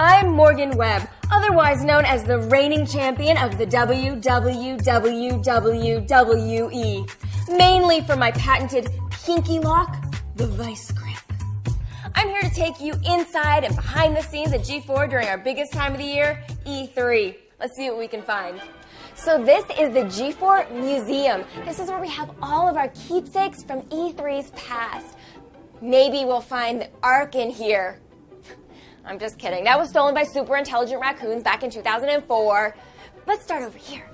I'm Morgan Webb, otherwise known as the reigning champion of the WWE, mainly for my patented pinky lock, the vice grip. I'm here to take you inside and behind the scenes at G4 during our biggest time of the year, E3. Let's see what we can find. So this is the G4 Museum. This is where we have all of our keepsakes from E3's past. Maybe we'll find the Ark in here. I'm just kidding. That was stolen by super intelligent raccoons back in 2004. Let's start over here.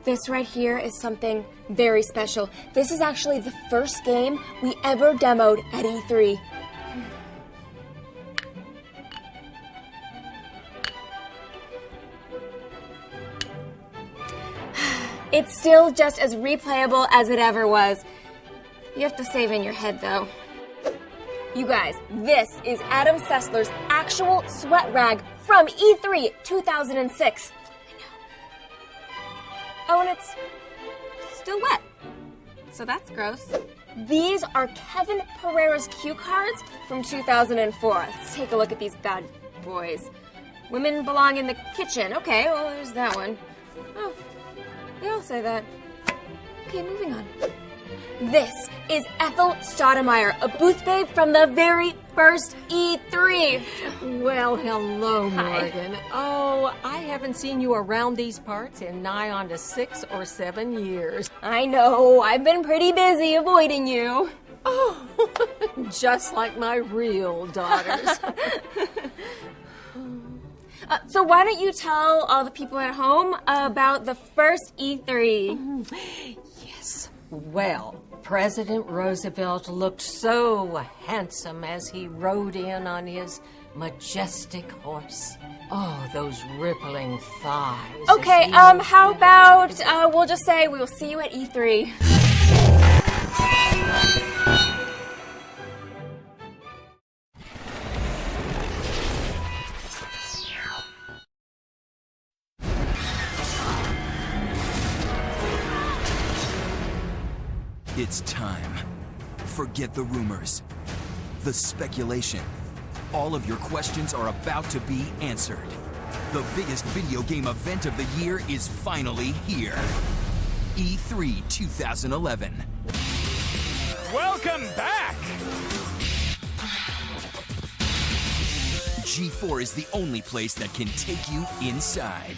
This right here is something very special. This is actually the first game we ever demoed at E3. It's still just as replayable as it ever was. You have to save in your head, though. You guys, this is Adam Sessler's actual sweat rag from E3 2006. I know. Oh, and it's still wet. So that's gross. These are Kevin Pereira's cue cards from 2004. Let's take a look at these bad boys. Women belong in the kitchen. Okay, well, there's that one. Oh, they all say that. Okay, moving on. This is Ethel Stoudemire, a booth babe from the very first E3. Well, hello, Morgan. Hi. Oh, I haven't seen you around these parts in nigh on to 6 or 7 years. I know, I've been pretty busy avoiding you. Oh, just like my real daughters. So why don't you tell all the people at home about the first E3? Yes. Well, President Roosevelt looked so handsome as he rode in on his majestic horse. Oh, those rippling thighs. Okay, how about we'll just say we will see you at E3. It's time. Forget the rumors, the speculation. All of your questions are about to be answered. The biggest video game event of the year is finally here. E3 2011. Welcome back! G4 is the only place that can take you inside.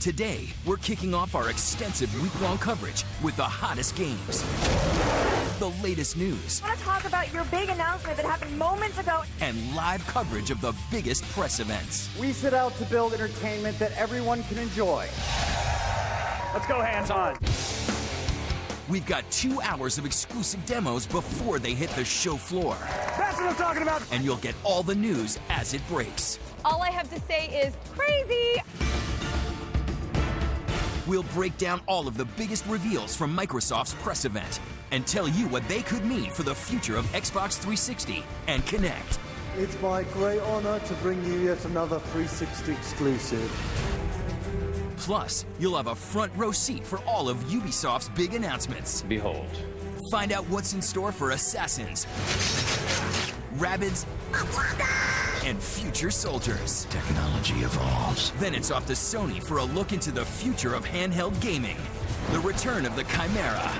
Today, we're kicking off our extensive week-long coverage with the hottest games, the latest news, I want to talk about your big announcement that happened moments ago. and live coverage of the biggest press events. We set out to build entertainment that everyone can enjoy. Let's go hands-on. We've got 2 hours of exclusive demos before they hit the show floor. That's what I'm talking about. And you'll get all the news as it breaks. All I have to say is crazy. We'll break down all of the biggest reveals from Microsoft's press event and tell you what they could mean for the future of Xbox 360 and Kinect. It's my great honor to bring you yet another 360 exclusive. Plus, you'll have a front row seat for all of Ubisoft's big announcements. Behold. Find out what's in store for Assassins, Rabbids, and future soldiers. Technology evolves. Then it's off to Sony for a look into the future of handheld gaming, the return of the Chimera,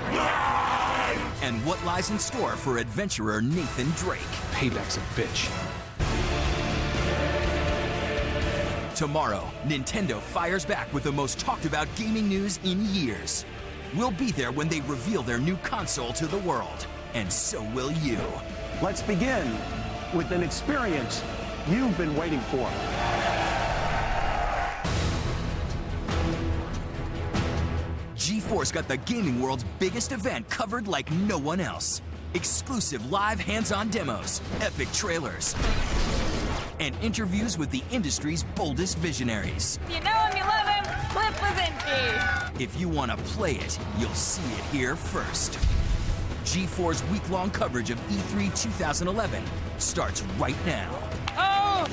and what lies in store for adventurer Nathan Drake. Payback's a bitch. Tomorrow, Nintendo fires back with the most talked about gaming news in years. We'll be there when they reveal their new console to the world, and so will you. Let's begin with an experience you've been waiting for. G4's got the gaming world's biggest event covered like no one else. Exclusive live hands-on demos, epic trailers, and interviews with the industry's boldest visionaries. You know him, you love him. Cliff Bleszinski. If you want to play it, you'll see it here first. G4's week-long coverage of E3 2011 starts right now. OMG!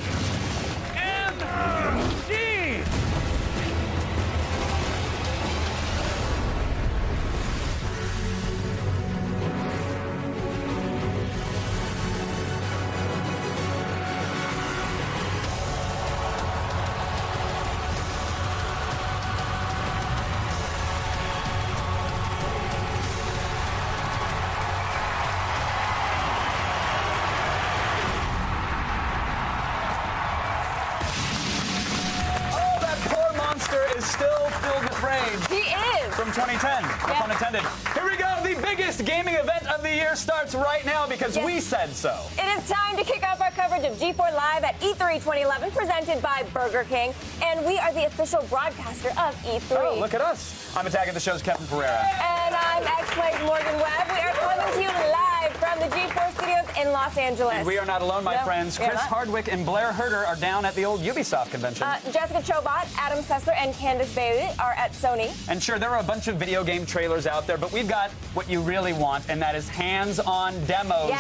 Master is still filled with rage. He is. From 2010, no pun intended. Here we go. The biggest gaming event of the year starts right now because we said so. It is time to kick off our coverage of G4 Live at E3 2011, presented by Burger King, and we are the official broadcaster of E3. Oh, look at us. I'm Attacking the Show's Kevin Pereira. And I'm X-Play's Morgan Webb. We are coming to you live from the G4 studios in Los Angeles. And we are not alone, my friends. we are Chris not. Hardwick and Blair Herter are down at the old Ubisoft convention. Jessica Chobot, Adam Sessler, and Candace Bailey are at Sony. And sure, there are a bunch of video game trailers out there, but we've got what you really want, and that is hands-on demos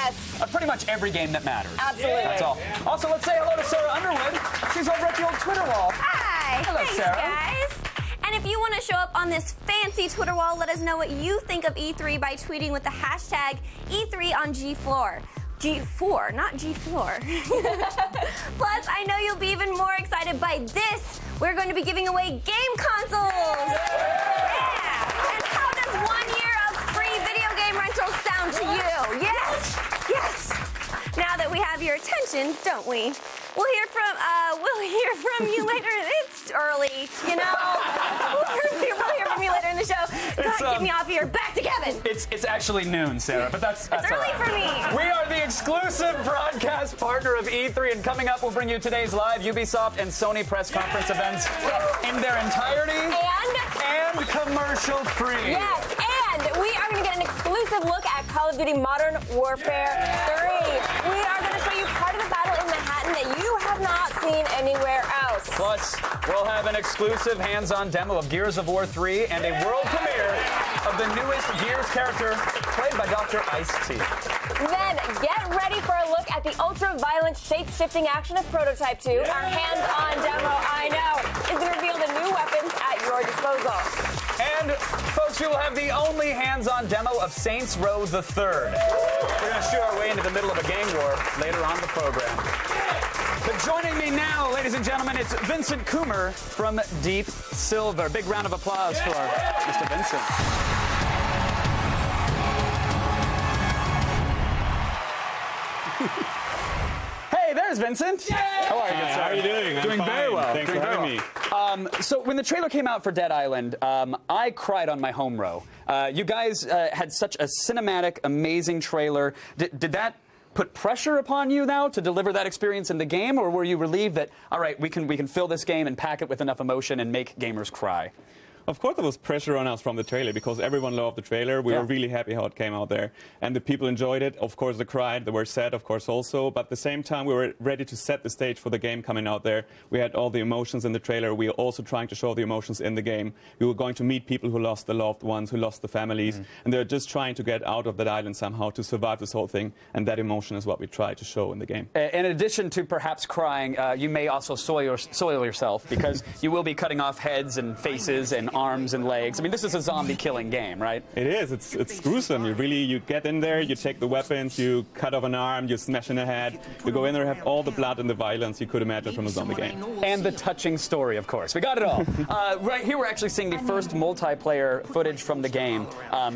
of pretty much every game that matters. Absolutely. That's all. Also, let's say hello to Sarah Underwood. She's over at the old Twitter wall. Hi. Hello, Thanks, Sarah. guys. And if you want to show up on this fancy Twitter wall, let us know what you think of E3 by tweeting with the hashtag E3 on G4. G4, not G4. Plus, I know you'll be even more excited by this. We're going to be giving away game consoles. Yeah. And how does 1 year of free video game rentals sound to you? Yes. Yes. Now that we have your attention, don't we? We'll hear from you later. It's early, you know. We'll hear from you later in the show. God, get me off here. Back to Kevin. It's actually noon, Sarah, but that's It's all early right. for me. We are the exclusive broadcast partner of E3, and coming up, we'll bring you today's live Ubisoft and Sony press conference events in their entirety and commercial free. Yes, and we are going to get an exclusive look at Call of Duty Modern Warfare 3. We are going to show you part of the battle in Manhattan that you have not seen anywhere else. Plus, we'll have an exclusive hands-on demo of Gears of War 3 and a world premiere of the newest Gears character played by Dr. Ice-T. Then get ready for a look at the ultra-violent shape-shifting action of Prototype 2. Our hands-on demo, I know, is going to reveal the new weapons at your disposal. And, folks, we will have the only hands-on demo of Saints Row the Third. We're going to shoot our way into the middle of a gang war later on the program. But joining me now, ladies and gentlemen, it's Vincent Coomer from Deep Silver. Big round of applause for Mr. Vincent. Hey, there's Vincent. How are you, good sir? How are you doing? I'm Doing fine. very well. Thanks doing for very having well. So when the trailer came out for Dead Island, I cried on my home row. You guys had such a cinematic, amazing trailer. Did that put pressure upon you now to deliver that experience in the game, or were you relieved that, all right, we can fill this game and pack it with enough emotion and make gamers cry? Of course, there was pressure on us from the trailer because everyone loved the trailer. We were really happy how it came out there. And the people enjoyed it. Of course, they cried. They were sad, of course, also. But at the same time, we were ready to set the stage for the game coming out there. We had all the emotions in the trailer. We were also trying to show the emotions in the game. We were going to meet people who lost their loved ones, who lost their families. And they're just trying to get out of that island somehow to survive this whole thing. And that emotion is what we try to show in the game. In addition to perhaps crying, you may also soil yourself because you will be cutting off heads and faces and arms and legs. I mean, this is a zombie-killing game, right? It is. It's gruesome. You get in there, you take the weapons, you cut off an arm, you smash in a head. You go in there, have all the blood and the violence you could imagine from a zombie game. And the touching story, of course. We got it all. Right here, we're actually seeing the first multiplayer footage from the game.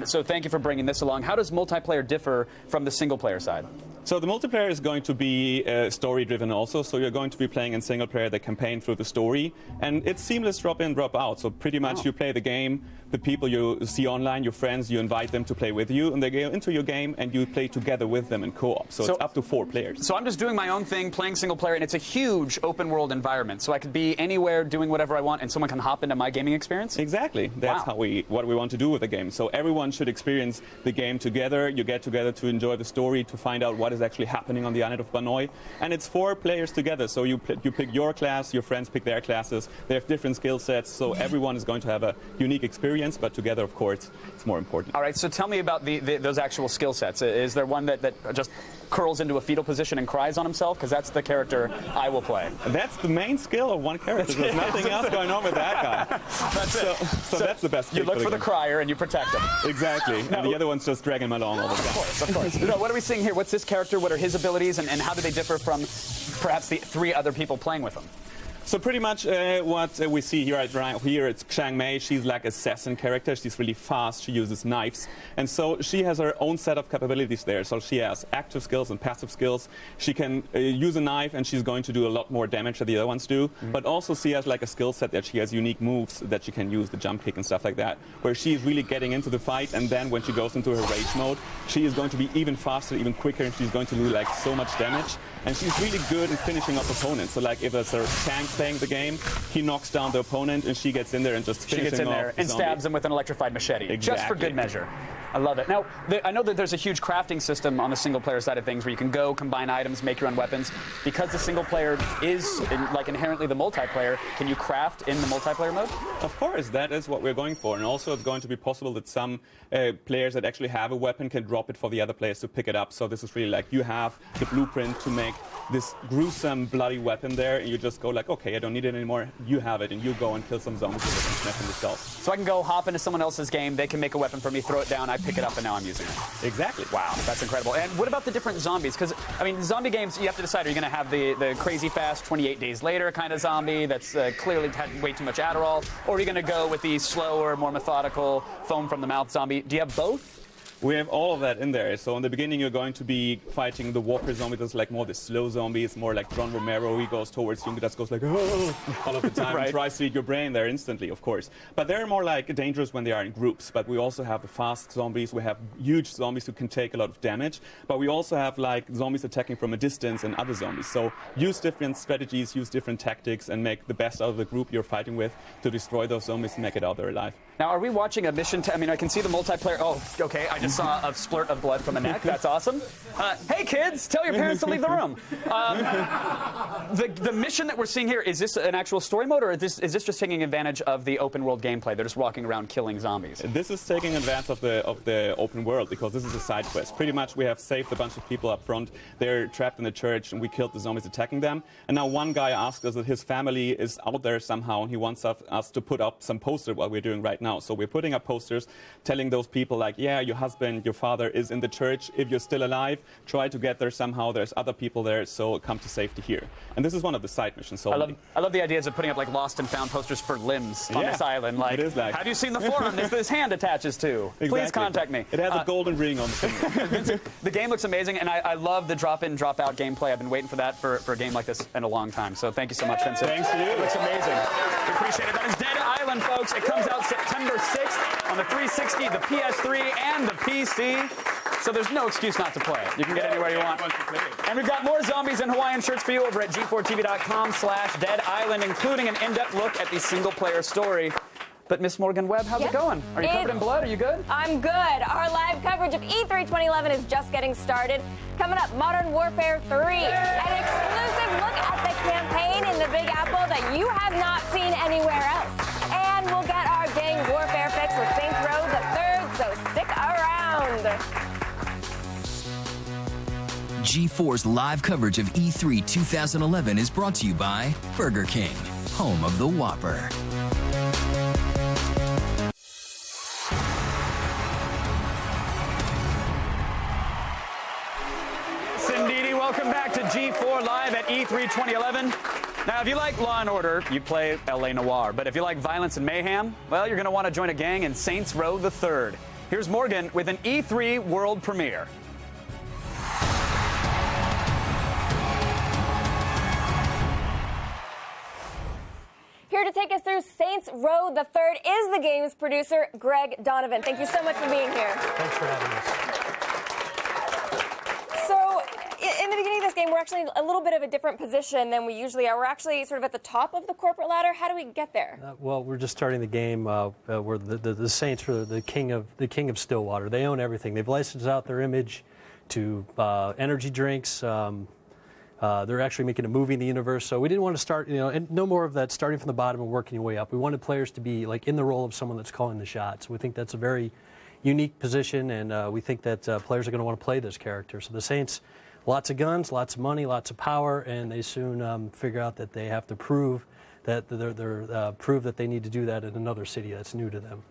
So thank you for bringing this along. How does multiplayer differ from the single-player side? So the multiplayer is going to be story-driven also. So you're going to be playing in single-player the campaign through the story. And it's seamless drop-in, drop-out. So pretty much you play the game, the people you see online, your friends, you invite them to play with you, and they go into your game, and you play together with them in co-op. So it's up to 4 players. So I'm just doing my own thing, playing single-player, and it's a huge open-world environment. So I could be anywhere doing whatever I want, and someone can hop into my gaming experience? Exactly. That's what we want to do with the game. So everyone should experience the game together. You get together to enjoy the story, to find out what is actually happening on the island of Banoi. And it's 4 players together. So you pick your class, your friends pick their classes. They have different skill sets, so everyone is going to have a unique experience, but together, of course, it's more important. All right, so tell me about those actual skill sets. Is there one that just curls into a fetal position and cries on himself? Because that's the character I will play. That's the main skill of one character. There's nothing else going on with that guy. That's it. So that's the best. You look for the crier and you protect him. Exactly. And the other one's just dragging him along all the time. Of course. No, what are we seeing here? What's this character? What are his abilities? And how do they differ from perhaps the 3 other people playing with him? So pretty much what we see here right here, it's Xiang Mei. She's like assassin character. She's really fast. She uses knives. And so she has her own set of capabilities there. So she has active skills and passive skills. She can use a knife and she's going to do a lot more damage than the other ones do. But also she has like a skill set that she has unique moves that she can use, the jump kick and stuff like that, where she's really getting into the fight. And then when she goes into her rage mode, she is going to be even faster, even quicker, and she's going to do like so much damage. And she's really good at finishing off opponents. So like if there's a tank playing the game, he knocks down the opponent and she gets in there and just finishes She gets in there and stabs him with an electrified machete. Exactly. Just for good measure. I love it. Now, I know that there's a huge crafting system on the single-player side of things where you can go, combine items, make your own weapons. Because the single-player is, like, inherently the multiplayer, can you craft in the multiplayer mode? Of course, that is what we're going for. And also it's going to be possible that some players that actually have a weapon can drop it for the other players to pick it up. So this is really like you have the blueprint to make this gruesome, bloody weapon there, and you just go like, okay, I don't need it anymore. You have it, and you go and kill some zombies with it and smash them yourself. So I can go hop into someone else's game, they can make a weapon for me, throw it down, I pick it up, and now I'm using it. Exactly. Wow, that's incredible. And what about the different zombies? Because, I mean, zombie games, you have to decide, are you going to have the crazy fast 28 days later kind of zombie that's clearly had way too much Adderall, or are you going to go with the slower, more methodical, foam from the mouth zombie? Do you have both? We have all of that in there. So in the beginning, you're going to be fighting the Walker zombie. That's like more the slow zombie. It's more like John Romero. He goes towards you and just goes like, oh, all of the time. Right. And tries to eat your brain there instantly, of course. But they're more like dangerous when they are in groups. But we also have the fast zombies. We have huge zombies who can take a lot of damage. But we also have like zombies attacking from a distance and other zombies. So use different strategies, use different tactics, and make the best out of the group you're fighting with to destroy those zombies and make it out there alive. Now, are we watching a mission? I mean, I can see the multiplayer. Oh, okay. I just saw a splurt of blood from a neck. That's awesome. Hey, kids, tell your parents to leave the room. The mission that we're seeing here, is this an actual story mode, or is this just taking advantage of the open world gameplay? They're just walking around killing zombies. This is taking advantage of the open world because this is a side quest. Pretty much, we have saved a bunch of people up front. They're trapped in the church, and we killed the zombies attacking them. And now one guy asked us that his family is out there somehow, and he wants us to put up some posters what we're doing right now. So we're putting up posters telling those people like, yeah, your husband, your father is in the church. If you're still alive, try to get there somehow. There's other people there, so come to safety here. And this is one of the side missions. So I love the ideas of putting up like lost and found posters for limbs on this island. Like, it is like, have you seen the forum this hand attaches to? Exactly. Please contact me. It has a golden ring on the finger. The game looks amazing, and I love the drop-in, drop-out gameplay. I've been waiting for that for a game like this in a long time. So thank you so much, Vincent. Thanks to you. It looks amazing. We appreciate it. That is Dead Island, folks. It comes out September 6th on the 360, the PS3, and the PC. So there's no excuse not to play it. You can get it anywhere you want. And we've got more zombies and Hawaiian shirts for you over at g4tv.com/Dead Island, including an in-depth look at the single-player story. But Miss Morgan Webb, how's it going? Are you covered in blood? Are you good? I'm good. Our live coverage of E3 2011 is just getting started. Coming up, Modern Warfare 3. An exclusive look at the campaign in the Big Apple that you have not seen anywhere else. And we'll get our gang warfare fix with Saints Row the 3rd, so stick around. G4's live coverage of E3 2011 is brought to you by Burger King, home of the Whopper. Cindy, welcome back to G4 Live at E3 2011. Now, if you like Law & Order, you play L.A. Noire. But if you like violence and mayhem, well, you're going to want to join a gang in Saints Row the 3rd. Here's Morgan with an E3 world premiere. Here to take us through Saints Row the 3rd is the game's producer, Greg Donovan. Thank you so much for being here. Thanks for having us. So, in the beginning of this game, we're actually a little bit of a different position than we usually are. We're actually sort of at the top of the corporate ladder. How do we get there? Well, we're just starting the game where the Saints are the king of Stillwater. They own everything. They've licensed out their image to energy drinks. They're actually making a movie in the universe, so we didn't want to start, and no more of that starting from the bottom and working your way up. We wanted players to be like in the role of someone that's calling the shots. We think that's a very unique position, and we think that players are going to want to play this character. So the Saints, lots of guns, lots of money, lots of power, and they soon figure out that they have to prove that prove that they need to do that in another city that's new to them.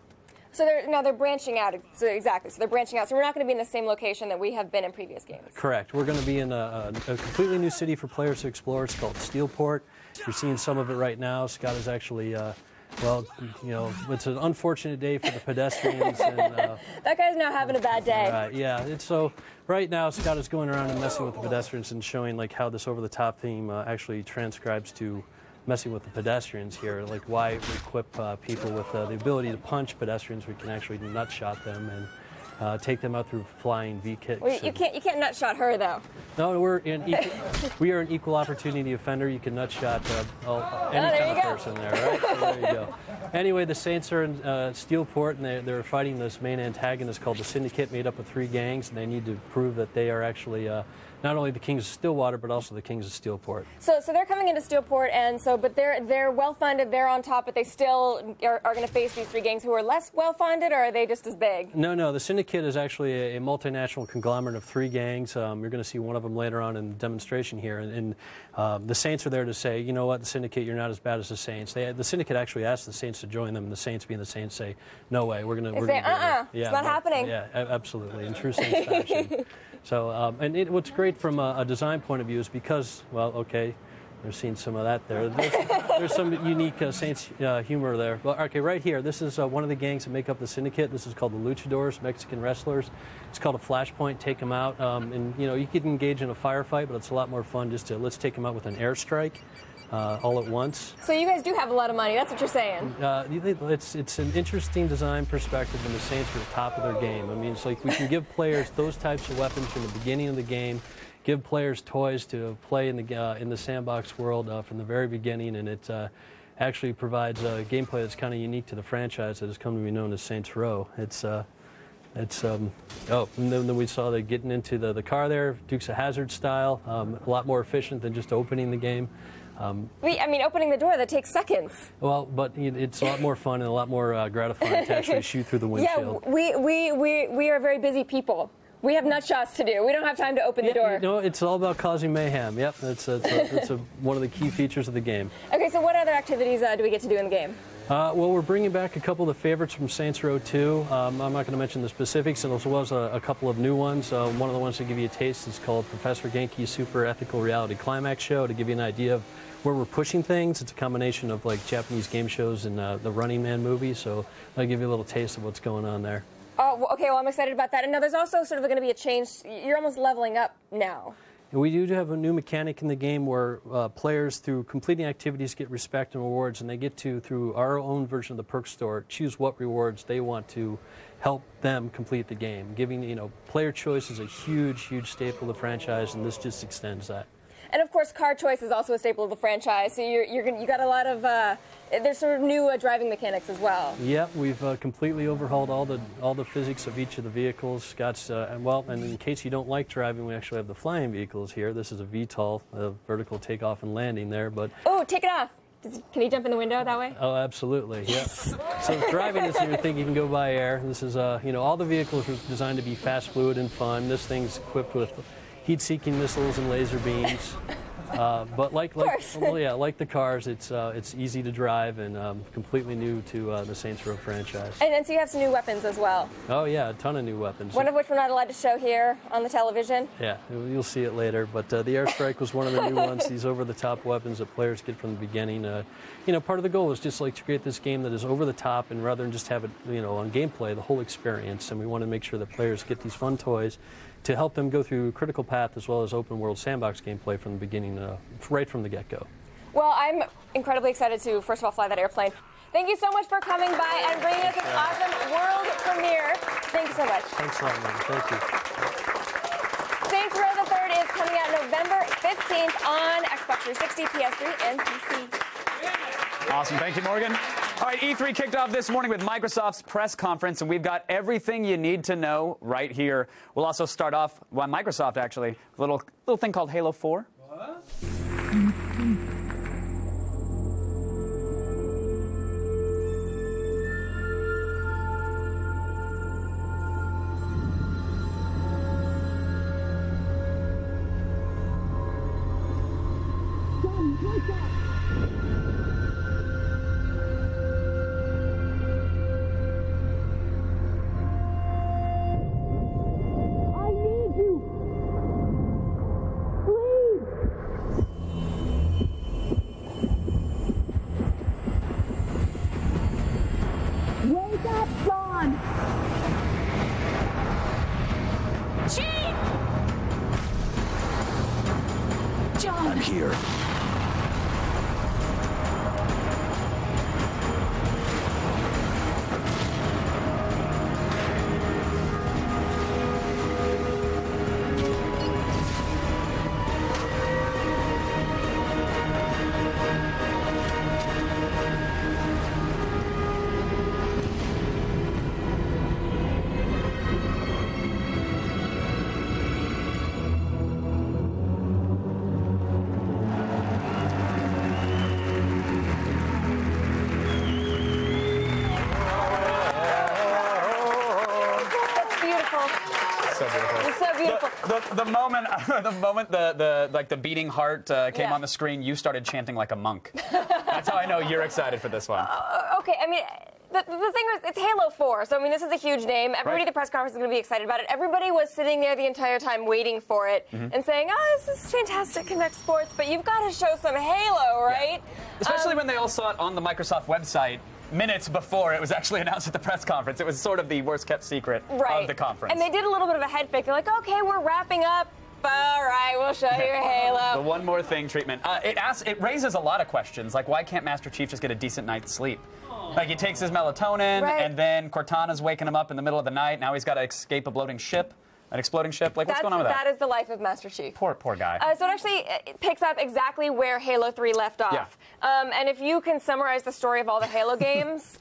So they're branching out. So exactly. So they're branching out. So we're not going to be in the same location that we have been in previous games. Correct. We're going to be in a completely new city for players to explore. It's called Steelport. You're seeing some of it right now. Scott is actually, well, you know, it's an unfortunate day for the pedestrians. And, that guy's now having a bad day. Right. Yeah. It's so right now Scott is going around and messing with the pedestrians and showing like how this over-the-top theme actually transcribes to messing with the pedestrians here, like why we equip people with the ability to punch pedestrians. We can actually nut shot them and take them out through flying V-kicks. Well, you can't nut shot her though. No, we are an equal opportunity offender. You can nut shot any kind of person there, right? So there you go. Anyway, the Saints are in Steelport, and they're fighting this main antagonist called the Syndicate, made up of 3 gangs, and they need to prove that they are actually not only the Kings of Stillwater, but also the Kings of Steelport. So they're coming into Steelport, and but they're well-funded, they're on top, but they still are going to face these 3 gangs who are less well-funded, or are they just as big? No, the Syndicate is actually a multinational conglomerate of 3 gangs. You're going to see one of them later on in the demonstration here, and the Saints are there to say, you know what, the Syndicate, you're not as bad as the Saints. The Syndicate actually asked the Saints to join them, and the Saints, being the Saints, say, no way, we're going to... Yeah, it's not happening. Yeah, absolutely, in true Saints fashion. So, and what's great from a design point of view is because, well, okay, there's seen some of that there. There's some unique Saints humor there. Well, okay, right here, this is one of the gangs that make up the Syndicate. This is called the Luchadors, Mexican wrestlers. It's called a flashpoint, take them out. And, you know, you could engage in a firefight, but it's a lot more fun just to, let's take them out with an airstrike. All at once. So you guys do have a lot of money, that's what you're saying. It's an interesting design perspective, and the Saints are at the top of their game. I mean, it's like we can give players those types of weapons from the beginning of the game, give players toys to play in the sandbox world from the very beginning, and it actually provides a gameplay that's kind of unique to the franchise that has come to be known as Saints Row. And then we saw they getting into the car there, Dukes of Hazzard style, a lot more efficient than just opening the game. I mean, opening the door, that takes seconds. Well, but it's a lot more fun and a lot more gratifying to actually shoot through the windshield. Yeah, we are very busy people. We have nut shots to do. We don't have time to open the door. You know, it's all about causing mayhem. Yep, that's one of the key features of the game. Okay, so what other activities do we get to do in the game? Well, we're bringing back a couple of the favorites from Saints Row 2. I'm not going to mention the specifics, and as well as a couple of new ones. One of the ones to give you a taste is called Professor Genki's Super Ethical Reality Climax Show, to give you an idea of where we're pushing things. It's a combination of like Japanese game shows and the Running Man movie, so I'll give you a little taste of what's going on there. Oh, okay, well, I'm excited about that. And now there's also sort of going to be a change. You're almost leveling up now. We do have a new mechanic in the game where players, through completing activities, get respect and rewards, and they get to, through our own version of the perk store, choose what rewards they want to help them complete the game. Giving, you know, player choice is a huge, huge staple of the franchise, and this just extends that. And of course, car choice is also a staple of the franchise. So you got a lot of there's sort of new driving mechanics as well. Yep, we've completely overhauled all the physics of each of the vehicles. Scott's and in case you don't like driving, we actually have the flying vehicles here. This is a VTOL, vertical takeoff and landing there. But oh, take it off. Can he jump in the window that way? Oh, absolutely. Yes. So driving is your thing. You can go by air. This is all the vehicles are designed to be fast, fluid, and fun. This thing's equipped with heat-seeking missiles and laser beams. But like the cars, it's easy to drive and completely new to the Saints Row franchise. And so you have some new weapons as well. Oh yeah, a ton of new weapons. One of which we're not allowed to show here on the television. Yeah, you'll see it later. But the airstrike was one of the new ones. These over-the-top weapons that players get from the beginning. Part of the goal is just like to create this game that is over the top, and rather than just have it, on gameplay, the whole experience. And we want to make sure that players get these fun toys to help them go through critical path as well as open world sandbox gameplay from the beginning, right from the get-go. Well, I'm incredibly excited to, first of all, fly that airplane. Thank you so much for coming by and bringing us an awesome world premiere. Thank you so much. Thanks a lot, man. Thank you. Saints Row the Third is coming out November 15th on Xbox 360, PS3, and PC. Awesome. Thank you, Morgan. All right, E3 kicked off this morning with Microsoft's press conference, and we've got everything you need to know right here. We'll also start off, Microsoft actually, a little thing called Halo 4. What? the moment the beating heart came on the screen, you started chanting like a monk. That's how I know you're excited for this one. Okay, I mean, the thing is, it's Halo 4, so I mean, this is a huge name. Everybody at the press conference is going to be excited about it. Everybody was sitting there the entire time waiting for it and saying, oh, this is fantastic, Kinect Sports, but you've got to show some Halo, right? Yeah. Especially when they all saw it on the Microsoft website minutes before it was actually announced at the press conference. It was sort of the worst-kept secret of the conference. And they did a little bit of a head fake. They're like, okay, we're wrapping up. All right, we'll show you Halo. The one more thing treatment. It raises a lot of questions, like why can't Master Chief just get a decent night's sleep? Like he takes his melatonin, and then Cortana's waking him up in the middle of the night. Now he's got to escape a exploding ship. Like, what's going on with that? That is the life of Master Chief. Poor guy. So it actually picks up exactly where Halo 3 left off. Yeah. And if you can summarize the story of all the Halo games,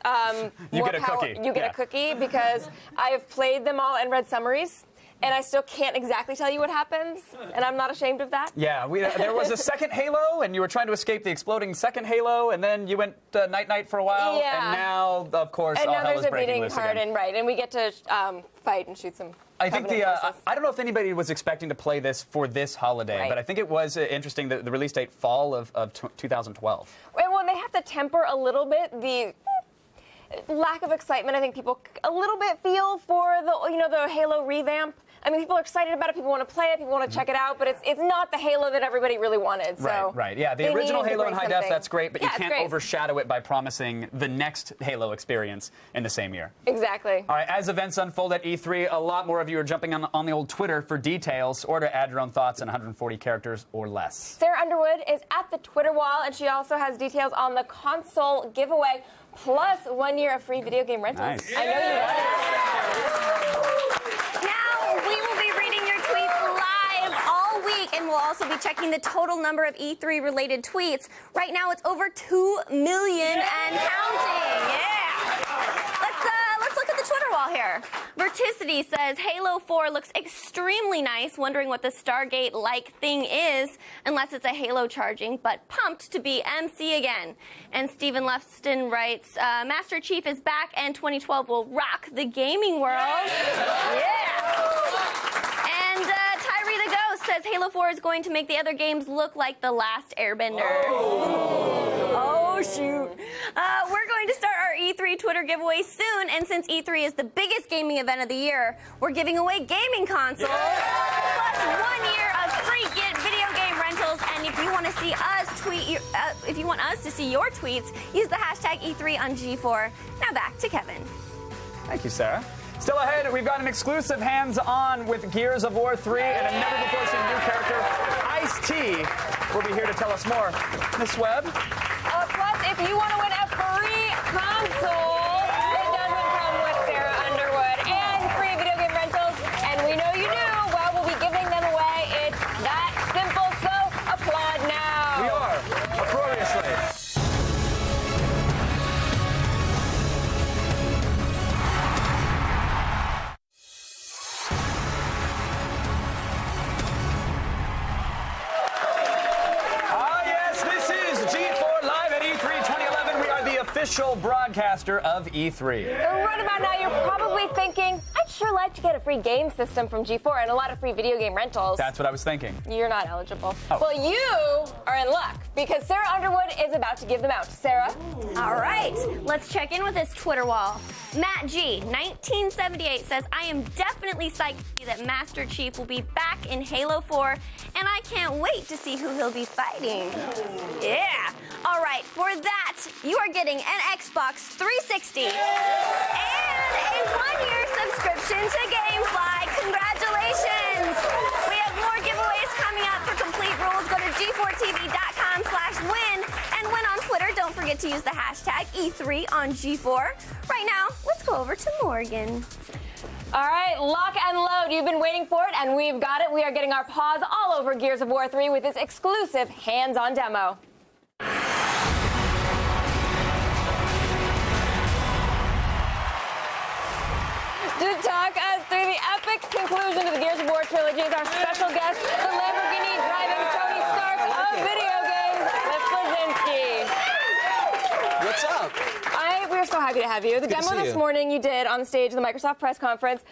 you get a cookie. You get a cookie because I have played them all and read summaries. And I still can't exactly tell you what happens, and I'm not ashamed of that. Yeah, there was a second Halo, and you were trying to escape the exploding second Halo, and then you went night-night for a while, and now, of course, all hell is breaking loose again. And we get to fight and shoot some. I think I don't know if anybody was expecting to play this for this holiday, but I think it was interesting that the release date fall of 2012. Well, they have to temper a little bit the lack of excitement I think people a little bit feel for the Halo revamp. I mean, people are excited about it. People want to play it. People want to check it out. But it's not the Halo that everybody really wanted. So right. Yeah, the original Halo in high def, that's great. But you can't great. Overshadow it by promising the next Halo experience in the same year. Exactly. All right, as events unfold at E3, a lot more of you are jumping on the old Twitter for details or to add your own thoughts in 140 characters or less. Sarah Underwood is at the Twitter wall, and she also has details on the console giveaway, plus 1 year of free video game rentals. Nice. I know you want it. We will be reading your tweets live all week, and we'll also be checking the total number of E3-related tweets. Right now, it's over 2 million and counting. Let's look at the Twitter wall here. Verticity says, Halo 4 looks extremely nice, wondering what the Stargate-like thing is, unless it's a Halo charging, but pumped to be MC again. And Stephen Lefston writes, Master Chief is back, and 2012 will rock the gaming world. And Tyree the Ghost says Halo 4 is going to make the other games look like The Last Airbender. Oh, shoot. We're going to start our E3 Twitter giveaway soon, and since E3 is the biggest gaming event of the year, we're giving away gaming consoles, plus 1 year of free video game rentals. And if you want to see us if you want us to see your tweets, use the hashtag E3 on G4. Now back to Kevin. Thank you, Sarah. Still ahead, we've got an exclusive hands-on with Gears of War 3 and a never-before-seen new character, Ice-T, will be here to tell us more. Miss Webb? Plus, if you want to win a free console, it doesn't come with Sarah Underwood, and free video game rentals, and we know you do. Well, we'll be giving them away. It's that simple, so applaud now. We are, uproariously. Official broadcaster of E3. Right about now, you're probably thinking, I'd sure like to get a free game system from G4 and a lot of free video game rentals. That's what I was thinking. You're not eligible. Oh. Well, you are in luck because Sarah Underwood is about to give them out. Sarah? All right, let's check in with this Twitter wall. Matt G, 1978, says, I am definitely psyched that Master Chief will be back in Halo 4, and I can't wait to see who he'll be fighting. Yeah. All right, for that, you are getting an Xbox 360 and a 1-year subscription to GameFly. Congratulations! We have more giveaways coming up. For complete rules, go to g4tv.com/win and win on Twitter. Don't forget to use the hashtag E3 on G4. Right now, let's go over to Morgan. All right, lock and load. You've been waiting for it, and we've got it. We are getting our paws all over Gears of War 3 with this exclusive hands-on demo. To talk us through the epic conclusion to the Gears of War trilogy is our special guest, the Lamborghini driving Tony Stark of video games, Cliff Bleszinski. What's up? We are so happy to have you. The demo this morning you did on stage at the Microsoft press conference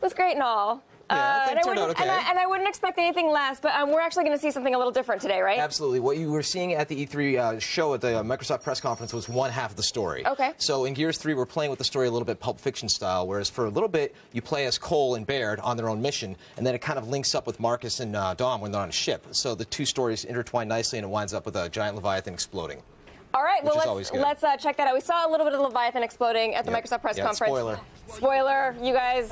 was great and all. Yeah, I think it turned out okay. And I wouldn't expect anything less, but we're actually going to see something a little different today, right? Absolutely. What you were seeing at the E3 show at the Microsoft press conference was one half of the story. Okay. So in Gears 3, we're playing with the story a little bit Pulp Fiction style, whereas for a little bit, you play as Cole and Baird on their own mission, and then it kind of links up with Marcus and Dom when they're on a ship. So the two stories intertwine nicely, and it winds up with a giant Leviathan exploding. All right, well, let's check that out. We saw a little bit of Leviathan exploding at the Microsoft press conference. Spoiler, you guys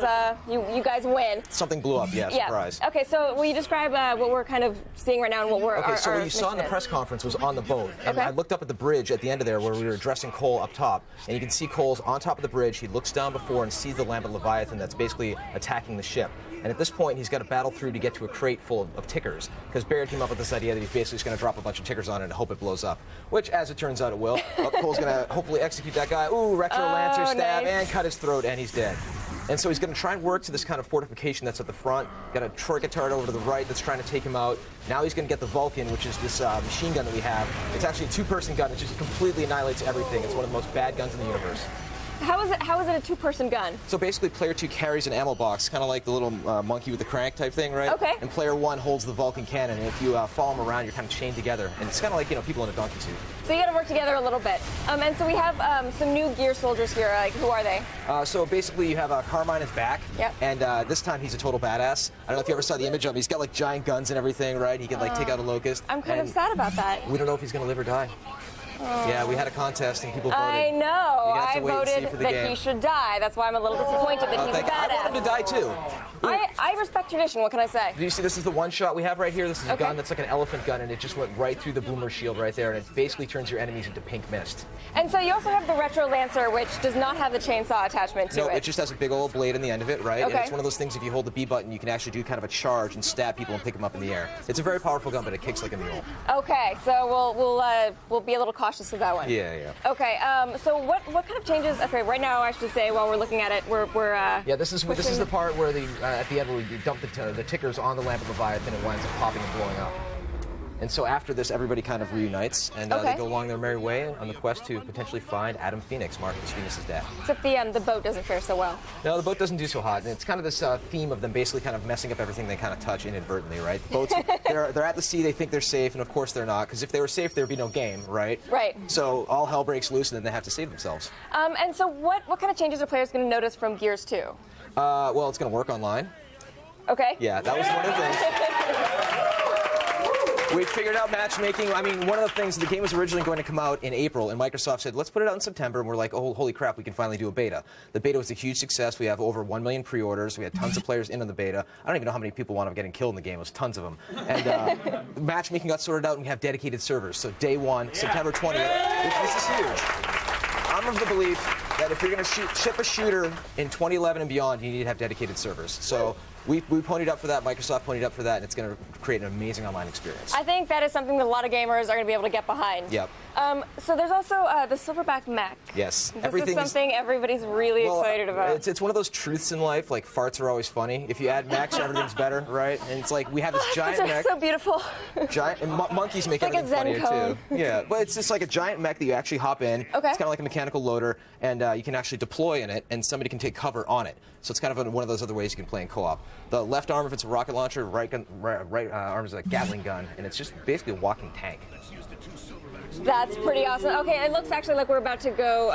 you guys win. Something blew up, yeah, surprise. Okay, so will you describe what we're kind of seeing right now and what we're Okay, so what you saw in the press conference was on the boat. And I looked up at the bridge at the end of there where we were addressing Cole up top. And you can see Cole's on top of the bridge. He looks down before and sees the lambent Leviathan that's basically attacking the ship. And at this point, he's got to battle through to get to a crate full of tickers. Because Baird came up with this idea that he's basically just going to drop a bunch of tickers on it and hope it blows up. Which, as it turns out, it will. Cole's going to hopefully execute that guy. Ooh, Retro Lancer stab, and cut his throat, and he's dead. And so he's going to try and work to this kind of fortification that's at the front. Got a Troika turret over to the right that's trying to take him out. Now he's going to get the Vulcan, which is this machine gun that we have. It's actually a two-person gun. It just completely annihilates everything. It's one of the most bad guns in the universe. How is it a two-person gun? So basically, player 2 carries an ammo box, kind of like the little monkey with the crank type thing, right? Okay. And player 1 holds the Vulcan cannon, and if you follow him around, you're kind of chained together. And it's kind of like, people in a donkey suit. So you got to work together a little bit. And so we have some new Gear soldiers here. Who are they? So basically, you have Carmine is back. Yep. And this time, he's a total badass. I don't know if you ever saw the image of him. He's got like giant guns and everything, right? He can like take out a locust. I'm kind of sad about that. We don't know if he's going to live or die. Yeah, we had a contest and people voted. I know. I voted that he should die. That's why I'm a little disappointed that he's a badass. I want him to die too. I respect tradition. What can I say? Do you see? This is the one shot we have right here. This is a gun that's like an elephant gun, and it just went right through the boomer shield right there, and it basically turns your enemies into pink mist. And so you also have the Retro Lancer, which does not have the chainsaw attachment to it. No, it just has a big old blade in the end of it, right? Okay. And it's one of those things. If you hold the B button, you can actually do kind of a charge and stab people and pick them up in the air. It's a very powerful gun, but it kicks like a mule. Okay, so we'll be a little cautious with that one. Yeah. Okay, so what kind of changes? Okay, right now I should say while we're looking at it, we're yeah. This is the part where at the end where we dump the tickers on the lambent Leviathan and it winds up popping and blowing up. And so after this, everybody kind of reunites, and they go along their merry way on the quest to potentially find Adam Phoenix, Marcus Phoenix's dad. Except the boat doesn't fare so well. No, the boat doesn't do so hot. And it's kind of this theme of them basically kind of messing up everything they kind of touch inadvertently, right? The boats, they're at the sea, they think they're safe, and of course they're not, because if they were safe, there'd be no game, right? Right. So all hell breaks loose, and then they have to save themselves. And so what kind of changes are players going to notice from Gears 2? Well, it's going to work online. Okay. Yeah, that was one of the things. We figured out matchmaking. I mean, one of the things, the game was originally going to come out in April, and Microsoft said, let's put it out in September, and we're like, oh, holy crap, we can finally do a beta. The beta was a huge success. We have over 1 million pre-orders. We had tons of players in on the beta. I don't even know how many people wound up getting killed in the game. It was tons of them. And matchmaking got sorted out, and we have dedicated servers. So day 1, September 20th, this is huge. I'm of the belief that if you're going to ship a shooter in 2011 and beyond, you need to have dedicated servers. So we ponied up for that, Microsoft ponied up for that, and it's going to create an amazing online experience. I think that is something that a lot of gamers are going to be able to get behind. Yep. So there's also the Silverback mech. Yes. This is something everybody's really excited about. It's one of those truths in life, like farts are always funny. If you add mechs, everything's better, right? And it's like we have this giant mech. So beautiful. And monkeys make everything funnier too. Yeah, but it's just like a giant mech that you actually hop in. Okay. It's kind of like a mechanical loader, and you can actually deploy in it, and somebody can take cover on it. So it's kind of one of those other ways you can play in co-op. The left arm, if it's a rocket launcher, right arm is a Gatling gun, and it's just basically a walking tank. That's pretty awesome. Okay, it looks actually like we're about to go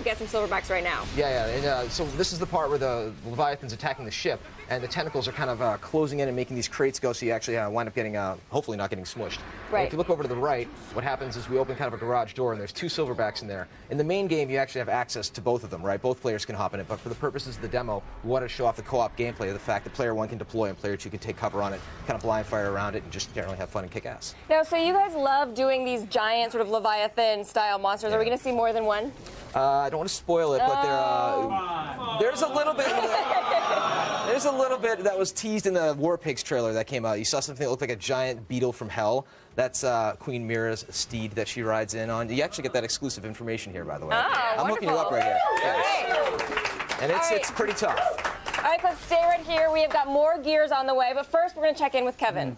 get some silverbacks right now. Yeah. And, so this is the part where the Leviathan's attacking the ship, and the tentacles are kind of closing in and making these crates go, so you actually wind up getting, hopefully not getting smushed. Right. And if you look over to the right, what happens is we open kind of a garage door, and there's 2 silverbacks in there. In the main game, you actually have access to both of them, right? Both players can hop in it, but for the purposes of the demo, we wanted to show off the co-op gameplay of the fact that player 1 can deploy and player 2 can take cover on it, kind of blind fire around it, and just generally have fun and kick ass. Now, so you guys love doing these giant sort of Leviathan-style monsters. Yeah. Are we going to see more than one? I don't want to spoil it, but there's a little bit. There's a little bit that was teased in the War Pigs trailer that came out. You saw something that looked like a giant beetle from hell. That's Queen Mira's steed that she rides in on. You actually get that exclusive information here, by the way. I'm hooking you up right here. Yes. And it's pretty tough. All right, let's stay right here. We have got more Gears on the way, but first we're going to check in with Kevin.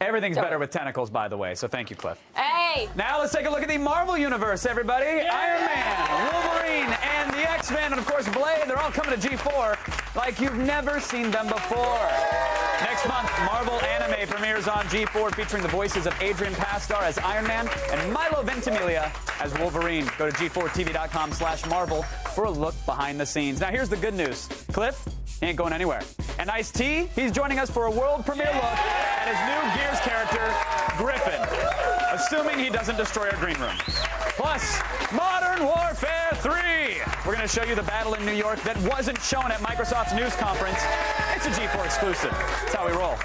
Everything's better with tentacles, by the way, so thank you, Cliff. Hey! Now let's take a look at the Marvel Universe, everybody. Iron Man, Wolverine, and the X-Men, and of course Blade, they're all coming to G4. like you've never seen them before. Next month, Marvel Anime premieres on G4, featuring the voices of Adrian Pastar as Iron Man and Milo Ventimiglia as Wolverine. Go to g4tv.com/Marvel for a look behind the scenes. Now, here's the good news. Cliff, he ain't going anywhere. And Ice-T, he's joining us for a world premiere look at his new Gears character, Griffin, assuming he doesn't destroy our green room. Plus, Modern Warfare 3. We're going to show you the battle in New York that wasn't shown at Microsoft's news conference. It's a G4 exclusive. That's how we roll.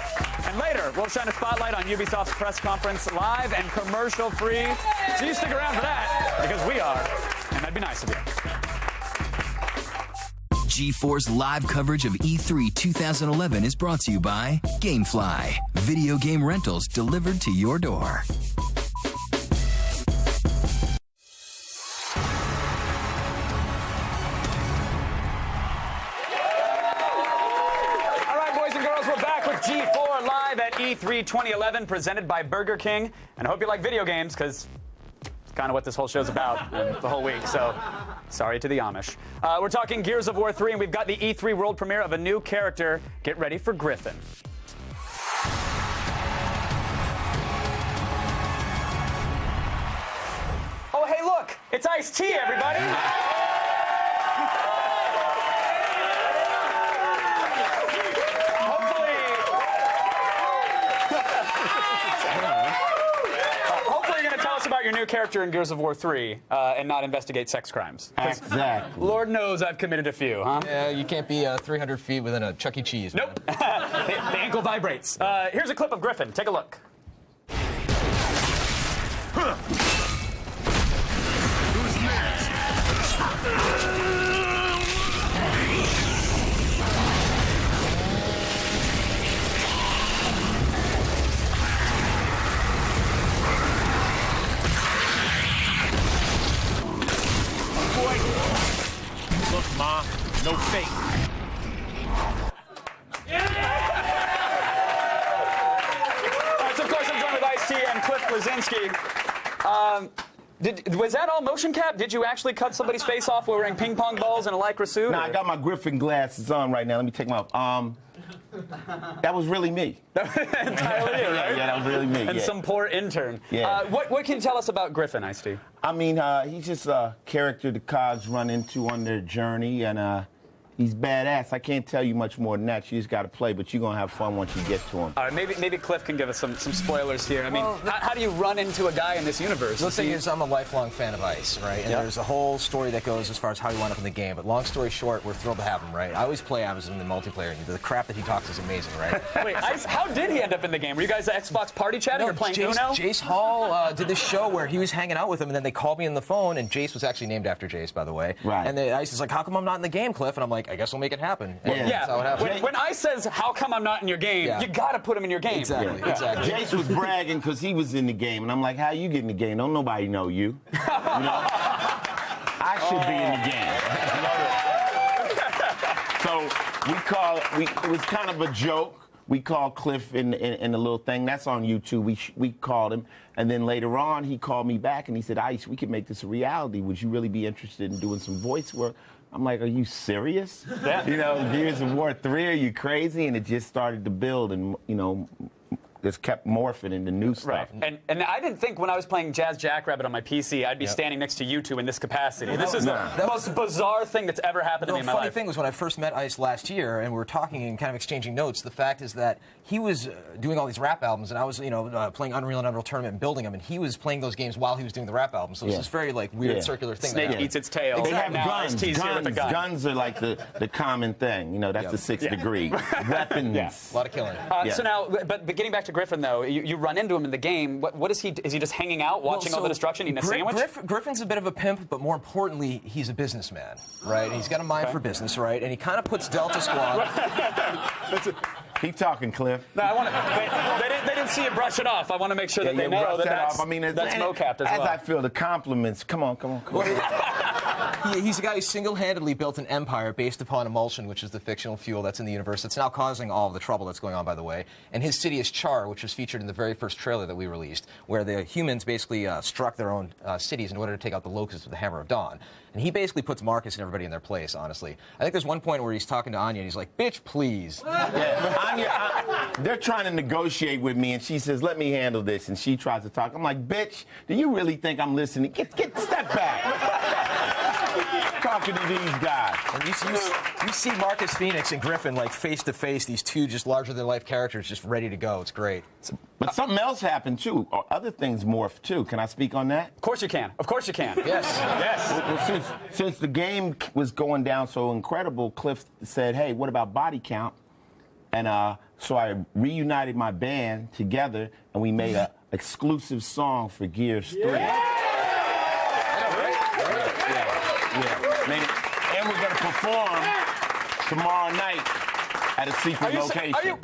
And later, we'll shine a spotlight on Ubisoft's press conference live and commercial-free. So you stick around for that, because we are, and that'd be nice of you. G4's live coverage of E3 2011 is brought to you by GameFly, video game rentals delivered to your door. All right, boys and girls, we're back with G4 live at E3 2011, presented by Burger King. And I hope you like video games, because kind of what this whole show's about the whole week, so sorry to the Amish. We're talking Gears of War 3, and we've got the E3 world premiere of a new character. Get ready for Griffin. Oh, hey, look, it's Ice-T, everybody. Hopefully you're going to tell us about your new character in Gears of War 3 and not investigate sex crimes. Exactly. Lord knows I've committed a few, huh? Yeah, you can't be 300 feet within a Chuck E. Cheese. Nope. The ankle vibrates. Here's a clip of Griffin. Take a look. Who's next? Look, Ma, no fake. So of course, I'm joined with Ice-T and Cliff Bleszinski. Was that all motion cap? Did you actually cut somebody's face off while wearing ping pong balls in a lycra suit? No, I got my Griffin glasses on right now. Let me take them off. That was really me. Entirely you, right? Yeah, that was really me. And yeah. some poor intern. Yeah. What can you tell us about Griffin, Ice-T? I mean, he's just a character the Cogs run into on their journey, and he's badass. I can't tell you much more than that. You just got to play, but you're going to have fun once you get to him. All right, maybe Cliff can give us some spoilers here. I mean, how do you run into a guy in this universe? The thing is, I'm a lifelong fan of Ice, right? And there's a whole story that goes as far as how he wound up in the game. But long story short, we're thrilled to have him, right? I always play as him in the multiplayer. The crap that he talks is amazing, right? Wait, Ice, how did he end up in the game? Were you guys at Xbox party chatting or playing Uno? Jace Hall did this show where he was hanging out with him, and then they called me on the phone, and Jace was actually named after Jace, by the way. Right. And Ice is like, how come I'm not in the game, Cliff? And I'm like, I guess we'll make it happen. And that's how it happened. When Ice says, how come I'm not in your game, you got to put him in your game. Exactly, exactly. Jace was bragging because he was in the game, and I'm like, how you get in the game? Don't nobody know you. You know? I should be in the game. So it was kind of a joke. We called Cliff in the little thing. That's on YouTube. We called him. And then later on, he called me back, and he said, Ice, we can make this a reality. Would you really be interested in doing some voice work? I'm like, are you serious? Yeah. You know, Gears of War 3, are you crazy? And it just started to build, and, you know, just kept morphing into new stuff. Right. And I didn't think when I was playing Jazz Jackrabbit on my PC, I'd be standing next to you two in this capacity. This is the most bizarre thing that's ever happened to me in my life. The funny thing was when I first met Ice last year and we were talking and kind of exchanging notes, the fact is that he was doing all these rap albums, and I was, playing Unreal and Unreal Tournament and building them, and he was playing those games while he was doing the rap albums. So it's this very weird circular thing. Snake eats its tail. They have guns. Gun. Guns are like the common thing. You know, that's the sixth degree. Weapons. A lot of killing. So now, but getting back to Griffin, though, you run into him in the game. What is he? Is he just hanging out, watching all the destruction, eating a sandwich? Griffin's a bit of a pimp, but more importantly, he's a businessman, right? He's got a mind for business, right? And he kind of puts Delta Squad. Keep talking, Cliff. No, they didn't see you brush it off. I want to make sure that they know that's I mean, that's mocapped as well. As I feel the compliments. Come on. He's a guy who single-handedly built an empire based upon emulsion, which is the fictional fuel that's in the universe. It's now causing all of the trouble that's going on, by the way. And his city is Char, which was featured in the very first trailer that we released, where the humans basically struck their own cities in order to take out the locusts with the Hammer of Dawn. And he basically puts Marcus and everybody in their place, honestly. I think there's one point where he's talking to Anya, and he's like, "Bitch, please." Yeah, Anya, they're trying to negotiate with me, and she says, "Let me handle this." And she tries to talk. I'm like, "Bitch, do you really think I'm listening? Step back." Talking to these guys. And you see Marcus Phoenix and Griffin like face to face, these two just larger-than-life characters just ready to go. It's great. But something else happened, too. Or other things morphed, too. Can I speak on that? Of course you can. Of course you can. Yes. Yes. Well, since the game was going down so incredible, Cliff said, "Hey, what about body count?" And so I reunited my band together, and we made an exclusive song for Gears 3. Yeah. And we're going to perform tomorrow night at a secret location.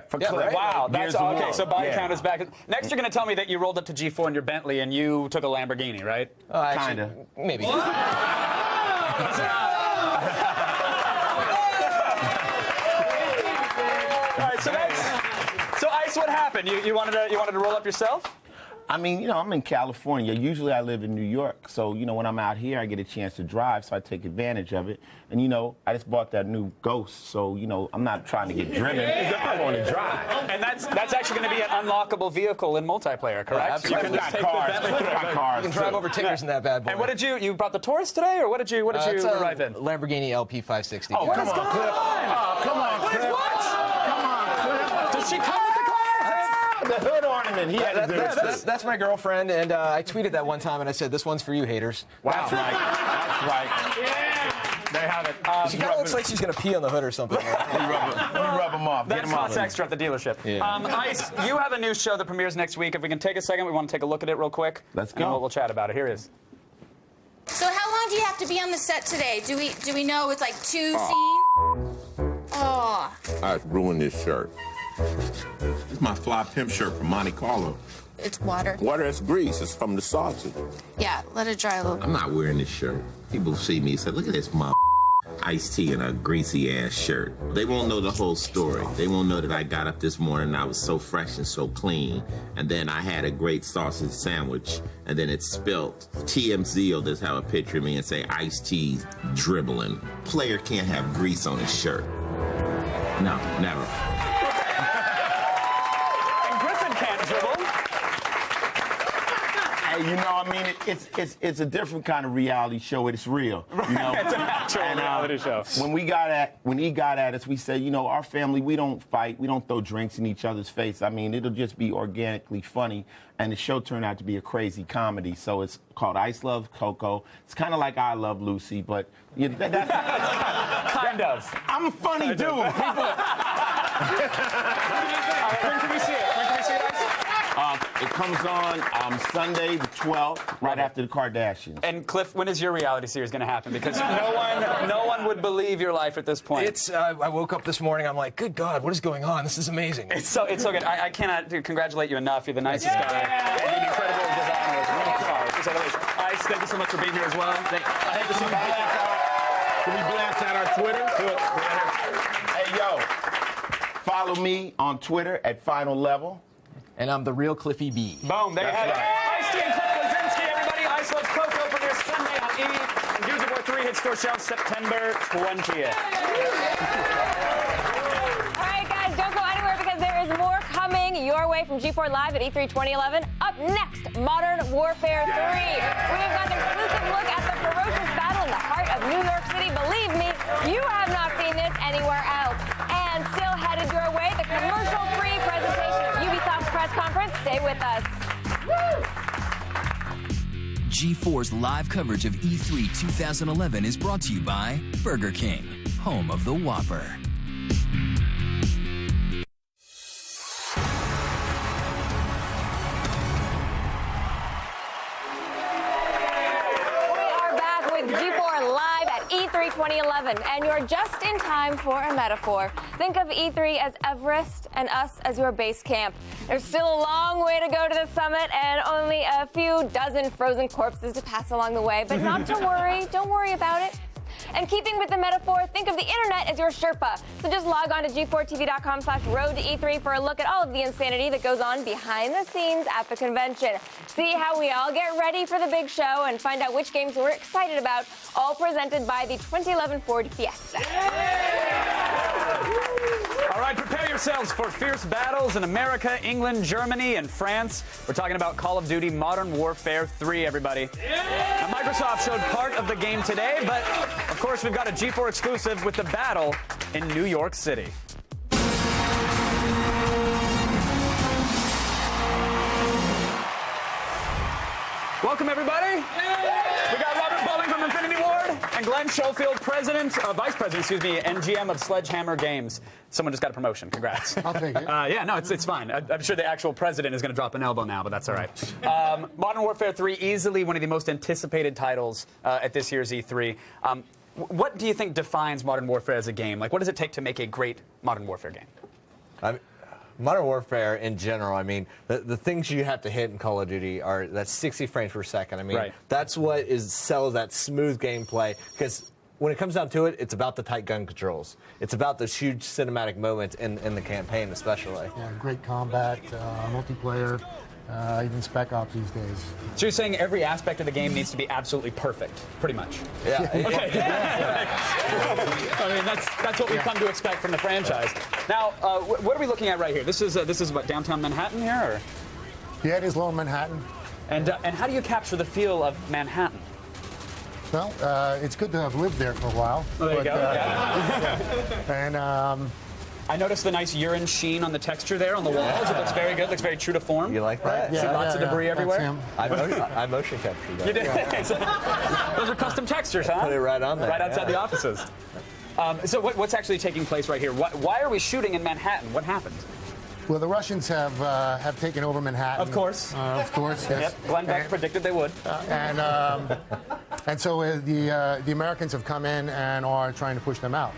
For Cliff. Right? Wow, that's okay. So body count is back. Next, you're going to tell me that you rolled up to G4 in your Bentley and you took a Lamborghini, right? Kind of. Maybe. All right, so Ice, what happened? You wanted to roll up yourself? I mean, I'm in California. Usually I live in New York. So, when I'm out here, I get a chance to drive, so I take advantage of it. And, I just bought that new Ghost. So, I'm not trying to get driven. I want to drive. And that's actually going to be an unlockable vehicle in multiplayer, correct? You can got cars. You can drive over tickers in that bad boy. And what did you brought the Taurus today, or what did you arrive in? Lamborghini LP 560. Oh, come on, Cliff. Oh, come on, Cliff. What? Come on, Cliff. Does she come with the car? The hood ornament. He had to do it. That's my girlfriend, and I tweeted that one time, and I said, "This one's for you, haters." Wow. That's right. That's right. Yeah. There you have it. She kind of looks like she's going to pee on the hood or something. We rub them off. That costs extra at the dealership. Yeah. Ice, you have a new show that premieres next week. If we can take a second, we want to take a look at it real quick. Let's go. And we'll chat about it. Here it is. So how long do you have to be on the set today? Do we know it's like 2 scenes? Oh. I ruined this shirt. It's my fly pimp shirt from Monte Carlo. It's water. Water, that's grease. It's from the sausage. Yeah, let it dry a little. I'm not wearing this shirt. People see me and say, "Look at this mom iced tea in a greasy ass shirt." They won't know the whole story. They won't know that I got up this morning and I was so fresh and so clean. And then I had a great sausage sandwich and then it spilt. TMZ will just have a picture of me and say, "Iced tea dribbling." Player can't have grease on his shirt. No, never. It's a different kind of reality show. It's real. It's an actual reality show. When he got at us, we said, our family, we don't fight. We don't throw drinks in each other's face. I mean, it'll just be organically funny. And the show turned out to be a crazy comedy. So it's called Ice Loves Coco. It's kind of like I Love Lucy, but kind of. I'm funny, dude. When can we see it? It comes on Sunday the 12th, right after the Kardashians. And Cliff, when is your reality series going to happen? Because no one would believe your life at this point. I woke up this morning, I'm like, good God, what is going on? This is amazing. It's so good. I cannot congratulate you enough. You're the nicest guy. And you're an incredible designer. Ice, thank you so much for being here as well. I hate to see you. Can we blast out our Twitter? Do it. Hey, yo, follow me on Twitter at Final Level. And I'm the real Cliffy B. Boom, there you have it. Ice-T and Cliff Bleszinski, everybody. Ice Loves Coco premieres Sunday on E! And Gears of War 3 hits store shelves September 20th. All right, guys, don't go anywhere because there is more coming your way from G4 Live at E3 2011. Up next, Modern Warfare 3. We've got an exclusive look at the ferocious battle in the heart of New York City. Believe me, you have not seen this anywhere else. And still headed your way, the commercial-free presentation of Ubisoft's press conference. Stay with us. G4's live coverage of E3 2011 is brought to you by Burger King, home of the Whopper. We are back with G4 Live at E3 2011, and you're just in time for a metaphor. Think of E3 as Everest and us as your base camp. There's still a long way to go to the summit and only a few dozen frozen corpses to pass along the way, but not to worry. Don't worry about it. And keeping with the metaphor, think of the internet as your Sherpa. So just log on to g4tv.com/road to E3 for a look at all of the insanity that goes on behind the scenes at the convention. See how we all get ready for the big show and find out which games we're excited about, all presented by the 2011 Ford Fiesta. All right, prepare yourselves for fierce battles in America, England, Germany, and France. We're talking about Call of Duty Modern Warfare 3, everybody. Now, Microsoft showed part of the game today, but of course, we've got a G4 exclusive with the battle in New York City. Welcome, everybody. We got Robert Bowling from Infinity Ward and Glenn Schofield, Vice President, and GM of Sledgehammer Games. Someone just got a promotion. Congrats. I'll take it. Yeah, no, it's fine. I'm sure the actual president is going to drop an elbow now, but that's all right. Modern Warfare 3, easily one of the most anticipated titles at this year's E3. What do you think defines Modern Warfare as a game? Like, what does it take to make a great Modern Warfare game? Modern Warfare in general, I mean, the things you have to hit in Call of Duty are that's 60 frames per second. I mean, that's what sells that smooth gameplay, because when it comes down to it, it's about the tight gun controls. It's about those huge cinematic moments in the campaign, especially. Yeah, great combat, multiplayer, even Spec Ops these days. So you're saying every aspect of the game needs to be absolutely perfect, pretty much? Yeah. Okay. I mean, that's what we've come to expect from the franchise. Now, what are we looking at right here? This is what, downtown Manhattan here? Or? Yeah, it is Lower Manhattan. And how do you capture the feel of Manhattan? Well, it's good to have lived there for a while. Oh, there you go. And I noticed the nice urine sheen on the texture there on the walls. It looks very good. Looks very true to form. You like that? See lots of debris everywhere. I motion captured that. You did. Those are custom textures, huh? Put it right on there. Right outside the offices. So what's actually taking place right here? Why are we shooting in Manhattan? What happened? Well, the Russians have taken over Manhattan. Of course. Of course, yes. Yep. Glenn Beck predicted they would. And so the Americans have come in and are trying to push them out.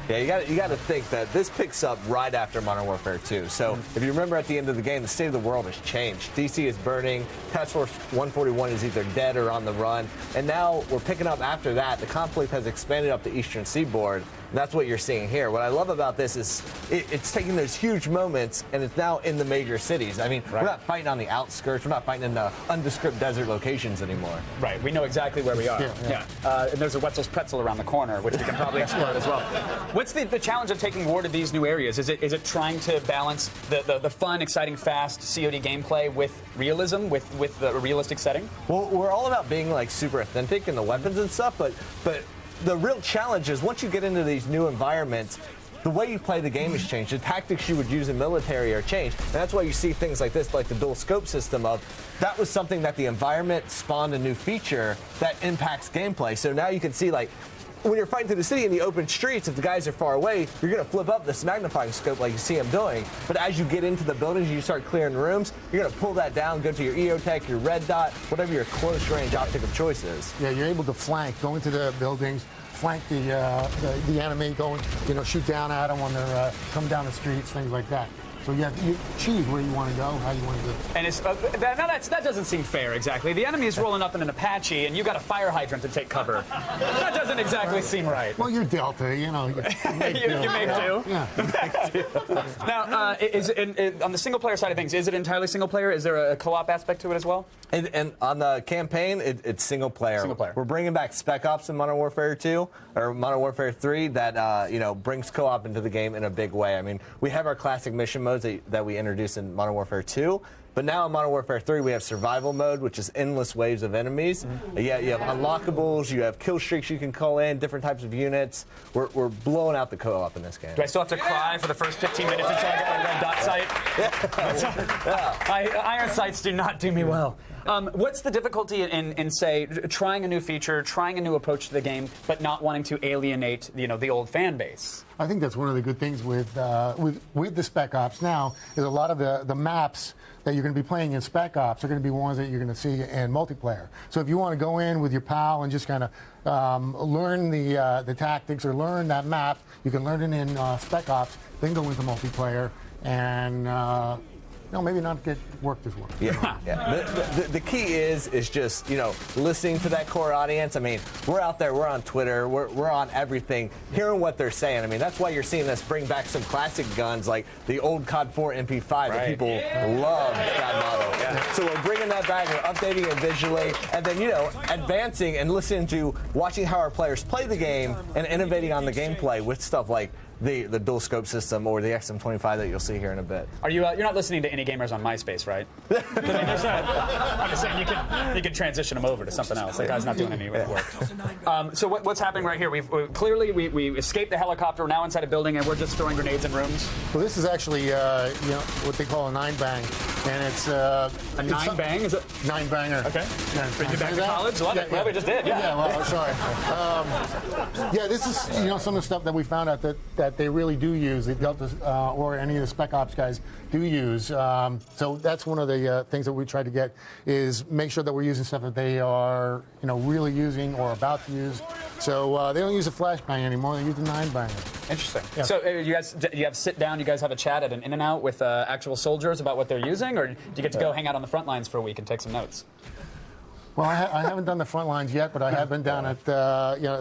Yeah, you got to think that this picks up right after Modern Warfare 2. So if you remember at the end of the game, the state of the world has changed. DC is burning. Task Force 141 is either dead or on the run. And now we're picking up after that. The conflict has expanded up the Eastern Seaboard. And that's what you're seeing here. What I love about this is it's taking those huge moments and it's now in the major cities. I mean, we're not fighting on the outskirts. We're not fighting in the undescript desert locations anymore. Right. We know exactly where we are. Yeah. And there's a Wetzel's Pretzel around the corner, which we can probably explore as well. What's the challenge of taking war to these new areas? Is it trying to balance the fun, exciting, fast COD gameplay with realism, with the realistic setting? Well, we're all about being like super authentic in the weapons and stuff, but the real challenge is once you get into these new environments, the way you play the game has changed. The tactics you would use in military are changed. And that's why you see things like this, like the dual scope system that was something that the environment spawned a new feature that impacts gameplay. So now you can see, like, when you're fighting through the city in the open streets, if the guys are far away, you're going to flip up this magnifying scope like you see them doing. But as you get into the buildings, you start clearing rooms, you're going to pull that down, go to your EOTech, your red dot, whatever your close range optic of choice is. Yeah, you're able to flank, go into the buildings, flank the enemy, go and shoot down at them when they're coming down the streets, things like that. So you choose where you want to go, how you want to do it. And that doesn't seem fair exactly. The enemy is rolling up in an Apache, and you got a fire hydrant to take cover. That doesn't exactly seem right. Well, you're Delta, you make do. Yeah. Now, on the single player side of things, is it entirely single player? Is there a co-op aspect to it as well? And on the campaign, it's single player. Single player. We're bringing back Spec Ops in Modern Warfare 2 or Modern Warfare 3 that brings co-op into the game in a big way. I mean, we have our classic mission modes that we introduced in Modern Warfare 2. But now in Modern Warfare 3, we have survival mode, which is endless waves of enemies. You have unlockables, you have kill streaks you can call in, different types of units. We're blowing out the co-op in this game. Do I still have to cry for the first 15 minutes until I get my red dot sight? Iron sights do not do me well. What's the difficulty in say, trying a new feature, trying a new approach to the game, but not wanting to alienate, the old fan base? I think that's one of the good things with the Spec Ops now is a lot of the maps that you're going to be playing in Spec Ops are going to be ones that you're going to see in multiplayer. So if you want to go in with your pal and just kind of learn the tactics or learn that map, you can learn it in Spec Ops, then go into multiplayer and maybe not get worked as well. Yeah. The key is just, listening to that core audience. I mean, we're out there, we're on Twitter, we're on everything, hearing what they're saying. I mean, that's why you're seeing us bring back some classic guns like the old COD 4 MP5 that people love that model. Yeah. So we're bringing that back, we're updating it visually, and then, advancing and listening to watching how our players play the game and innovating on the gameplay with stuff like the dual scope system or the XM25 that you'll see here in a bit. Are you? You're not listening to any gamers on MySpace, right? I'm just saying you can transition them over to something else. That guy's not doing any work. So what's happening right here? We escaped the helicopter. We're now inside a building, and we're just throwing grenades in rooms. Well, this is actually what they call a 9-bang, and it's a 9-bang. Is it 9-banger? Okay. Bring you back to college. Love it. Well, we just did. Yeah. Well, sorry. This is some of the stuff that we found out that they really do use. The Delta or any of the Spec Ops guys do use. So that's one of the things that we try to get is make sure that we're using stuff that they are really using or about to use. So they don't use a flashbang anymore. They use a 9-banger. Interesting. Yeah. So you have sit down. You guys have a chat at an In-N-Out with actual soldiers about what they're using, or do you get to go hang out on the front lines for a week and take some notes? Well, I haven't done the front lines yet, but I have been down at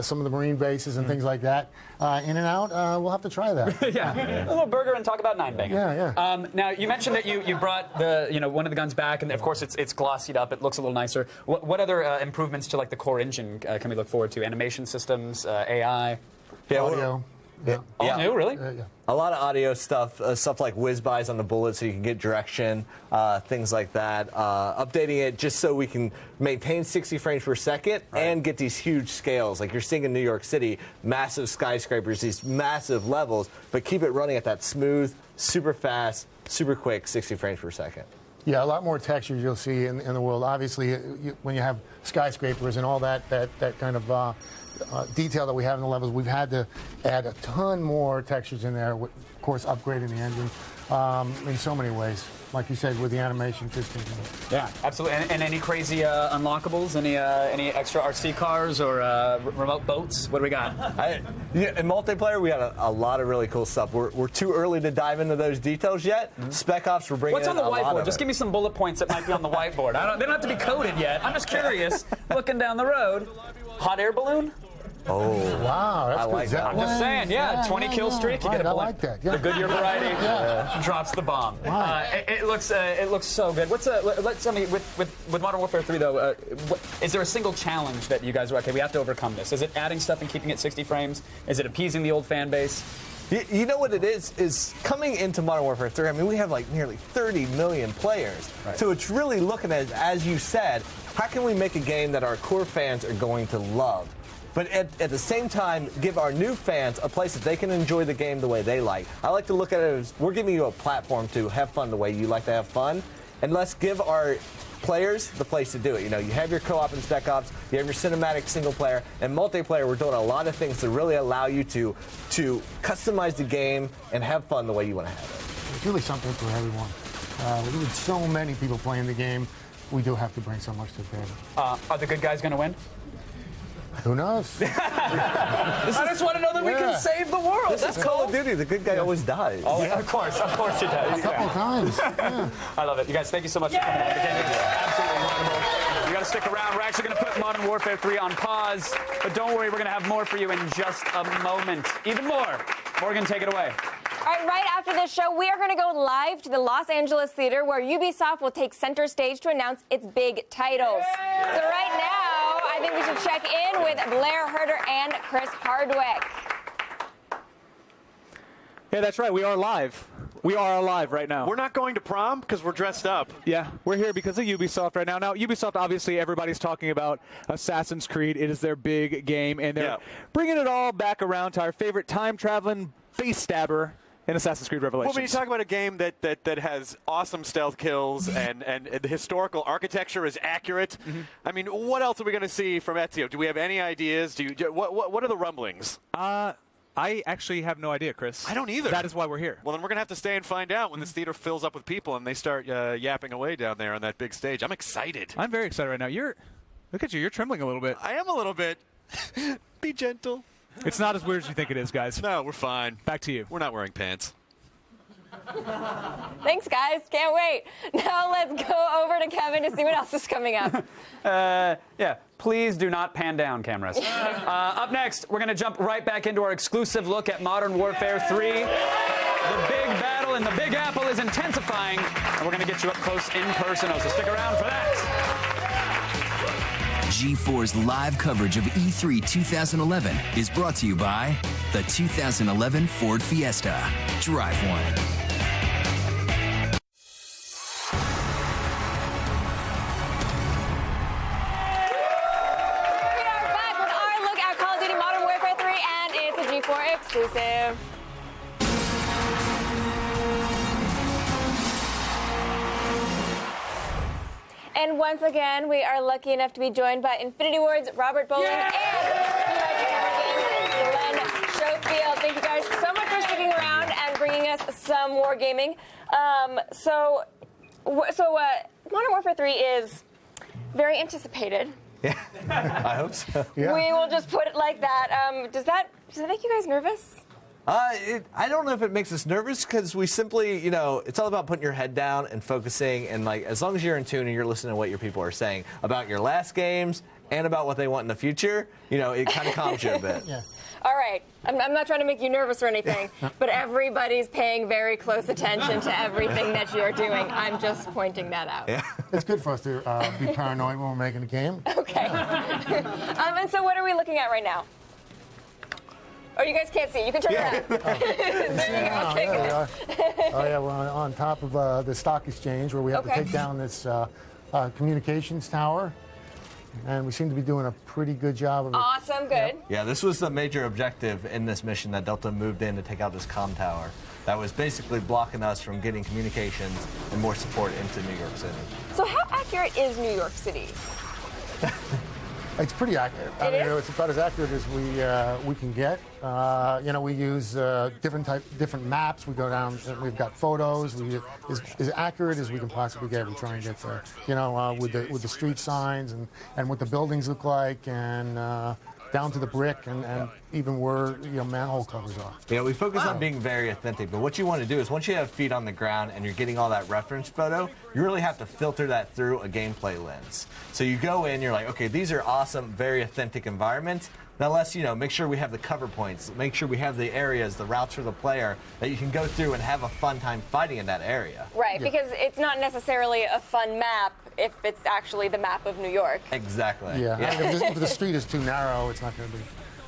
some of the Marine bases and things like that. In-N-Out, we'll have to try that. A little burger and talk about 9-banging. Yeah. Now you mentioned that you brought one of the guns back, and of course it's glossied up. It looks a little nicer. What other improvements to the core engine can we look forward to? Animation systems, AI, audio. All new, really? Yeah. A lot of audio stuff, stuff like whiz-bys on the bullet so you can get direction, things like that. Updating it just so we can maintain 60 frames per second and get these huge scales. Like you're seeing in New York City, massive skyscrapers, these massive levels, but keep it running at that smooth, super fast, super quick 60 frames per second. Yeah, a lot more textures you'll see in the world. Obviously, when you have skyscrapers and all that kind of detail that we have in the levels, we've had to add a ton more textures in there, of course upgrading the engine in so many ways, like you said, with the animation systems. Yeah, absolutely. And any crazy unlockables, any extra RC cars or remote boats? What do we got? In multiplayer, we got a lot of really cool stuff. We're too early to dive into those details yet. Spec Ops, we're bringing What's on the a lot whiteboard? of Just give me some bullet points that might be on the whiteboard. They don't have to be coded yet. I'm just curious, looking down the road. Hot air balloon? Oh, wow, that's I like good. that. I'm just saying, 20-kill streak, you get a I bullet. like that. The Goodyear variety drops the bomb. Wow. It looks so good. Let's tell me with Modern Warfare 3 though, is there a single challenge that you guys are we have to overcome this? Is it adding stuff and keeping it 60 frames? Is it appeasing the old fan base? You know what it is coming into Modern Warfare 3, I mean, we have nearly 30 million players. Right. So it's really looking at, as you said, how can we make a game that our core fans are going to love? But at the same time, give our new fans a place that they can enjoy the game the way they like. I like to look at it as we're giving you a platform to have fun the way you like to have fun. And let's give our players the place to do it. You have your co-op and Spec Ops, you have your cinematic single player, and multiplayer, we're doing a lot of things to really allow you to customize the game and have fun the way you want to have it. It's really something for everyone. With so many people playing the game, we do have to bring so much to the table. Are the good guys going to win? Who knows? I just want to know that we can save the world. That's Call of Duty. The good guy always dies. Oh, yeah, of course he does. A couple times. Yeah. I love it. You guys, thank you so much for coming on the game. Absolutely wonderful. You got to stick around. We're actually going to put Modern Warfare 3 on pause, but don't worry, we're going to have more for you in just a moment. Even more. Morgan, take it away. All right after this show, we are going to go live to the Los Angeles Theater where Ubisoft will take center stage to announce its big titles. So right now, I think we should check in with Blair Herter and Chris Hardwick. Yeah, that's right. We are live. We are alive right now. We're not going to prom because we're dressed up. Yeah, we're here because of Ubisoft right now. Now, Ubisoft, obviously, everybody's talking about Assassin's Creed. It is their big game, and they're bringing it all back around to our favorite time-traveling face stabber in Assassin's Creed Revelations. Well, when you talk about a game that has awesome stealth kills and the historical architecture is accurate, I mean, what else are we going to see from Ezio? Do we have any ideas? What are the rumblings? I actually have no idea, Chris. I don't either. That is why we're here. Well, then we're going to have to stay and find out when this theater fills up with people and they start yapping away down there on that big stage. I'm excited. I'm very excited right now. Look at you. You're trembling a little bit. I am a little bit. Be gentle. It's not as weird as you think it is, guys. No, we're fine. Back to you. We're not wearing pants. Thanks, guys. Can't wait. Now let's go over to Kevin to see what else is coming up. Yeah, please do not pan down, cameras. Up next, we're going to jump right back into our exclusive look at Modern Warfare 3. The big battle in the Big Apple is intensifying, and we're going to get you up close in person, so stick around for that. G4's live coverage of E3 2011 is brought to you by the 2011 Ford Fiesta. Drive one. G4 exclusive. And once again, we are lucky enough to be joined by Infinity Ward's Robert Bowling and Glenn Schofield. Thank you guys so much for sticking around and bringing us some more gaming. So Modern Warfare 3 is very anticipated. Yeah, I hope so. Yeah. We will just put it like that. Does that make you guys nervous? I don't know if it makes us nervous because we simply, it's all about putting your head down and focusing. And as long as you're in tune and you're listening to what your people are saying about your last games and about what they want in the future, it kind of calms you a bit. Yeah. All right. I'm not trying to make you nervous or anything, but everybody's paying very close attention to everything that you're doing. I'm just pointing that out. Yeah. It's good for us to be paranoid when we're making a game. Okay. And so what are we looking at right now? Oh, you guys can't see. You can turn around. We're on top of the stock exchange where we have to take down this communications tower. And we seem to be doing a pretty good job of it. Awesome, good. Yeah, this was the major objective in this mission that Delta moved in to take out this comm tower. That was basically blocking us from getting communications and more support into New York City. So how accurate is New York City? It's pretty accurate. It's about as accurate as we can get. We use different maps. We go down. We've got photos. As accurate as we can possibly get. We try and get there. With the street signs and what the buildings look like and. Down to the brick and even where manhole covers are. Yeah, we focus on being very authentic, but what you want to do is once you have feet on the ground and you're getting all that reference photo, you really have to filter that through a gameplay lens. So you go in, you're like, okay, these are awesome, very authentic environments. Now let's, make sure we have the cover points, make sure we have the areas, the routes for the player that you can go through and have a fun time fighting in that area. Right, because it's not necessarily a fun map if it's actually the map of New York. Exactly. Yeah. If the street is too narrow, it's not going to be.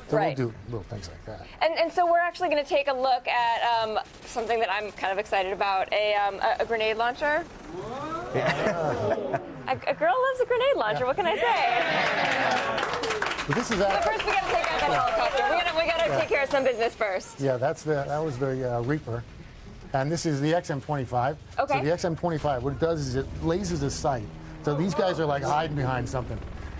So right. We'll do little things like that. And so we're actually going to take a look at something that I'm kind of excited about, a grenade launcher. Yeah. A girl loves a grenade launcher. Yeah. What can I say? But this is but first, we got to take out that helicopter. We got to take care of some business first. Yeah, that was the Reaper, and this is the XM25. Okay. So the XM25, what it does is it lasers a sight. So these guys are like hiding behind something,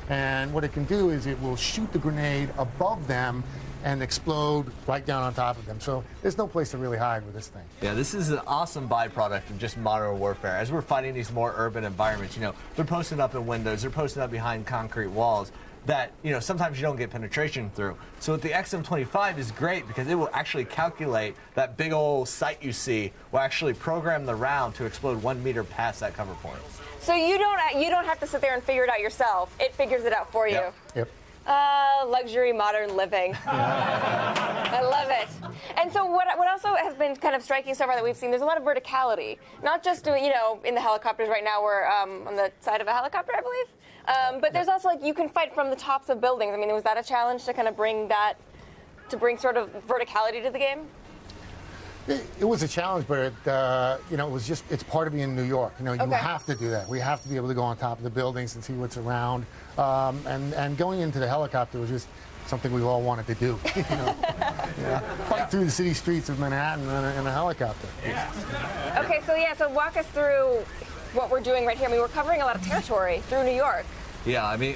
and what it can do is it will shoot the grenade above them and explode right down on top of them. So there's no place to really hide with this thing. Yeah, this is an awesome byproduct of just modern warfare. As we're fighting these more urban environments, they're posted up in windows, they're posted up behind concrete walls that, sometimes you don't get penetration through. So with the XM25 is great because it will actually calculate that big old sight you see, will actually program the round to explode 1 meter past that cover point. So you don't have to sit there and figure it out yourself. It figures it out for you. Yep. Luxury modern living. I love it. And so what also has been kind of striking so far that we've seen, there's a lot of verticality. Not just, in the helicopters right now, we're on the side of a helicopter, I believe. But there's also, you can fight from the tops of buildings. I mean, was that a challenge to kind of bring sort of verticality to the game? It was a challenge, but it was just, it's part of being in New York. You have to do that. We have to be able to go on top of the buildings and see what's around. And going into the helicopter was just something we all wanted to do. Fight through the city streets of Manhattan in a helicopter. Okay, so walk us through what we're doing right here. I mean, we're covering a lot of territory through New York. Yeah, I mean,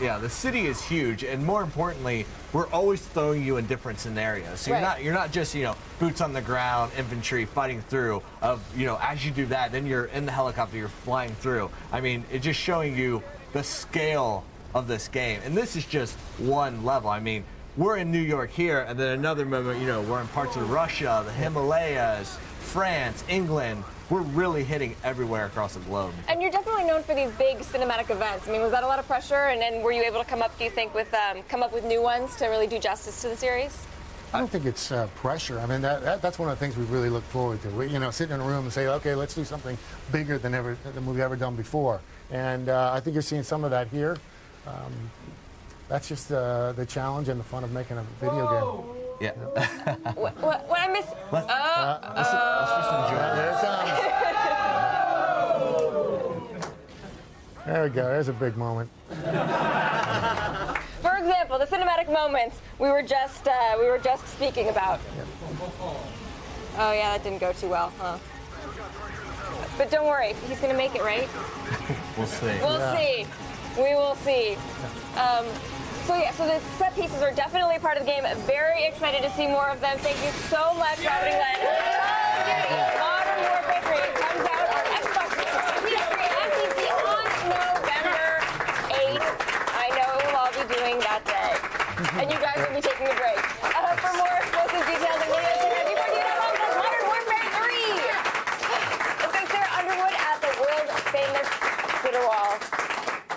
yeah, the city is huge, and more importantly, we're always throwing you in different scenarios. So you're not just boots on the ground, infantry fighting through. As you do that, then you're in the helicopter, you're flying through. I mean, it's just showing you the scale of this game, and this is just one level. I mean, we're in New York here, and then another moment, we're in parts of Russia, the Himalayas, France, England. We're really hitting everywhere across the globe. And you're definitely known for these big cinematic events. I mean, was that a lot of pressure? And then were you able to come up, do you think, with new ones to really do justice to the series? I don't think it's pressure. I mean, that's one of the things we really look forward to. We, sitting in a room and say, okay, let's do something bigger than we've ever done before. And I think you're seeing some of that here. That's just the challenge and the fun of making a video game. Yeah. what I miss? Let's just enjoy it. There it comes. There we go. There's a big moment. For example, the cinematic moments we were just speaking about. Oh yeah, that didn't go too well, huh? But don't worry, he's gonna make it, right? We'll see. We'll see. We will see. So the set pieces are definitely a part of the game. Very excited to see more of them. Thank you so much, Robert and Glenn. Modern Warfare 3 comes out on Xbox 360 and PC on November 8th. I know we'll all be doing that day. And you guys will be taking a break. For more exclusive details and videos, check out G4D.com/Modern Warfare 3. Let's go Sarah Underwood at the world-famous Twitter wall.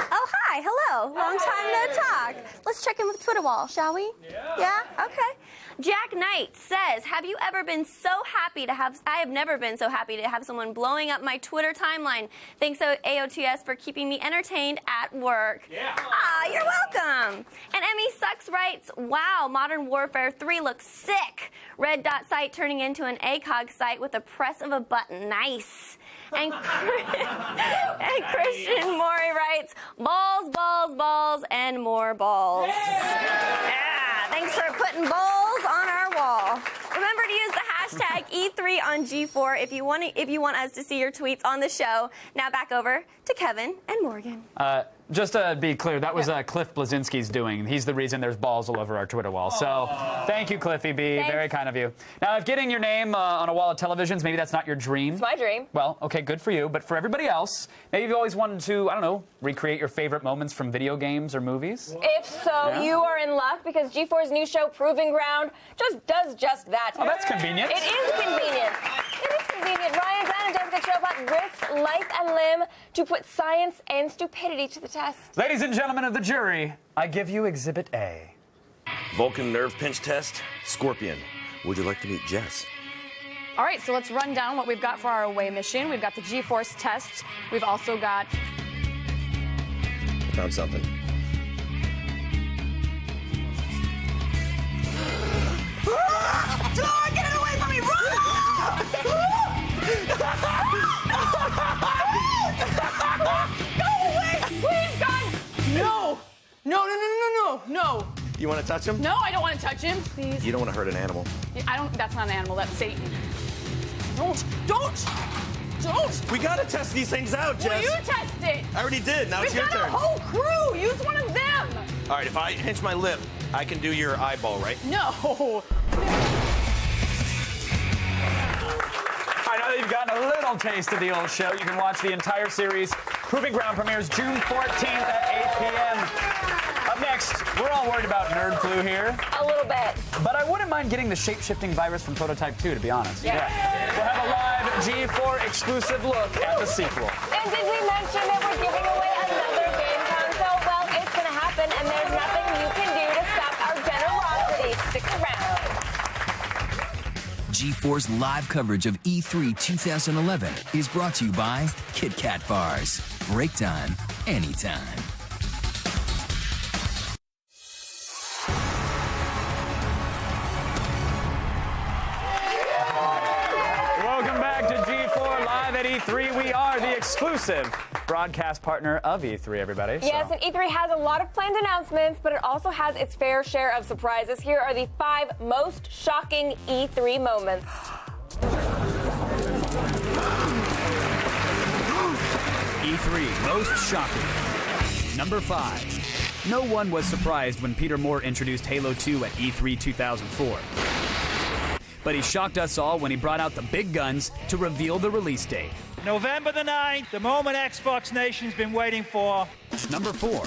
Oh, hi. Hello. Long time no talk. Let's check in with Twitter wall, shall we? Yeah? Okay. Jack Knight says, have you ever been so happy to have... I have never been so happy to have someone blowing up my Twitter timeline. Thanks, AOTS, for keeping me entertained at work. Yeah. Ah, you're welcome. And Emmy Sucks writes, wow, Modern Warfare 3 looks sick. Red dot site turning into an ACOG site with a press of a button. Nice. And Christian Mori writes, balls, balls, balls, and more balls. Yeah, thanks for putting balls on our wall. Remember to use the hashtag E3 on G4 if you want us to see your tweets on the show. Now back over to Kevin and Morgan. Just to be clear, that was Cliff Blazinski's doing. He's the reason there's balls all over our Twitter wall. So thank you, Cliffy B. Thanks. Very kind of you. Now, if getting your name on a wall of televisions, maybe that's not your dream. It's my dream. Well, okay, good for you. But for everybody else, maybe you've always wanted to, I don't know, recreate your favorite moments from video games or movies? If so, you are in luck because G4's new show, Proving Ground, does just that. Oh, that's convenient. It is convenient. It is convenient. Ryan Dunn and Jessica Chobot risked life and limb to put science and stupidity to the test. Ladies and gentlemen of the jury, I give you Exhibit A. Vulcan nerve pinch test, Scorpion. Would you like to meet Jess? All right, so let's run down what we've got for our away mission. We've got the G-Force test. We've also got... Found something. Door, get it away from me! Run! Go away! Please, God! No! No! You want to touch him? No, I don't want to touch him, please. You don't want to hurt an animal. I don't. That's not an animal. That's Satan. Don't! We gotta test these things out, Jess. Well, you test it. I already did. Now it's your turn. We've got a whole crew. Use one of them. All right, if I pinch my lip, I can do your eyeball, right? No. I know that you've gotten a little taste of the old show. You can watch the entire series. Proving Ground premieres June 14th at 8 p.m. Up next, we're all worried about nerd flu here. A little bit. But I wouldn't mind getting the shape-shifting virus from Prototype 2, to be honest. Yeah. We'll have a live G4 exclusive look at the sequel. And did we mention that we're giving away another game console? Well, it's going to happen, and there's nothing you can do to stop our generosity. Stick around. G4's live coverage of E3 2011 is brought to you by Kit Kat Bars. Break time, anytime. Welcome back to G4 Live at E3. We are the exclusive broadcast partner of E3, everybody. Yes, and E3 has a lot of planned announcements, but it also has its fair share of surprises. Here are the 5 most shocking E3 moments. E3 most shocking. Number 5. No one was surprised when Peter Moore introduced Halo 2 at E3 2004. But he shocked us all when he brought out the big guns to reveal the release date. November the 9th, the moment Xbox Nation's been waiting for. Number 4.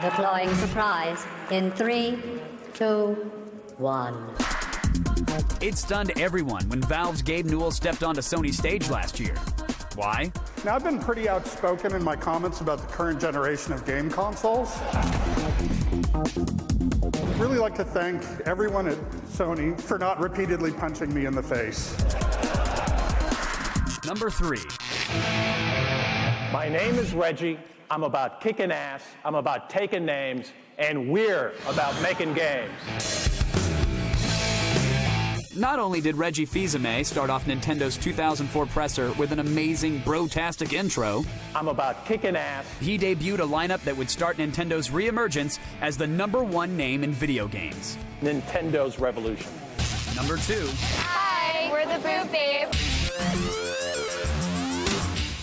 Deploying surprise in 3, 2, 1. It stunned everyone when Valve's Gabe Newell stepped onto Sony's stage last year. Why? Now, I've been pretty outspoken in my comments about the current generation of game consoles. I'd really like to thank everyone at Sony for not repeatedly punching me in the face. Number 3. My name is Reggie. I'm about kicking ass. I'm about taking names. And we're about making games. Not only did Reggie Fils-Aimé start off Nintendo's 2004 presser with an amazing bro-tastic intro, I'm about kicking ass. He debuted a lineup that would start Nintendo's re-emergence as the #1 name in video games. Nintendo's revolution. Number 2. Hi, we're the Booth Babes.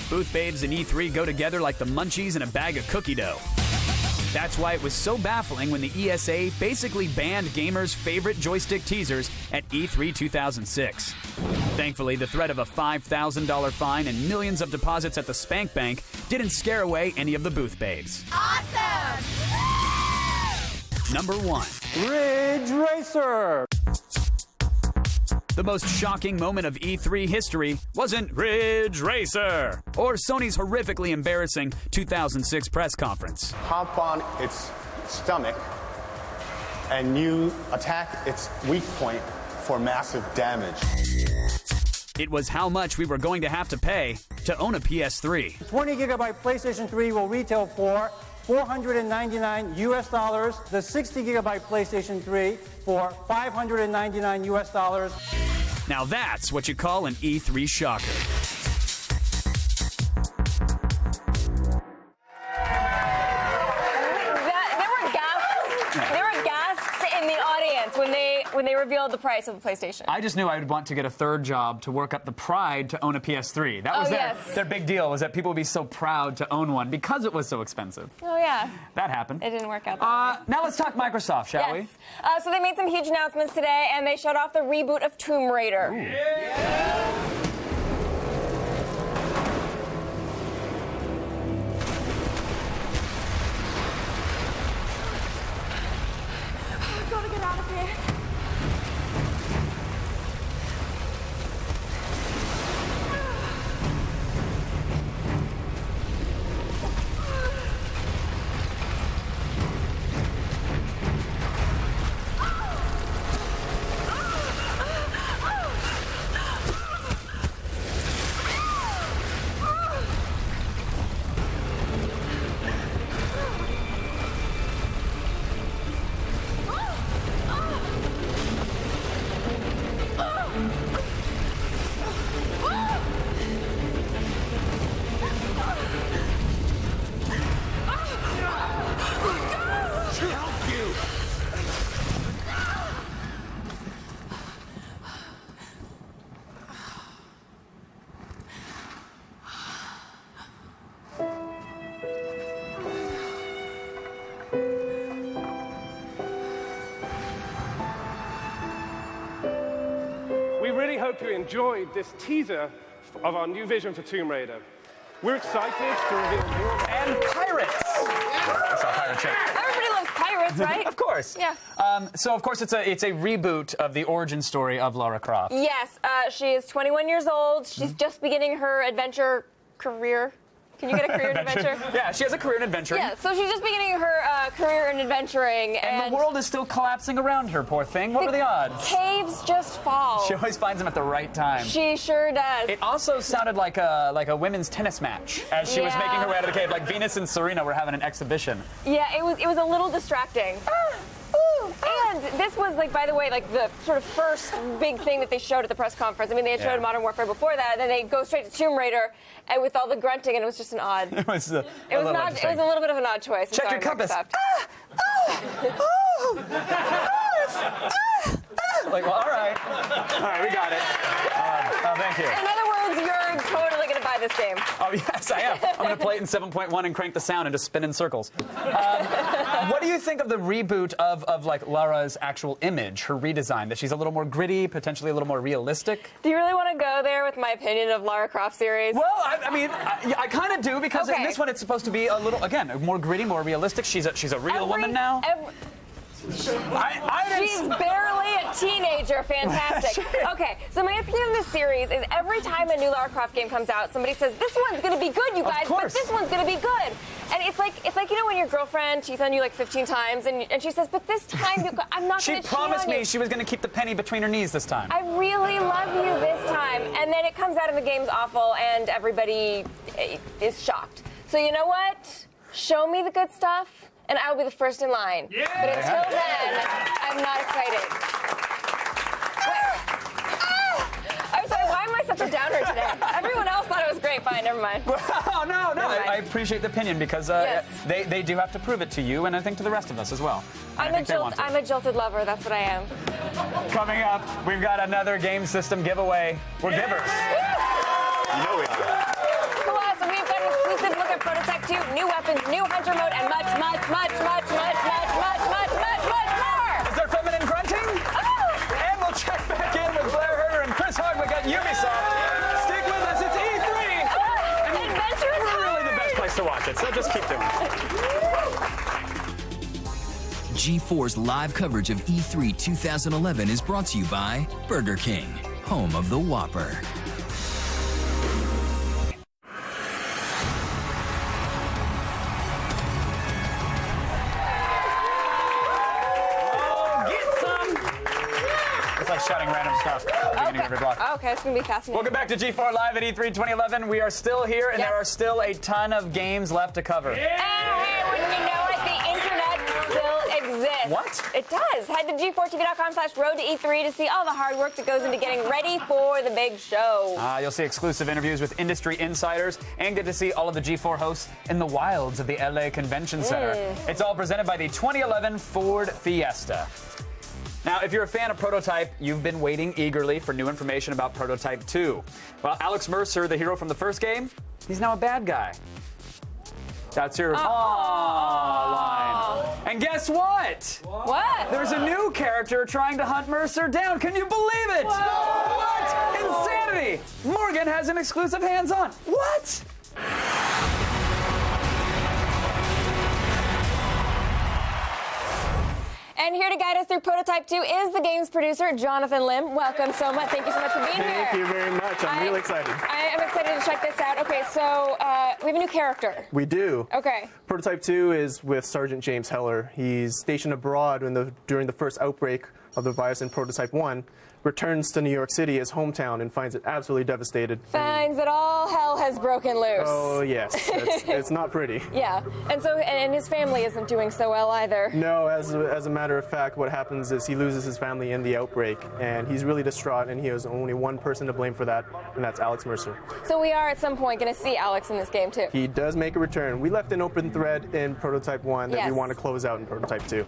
Booth Babes and E3 go together like the munchies in a bag of cookie dough. That's why it was so baffling when the ESA basically banned gamers' favorite joystick teasers at E3 2006. Thankfully, the threat of a $5,000 fine and millions of deposits at the Spank Bank didn't scare away any of the Booth Babes. Awesome! Number 1. Ridge Racer! The most shocking moment of E3 history wasn't Ridge Racer or Sony's horrifically embarrassing 2006 press conference. Hop on its stomach and you attack its weak point for massive damage. It was how much we were going to have to pay to own a PS3. 20 gigabyte PlayStation 3 will retail for $499 US. The 60 gigabyte PlayStation 3 for $599 US. Now that's what you call an E3 shocker. There were gasps in the audience when they revealed the price of the PlayStation. I just knew I would want to get a third job to work up the pride to own a PS3. That was their big deal, was that people would be so proud to own one because it was so expensive. Oh, yeah. That happened. It didn't work out that way. Now let's talk Microsoft, shall we? So they made some huge announcements today, and they showed off the reboot of Tomb Raider. I've got to get out of here. We really hope you enjoyed this teaser of our new vision for Tomb Raider. We're excited to reveal more. And pirates! I saw pirate chick. Everybody loves pirates, right? Of course. Yeah. So of course it's a reboot of the origin story of Lara Croft. Yes, she is 21 years old. She's just beginning her adventure career. Can you get a career in adventure? Yeah, she has a career in adventuring. Yeah, so she's just beginning her career in adventuring. And the world is still collapsing around her, poor thing. What are the odds? Caves just fall. She always finds them at the right time. She sure does. It also sounded like a women's tennis match as she was making her way out of the cave. Like Venus and Serena were having an exhibition. Yeah, it was a little distracting. And this was, like, by the way, like the sort of first big thing that they showed at the press conference. I mean, they had showed Modern Warfare before that, and then they go straight to Tomb Raider, and with all the grunting, and it was just an odd. It was a little bit of an odd choice. Check your compass. Like, well, all right, we got it. Thank you. In other words, you're totally gonna buy buy this game. Oh, yes, I am. I'm going to play it in 7.1 and crank the sound and just spin in circles. What do you think of the reboot of like Lara's actual image, her redesign? That she's a little more gritty, potentially a little more realistic? Do you really want to go there with my opinion of Lara Croft series? Well, I kind of do, because in this one it's supposed to be a little, again, more gritty, more realistic. She's a real woman now. She's barely a teenager. Fantastic. Okay, so my opinion of this series is every time a new Lara Croft game comes out, somebody says, this one's going to be good, you guys, but this one's going to be good. And it's like you know when your girlfriend cheats on you like 15 times, and she says, but this time I'm not going to cheat on you. She promised me she was going to keep the penny between her knees this time. I really love you this time. And then it comes out and the game's awful, and everybody is shocked. So you know what? Show me the good stuff, and I will be the first in line. Yeah. But until then, I'm not excited. I'm sorry, why am I such a downer today? Everyone else thought it was great. Fine, never mind. Oh, no. I appreciate the opinion, because they do have to prove it to you, and I think to the rest of us as well. I'm a jilted lover, that's what I am. Coming up, we've got another game system giveaway. We're givers. You know we are. Plus, we've got an exclusive look at Prototype 2, new weapons, new hunter mode, and much more. Is there feminine grunting? Oh. And we'll check back in with Blair Herter and Chris Hogwick at Ubisoft. Stick with us, it's E3. And Adventure is really the best place to watch it, so just keep doing it. G4's live coverage of E3 2011 is brought to you by Burger King, home of the Whopper. Shouting random stuff at the beginning of every block. Okay, it's going to be fascinating. Welcome back to G4 Live at E3 2011. We are still here, and there are still a ton of games left to cover. And hey, wouldn't you know it, the internet still exists. What? It does. Head to g4tv.com/road to E3 to see all the hard work that goes into getting ready for the big show. You'll see exclusive interviews with industry insiders and get to see all of the G4 hosts in the wilds of the LA Convention Center. It's all presented by the 2011 Ford Fiesta. Now, if you're a fan of Prototype, you've been waiting eagerly for new information about Prototype 2. Well, Alex Mercer, the hero from the first game, he's now a bad guy. That's your line. And guess what? What? There's a new character trying to hunt Mercer down. Can you believe it? Whoa. What? Insanity! Morgan has an exclusive hands-on. What? And here to guide us through Prototype 2 is the game's producer, Jonathan Lim. Welcome so much. Thank you so much for being here. Thank you very much. I'm really excited. I am excited to check this out. Okay, so we have a new character. We do. Okay. Prototype 2 is with Sergeant James Heller. He's stationed abroad during the first outbreak of the virus in Prototype 1, returns to New York City, his hometown, and finds it absolutely devastated. Finds that all hell has broken loose. Oh, yes. It's not pretty. Yeah. And his family isn't doing so well either. No, as a matter of fact, what happens is he loses his family in the outbreak, and he's really distraught, and he has only one person to blame for that, and that's Alex Mercer. So we are at some point going to see Alex in this game, too. He does make a return. We left an open thread in Prototype 1 that we want to close out in Prototype 2.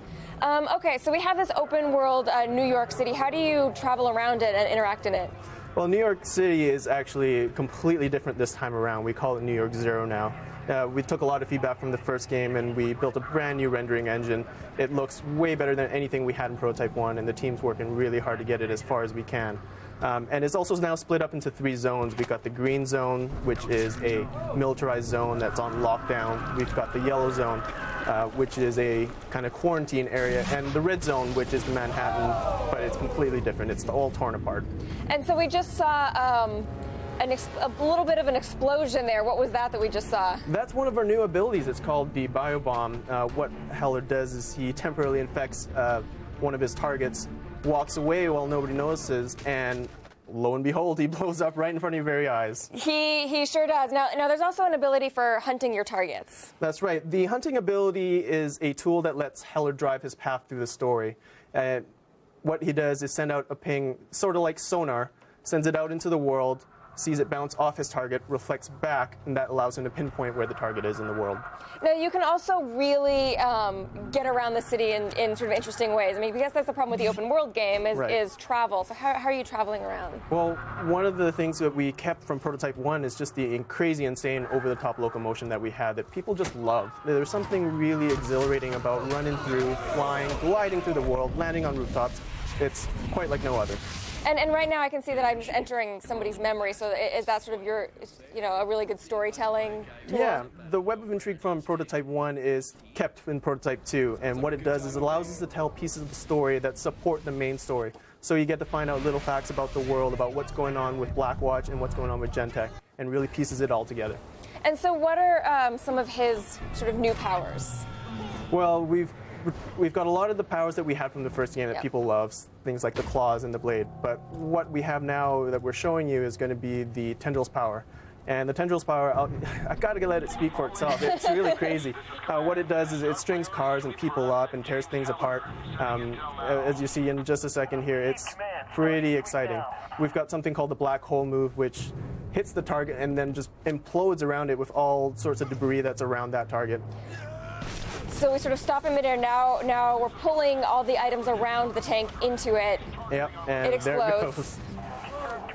Okay, so we have this open world New York City. How do you travel around it and interact in it? Well, New York City is actually completely different this time around. We call it New York Zero now. We took a lot of feedback from the first game, and we built a brand new rendering engine. It looks way better than anything we had in Prototype 1, and the team's working really hard to get it as far as we can. And it's also now split up into 3 zones. We've got the green zone, which is a militarized zone that's on lockdown. We've got the yellow zone, which is a kind of quarantine area, and the red zone, which is Manhattan, but it's completely different. It's all torn apart. And so we just saw a little bit of an explosion there. What was that we just saw? That's one of our new abilities. It's called the Biobomb. What Heller does is he temporarily infects one of his targets, walks away while nobody notices, and lo and behold, he blows up right in front of your very eyes. He sure does. Now there's also an ability for hunting your targets. That's right. The hunting ability is a tool that lets Heller drive his path through the story. What he does is send out a ping, sort of like sonar, sends it out into the world, sees it bounce off his target, reflects back, and that allows him to pinpoint where the target is in the world. Now, you can also really get around the city in sort of interesting ways. I mean, because that's the problem with the open world game is travel. So how are you traveling around? Well, one of the things that we kept from Prototype 1 is just the crazy, insane, over-the-top locomotion that we had that people just love. There's something really exhilarating about running through, flying, gliding through the world, landing on rooftops. It's quite like no other. And right now I can see that I'm just entering somebody's memory. So is that sort of your, a really good storytelling tool? Yeah, the web of intrigue from Prototype 1 is kept in Prototype 2, and what it does is it allows us to tell pieces of the story that support the main story. So you get to find out little facts about the world, about what's going on with Blackwatch and what's going on with Gentek, and really pieces it all together. And so what are some of his sort of new powers? Well, we've got a lot of the powers that we had from the first game that people love, things like the claws and the blade. But what we have now that we're showing you is going to be the tendrils power. And the tendrils power, I've got to let it speak for itself. It's really crazy. What it does is it strings cars and people up and tears things apart. As you see in just a second here, it's pretty exciting. We've got something called the black hole move, which hits the target and then just implodes around it with all sorts of debris that's around that target. So we sort of stop in midair. Now we're pulling all the items around the tank into it. Yep, and it explodes. There it goes.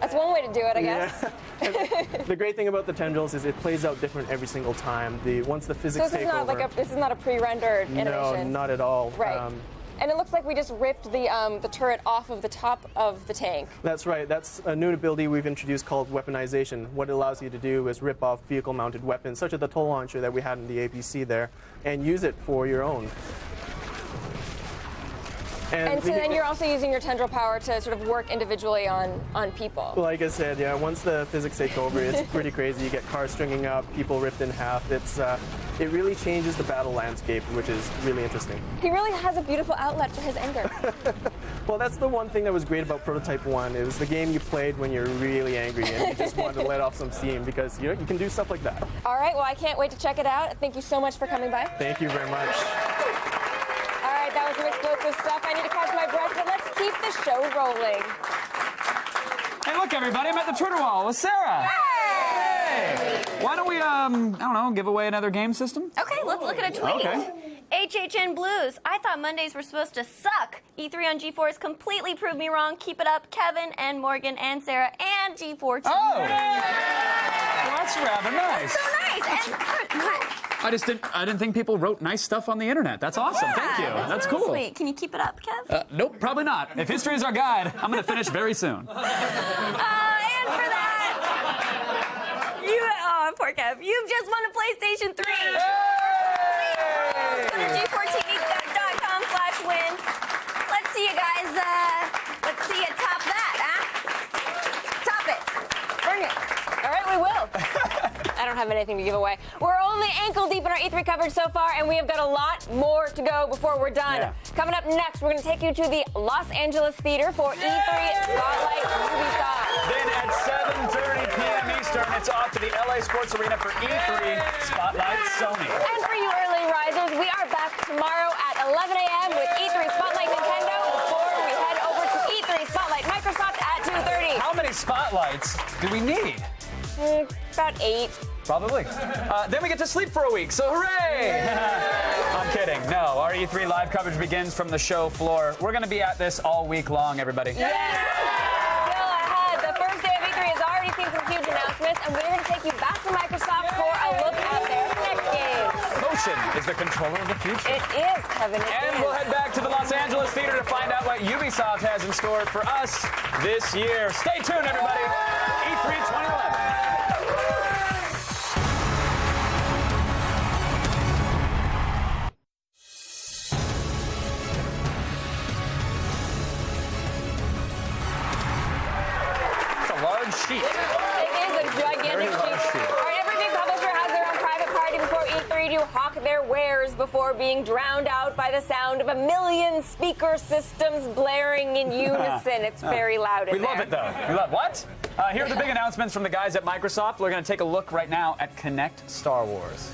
That's one way to do it, I guess. Yeah. The great thing about the tendrils is it plays out different every single time. Once the physics take over. This is not a pre-rendered animation. No, not at all. Right. And it looks like we just ripped the turret off of the top of the tank. That's right. That's a new ability we've introduced called weaponization. What it allows you to do is rip off vehicle-mounted weapons, such as the toll launcher that we had in the APC there, and use it for your own. And so then you're also using your tendril power to sort of work individually on people. Like I said, yeah, once the physics take over, it's pretty crazy. You get cars stringing up, people ripped in half. It really changes the battle landscape, which is really interesting. He really has a beautiful outlet for his anger. Well, that's the one thing that was great about Prototype 1. It was the game you played when you're really angry and you just wanted to let off some steam because you can do stuff like that. All right, well, I can't wait to check it out. Thank you so much for coming by. Thank you very much. All right, that was some explosive stuff. I need to catch my breath, but let's keep the show rolling. Hey, look, everybody, I'm at the Twitter wall with Sarah. Hey! Why don't we, I don't know, give away another game system? Okay, let's look at a tweet. Okay. HHN Blues. I thought Mondays were supposed to suck. E3 on G4 completely proved me wrong. Keep it up, Kevin and Morgan and Sarah and G4 too. Oh! Well, that's rather nice. That's so nice. I didn't think people wrote nice stuff on the internet. That's awesome. Thank you. That's really cool. Sweet. Can you keep it up, Kev? Nope, probably not. If history is our guide, I'm going to finish very soon. And for that, poor Kev, you've just won a PlayStation 3. Go to G4TV.com/win. Let's see you guys. Let's see you top that, huh? Top it. Bring it. All right, we will. I don't have anything to give away. We're only ankle deep in our E3 coverage so far, and we have got a lot more to go before we're done. Yeah. Coming up next, we're going to take you to the Los Angeles Theater for E3 Spotlight Ubisoft. Then at 7:30 p.m. Eastern, it's off to the LA Sports Arena for E3 Spotlight Sony. And for you early risers, we are back tomorrow at 11 a.m. with E3 Spotlight Nintendo before we head over to E3 Spotlight Microsoft at 2:30. How many spotlights do we need? About 8. Probably. Then we get to sleep for a week, so hooray! I'm kidding. No, our E3 live coverage begins from the show floor. We're going to be at this all week long, everybody. Yes! Still ahead. The first day of E3 has already seen some huge announcements, and we're going to take you back to Microsoft for a look at their next games. Motion is the controller of the future. It is, Kevin. And we'll head back to the Los Angeles Theater to find out what Ubisoft has in store for us this year. Stay tuned, everybody. E3 2011. Sheet. It is a gigantic sheet. All right, every big publisher has their own private party before E3 to hawk their wares before being drowned out by the sound of 1 million speaker systems blaring in unison. It's very loud in We love it, though. We love what? Here are the big announcements from the guys at Microsoft. We're going to take a look right now at Kinect Star Wars.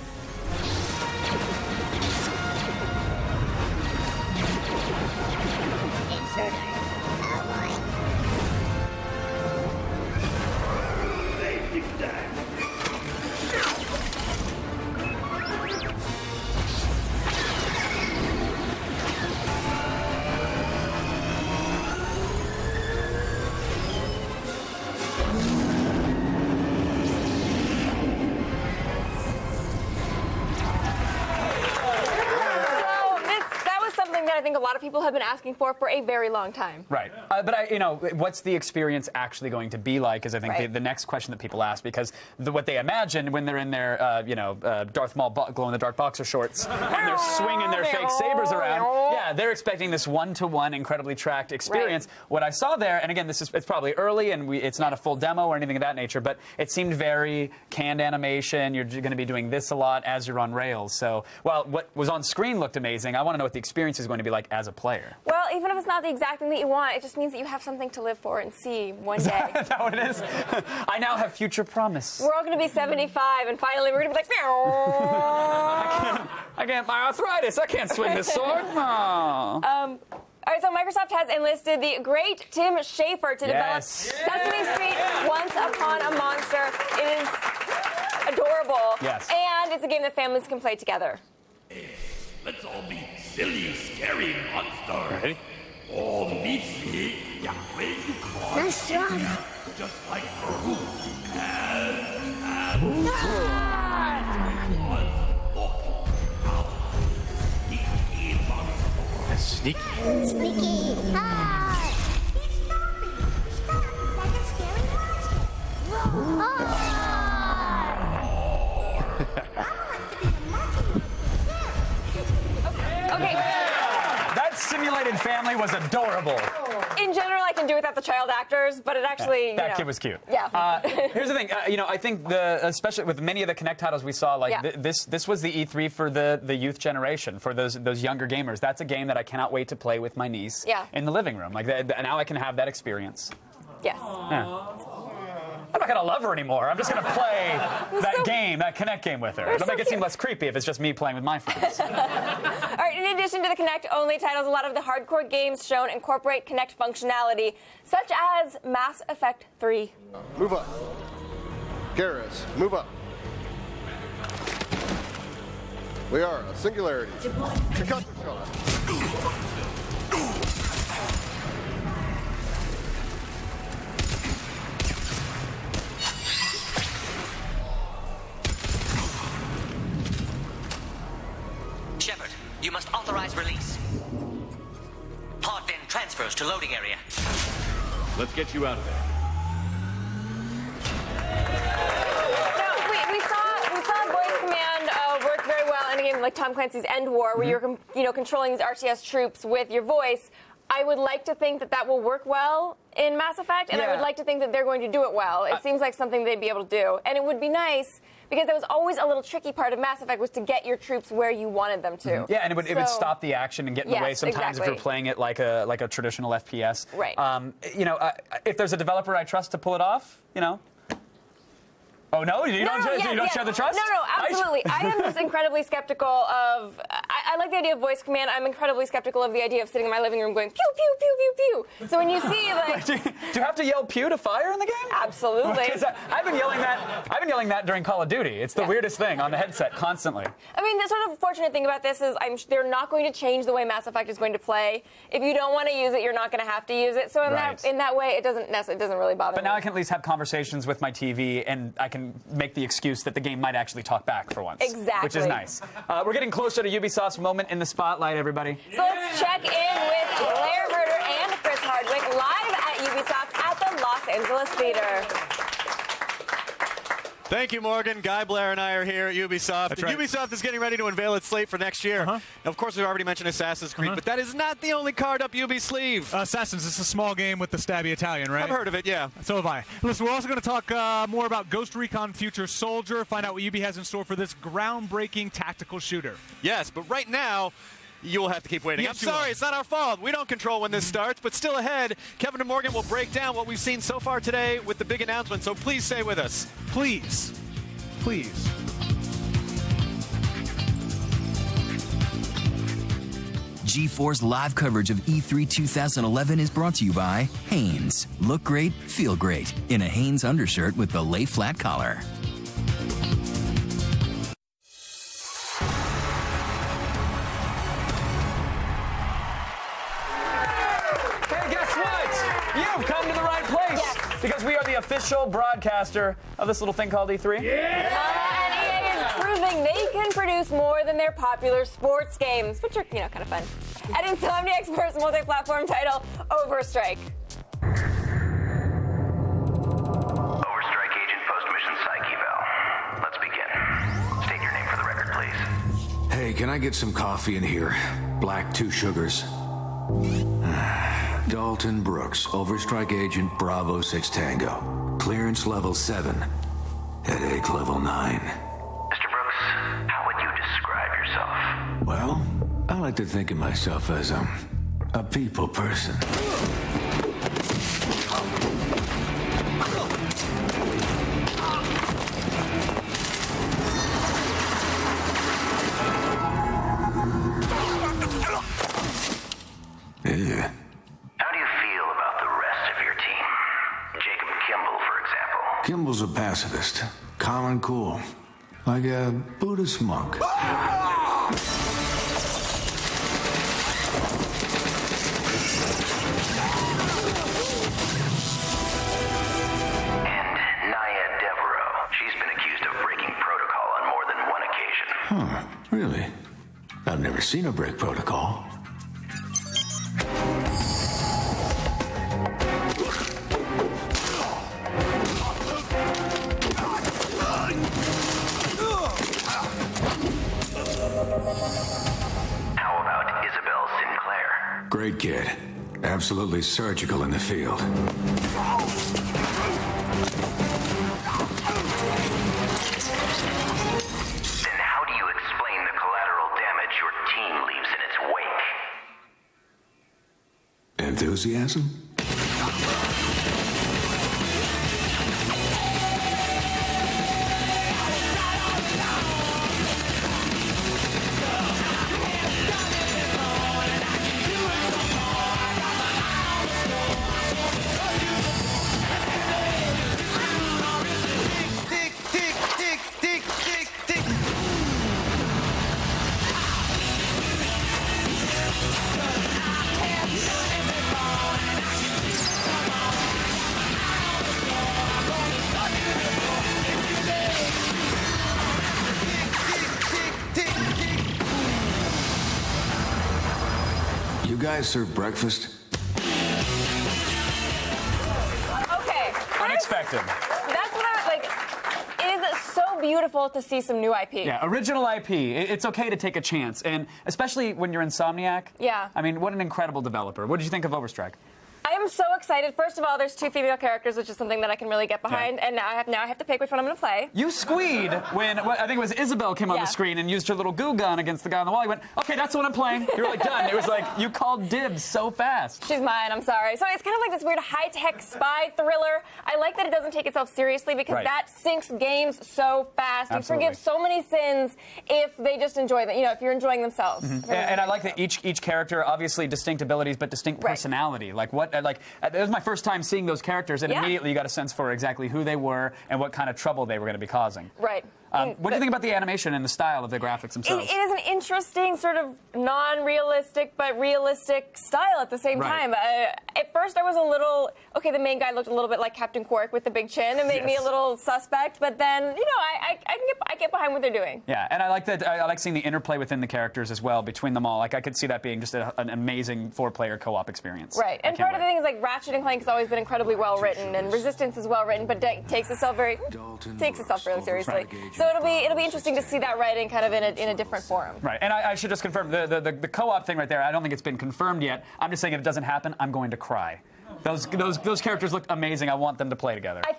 think a lot of people have been asking for a very long time. Right. But what's the experience actually going to be like is I think the next question that people ask, because what they imagine when they're in their, Darth Maul glow-in-the-dark boxer shorts and they're swinging their fake sabers around, yeah, they're expecting this one-to-one, incredibly tracked experience. Right. What I saw there, and again, it's probably early and it's not a full demo or anything of that nature, but it seemed very canned animation. You're going to be doing this a lot as you're on rails. So while what was on screen looked amazing, I want to know what the experience is going to be like as a player. Well, even if it's not the exact thing that you want, it just means that you have something to live for and see one day. Is that what it is? I now have future promise. We're all going to be 75, and finally we're going to be like, I can't, my arthritis. I can't swing this sword. No. All right, so Microsoft has enlisted the great Tim Schafer to develop Sesame Street Once Upon a Monster. It is adorable. Yes. And it's a game that families can play together. Let's all be silly, scary monsters. Ready? All meet me, where you call Nice job. Just like Farouk and Sneaky. Sneaky. Hi. Okay. That simulated family was adorable. In general, I can do without the child actors, but it actually, that kid was cute. Yeah. Here's the thing, I think especially with many of the Kinect titles we saw, this was the E3 for the youth generation, for those younger gamers. That's a game that I cannot wait to play with my niece in the living room. Like now I can have that experience. Yes. Yeah. I'm not going to love her anymore. I'm just going to play that game, that Kinect game with her. It'll make it seem less creepy if it's just me playing with my friends. All right, in addition to the Kinect-only titles, a lot of the hardcore games shown incorporate Kinect functionality, such as Mass Effect 3. Move up. Garrus, move up. We are a singularity. Concussion shot. Shepard, you must authorize release. Pod bin transfers to loading area. Let's get you out of there. We saw voice command work very well in a game like Tom Clancy's End War, where you're controlling these RTS troops with your voice. I would like to think that will work well in Mass Effect, and I would like to think that they're going to do it well. It seems like something they'd be able to do. And it would be nice, because that was always a little tricky part of Mass Effect, was to get your troops where you wanted them to. Yeah, and it would stop the action and get in the way sometimes if you're playing it like a traditional FPS. Right. If there's a developer I trust to pull it off, Oh, no? You don't share the trust? No, absolutely. I am just incredibly skeptical of... I like the idea of voice command. I'm incredibly skeptical of the idea of sitting in my living room going, pew, pew, pew, pew, pew. So when you see, like... Do you have to yell pew to fire in the game? Absolutely. I've been yelling that during Call of Duty. It's the weirdest thing on the headset constantly. I mean, the sort of fortunate thing about this is they're not going to change the way Mass Effect is going to play. If you don't want to use it, you're not going to have to use it. So in that way, it doesn't really bother me. But now I can at least have conversations with my TV, and I can make the excuse that the game might actually talk back for once. Exactly. Which is nice. We're getting closer to Ubisoft's moment in the spotlight, everybody. So let's check in with Blair Herter and Chris Hardwick live at Ubisoft at the Los Angeles Theater. Thank you, Morgan. Guy Blair and I are here at Ubisoft. That's right. Ubisoft is getting ready to unveil its slate for next year. Now, of course, we've already mentioned Assassin's Creed, but that is not the only card up Ubi's sleeve. Assassins is a small game with the stabby Italian, right? I've heard of it, yeah. So have I. Listen, we're also going to talk more about Ghost Recon Future Soldier, find out what Ubi has in store for this groundbreaking tactical shooter. Yes, but right now, you will have to keep waiting. Yes, I'm sorry, it's not our fault. We don't control when this starts, but still ahead, Kevin and Morgan will break down what we've seen so far today with the big announcement, so please stay with us. Please. G4's live coverage of E3 2011 is brought to you by Hanes. Look great, feel great in a Hanes undershirt with the lay flat collar. Hey, guess what? You've come to the right place. Because we are the official broadcaster of this little thing called E3. And EA is proving they can produce more than their popular sports games, which are, kind of fun. at Insomniac's first multi-platform title, Overstrike. Overstrike Agent Post-Mission Psych Eval. Let's begin. State your name for the record, please. Hey, can I get some coffee in here? Black, 2 sugars. Dalton Brooks, Overstrike Agent Bravo 6 Tango. Clearance level 7. Headache level 9. Mr. Brooks, how would you describe yourself? Well, I like to think of myself as a people person. Yeah. How do you feel about the rest of your team? Jacob Kimball, for example. Kimball's a pacifist. Calm and cool. Like a Buddhist monk. And Naya Devereaux. She's been accused of breaking protocol on more than one occasion. Huh, really? I've never seen her break protocol. How about Isabel Sinclair? Great kid. Absolutely surgical in the field. Then how do you explain the collateral damage your team leaves in its wake? Enthusiasm? You guys serve breakfast? Okay. Unexpected. That's what I was like. It is so beautiful to see some new IP. Yeah, original IP. It's okay to take a chance, and especially when you're Insomniac. Yeah. I mean, what an incredible developer. What did you think of Overstrike? I am so excited. First of all, there's 2 female characters, which is something that I can really get behind. Yeah. And now I have to pick which one I'm going to play. You squeed when I think it was Isabel came on Yeah. the screen and used her little goo gun against the guy on the wall. You went, okay, that's the one I'm playing. You were like, done. It was like you called dibs so fast. She's mine, I'm sorry. So it's kind of like this weird high-tech spy thriller. I like that it doesn't take itself seriously because Right. that sinks games so fast. Absolutely. You forgive so many sins if they just enjoy them, if you're enjoying themselves. And I like that each character, obviously distinct abilities, but distinct personality. Like it was my first time seeing those characters, and Yeah. immediately you got a sense for exactly who they were and what kind of trouble they were going to be causing. Right. What do you think about the animation and the style of the graphics themselves? It is an interesting sort of non-realistic but realistic style at the same Right. time. At first I was a little, the main guy looked a little bit like Captain Quark with the big chin. It made me a little suspect, but then, I get behind what they're doing. Yeah, and I like that. I like seeing the interplay within the characters as well, between them all. Like, I could see that being just an amazing 4-player co-op experience. Right, and part of the thing is like Ratchet and Clank has always been incredibly well written, and Resistance is well written, but takes itself really seriously. So it'll be interesting to see that writing kind of in a different forum. Right, and I should just confirm the co-op thing right there. I don't think it's been confirmed yet. I'm just saying if it doesn't happen, I'm going to cry. Those characters look amazing. I want them to play together. I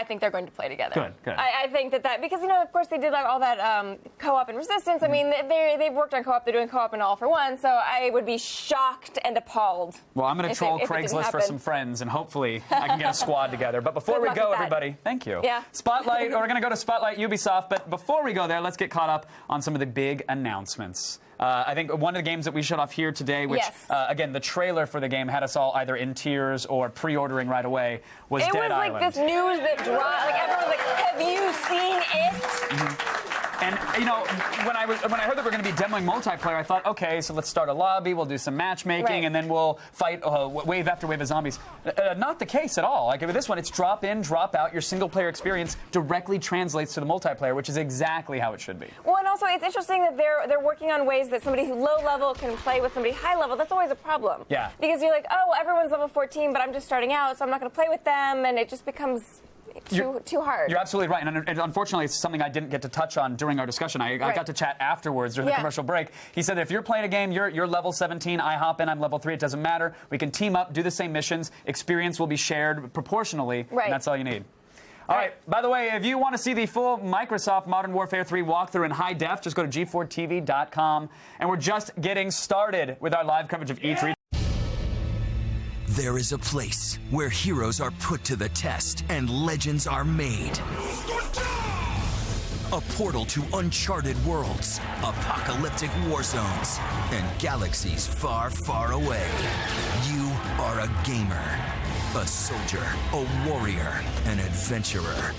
think they're going to play together. Good. I think that because of course they did like all that co-op and Resistance. I mean, they've worked on co-op. They're doing co-op in All for One. So I would be shocked and appalled. Well, I'm going to troll if it didn't Craigslist for happen. some friends, and hopefully I can get a squad together. But before Good we luck go, with that. everybody, thank you. Yeah. Spotlight. We're going to go to Spotlight Ubisoft. But before we go there, let's get caught up on some of the big announcements. I think one of the games that we showed off here today, which, again, the trailer for the game had us all either in tears or pre-ordering right away, was Dead Island. It was like this news that dropped. Like, everyone was like, have you seen it? And, you know, when I heard that we're going to be demoing multiplayer, I thought, okay, so let's start a lobby, we'll do some matchmaking, and then we'll fight wave after wave of zombies. Not the case at all. Like with this one, it's drop in, drop out. Your single-player experience directly translates to the multiplayer, which is exactly how it should be. Well, and also, it's interesting that they're working on ways that somebody who low-level can play with somebody high-level. That's always a problem. Yeah. Because you're like, oh, well, everyone's level 14, but I'm just starting out, so I'm not going to play with them, and it just becomes too hard. You're absolutely right, and unfortunately, it's something I didn't get to touch on during our discussion. I got to chat afterwards during the commercial break. He said that if you're playing a game, you're level 17, I hop in, I'm level 3, it doesn't matter. We can team up, do the same missions, experience will be shared proportionally, and that's all you need. All right, by the way, if you want to see the full Microsoft Modern Warfare 3 walkthrough in high def, just go to g4tv.com, and we're just getting started with our live coverage of E3. There is a place where heroes are put to the test and legends are made. A portal to uncharted worlds, apocalyptic war zones, and galaxies far, far away. You are a gamer, a soldier, a warrior, an adventurer.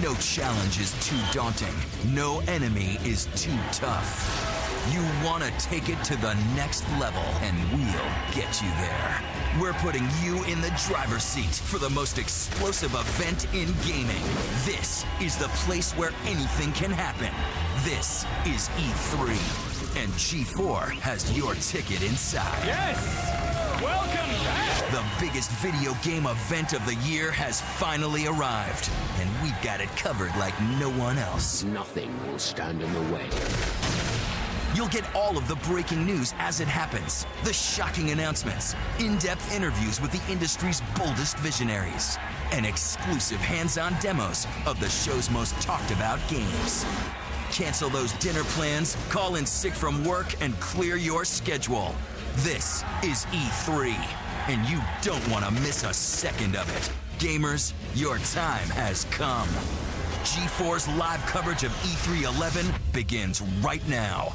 No challenge is too daunting. No enemy is too tough. You want to take it to the next level, and we'll get you there. We're putting you in the driver's seat for the most explosive event in gaming. This is the place where anything can happen. This is E3, and G4 has your ticket inside. Yes! Welcome back! The biggest video game event of the year has finally arrived, and we've got it covered like no one else. Nothing will stand in the way. You'll get all of the breaking news as it happens, the shocking announcements, in-depth interviews with the industry's boldest visionaries, and exclusive hands-on demos of the show's most talked about games. Cancel those dinner plans, call in sick from work, and clear your schedule. This is E3, and you don't want to miss a second of it. Gamers, your time has come. G4's live coverage of E3 11 begins right now.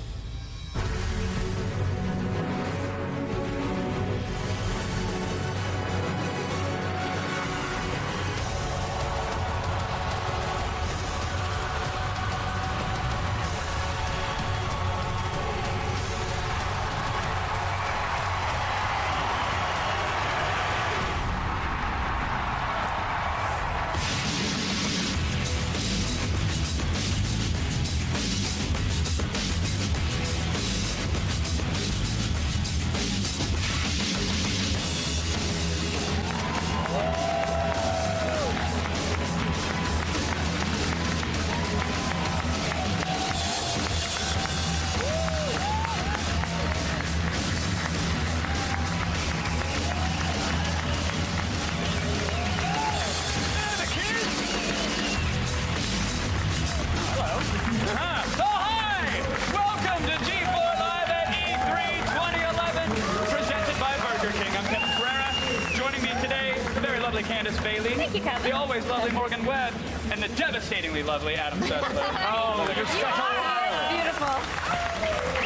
The always lovely Morgan Webb, and the devastatingly lovely Adam Sessler. Oh, you're such a wild. Beautiful.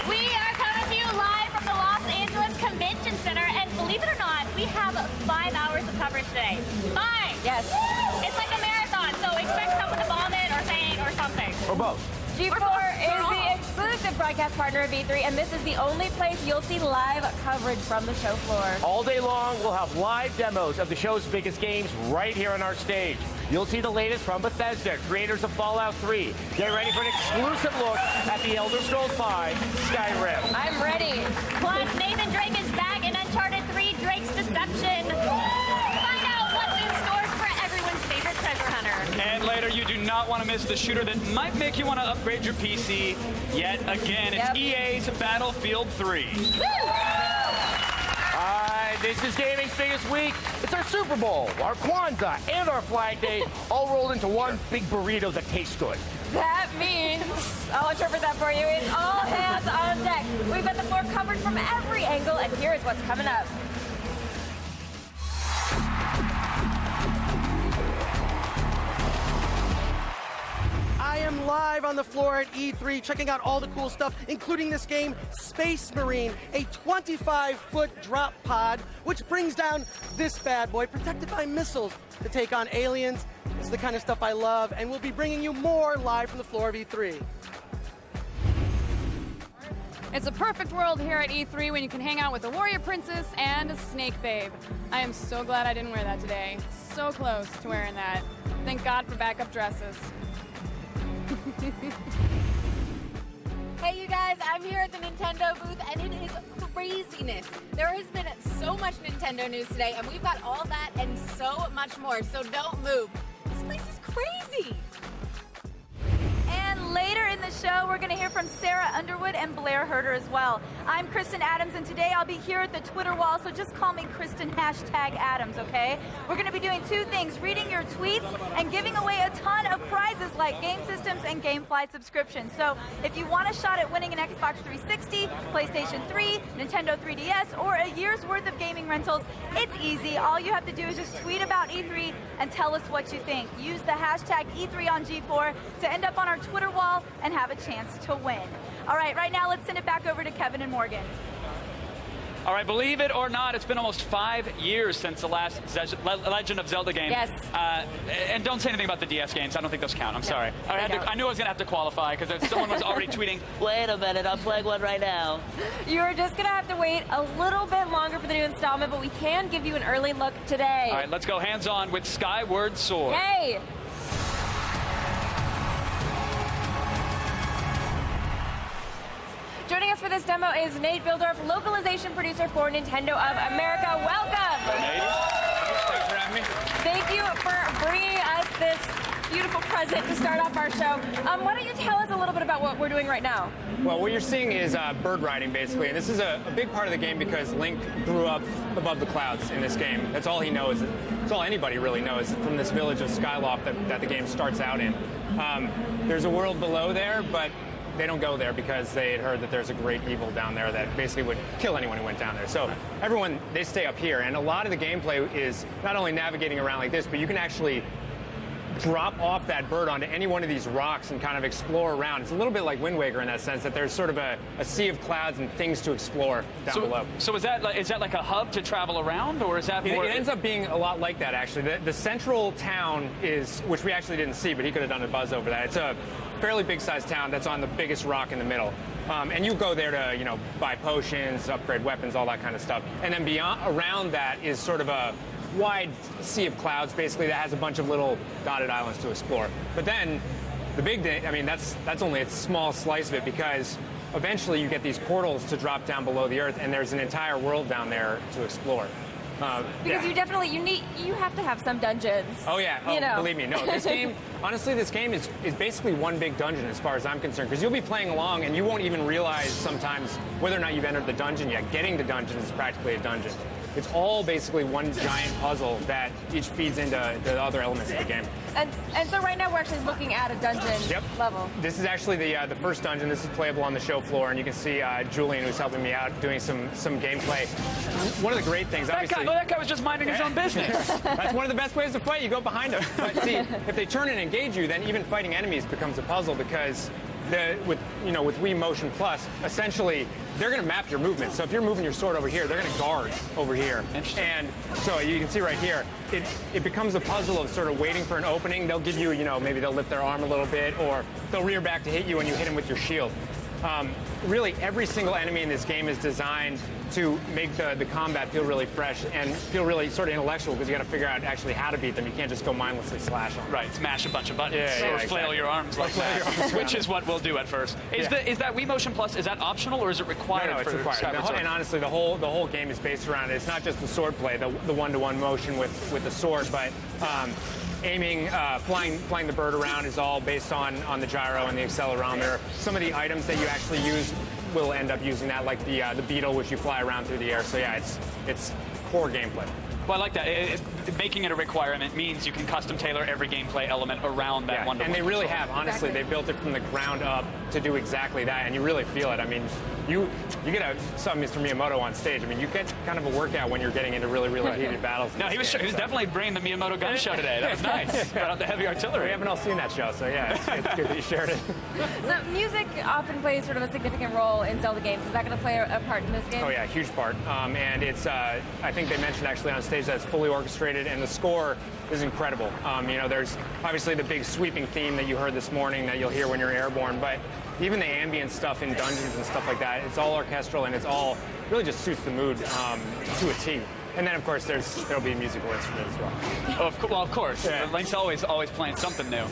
We are coming to you live from the Los Angeles Convention Center, and believe it or not, we have 5 hours of coverage today. 5! Yes. It's like a marathon, so expect someone to vomit or faint or something. Or both. G4 is the exclusive broadcast partner of E3, and this is the only place you'll see live coverage from the show floor. All day long, we'll have live demos of the show's biggest games right here on our stage. You'll see the latest from Bethesda, creators of Fallout 3. Get ready for an exclusive look at the Elder Scrolls V Skyrim. I'm ready. Plus, Nathan Drake is back in Uncharted 3 Drake's Deception. Find out what's in store for everyone's favorite treasure hunter. And later, you do not want to miss the shooter that might make you want to upgrade your PC. Yet again, it's EA's Battlefield 3. This is gaming's biggest week. It's our Super Bowl, our Kwanzaa, and our Flag Day all rolled into one big burrito that tastes good. That means, I'll interpret that for you, it's all hands on deck. We've got the floor covered from every angle, and here's what's coming up. I am live on the floor at E3, checking out all the cool stuff, including this game, Space Marine, a 25-foot drop pod, which brings down this bad boy, protected by missiles to take on aliens. It's the kind of stuff I love, and we'll be bringing you more live from the floor of E3. It's a perfect world here at E3 when you can hang out with a warrior princess and a snake babe. I am so glad I didn't wear that today. So close to wearing that. Thank God for backup dresses. Hey you guys, I'm here at the Nintendo booth and it is craziness. There has been so much Nintendo news today and we've got all that and so much more, so don't move. This place is crazy. And later in the show, we're going to hear from Sarah Underwood and Blair Herter as well. I'm Kristen Adams, and today I'll be here at the Twitter wall, so just call me Kristen #Adams, okay? We're going to be doing two things, reading your tweets and giving away a ton of prizes like game systems and GameFly subscriptions. So if you want a shot at winning an Xbox 360, PlayStation 3, Nintendo 3DS, or a year's worth of gaming rentals, it's easy. All you have to do is just tweet about E3 and tell us what you think. Use the hashtag E3 on G4 to end up on our Twitter wall and have a chance to win. All right, right now let's send it back over to Kevin and Morgan. All right, believe it or not, it's been almost 5 years since the last Legend of Zelda game. Yes. And don't say anything about the DS games. I don't think those count. I'm sorry. I knew I was going to have to qualify because someone was already tweeting, wait a minute, I'm playing one right now. You're just going to have to wait a little bit longer for the new installment, but we can give you an early look today. All right, let's go hands-on with Skyward Sword. Yay! Joining us for this demo is Nate Bildorf, localization producer for Nintendo of America. Welcome! Thanks for having me. Thank you for bringing us this beautiful present to start off our show. Why don't you tell us a little bit about what we're doing right now? Well, what you're seeing is bird riding, basically. And this is a big part of the game because Link grew up above the clouds in this game. That's all he knows. That's all anybody really knows from this village of Skyloft that the game starts out in. There's a world below there, but they don't go there because they had heard that there's a great evil down there that basically would kill anyone who went down there. So everyone, they stay up here. And a lot of the gameplay is not only navigating around like this, but you can actually drop off that bird onto any one of these rocks and kind of explore around. It's a little bit like Wind Waker in that sense, that there's sort of a sea of clouds and things to explore down below. So is that like a hub to travel around, or is that more? It ends up being a lot like that, actually. The central town is, which we actually didn't see, but he could have done a buzz over that. It's a fairly big-sized town that's on the biggest rock in the middle. And you go there to, buy potions, upgrade weapons, all that kind of stuff. And then around that is sort of a wide sea of clouds, basically, that has a bunch of little dotted islands to explore. But then the big thing, that's only a small slice of it, because eventually you get these portals to drop down below the earth, and there's an entire world down there to explore. Because you have to have some dungeons. Oh yeah, believe me, no. This game, honestly, this game is basically one big dungeon as far as I'm concerned, because you'll be playing along and you won't even realize sometimes whether or not you've entered the dungeon yet. Getting the dungeon is practically a dungeon. It's all basically one giant puzzle that each feeds into the other elements of the game. And so right now we're actually looking at a dungeon level. This is actually the first dungeon. This is playable on the show floor, and you can see Julian, who's helping me out, doing some gameplay. One of the great things, obviously... That guy was just minding his own business. That's one of the best ways to fight. You go behind him. But see, if they turn and engage you, then even fighting enemies becomes a puzzle, because with Wii Motion Plus, essentially, they're going to map your movement. So if you're moving your sword over here, they're going to guard over here. And so you can see right here, it becomes a puzzle of sort of waiting for an opening. They'll give you, maybe they'll lift their arm a little bit, or they'll rear back to hit you when you hit them with your shield. Really, every single enemy in this game is designed to make the combat feel really fresh and feel really sort of intellectual, because you got to figure out actually how to beat them. You can't just go mindlessly slash them. Right, smash a bunch of buttons or flail exactly. your arms like that, which is what we'll do at first. Is that Wii Motion Plus, is that optional or is it required? No, it's for required. And honestly, the whole game is based around it. It's not just the sword play, the one-to-one motion with the sword, but aiming, flying the bird around is all based on the gyro and the accelerometer. Some of the items that you actually use will end up using that, like the beetle, which you fly around through the air. So yeah, it's core gameplay. Well, I like that. Making it a requirement means you can custom tailor every gameplay element around that one-to-one. And they really have. Honestly, they built it from the ground up to do exactly that, and you really feel it. I mean, you get some Mr. Miyamoto on stage. I mean, you get kind of a workout when you're getting into really heated battles. No, he was definitely bringing the Miyamoto gun show today. That was nice. Got out the heavy artillery. We haven't all seen that show, so yeah, it's good that you shared it. So music often plays sort of a significant role in Zelda games. Is that going to play a part in this game? Oh yeah, huge part. And it's, I think they mentioned actually on stage that it's fully orchestrated, and the score is incredible. You know, there's obviously the big sweeping theme that you heard this morning that you'll hear when you're airborne, but even the ambient stuff in dungeons and stuff like that, it's all orchestral, and it's all really just suits the mood to a T. And then, of course, there'll be musical instruments as well. Oh, well, of course. Yeah. Link's always playing something new.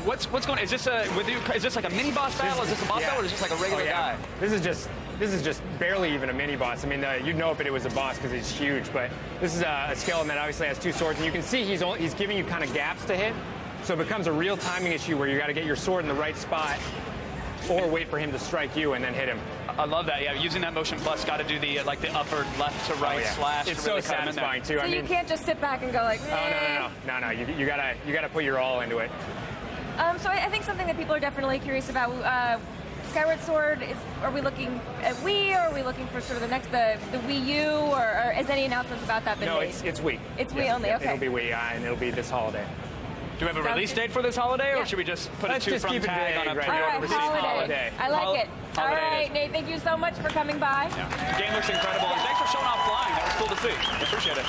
What's going? Is this is this like a mini boss battle? Is this a boss battle, or is this like a regular guy? This is just barely even a mini boss. I mean, you'd know if it was a boss because he's huge. But this is a skeleton that obviously has 2 swords, and you can see he's giving you kind of gaps to hit. So it becomes a real timing issue where you got to get your sword in the right spot, or wait for him to strike you and then hit him. I love that. Yeah, using that motion plus, got to do the like the upper left to right slash. It's to really so satisfying too. So you can't just sit back and go like. No. You gotta put your all into it. So I think something that people are definitely curious about. Skyward Sword, are we looking at Wii, or are we looking for sort of the Wii U, or is any announcements about that been made? No, it's Wii. It's Wii only. Okay. It'll be Wii, and it'll be this holiday. Do we have a release date for this holiday, or should we just put Let's a just keep it tag vague on a right pre-order now. receipt? Holiday. I like it. All Holiday right, it is. Nate, thank you so much for coming by. Yeah. The game looks incredible. And thanks for showing off flying. That was cool to see. I appreciate it.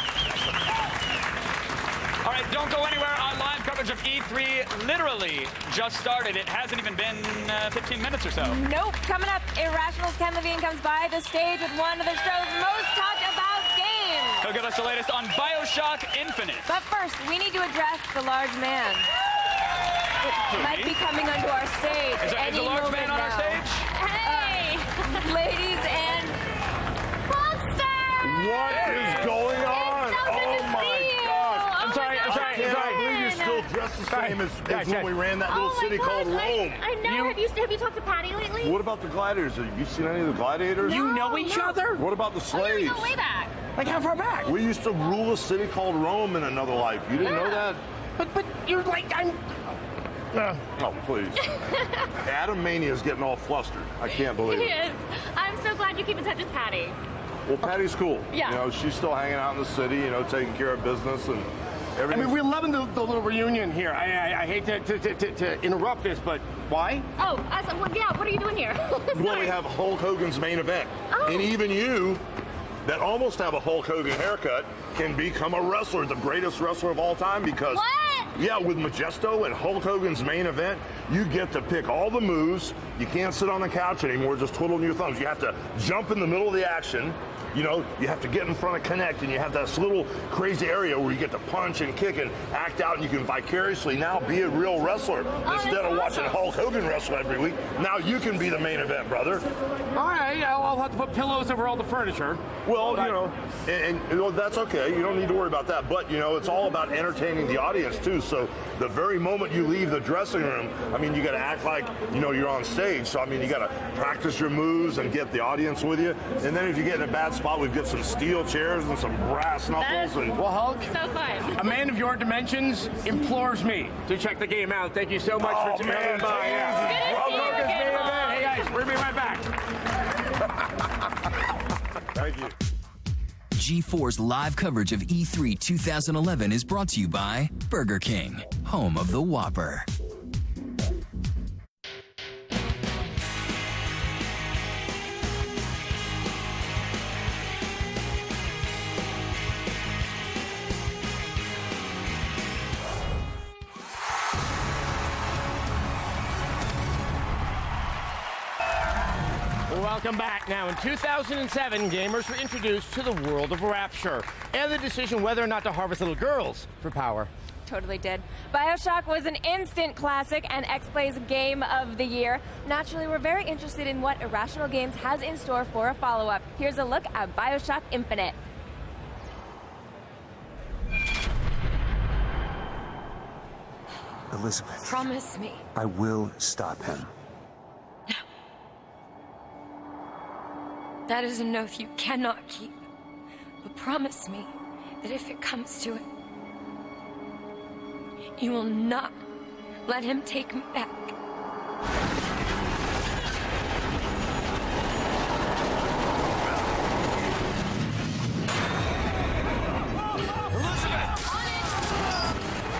All right, don't go anywhere. Our live coverage of E3 literally just started. It hasn't even been 15 minutes or so. Nope. Coming up, Irrational's Ken Levine comes by the stage with one of the show's most talked about games. He'll give us the latest on BioShock Infinite. But first, we need to address the large man. It might be coming onto our stage. Is the large man on our stage? Hey! Ladies and Monster! What is going on? Oh my God! I'm sorry. I can't believe you're still dressed the same as when we ran that little city called Rome. I know. Have you talked to Patty lately? What about the gladiators? Have you seen any of the gladiators? You know each other? What about the slaves? Go way back. Like how far back? We used to rule a city called Rome in another life. You didn't know that? But you're like Oh, please. Adam Mania is getting all flustered. I can't believe He it. is. I'm so glad you keep in touch with Patty. Well, Patty's cool. Yeah. You know, she's still hanging out in the city, you know, taking care of business and I everything. mean, we're loving the little reunion here. I hate to interrupt this, but why? Oh, yeah, what are you doing here? Well, we have Hulk Hogan's main event. And even you, that almost have a Hulk Hogan haircut, can become a wrestler, the greatest wrestler of all time, because yeah, with Majesto and Hulk Hogan's main event, you get to pick all the moves. You can't sit on the couch anymore just twiddling your thumbs. You have to jump in the middle of the action. You know, you have to get in front of Connect, and you have this little crazy area where you get to punch and kick and act out, and you can vicariously now be a real wrestler. Instead of watching Hulk Hogan wrestle every week, now you can be the main event, brother. All right, I'll have to put pillows over all the furniture. Well, you know, and you know, that's okay. You don't need to worry about that. But, you know, it's all about entertaining the audience, too. So the very moment you leave the dressing room, I mean, you got to act like, you know, you're on stage. So, I mean, you got to practice your moves and get the audience with you. And then if you get in a bad spot, we've got some steel chairs and some brass knuckles. And well, Hulk, so fun. A man of your dimensions implores me to check the game out. Thank you so much for coming by. Hey guys, we'll be right back. Thank you. G4's live coverage of E3 2011 is brought to you by Burger King, home of the Whopper. Welcome back. Now, in 2007, gamers were introduced to the world of Rapture and the decision whether or not to harvest little girls for power. Totally did. BioShock was an instant classic and X-Play's Game of the Year. Naturally, we're very interested in what Irrational Games has in store for a follow-up. Here's a look at BioShock Infinite. Elizabeth, Promise me. I will stop him. That is an oath you cannot keep. But promise me that if it comes to it, you will not let him take me back.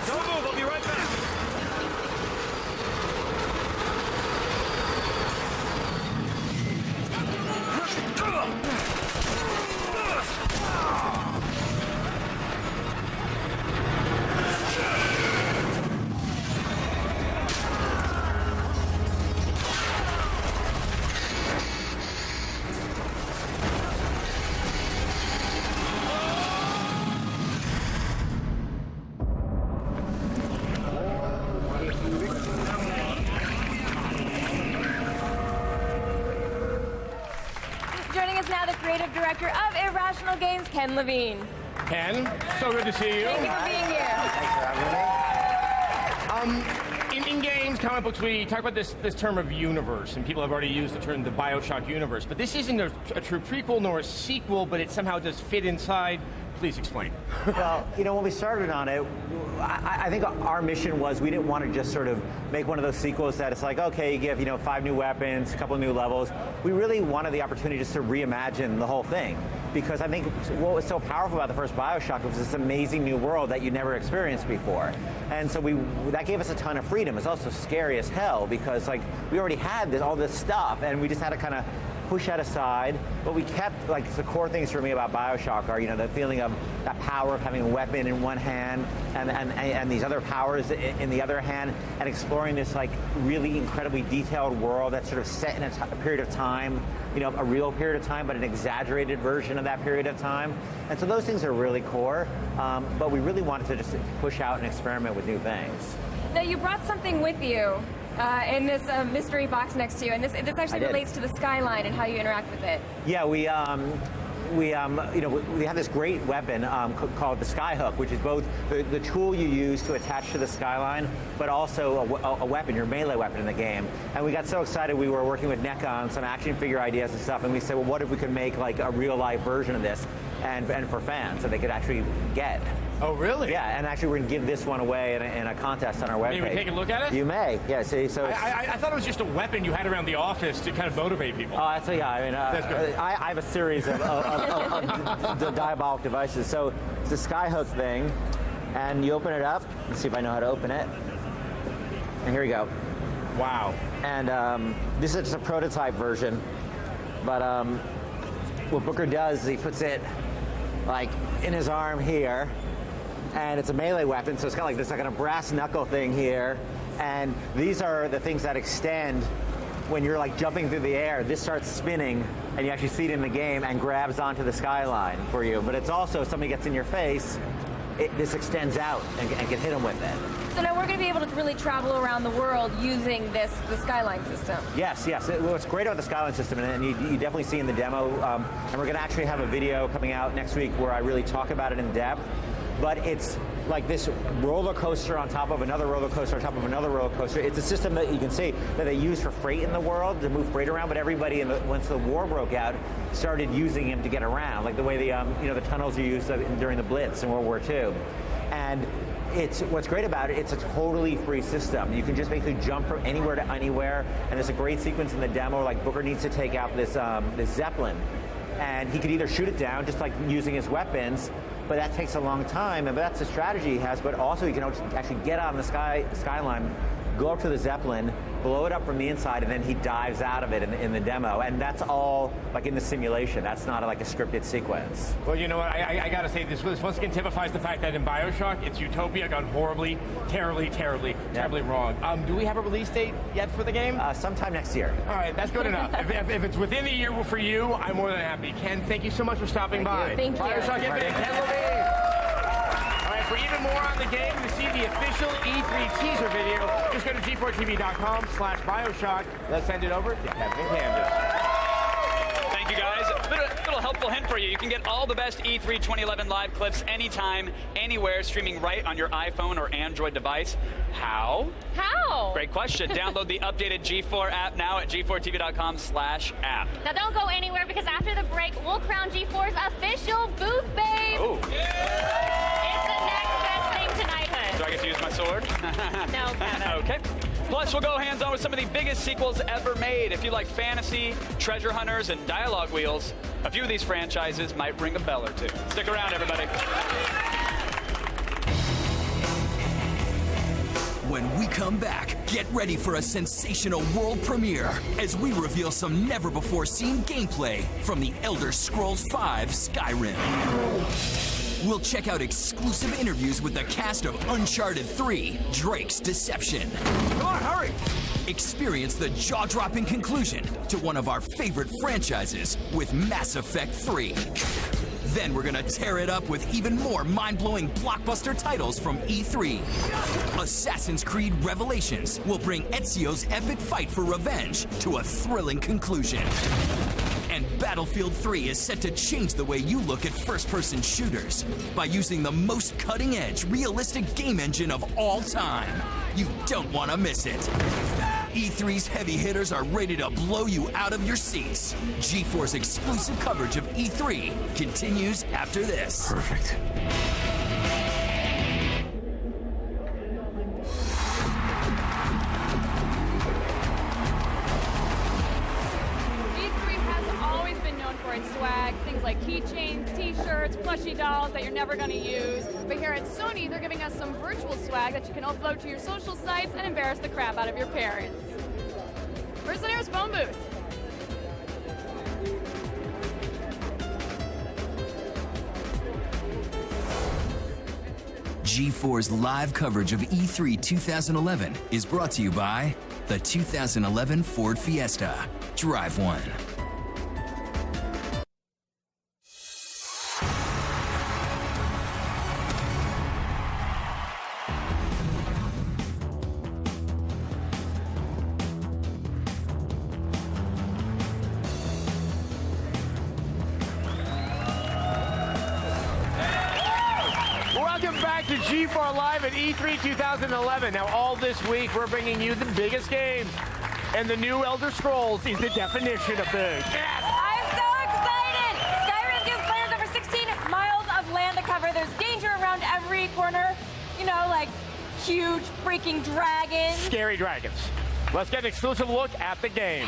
Don't move, I'll be right back. us now the creative director of Irrational Games, Ken Levine. Ken, so good to see you. Thank you for being here. Thanks for having me. In games, comic books, we talk about this term of universe, and people have already used the term the Bioshock universe. But this isn't a true prequel nor a sequel, but it somehow does fit inside. Please explain. Well, when we started on it, I think our mission was we didn't want to just sort of make one of those sequels that it's like, okay, you give, 5 new weapons, a couple of new levels. We really wanted the opportunity just to reimagine the whole thing. Because I think what was so powerful about the first Bioshock was this amazing new world that you never experienced before. And so that gave us a ton of freedom. It's also scary as hell because we already had all this stuff and we just had to kind of push that aside, but we kept the core things for me about Bioshock are the feeling of that power of having a weapon in one hand and these other powers in the other hand, and exploring this really incredibly detailed world that's sort of set in a period of time, a real period of time, but an exaggerated version of that period of time. And so those things are really core, but we really wanted to just push out and experiment with new things. Now, you brought something with you in this mystery box next to you, and this actually relates to the Skyline and how you interact with it. Yeah, we have this great weapon called the Skyhook, which is both the tool you use to attach to the Skyline, but also a weapon, your melee weapon in the game. And we got so excited, we were working with NECA on some action figure ideas and stuff, and we said, well, what if we could make a real life version of this and for fans that they could actually get. Oh, really? Yeah, and actually we're going to give this one away in a contest on our webpage. May we take a look at it? You may. Yeah, see, so I thought it was just a weapon you had around the office to kind of motivate people. Oh, that's That's good. I have a series of the diabolic devices. So it's a Skyhook thing, and you open it up. Let's see if I know how to open it. And here we go. Wow. And this is just a prototype version, but what Booker does is he puts it in his arm here, and it's a melee weapon, so it's got this kind of brass knuckle thing here, and these are the things that extend when you're jumping through the air. This starts spinning, and you actually see it in the game and grabs onto the Skyline for you. But it's also, if somebody gets in your face, this extends out and can hit them with it. So now we're going to be able to really travel around the world using the Skyline system. Yes. What's great about the Skyline system, and you definitely see in the demo, and we're going to actually have a video coming out next week where I really talk about it in depth, but it's like this roller coaster on top of another roller coaster on top of another roller coaster. It's a system that you can see that they use for freight in the world, to move freight around, but everybody, once the war broke out, started using him to get around, like the way the tunnels are used during the Blitz in World War II. And what's great about it, it's a totally free system. You can just basically jump from anywhere to anywhere, and there's a great sequence in the demo, Booker needs to take out this Zeppelin, and he could either shoot it down, just using his weapons, but that takes a long time, and that's the strategy he has, but also he can actually get on the Skyline, go up to the Zeppelin, blow it up from the inside, and then he dives out of it in the demo. And that's all in the simulation. That's not a scripted sequence. Well, you know what? I got to say, this once again typifies the fact that in Bioshock, it's utopia gone horribly, terribly wrong. Do we have a release date yet for the game? Sometime next year. All right, that's good enough. If it's within the year for you, I'm more than happy. Ken, thank you so much for stopping by. Thank you. Bioshock Infinite, Ken Levine. All right, for even more on the game, to see the official E3 teaser video, just go to g4tv.com/Bioshock. Let's send it over to Kevin and Candace. Thank you, guys. A little helpful hint for you. You can get all the best E3 2011 live clips anytime, anywhere, streaming right on your iPhone or Android device. How? Great question. Download the updated G4 app now at g4tv.com/app. Now don't go anywhere, because after the break, we'll crown G4's official booth babe. Oh. It's the next best thing to knighthood. Do I get to use my sword? No, Kevin. Okay. Plus, we'll go hands-on with some of the biggest sequels ever made. If you like fantasy, treasure hunters, and dialogue wheels, a few of these franchises might ring a bell or two. Stick around, everybody. When we come back, get ready for a sensational world premiere as we reveal some never-before-seen gameplay from the Elder Scrolls V Skyrim. We'll check out exclusive interviews with the cast of Uncharted 3, Drake's Deception. Come on, hurry! Experience the jaw-dropping conclusion to one of our favorite franchises with Mass Effect 3. Then we're gonna tear it up with even more mind-blowing blockbuster titles from E3. Assassin's Creed Revelations will bring Ezio's epic fight for revenge to a thrilling conclusion. And Battlefield 3 is set to change the way you look at first-person shooters by using the most cutting-edge, realistic game engine of all time. You don't want to miss it. E3's heavy hitters are ready to blow you out of your seats. G4's exclusive coverage of E3 continues after this. Perfect. Swag, things like keychains, t-shirts, plushie dolls that you're never going to use. But here at Sony, they're giving us some virtual swag that you can upload to your social sites and embarrass the crap out of your parents. Where's the nearest phone booth? G4's live coverage of E3 2011 is brought to you by the 2011 Ford Fiesta. Drive one. Welcome back to G4 Live at E3 2011. Now, all this week, we're bringing you the biggest games, and the new Elder Scrolls is the definition of big. I'm so excited! Skyrim gives players over 16 miles of land to cover. There's danger around every corner. You know, like huge freaking dragons. Scary dragons. Let's get an exclusive look at the game.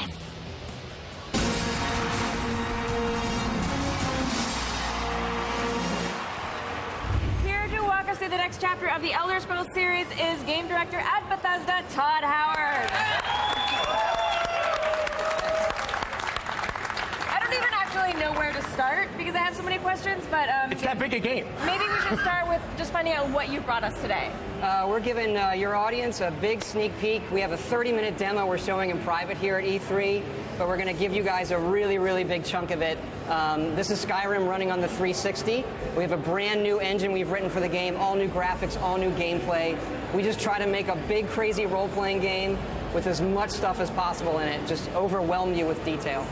Walk us through the next chapter of the Elder Scrolls series is game director at Bethesda, Todd Howard. I don't even actually know where to start because I have so many questions, but it's that big a game. Maybe we should start with just finding out what you brought us today. We're giving your audience a big sneak peek. We have a 30-minute demo we're showing in private here at E3, but we're going to give you guys a really, really big chunk of it. This is Skyrim running on the 360. We have a brand new engine we've written for the game, all new graphics, all new gameplay. We just try to make a big, crazy role-playing game with as much stuff as possible in it, just overwhelm you with detail.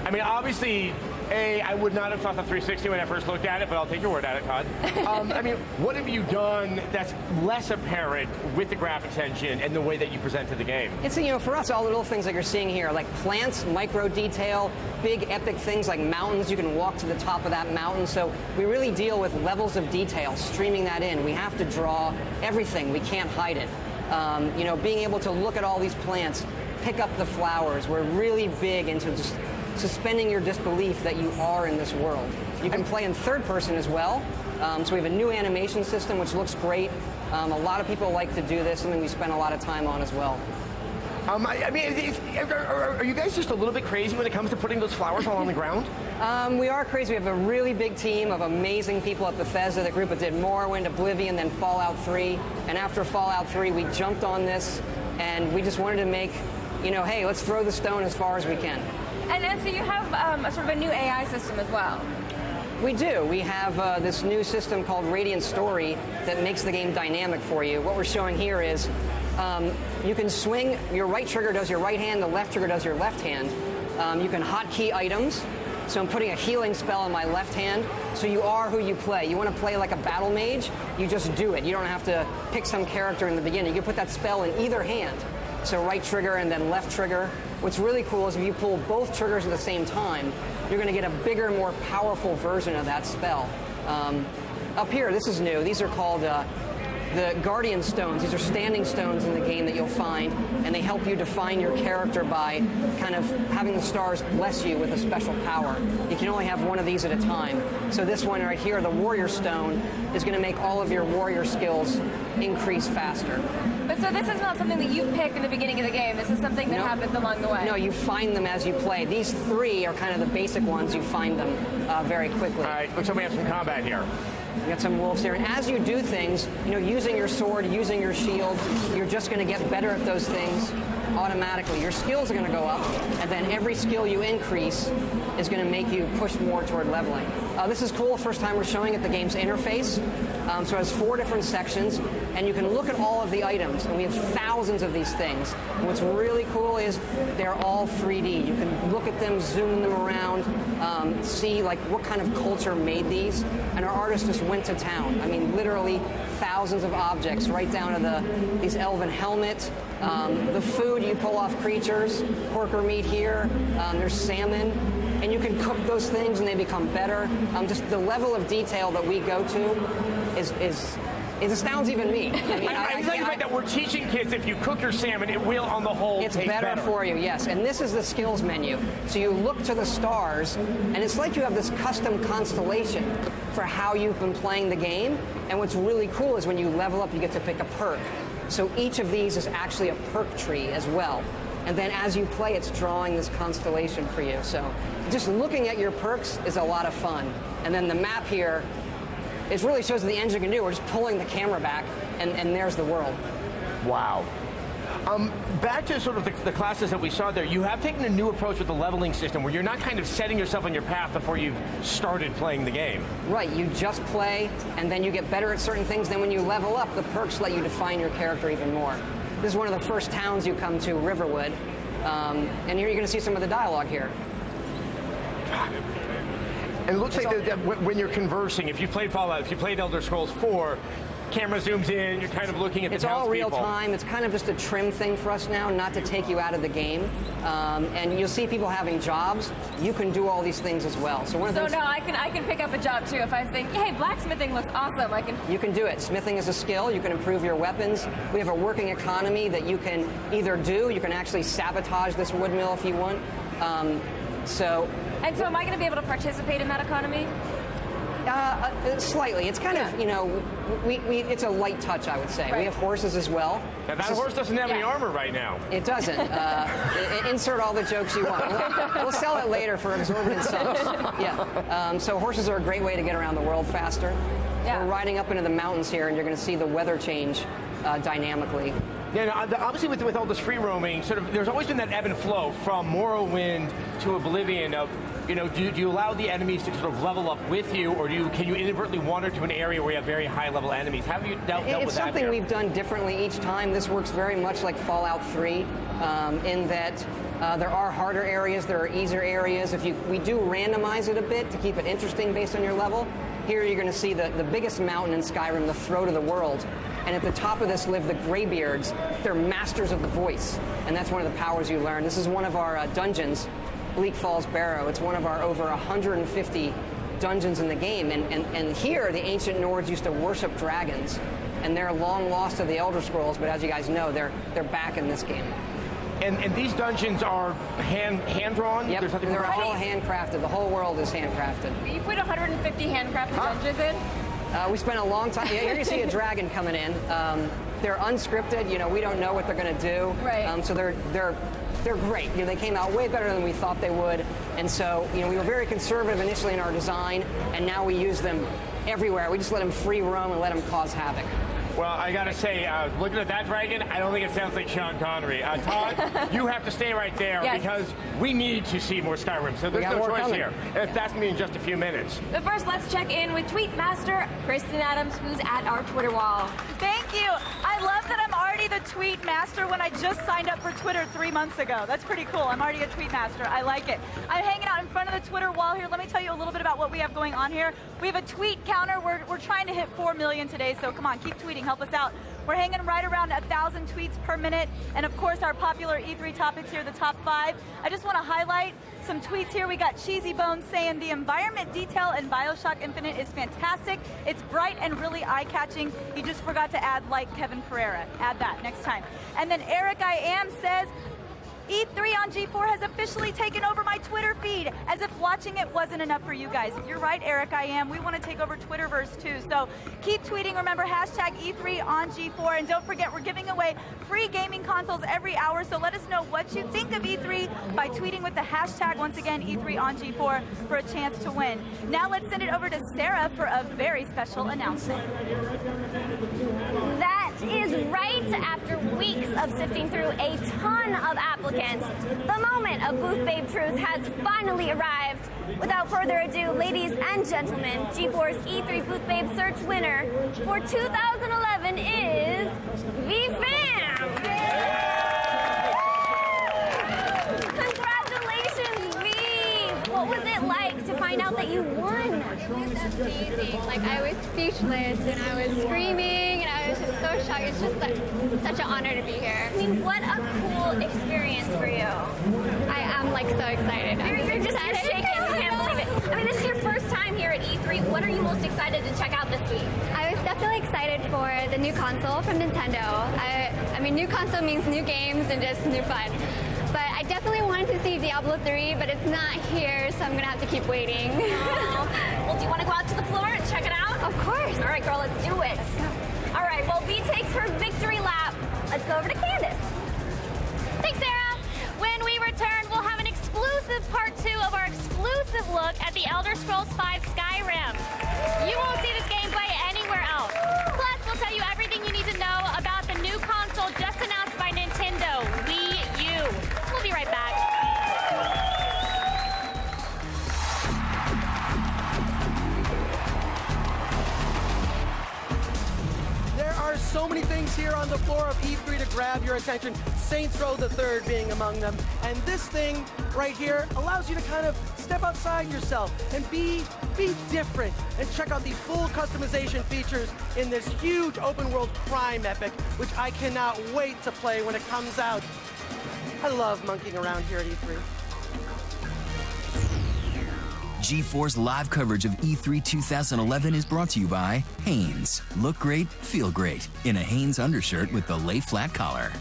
I mean, obviously, I would not have thought the 360 when I first looked at it, but I'll take your word at it, Todd. I mean, what have you done that's less apparent with the graphics engine and the way that you presented the game? It's, you know, for us, all the little things that you're seeing here, like plants, micro detail, big epic things like mountains. You can walk to the top of that mountain. So we really deal with levels of detail, streaming that in. We have to draw everything. We can't hide it. You know, being able to look at all these plants, pick up the flowers. We're really big into just suspending your disbelief that you are in this world. You can play in third person as well. So we have a new animation system which looks great. A lot of people like to do this, something we spend a lot of time on as well. I mean, are you guys just a little bit crazy when it comes to putting those flowers all on the ground? We are crazy. We have a really big team of amazing people at Bethesda, the group that did Morrowind, Oblivion, then Fallout 3. And after Fallout 3, we jumped on this, and we just wanted to make, you know, hey, let's throw the stone as far as we can. And so you have a sort of a new AI system as well. We do. We have this new system called Radiant Story that makes the game dynamic for you. What we're showing here is you can swing. Your right trigger does your right hand, the left trigger does your left hand. You can hotkey items. So I'm putting a healing spell in my left hand. So you are who you play. You want to play like a battle mage, you just do it. You don't have to pick some character in the beginning. You can put that spell in either hand. So right trigger and then left trigger. What's really cool is if you pull both triggers at the same time, you're going to get a bigger, more powerful version of that spell. Up here, this is new. These are called the Guardian Stones. These are standing stones in the game that you'll find, and they help you define your character by kind of having the stars bless you with a special power. You can only have one of these at a time. So this one right here, the Warrior Stone, is going to make all of your warrior skills increase faster. But so this is not something that you pick in the beginning of the game. This is something that happens along the way. No, you find them as you play. These three are kind of the basic ones. You find them very quickly. All right, looks like we have some combat here. We got some wolves here. And as you do things, you know, using your sword, using your shield, you're just going to get better at those things automatically. Your skills are going to go up, and then every skill you increase is going to make you push more toward leveling. This is cool. First time we're showing it the game's interface. So it has 4 different sections, and you can look at all of the items, and we have thousands of these things. And what's really cool is they're all 3D. You can look at them, zoom them around. see like what kind of culture made these, and our artists just went to town. I mean, literally thousands of objects, right down to these elven helmets, the food you pull off creatures, porker meat here, there's salmon, and you can cook those things and they become better. Just the level of detail that we go to it astounds even me. I mean, I like the fact that we're teaching kids if you cook your salmon, it will, on the whole, it's taste better for you, yes. And this is the skills menu. So you look to the stars, and it's like you have this custom constellation for how you've been playing the game. And what's really cool is when you level up, you get to pick a perk. So each of these is actually a perk tree as well. And then as you play, it's drawing this constellation for you. So just looking at your perks is a lot of fun. And then the map here, it really shows what the engine can do. We're just pulling the camera back, and there's the world. Wow. Back to sort of the classes that we saw there, you have taken a new approach with the leveling system where you're not kind of setting yourself on your path before you've started playing the game. Right, you just play, and then you get better at certain things. Then when you level up, the perks let you define your character even more. This is one of the first towns you come to, Riverwood, and here you're going to see some of the dialogue here. And it looks like that when you're conversing, if you played Fallout, if you played Elder Scrolls 4, camera zooms in, you're kind of looking at the townspeople. It's all real time. It's kind of just a trim thing for us now, not to take you out of the game. And you'll see people having jobs. You can do all these things as well. So now I can pick up a job too. If I think, hey, blacksmithing looks awesome, I can. You can do it. Smithing is a skill. You can improve your weapons. We have a working economy that you can either do. You can actually sabotage this wood mill if you want. And so am I going to be able to participate in that economy? Slightly. It's kind of, you know, it's a light touch, I would say. Right. We have horses as well. Now, that horse doesn't have any armor right now. It doesn't. Insert all the jokes you want. We'll sell it later for exorbitant sums. Yeah. So horses are a great way to get around the world faster. Yeah. We're riding up into the mountains here, and you're going to see the weather change dynamically. Yeah, obviously with all this free roaming, sort of, there's always been that ebb and flow from Morrowind to Oblivion of, you know, do you allow the enemies to sort of level up with you, or can you inadvertently wander to an area where you have very high-level enemies? How have you dealt with that? It's something we've done differently each time. This works very much like Fallout 3 in that there are harder areas, there are easier areas. We do randomize it a bit to keep it interesting based on your level. Here you're going to see the biggest mountain in Skyrim, the throat of the world. And at the top of this live the Greybeards. They're masters of the voice, and that's one of the powers you learn. This is one of our dungeons, Bleak Falls Barrow. It's one of our over 150 dungeons in the game. And here, the ancient Nords used to worship dragons, and they're long lost to the Elder Scrolls, but as you guys know, they're back in this game. And these dungeons are hand-drawn? Yep, they're all handcrafted. The whole world is handcrafted. You put 150 handcrafted dungeons in? We spent a long time. Yeah, here you see a dragon coming in. They're unscripted. You know, we don't know what they're going to do. Right. So they're great. You know, they came out way better than we thought they would. And so, you know, we were very conservative initially in our design, and now we use them everywhere. We just let them free roam and let them cause havoc. Well, I gotta say, looking at that dragon, I don't think it sounds like Sean Connery. Todd, you have to stay right there because we need to see more Skyrim. So there's no choice here. That's me in just a few minutes. But first, let's check in with Tweet Master Kristen Adams, who's at our Twitter wall. Thank you. I love that I'm already the Tweet Master when I just signed up for Twitter 3 months ago. That's pretty cool. I'm already a Tweet Master. I like it. I'm hanging out in front of the Twitter wall here. Let me tell you a little bit about what we have going on here. We have a tweet counter. We're trying to hit 4 million today, so come on, keep tweeting. Help us out. We're hanging right around 1,000 tweets per minute. And of course, our popular E3 topics here, the top 5. I just want to highlight some tweets here. We got Cheesy Bones saying the environment detail in BioShock Infinite is fantastic. It's bright and really eye-catching. You just forgot to add like Kevin Pereira. Add that next time. And then Eric I Am says, E3 on G4 has officially taken over my Twitter feed, as if watching it wasn't enough for you guys. You're right, Eric, I am. We want to take over Twitterverse too. So keep tweeting. Remember, hashtag E3 on G4. And don't forget, we're giving away free gaming consoles every hour. So let us know what you think of E3 by tweeting with the hashtag, once again, E3 on G4 for a chance to win. Now let's send it over to Sarah for a very special announcement. That is right. After weeks of sifting through a ton of applicants, the moment of Booth Babe Truth has finally arrived. Without further ado, ladies and gentlemen, G4's E3 Booth Babe search winner for 2011 is VFam! Congratulations, V! What was it like to find out that you won? It was amazing. Like, I was speechless, and I was screaming, and I was just so shocked. It's just such an honor to be here. I mean, what a cool experience for you. I am, like, so excited. You're just shaking. You can't believe it. I mean, this is your first time here at E3. What are you most excited to check out this week? I was definitely excited for the new console from Nintendo. I mean, new console means new games and just new fun. But I definitely wanted to see Diablo 3, but it's not here, so I'm going to have to keep waiting. Well, do you want to go out to the floor and check it out? Of course. All right, girl, let's do it. All right, well, V takes her victory lap. Let's go over to Candace. Thanks, Sarah. When we return, we'll have an exclusive part 2 of our exclusive look at the Elder Scrolls V Skyrim. You won't see this gameplay anywhere else. Plus, we'll tell you everything you need to know about the new console just announced by Nintendo, Wii U. We'll be right back. There are so many things here on the floor of E3 to grab your attention, Saints Row the Third being among them. And this thing right here allows you to kind of step outside yourself and be different and check out the full customization features in this huge open world crime epic, which I cannot wait to play when it comes out. I love monkeying around here at E3. G4's live coverage of E3 2011 is brought to you by Hanes. Look great, feel great in a Hanes undershirt with the lay flat collar.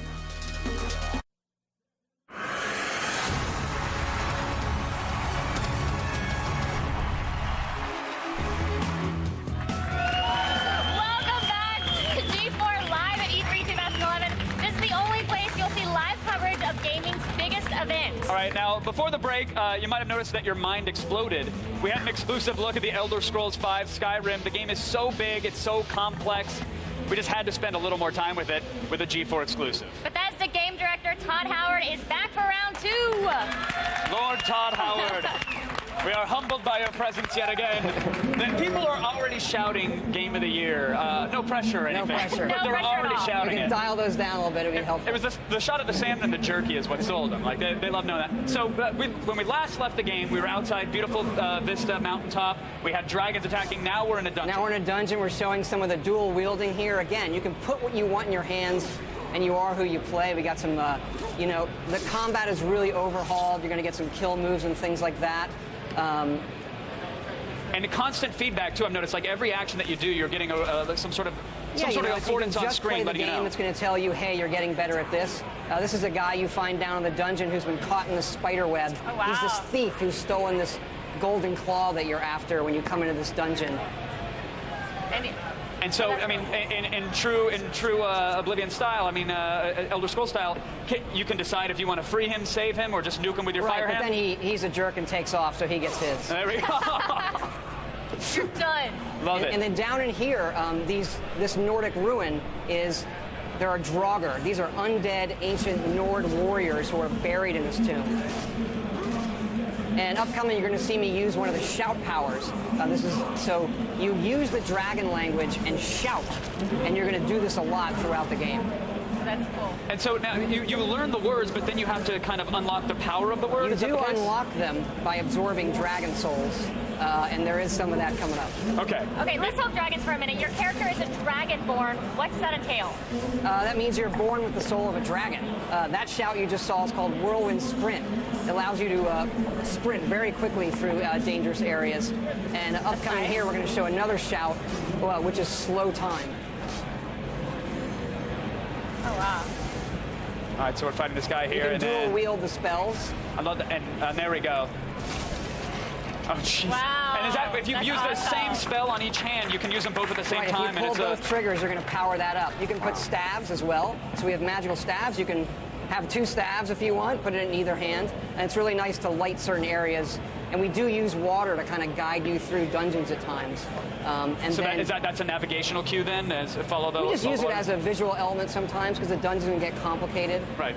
Welcome back to G4 Live at E3 2011. This is the only place you'll see live coverage of gaming's biggest event. All right, now, before the break, you might have noticed that your mind exploded. We had an exclusive look at the Elder Scrolls V Skyrim. The game is so big, it's so complex. We just had to spend a little more time with it with a G4 exclusive. Bethesda game director Todd Howard is back for round 2. Lord Todd Howard, we are humbled by your presence yet again. The people are already shouting Game of the Year. No pressure or anything. No pressure. But they're already shouting You can it. dial those down a little bit, it'd be helpful. It was the shot of the salmon and the jerky is what sold them. Like, they love knowing that. So when we last left the game, we were outside beautiful Vista mountaintop. We had dragons attacking. Now we're in a dungeon. Now we're in a dungeon. We're showing some of the dual wielding here. Again, you can put what you want in your hands, and you are who you play. We got some, you know, the combat is really overhauled. You're going to get some kill moves and things like that. And the constant feedback, too. I've noticed, like, every action that you do, you're getting some sort of affordance on screen letting you know. It's going to tell you, hey, you're getting better at this. This is a guy you find down in the dungeon who's been caught in the spider web. Oh, wow. He's this thief who's stolen this golden claw that you're after when you come into this dungeon. And so, I mean, in true Oblivion style, I mean, Elder Scrolls style, you can decide if you want to free him, save him, or just nuke him with your fire hand. But then he's a jerk and takes off, so he gets his. There we go. You're done. Love it. And then down in here, this Nordic ruin there are Draugr. These are undead ancient Nord warriors who are buried in this tomb. And upcoming, you're going to see me use one of the shout powers. So you use the dragon language and shout, and you're going to do this a lot throughout the game. That's cool. And so now you learn the words, but then you have to kind of unlock the power of the word. You do unlock them by absorbing dragon souls, and there is some of that coming up. Okay. Okay, let's talk dragons for a minute. Your character is a dragonborn. What does that entail? That means you're born with the soul of a dragon. That shout you just saw is called Whirlwind Sprint. It allows you to sprint very quickly through dangerous areas. And upcoming here, we're going to show another shout, which is Slow Time. Oh, wow. All right, so we're fighting this guy here. You can dual wield the spells. I love that. And there we go. Oh, jeez. Wow. And is that, if you use the same spell on each hand, you can use them both at the same time. If you pull both triggers, you're going to power that up. You can put staves as well. So we have magical staves. You can have 2 staves if you want, put it in either hand. And it's really nice to light certain areas. And we do use water to kind of guide you through dungeons at times. So that's a navigational cue then? Follow the. We just use it as a visual element sometimes because the dungeons can get complicated. Right.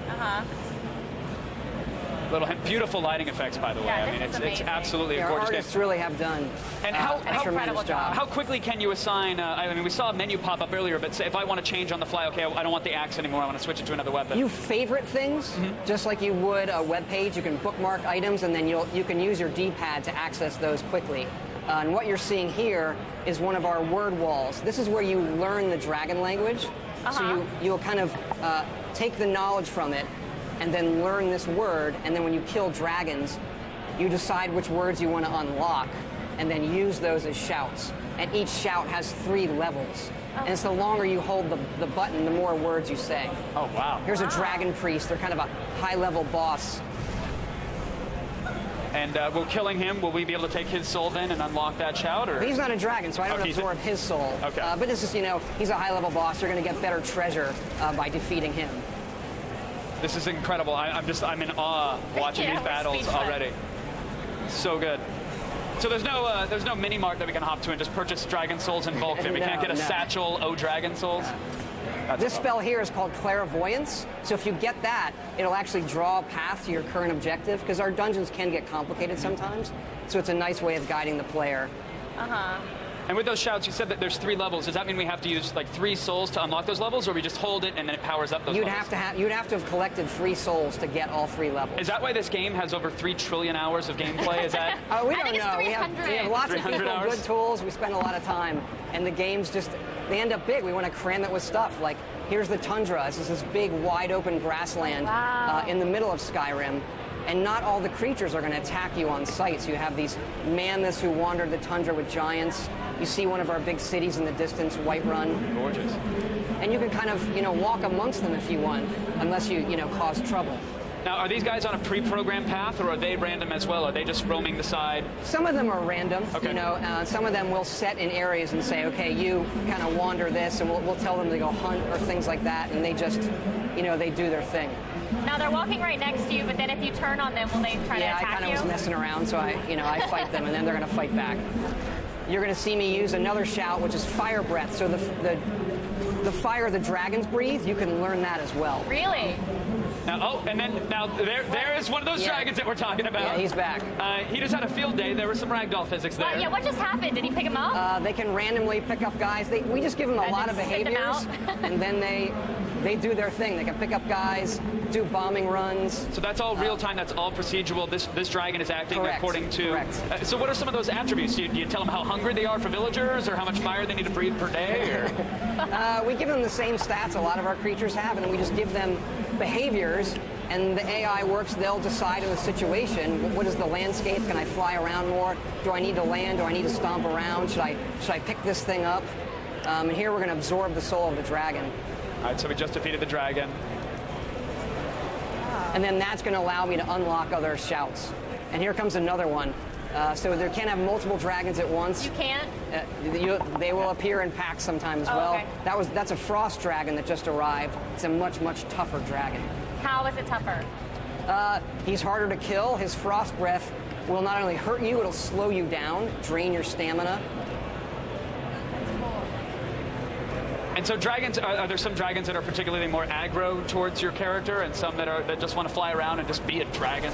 little hint. Beautiful lighting effects, by the way. Yeah, I mean, it's absolutely a Our gorgeous artists game. really have done And a tremendous job. How quickly can you assign? I mean, we saw a menu pop up earlier, but say if I want to change on the fly, okay, I don't want the axe anymore. I want to switch it to another weapon. You favorite things, just like you would a web page. You can bookmark items, and then you can use your D-pad to access those quickly. And what you're seeing here is one of our word walls. This is where you learn the dragon language. So you'll kind of take the knowledge from it and then learn this word, and then when you kill dragons, you decide which words you want to unlock and then use those as shouts. And each shout has 3 levels. And it's the longer you hold the button, the more words you say. Oh, wow. Here's a dragon priest. They're kind of a high-level boss. And will killing him, will we be able to take his soul then and unlock that shout? Or? He's not a dragon, so I don't absorb his soul. Okay. But this is, he's a high-level boss. You're going to get better treasure by defeating him. This is incredible. I'm in awe watching these battles already. So good. So there's no mini mart that we can hop to and just purchase dragon souls in bulk. We can't get a satchel dragon souls. This spell here is called Clairvoyance. So if you get that, it'll actually draw a path to your current objective, because our dungeons can get complicated sometimes. So it's a nice way of guiding the player. And with those shouts, you said that there's 3 levels. Does that mean we have to use like 3 souls to unlock those levels, or we just hold it and then it powers up those You'd levels? have to have collected 3 souls to get all 3 levels. Is that why this game has over 3 trillion hours of gameplay? Is that? We don't know. We have lots of people, hours? good tools. We spend a lot of time, and the games they end up big. We want to cram it with stuff. Like, here's the tundra. This is this big, wide-open grassland in the middle of Skyrim. And not all the creatures are going to attack you on sight. So you have these mammoths who wander the tundra with giants. You see one of our big cities in the distance, Whiterun. Gorgeous. And you can kind of, walk amongst them if you want, unless you, cause trouble. Now, are these guys on a pre-programmed path, or are they random as well? Are they just roaming the side? Some of them are random. Okay. Some of them will set in areas and say, okay, you kind of wander this, and we'll tell them to go hunt or things like that, and they just, they do their thing. Now they're walking right next to you, but then if you turn on them, will they try to attack you? Yeah, I kind of was messing around, so I fight them, and then they're going to fight back. You're going to see me use another shout, which is fire breath. So the fire the dragons breathe, you can learn that as well. Really? Now, there is one of those dragons that we're talking about. Yeah, he's back. He just had a field day. There was some ragdoll physics there. Yeah, what just happened? Did he pick him up? They can randomly pick up guys. We just give them a lot of behaviors, and then they do their thing. They can pick up guys, do bombing runs. So that's all real time. That's all procedural. This dragon is acting according to. Correct. So what are some of those attributes? Do you tell them how hungry they are for villagers, or how much fire they need to breathe per day? Or? We give them the same stats a lot of our creatures have, and we just give them behaviors. And the AI works. They'll decide in the situation. What is the landscape? Can I fly around more? Do I need to land? Do I need to stomp around? Should I pick this thing up? And here we're going to absorb the soul of the dragon. All right, so we just defeated the dragon. And then that's going to allow me to unlock other shouts. And here comes another one. So there can't have multiple dragons at once. You can't? They will appear in packs sometimes as well. Okay. That's a frost dragon that just arrived. It's a much, much tougher dragon. How is it tougher? He's harder to kill. His frost breath will not only hurt you, it'll slow you down, drain your stamina. And so dragons, are there some dragons that are particularly more aggro towards your character, and some that just want to fly around and just be a dragon?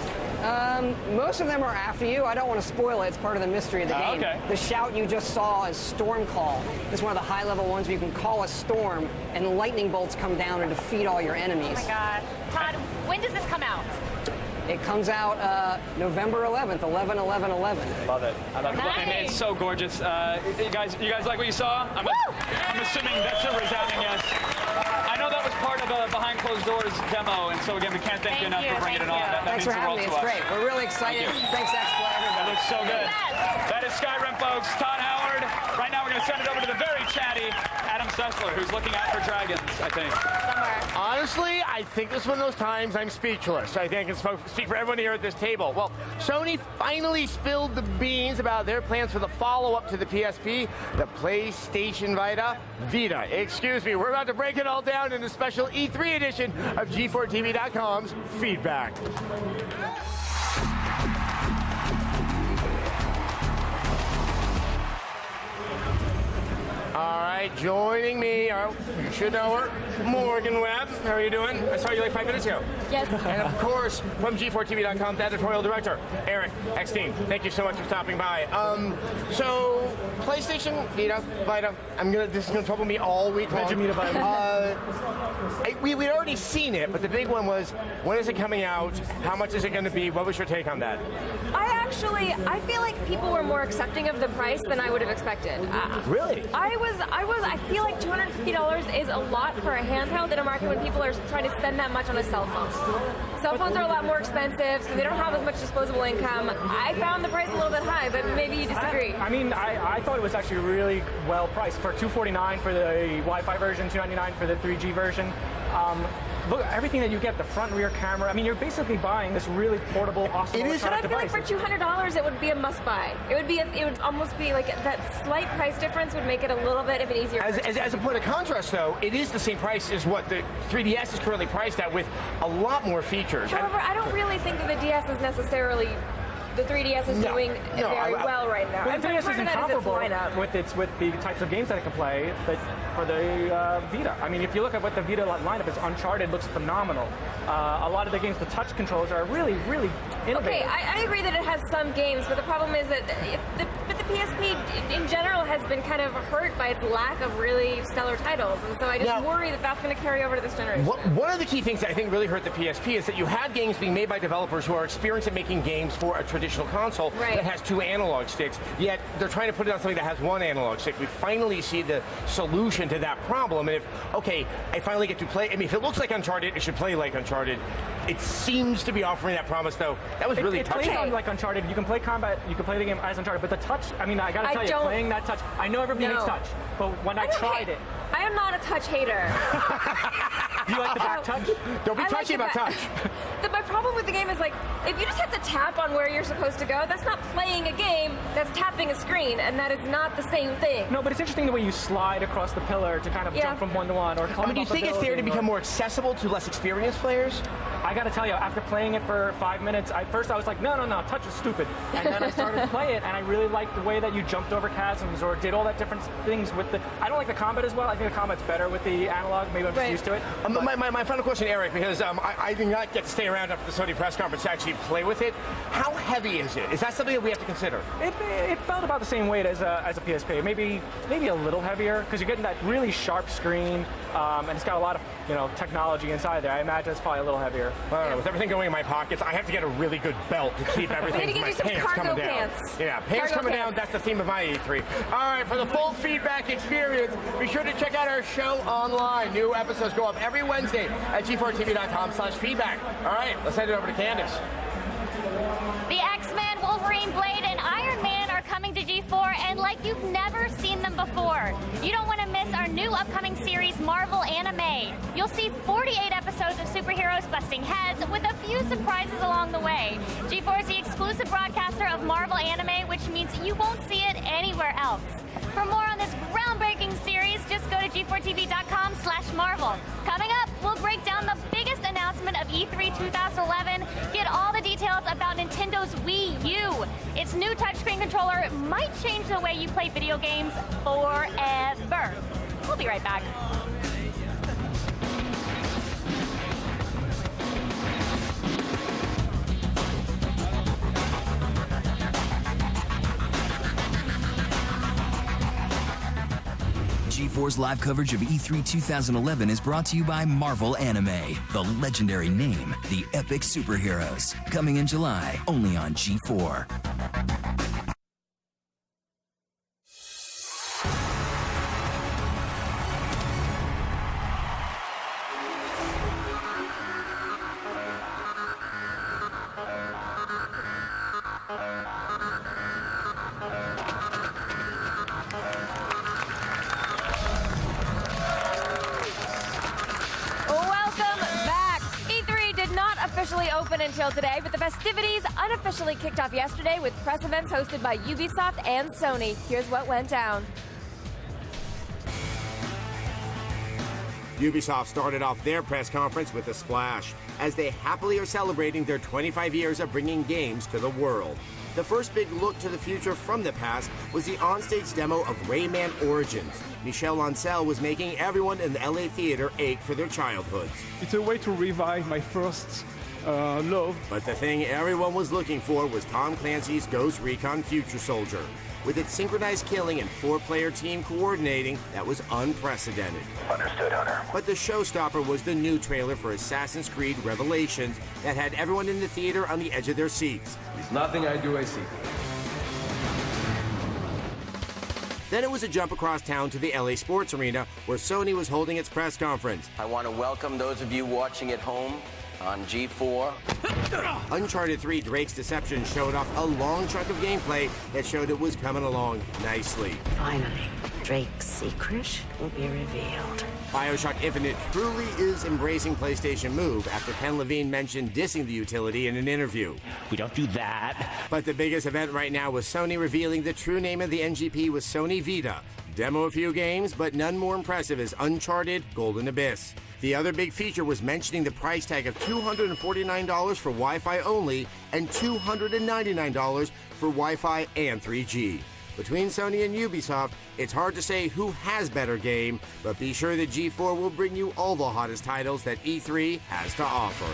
Most of them are after you. I don't want to spoil it. It's part of the mystery of the game. Okay. The shout you just saw is Storm Call. It's one of the high-level ones where you can call a storm, and lightning bolts come down and defeat all your enemies. Oh my God. Todd, when does this come out? It comes out November 11th, 11/11/11. Love it. I love it. Nice. And it's so gorgeous. You guys like what you saw? I'm assuming that's a resounding yes. I know that was part of a behind closed doors demo, and so again, we can't thank you enough for bringing it on. That Thanks for means the world having me. to It's us. great. We're really excited. Thanks, X-Play. That looks so good. That is Skyrim, folks. Todd Howard. Right now, we're going to send it over to the very chatty Adam Sessler, who's looking out for dragons, I think. Honestly, I think this is one of those times I'm speechless. I think I can speak for everyone here at this table. Well, Sony finally spilled the beans about their plans for the follow-up to the PSP, the PlayStation Vita. Excuse me, we're about to break it all down in a special E3 edition of G4TV.com's Feedback. All right, right, joining me, you should know her, Morgan Webb. How are you doing? I saw you like 5 minutes ago. Yes. And of course, from G4TV.com, the editorial director, Eric Eckstein. Thank you so much for stopping by. So, PlayStation, Vita. This is gonna trouble me all week long. We'd already seen it, but the big one was, when is it coming out? How much is it going to be? What was your take on that? I feel like people were more accepting of the price than I would have expected. Really? I feel like $250 is a lot for a handheld in a market when people are trying to spend that much on a cell phone. Cell phones are a lot more expensive, so they don't have as much disposable income. I found the price a little bit high, but maybe you disagree. I thought it was actually really well priced for $249 for the Wi-Fi version, $299 for the 3G version. Look, everything that you get, the front and rear camera, you're basically buying this really portable, awesome electronic device. But I feel like for $200, it would be a must-buy. It would almost be like that slight price difference would make it a little bit of an easier purchase. As a point of contrast, though, it is the same price as what the 3DS is currently priced at, with a lot more features. However, I don't really think that the DS is necessarily... The 3DS is doing very well right now. Well, the 3DS is incomparable with the types of games that it can play for the Vita. If you look at what the Vita lineup is, Uncharted looks phenomenal. A lot of the games, the touch controls are really, really innovative. Okay, I agree that it has some games, but the problem is that the PSP in general has been kind of hurt by its lack of really stellar titles, and so I just worry that that's going to carry over to this generation. One of the key things that I think really hurt the PSP is that you had games being made by developers who are experienced at making games for a traditional console that has 2 analog sticks, yet they're trying to put it on something that has 1 analog stick. We finally see the solution to that problem, and I finally get to play, if it looks like Uncharted, it should play like Uncharted. It seems to be offering that promise, though. That was really touching. It plays like Uncharted. You can play combat, you can play the game as Uncharted, but the touch, I gotta tell you, playing that touch, I know everybody hates touch, but when I tried it... I am not a touch hater. Do you like the back touch? Don't be touchy about touch. My problem with the game is, if you just have to tap on where you're supposed to go, that's not playing a game, that's tapping a screen, and that is not the same thing. No, but it's interesting the way you slide across the pillar to kind of jump from one to one, or climb do you think it's there to become more accessible to less experienced players? I gotta tell you, after playing it for 5 minutes, first I was like, no, touch is stupid. And then I started to play it, and I really liked the way that you jumped over chasms or did all that different things with the... I don't like the combat as well. I think the combat's better with the analog. Maybe I'm just used to it. My final question, Eric, because I did not get to stay around after the Sony press conference to actually play with it. How heavy is it? Is that something that we have to consider? It felt about the same weight as a PSP. Maybe a little heavier, because you're getting that really sharp screen, and it's got a lot of technology inside there. I imagine it's probably a little heavier. I don't know. With everything going in my pockets, I have to get a really good belt to keep everything from my pants coming down. Yeah, pants coming down, that's the theme of my E3. All right, for the full feedback experience, be sure to check out our show online. New episodes go up every Wednesday at g4tv.com/feedback. All right, let's head it over to Candace. The X-Men, Wolverine, Blade, and Iron Man are coming to G4, and like you've never seen them before. You don't want to miss our new upcoming series, Marvel Anime. You'll see 48 episodes of superheroes busting heads with a few surprises along the way. G4 is the exclusive broadcaster of Marvel Anime, which means you won't see it anywhere else. For more on this groundbreaking series, just go to g4tv.com/Marvel. Coming up, we'll break down the biggest announcement of E3 2011, get all the details about Nintendo's Wii U. Its new touchscreen controller might change the way you play video games forever. We'll be right back. G4's live coverage of E3 2011 is brought to you by Marvel Anime, the legendary name, the epic superheroes. Coming in July, only on G4. Until today, but the festivities unofficially kicked off yesterday with press events hosted by Ubisoft and Sony. Here's what went down. Ubisoft started off their press conference with a splash, as they happily are celebrating their 25 years of bringing games to the world. The first big look to the future from the past was the onstage demo of Rayman Origins. Michel Ancel was making everyone in the LA theater ache for their childhoods. It's a way to revive my first love. But the thing everyone was looking for was Tom Clancy's Ghost Recon Future Soldier. With its synchronized killing and 4-player team coordinating, that was unprecedented. Understood, Hunter. But the showstopper was the new trailer for Assassin's Creed Revelations that had everyone in the theater on the edge of their seats. It's nothing I do, I see. Then it was a jump across town to the LA Sports Arena, where Sony was holding its press conference. I want to welcome those of you watching at home on G4. Uncharted 3 Drake's Deception showed off a long chunk of gameplay that showed it was coming along nicely. Finally, Drake's secret will be revealed. BioShock Infinite truly is embracing PlayStation Move after Ken Levine mentioned dissing the utility in an interview. We don't do that. But the biggest event right now was Sony revealing the true name of the NGP was Sony Vita. Demo a few games, but none more impressive as Uncharted Golden Abyss. The other big feature was mentioning the price tag of $249 for Wi-Fi only and $299 for Wi-Fi and 3G. Between Sony and Ubisoft, it's hard to say who has better game, but be sure that G4 will bring you all the hottest titles that E3 has to offer.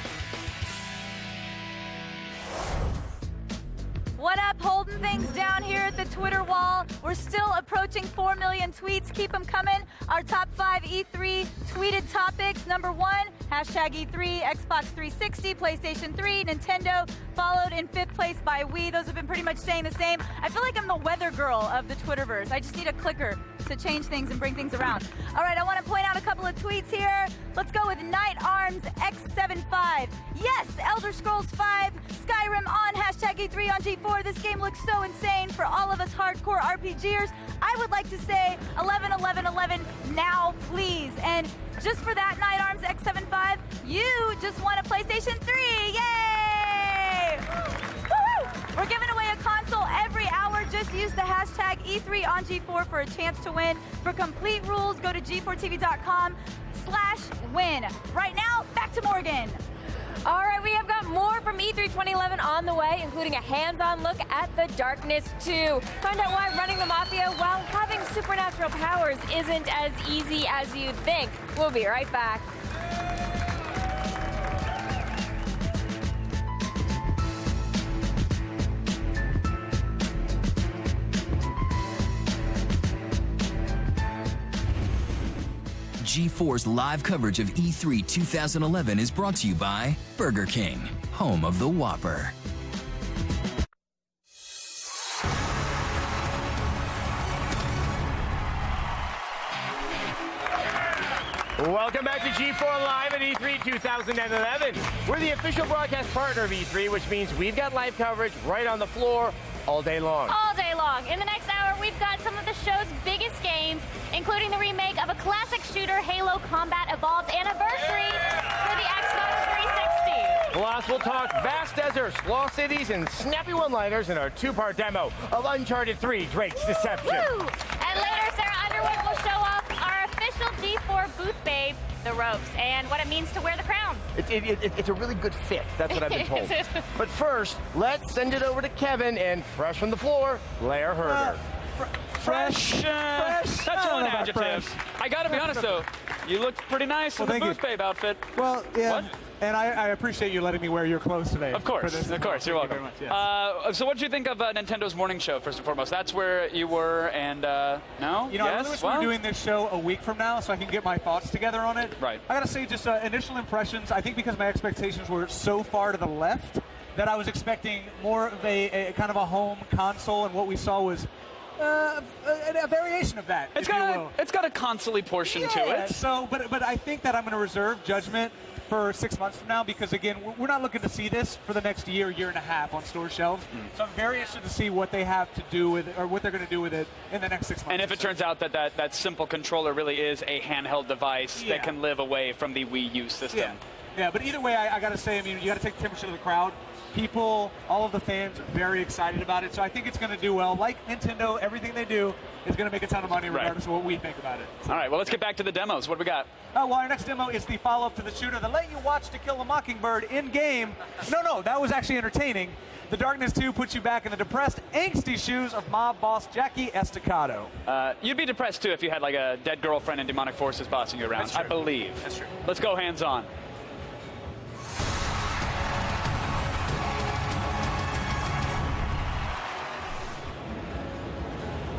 What up, holding things down here at the Twitter wall. We're still approaching 4 million tweets. Keep them coming. Our top 5 E3 tweeted topics. Number 1, hashtag E3, Xbox 360, PlayStation 3, Nintendo, followed in 5th place by Wii. Those have been pretty much staying the same. I feel like I'm the weather girl of the Twitterverse. I just need a clicker to change things and bring things around. All right, I want to point out a couple of tweets here. Let's go with Night Arms X75. Yes, Elder Scrolls 5, Skyrim on hashtag E3 on G4. This game looks so insane for all of us hardcore RPGers. I would like to say 11, 11, 11 now, please. And just for that, Night Arms X75, you just won a PlayStation 3. Yay! Woo-hoo! We're giving away a console every hour. Just use the hashtag E3 on G4 for a chance to win. For complete rules, go to g4tv.com/win. Right now, back to Morgan. All right, we have got more from E3 2011 on the way, including a hands-on look at The Darkness 2. Find out why running the Mafia while having supernatural powers isn't as easy as you'd think. We'll be right back. G4's live coverage of E3 2011 is brought to you by Burger King, home of the Whopper. Welcome back to G4 Live at E3 2011. We're the official broadcast partner of E3, which means we've got live coverage right on the floor all day long. All day long. In the next hour, we've got some of the show's biggest games, including the remake of a classic shooter, Halo Combat Evolved Anniversary for the Xbox 360. Plus, we'll talk vast deserts, lost cities, and snappy one-liners in our 2-part demo of Uncharted 3 Drake's Deception. Woo! And later, Sarah Underwood will show off our official G4 booth babe, the ropes, and what it means to wear the crown. It's a really good fit. That's what I've been told. But first, let's send it over to Kevin and fresh from the floor, Blair Herder. Fresh. That's one adjective. I gotta be honest though, you looked pretty nice in the booth babe outfit. Well, yeah. What? And I appreciate you letting me wear your clothes today. Of course, you're welcome. Very much, yes. So what did you think of Nintendo's morning show, first and foremost? That's where you were, and no? You know, I really wish we were doing this show a week from now so I can get my thoughts together on it. Right. I gotta say, just initial impressions, I think because my expectations were so far to the left that I was expecting more of a kind of a home console, and what we saw was a variation of that. It's got a console-y portion to it. So, but I think that I'm going to reserve judgment for 6 months from now because, again, we're not looking to see this for the next year and a half on store shelves. So I'm very interested to see what they have to do with it, or what they're going to do with it in the next 6 months. And if it turns out that simple controller really is a handheld device that can live away from the Wii U system. Yeah, but either way, I got to say, I mean, you got to take the temperature of the crowd. People, all of the fans, are very excited about it. So I think it's going to do well. Like Nintendo, everything they do is going to make a ton of money regardless of what we think about it. All right, well, let's get back to the demos. What do we got? Well, our next demo is the follow-up to the shooter that let you watch To Kill a Mockingbird in-game. No, that was actually entertaining. The Darkness 2 puts you back in the depressed, angsty shoes of mob boss Jackie Estacado. You'd be depressed too if you had like a dead girlfriend and demonic forces bossing you around. I believe. That's true. Let's go hands-on.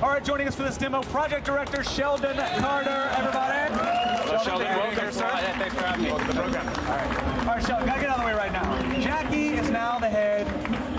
All right, joining us for this demo, Project Director Sheldon Carter, everybody. Well, Sheldon, welcome. Here, sir. Yeah, thanks for having me. Welcome to the program. All right, Sheldon, gotta get out of the way right now. Jackie is now the head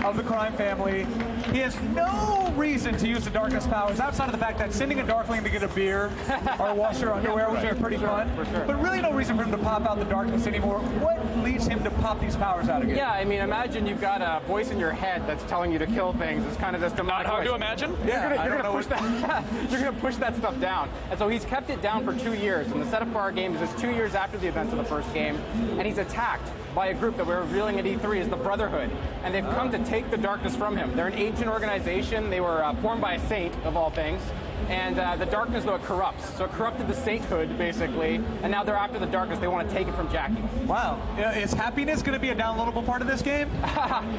of the crime family. He has no reason to use the darkness powers outside of the fact that sending a Darkling to get a beer or wash her underwear would be pretty fun. But really no reason for him to pop out the darkness anymore. What leads him to pop these powers out again? Yeah, I mean, imagine you've got a voice in your head that's telling you to kill things. It's kind of just Not hard to imagine. You're gonna push that stuff down. And so he's kept it down for 2 years. And the setup for our game is it's 2 years after the events of the first game, and he's attacked by a group that we're revealing at E3 is the Brotherhood. And they've come to take the darkness from him. They're an ancient organization. They were formed by a saint, of all things. And the darkness, though, it corrupts. So it corrupted the sainthood, basically. And now they're after the darkness. They want to take it from Jackie. Wow. Is happiness going to be a downloadable part of this game?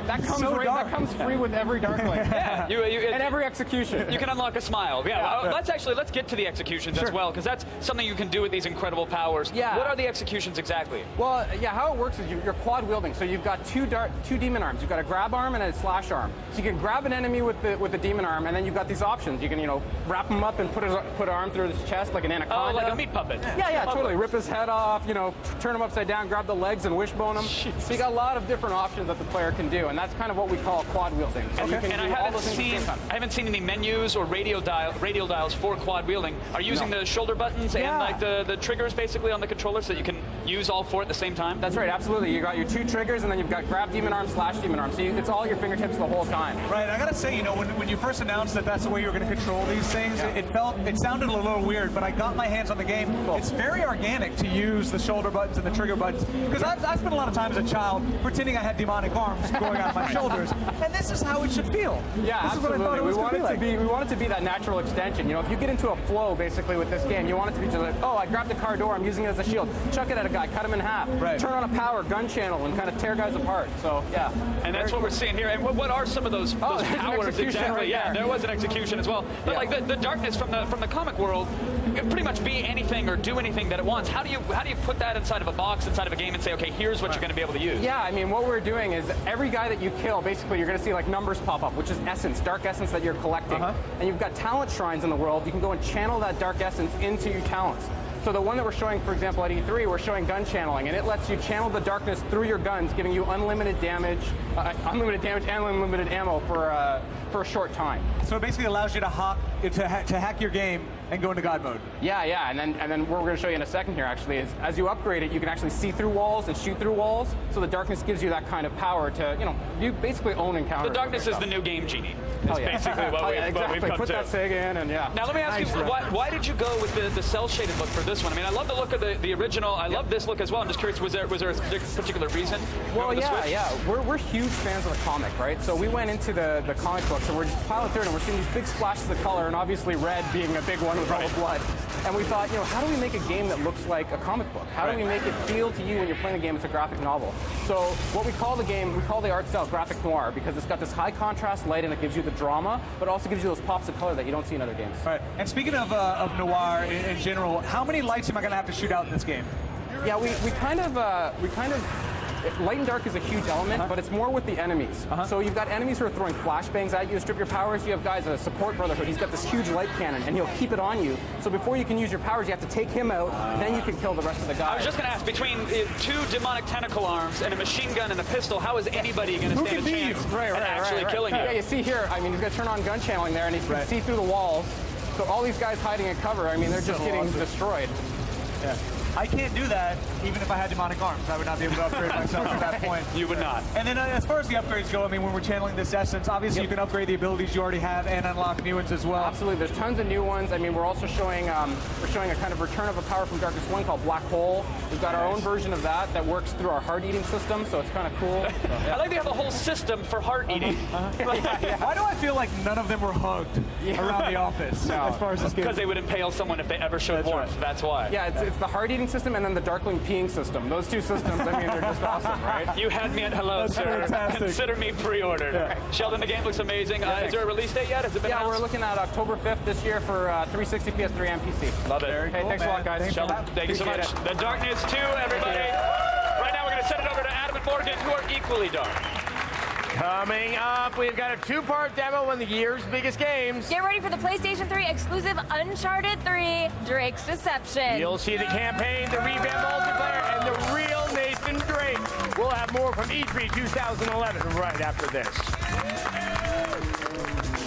that comes free with every Darkling. Yeah. And every execution. You can unlock a smile. Yeah. Let's get to the executions as well, because that's something you can do with these incredible powers. Yeah. What are the executions exactly? Well, yeah, how it works is you're quad wielding. So you've got two demon arms. You've got a grab arm and a slash arm. So you can grab an enemy with the demon arm, and then you've got these options. You can, wrap him up and put an arm through his chest like an anaconda. Oh, like a meat puppet. Yeah, totally. Rip his head off, turn him upside down, grab the legs and wishbone him. Jeez. So you got a lot of different options that the player can do, and that's kind of what we call quad wielding. So you can And do I all those things at the same time. haven't seen any menus or radial dials for quad wielding. Are you using the shoulder buttons and like the triggers basically on the controller so that you can use all four at the same time? That's right, absolutely. You got your 2 triggers, and then you've got grab demon arm, slash demon arm. So it's all your fingertips the whole time. Right. I gotta say, when you first announced that that's the way you were going to control these things, it sounded a little weird. But I got my hands on the game. Cool. It's very organic to use the shoulder buttons and the trigger buttons because I spent a lot of time as a child pretending I had demonic arms going out of my shoulders, and this is how it should feel. Yeah, this absolutely. Is what I thought it was we want it to be that natural extension. If you get into a flow basically with this game, you want it to be just like, oh, I grabbed the car door, I'm using it as a shield. Chuck it at a guy, cut him in half. Right. Turn on a power, gun channel, and kind of tear guys apart. So yeah. And that's what we're seeing here. And what are some of those powers exactly? Right there was an execution as well. But like the darkness from the comic world can pretty much be anything or do anything that it wants. How do you put that inside of a box, inside of a game, and say, okay, here's what you're going to be able to use? Yeah, I mean, what we're doing is every guy that you kill, basically, you're going to see like numbers pop up, which is essence, dark essence that you're collecting. And you've got talent shrines in the world. You can go and channel that dark essence into your talents. So the one that we're showing, for example, at E3, we're showing gun channeling, and it lets you channel the darkness through your guns, giving you unlimited damage and unlimited ammo for a short time. So it basically allows you to hack your game and go into God mode. Yeah, and then what we're going to show you in a second here actually is as you upgrade it, you can actually see through walls and shoot through walls. So the darkness gives you that kind of power to, you basically own encounters. The darkness is the new game genie. That's basically what we've come Put to. that SIG in and yeah. Now let me ask you, why did you go with the cel-shaded look for this one? I mean, I love the look of the original. I love this look as well. I'm just curious, was there a particular reason? Well, yeah. We're huge fans of the comic, right? So we went into the comic books and we're just piling through it and we're seeing these big splashes of color and obviously red being a big one with all the blood. And we thought, how do we make a game that looks like a comic book? How do we make it feel to you when you're playing a game? It's a graphic novel. So what we call the game, we call the art style graphic noir because it's got this high contrast light and it gives you the drama, but also gives you those pops of color that you don't see in other games. Right. And speaking of noir in general, how many lights am I going to have to shoot out in this game? Yeah, we kind of light and dark is a huge element, but it's more with the enemies. So you've got enemies who are throwing flashbangs at you to strip your powers. You have guys, a support Brotherhood, he's got this huge light cannon, and he'll keep it on you. So before you can use your powers, you have to take him out, then you can kill the rest of the guys. I was just going to ask, between 2 demonic tentacle arms and a machine gun and a pistol, how is anybody going to stand a chance at actually killing you? Yeah, you see here, I mean, he's going to turn on gun channeling there, and he can see through the walls. So all these guys hiding in cover, I mean, they're just getting destroyed. Yeah. I can't do that even if I had demonic arms. I would not be able to upgrade myself at that point. You would not. And then as far as the upgrades go, I mean, when we're channeling this essence, obviously you can upgrade the abilities you already have and unlock new ones as well. Absolutely. There's tons of new ones. I mean, we're also showing a kind of return of a power from Darkness 1 called Black Hole. We've got our own version of that works through our heart eating system, so it's kind of cool. I like they have a whole system for heart eating. Why do I feel like none of them were hugged around the office as far as this game? Because they would impale someone if they ever showed warmth. That's why. Yeah, it's the heart eating lighting system and then the Darkling peeing system. Those two systems, I mean, they're just awesome, right? You had me at hello, That's sir. fantastic. Consider me pre-ordered. Yeah. Sheldon, the game looks amazing. Yeah, Is there a release date yet? Has it been Yeah, announced? we're looking at October 5th this year for 360, PS3, and PC. Love it. Hey, Cool, thanks a lot, man. guys. Thanks Sheldon, for that. thank you so much. Appreciate it. The Darkness 2, everybody. Right now, we're going to send it over to Adam and Morgan, who are equally dark. Coming up, we've got a two-part demo on the year's biggest games. Get ready for the PlayStation 3 exclusive Uncharted 3, Drake's Deception. You'll see the campaign, the revamped multiplayer, and the real Nathan Drake. We'll have more from E3 2011 right after this.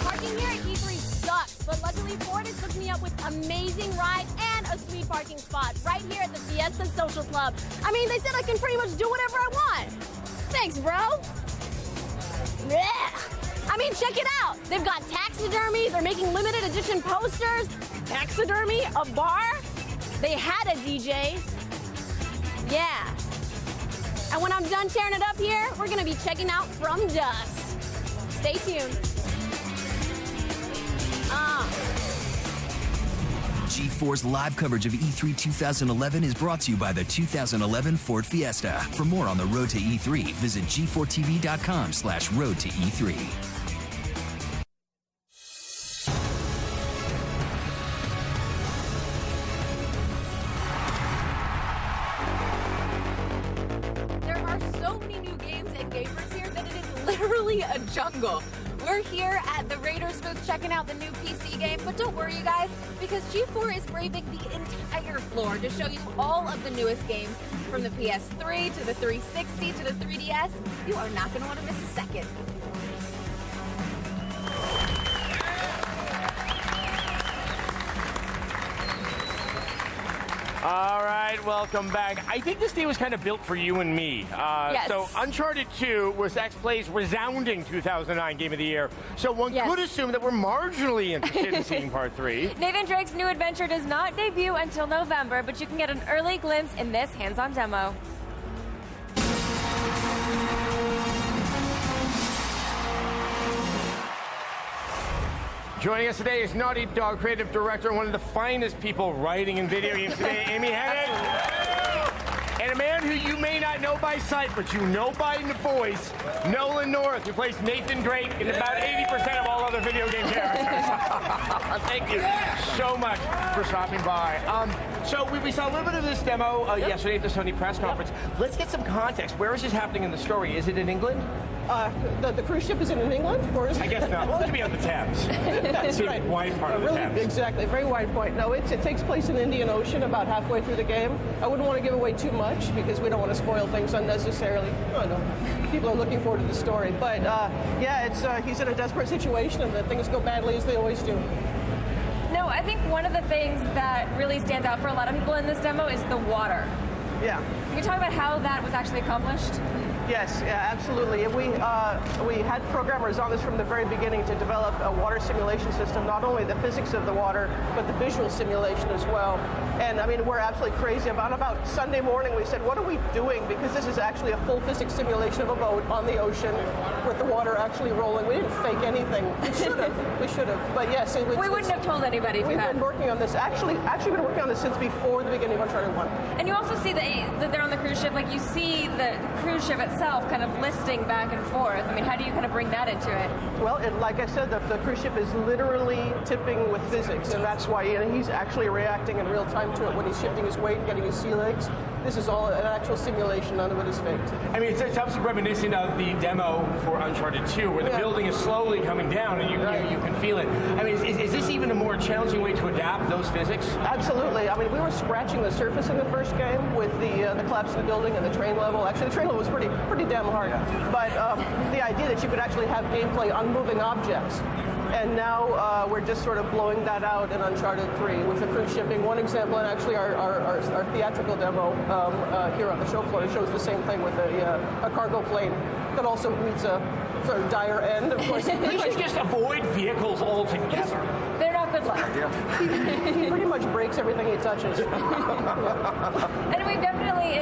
Parking here at E3 sucks, but luckily Ford is hooking me up with amazing rides and a sweet parking spot right here at the Fiesta Social Club. I mean, they said I can pretty much do whatever I want. Thanks, bro. I mean, check it out. They've got taxidermy. They're making limited edition posters. Taxidermy, a bar. They had a DJ. Yeah. And when I'm done tearing it up here, we're going to be checking out From Dusk. Stay tuned. G4's live coverage of E3 2011 is brought to you by the 2011 Ford Fiesta. For more on the road to E3, visit g4tv.com/road to E3. There are so many new games and gamers here that it is literally a jungle. We're here at the Raiders booth checking out the new PC game, but don't worry, you guys, because G4 is braving the entire floor to show you all of the newest games from the PS3 to the 360 to the 3DS. You are not going to want to miss a second. All right, welcome back. I think this day was kind of built for you and me. Yes. So Uncharted 2 was X-Play's resounding 2009 Game of the Year. So one could assume that we're marginally interested in seeing Part 3. Nathan Drake's new adventure does not debut until November, but you can get an early glimpse in this hands-on demo. Joining us today is Naughty Dog creative director and one of the finest people writing in video games today, Amy Hennig. And a man who you may not know by sight, but you know by voice, Nolan North, who plays Nathan Drake in about 80% of all other video game characters. Thank you so much for stopping by. So we saw a little bit of this demo yesterday at the Sony press conference. Let's get some context. Where is this happening in the story? Is it in England? The cruise ship is in England, or is it? I guess not. Well, it could be on the Thames. That's right. Wide part of the Thames. Exactly, very wide point. No, it takes place in the Indian Ocean about halfway through the game. I wouldn't want to give away too much because we don't want to spoil things unnecessarily. Oh, no. People are looking forward to the story. But yeah, it's he's in a desperate situation and things go badly as they always do. No, I think one of the things that really stands out for a lot of people in this demo is the water. Yeah. Can you talk about how that was actually accomplished? Yes, yeah, absolutely. We had programmers on this from the very beginning to develop a water simulation system, not only the physics of the water, but the visual simulation as well. And I mean, we're absolutely crazy about Sunday morning. We said, what are we doing? Because this is actually a full physics simulation of a boat on the ocean with the water actually rolling. We didn't fake anything. We should have. We should have. But yes, we wouldn't have told anybody. We've been working on this. Actually been working on this since before the beginning of Uncharted 1. And you also see that they're on the cruise ship. Like you see the cruise ship itself kind of listing back and forth. I mean, how do you kind of bring that into it? Well, like I said, the cruise ship is literally tipping with physics, and that's why he's actually reacting in real time to it when he's shifting his weight and getting his sea legs. This is all an actual simulation. None of it is faked. I mean, it's obviously reminiscent of the demo for Uncharted 2, where the building is slowly coming down and you can feel it. I mean, is this even a more challenging way to adapt those physics? Absolutely. I mean, we were scratching the surface in the first game with the collapse of the building and the train level. Actually, the train level was pretty damn hard. Yeah. But the idea that you could actually have gameplay on moving objects. And now we're just sort of blowing that out in Uncharted 3 with the cruise ship being one example, and actually our theatrical demo here on the show floor shows the same thing with a cargo plane that also meets a sort of dire end. Of course, we should just avoid vehicles altogether. They're not good luck. He pretty much breaks everything he touches. And we've definitely,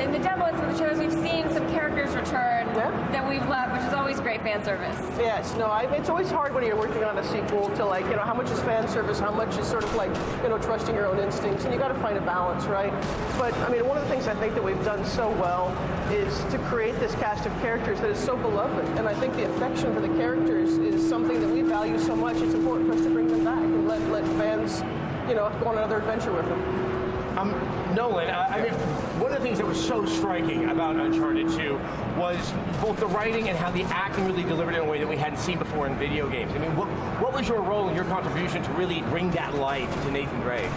in the demo and some of the shows, we've seen some characters return that we've left, which is always great fan service. Yes, no, it's always hard when you're working on a sequel to, like, you know, how much is fan service, how much is sort of like, you know, trusting your own instincts, and you got to find a balance, right? But I mean, one of the things I think that we've done so well is to create this cast of characters that is so beloved, and I think the affection for the characters is something that we value so much. It's important for us to bring them back and let fans, you know, go on another adventure with them. Nolan, I mean, one of the things that was so striking about Uncharted 2 was both the writing and how the acting really delivered in a way that we hadn't seen before in video games. I mean, what was your role and your contribution to really bring that life to Nathan Drake?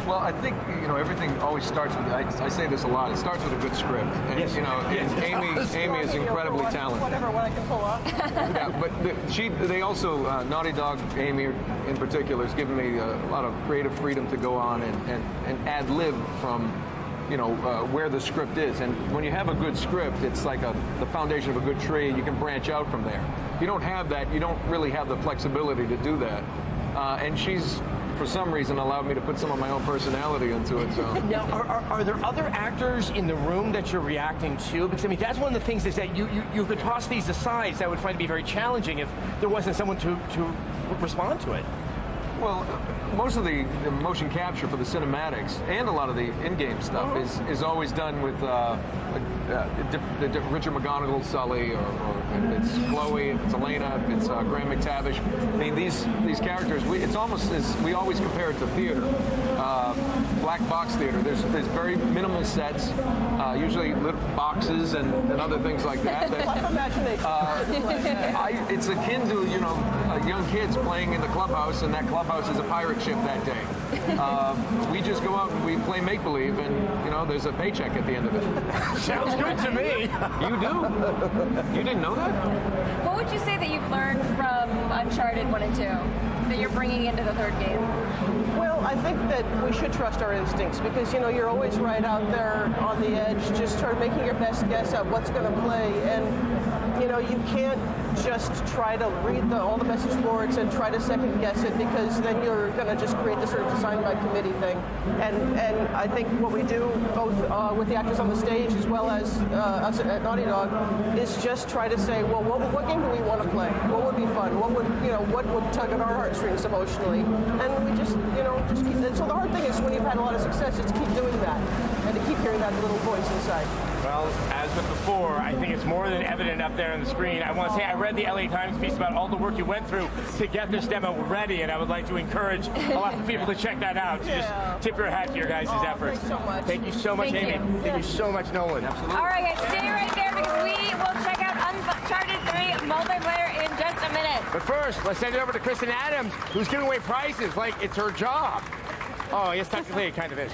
Well, I think, you know, everything always starts with, I say this a lot, it starts with a good script. And, yes. you know, and Amy is incredibly talented. Whatever, what I can pull off. Yeah, but they also, Naughty Dog, Amy in particular, has given me a lot of creative freedom to go on and ad-lib from, you know, where the script is. And when you have a good script, it's like the foundation of a good tree. You can branch out from there. If you don't have that, you don't really have the flexibility to do that. And she's, for some reason, allowed me to put some of my own personality into it. So now, are there other actors in the room that you're reacting to? Because I mean, that's one of the things is that you could toss these aside. That I would find to be very challenging if there wasn't someone to respond to it. Well, most of the motion capture for the cinematics and a lot of the in-game stuff is always done with Richard McGonigal, Sully, or if it's Chloe, if it's Elena, if it's Graham McTavish. I mean, these characters, it's almost as we always compare it to theater, black box theater. There's very minimal sets, usually little boxes and other things like that. It's akin to, you know, young kids playing in the clubhouse, and that clubhouse is a pirate ship that day. We just go out and we play make-believe, and, you know, there's a paycheck at the end of it. Sounds good to me. You do? You didn't know that? What would you say that you've learned from Uncharted 1 and 2 that you're bringing into the third game? Well, I think that we should trust our instincts because, you know, you're always right out there on the edge, just sort of making your best guess at what's going to play. And, you know, you can't just try to read all the message boards and try to second guess it because then you're going to just create this sort of design by committee thing. And I think what we do both with the actors on the stage as well as us at Naughty Dog is just try to say, well, what game do we want to play? What would be fun? What would tug at our heartstrings emotionally? And we just, you know, just keep. And so the hard thing is when you've had a lot of success, is to keep doing that and to keep hearing that little voice inside. Well, as with before, I think it's more than evident up there on the screen. I want to say I read the LA Times piece about all the work you went through to get this demo ready, and I would like to encourage a lot of people to check that out. To just tip your hat to your guys' efforts. Thank you so much, Amy. Thank you so much, Nolan. Absolutely. All right, guys, stay right there because we will check out Uncharted 3 multiplayer in just a minute. But first, let's send it over to Kristen Adams, who's giving away prizes like it's her job. Oh, yes, technically it kind of is.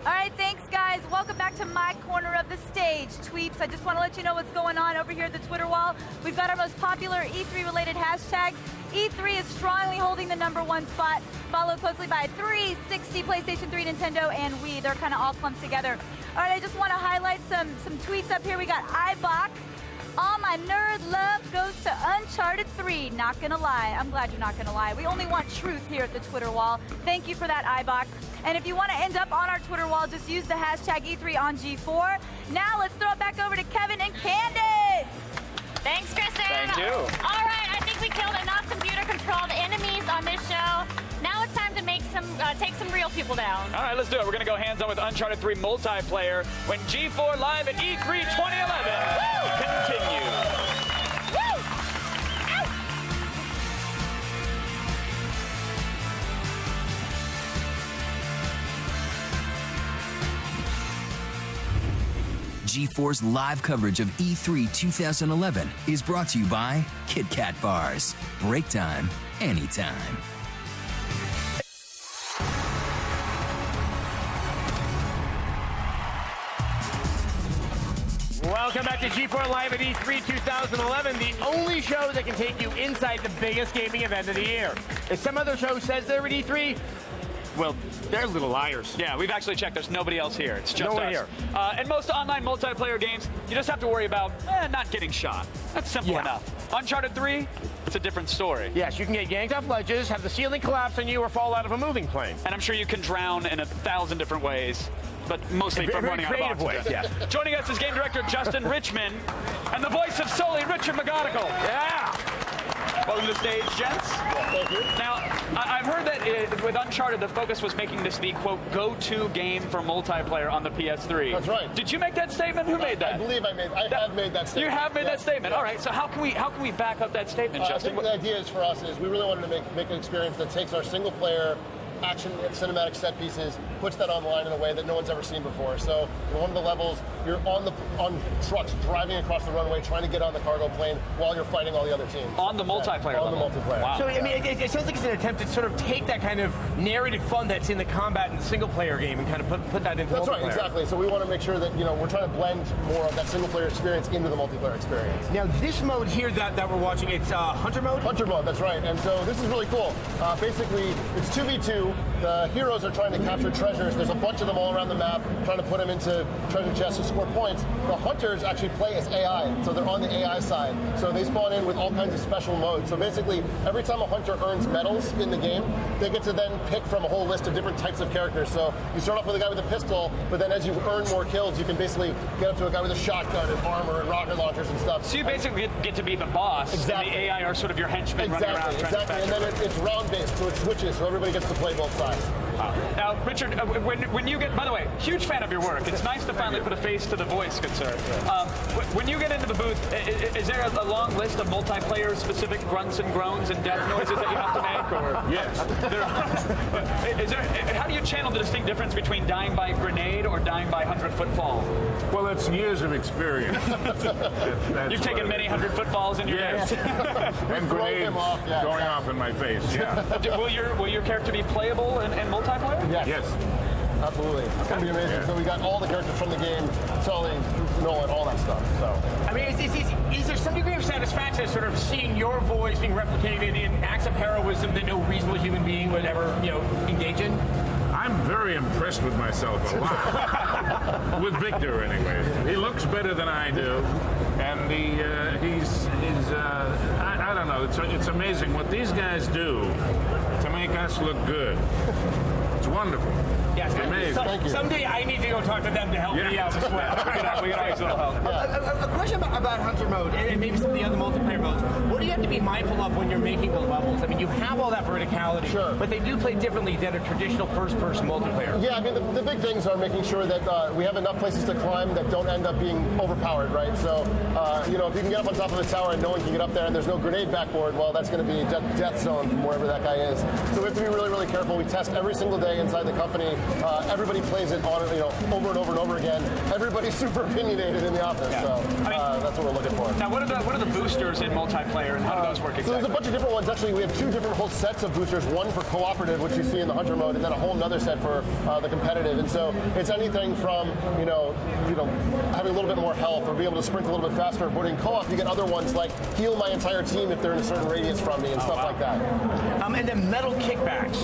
All right, thanks, guys. Welcome back to my corner of the stage. Tweeps, I just want to let you know what's going on over here at the Twitter wall. We've got our most popular E3-related hashtags. E3 is strongly holding the #1 spot, followed closely by 360, PlayStation 3, Nintendo, and Wii. They're kind of all clumped together. All right, I just want to highlight some tweets up here. We got iBach. All my nerd love goes to Uncharted 3. Not gonna lie. I'm glad you're not gonna lie. We only want truth here at the Twitter wall. Thank you for that, iBach. And if you want to end up on our Twitter wall, just use the hashtag E3 on G4. Now let's throw it back over to Kevin and Candace. Thanks, Kristen. Thank you. All right, I think we killed enough computer-controlled enemies on this show. Now it's time to take some real people down. All right, let's do it. We're going to go hands-on with Uncharted 3 multiplayer when G4 Live at E3 2011 continues. G4's live coverage of E3 2011 is brought to you by Kit Kat Bars. Break time, anytime. Welcome back to G4 Live at E3 2011, the only show that can take you inside the biggest gaming event of the year. If some other show says they're at E3, well, they're little liars. Yeah, we've actually checked. There's nobody else here. It's just no one us. here. And most online multiplayer games, you just have to worry about not getting shot. That's simple enough. Uncharted 3, it's a different story. Yes, you can get yanked off ledges, have the ceiling collapse on you, or fall out of a moving plane. And I'm sure you can drown in 1,000 different ways. but mostly from Very running out of creative oxygen. way, yeah. Joining us is game director Justin Richmond and the voice of Sully, Richard McGonigal. Yeah. Welcome to the stage, gents. Thank you. Now, I've heard that with Uncharted, the focus was making this the, quote, go-to game for multiplayer on the PS3. That's right. Did you make that statement? Who made that? I believe I have made that statement. You have made that statement. Yes. All right, so how can we back up that statement, Justin? I think the idea is for us is we really wanted to make an experience that takes our single-player action and cinematic set pieces, puts that online in a way that no one's ever seen before. So in one of the levels, you're on trucks driving across the runway trying to get on the cargo plane while you're fighting all the other teams. On the multiplayer On level. the multiplayer. Wow. So, I mean, it sounds like it's an attempt to sort of take that kind of narrative fun that's in the combat and the single-player game and kind of put that into That's multiplayer. right, exactly. So we want to make sure that, we're trying to blend more of that single-player experience into the multiplayer experience. Now, this mode here that we're watching, it's Hunter mode? Hunter mode, that's right. And so this is really cool. Basically, it's 2v2. The heroes are trying to capture treasures. There's a bunch of them all around the map, trying to put them into treasure chests to score points. The hunters actually play as AI, so they're on the AI side. So they spawn in with all kinds of special modes. So basically, every time a hunter earns medals in the game, they get to then pick from a whole list of different types of characters. So you start off with a guy with a pistol, but then as you earn more kills, you can basically get up to a guy with a shotgun and armor and rocket launchers and stuff. So you basically get to be the boss, Exactly. and the AI are sort of your henchmen running around trying to Exactly, and then it's round-based, so it switches, so everybody gets to play both sides. Now, Richard, when you get, by the way, huge fan of your work. It's nice to finally put a face to the voice, good sir. When you get into the booth, is there a long list of multiplayer-specific grunts and groans and death noises that you have to make? Or yes. How do you channel the distinct difference between dying by grenade or dying by 100-foot fall? Well, it's years of experience. You've taken many 100-foot falls in your Yes. days. And grenades going off in my face, yeah. Will your character be playable in multiplayer? Yes. Absolutely. It's going to be amazing. Yeah. So we got all the characters from the game, Sully, Nolan, all that stuff. So I mean, is there some degree of satisfaction sort of seeing your voice being replicated in acts of heroism that no reasonable human being would ever, engage in? I'm very impressed with myself a lot. With Victor, anyway. He looks better than I do, and he's I don't know. It's amazing what these guys do to make us look good. It's wonderful. Yes, amazing. Someday I need to go talk to them to help me out as well. We can always help. A question about Hunter mode and maybe some of the other multiplayer modes. What do you have to be mindful of when you're making the levels? I mean, you have all that verticality, but they do play differently than a traditional first-person multiplayer. yeah, I mean the big things are making sure that we have enough places to climb that don't end up being overpowered, right? So if you can get up on top of a tower and no one can get up there and there's no grenade backboard, well, that's going to be a death zone from wherever that guy is. So we have to be really, really careful. We test every single day inside the company. Everybody plays it on over and over and over again. Everybody's super opinionated in the office, so that's what we're looking for. Now, what are the boosters in multiplayer, and how do those work exactly? So there's a bunch of different ones. Actually, we have two different whole sets of boosters. One for cooperative, which you see in the Hunter mode, and then a whole other set for the competitive. And so it's anything from having a little bit more health or be able to sprint a little bit faster. But in co-op, you get other ones like heal my entire team if they're in a certain radius from me and stuff like that. And then metal kickbacks.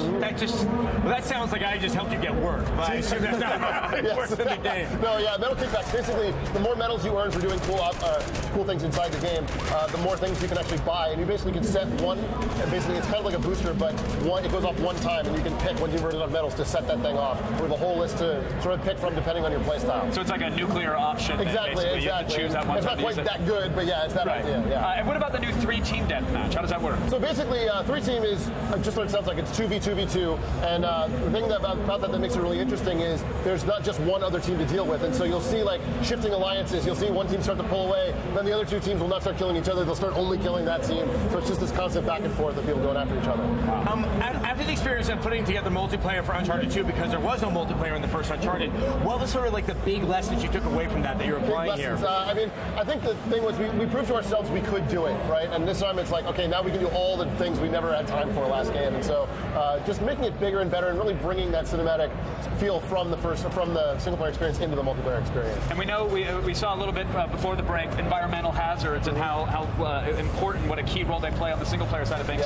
That sounds like I just helped you get work. But I assume that's not how it works in the game. No, yeah, metal kickbacks. Basically, the more medals you earn for doing cool things inside the game, the more things you can actually buy. And you basically can set one, and basically it's kind of like a booster, but it goes off one time, and you can pick when you've earned enough medals to set that thing off. We have a whole list to sort of pick from depending on your playstyle. So it's like a nuclear option. Exactly. You have to choose that one. It's not quite that good, but yeah, it's that idea. Yeah. And what about the new 3-team deathmatch? How does that work? So basically, 3-team is just what it sounds like. It's 2v2v2, and the thing about that makes it really interesting is there's not just one other team to deal with, and so you'll see like shifting alliances. You'll see one team start to pull away, then the other two teams will not start killing each other. They'll start only killing that team. So it's just this constant back and forth of people going after each other. After the experience of putting together multiplayer for Uncharted 2, because there was no multiplayer in the first Uncharted, what was sort of like the big lessons you took away from that you're applying here? I think the thing was we proved to ourselves we could do it, right? And this time it's like, okay, now we can do all the things we never had time for last game. And so just making it bigger and better and really bringing that cinematic feel from the single player experience into the multiplayer experience. And we know we saw a little bit before the break environmental hazards and how important, what a key role they play on the single player side of things.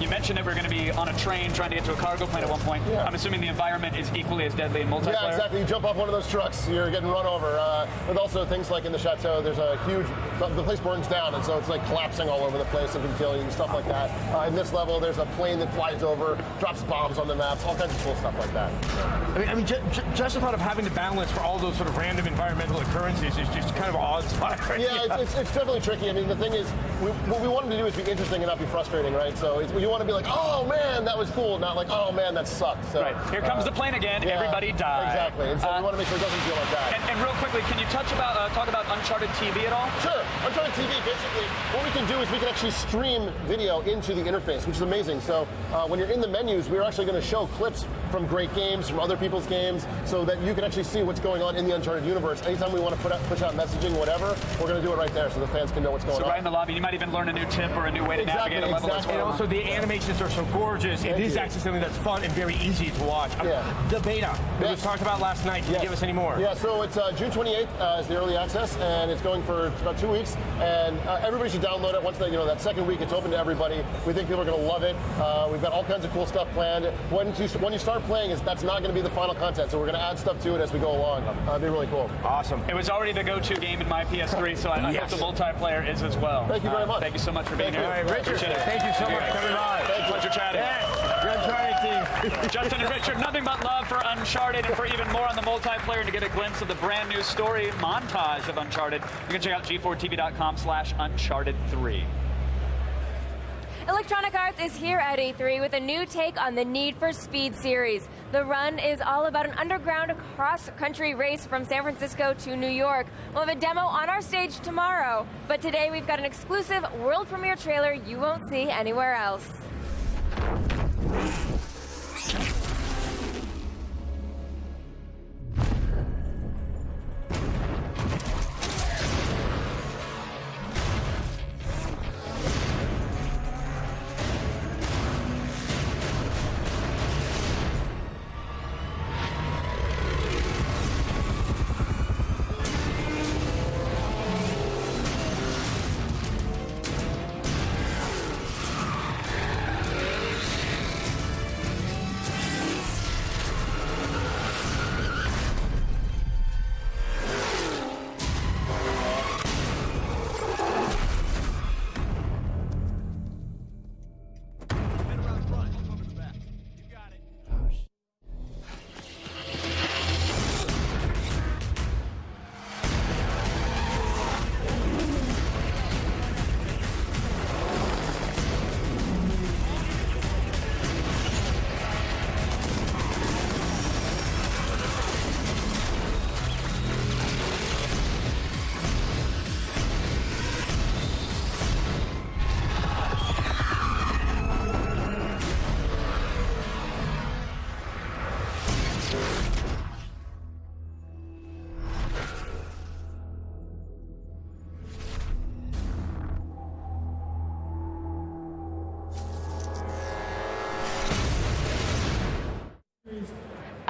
You mentioned that we're going to be on a train train trying to get to a cargo plane at one point. Yeah. I'm assuming the environment is equally as deadly in multiplayer. Yeah, exactly. You jump off one of those trucks, you're getting run over. But also things like in the chateau, there's a huge, the place burns down, and so it's like collapsing all over the place and can kill you and stuff like that. In this level, there's a plane that flies over, drops bombs on the maps, all kinds of cool stuff like that. I mean, just the thought of having to balance for all those sort of random environmental occurrences is just kind of awe-inspiring. Yeah, it's definitely tricky. I mean, the thing is, what we want them to do is be interesting and not be frustrating, right? So you want to be like, oh man, that was cool, not like, oh man, that sucked. So, right. Here comes the plane again. Yeah, everybody died. Exactly. And so we want to make sure it doesn't feel like that. And real quickly, can you talk about Uncharted TV at all? Sure. Uncharted TV, basically, what we can do is we can actually stream video into the interface, which is amazing. So when you're in the menus, we're actually going to show clips from great games, from other people's games, so that you can actually see what's going on in the Uncharted universe. Anytime we want to push out messaging, whatever, we're going to do it right there so the fans can know what's going on. So right in the lobby, you might even learn a new tip or a new way to navigate a level as well. And also the animations are so gorgeous. It is actually something that's fun and very easy to watch. The beta that was talked about last night. Can you give us any more? Yeah, so it's June 28th is the early access, and it's going for about 2 weeks. And everybody should download it. Once that second week, it's open to everybody. We think people are going to love it. We've got all kinds of cool stuff planned. When you start playing, that's not going to be the final content. So we're going to add stuff to it as we go along. It'll be really cool. Awesome. It was already the go-to game in my PS3, so I hope the multiplayer is as well. Thank you very much. Thank you so much for being here. All right, Richard, thank you so much for coming by. Pleasure chatting. Team. Justin and Richard, nothing but love for Uncharted, and for even more on the multiplayer and to get a glimpse of the brand new story montage of Uncharted, you can check out g4tv.com/Uncharted3. Electronic Arts is here at E3 with a new take on the Need for Speed series. The run is all about an underground cross-country race from San Francisco to New York. We'll have a demo on our stage tomorrow, but today we've got an exclusive world premiere trailer you won't see anywhere else.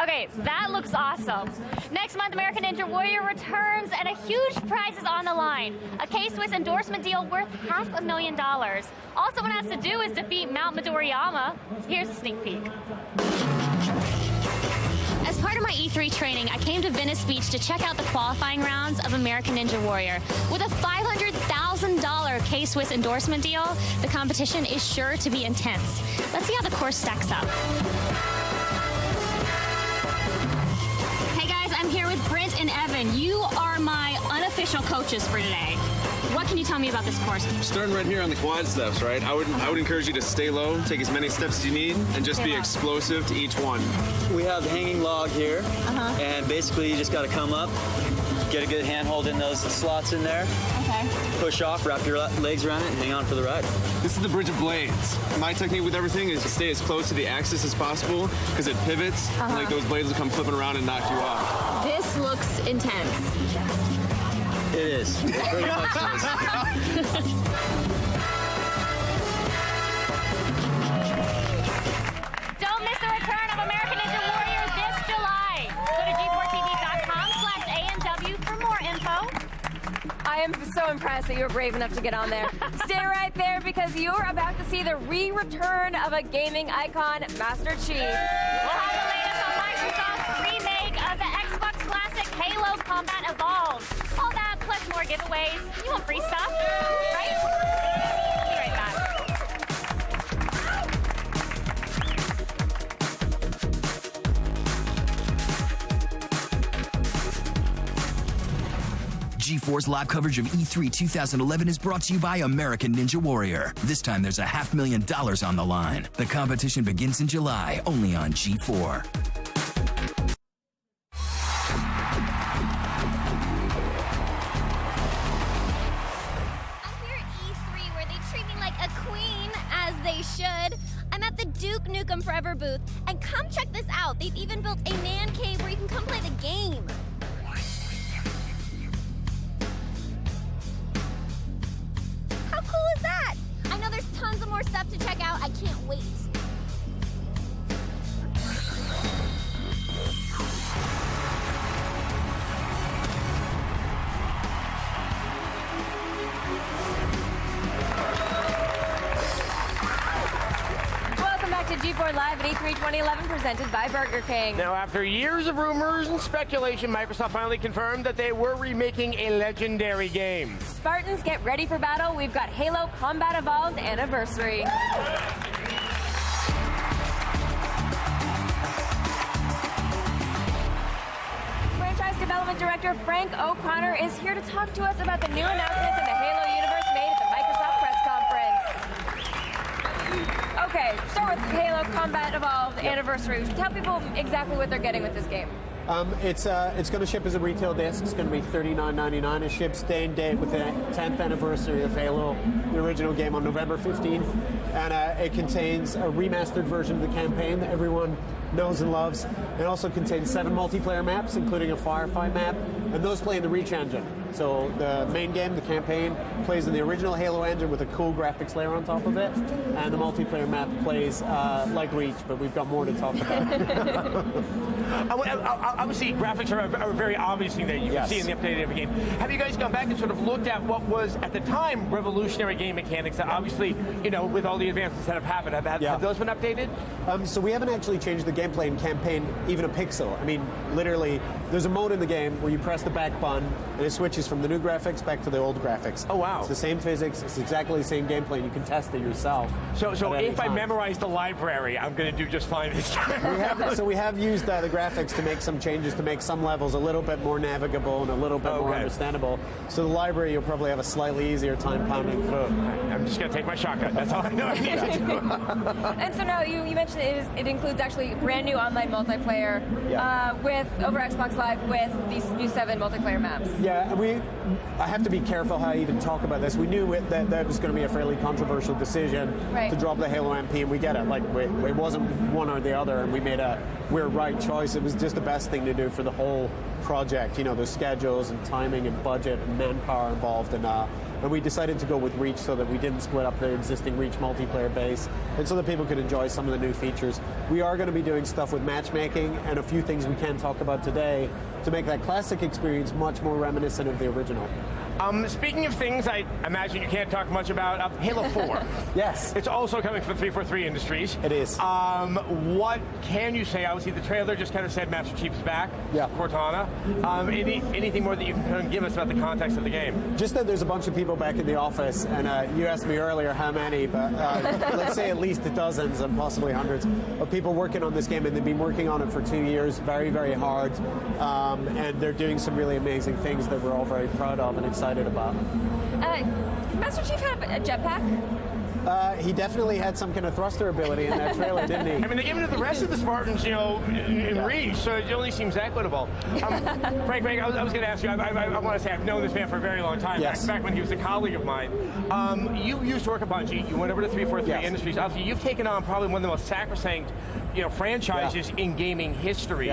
Okay, that looks awesome. Next month, American Ninja Warrior returns, and a huge prize is on the line. A K-Swiss endorsement deal worth $500,000. All someone has to do is defeat Mount Midoriyama. Here's a sneak peek. As part of my E3 training, I came to Venice Beach to check out the qualifying rounds of American Ninja Warrior. With a $500,000 K-Swiss endorsement deal, the competition is sure to be intense. Let's see how the course stacks up. I'm here with Brent and Evan. You are my unofficial coaches for today. What can you tell me about this course? Starting right here on the quad steps, right? I would encourage you to stay low, take as many steps as you need, and just be explosive to each one. We have the hanging log here, and basically you just got to come up, get a good handhold in those slots in there. Okay. Push off, wrap your legs around it, and hang on for the ride. This is the Bridge of Blades. My technique with everything is to stay as close to the axis as possible because it pivots, and like those blades will come flipping around and knock you off. This looks intense. It is. It pretty much is. Don't miss the return of American Ninja Warrior this July. Go to g4tv.com/ANW for more info. I am so so impressed that you were brave enough to get on there. Stay right there because you're about to see the re-return of a gaming icon, Master Chief. We'll have the latest on Microsoft's remake of the Xbox classic Halo Combat Evolved. All that plus more giveaways. You want free stuff, right? Be right back. G4's live coverage of E3 2011 is brought to you by American Ninja Warrior. This time there's $500,000 on the line. The competition begins in July, only on G4. They should. I'm at the Duke Nukem Forever booth, and come check this out. They've even built a man cave where you can come play the game. How cool is that? I know there's tons of more stuff to check out. I can't wait. To G4 Live at E3 2011, presented by Burger King. Now, after years of rumors and speculation, Microsoft finally confirmed that they were remaking a legendary game. Spartans, get ready for battle. We've got Halo Combat Evolved Anniversary. Franchise Development Director Frank O'Connor is here to talk to us about the new announcements in the Halo universe made at the Microsoft press conference. Okay, start with Halo Combat Evolved Anniversary. Tell people exactly what they're getting with this game. It's going to ship as a retail disc. It's going to be $39.99. It ships day and date with the 10th anniversary of Halo, the original game, on November 15th. And it contains a remastered version of the campaign that everyone knows and loves. It also contains 7 multiplayer maps, including a firefight map, and those play in the Reach engine. So the main game, the campaign, plays in the original Halo engine with a cool graphics layer on top of it, and the multiplayer map plays like Reach, but we've got more to talk about. Obviously, graphics are a very obvious thing that you can see in the updated every game. Have you guys gone back and sort of looked at what was, at the time, revolutionary game mechanics that obviously, you know, with all the advancements that have happened, have those been updated? So we haven't actually changed the gameplay in campaign even a pixel. I mean, literally, there's a mode in the game where you press the back button and it switches from the new graphics back to the old graphics. Oh, wow. It's the same physics, it's exactly the same gameplay, and you can test it yourself. So if I memorize the library, I'm going to do just fine this time. We have used the graphics to make some changes to make some levels a little bit more navigable and a little bit more understandable. So the library, you'll probably have a slightly easier time pounding through. I'm just going to take my shotgun. That's all I know I need to do. And so now you mentioned it includes actually brand new online multiplayer with over Xbox Live with these new 7 multiplayer maps. Yeah, I have to be careful how I even talk about this. We knew that was going to be a fairly controversial decision to drop the Halo MP, and we get it. Like, it wasn't one or the other, and we made a right choice. It was just the best thing to do for the whole project. You know, there's schedules and timing and budget and manpower involved, and we decided to go with Reach so that we didn't split up the existing Reach multiplayer base, and so that people could enjoy some of the new features. We are going to be doing stuff with matchmaking and a few things we can talk about today to make that classic experience much more reminiscent of the original. Speaking of things I imagine you can't talk much about, Halo 4. Yes. It's also coming from 343 Industries. It is. What can you say? Obviously, the trailer just kind of said Master Chief's back. Yeah. Cortana. Anything more that you can kind of give us about the context of the game? Just that there's a bunch of people back in the office, and you asked me earlier how many, but let's say at least dozens and possibly hundreds of people working on this game, and they've been working on it for 2 years, very, very hard, and they're doing some really amazing things that we're all very proud of and excited about. Master Chief had a jetpack? He definitely had some kind of thruster ability in that trailer, didn't he? I mean, they gave it to the rest of the Spartans, you know, in Reach, so it only seems equitable. Frank, I was going to ask you, I want to say I've known this man for a very long time, back when he was a colleague of mine. You used to work at Bungie, you went over to 343 Industries. Obviously, you've taken on probably one of the most sacrosanct franchises in gaming history.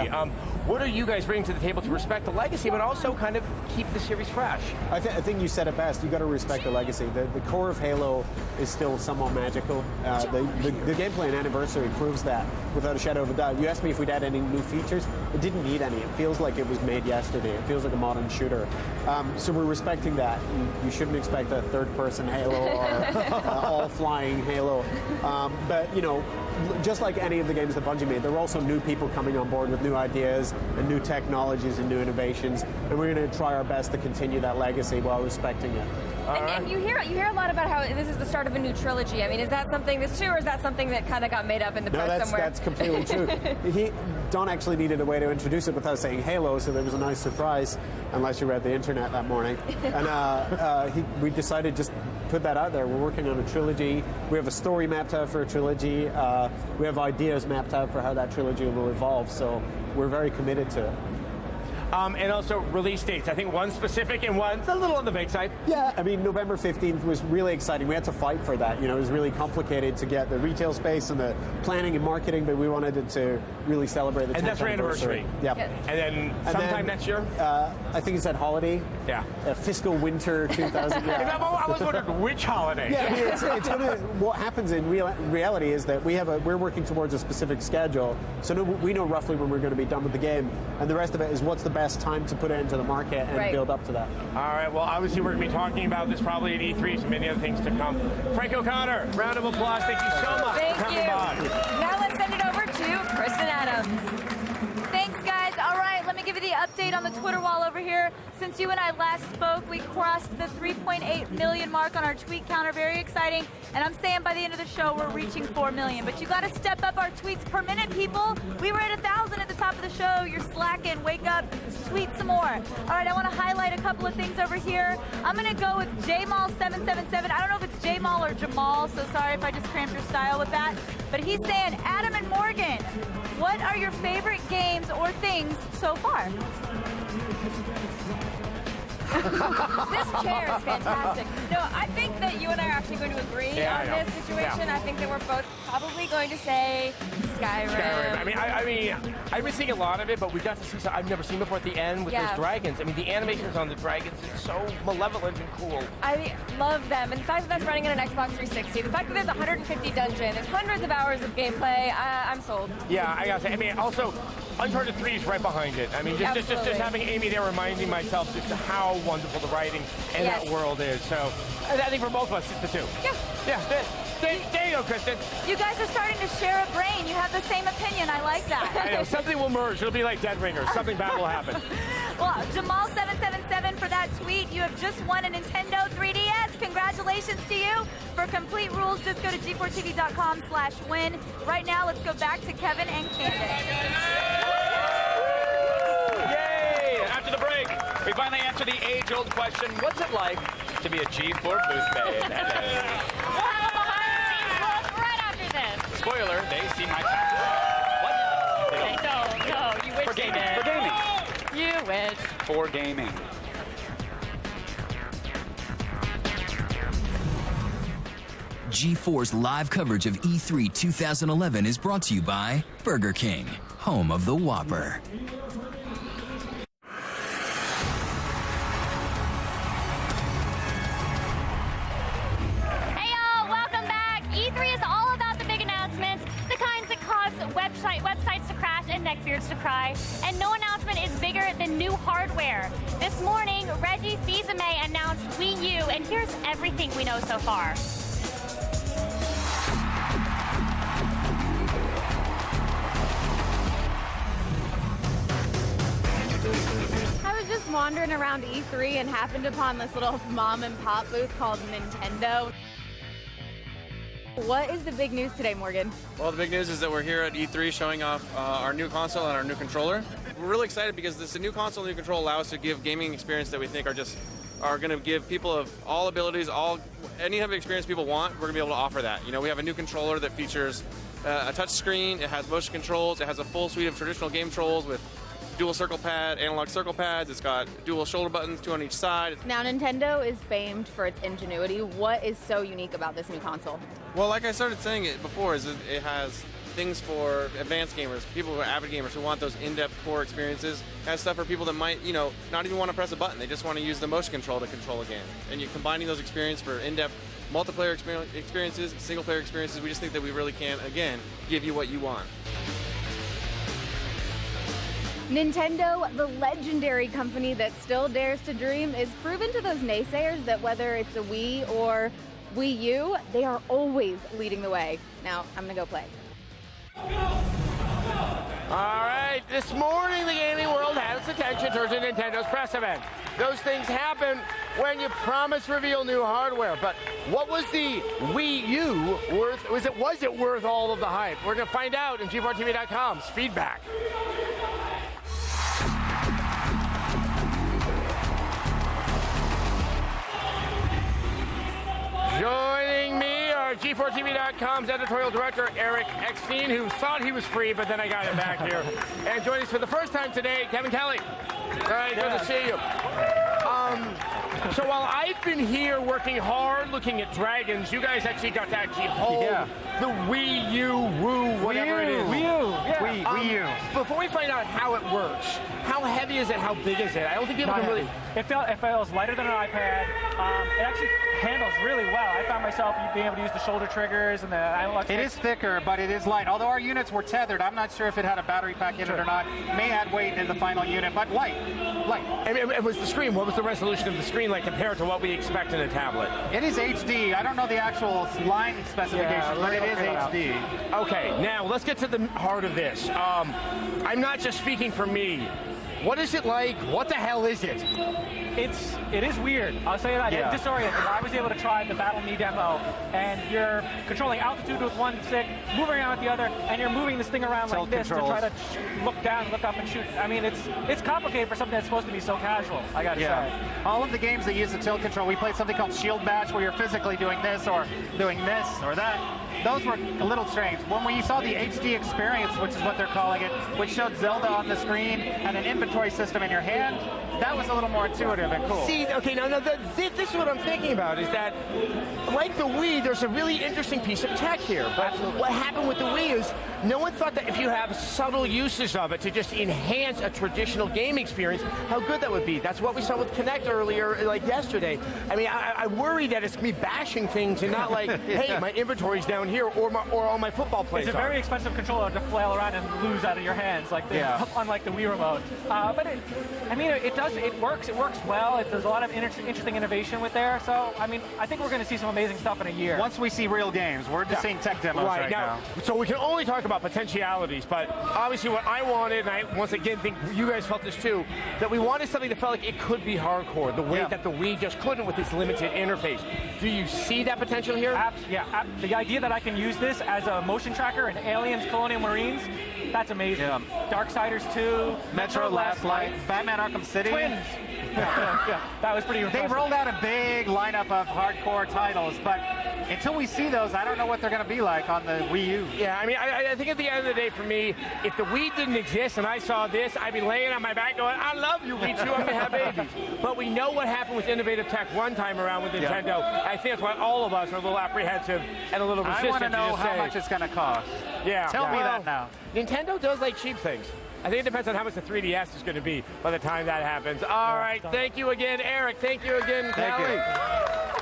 What are you guys bringing to the table to respect the legacy, but also kind of keep the series fresh? I think you said it best. You got to respect the legacy. The core of Halo is still somewhat magical. The gameplay and Anniversary proves that without a shadow of a doubt. You asked me if we'd add any new features. It didn't need any. It feels like it was made yesterday. It feels like a modern shooter. So we're respecting that. You shouldn't expect a third-person Halo or all-flying Halo. But just like any of the games that Bungie made, there are also new people coming on board with new ideas and new technologies and new innovations, and we're going to try our best to continue that legacy while respecting it. And you hear a lot about how this is the start of a new trilogy. I mean, is that something that's true, or is that something that kind of got made up in the press somewhere? No, that's completely true. Don actually needed a way to introduce it without saying Halo, so there was a nice surprise, unless you read the internet that morning. And we decided just put that out there. We're working on a trilogy. We have a story mapped out for a trilogy. We have ideas mapped out for how that trilogy will evolve, so we're very committed to it. And also release dates. I think one specific and one's a little on the vague side. Yeah, I mean, November 15th was really exciting. We had to fight for that. It was really complicated to get the retail space and the planning and marketing, but we wanted it to really celebrate the 10th And that's our anniversary. Yeah. Yes. And then sometime next year? I think it's at holiday. Yeah. Fiscal winter 2000. Yeah. I was wondering which holiday. Yeah, I mean, it's gonna, what happens in reality is that we're working towards a specific schedule, so we know roughly when we're going to be done with the game, and the rest of it is what's the best time to put it into the market and build up to that. All right, well, obviously we're going to be talking about this probably at E3, so many other things to come. Frank O'Connor, round of applause. Thank you so much for coming by. Now let's send it over to Kristen Adams. Thanks, guys. All right, let me give you the update on the Twitter wall over here. Since you and I last spoke, we crossed the 3.8 million mark on our tweet counter. Very exciting. And I'm saying by the end of the show, we're reaching 4 million. But you got to step up our tweets per minute, people. We were at 1,000 at the top of the show. You're slacking. Wake up. Tweet some more. All right, I want to highlight a couple of things over here. I'm going to go with JMall777. I don't know if it's JMall or Jamal, so sorry if I just cramped your style with that. But he's saying, Adam and Morgan, what are your favorite games or things so far? This chair is fantastic. No, I think that you and I are actually going to agree on this situation. Yeah. I think that we're both probably going to say Skyrim. I mean, I've been seeing a lot of it, but we got to see something I've never seen before at the end with those dragons. I mean, the animations on the dragons is so malevolent and cool. I love them. And the fact that that's running on an Xbox 360, the fact that there's 150 dungeons, there's hundreds of hours of gameplay, I'm sold. Yeah, I gotta say, I mean, also, Uncharted 3 is right behind it. I mean, just having Amy there reminding myself just how wonderful the writing in that world is. So, I think for both of us, it's the two. Yeah. There you go, Kristen. You guys are starting to share a brain. You have the same opinion. I like that. I know. Something will merge. It'll be like Dead Ringers. Something bad will happen. Well, Jamal777 for that tweet. You have just won a Nintendo 3DS. Congratulations to you. For complete rules, just go to g4tv.com/win. Right now, let's go back to Kevin and Candace. Yay! After the break, we finally answer the age-old question, what's it like to be a G4 booth babe? Hello. We'll have a behind-the-scenes look right after this. Spoiler, they see my tattoo. What? No, you wish For they gaming. did. For gaming. You wish. For gaming. G4's live coverage of E3 2011 is brought to you by Burger King, home of the Whopper. Hey y'all, welcome back. E3 is all about the big announcements, the kinds that cause websites to crash and neckbeards to cry. And no announcement is bigger than new hardware. This morning, Reggie Fils-Aimé announced Wii U, and here's everything we know so far. I was just wandering around E3 and happened upon this little mom and pop booth called Nintendo. What is the big news today, Morgan? Well, the big news is that we're here at E3 showing off our new console and our new controller. We're really excited because this new console and new controller allow us to give gaming experience that we think are going to give people of all abilities, any type of experience people want. We're going to be able to offer that. You know, we have a new controller that features a touch screen. It has motion controls. It has a full suite of traditional game controls with dual circle pad, analog circle pads. It's got dual shoulder buttons, 2 on each side. Now, Nintendo is famed for its ingenuity. What is so unique about this new console? Well, like I started saying it before, is it has things for advanced gamers, people who are avid gamers who want those in-depth core experiences. It has stuff for people that might, you know, not even want to press a button. They just want to use the motion control to control a game. And you're combining those experiences for in-depth multiplayer experiences, single-player experiences. We just think that we really can, again, give you what you want. Nintendo, the legendary company that still dares to dream, is proven to those naysayers that whether it's a Wii or Wii U, they are always leading the way. Now, I'm gonna go play. All right, this morning the gaming world had its attention towards Nintendo's press event. Those things happen when you promise reveal new hardware. But what was the Wii U worth? Was it worth all of the hype? We're gonna find out in G4TV.com's feedback. Joining me are G4TV.com's editorial director, Eric Eckstein, who thought he was free, but then I got him back here. And joining us for the first time today, Kevin Kelly. All right, good to see you. So while I've been here working hard looking at dragons, you guys actually got to hold the Wii U, Woo, whatever it is. Wii U, yeah. Wii U. Before we find out how it works, how heavy is it? How big is it? I don't think people can really... It feels lighter than an iPad. It actually handles really well. I found myself being able to use the shoulder triggers and the analog sticks. It is thicker, but it is light. Although our units were tethered, I'm not sure if it had a battery pack in it or not. May add weight in the final unit, but light. And it was the screen. What was the resolution of the screen like compared to what we expect in a tablet? It is HD. I don't know the actual line specifications, but it is HD. Okay, now let's get to the heart of this. I'm not just speaking for me. What is it like? What the hell is it? It is weird. I'll say that. Yeah. It's disorienting. I was able to try the Battle Me demo, and you're controlling altitude with one stick, moving around with the other, and you're moving this thing around like this to try to look down, look up, and shoot. I mean, it's complicated for something that's supposed to be so casual, I gotta say. All of the games that use the tilt control, we played something called Shield Bash, where you're physically doing this or doing this or that. Those were a little strange. When we saw the HD experience, which is what they're calling it, which showed Zelda on the screen and an inventory system in your hand, that was a little more intuitive and cool. See, okay, now this is what I'm thinking about, is that, like the Wii, there's a really interesting piece of tech here. But what happened with the Wii is no one thought that if you have subtle uses of it to just enhance a traditional game experience, how good that would be. That's what we saw with Kinect earlier, like yesterday. I mean, I worry that it's me bashing things and not like, hey, my inventory's down here or all my football plays. It's a very expensive controller to flail around and lose out of your hands, like unlike the Wii remote. But it works. It works well. There's a lot of interesting innovation with there. So I mean, I think we're going to see some amazing stuff in a year. Once we see real games, we're just seeing tech demos right now. So we can only talk about potentialities, but obviously what I wanted, and I once again think you guys felt this too, that we wanted something that felt like it could be hardcore, the way that the Wii just couldn't with its limited interface. Do you see that potential here? The idea that I can use this as a motion tracker in Aliens, Colonial Marines, that's amazing. Darksiders 2, Metro Last Light, Batman Arkham City. Twins. That was pretty impressive. They rolled out a big lineup of hardcore titles, but until we see those, I don't know what they're going to be like on the Wii U. Yeah, I mean, I think at the end of the day, for me, if the Wii didn't exist and I saw this, I'd be laying on my back going, I love you, Wii 2, I'm going to have babies. But we know what happened with innovative tech one time around with Nintendo. I think that's why all of us are a little apprehensive and a little resistant. I want to know how much it's going to cost. Yeah. Tell me that now. Nintendo does like cheap things. I think it depends on how much the 3DS is going to be by the time that happens. All right, thank you again, Eric. Thank you again, Kelly.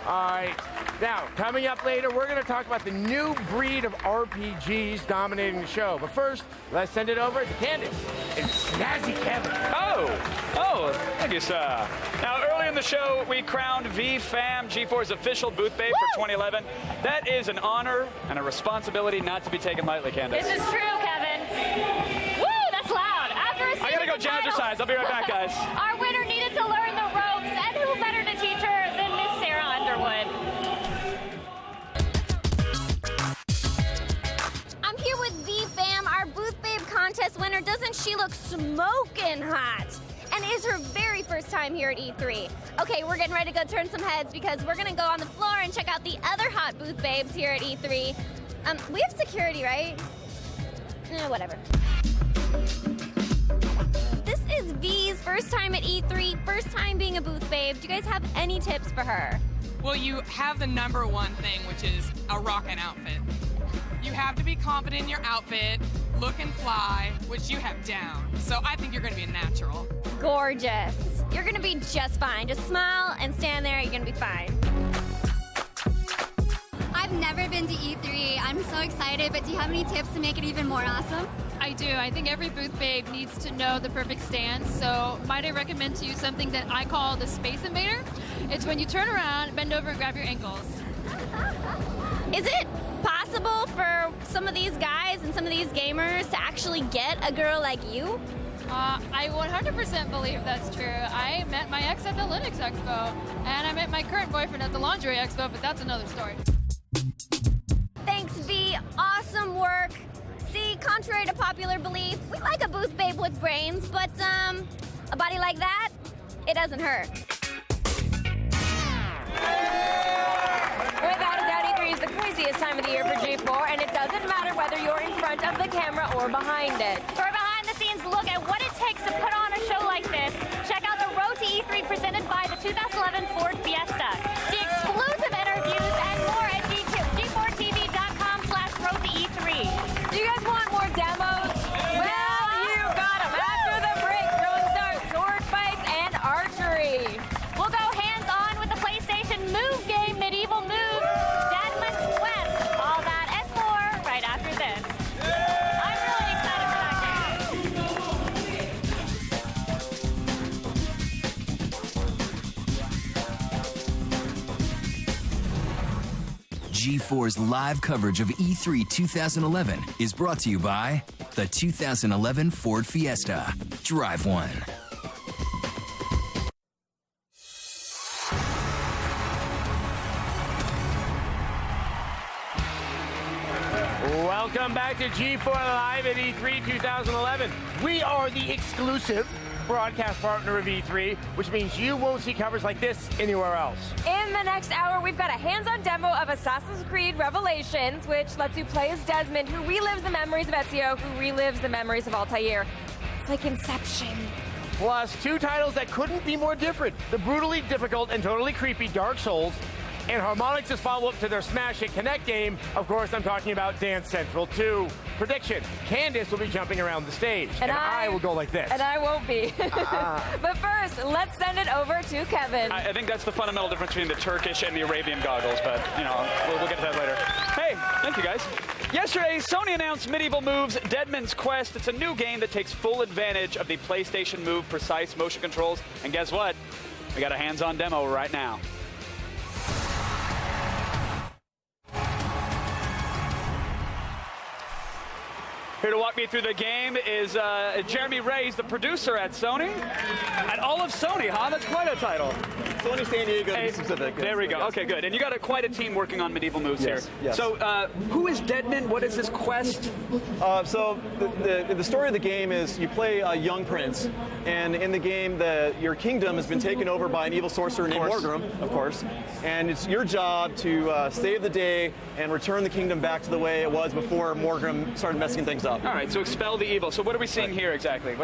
All right. Now, coming up later, we're going to talk about the new breed of RPGs dominating the show. But first, let's send it over to Candace and Snazzy Kevin. Oh, thank you, sir. Now, earlier in the show, we crowned VFam, G4's official booth babe for 2011. That is an honor and a responsibility not to be taken lightly, Candace. This is true, Kevin. Woo, that's loud. After I gotta go jazzercise. I'll be right back, guys. Our winner needed to learn the ropes, and who better to teach her than Miss Sarah Underwood? I'm here with VFam, our Booth Babe contest winner. Doesn't she look smoking hot? And it's her very first time here at E3. Okay, we're getting ready to go turn some heads because we're gonna go on the floor and check out the other hot Booth Babes here at E3. We have security, right? Whatever. This is V's first time at E3, first time being a Booth Babe. Do you guys have any tips for her? Well, you have the #1 thing, which is a rockin' outfit. You have to be confident in your outfit, look and fly, which you have down. So I think you're going to be a natural. Gorgeous. You're going to be just fine. Just smile and stand there. You're going to be fine. I've never been to E3. I'm so excited, but do you have any tips to make it even more awesome? I do. I think every booth babe needs to know the perfect stance. So might I recommend to you something that I call the Space Invader? It's when you turn around, bend over, and grab your ankles. Is it possible for some of these guys and some of these gamers to actually get a girl like you? I 100% believe that's true. I met my ex at the Linux Expo, and I met my current boyfriend at the Lingerie Expo, but that's another story. Thanks, V. Awesome work. See, contrary to popular belief, we like a booth babe with brains, but a body like that, it doesn't hurt. Without a doubt, E3 is the craziest time of the year for G4, and it doesn't matter whether you're in front of the camera or behind it. For a behind-the-scenes look at what it takes to put on a show like this, check out the Road to E3 presented by the 2011 Ford Fiesta. See exclusive interviews and more at G4TV.com/Road to E3. Do you guys want more demos? Well, you got them. After the break, Throwing Stars, sword fights, and archery. We'll go hands-on with the PlayStation Move game, Medieval Moves, Deadman's Quest, all that and more right after this. I'm really excited for that game. G4's live coverage of E3 2011 is brought to you by the 2011 Ford Fiesta. Drive one. Welcome back to G4 Live at E3 2011. We are the exclusive broadcast partner of E3, which means you won't see coverage like this anywhere else. In the next hour, we've got a hands-on demo of Assassin's Creed Revelations, which lets you play as Desmond, who relives the memories of Ezio, who relives the memories of Altair. It's like Inception. Plus, two titles that couldn't be more different. The brutally difficult and totally creepy Dark Souls, and Harmonix's follow-up to their Smash Hit Connect game. Of course, I'm talking about Dance Central 2. Prediction, Candace will be jumping around the stage, and I will go like this. And I won't be. But first, let's send it over to Kevin. I think that's the fundamental difference between the Turkish and the Arabian goggles, but, you know, we'll get to that later. Hey, thank you, guys. Yesterday, Sony announced Medieval Moves Deadman's Quest. It's a new game that takes full advantage of the PlayStation Move precise motion controls. And guess what? We got a hands-on demo right now. Here to walk me through the game is Jeremy Ray. He's the producer at Sony. At all of Sony, huh? That's quite a title. Sony San Diego, to be specific. There we go. Okay, good. And you got quite a team working on Medieval Moves here. Yes. So, who is Deadman? What is his quest? So, the story of the game is you play a young prince, and in the game, your kingdom has been taken over by an evil sorcerer named Morgrim, of course, and it's your job to save the day and return the kingdom back to the way it was before Morgrim started messing things up. All right, so expel the evil. So what are we seeing here exactly?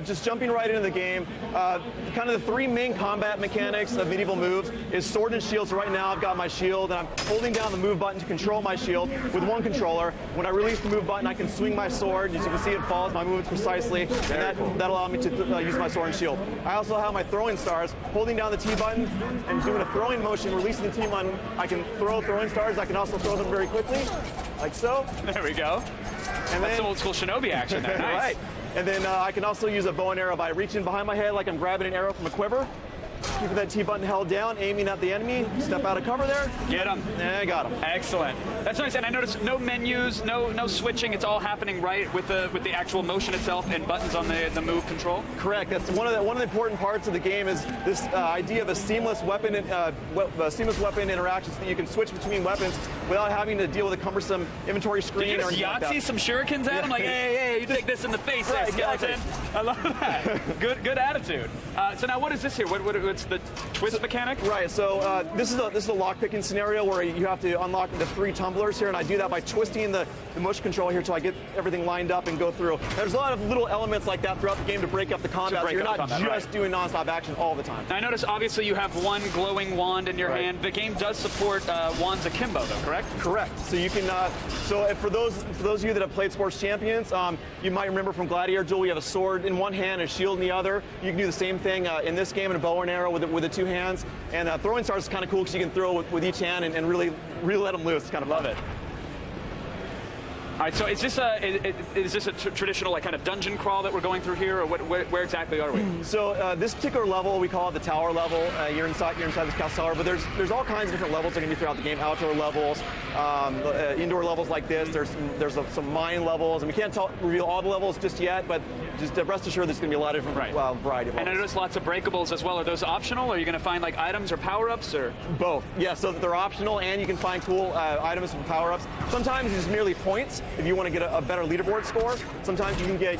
Just jumping right into the game, kind of the three main combat mechanics of Medieval Moves is sword and shield. So right now I've got my shield and I'm holding down the move button to control my shield with one controller. When I release the move button, I can swing my sword. As you can see, it follows my movements precisely, and that allows me to use my sword and shield. I also have my throwing stars, holding down the T button and doing a throwing motion, releasing the T button. I can throw throwing stars. I can also throw them very quickly, like so. There we go. And that's some old school shinobi action there. Nice. Right. And then I can also use a bow and arrow by reaching behind my head like I'm grabbing an arrow from a quiver. Keeping that T button held down, aiming at the enemy, step out of cover there. Get him. And I got him. Excellent. That's nice. And I noticed no menus, no switching. It's all happening right with the actual motion itself and buttons on the move control. Correct. That's one of the important parts of the game is this idea of a seamless weapon interaction, so that you can switch between weapons without having to deal with a cumbersome inventory screen. Did you just Yahtzee some shurikens at him? Like, hey, you take this in the face, right, skeleton. Exactly. I love that. Good attitude. So now, what is this here? What's the twist mechanic? Right. So this is a lock picking scenario where you have to unlock the 3 tumblers here, and I do that by twisting the motion control here till I get everything lined up and go through. There's a lot of little elements like that throughout the game to break up the combat. So you're not just doing nonstop action all the time. Now, I notice obviously you have one glowing wand in your hand. The game does support wands akimbo, though, correct? correct? Correct. So you can, for those of you that have played Sports Champions, you might remember from Gladiator Duel, we have a sword in one hand and a shield in the other. You can do the same thing in this game, in a bow and arrow with the two hands. And throwing stars is kind of cool because you can throw with each hand and really let them loose. It's kind of fun. Love it. All right, so is this a traditional like kind of dungeon crawl that we're going through here, or where exactly are we? So this particular level, we call it the tower level. You're inside this castle tower, but there's all kinds of different levels that are going to be throughout the game. Outdoor levels, indoor levels like this. There's some mine levels, and we can't reveal all the levels just yet, but just rest assured there's going to be a lot of different variety of levels. And I noticed lots of breakables as well. Are those optional? Or are you going to find like items or power-ups, or both? Yeah, so they're optional, and you can find cool items and power-ups. Sometimes it's merely points if you want to get a better leaderboard score. Sometimes you can get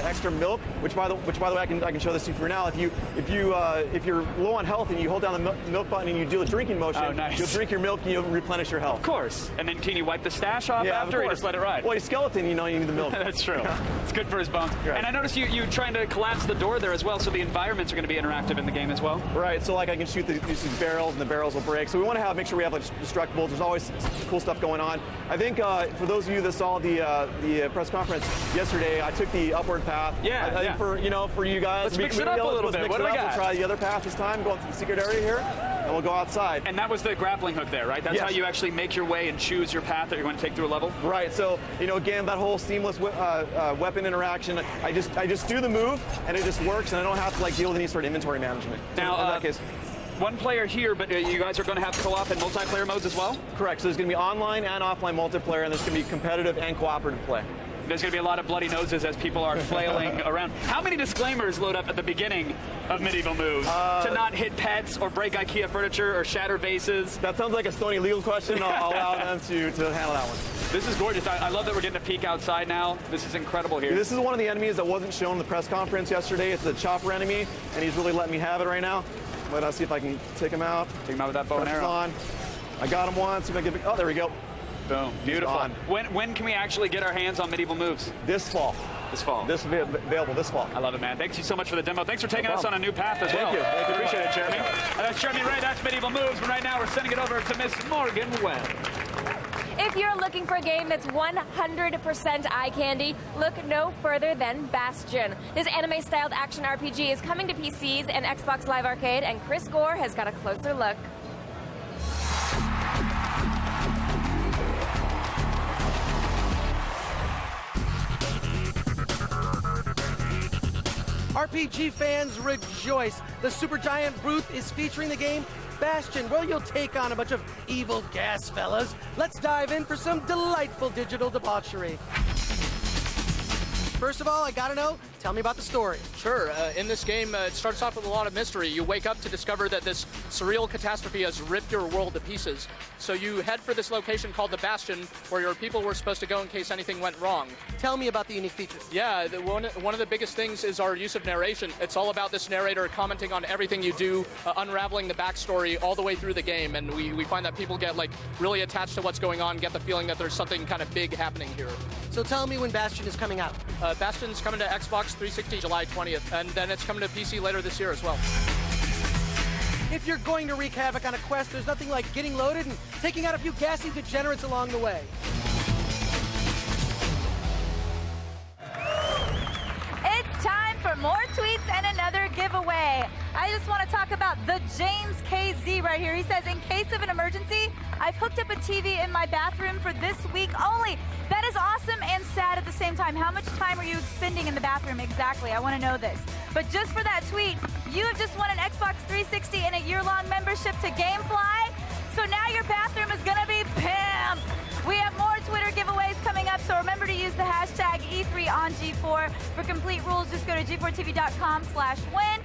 extra milk, which by the way I can show this to you for now. If you're low on health and you hold down the milk button and you do a drinking motion, you'll drink your milk and you'll replenish your health. Of course. And then can you wipe the stash off after, or you just let it ride? Well, he's skeleton, you need the milk. That's true. It's good for his bones. Right. And I noticed you trying to collapse the door there as well, so the environments are going to be interactive in the game as well. Right. So like I can shoot these barrels and the barrels will break. So we want to make sure we have like destructibles. There's always cool stuff going on. I think for those of you that saw the press conference yesterday, I took the upward path. Yeah. I think for you guys, let's mix it up a little bit. What do we got? We'll try the other path this time. Go into the secret area here, and we'll go outside. And that was the grappling hook there, right? That's how you actually make your way and choose your path that you're going to take through a level. Right. So again, that whole seamless weapon interaction. I just do the move, and it just works, and I don't have to deal with any sort of inventory management. Now, in that case. One player here, but you guys are going to have co-op and multiplayer modes as well? Correct. So there's going to be online and offline multiplayer, and there's going to be competitive and cooperative play. There's going to be a lot of bloody noses as people are flailing around. How many disclaimers load up at the beginning of Medieval Moves? To not hit pets or break IKEA furniture or shatter vases? That sounds like a Sony legal question. I'll allow them to handle that one. This is gorgeous. I love that we're getting a peek outside now. This is incredible here. This is one of the enemies that wasn't shown in the press conference yesterday. It's the chopper enemy, and he's really letting me have it right now. Let's see if I can take him out. Take him out with that bow and arrow. On. I got him once. Oh, there we go. Boom. Beautiful. When can we actually get our hands on Medieval Moves? This fall. This fall. This will be available this fall. I love it, man. Thank you so much for the demo. Thanks for taking us on a new path as well. Thank you. Thank you. Appreciate it, Jeremy. That's Jeremy Ray. That's Medieval Moves. But right now, we're sending it over to Miss Morgan Webb. If you're looking for a game that's 100% eye candy, look no further than Bastion. This anime-styled action RPG is coming to PCs and Xbox Live Arcade, and Chris Gore has got a closer look. RPG fans rejoice. The Supergiant booth is featuring the game Bastion, where you'll take on a bunch of evil gas fellas. Let's dive in for some delightful digital debauchery. First of all, I gotta know, tell me about the story. Sure. In this game, it starts off with a lot of mystery. You wake up to discover that this surreal catastrophe has ripped your world to pieces. So you head for this location called the Bastion, where your people were supposed to go in case anything went wrong. Tell me about the unique features. Yeah, one of the biggest things is our use of narration. It's all about this narrator commenting on everything you do, unraveling the backstory all the way through the game. And we find that people get really attached to what's going on, get the feeling that there's something kind of big happening here. So tell me when Bastion is coming out. Bastion's coming to Xbox 360 July 20th, and then it's coming to PC later this year as well. If you're going to wreak havoc on a quest, there's nothing like getting loaded and taking out a few gassy degenerates along the way. It's time for more tweets and another giveaway. I just want to talk about the James KZ right here. He says, in case of an emergency, I've hooked up a TV in my bathroom for this week only. That is awesome and sad at the same time. How much time are you spending in the bathroom exactly? I want to know this. But just for that tweet, you have just won an Xbox 360 and a year-long membership to Gamefly. So now your bathroom is going to be pimped. We have more Twitter giveaways coming up, so remember to use the hashtag E3 on G4. For complete rules, just go to g4tv.com/win.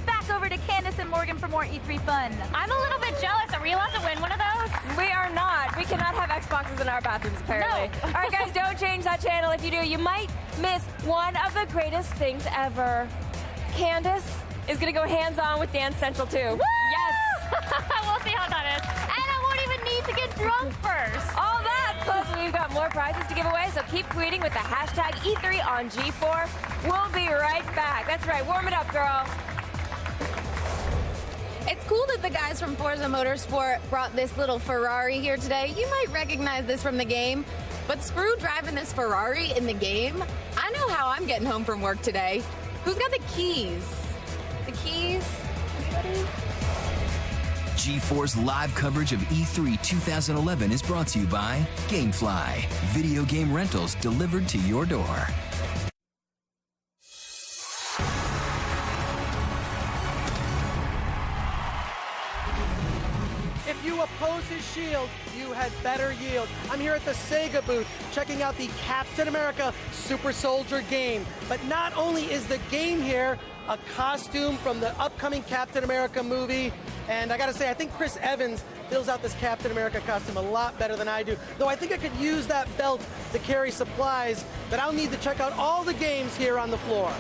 Back over to Candace and Morgan for more E3 fun. I'm a little bit jealous. Are we allowed to win one of those? We are not. We cannot have Xboxes in our bathrooms, apparently. No. All right, guys, don't change that channel. If you do, you might miss one of the greatest things ever. Candace is going to go hands-on with Dance Central 2. Woo! Yes! We'll see how that is. And I won't even need to get drunk first. All that, plus we've got more prizes to give away, so keep tweeting with the hashtag E3 on G4. We'll be right back. That's right, warm it up, girl. It's cool that the guys from Forza Motorsport brought this little Ferrari here today. You might recognize this from the game, but screw driving this Ferrari in the game. I know how I'm getting home from work today. Who's got the keys? The keys? Anybody? G4's live coverage of E3 2011 is brought to you by GameFly, video game rentals delivered to your door. If you oppose his shield, you had better yield. I'm here at the Sega booth checking out the Captain America Super Soldier game. But not only is the game here, a costume from the upcoming Captain America movie. And I gotta say, I think Chris Evans fills out this Captain America costume a lot better than I do. Though I think I could use that belt to carry supplies, but I'll need to check out all the games here on the floor.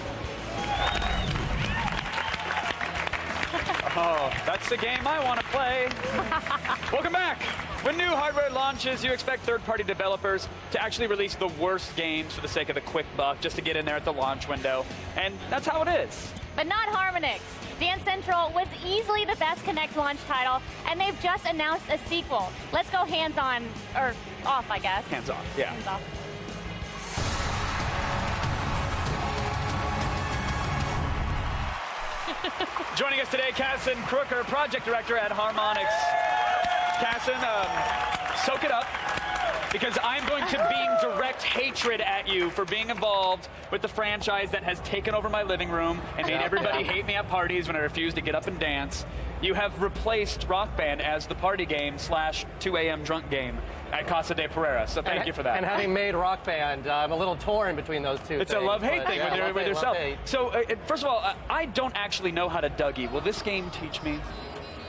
Oh, that's the game I want to play. Welcome back. When new hardware launches, you expect third-party developers to actually release the worst games for the sake of the quick buck, just to get in there at the launch window. And that's how it is. But not Harmonix. Dance Central was easily the best Kinect launch title, and they've just announced a sequel. Let's go hands-on, or off, I guess. Hands-off, yeah. Hands-off. Joining us today, Casson Crooker, project director at Harmonix. Casson, soak it up, because I'm going to beam direct hatred at you for being involved with the franchise that has taken over my living room and made everybody hate me at parties when I refuse to get up and dance. You have replaced Rock Band as the party game / 2 a.m. drunk game at Casa de Pereira, so thank you for that. And having made Rock Band, I'm a little torn between those two It's things, a love-hate thing yeah, with yourself. So, first of all, I don't actually know how to Dougie. Will this game teach me?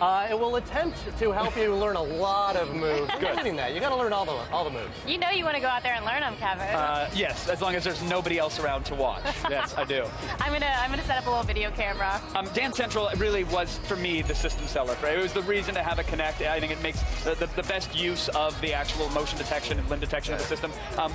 It will attempt to help you learn a lot of moves. Good. Including that. You got to learn all the moves. You know you want to go out there and learn them, Kevin. Yes, as long as there's nobody else around to watch. Yes, I do. I'm gonna set up a little video camera. Dance Central really was, for me, the system seller. Right? It was the reason to have a Kinect. I think it makes the best use of the actual motion detection and limb detection of the system.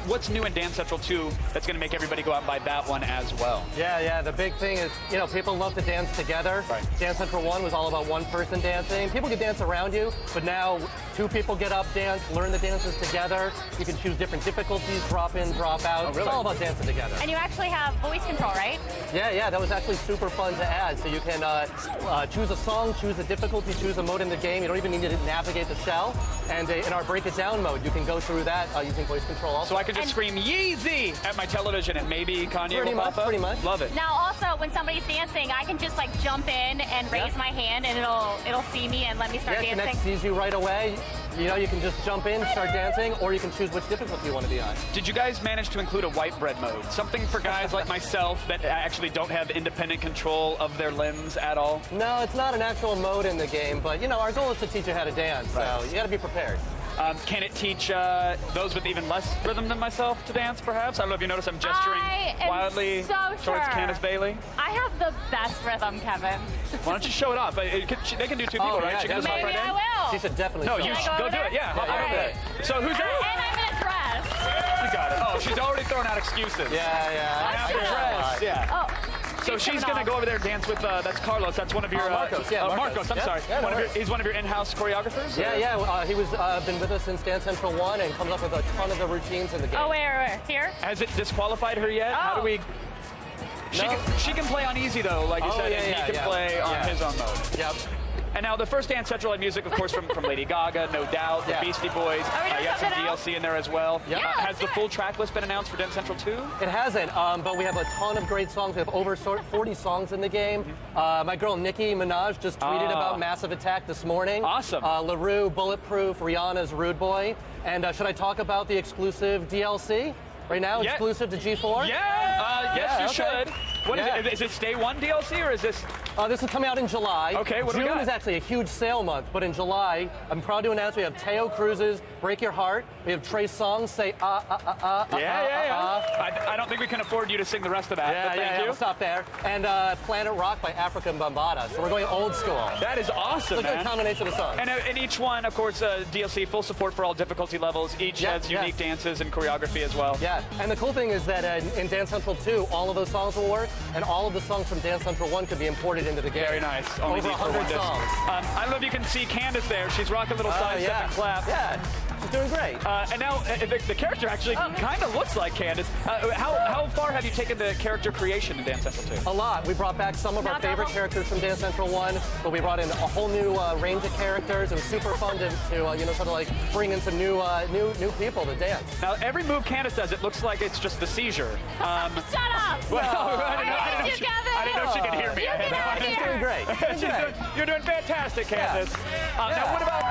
What's new in Dance Central 2 that's going to make everybody go out and buy that one as well? Yeah. The big thing is, people love to dance together. Right. Dance Central 1 was all about one person dancing. People could dance around you, but now 2 people get up, dance, learn the dances together. You can choose different difficulties, drop in, drop out. It's all about dancing together. And you actually have voice control, right? Yeah, that was actually super fun to add. So you can choose a song, choose a difficulty, choose a mode in the game. You don't even need to navigate the shell. And in our Break It Down mode, you can go through that using voice control also. So I can just scream Yeezy at my television and maybe Kanye will pop up? Pretty much. Love it. Now also, when somebody's dancing, I can just jump in and raise my hand and it'll see me and let me start dancing. Kinect sees you right away. You can just jump in, start dancing, or you can choose which difficulty you want to be on. Did you guys manage to include a white bread mode? Something for guys like myself that actually don't have independent control of their limbs at all? No, it's not an actual mode in the game, but our goal is to teach you how to dance, so you got to be prepared. Can it teach those with even less rhythm than myself to dance, perhaps? I don't know if you notice I'm gesturing wildly towards Candace Bailey. I have the best rhythm, Kevin. Why don't you show it off? They can do 2 people, right? She can just hop right in. I will. She should definitely No, show you it. should go do it. Yeah, hop over there. So who's that? And I'm in a dress. You got it. Oh, she's already throwing out excuses. Yeah. I have to dress. Yeah. Oh. So she's going to go over there and dance with, that's Carlos. That's one of your... Marcos, Marcos, I'm sorry. Yeah, He's one of your in-house choreographers? Yeah. He was been with us since Dance Central 1 and comes up with a ton of the routines in the game. Oh, where? Here? Has it disqualified her yet? Oh. How do we... She can play on easy, though, like you said, and he can play on his own mode. Yep. And now the first Dance Central had music, of course, from Lady Gaga, No Doubt, the Beastie Boys. You have some DLC in there as well. Yeah. Has the full track list been announced for Dance Central 2? It hasn't, but we have a ton of great songs. We have over 40 songs in the game. My girl Nicki Minaj just tweeted about Massive Attack this morning. Awesome. LaRue, Bulletproof, Rihanna's Rude Boy. And should I talk about the exclusive DLC? Right now, exclusive to G4? Yes, you should. What is it? Is it Stay One DLC or is this? This is coming out in July. Okay, what do we got? June is actually a huge sale month, but in July, I'm proud to announce we have Teo Cruz's Break Your Heart. We have Trey Songz Say I don't think we can afford you to sing the rest of that, but thank you. We'll stop there. And Planet Rock by Africa Bambaataa. So we're going old school. That is awesome, Look at the combination of songs. And each one, of course, DLC, full support for all difficulty levels. Each has unique dances and choreography as well. Yeah, and the cool thing is that in Dance Central 2, all of those songs will work. and all of the songs from Dance Central 1 could be imported into the game. Very nice. Only Over need for 100 one disc. songs. I don't know if you can see Candace there. She's rocking a little side step and clap. Yeah, she's doing great. And now the character actually kind of looks like Candace. How far have you taken the character creation in Dance Central 2? A lot. We brought back some of our favorite characters from Dance Central 1, but we brought in a whole new range of characters. It was super fun to sort of like bring in some new people to dance. Now, every move Candace does, it looks like it's just the seizure. Shut up! Well, I didn't know she could hear me. You get out of She's here. doing great. You're doing fantastic, Candace. Now, what about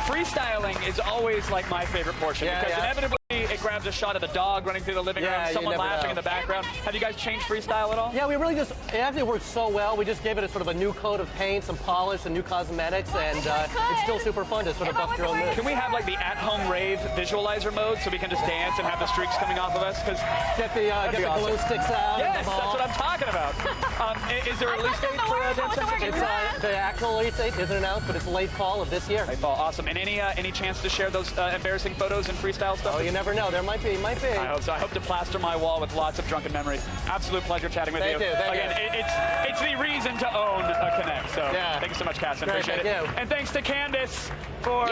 freestyling? Is always like my favorite portion because inevitably it grabs a shot of the dog running through the living room, someone laughing in the background. Have you guys changed freestyle at all? Yeah, we really it actually worked so well. We just gave it a sort of a new coat of paint, some polish, and new cosmetics, and it's still super fun to sort of bust your own moves. Can we have like the at-home rave visualizer mode so we can just dance and have the streaks coming off of us? Because get the glow sticks out. Yes, that's what I'm talking about. Is there a release date for Dance Central? The actual release date isn't announced, but it's late fall of this year. Late fall, awesome. And any chance to share those embarrassing photos and freestyle stuff? Oh, you never know. There might be. I hope so. I hope to plaster my wall with lots of drunken memories. Absolute pleasure chatting with you. Thank you. It's the reason to own a Connect. So thank you so much, Cass. I appreciate it. Thank you. And thanks to Candace for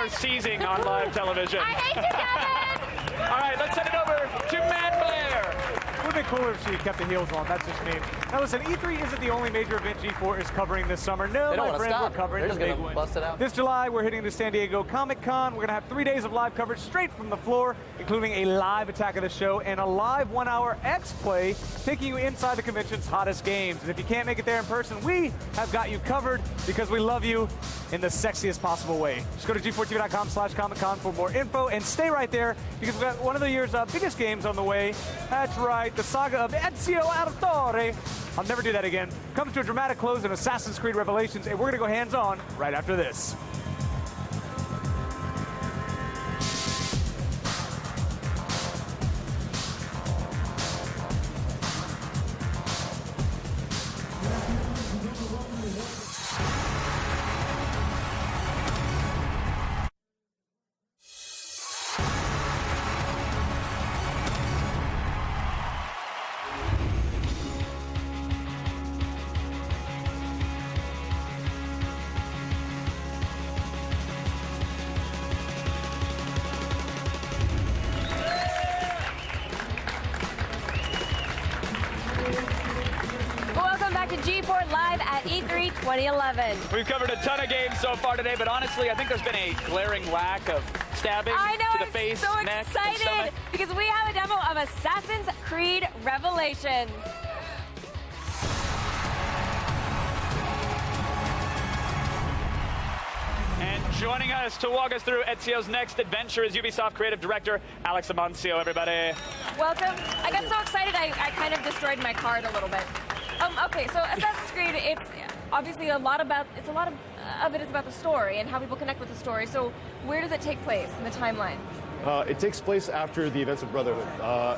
seizing on live television. I hate you, Kevin! All right, let's send it over to Matt Blair. It would have been cooler if she kept the heels on. That's just me. Now listen, E3 isn't the only major event G4 is covering this summer. No, they don't my friends, we're covering They're the just big gonna one. bust it out. This July, we're hitting the San Diego Comic-Con. We're going to have 3 days of live coverage straight from the floor, including a live Attack of the Show and a live 1-hour X-Play, taking you inside the convention's hottest games. And if you can't make it there in person, we have got you covered because we love you in the sexiest possible way. Just go to g4tv.com/Comic-Con for more info and stay right there because we've got one of the year's biggest games on the way. That's right, the saga of Ezio Auditore. I'll never do that again. Comes to a dramatic close in Assassin's Creed Revelations, and we're going to go hands-on right after this. G4 Live at E3 2011. We've covered a ton of games so far today, but honestly, I think there's been a glaring lack of stabbing to the face, so neck, and excited stomach. because we have a demo of Assassin's Creed Revelations. And joining us to walk us through Ezio's next adventure is Ubisoft Creative Director Alex Amancio, everybody. Welcome. I got so excited I kind of destroyed my card a little bit. Okay, so Assassin's Creed, it's obviously a lot of it is about the story and how people connect with the story. So where does it take place in the timeline? It takes place after the events of Brotherhood.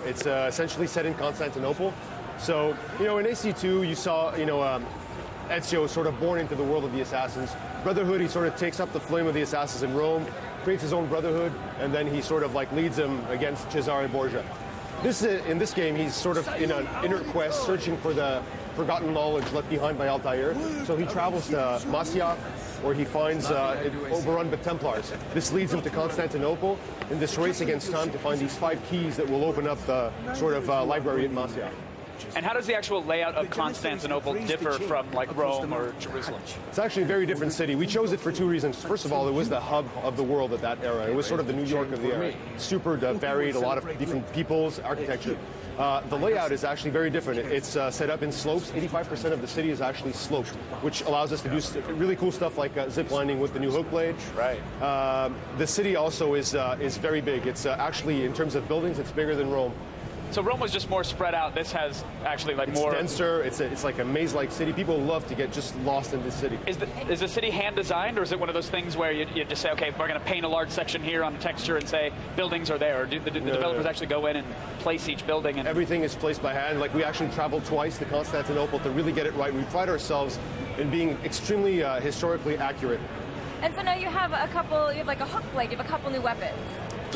It's essentially set in Constantinople. So, in AC2, you saw, Ezio sort of born into the world of the Assassins. Brotherhood, he sort of takes up the flame of the Assassins in Rome, creates his own Brotherhood, and then he sort of leads them against Cesare Borgia. In this game, he's sort of in an inner quest, searching for the forgotten knowledge left behind by Altair. So he travels to Masyaf, where he finds it overrun by Templars. This leads him to Constantinople in this race against time to find these 5 keys that will open up the sort of library at Masyaf. And how does the actual layout of Constantinople differ from Rome or Jerusalem? It's actually a very different city. We chose it for 2 reasons. First of all, it was the hub of the world at that era. It was sort of the New York of the era. Super varied, a lot of different peoples, architecture. The layout is actually very different. It's set up in slopes. 85% of the city is actually sloped, which allows us to do really cool stuff like zip lining with the new hook blade. Right. The city also is very big. It's actually, in terms of buildings, it's bigger than Rome. So Rome was just more spread out. This has actually more denser. It's like a maze-like city. People love to get just lost in this city. Is the city hand designed, or is it one of those things where you just say, okay, we're going to paint a large section here on the texture and say buildings are there, or do the developers actually go in and place each building? And everything is placed by hand. We actually traveled twice to Constantinople to really get it right. We pride ourselves in being extremely historically accurate. And so now you have a hook blade, you have a couple new weapons.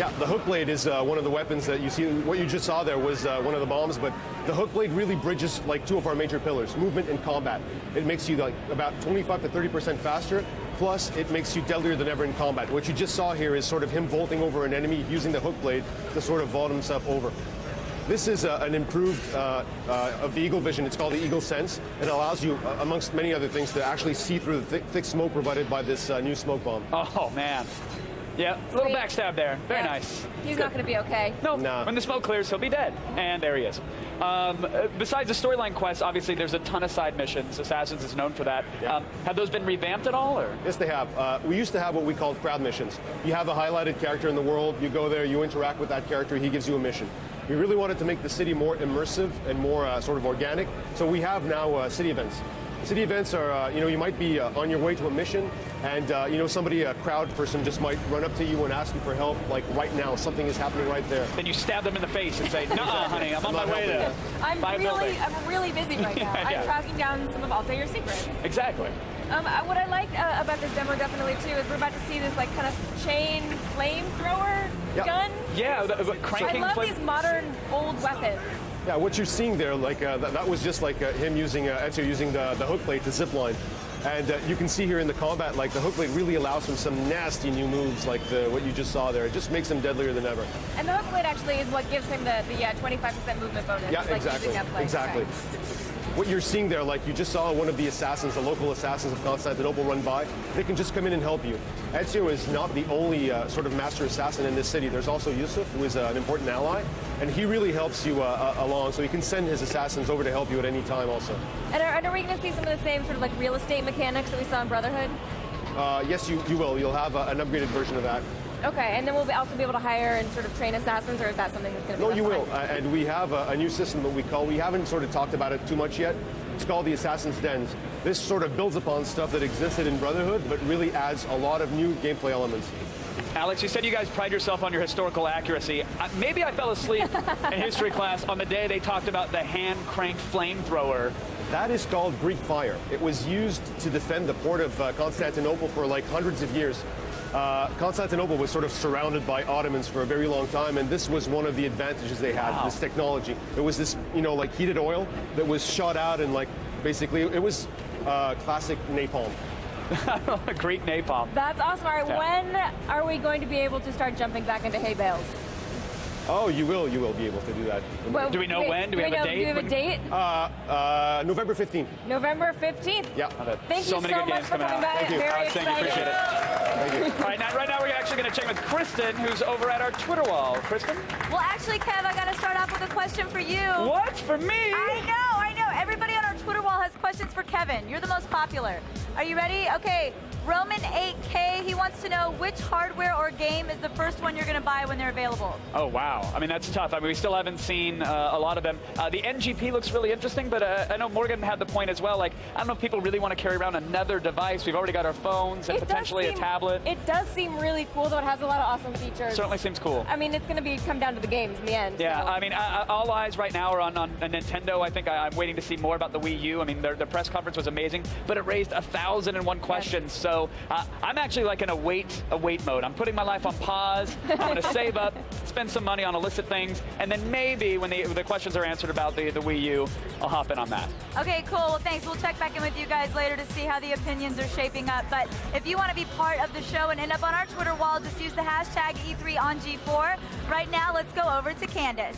Yeah, the hook blade is one of the weapons that you see. What you just saw there was one of the bombs, but the hook blade really bridges like two of our major pillars, movement and combat. It makes you like about 25 to 30% faster, plus it makes you deadlier than ever in combat. What you just saw here is sort of him vaulting over an enemy using the hook blade to sort of vault himself over. This is an improved of the Eagle Vision. It's called the Eagle Sense. It allows you, amongst many other things, to actually see through the thick smoke provided by this new smoke bomb. Oh, man. Yeah, a little backstab there. Very nice. He's not going to be okay. No, when the smoke clears, he'll be dead. And there he is. Besides the storyline quests, obviously there's a ton of side missions. Assassins is known for that. Yeah. Have those been revamped at all? Or? Yes, they have. We used to have what we called crowd missions. You have a highlighted character in the world, you go there, you interact with that character, he gives you a mission. We really wanted to make the city more immersive and more sort of organic, so we have now city events. City events are, you might be on your way to a mission, and somebody, a crowd person, just might run up to you and ask you for help, like right now, something is happening right there. Then you stab them in the face and say, "Nuh-uh, honey, I'm on my way to buy a building." I'm really busy right now. Yeah. I'm tracking down some of Altair's secrets. Exactly. What I like about this demo definitely too is we're about to see this like kind of chain flamethrower gun. Yeah, cranking. I love these modern old weapons. Yeah, what you're seeing there, like that was just like him using Ezio using the hook blade to zipline. And you can see here in the combat, like the hook blade really allows him some nasty new moves, like what you just saw there. It just makes him deadlier than ever. And the hook blade actually is what gives him the 25% movement bonus. Yeah, like exactly. Using that blade. Exactly. Okay. What you're seeing there, like you just saw one of the assassins, the local assassins of Constantinople run by, they can just come in and help you. Ezio is not the only sort of master assassin in this city. There's also Yusuf, who is an important ally, and he really helps you along, so he can send his assassins over to help you at any time also. And are we going to see some of the same sort of like real estate mechanics that we saw in Brotherhood? Yes, you will. You'll have an upgraded version of that. Okay, and then we'll also be able to hire and sort of train assassins, or is that something that's going to be No, you left will. behind? And we have a new system that we haven't sort of talked about it too much yet. It's called the Assassin's Dens. This sort of builds upon stuff that existed in Brotherhood, but really adds a lot of new gameplay elements. Alex, you said you guys pride yourself on your historical accuracy. Maybe I fell asleep in history class on the day they talked about the hand-cranked flamethrower. That is called Greek fire. It was used to defend the port of Constantinople for like hundreds of years. Constantinople was sort of surrounded by Ottomans for a very long time, and this was one of the advantages they had, this technology. It was this, like heated oil that was shot out, and like basically it was classic napalm. Greek napalm. That's awesome. All right, when are we going to be able to start jumping back into hay bales? Oh, you will be able to do that. Well, do we know when? Do we have a date? Do we have a date? November 15th. November 15th. Yeah. Thank you so many good much games for coming coming out. by. Thank you. Very Thank you. excited. Appreciate it. Thank you. All right, now we're actually going to check with Kristen, who's over at our Twitter wall. Kristen? Well, actually, Kev, I got to start off with a question for you. What? For me? I know. Everybody on our Twitter wall has questions for Kevin. You're the most popular. Are you ready? Okay. Roman 8K, he wants to know which hardware or game is the first one you're going to buy when they're available. Oh, wow. I mean, that's tough. I mean, we still haven't seen a lot of them. The NGP looks really interesting, but I know Morgan had the point as well. Like, I don't know if people really want to carry around another device. We've already got our phones and potentially a tablet. It does seem really cool, though. It has a lot of awesome features. Certainly seems cool. I mean, it's going to come down to the games in the end. Yeah, so. I mean, all eyes right now are on Nintendo. I think I'm waiting to see more about the Wii U. I mean, their press conference was amazing, but it raised 1,001 questions. Yes. So I'm actually like in a wait mode. I'm putting my life on pause. I'm going to save up, spend some money on illicit things, and then maybe when the questions are answered about the Wii U, I'll hop in on that. Okay, cool. Well, thanks. We'll check back in with you guys later to see how the opinions are shaping up. But if you want to be part of the show and end up on our Twitter wall, just use the hashtag E3OnG4. Right now, let's go over to Candace.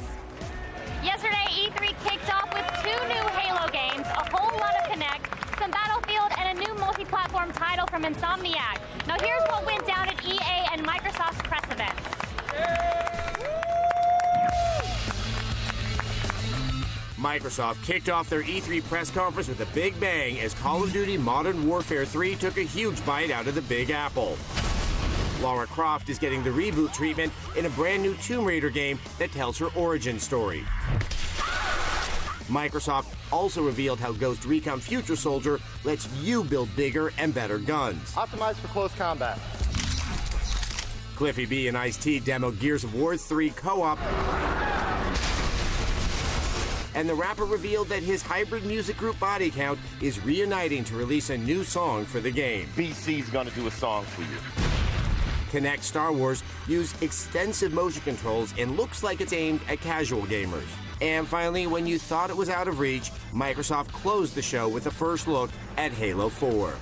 Yesterday, E3 kicked off with 2 new Halo games, a whole lot of Kinect, some Battlefield, and a new multi-platform title from Insomniac. Now here's what went down at EA and Microsoft's press events. Microsoft kicked off their E3 press conference with a big bang as Call of Duty Modern Warfare 3 took a huge bite out of the Big Apple. Lara Croft is getting the reboot treatment in a brand new Tomb Raider game that tells her origin story. Microsoft also revealed how Ghost Recon Future Soldier lets you build bigger and better guns. Optimized for close combat. Cliffy B and Ice-T demo Gears of War 3 co-op. And the rapper revealed that his hybrid music group Body Count is reuniting to release a new song for the game. BC's gonna do a song for you. Kinect Star Wars used extensive motion controls and looks like it's aimed at casual gamers. And finally, when you thought it was out of reach, Microsoft closed the show with a first look at Halo 4.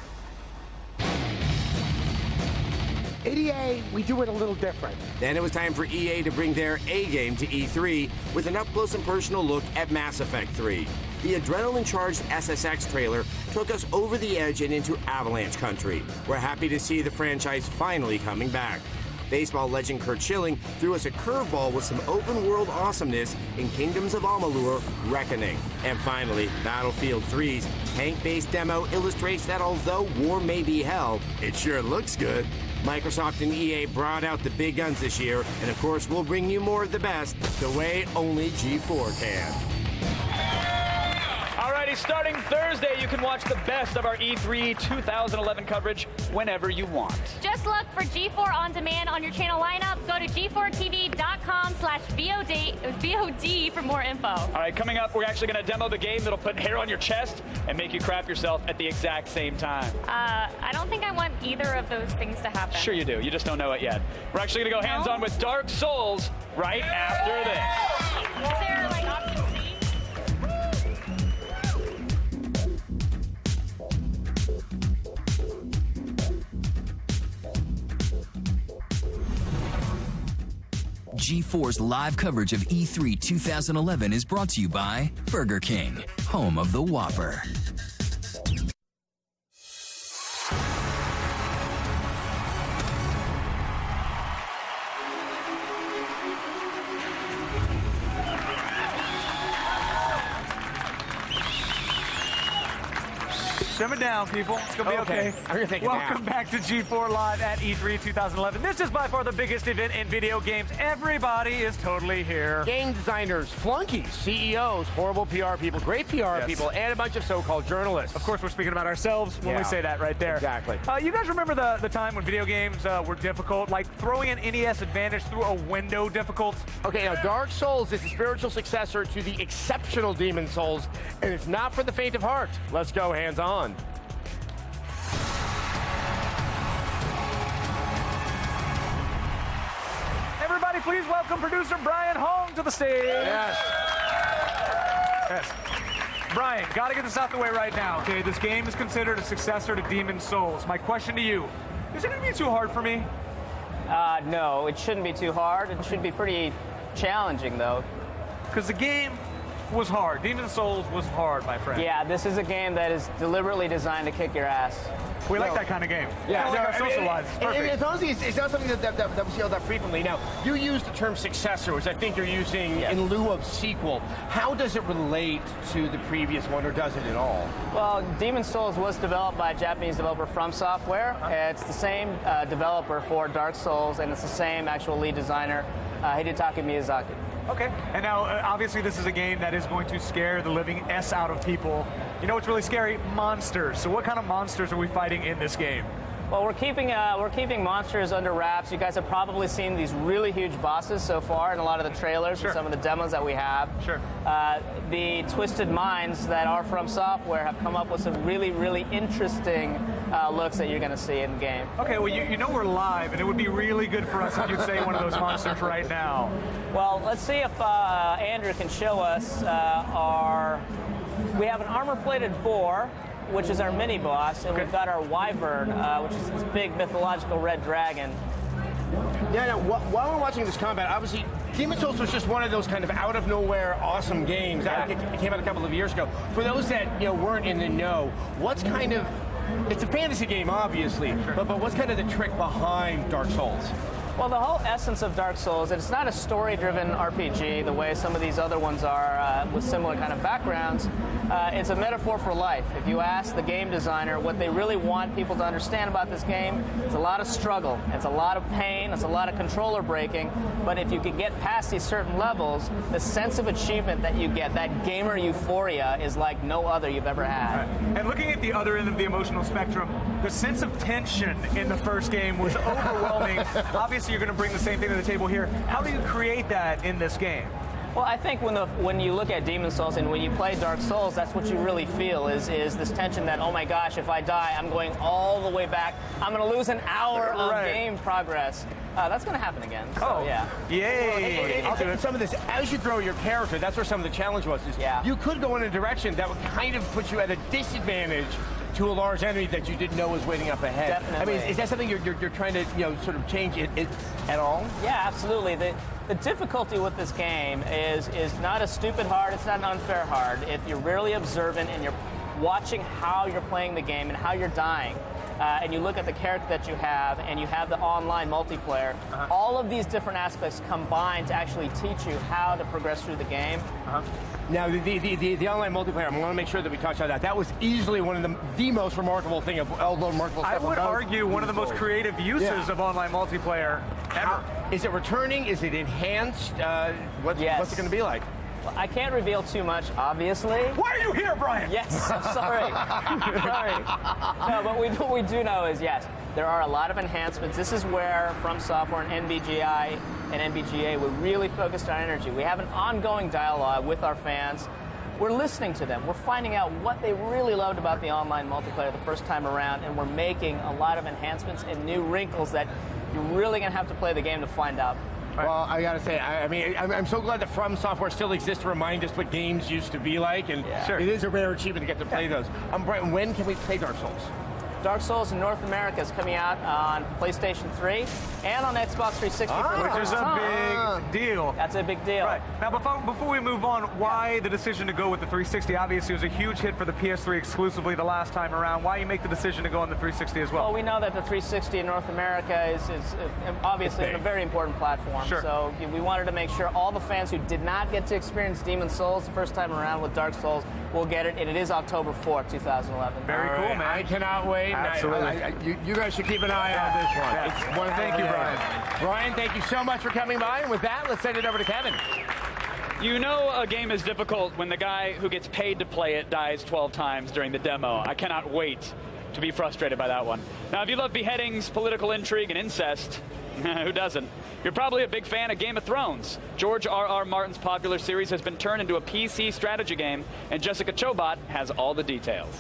At EA, we do it a little different. Then it was time for EA to bring their A game to E3 with an up-close and personal look at Mass Effect 3. The adrenaline-charged SSX trailer took us over the edge and into Avalanche country. We're happy to see the franchise finally coming back. Baseball legend Curt Schilling threw us a curveball with some open-world awesomeness in Kingdoms of Amalur: Reckoning. And finally, Battlefield 3's tank-based demo illustrates that although war may be hell, it sure looks good. Microsoft and EA brought out the big guns this year, and of course we'll bring you more of the best, the way only G4 can. Alrighty, starting Thursday, you can watch the best of our E3 2011 coverage whenever you want. Just look for G4 On Demand on your channel lineup. Go to g4tv.com/VOD for more info. All right, coming up, we're actually going to demo the game that'll put hair on your chest and make you crap yourself at the exact same time. I don't think I want either of those things to happen. Sure you do. You just don't know it yet. We're actually going to go hands-on with Dark Souls right after this. Is there like option C? G4's live coverage of E3 2011 is brought to you by Burger King, home of the Whopper. Simmer down, people. It's going to be okay. I'm gonna take a nap. Welcome back to G4 Live at E3 2011. This is by far the biggest event in video games. Everybody is totally here. Game designers, flunkies, CEOs, horrible PR people, great PR people, and a bunch of so-called journalists. Of course, we're speaking about ourselves when we say that right there. Exactly. You guys remember the time when video games were difficult, like throwing an NES Advantage through a window difficult? Okay, now Dark Souls is the spiritual successor to the exceptional Demon Souls, and it's not for the faint of heart. Let's go hands-on. Everybody, please welcome producer Brian Hong to the stage. Yes. Brian, gotta get this out the way right now, okay? This game is considered a successor to Demon's Souls. My question to you, is it gonna be too hard for me? No, it shouldn't be too hard. It should be pretty challenging, though. Because the game was hard. Demon's Souls was hard, my friend. Yeah, this is a game that is deliberately designed to kick your ass. We like that kind of game. Yeah, like our social lives. It's perfect. It's honestly, it's not something that we see all that frequently. Now, you use the term successor, which I think you're using in lieu of sequel. How does it relate to the previous one, or does it at all? Well, Demon's Souls was developed by a Japanese developer, From Software. It's the same developer for Dark Souls, and it's the same actual lead designer, Hidetaka Miyazaki. Okay, and now obviously this is a game that is going to scare the living S out of people. You know what's really scary? Monsters. So what kind of monsters are we fighting in this game? Well, we're keeping monsters under wraps. You guys have probably seen these really huge bosses so far in a lot of the trailers and some of the demos that we have. Sure. The Twisted Minds that are From Software have come up with some really, really interesting looks that you're going to see in the game. Okay, well, you know we're live, and it would be really good for us if you'd say one of those monsters right now. Well, let's see if Andrew can show us we have an armor-plated boar, which is our mini-boss, and we've got our Wyvern, which is this big mythological red dragon. Yeah, now, while we're watching this combat, obviously, Demon's Souls was just one of those kind of out-of-nowhere awesome games. It came out a couple of years ago. For those that weren't in the know, what's kind of... It's a fantasy game, obviously, but what's kind of the trick behind Dark Souls? Well, the whole essence of Dark Souls, it's not a story-driven RPG the way some of these other ones are with similar kind of backgrounds. It's a metaphor for life. If you ask the game designer what they really want people to understand about this game, it's a lot of struggle, it's a lot of pain, it's a lot of controller breaking, but if you could get past these certain levels, the sense of achievement that you get, that gamer euphoria, is like no other you've ever had. Right. And looking at the other end of the emotional spectrum, the sense of tension in the first game was overwhelming. Obviously, you're going to bring the same thing to the table here. How do you create that in this game? Well, I think when you look at Demon's Souls and when you play Dark Souls, that's what you really feel is this tension that, oh my gosh, if I die, I'm going all the way back. I'm going to lose an hour of game progress. That's going to happen again. So, yeah. Yay! Some of this, as you grow your character, that's where some of the challenge was. You could go in a direction that would kind of put you at a disadvantage to a large enemy that you didn't know was waiting up ahead. Definitely. I mean, is that something you're trying to sort of change it at all? Yeah, absolutely. The difficulty with this game is not a stupid hard, it's not an unfair hard. If you're really observant and you're watching how you're playing the game and how you're dying, and you look at the character that you have, and you have the online multiplayer, all of these different aspects combine to actually teach you how to progress through the game. Now, the online multiplayer, I want to make sure that we touch on that. That was easily one of the most remarkable thing of all the remarkable stuff. I would argue one of the most creative uses of online multiplayer ever. Is it returning? Is it enhanced? What's it going to be like? Well, I can't reveal too much, obviously. Why are you here, Brian? Yes, I'm sorry. Sorry. No, but what we do know is, yes, there are a lot of enhancements. This is where From Software and NBGI and NBGA, we're really focused our energy. We have an ongoing dialogue with our fans. We're listening to them. We're finding out what they really loved about the online multiplayer the first time around, and we're making a lot of enhancements and new wrinkles that you're really going to have to play the game to find out. Well, I gotta say, I'm so glad that From Software still exists to remind us what games used to be like, and it is a rare achievement to get to play those. Brian, when can we play Dark Souls? Dark Souls in North America is coming out on PlayStation 3 and on Xbox 360 for the which is first a time. big deal. That's a big deal. Right. Now, before we move on, why the decision to go with the 360? Obviously, it was a huge hit for the PS3 exclusively the last time around. Why you make the decision to go on the 360 as well? Well, we know that the 360 in North America is obviously a very important platform. Sure. So we wanted to make sure all the fans who did not get to experience Demon's Souls the first time around with Dark Souls will get it, and it is October 4th, 2011. Very cool, man. I cannot wait. Absolutely. You guys should keep an eye on this one. Yeah. It's one Thank you, Brian. Brian, thank you so much for coming by. And with that, let's send it over to Kevin. You know a game is difficult when the guy who gets paid to play it dies 12 times during the demo. I cannot wait to be frustrated by that one. Now, if you love beheadings, political intrigue, and incest, who doesn't? You're probably a big fan of Game of Thrones. George R.R. Martin's popular series has been turned into a PC strategy game, and Jessica Chobot has all the details.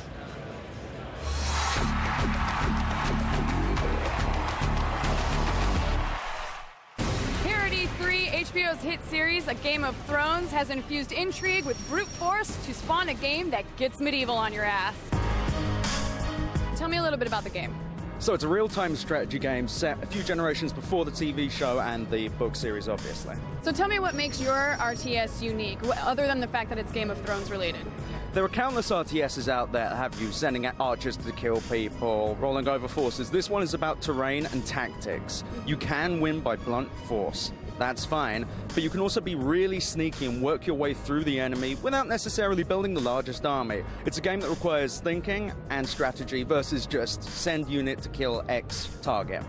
Here at E3, HBO's hit series, A Game of Thrones, has infused intrigue with brute force to spawn a game that gets medieval on your ass. Tell me a little bit about the game. So it's a real-time strategy game set a few generations before the TV show and the book series, obviously. So tell me what makes your RTS unique, other than the fact that it's Game of Thrones related. There are countless RTSs out there that have you sending archers to kill people, rolling over forces. This one is about terrain and tactics. You can win by blunt force. That's fine, but you can also be really sneaky and work your way through the enemy without necessarily building the largest army. It's a game that requires thinking and strategy versus just send unit to kill X target.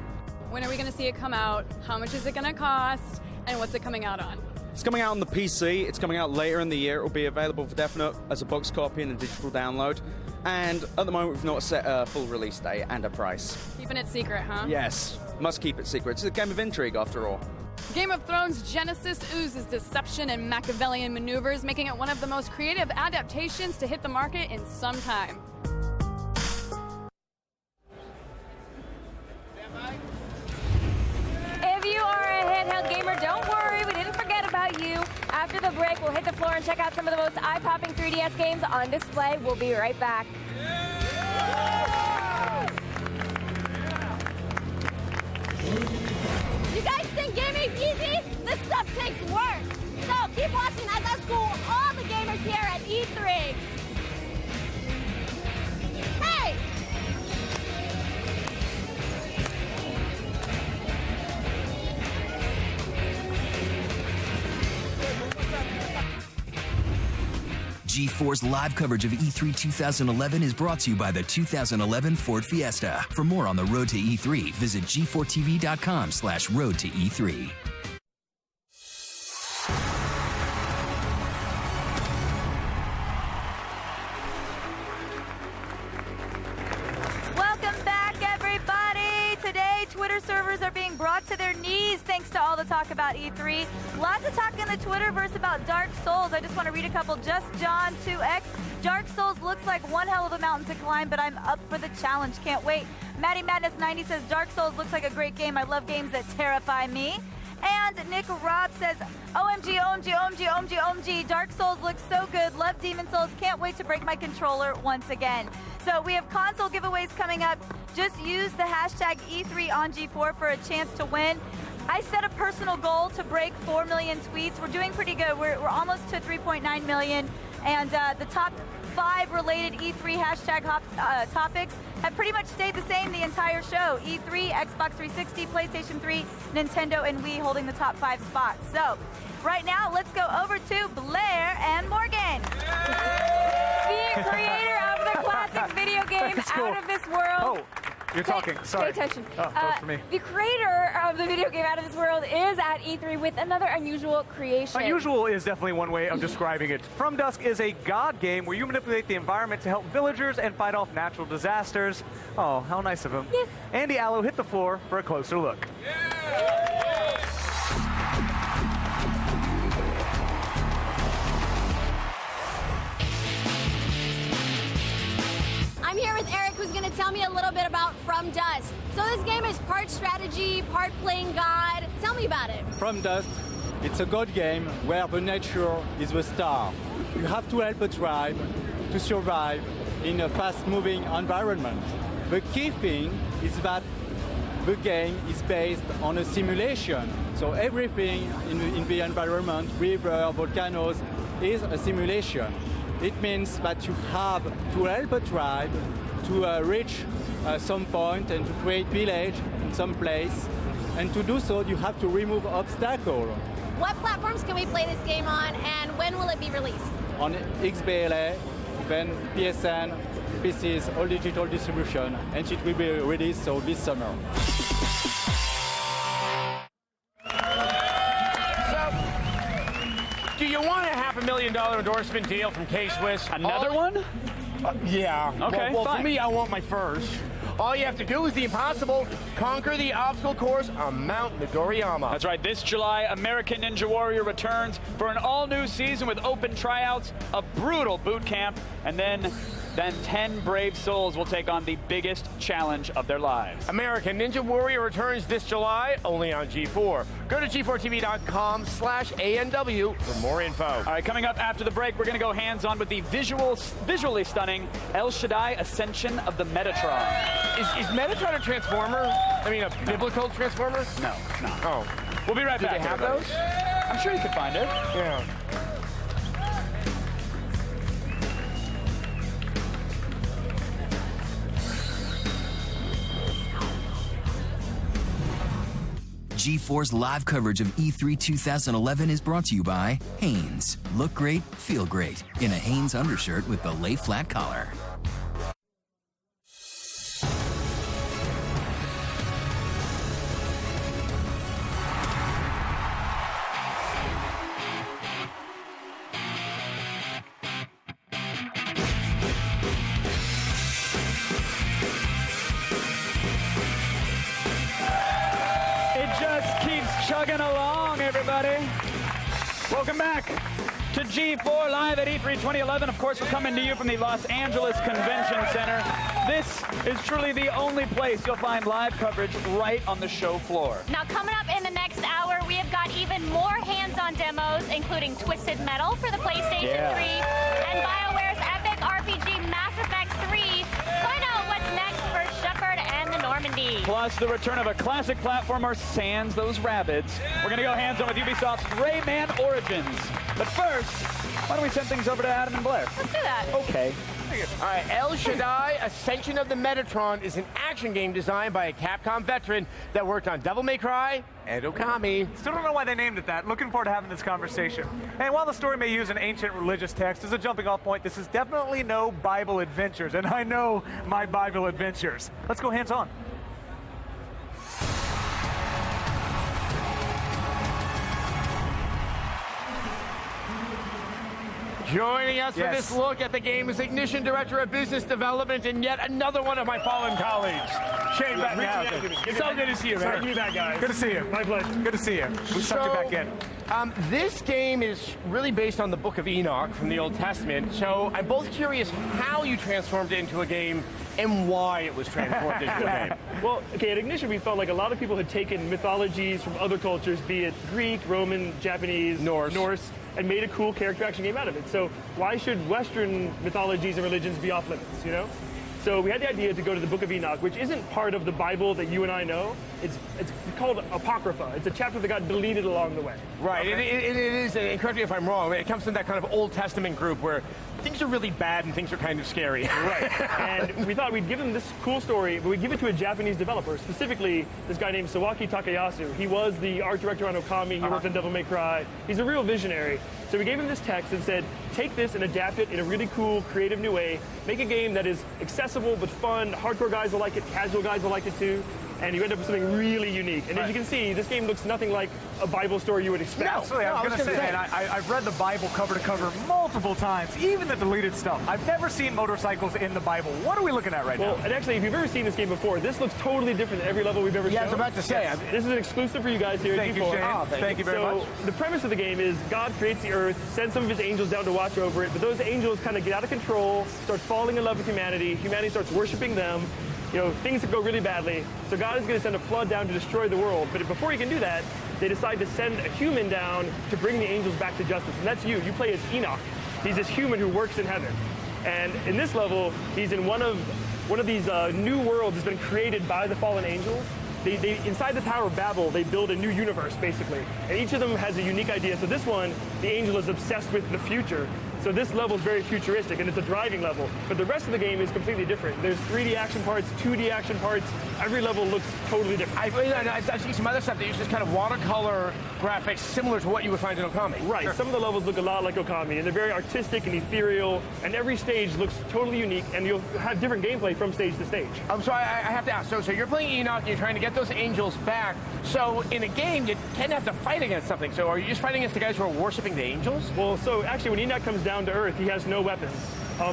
When are we going to see it come out? How much is it going to cost? And what's it coming out on? It's coming out on the PC. It's coming out later in the year. It will be available for definite as a box copy and a digital download. And at the moment, we've not set a full release date and a price. Keeping it secret, huh? Yes, must keep it secret. It's a game of intrigue, after all. Game of Thrones Genesis oozes deception and Machiavellian maneuvers, making it one of the most creative adaptations to hit the market in some time. If you are a handheld gamer, don't worry, we didn't forget about you. After the break, we'll hit the floor and check out some of the most eye-popping 3DS games on display. We'll be right back. You guys think gaming's easy? This stuff takes work. So keep watching as I school all the gamers here at E3. Hey! G4's live coverage of E3 2011 is brought to you by the 2011 Ford Fiesta. For more on the road to E3, visit g4tv.com/road to E3. Welcome back, everybody. Today, Twitter server viewers are being brought to their knees thanks to all the talk about E3. Lots of talk in the Twitterverse about Dark Souls. I just want to read a couple. Just John 2X. Dark Souls looks like one hell of a mountain to climb, but I'm up for the challenge. Can't wait. Maddie Madness 90 says Dark Souls looks like a great game. I love games that terrify me. And Nick Robb says, OMG, OMG, OMG, OMG, OMG. Dark Souls looks so good. Love Demon Souls. Can't wait to break my controller once again. So we have console giveaways coming up. Just use the hashtag E3 on G4 for a chance to win. I set a personal goal to break 4 million tweets. We're doing pretty good. We're almost to 3.9 million. And the top 5 related E3 hashtag topics have pretty much stayed the same the entire show. E3, Xbox 360, PlayStation 3, Nintendo, and Wii holding the top 5 spots. So right now, let's go over to Blair and Morgan. The creator of the classic video game Out of This World. Oh, you're talking. Sorry. Pay attention. Oh, that was for me. The creator of the video game Out of This World is at E3 with another unusual creation. Unusual is definitely one way of describing it. From Dusk is a god game where you manipulate the environment to help villagers and fight off natural disasters. Oh, how nice of him. Yes. Andy Allo hit the floor for a closer look. I'm here with Eric, who's going to tell me a little bit about From Dusk. So this game is part strategy, part playing God. Tell me about it. From Dusk, it's a god game where the nature is the star. You have to help a tribe to survive in a fast-moving environment. The key thing is that the game is based on a simulation. So everything in the environment, river, volcanoes, is a simulation. It means that you have to help a tribe to reach some point and to create village in some place. And to do so, you have to remove obstacles. What platforms can we play this game on, and when will it be released? On XBLA, then PSN, PCs, all digital distribution, and it will be released this summer. Do you want a $500,000 endorsement deal from K-Swiss? Another one? Yeah. Okay, well, fine. for me, I want my first. All you have to do is the impossible. Conquer the obstacle course on Mount Midoriyama. That's right. This July, American Ninja Warrior returns for an all-new season with open tryouts, a brutal boot camp, and then 10 brave souls will take on the biggest challenge of their lives. American Ninja Warrior returns this July, only on G4. Go to g4tv.com/ANW for more info. All right, coming up after the break, we're going to go hands-on with the visually stunning El Shaddai Ascension of the Metatron. Is Metatron a transformer? I mean, a biblical transformer? No, it's not. Oh. We'll be right back. Do they have those? I'm sure you could find it. Yeah. G4's live coverage of E3 2011 is brought to you by Hanes. Look great, feel great in a Hanes undershirt with the lay flat collar. Chugging along, everybody. Welcome back to G4 Live at E3 2011. Of course, we're coming to you from the Los Angeles Convention Center. This is truly the only place you'll find live coverage right on the show floor. Now, coming up in the next hour, we have got even more hands-on demos, including Twisted Metal for the PlayStation 3 and BioWare's epic RPG Mass Effect 3. Find out what's next for Shepard and the Normandy. Plus, the return of a classic platformer, Sans Those Rabbids. We're going to go hands-on with Ubisoft's Rayman Origins. But first, why don't we send things over to Adam and Blair? Let's do that. Okay. All right, El Shaddai Ascension of the Metatron is an action game designed by a Capcom veteran that worked on Devil May Cry and Okami. Still don't know why they named it that. Looking forward to having this conversation. And while the story may use an ancient religious text as a jumping off point, this is definitely no Bible adventures, and I know my Bible adventures. Let's go hands-on. Joining us for this look at the game is Ignition Director of Business Development and yet another one of my fallen colleagues, Shane Bettenhausen. So good to see you, man. Sorry to be back, guys. Good to see you. My pleasure. Good to see you. We sucked you back in. This game is really based on the Book of Enoch from the Old Testament, so I'm both curious how you transformed it into a game and why it was transformed into a game. Well, okay, at Ignition we felt like a lot of people had taken mythologies from other cultures, be it Greek, Roman, Japanese, Norse, and made a cool character action game out of it. So why should Western mythologies and religions be off limits, you know? So we had the idea to go to the Book of Enoch, which isn't part of the Bible that you and I know. It's called Apocrypha. It's a chapter that got deleted along the way. Right, it is, and correct me if I'm wrong, it comes from that kind of Old Testament group where things are really bad and things are kind of scary. Right, and we thought we'd give them this cool story, but we'd give it to a Japanese developer, specifically this guy named Sawaki Takayasu. He was the art director on Okami, he worked on Devil May Cry. He's a real visionary. So we gave him this text and said, take this and adapt it in a really cool, creative new way. Make a game that is accessible but fun. Hardcore guys will like it, casual guys will like it too. And you end up with something really unique. And as you can see, this game looks nothing like a Bible story you would expect. Absolutely, I was going to say, and I've read the Bible cover to cover multiple times, even the deleted stuff. I've never seen motorcycles in the Bible. What are we looking at right now? Well, and actually, if you've ever seen this game before, this looks totally different than every level we've ever shown. Yeah, I was about to say. This is an exclusive for you guys here Thank at you, G4. Shane. Thank you very much. So the premise of the game is God creates the earth, sends some of his angels down to watch over it, but those angels kind of get out of control, start falling in love with humanity. Humanity starts worshiping them. You know, things go really badly. So God is going to send a flood down to destroy the world. But before he can do that, they decide to send a human down to bring the angels back to justice. And that's you. You play as Enoch. He's this human who works in heaven. And in this level, he's in one of these new worlds that's been created by the fallen angels. They inside the Tower of Babel, they build a new universe, basically. And each of them has a unique idea. So this one, the angel is obsessed with the future. So this level is very futuristic, and it's a driving level. But the rest of the game is completely different. There's 3D action parts, 2D action parts. Every level looks totally different. I've seen some other stuff that uses kind of watercolor graphics similar to what you would find in Okami. Right. Sure. Some of the levels look a lot like Okami, and they're very artistic and ethereal, and every stage looks totally unique, and you'll have different gameplay from stage to stage. So I have to ask, so you're playing Enoch, and you're trying to get those angels back. So in a game, you tend to have to fight against something. So are you just fighting against the guys who are worshiping the angels? Well, so actually when Enoch comes down to Earth, he has no weapons.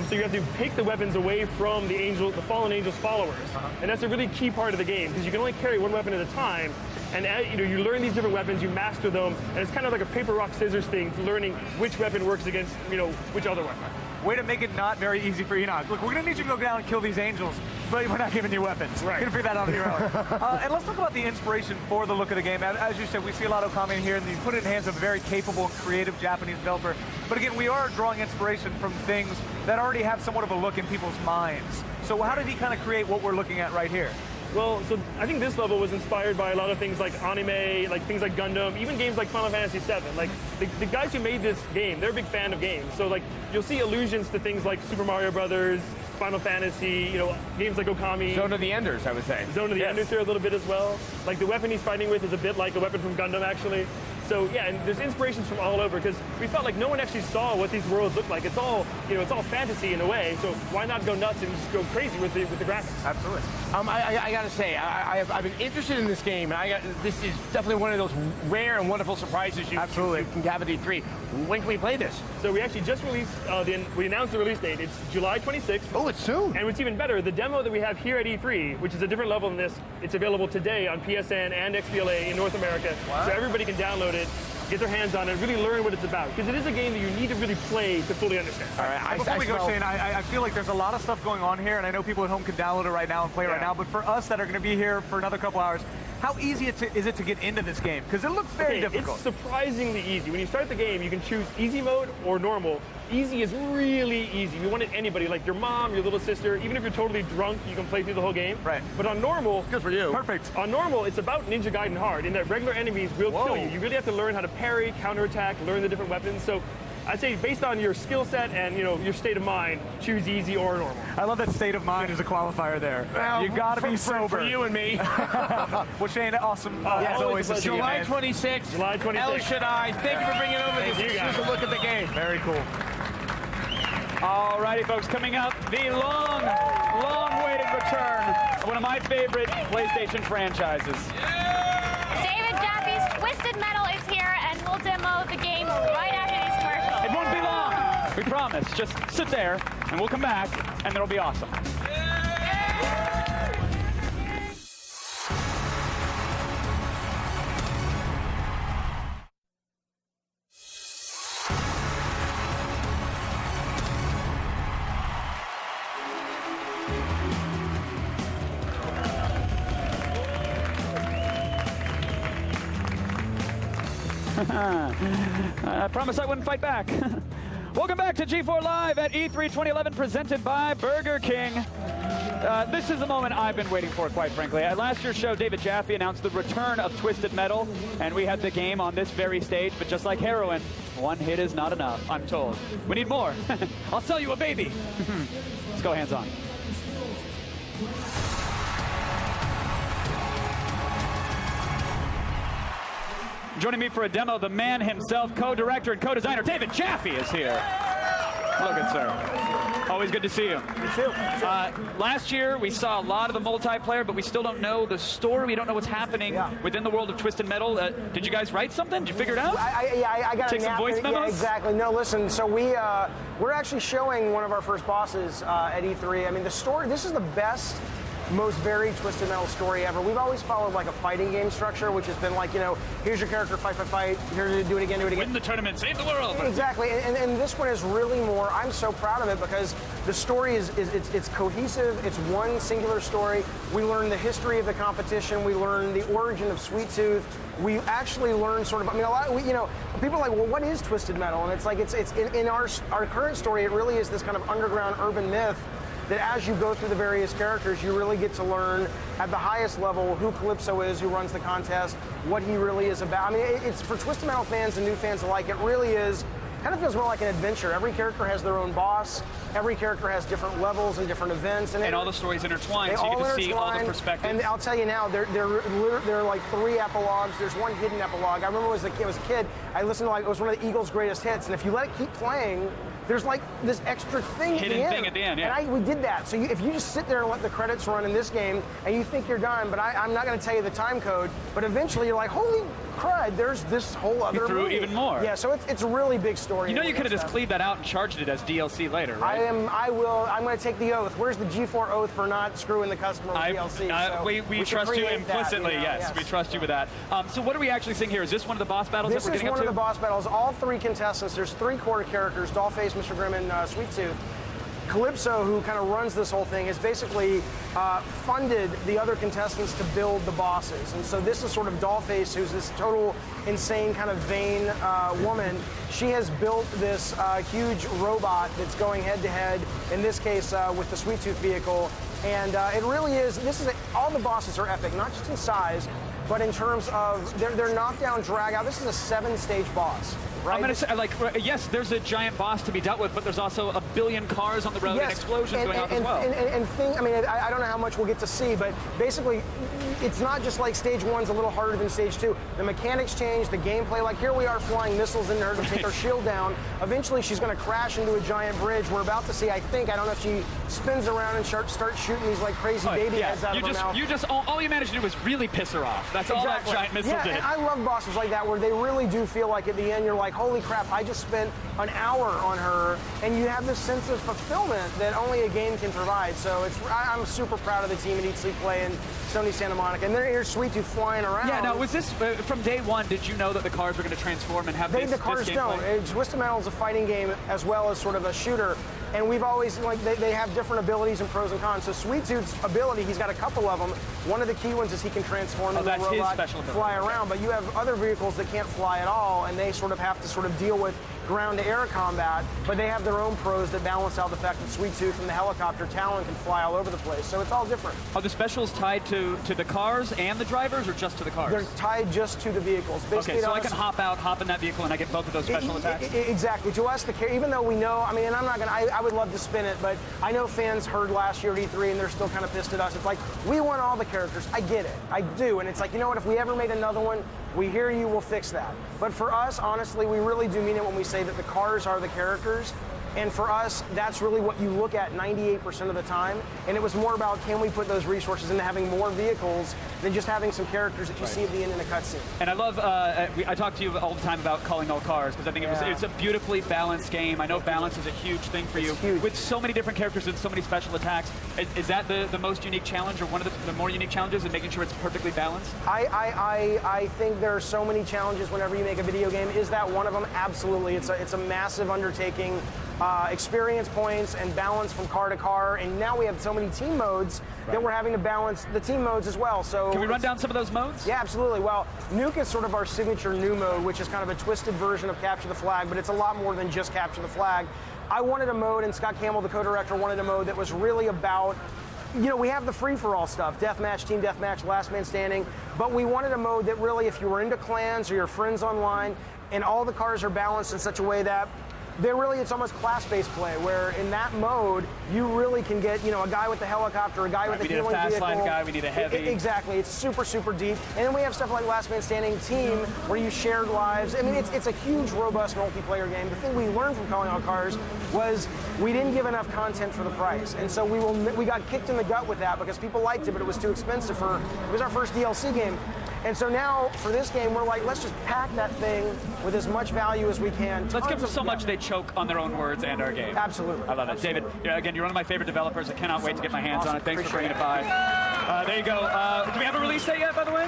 So you have to take the weapons away from the fallen angel's followers. And that's a really key part of the game, because you can only carry one weapon at a time. And you learn these different weapons, you master them, and it's kind of like a paper, rock, scissors thing, learning which weapon works against, which other weapon. Way to make it not very easy for Enoch. Look, we're going to need you to go down and kill these angels, but we're not giving you weapons. Right. You're going to figure that out on your own. And let's talk about the inspiration for the look of the game. As you said, we see a lot of Okami in here, and you put it in the hands of a very capable and creative Japanese developer. But again, we are drawing inspiration from things that already have somewhat of a look in people's minds. So how did he kind of create what we're looking at right here? Well, so I think this level was inspired by a lot of things like anime, like things like Gundam, even games like Final Fantasy VII. Like the guys who made this game, they're a big fan of games. So like you'll see allusions to things like Super Mario Brothers, Final Fantasy, games like Okami. Zone of the Enders, I would say. Zone of the Enders here a little bit as well. Like the weapon he's fighting with is a bit like a weapon from Gundam, actually. So yeah, and there's inspirations from all over, because we felt like no one actually saw what these worlds look like. It's all, it's all fantasy in a way. So why not go nuts and just go crazy with the graphics? Absolutely. I gotta say, I've been interested in this game, and this is definitely one of those rare and wonderful surprises you can have at E3. When can we play this? So we actually just released, we announced the release date. It's July 26th. Oh, it's soon. And what's even better, the demo that we have here at E3, which is a different level than this, it's available today on PSN and XBLA in North America. Wow. So everybody can download it, get their hands on it, really learn what it's about. Because it is a game that you need to really play to fully understand. All right, before we go, Shane, I feel like there's a lot of stuff going on here, and I know people at home can download it right now and play it right now, but for us that are going to be here for another couple hours, how easy is it to get into this game? Because it looks very difficult. It's surprisingly easy. When you start the game, you can choose easy mode or normal. Easy is really easy. You want it anybody, like your mom, your little sister, even if you're totally drunk, you can play through the whole game. Right. But on normal, good for you. Perfect. On normal, it's about Ninja Gaiden hard, in that regular enemies will kill you. You really have to learn how to parry, counterattack, learn the different weapons. So I'd say based on your skill set and your state of mind, choose easy or normal. I love that state of mind as a qualifier there. Well, you got to be sober. For you and me. Well, Shane, awesome. As always, to see you, July man. 26th. July 26th. El Shaddai. Thank you for bringing over this exclusive look at the game. Very cool. All righty, folks, coming up, the long-awaited return of one of my favorite PlayStation franchises. David Jaffe's Twisted Metal is here, and we'll demo the game right after these commercials. It won't be long. We promise. Just sit there, and we'll come back, and it'll be awesome. I promised I wouldn't fight back. Welcome back to G4 Live at E3 2011, presented by Burger King. This is the moment I've been waiting for, quite frankly. At last year's show, David Jaffe announced the return of Twisted Metal, and we had the game on this very stage, but just like heroin, one hit is not enough, I'm told. We need more. I'll sell you a baby. Let's go hands-on. Joining me for a demo, the man himself, co-director and co-designer, David Jaffe is here. Hello, good sir. Always good to see you. You too. Last year, we saw a lot of the multiplayer, but we still don't know the story. We don't know what's happening within the world of Twisted Metal. Did you guys write something? Did you figure it out? I got Take a some nap. voice memos? Yeah, exactly. No, listen, so we're actually showing one of our first bosses at E3. I mean, the story, this is the best, most varied Twisted Metal story ever. We've always followed like a fighting game structure, which has been like, you know, here's your character, fight, fight, fight, here to do it again, do it again. Win the tournament, save the world. Exactly, and this one is really more, I'm so proud of it because the story it's cohesive, it's one singular story. We learn the history of the competition, we learn the origin of Sweet Tooth. We actually learn sort of, I mean, a lot, you know, people are like, well, what is Twisted Metal? And it's like, it's in our current story, it really is this kind of underground urban myth that as you go through the various characters, you really get to learn at the highest level who Calypso is, who runs the contest, what he really is about. I mean, it's for Twisted Metal fans and new fans alike, it really is, kind of feels more like an adventure. Every character has their own boss. Every character has different levels and different events. And all the stories intertwined, so you get to see all the perspectives. And I'll tell you now, there are like 3 epilogues. There's one hidden epilogue. I remember as a kid, I listened to like, it was one of the Eagles' greatest hits, and if you let it keep playing, there's like this extra thing hidden thing at the end, yeah. And we did that. So if you just sit there and let the credits run in this game, and you think you're done, but I'm not going to tell you the time code, but eventually you're like, holy crud, there's this whole other threw movie. even more. Yeah, so it's a really big story. You know, you could have just cleaved that out and charged it as DLC later, right? I'm going to take the oath. Where's the G4 oath for not screwing the customer with DLC? So we trust you implicitly, that, yes. We trust you with that. So what are we actually seeing here? Is this one of the boss battles that we're getting up to? This is one of the boss battles. All 3 contestants, there's 3 core characters, Dollface, Mr. Grimm, and Sweet Tooth. Calypso, who kind of runs this whole thing, has basically funded the other contestants to build the bosses. And so this is sort of Dollface, who's this total insane kind of vain woman. She has built this huge robot that's going head-to-head, in this case with the Sweet Tooth vehicle. And it really is, all the bosses are epic, not just in size, but in terms of their knockdown, drag out. This is a 7-stage boss. Right? I'm going to say, like, yes, there's a giant boss to be dealt with, but there's also a billion cars on the road and explosions going off as well. I don't know how much we'll get to see, but basically, it's not just like stage 1's a little harder than stage 2. The mechanics change, the gameplay, like here we are flying missiles into her to take her shield down. Eventually, she's going to crash into a giant bridge. We're about to see, I don't know if she spins around and starts shooting these like crazy baby heads out of her mouth. All you managed to do was really piss her off. That's all that giant missile did. And I love bosses like that where they really do feel like at the end you're like, holy crap, I just spent an hour on her, and you have this sense of fulfillment that only a game can provide. So I'm super proud of the team at Eat, Sleep, Play and Sony Santa Monica, and they're here Sweet Tooth flying around. Yeah, now was this, from day one, did you know that the cars were going to transform and have the cars don't. Twisted Metal is a fighting game as well as sort of a shooter. And we've always, like, they have different abilities and pros and cons. So Sweet Tooth's ability, he's got a couple of them. One of the key ones is he can transform into a robot, fly around. But you have other vehicles that can't fly at all, and they sort of have to sort of deal with ground-to-air combat, but they have their own pros that balance out the fact that Sweet Tooth and the helicopter Talon can fly all over the place. So it's all different. Are the specials tied to the cars and the drivers, or just to the cars? They're tied just to the vehicles. Basically, okay, so I can hop in that vehicle, and I get both of those special attacks? Exactly. To us, even though we know, I mean, and I'm not going to, I would love to spin it, but I know fans heard last year at E3, and they're still kind of pissed at us. It's like, we want all the characters. I get it. I do. And it's like, you know what, if we ever made another one, we hear you, we'll fix that. But for us, honestly, we really do mean it when we say that the cars are the characters. And for us, that's really what you look at 98% of the time. And it was more about, can we put those resources into having more vehicles than just having some characters that you see at the end in a cutscene. And I love, I talk to you all the time about calling all cars, because I think it's a beautifully balanced game. I know balance is a huge thing for you. With so many different characters and so many special attacks, is that the most unique challenge, or one of the more unique challenges, in making sure it's perfectly balanced? I think there are so many challenges whenever you make a video game. Is that one of them? Absolutely. It's a massive undertaking. Experience points and balance from car to car, and now we have so many team modes that we're having to balance the team modes as well. So can we run down some of those modes? Yeah, absolutely. Well, Nuke is sort of our signature new mode, which is kind of a twisted version of Capture the Flag, but it's a lot more than just Capture the Flag. I wanted a mode, and Scott Campbell, the co-director, wanted a mode that was really about, you know, we have the free-for-all stuff, deathmatch, team deathmatch, last man standing, but we wanted a mode that really, if you were into clans or your friends online, and all the cars are balanced in such a way that it's almost class-based play, where in that mode, you really can get, you know, a guy with the helicopter, a guy with the healing vehicle. We need a fast line guy, we need a heavy. Exactly, it's super, super deep. And then we have stuff like Last Man Standing Team, where you shared lives. I mean, it's a huge, robust multiplayer game. The thing we learned from Calling All Cars was we didn't give enough content for the price. And so we got kicked in the gut with that because people liked it, but it was too expensive it was our first DLC game. And so now, for this game, we're like, let's just pack that thing with as much value as we can. Let's give them so much they choke on their own words and our game. Absolutely. I love it. David, again, you're one of my favorite developers. I cannot wait to get my hands on it. Thanks for bringing it by. There you go. Do we have a release date yet, by the way?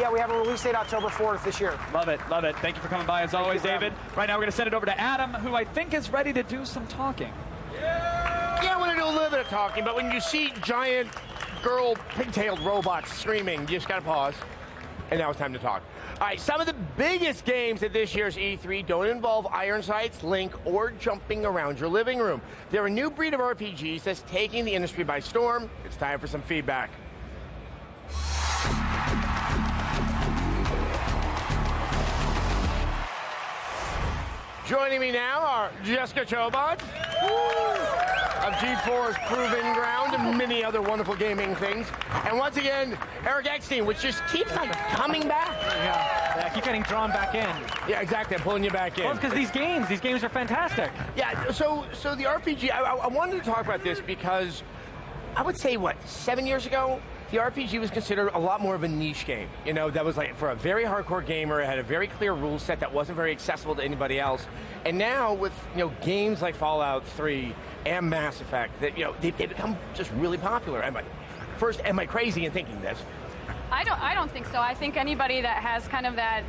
Yeah, we have a release date October 4th this year. Love it, love it. Thank you for coming by, as always, David. Right now, we're going to send it over to Adam, who I think is ready to do some talking. Yeah, I want to do a little bit of talking, but when you see giant girl pigtailed robots screaming, you just got to pause. And now it's time to talk. All right, some of the biggest games at this year's E3 don't involve iron sights, Link, or jumping around your living room. They're a new breed of RPGs that's taking the industry by storm. It's time for some feedback. Joining me now are Jessica Chobot of G4's Proving Ground and many other wonderful gaming things. And once again, Eric Eckstein, which just keeps on coming back. Yeah, I keep getting drawn back in. Yeah, exactly. I'm pulling you back in. Well, it's because these games are fantastic. Yeah, so the RPG, I wanted to talk about this because I would say, 7 years ago, the RPG was considered a lot more of a niche game. You know, that was like for a very hardcore gamer. It had a very clear rule set that wasn't very accessible to anybody else. And now with, games like Fallout 3 and Mass Effect, that, they become just really popular. Am I crazy in thinking this? I don't think so. I think anybody that has kind of that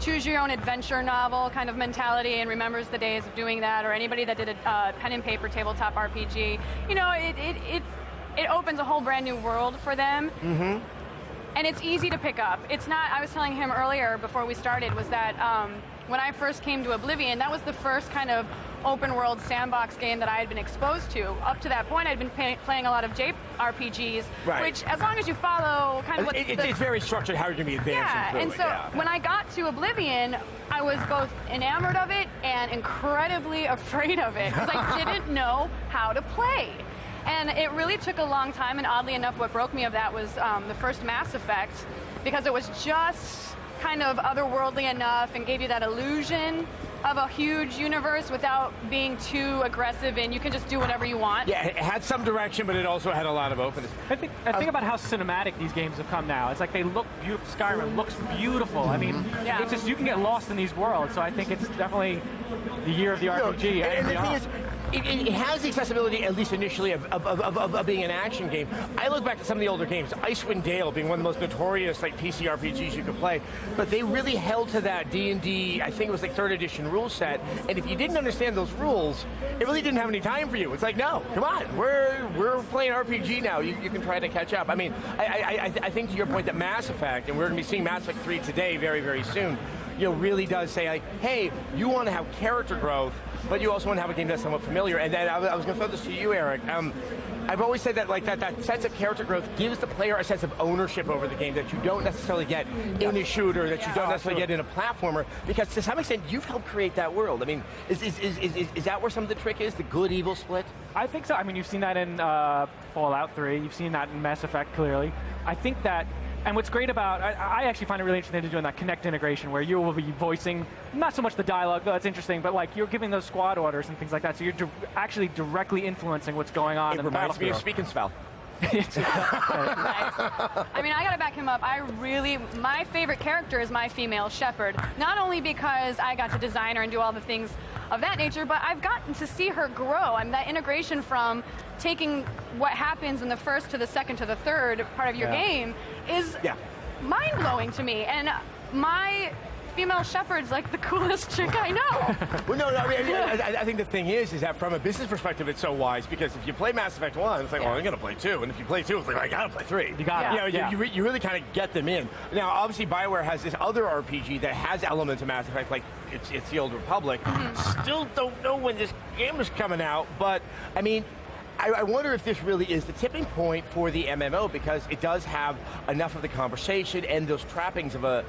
choose your own adventure novel kind of mentality and remembers the days of doing that, or anybody that did a pen and paper tabletop RPG, it opens a whole brand new world for them. Mm-hmm. And it's easy to pick up. It's not, I was telling him earlier before we started, was that when I first came to Oblivion, that was the first kind of open world sandbox game that I had been exposed to. Up to that point, I'd been playing a lot of JRPGs, right, which, as long as you follow kind of what it's very structured how you're going to be advancing and so when I got to Oblivion, I was both enamored of it and incredibly afraid of it, because I didn't know how to play. And it really took a long time, and oddly enough, what broke me of that was the first Mass Effect, because it was just kind of otherworldly enough and gave you that illusion of a huge universe without being too aggressive, and you can just do whatever you want. Yeah, it had some direction, but it also had a lot of openness. I think about how cinematic these games have come now. It's like they look beautiful. Skyrim looks beautiful. I mean, it's just, you can get lost in these worlds, so I think it's definitely the year of the RPG. And the thing is, it has the accessibility, at least initially, of being an action game. I look back to some of the older games, Icewind Dale being one of the most notorious PC RPGs you could play, but they really held to that D&D, I think it was like 3rd edition rule set, and if you didn't understand those rules, it really didn't have any time for you. It's like, no, come on, we're playing RPG now. You can try to catch up. I mean, I think to your point that Mass Effect, and we're going to be seeing Mass Effect 3 today very, very soon, really does say, like, hey, you want to have character growth, but you also want to have a game that's somewhat familiar. And then I was going to throw this to you, Eric. I've always said that that sense of character growth gives the player a sense of ownership over the game that you don't necessarily get in a shooter, that you don't necessarily get in a platformer, because to some extent you've helped create that world. I mean, is that where some of the trick is, the good-evil split? I think so. I mean, you've seen that in Fallout 3. You've seen that in Mass Effect, clearly. I think that And what's great about, I actually find it really interesting to doing that Kinect integration where you will be voicing, not so much the dialogue, though that's interesting, but like you're giving those squad orders and things like that, so you're actually directly influencing what's going on in the battlefield. It reminds me of Speak and Spell. Nice. I mean, I gotta back him up. My favorite character is my female Shepard. Not only because I got to design her and do all the things of that nature, but I've gotten to see her grow. I mean, that integration from taking what happens in the first to the second to the third part of your game is mind-blowing to me. And my female Shepard's like the coolest chick I know. Well, no, I mean, I think the thing is that from a business perspective, it's so wise because if you play Mass Effect 1, it's like, well, I'm going to play 2. And if you play 2, it's like, I got to play 3. You got it. You really kind of get them in. Now, obviously, BioWare has this other RPG that has elements of Mass Effect, like it's the Old Republic. Still don't know when this game is coming out, but, I mean, I wonder if this really is the tipping point for the MMO because it does have enough of the conversation and those trappings of a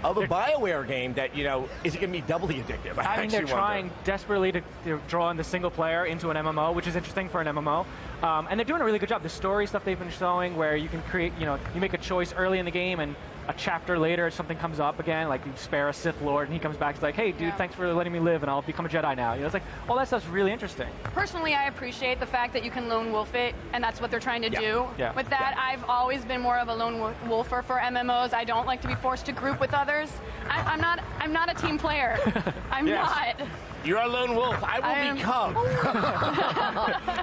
BioWare game that, you know, is it going to be doubly addictive? I mean, they're trying desperately to draw in the single player into an MMO, which is interesting for an MMO. And they're doing a really good job. The story stuff they've been showing where you can create, you know, you make a choice early in the game and a chapter later something comes up again, like you spare a Sith Lord and he comes back, he's like, hey dude, thanks for letting me live and I'll become a Jedi now. You know, it's like, all that stuff's really interesting. Personally, I appreciate the fact that you can lone wolf it, and that's what they're trying to do. Yeah. With that, I've always been more of a lone wolfer for MMOs. I don't like to be forced to group with others. I'm not a team player. I'm not. You're a lone wolf. I will become.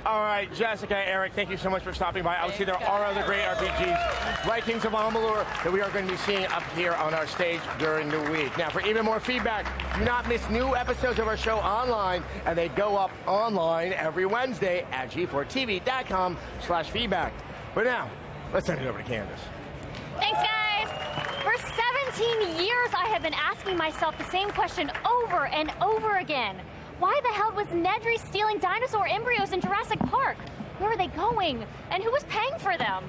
All right, Jessica, Eric, thank you so much for stopping by. Obviously, there are other great RPGs, Vikings of Amalur, that we are going to be seeing up here on our stage during the week. Now, for even more feedback, do not miss new episodes of our show online, and they go up online every Wednesday at g4tv.com/feedback. But now, let's send it over to Candace. Thanks, guys. For 17 years, I have been asking myself the same question over and over again. Why the hell was Nedry stealing dinosaur embryos in Jurassic Park? Where were they going? And who was paying for them?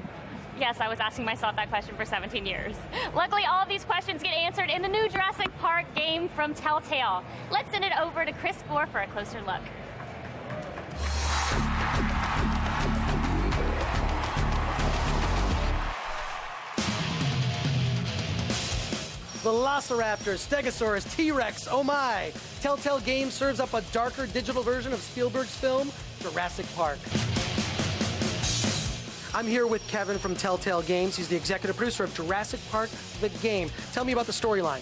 Yes, I was asking myself that question for 17 years. Luckily, all of these questions get answered in the new Jurassic Park game from Telltale. Let's send it over to Chris Gore for a closer look. Velociraptors, Stegosaurus, T-Rex, oh my! Telltale Games serves up a darker digital version of Spielberg's film, Jurassic Park. I'm here with Kevin from Telltale Games. He's the executive producer of Jurassic Park, the game. Tell me about the storyline.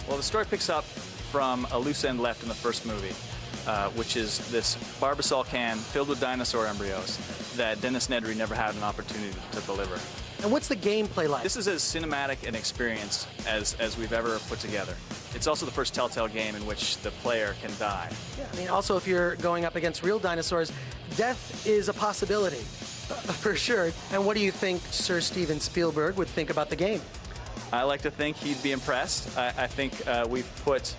Well, the story picks up from a loose end left in the first movie, which is this Barbasol can filled with dinosaur embryos that Dennis Nedry never had an opportunity to deliver. And what's the gameplay like? This is as cinematic an experience as we've ever put together. It's also the first Telltale game in which the player can die. Yeah, I mean, also if you're going up against real dinosaurs, death is a possibility, for sure. And what do you think Sir Steven Spielberg would think about the game? I like to think he'd be impressed. I think we've put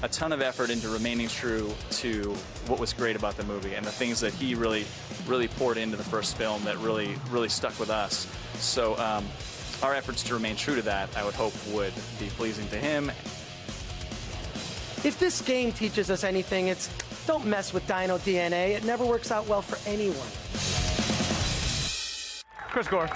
a ton of effort into remaining true to what was great about the movie and the things that he really poured into the first film that really stuck with us. So our efforts to remain true to that, I would hope, would be pleasing to him. If this game teaches us anything, it's don't mess with dino DNA. It never works out well for anyone. Chris Gore.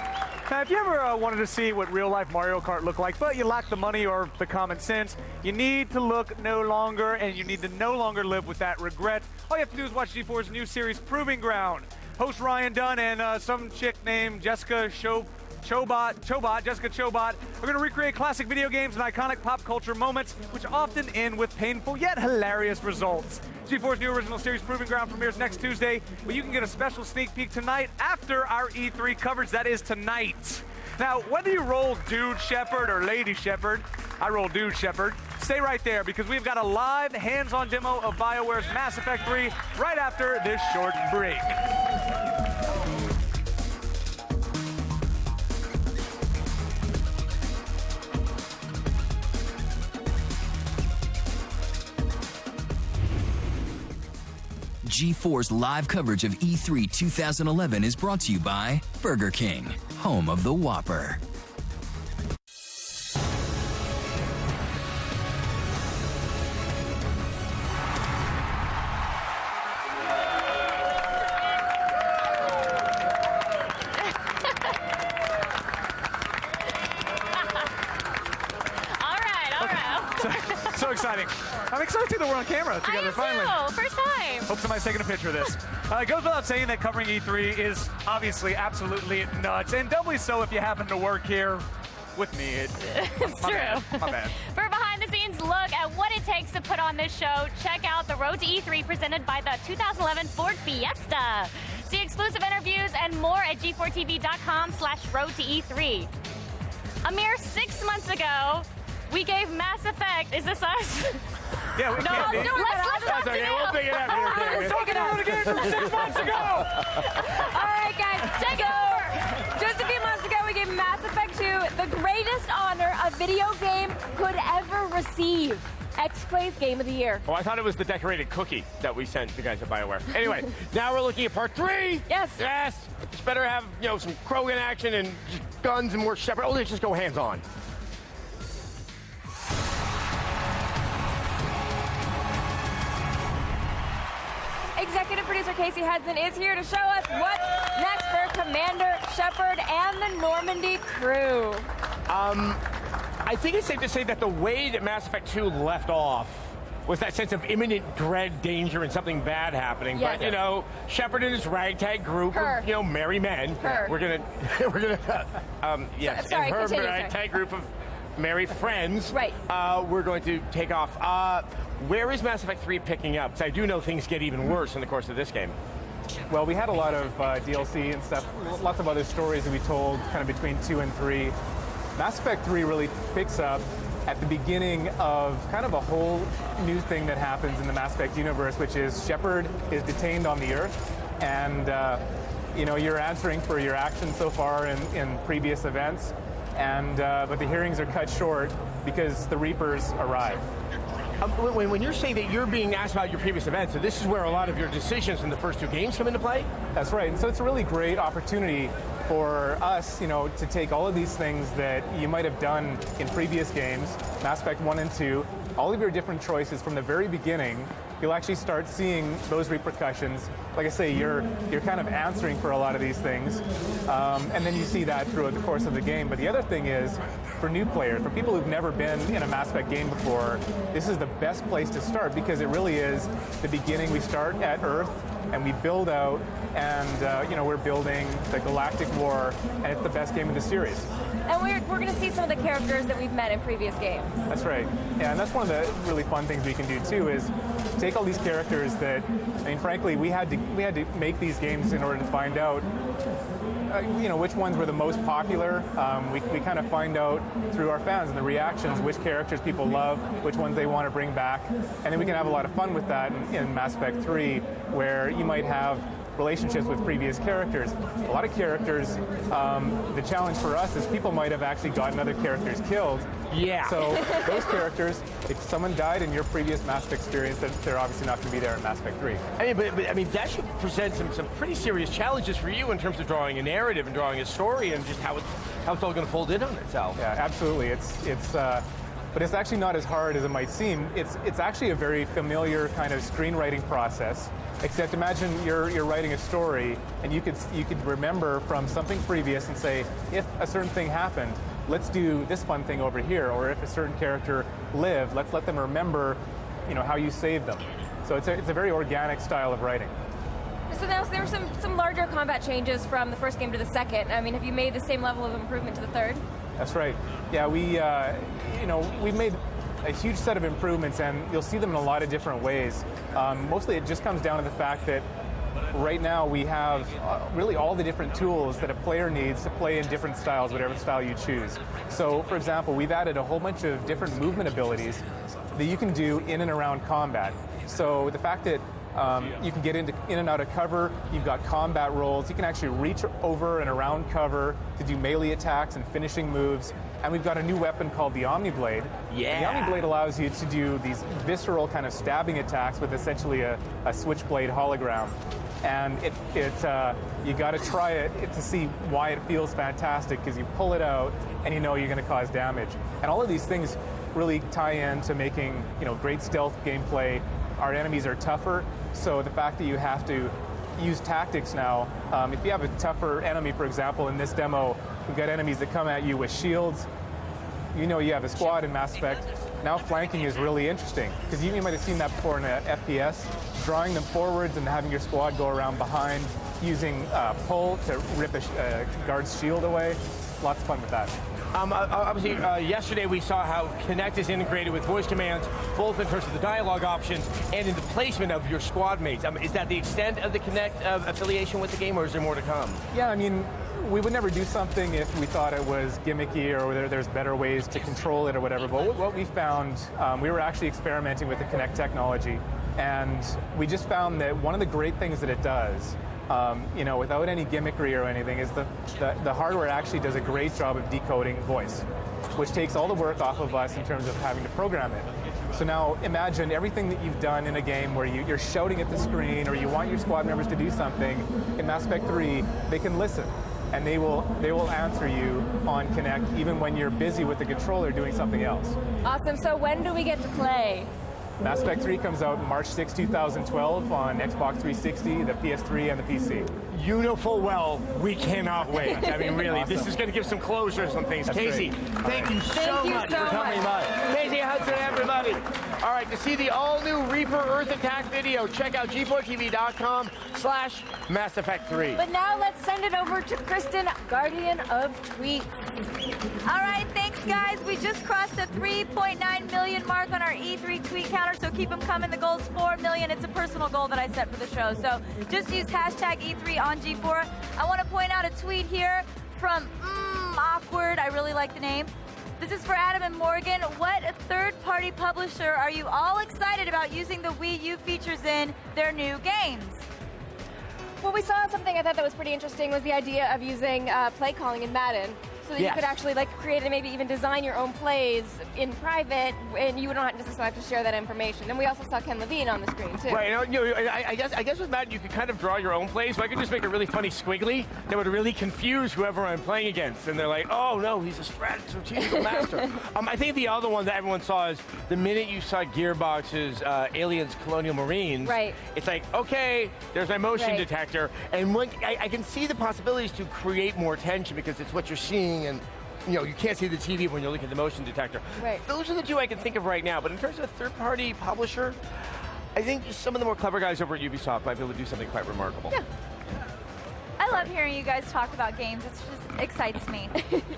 Now, if you ever wanted to see what real-life Mario Kart looked like, but you lack the money or the common sense, you need to look no longer, and you need to no longer live with that regret. All you have to do is watch G4's new series, Proving Ground. Host Ryan Dunn and some chick named Jessica Chobot are going to recreate classic video games and iconic pop culture moments, which often end with painful yet hilarious results. G4's new original series, Proving Ground, premieres next Tuesday, but you can get a special sneak peek tonight after our E3 coverage. That is tonight. Now, whether you roll Dude Shepard or Lady Shepard, I roll Dude Shepard, stay right there because we've got a live hands-on demo of BioWare's Mass Effect 3 right after this short break. G4's live coverage of E3 2011 is brought to you by Burger King, home of the Whopper. exciting. I'm excited that we're on camera together finally. First time. Hope somebody's taking a picture of this. It goes without saying that covering E3 is obviously absolutely nuts, and doubly so if you happen to work here with me. It's true. My bad. For a behind-the-scenes look at what it takes to put on this show, check out the Road to E3 presented by the 2011 Ford Fiesta. See exclusive interviews and more at g4tv.com/road to E3. A mere 6 months ago, we gave Mass Effect. Is this us? Yeah, we can't be. Let's okay. We'll pick it up here, David. We're talking about a game from 6 months ago. All right, guys, take over. Just a few months ago, we gave Mass Effect 2 the greatest honor a video game could ever receive. X-Play's Game of the Year. Oh, I thought it was the decorated cookie that we sent the guys at BioWare. Anyway, now we're looking at part 3. Yes. Yes. It's better have, some Krogan action and guns and more Shepard. Oh, let's just go hands-on. Executive producer Casey Hudson is here to show us what's next for Commander Shepard and the Normandy crew. I think it's safe to say that the way that Mass Effect 2 left off was that sense of imminent dread, danger, and something bad happening. Yes. But, Shepard and his ragtag group of, merry men. We're gonna, yes, Sorry, and her continue, ragtag group of merry friends. Right. We're going to take off. Where is Mass Effect 3 picking up? Because I do know things get even worse in the course of this game. Well, we had a lot of DLC and stuff, lots of other stories that we told kind of between 2 and 3. Mass Effect 3 really picks up at the beginning of kind of a whole new thing that happens in the Mass Effect universe, which is Shepard is detained on the Earth, and you're answering for your actions so far in previous events, and but the hearings are cut short because the Reapers arrive. When you're saying that you're being asked about your previous events, so this is where a lot of your decisions in the first 2 games come into play? That's right. And so it's a really great opportunity for us, to take all of these things that you might have done in previous games, Mass Effect 1 and 2, all of your different choices from the very beginning. You'll actually start seeing those repercussions. Like I say, you're kind of answering for a lot of these things, and then you see that throughout the course of the game. But the other thing is, for new players, for people who've never been in a Mass Effect game before, this is the best place to start because it really is the beginning. We start at Earth and we build out, and we're building the Galactic War, and it's the best game in the series. And we're going to see some of the characters that we've met in previous games. That's right. Yeah, and that's one of the really fun things we can do too is take all these characters that, frankly, we had to make these games in order to find out which ones were the most popular. We kind of find out through our fans and the reactions which characters people love, which ones they want to bring back, and then we can have a lot of fun with that in Mass Effect 3, where you might have relationships with previous characters. A lot of characters, the challenge for us is people might have actually gotten other characters killed. Yeah. So those characters, if someone died in your previous Mass Effect experience, then they're obviously not going to be there in Mass Effect 3. But that should present some pretty serious challenges for you in terms of drawing a narrative and drawing a story and just how it's all going to fold in on itself. Yeah, absolutely. But it's actually not as hard as it might seem. It's actually a very familiar kind of screenwriting process. Except imagine you're writing a story and you could remember from something previous and say, if a certain thing happened, let's do this fun thing over here. Or if a certain character lived, let's let them remember, how you saved them. So it's a very organic style of writing. So now there were some larger combat changes from the first game to the second. Have you made the same level of improvement to the third? That's right. Yeah, we've made a huge set of improvements, and you'll see them in a lot of different ways. Mostly it just comes down to the fact that right now we have really all the different tools that a player needs to play in different styles, whatever style you choose. So, for example, we've added a whole bunch of different movement abilities that you can do in and around combat. So the fact that you can get in and out of cover, you've got combat rolls, you can actually reach over and around cover to do melee attacks and finishing moves. And we've got a new weapon called the Omniblade. Yeah. The Omniblade allows you to do these visceral kind of stabbing attacks with essentially a switchblade hologram. And you got to try it to see why it feels fantastic, because you pull it out and you're going to cause damage. And all of these things really tie in to making great stealth gameplay. Our enemies are tougher, so the fact that you have to use tactics now, if you have a tougher enemy, for example, in this demo, we've got enemies that come at you with shields. You have a squad in Mass Effect. now flanking is really interesting. Because you might have seen that before in an FPS, drawing them forwards and having your squad go around behind, using pull to rip a guard's shield away. Lots of fun with that. Obviously, yesterday we saw how Kinect is integrated with voice commands, both in terms of the dialogue options and in the placement of your squad mates. Is that the extent of the Kinect affiliation with the game, or is there more to come? Yeah, I mean, we would never do something if we thought it was gimmicky or there's better ways to control it or whatever. But what we found, we were actually experimenting with the Kinect technology, and we just found that one of the great things that it does, you know, without any gimmickry or anything, is the hardware actually does a great job of decoding voice, which takes all the work off of us in terms of having to program it. So now imagine everything that you've done in a game where you're shouting at the screen or you want your squad members to do something. In Mass Effect 3, they can listen, and they will answer you on Kinect even when you're busy with the controller doing something else. Awesome. So when do we get to play? Mass Effect 3 comes out March 6, 2012 on Xbox 360, the PS3, and the PC. You know full well we cannot wait. I mean, really, Awesome. this is going to give some closures on things. That's Casey, great. thank you so much for coming by. Casey Hudson, everybody. All right, to see the all-new Reaper Earth Attack video, check out g4tv.com/Mass Effect 3. But now let's send it over to Kristen, Guardian of Tweets. All right, thanks, guys. We just crossed the 3.9 million mark on our E3 tweet counter, so keep them coming. The goal's 4 million. It's a personal goal that I set for the show, so just use hashtag E3 on G4. I want to point out a tweet here from Awkward. I really like the name. This is for Adam and Morgan. What third-party publisher are you all excited about using the Wii U features in their new games? Well, we saw something I thought that was pretty interesting was the idea of using play calling in Madden. So that you could actually create and maybe even design your own plays in private, and you would not necessarily have to share that information. And we also saw Ken Levine on the screen too. Right. I guess with Madden you could kind of draw your own plays, but I could just make a really funny squiggly that would really confuse whoever I'm playing against, and they're like, "Oh no, he's a strategical master." I think the other one that everyone saw is the minute you saw Gearbox's Aliens Colonial Marines. Right. It's like, okay, there's my motion detector, and I can see the possibilities to create more tension because it's what you're seeing. And you can't see the TV when you're looking at the motion detector. Right. Those are the two I can think of right now. But in terms of a third-party publisher, I think some of the more clever guys over at Ubisoft might be able to do something quite remarkable. Yeah. I love hearing you guys talk about games. It just excites me.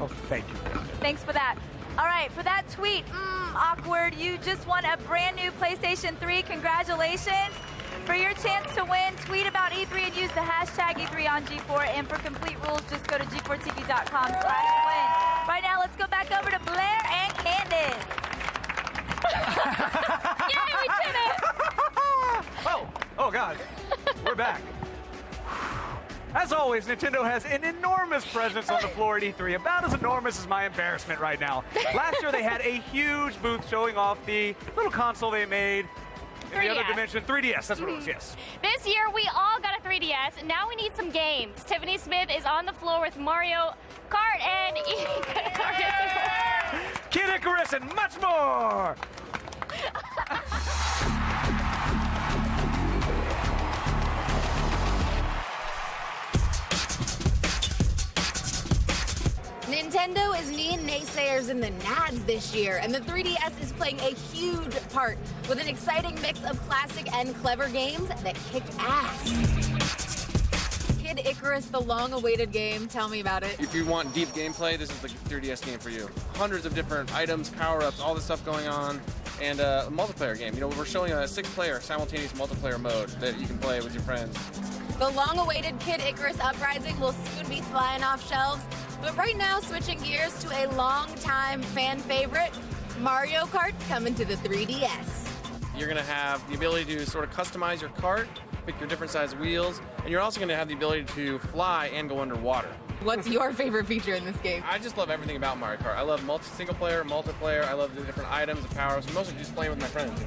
Oh, thank you. Thanks for that. All right, for that tweet, Awkward, you just won a brand new PlayStation 3. Congratulations. For your chance to win, tweet about E3 and use the hashtag E3 on G4. And for complete rules, just go to g4tv.com/win. Right now, let's go back over to Blair and Candace. Yay, we did it! Oh God, we're back. As always, Nintendo has an enormous presence on the floor at E3, about as enormous as my embarrassment right now. Last year, they had a huge booth showing off the little console they made. In the other dimension, 3DS, that's what it was, yes. This year, we all got a 3DS. Now we need some games. Tiffany Smith is on the floor with Mario Kart and Kid Icarus and much more! Nintendo is knee naysayers in the nads this year, and the 3DS is playing a huge part with an exciting mix of classic and clever games that kick ass. Kid Icarus, the long-awaited game. Tell me about it. If you want deep gameplay, this is the 3DS game for you. Hundreds of different items, power-ups, all this stuff going on, and a multiplayer game. We're showing a 6-player simultaneous multiplayer mode that you can play with your friends. The long-awaited Kid Icarus Uprising will soon be flying off shelves. But right now, switching gears to a long-time fan favorite, Mario Kart's coming to the 3DS. You're going to have the ability to sort of customize your kart, pick your different size wheels, and you're also going to have the ability to fly and go underwater. What's your favorite feature in this game? I just love everything about Mario Kart. I love single-player, multiplayer. I love the different items, the powers. Mostly just playing with my friends,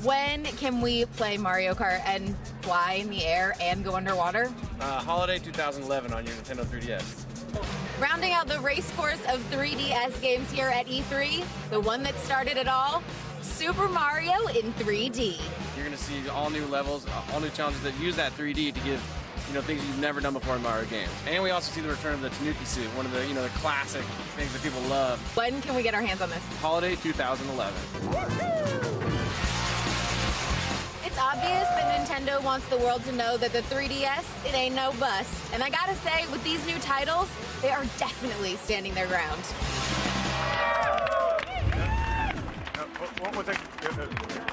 When can we play Mario Kart and fly in the air and go underwater? Holiday 2011 on your Nintendo 3DS. Rounding out the race course of 3DS games here at E3, the one that started it all, Super Mario in 3D. You're going to see all new levels, all new challenges that use that 3D to give things you've never done before in Mario games. And we also see the return of the Tanuki suit, one of the, the classic things that people love. When can we get our hands on this? Holiday 2011. It's obvious that Nintendo wants the world to know that the 3DS, it ain't no bust. And I gotta say, with these new titles, they are definitely standing their ground.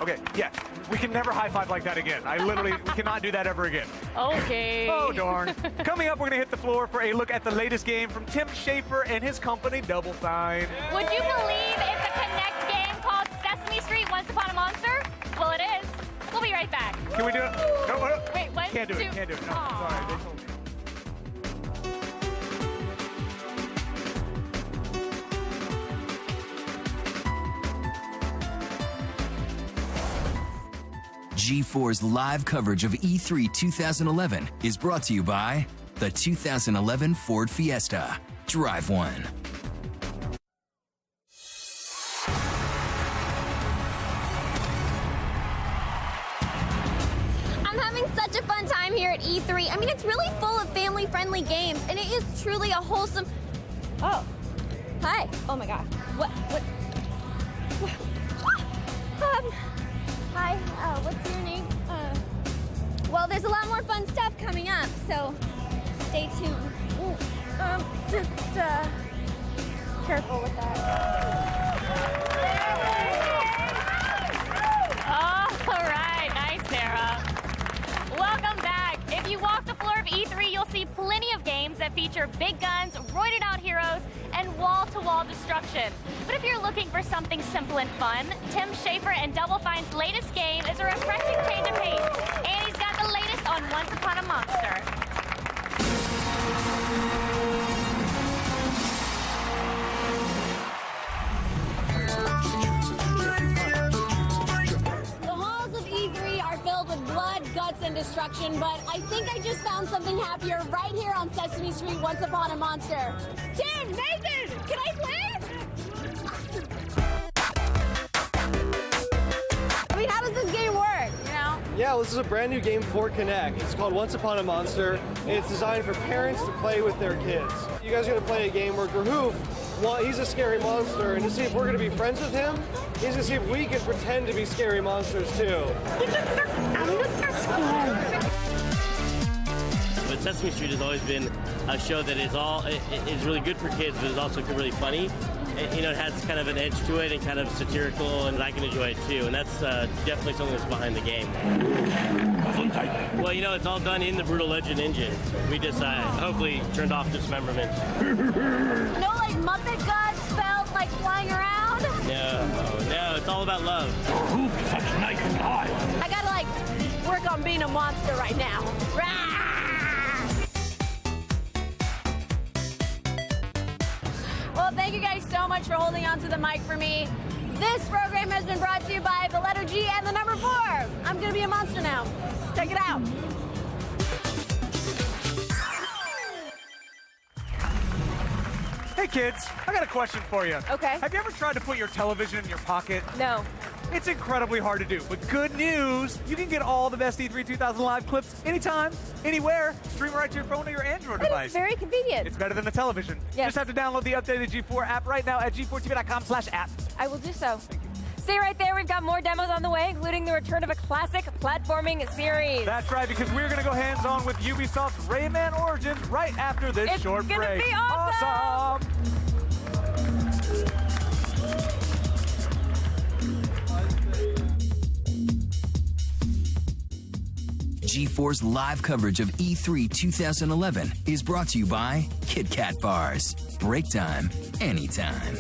Okay, yeah, we can never high five like that again. We cannot do that ever again. Okay. Oh, darn. Coming up, we're going to hit the floor for a look at the latest game from Tim Schafer and his company, Double Fine. Would you believe it's a Connect game called Sesame Street Once Upon a Monster? Well, it is. We'll be right back. Can we do it? No. Wait, what? Can't do it. No, sorry. They told me. G4's live coverage of E3 2011 is brought to you by the 2011 Ford Fiesta. Drive one. I'm having such a fun time here at E3. I mean, it's really full of family-friendly games, and it is truly a wholesome... Oh. Hi. Oh, my God. What? Hi. What's your name? Well, there's a lot more fun stuff coming up, so stay tuned. Ooh, just careful with that. All right. Nice, Sarah. Welcome back. If you walk the floor of E3, you'll see plenty of games that feature big guns, roided out heroes, and wall-to-wall destruction. But if you're looking for something simple and fun, Tim Schafer and Double Fine's latest game is a refreshing change of pace. And he's got the latest on Once Upon a Monster. The halls of E3 are filled with blood, guts, and destruction, but I think I just found something happier right here on Sesame Street Once Upon a Monster. Tim, Nathan, can I play? I mean, how does this game work, you know? Yeah, well, this is a brand new game for Connect. It's called Once Upon a Monster, and it's designed for parents to play with their kids. You guys are going to play a game where Grahoof, he's a scary monster, and to see if we're going to be friends with him, he's going to see if we can pretend to be scary monsters too. But Sesame Street has always been a show that is really good for kids, but is also really funny. It has kind of an edge to it and kind of satirical, and I can enjoy it too. And that's definitely something that's behind the game. Well, it's all done in the Brutal Legend engine. We just hopefully turned off dismemberment. No, like Muppet guts felt like flying around? No, it's all about love. Such nice guys. I gotta work on being a monster right now. Rah! Well, thank you guys so much for holding on to the mic for me. This program has been brought to you by the letter G and the number 4. I'm gonna be a monster now. Check it out. Hey, kids, I got a question for you. Okay. Have you ever tried to put your television in your pocket? No. It's incredibly hard to do, but good news, you can get all the best E3 2000 live clips anytime, anywhere, stream right to your phone or your Android device. It's very convenient. It's better than a television. Yes. Just have to download the updated G4 app right now at g4tv.com/app. I will do so. Stay right there. We've got more demos on the way, including the return of a classic platforming series. That's right, because we're going to go hands-on with Ubisoft's Rayman Origins right after this short break. It's going to be awesome! G4's live coverage of E3 2011 is brought to you by Kit Kat Bars. Break time, anytime.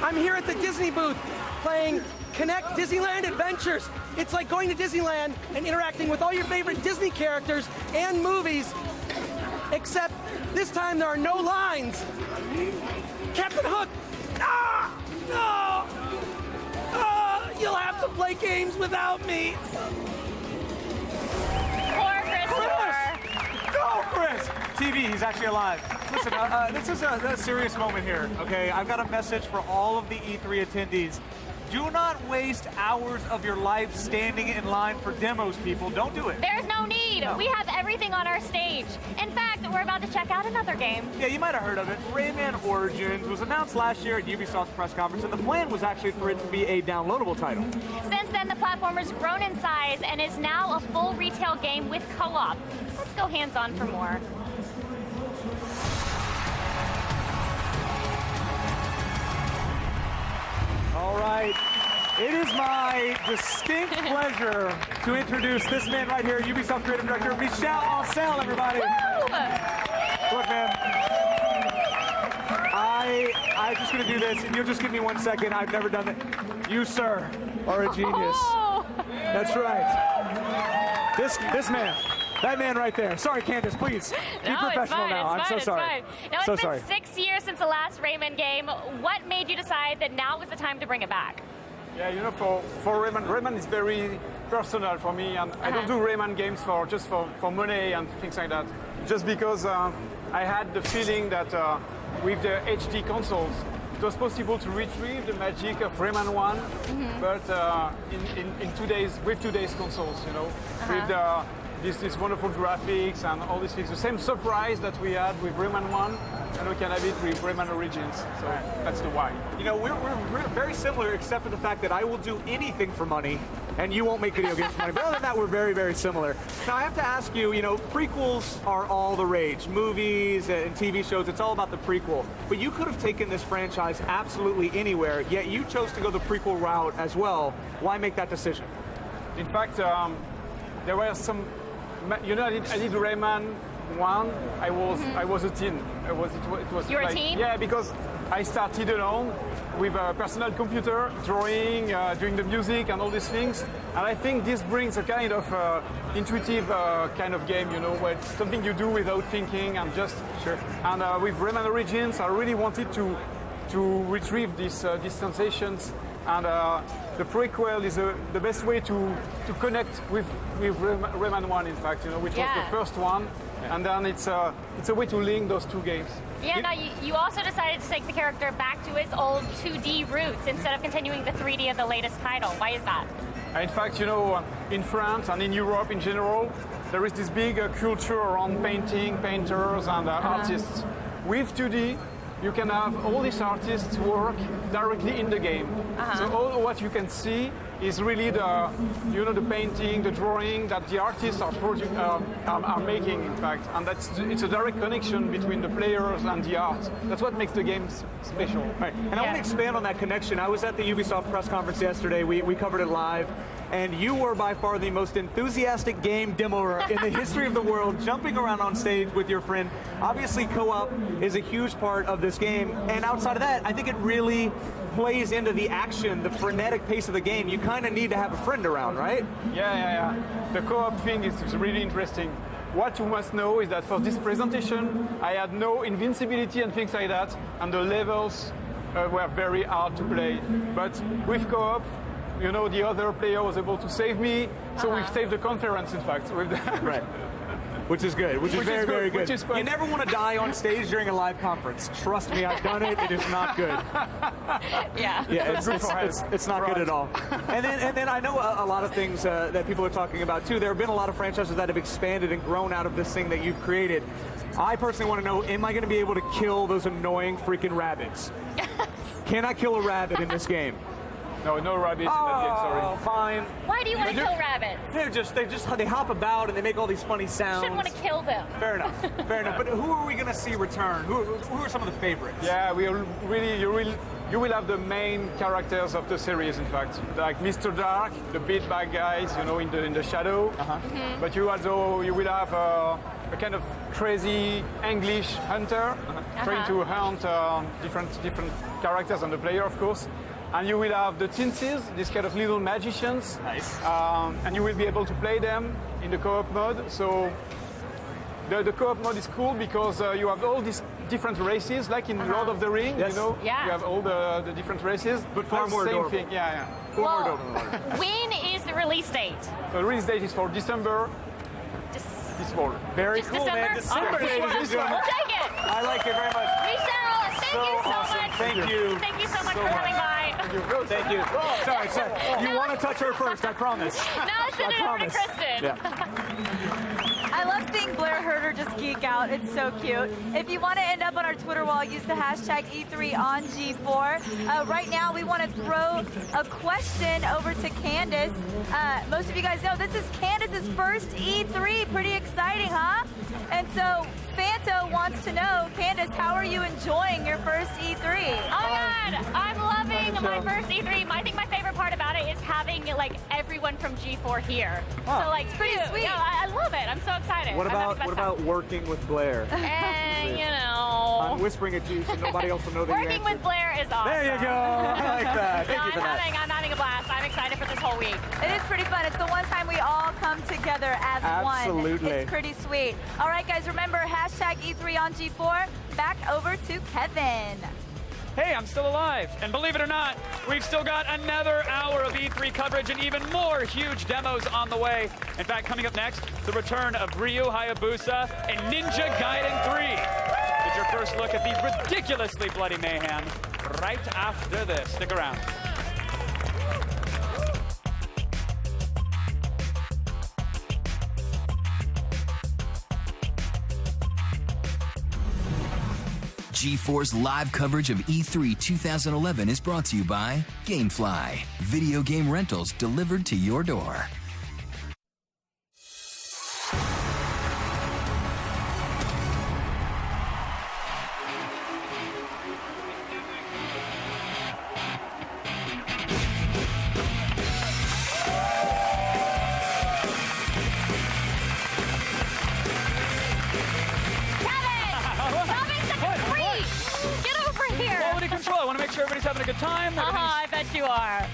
I'm here at the Disney booth playing Connect Disneyland Adventures. It's like going to Disneyland and interacting with all your favorite Disney characters and movies, except this time there are no lines. Captain Hook! Ah! No! You'll have to play games without me. Poor Christopher. TV. He's actually alive. Listen, this is a serious moment here, okay? I've got a message for all of the E3 attendees. Do not waste hours of your life standing in line for demos, people. Don't do it. There's no need. No. We have everything on our stage. In fact, we're about to check out another game. Yeah, you might have heard of it. Rayman Origins was announced last year at Ubisoft's press conference, and the plan was actually for it to be a downloadable title. Since then, the platformer's grown in size and is now a full retail game with co-op. Let's go hands-on for more. All right. It is my distinct pleasure to introduce this man right here, Ubisoft Creative Director, Michel Ancel, everybody. Look, man. I'm just going to do this, and you'll just give me 1 second. I've never done it. You, sir, are a genius. That's right. This man. That man right there. Sorry, Candace, please. Be professional now. I'm so sorry. Now, so it's been sorry. 6 years since the last Rayman game. What made you decide that now was the time to bring it back? Yeah, you know, for Rayman is very personal for me, and I don't do Rayman games just for money and things like that. Just because I had the feeling that with the HD consoles, it was possible to retrieve the magic of Rayman 1, but in 2 days, with today's consoles, you know, with these wonderful graphics and all these things. The same surprise that we had with Rayman 1, and we can have it with Rayman Origins. So that's the why. You know, we're very similar, except for the fact that I will do anything for money, and you won't make video games for money. But other than that, we're very, very similar. Now, I have to ask you, you know, prequels are all the rage. Movies and TV shows, it's all about the prequel. But you could have taken this franchise absolutely anywhere, yet you chose to go the prequel route as well. Why make that decision? In fact, there were some... You know, I did Rayman 1. I was a teen. It was You were like, a teen? Yeah, because I started alone with a personal computer, drawing, doing the music and all these things. And I think this brings a kind of intuitive kind of game, you know, where it's something you do without thinking and just... Sure. And with Rayman Origins, I really wanted to retrieve these sensations. And the prequel is the best way to connect with Rayman 1, in fact, you know, which was the first one. And then it's a way to link those two games. Yeah, now you also decided to take the character back to its old 2D roots instead of continuing the 3D of the latest title. Why is that? In fact, you know, in France and in Europe in general, there is this big culture around painting, painters, and artists. With 2D, you can have all these artists work directly in the game. So all what you can see is really the painting, the drawing that the artists are making, in fact, and it's a direct connection between the players and the art. That's what makes the game special. Right. And I want to expand on that connection. I was at the Ubisoft press conference yesterday. We covered it live. And you were by far the most enthusiastic game demoer in the history of the world, jumping around on stage with your friend. Obviously, co-op is a huge part of this game. And outside of that, I think it really plays into the action, the frenetic pace of the game. You kind of need to have a friend around, right? Yeah. The co-op thing is really interesting. What you must know is that for this presentation, I had no invincibility and things like that, and the levels were very hard to play. But with co-op, you know, the other player was able to save me, so we've saved the conference, in fact. With that. Right. Which is good. Which is very, very good. You never want to die on stage during a live conference. Trust me, I've done it. It is not good. Yeah. It's not good at all. And then I know a lot of things that people are talking about too. There have been a lot of franchises that have expanded and grown out of this thing that you've created. I personally want to know, am I going to be able to kill those annoying freaking rabbits? Can I kill a rabbit in this game? No rabbits in that game, sorry. Oh, fine. Why do you want to kill rabbits? They hop about and they make all these funny sounds. You shouldn't want to kill them. Fair enough. But who are we going to see return? Who are some of the favorites? Yeah, you will have the main characters of the series, in fact, like Mr. Dark, the big bad guys, you know, in the shadow. But you will have a kind of crazy English hunter trying to hunt different characters and the player, of course. And you will have the Tinsies, these kind of little magicians. Nice. And you will be able to play them in the co-op mode. So the co-op mode is cool because you have all these different races, like in Lord of the Rings, you know? Yeah. You have all the different races. But far more same adorable. thing, yeah. Well, when is the release date? The release date is for December this fall. Very Just cool, man. December? December, ladies and gentlemen. We'll take it. I like it very much. We Cheryl, thank So you so awesome. much. Thank you. Thank you so much So for much. coming by. Thank you. Sorry. You want to touch her first, I promise. No, send it over to Kristen. Yeah. I love seeing Blair Herter just geek out. It's so cute. If you want to end up on our Twitter wall, use the hashtag E3OnG4. Right now, we want to throw a question over to Candace. Most of you guys know this is Candace's first E3. Pretty exciting, huh? And so Fanto wants to know, Candace, how are you enjoying your first E3? Oh my God, I'm loving my first E3. I think my favorite part about it is having like everyone from G4 here. Oh. So like, it's pretty sweet. Yeah, I love it. I'm so excited. What I'm having about the best time. working with Blair? You know. I'm whispering it to you so nobody else will know the Working answer. with Blair is awesome. There you go. I like that. Thank No, you for that. I'm having a blast. I'm excited for this whole week. It is pretty fun. It's the one time we all come together as Absolutely. one. It's pretty sweet. All right, guys, remember, hashtag E3OnG4. Back over to Kevin. Hey, I'm still alive. And believe it or not, we've still got another hour of E3 coverage and even more huge demos on the way. In fact, coming up next, the return of Ryu Hayabusa and Ninja Gaiden 3. It's your first look at the ridiculously bloody mayhem right after this. Stick around. G4's live coverage of E3 2011 is brought to you by GameFly, video game rentals delivered to your door. Quality control. I want to make sure everybody's having a good time. I bet you are.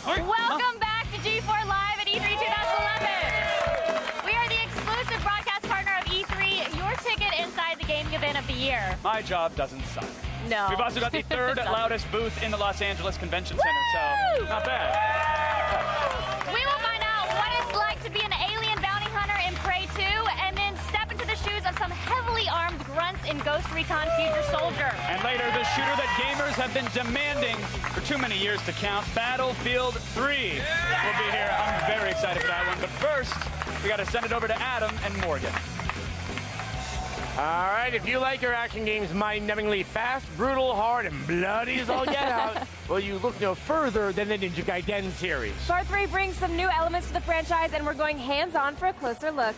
Welcome back to G4 Live at E3 2011. We are the exclusive broadcast partner of E3, your ticket inside the gaming event of the year. My job doesn't suck. No. We've also got the third loudest booth in the Los Angeles Convention Center, so not bad. We will find out what it's like to be an alien bounty hunter in Prey 2, and then step into the shoes of some heavily armed grunts in Ghost Recon Future Soldier. And later, the shooter that gamers have been demanding for too many years to count, Battlefield 3 will be here. I'm very excited for that one. But first, we got to send it over to Adam and Morgan. All right, if you like your action games mind-numbingly fast, brutal, hard, and bloody as all get out, well, you look no further than the Ninja Gaiden series. Part 3 brings some new elements to the franchise, and we're going hands-on for a closer look.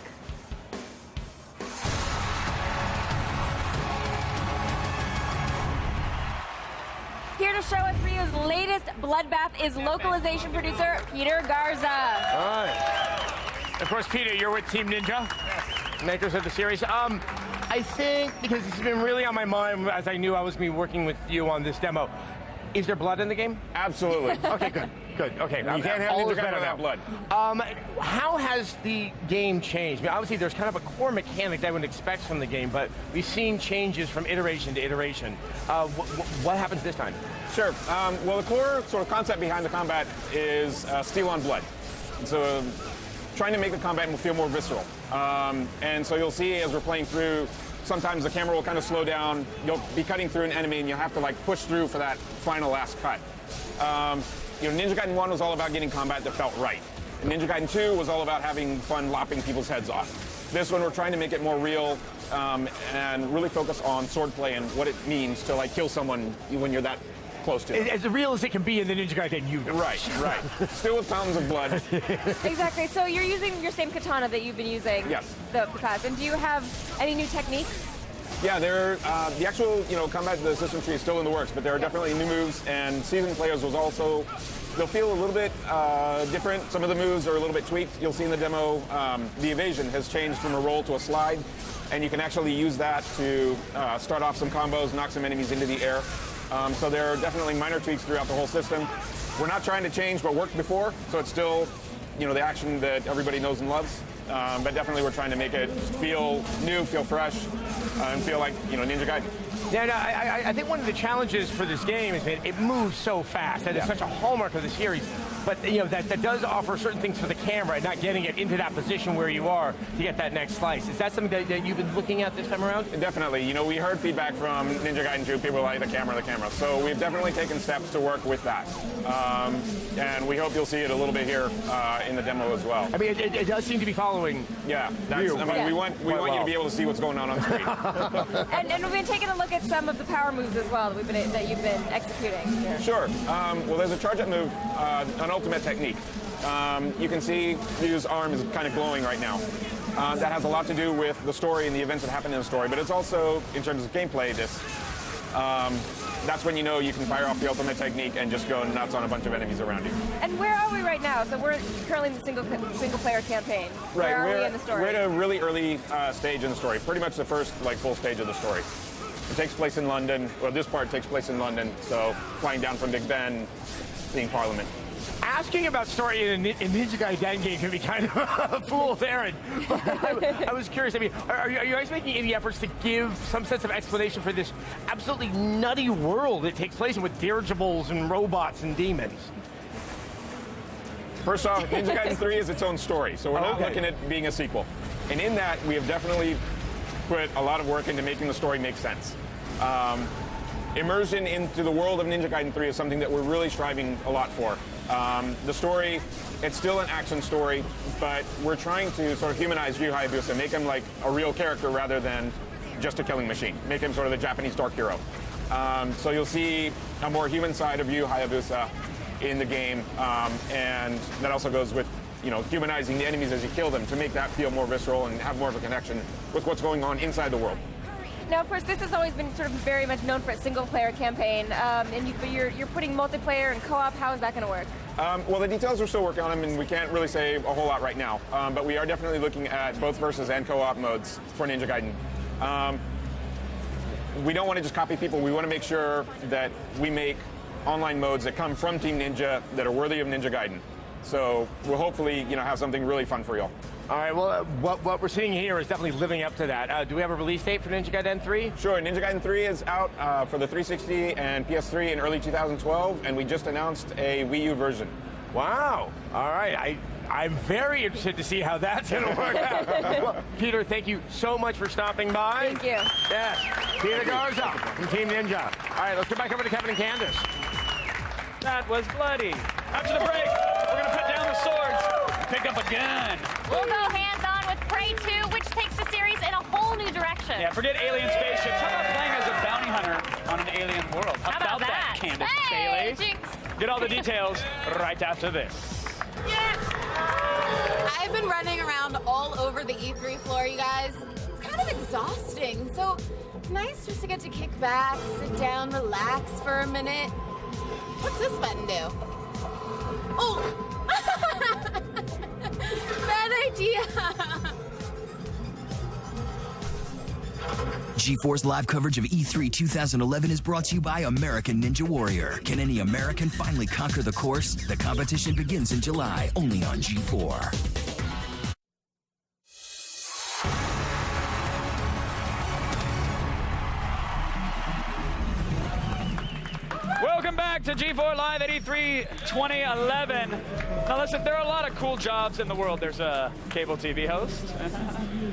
Here to show us Ryu's latest bloodbath is localization producer Peter Garza. All right. Of course, Peter, you're with Team Ninja, makers of the series. I think, because this has been really on my mind as I knew I was going to be working with you on this demo, is there blood in the game? Absolutely. Okay, good. Good. Okay. You can't have Ninja Gaiden without blood. How has the game changed? I mean, obviously, there's kind of a core mechanic that I would expect from the game, but we've seen changes from iteration to iteration. What happens this time? Sure. Well, the core sort of concept behind the combat is steel on blood. So trying to make the combat feel more visceral. And so you'll see as we're playing through, sometimes the camera will kind of slow down. You'll be cutting through an enemy and you'll have to like push through for that final last cut. Ninja Gaiden 1 was all about getting combat that felt right. And Ninja Gaiden 2 was all about having fun lopping people's heads off. This one we're trying to make it more real and really focus on swordplay and what it means to like kill someone when you're that close to them. As real as it can be in the Ninja Gaiden universe. Right. Still with fountains of blood. Exactly. So you're using your same katana that you've been using the past. And do you have any new techniques? Yeah, the actual combat the system tree is still in the works, but there are definitely new moves, and seasoned players they'll feel a little bit different. Some of the moves are a little bit tweaked. You'll see in the demo the evasion has changed from a roll to a slide, and you can actually use that to start off some combos, knock some enemies into the air. So there are definitely minor tweaks throughout the whole system. We're not trying to change what worked before, so it's still the action that everybody knows and loves. But definitely we're trying to make it feel new, feel fresh, and feel like Ninja Gaiden. Yeah, I think one of the challenges for this game is that it moves so fast, and it's such a hallmark of the series. but you know that does offer certain things for the camera, not getting it into that position where you are to get that next slice. Is that something that you've been looking at this time around? Definitely. You know, we heard feedback from Ninja Gaiden 2. People like the camera. So we've definitely taken steps to work with that, and we hope you'll see it a little bit here in the demo as well. I mean, it does seem to be following. Yeah, we want you to be able to see what's going on screen. and we've been taking a look at some of the power moves as well that you've been executing here. Sure. Well, there's a charge-up move, an ultimate technique. You can see Ryu's arm is kind of glowing right now. That has a lot to do with the story and the events that happen in the story, but it's also, in terms of gameplay, that's when you know you can fire off the ultimate technique and just go nuts on a bunch of enemies around you. And where are we right now? So we're currently in the single-player campaign. Right. Where are we in the story? We're at a really early stage in the story, pretty much the first full stage of the story. It takes place in London. Well, this part takes place in London, so flying down from Big Ben, seeing Parliament. Asking about story in a Ninja Gaiden game can be kind of a fool's errand. I was curious. I mean, are you guys making any efforts to give some sense of explanation for this absolutely nutty world that takes place in with dirigibles and robots and demons? First off, Ninja Gaiden 3 is its own story, so we're not looking at being a sequel. And in that, we have definitely put a lot of work into making the story make sense. Immersion into the world of Ninja Gaiden 3 is something that we're really striving a lot for. The story, it's still an action story, but we're trying to sort of humanize Ryu Hayabusa, make him like a real character rather than just a killing machine. Make him sort of the Japanese dark hero. So you'll see a more human side of Ryu Hayabusa in the game, and that also goes with, you know, humanizing the enemies as you kill them to make that feel more visceral and have more of a connection with what's going on inside the world. Now, of course, this has always been sort of very much known for a single-player campaign, but you're putting multiplayer and co-op. How is that going to work? Well, the details we're still working on them, and we can't really say a whole lot right now. But we are definitely looking at both versus and co-op modes for Ninja Gaiden. We don't want to just copy people. We want to make sure that we make online modes that come from Team Ninja that are worthy of Ninja Gaiden. So we'll hopefully, you know, have something really fun for y'all. All right, well, what we're seeing here is definitely living up to that. Do we have a release date for Ninja Gaiden 3? Sure, Ninja Gaiden 3 is out for the 360 and PS3 in early 2012, and we just announced a Wii U version. Wow. All right, I'm very interested to see how that's going to work out. Well, Peter, thank you so much for stopping by. Thank you. Yes, Peter Garza from Team Ninja. All right, let's get back over to Kevin and Candace. That was bloody. After the break, we're going to put down the swords and pick up a gun. We'll go hands-on with Prey 2, which takes the series in a whole new direction. Yeah, forget alien spaceships. How about playing as a bounty hunter on an alien world? How about that, Candace Hey, Bailey? Jinx. Get all the details right after this. I've been running around all over the E3 floor, you guys. It's kind of exhausting, so it's nice just to get to kick back, sit down, relax for a minute. What's this button do? Oh! Bad idea! G4's live coverage of E3 2011 is brought to you by American Ninja Warrior. Can any American finally conquer the course? The competition begins in July, only on G4. Welcome back to G4 Live at E3 2011. Now listen, there are a lot of cool jobs in the world. There's a cable TV host,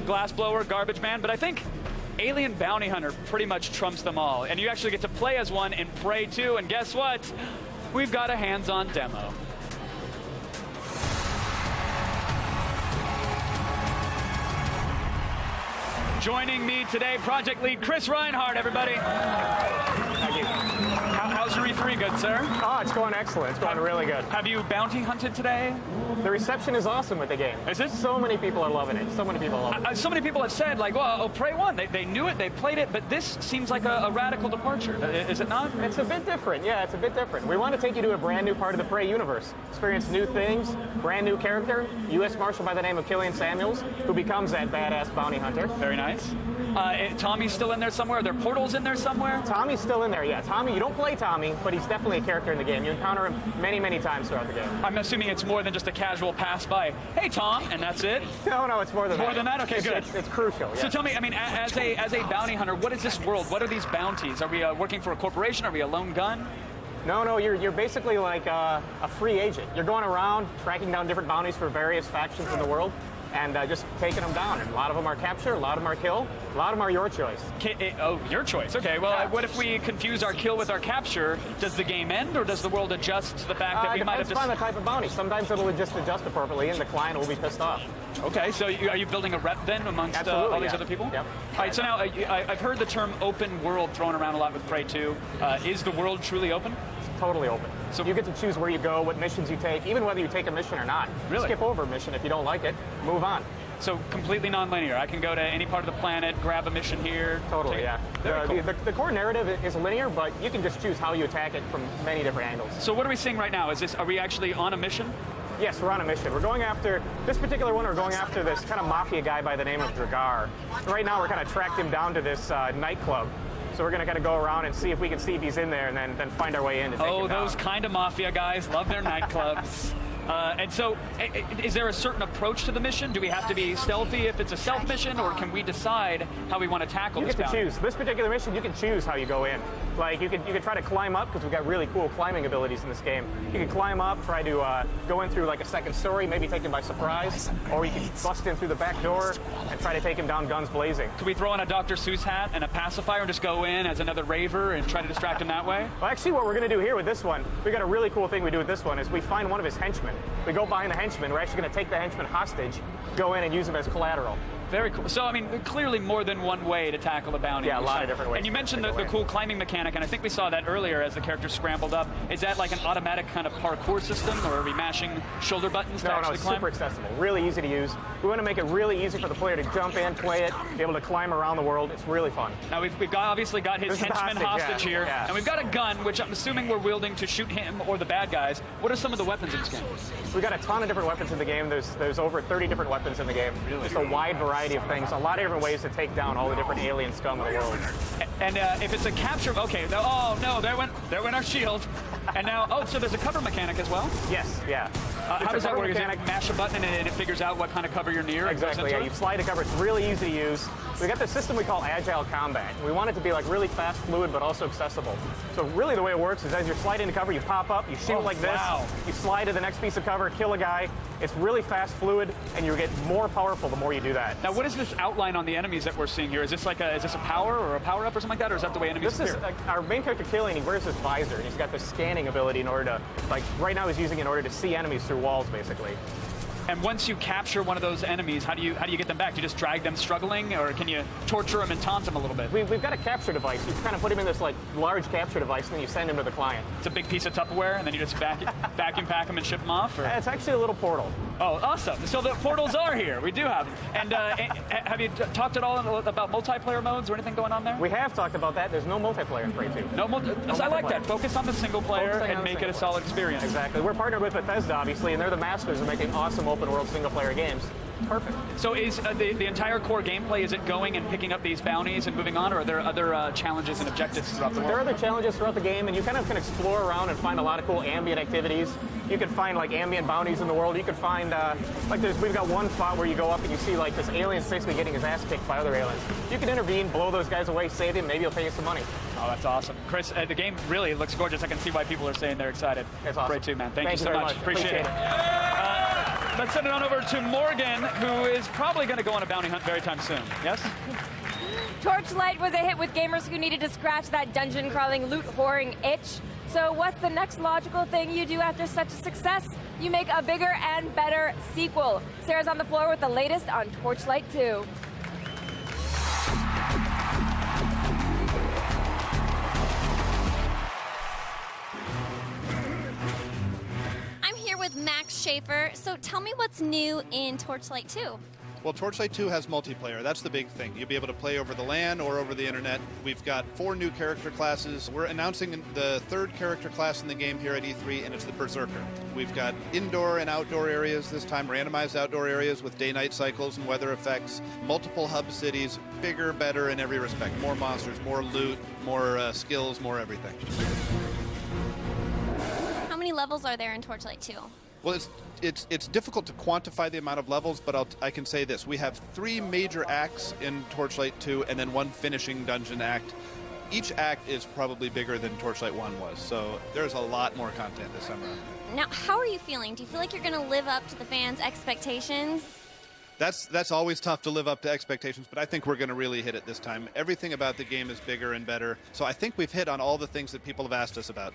glassblower, garbage man, but I think Alien Bounty Hunter pretty much trumps them all. And you actually get to play as one in Prey 2, and guess what? We've got a hands-on demo. Joining me today, project lead Chris Reinhardt, everybody. Thank you. How's your E3, good sir? Oh, it's going excellent. It's going really good. Have you bounty hunted today? The reception is awesome with the game. Is it? So many people are loving it. So many people are loving it. So many people have said, like, well, Prey 1, they knew it, they played it, but this seems like a radical departure. Is it not? It's a bit different. Yeah, it's a bit different. We want to take you to a brand new part of the Prey universe. Experience new things, brand new character, U.S. Marshal by the name of Killian Samuels, who becomes that badass bounty hunter. Very nice. Tommy's still in there somewhere? Are there portals in there somewhere? Tommy's still in there, yeah. Tommy, you don't play Tommy, but he's definitely a character in the game. You encounter him many, many times throughout the game. I'm assuming it's more than just a casual pass by, hey, Tom, and that's it? No, it's more than that. More than that? Okay, good. It's crucial, yeah. So tell me, I mean, as a bounty hunter, what is this world? What are these bounties? Are we working for a corporation? Are we a lone gun? No, you're basically like a free agent. You're going around tracking down different bounties for various factions in the world, and just taking them down. And a lot of them are capture, a lot of them are kill, a lot of them are your choice. Oh, your choice. Okay, well, what if we confuse our kill with our capture? Does the game end, or does the world adjust to the fact that we might have just... Depends on the type of bounty. Sometimes it'll just adjust appropriately, and the client will be pissed off. Okay, so are you building a rep then amongst all these other people? Yep. All right, so now I've heard the term open world thrown around a lot with Prey 2. Is the world truly open? It's totally open. So you get to choose where you go, what missions you take, even whether you take a mission or not. Really? Skip over a mission if you don't like it, move on. So completely non-linear. I can go to any part of the planet, grab a mission here. Totally, yeah. The core narrative is linear, but you can just choose how you attack it from many different angles. So what are we seeing right now? Are we actually on a mission? Yes, we're on a mission. We're going after, this particular one, we're going after this kind of mafia guy by the name of Dragar. Right now we're kind of tracked him down to this nightclub. So we're going to kind of go around and see if we can see if he's in there and then find our way in to take him down. Those kind of mafia guys love their nightclubs. And so, is there a certain approach to the mission? Do we have to be stealthy if it's a stealth mission, or can we decide how we want to tackle this bounty? You get to choose. This particular mission, you can choose how you go in. Like, you can try to climb up, because we've got really cool climbing abilities in this game. You can climb up, try to go in through like a second story, maybe take him by surprise, or you can bust in through the back door and try to take him down guns blazing. Could we throw on a Dr. Seuss hat and a pacifier and just go in as another raver and try to distract him that way? Well, actually, what we're going to do here with this one, we got a really cool thing we do with this one, is we find one of his henchmen. We go behind the henchman. We're actually going to take the henchman hostage, go in and use him as collateral. Very cool. So, I mean, clearly more than one way to tackle a bounty. Yeah, a lot of different ways. And you mentioned the cool climbing mechanic, and I think we saw that earlier as the character scrambled up. Is that like an automatic kind of parkour system, or are we mashing shoulder buttons to actually climb? No, it's super accessible, really easy to use. We want to make it really easy for the player to jump in, play it, be able to climb around the world. It's really fun. Now, we've obviously got his henchman hostage here, yeah. and we've got a gun, which I'm assuming we're wielding to shoot him or the bad guys. What are some of the weapons in this game? We've got a ton of different weapons in the game. There's over 30 different weapons in the game. Really? Just a wide variety of things. A lot of different ways to take down all the different alien scum of the world. And if it's a capture, okay, oh no, there went our shield. And now, so there's a cover mechanic as well? Yes, yeah. How does that work? Is it mash a button and it figures out what kind of cover you're near? Exactly, yeah, you slide a cover. It's really easy to use. We got this system we call Agile Combat. We want it to be like really fast, fluid, but also accessible. So really the way it works is as you're sliding the cover, you pop up, you shoot like this, you slide to the next piece of cover, kill a guy. It's really fast, fluid, and you get more powerful the more you do that. Now, what is this outline on the enemies that we're seeing here? Is this like a power or a power up or something like that, or is that the way enemies appear? This is our main character, Killian. He wears this visor, and he's got this scanning ability in order to, like, right now he's using it in order to see enemies through walls, basically. And once you capture one of those enemies, how do you get them back? Do you just drag them struggling, or can you torture them and taunt them a little bit? We've got a capture device. You kind of put him in this like large capture device, and then you send him to the client. It's a big piece of Tupperware, and then you just vacuum pack them and ship them off? Or? It's actually a little portal. Oh, awesome. So the portals are here. We do have them. And have you talked at all about multiplayer modes or anything going on there? We have talked about that. There's no multiplayer in Prey 2. No I like that. Focus on the single player and make it a solid experience. Exactly. We're partnered with Bethesda, obviously, and they're the masters of making awesome open world single player games. Perfect. So is the entire core gameplay, is it going and picking up these bounties and moving on, or are there other challenges and objectives throughout the world? There are other challenges throughout the game, and you kind of can explore around and find a lot of cool ambient activities. You can find like ambient bounties in the world. You can find we've got one spot where you go up and you see like this alien basically getting his ass kicked by other aliens. You can intervene, blow those guys away, save him. Maybe he'll pay you some money. Oh, that's awesome, Chris. The game really looks gorgeous. I can see why people are saying they're excited. It's awesome. Great too, man. Thank you so very much. Appreciate it. Let's send it on over to Morgan, who is probably going to go on a bounty hunt very time soon. Yes? Torchlight was a hit with gamers who needed to scratch that dungeon crawling, loot whoring itch. So what's the next logical thing you do after such a success? You make a bigger and better sequel. Sarah's on the floor with the latest on Torchlight 2. With Max Schaefer. So tell me what's new in Torchlight 2. Well, Torchlight 2 has multiplayer. That's the big thing. You'll be able to play over the LAN or over the internet. We've got 4 new character classes. We're announcing the 3rd character class in the game here at E3, and it's the Berserker. We've got indoor and outdoor areas this time, randomized outdoor areas with day-night cycles and weather effects, multiple hub cities, bigger, better in every respect. More monsters, more loot, more skills, more everything. How many levels are there in Torchlight 2? Well, it's difficult to quantify the amount of levels, but I can say this. We have 3 major acts in Torchlight 2 and then 1 finishing dungeon act. each act is probably bigger than Torchlight 1 was, so there's a lot more content this summer. Now, how are you feeling? Do you feel like you're going to live up to the fans' expectations? That's always tough to live up to expectations, but I think we're going to really hit it this time. Everything about the game is bigger and better, so I think we've hit on all the things that people have asked us about.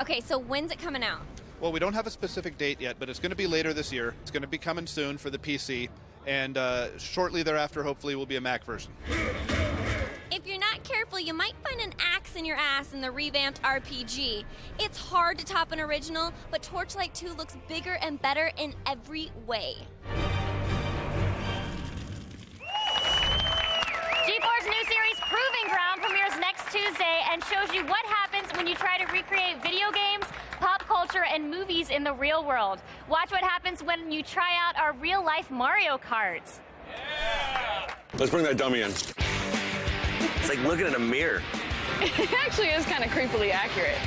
Okay, so when's it coming out? Well, we don't have a specific date yet, but it's going to be later this year. It's going to be coming soon for the PC, and shortly thereafter, hopefully, will be a Mac version. If you're not careful, you might find an axe in your ass in the revamped RPG. It's hard to top an original, but Torchlight 2 looks bigger and better in every way. G4's new series, Proving Ground, premieres next Tuesday and shows you what happens when you try to recreate video games, pop culture, and movies in the real world. Watch what happens when you try out our real-life Mario Kart. Let's bring that dummy in. It's like looking in a mirror. It actually is kind of creepily accurate.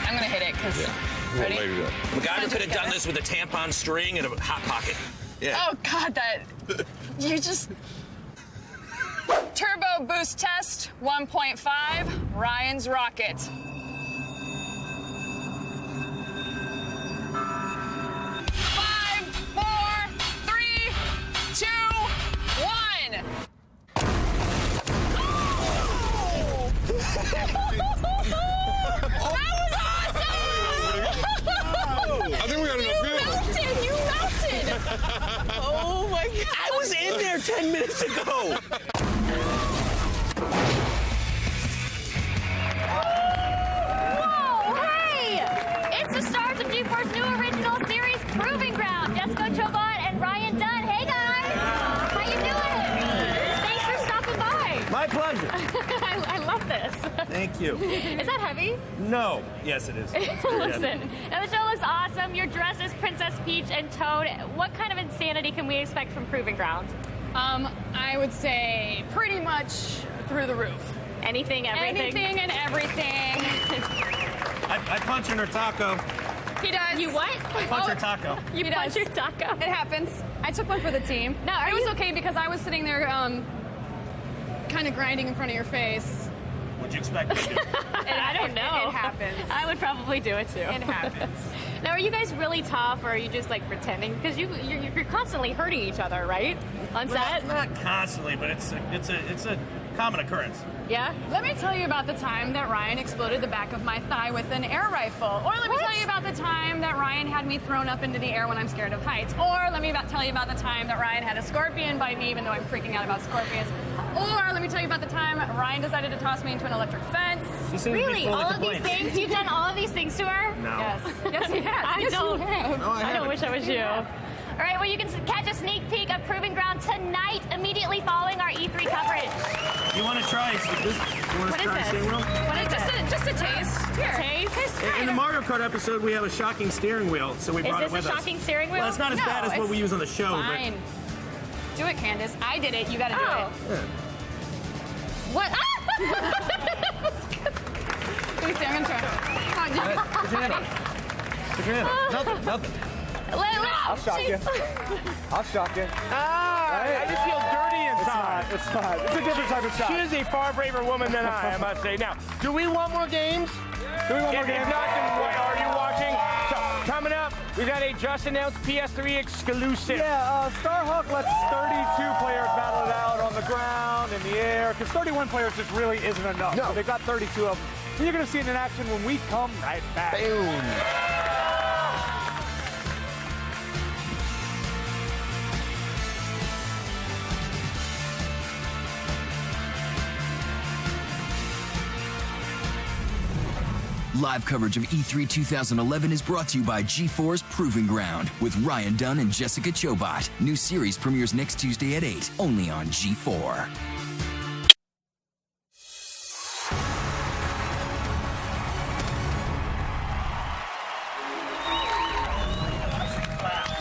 I'm gonna hit it, because... Yeah. Ready? MacGyver could have done this with a tampon string and a Hot Pocket. Yeah. Oh, God, that... You just... Turbo boost test, 1.5, Ryan's rocket. 5, 4, 3, 2, 1. That was awesome! I think we got enough film. You melted! Oh my God! I was in there 10 minutes ago. Whoa, hey! It's the stars of G4's new original series, Proving Ground. Jessica Chobot and Ryan Dunn. Hey, guys! How you doing? Thanks for stopping by. My pleasure. I love this. Thank you. Is that heavy? No. Yes, it is. Listen, now the show looks awesome. Your dress is Princess Peach and Toad. What kind of insanity can we expect from Proving Ground? I would say pretty much through the roof. Anything, everything? Anything and everything. I punch in her taco. He does. You what? I punch her taco. You punch your taco? It happens. I took one for the team. No, it was okay because I was sitting there kind of grinding in front of your face. What'd you expect me to do? I don't know. It happens. I would probably do it too. It happens. Now, are you guys really tough, or are you just like pretending? Because you're constantly hurting each other, right? On set. Not constantly, but it's a common occurrence. Yeah. Let me tell you about the time that Ryan exploded the back of my thigh with an air rifle. Or let me tell you about the time that Ryan had me thrown up into the air when I'm scared of heights. Or let me tell you about the time that Ryan had a scorpion bite me even though I'm freaking out about scorpions. Or let me tell you about the time Ryan decided to toss me into an electric fence. Really? All of these things? You've done all of these things to her? No. Yes. Yes, he has. I Yes, don't. you have. No, I don't haven't. wish I was you. All right, well, you can catch a sneak peek of Proving Ground tonight, immediately following our E3 coverage. You want to try this? You want What to is try this? steering wheel? What is this? Just a taste. Here. Taste? In the Mario Kart episode, we have a shocking steering wheel, so we Is brought it this with a us. shocking steering wheel? Well, it's not as No, bad as what we use on the show, Fine. Do it, Candace. I did it. You got to do Oh. it. What? Let me see. I'm gonna try. Come on, Put your hand up. Put your hand up. Nothing. I'll shock you. I'll shock you. I just feel dirty inside. It's not. It's a different type of shock. She is a far braver woman than I must say. Now, do we want more games? Do we want more If games? not, then what are you watching? So, coming up, we got a just announced PS3 exclusive. Yeah, Starhawk lets 32 players battle it out on the ground, in the air, because 31 players just really isn't enough. No. So they've got 32 of them. So you're going to see it in action when we come right back. Boom. Live coverage of E3 2011 is brought to you by G4's Proving Ground with Ryan Dunn and Jessica Chobot. New series premieres next Tuesday at 8, only on G4.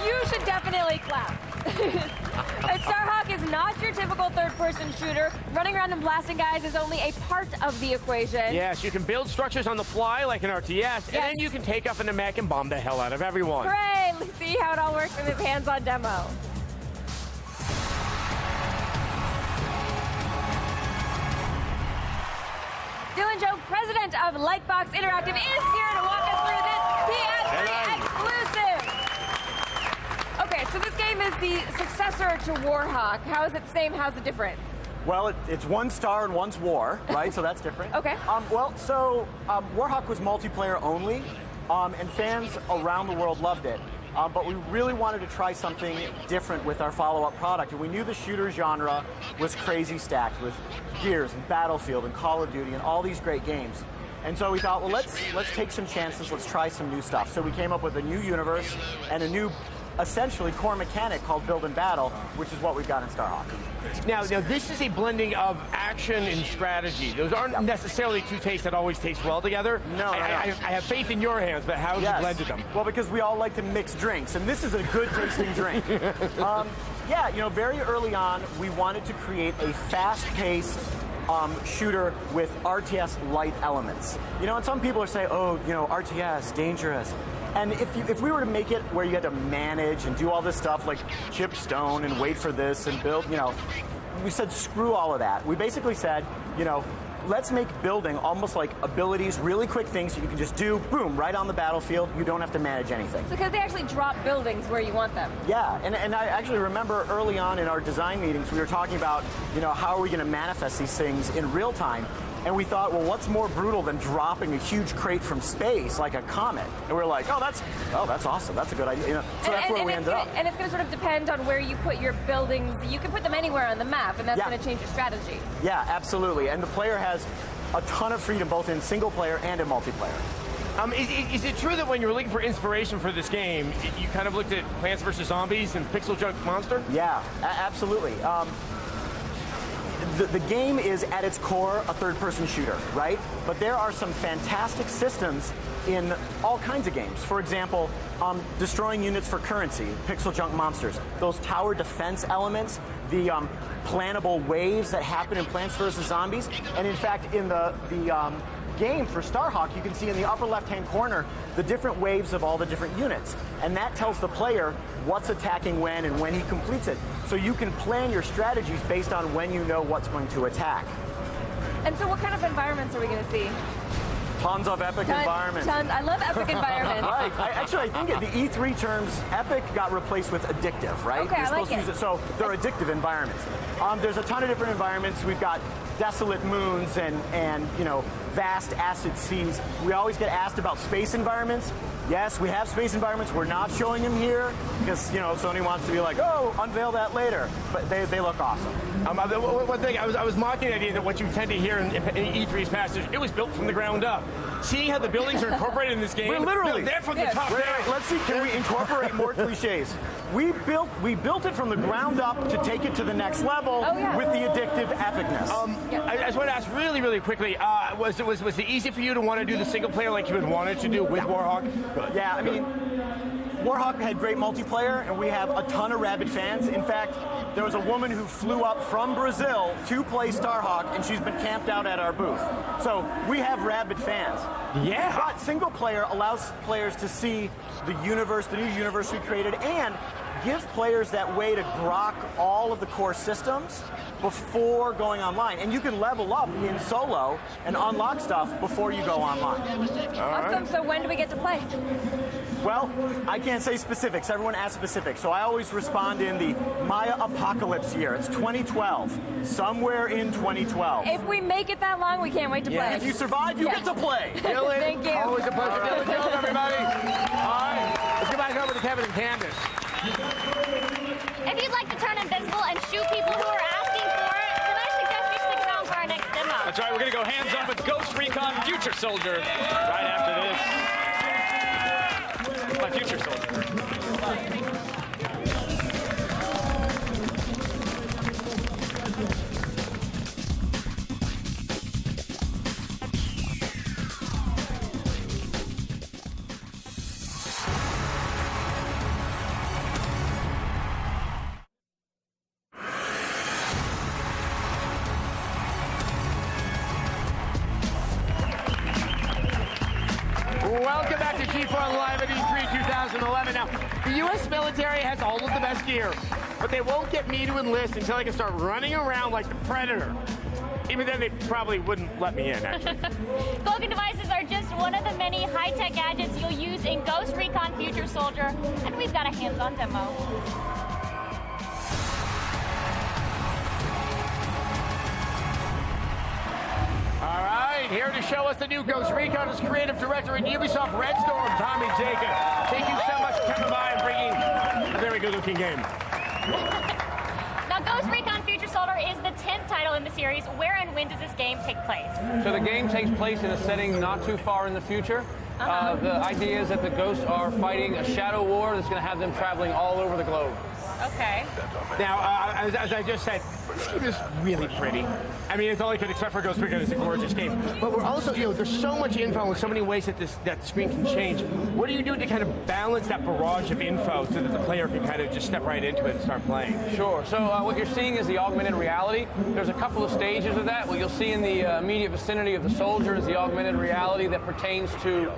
You should definitely clap. Starhawk is not your typical third-person shooter. Running around and blasting guys is only a part of the equation. Yes, you can build structures on the fly like an RTS, and then you can take off in the mech and bomb the hell out of everyone. Hooray! Let's see how it all works in this hands-on demo. Dylan Joe, president of Lightbox Interactive, is here to walk us through this PS3 exclusive. Okay, so this game is the successor to Warhawk. How is it the same? How's it different? Well, it's one star and one's war, right? So that's different. Okay. Warhawk was multiplayer only, and fans around the world loved it. But we really wanted to try something different with our follow-up product, and we knew the shooter genre was crazy stacked with Gears and Battlefield and Call of Duty and all these great games. And so we thought, well, let's take some chances, let's try some new stuff. So we came up with a new universe and a new, essentially, core mechanic called Build and Battle, which is what we've got in Starhawk. Now, this is a blending of action and strategy. Those aren't necessarily two tastes that always taste well together. No, I have faith in your hands, but how have you blended them? Well, because we all like to mix drinks, and this is a good tasting drink. Very early on, we wanted to create a fast-paced shooter with RTS light elements. And some people are saying, RTS, dangerous. And if we were to make it where you had to manage and do all this stuff like chip stone and wait for this and build, we said screw all of that. We basically said, let's make building almost like abilities, really quick things that you can just do, boom, right on the battlefield. You don't have to manage anything. Because they actually drop buildings where you want them. Yeah, and I actually remember early on in our design meetings, we were talking about, how are we going to manifest these things in real time? And we thought, well, what's more brutal than dropping a huge crate from space like a comet? And we're like, that's awesome. That's a good idea. So that's where we ended up. And it's going to sort of depend on where you put your buildings. You can put them anywhere on the map, and that's going to change your strategy. Yeah, absolutely. And the player has a ton of freedom both in single player and in multiplayer. Is it true that when you were looking for inspiration for this game, you kind of looked at Plants vs. Zombies and Pixel Junk Monster? Yeah, absolutely. The game is, at its core, a third-person shooter, right? But there are some fantastic systems in all kinds of games. For example, destroying units for currency, Pixel Junk Monsters. Those tower defense elements, the plannable waves that happen in Plants vs. Zombies. And in fact, in the game for Starhawk, you can see in the upper left-hand corner the different waves of all the different units. And that tells the player what's attacking when and when he completes it. So you can plan your strategies based on when you know what's going to attack. And so what kind of environments are we going to see? Tons of epic environments. Tons. I love epic environments. Right. I think in the E3 terms, epic got replaced with addictive, right? Okay, You're supposed to like use it. So they're addictive environments. There's a ton of different environments. We've got desolate moons and vast acid seas. We always get asked about space environments. Yes, we have space environments. We're not showing them here because, Sony wants to be like, oh, unveil that later. But they look awesome. One thing, I was mocking the idea that what you tend to hear in E3's passage, it was built from the ground up. Seeing how the buildings are incorporated in this game, we're literally they're from the top down. Let's see, can we incorporate more cliches? We built it from the ground up to take it to the next level with the addictive epicness. I just want to ask really, really quickly, was it easy for you to want to do the single player like you had wanted to do with Warhawk? Yeah, I mean, Warhawk had great multiplayer, and we have a ton of rabid fans. In fact, there was a woman who flew up from Brazil to play Starhawk, and she's been camped out at our booth. So we have rabid fans. Yeah. But single player allows players to see the universe, the new universe we created, and give players that way to grok all of the core systems before going online. And you can level up in solo and unlock stuff before you go online. Awesome. So when do we get to play? Well, I can't say specifics. Everyone asks specifics. So I always respond in the Maya apocalypse year. It's 2012. Somewhere in 2012. If we make it that long, we can't wait to play. If you survive, you get to play. Dylan, thank you. Always a pleasure. Dylan Jones, everybody. All right, let's go back over to Kevin and Candace. If you'd like to turn invisible and shoot people who are asking for it, then I suggest you stick around for our next demo. That's right, we're going to go hands-on with Ghost Recon Future Soldier right after this. My Future Soldier. Welcome back to G4 Live at E3 2011. Now, the U.S. military has all of the best gear, but they won't get me to enlist until I can start running around like the Predator. Even then, they probably wouldn't let me in, actually. Cloaking devices are just one of the many high-tech gadgets you'll use in Ghost Recon Future Soldier, and we've got a hands-on demo. All right, here to show us the new Ghost Recon is creative director at Ubisoft Red Storm, Tommy Jacob. Thank you so much for coming by and bringing a very good-looking game. Now, Ghost Recon Future Soldier is the 10th title in the series. Where and when does this game take place? So the game takes place in a setting not too far in the future. The idea is that the ghosts are fighting a shadow war that's going to have them traveling all over the globe. Okay. Now, as I just said, this game is really pretty. I mean, it's all I could expect for Ghost Recon. It's a gorgeous game. But we're also, there's so much info and so many ways that that screen can change. What are you doing to kind of balance that barrage of info so that the player can kind of just step right into it and start playing? Sure. So what you're seeing is the augmented reality. There's a couple of stages of that. What you'll see in the immediate vicinity of the soldier is the augmented reality that pertains to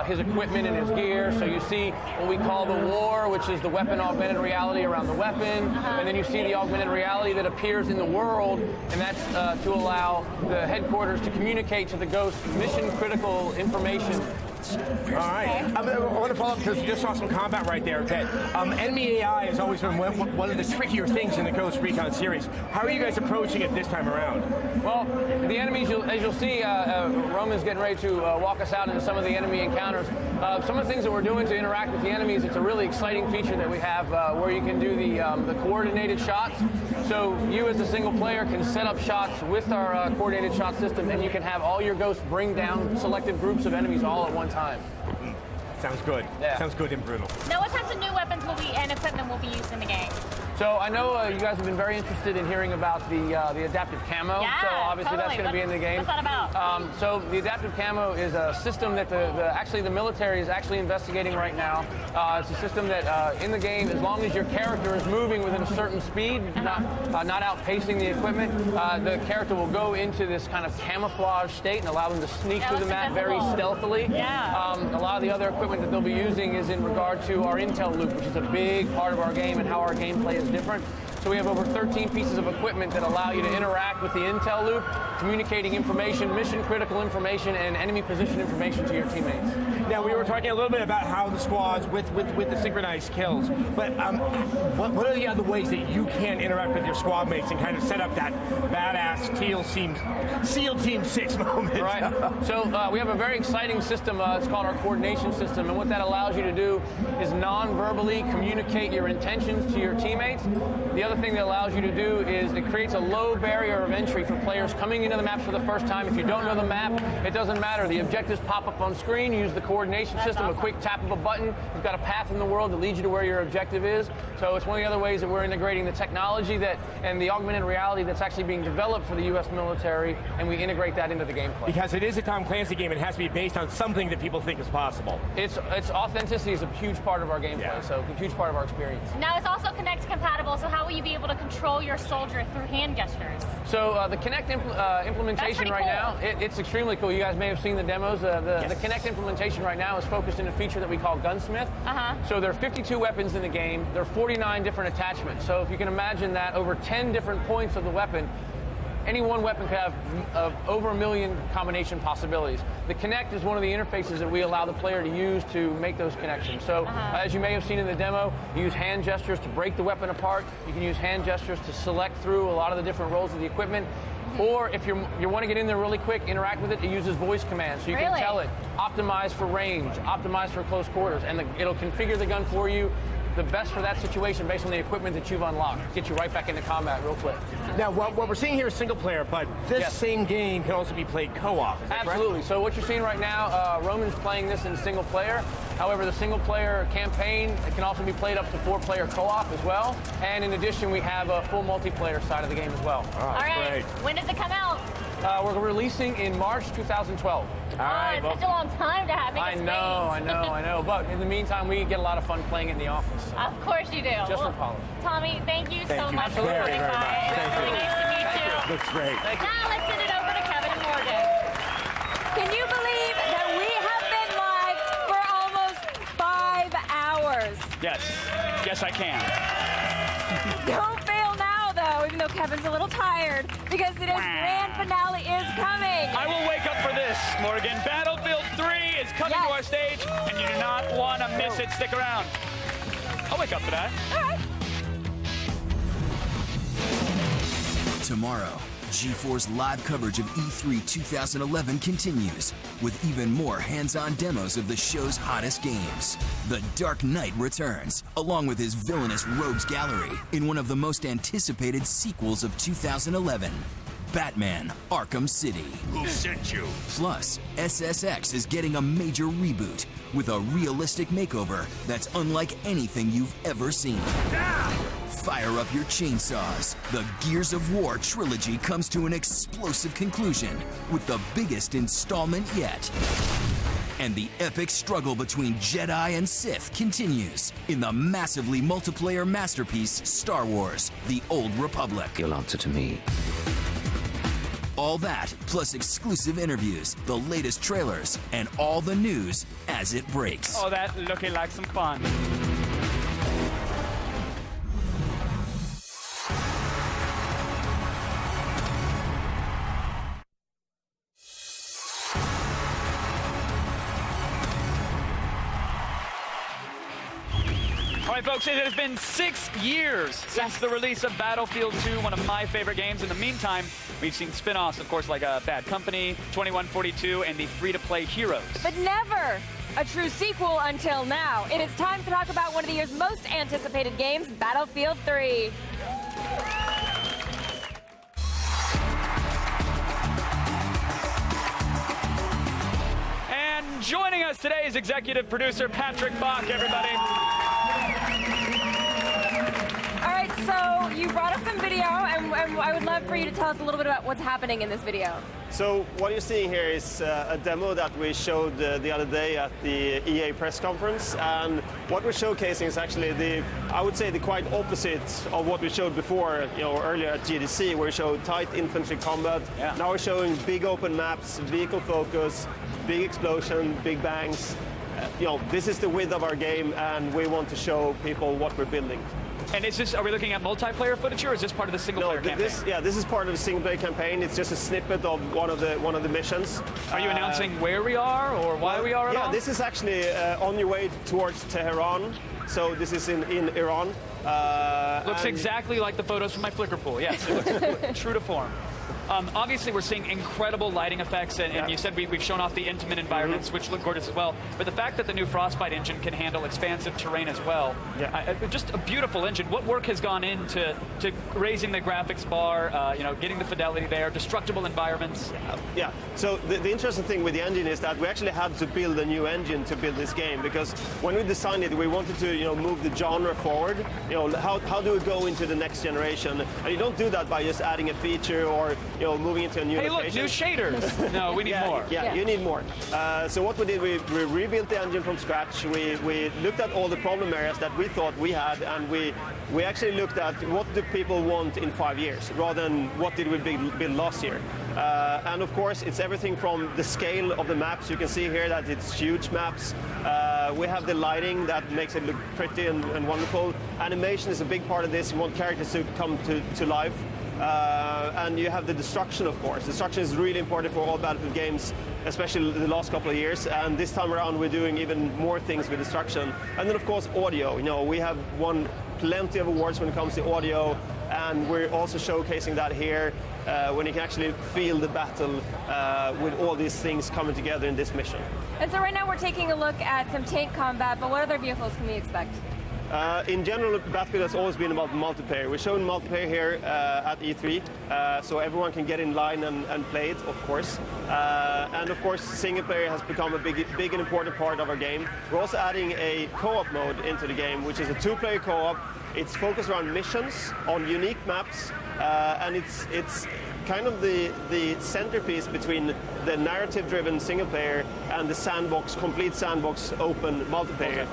his equipment and his gear. So you see what we call the war, which is the weapon augmented reality around the weapon. And then you see the augmented reality that appears in the world, and that's to allow the headquarters to communicate to the ghost mission-critical information. All right. I want to follow up because we just saw some combat right there. That enemy AI has always been one of the trickier things in the Ghost Recon series. How are you guys approaching it this time around? Well, the enemies, as you'll see, Roman's getting ready to walk us out into some of the enemy encounters. Some of the things that we're doing to interact with the enemies, it's a really exciting feature that we have where you can do the coordinated shots. So you as a single player can set up shots with our coordinated shot system, and you can have all your ghosts bring down selected groups of enemies all at one time. Sounds good. Yeah. Sounds good and brutal. Now, what types of new weapons and equipment will be used in the game? So I know you guys have been very interested in hearing about the adaptive camo. Yeah, so obviously totally. that's going to be in the game. What's that about? So the adaptive camo is a system that the military is actually investigating right now. It's a system that in the game, as long as your character is moving within a certain speed, not outpacing the equipment, the character will go into this kind of camouflage state and allow them to sneak through the map very stealthily. Yeah. A lot of the other equipment that they'll be using is in regard to our intel loop, which is a big part of our game and how our gameplay is different. So we have over 13 pieces of equipment that allow you to interact with the intel loop, communicating information, mission-critical information, and enemy position information to your teammates. Now, we were talking a little bit about how the squads with the synchronized kills, but what are the other ways that you can interact with your squad mates and kind of set up that badass SEAL Team 6 moment? Right. So we have a very exciting system. It's called our coordination system, and what that allows you to do is non-verbally communicate your intentions to your teammates. The other thing that allows you to do is it creates a low barrier of entry for players coming into the map for the first time. If you don't know the map, it doesn't matter. The objectives pop up on screen. You use the coordination system, a quick tap of a button. You've got a path in the world that leads you to where your objective is. So it's one of the other ways that we're integrating the technology and the augmented reality that's actually being developed for the U.S. military, and we integrate that into the gameplay. Because it is a Tom Clancy game, it has to be based on something that people think is possible. It's authenticity is a huge part of our gameplay, so a huge part of our experience. Now, it's also Kinect compatible, so how will you be able to control your soldier through hand gestures? So the Kinect implementation right now, it's extremely cool. You guys may have seen the demos. The Kinect implementation right now is focused in a feature that we call Gunsmith. So there are 52 weapons in the game. There are 49 different attachments. So if you can imagine that, over 10 different points of the weapon, any one weapon could have over 1 million combination possibilities. The Kinect is one of the interfaces that we allow the player to use to make those connections. So as you may have seen in the demo, you use hand gestures to break the weapon apart. You can use hand gestures to select through a lot of the different roles of the equipment. Or if you want to get in there really quick, interact with it, it uses voice commands. So you can tell it, optimize for range, optimize for close quarters, and it'll configure the gun for you the best for that situation based on the equipment that you've unlocked. Get you right back into combat real quick. Now, what we're seeing here is single player, but this same game can also be played co-op. Absolutely. Correct? So what you're seeing right now, Roman's playing this in single player. However, the single player campaign, it can also be played up to 4-player co-op as well. And in addition, we have a full multiplayer side of the game as well. All right. When does it come out? We're releasing in March 2012. It's such a long time to have. I know. But in the meantime, we get a lot of fun playing in the office. Of course you do. Just for polish. Tommy, thank you so much for Very, coming very by. much. It was Thank really you. nice to meet you. Looks great. Now let's send it over to Kevin and Morgan. Can you believe that we have been live for almost 5 hours? Yes. Yes, I can. Don't fail now, though, even though Kevin's a little tired because today's grand finale is coming. I will wake up for this, Morgan. Battlefield 3 is coming to our stage, and you do not want to miss it. Stick around. I'll wake up for that. All right. Tomorrow, G4's live coverage of E3 2011 continues with even more hands-on demos of the show's hottest games. The Dark Knight returns, along with his villainous rogues gallery in one of the most anticipated sequels of 2011, Batman: Arkham City. Who sent you? Plus, SSX is getting a major reboot with a realistic makeover that's unlike anything you've ever seen. Fire up your chainsaws. The Gears of War trilogy comes to an explosive conclusion with the biggest installment yet. And the epic struggle between Jedi and Sith continues in the massively multiplayer masterpiece Star Wars: The Old Republic. You'll answer to me. All that, plus exclusive interviews, the latest trailers, and all the news as it breaks. Oh, that looking like some fun. All right, folks, it has been 6 years since the release of Battlefield 2, one of my favorite games. In the meantime, we've seen spin-offs, of course, like Bad Company, 2142, and the free-to-play Heroes. But never a true sequel until now. It is time to talk about one of the year's most anticipated games, Battlefield 3. And joining us today is executive producer Patrick Bach, everybody. All right, so you brought us some video, and I would love for you to tell us a little bit about what's happening in this video. So what you're seeing here is a demo that we showed the other day at the EA press conference, and what we're showcasing is actually I would say the quite opposite of what we showed before, earlier at GDC, where we showed tight infantry combat. Yeah. Now we're showing big open maps, vehicle focus, big explosion, big bangs. This is the width of our game, and we want to show people what we're building. And are we looking at multiplayer footage, or is this part of the single-player campaign? This is part of the single-player campaign. It's just a snippet of one of the missions. Are you announcing where we are or why we are at all? Yeah, this is actually on your way towards Tehran. So this is in Iran. Looks exactly like the photos from my Flickr pool. Yes, it looks true to form. Obviously, we're seeing incredible lighting effects, and you said we've shown off the intimate environments, which look gorgeous as well. But the fact that the new Frostbite engine can handle expansive terrain as well, just a beautiful engine. What work has gone into raising the graphics bar, getting the fidelity there, destructible environments? Yeah. So the interesting thing with the engine is that we actually had to build a new engine to build this game, because when we designed it, we wanted to move the genre forward. How do we go into the next generation? And you don't do that by just adding a feature or moving into a new location. Hey, look, new shaders. No, we need more. Yeah, you need more. So what we did, we rebuilt the engine from scratch. We looked at all the problem areas that we thought we had, and we actually looked at what do people want in 5 years, rather than what did we build last year. And of course, it's everything from the scale of the maps. You can see here that it's huge maps. We have the lighting that makes it look pretty and wonderful. Animation is a big part of this. You want characters to come to life. And you have the destruction, of course. Destruction is really important for all Battlefield games, especially the last couple of years. And this time around, we're doing even more things with destruction. And then, of course, audio. We have won plenty of awards when it comes to audio, and we're also showcasing that here when you can actually feel the battle with all these things coming together in this mission. And so right now we're taking a look at some tank combat, but what other vehicles can we expect? In general, Battlefield has always been about multiplayer. We're showing multiplayer here at E3, so everyone can get in line and play it, of course. And of course, single player has become a big and important part of our game. We're also adding a co-op mode into the game, which is a 2-player co-op. It's focused around missions on unique maps, and it's kind of the centerpiece between the narrative-driven single player and the complete sandbox open multiplayer.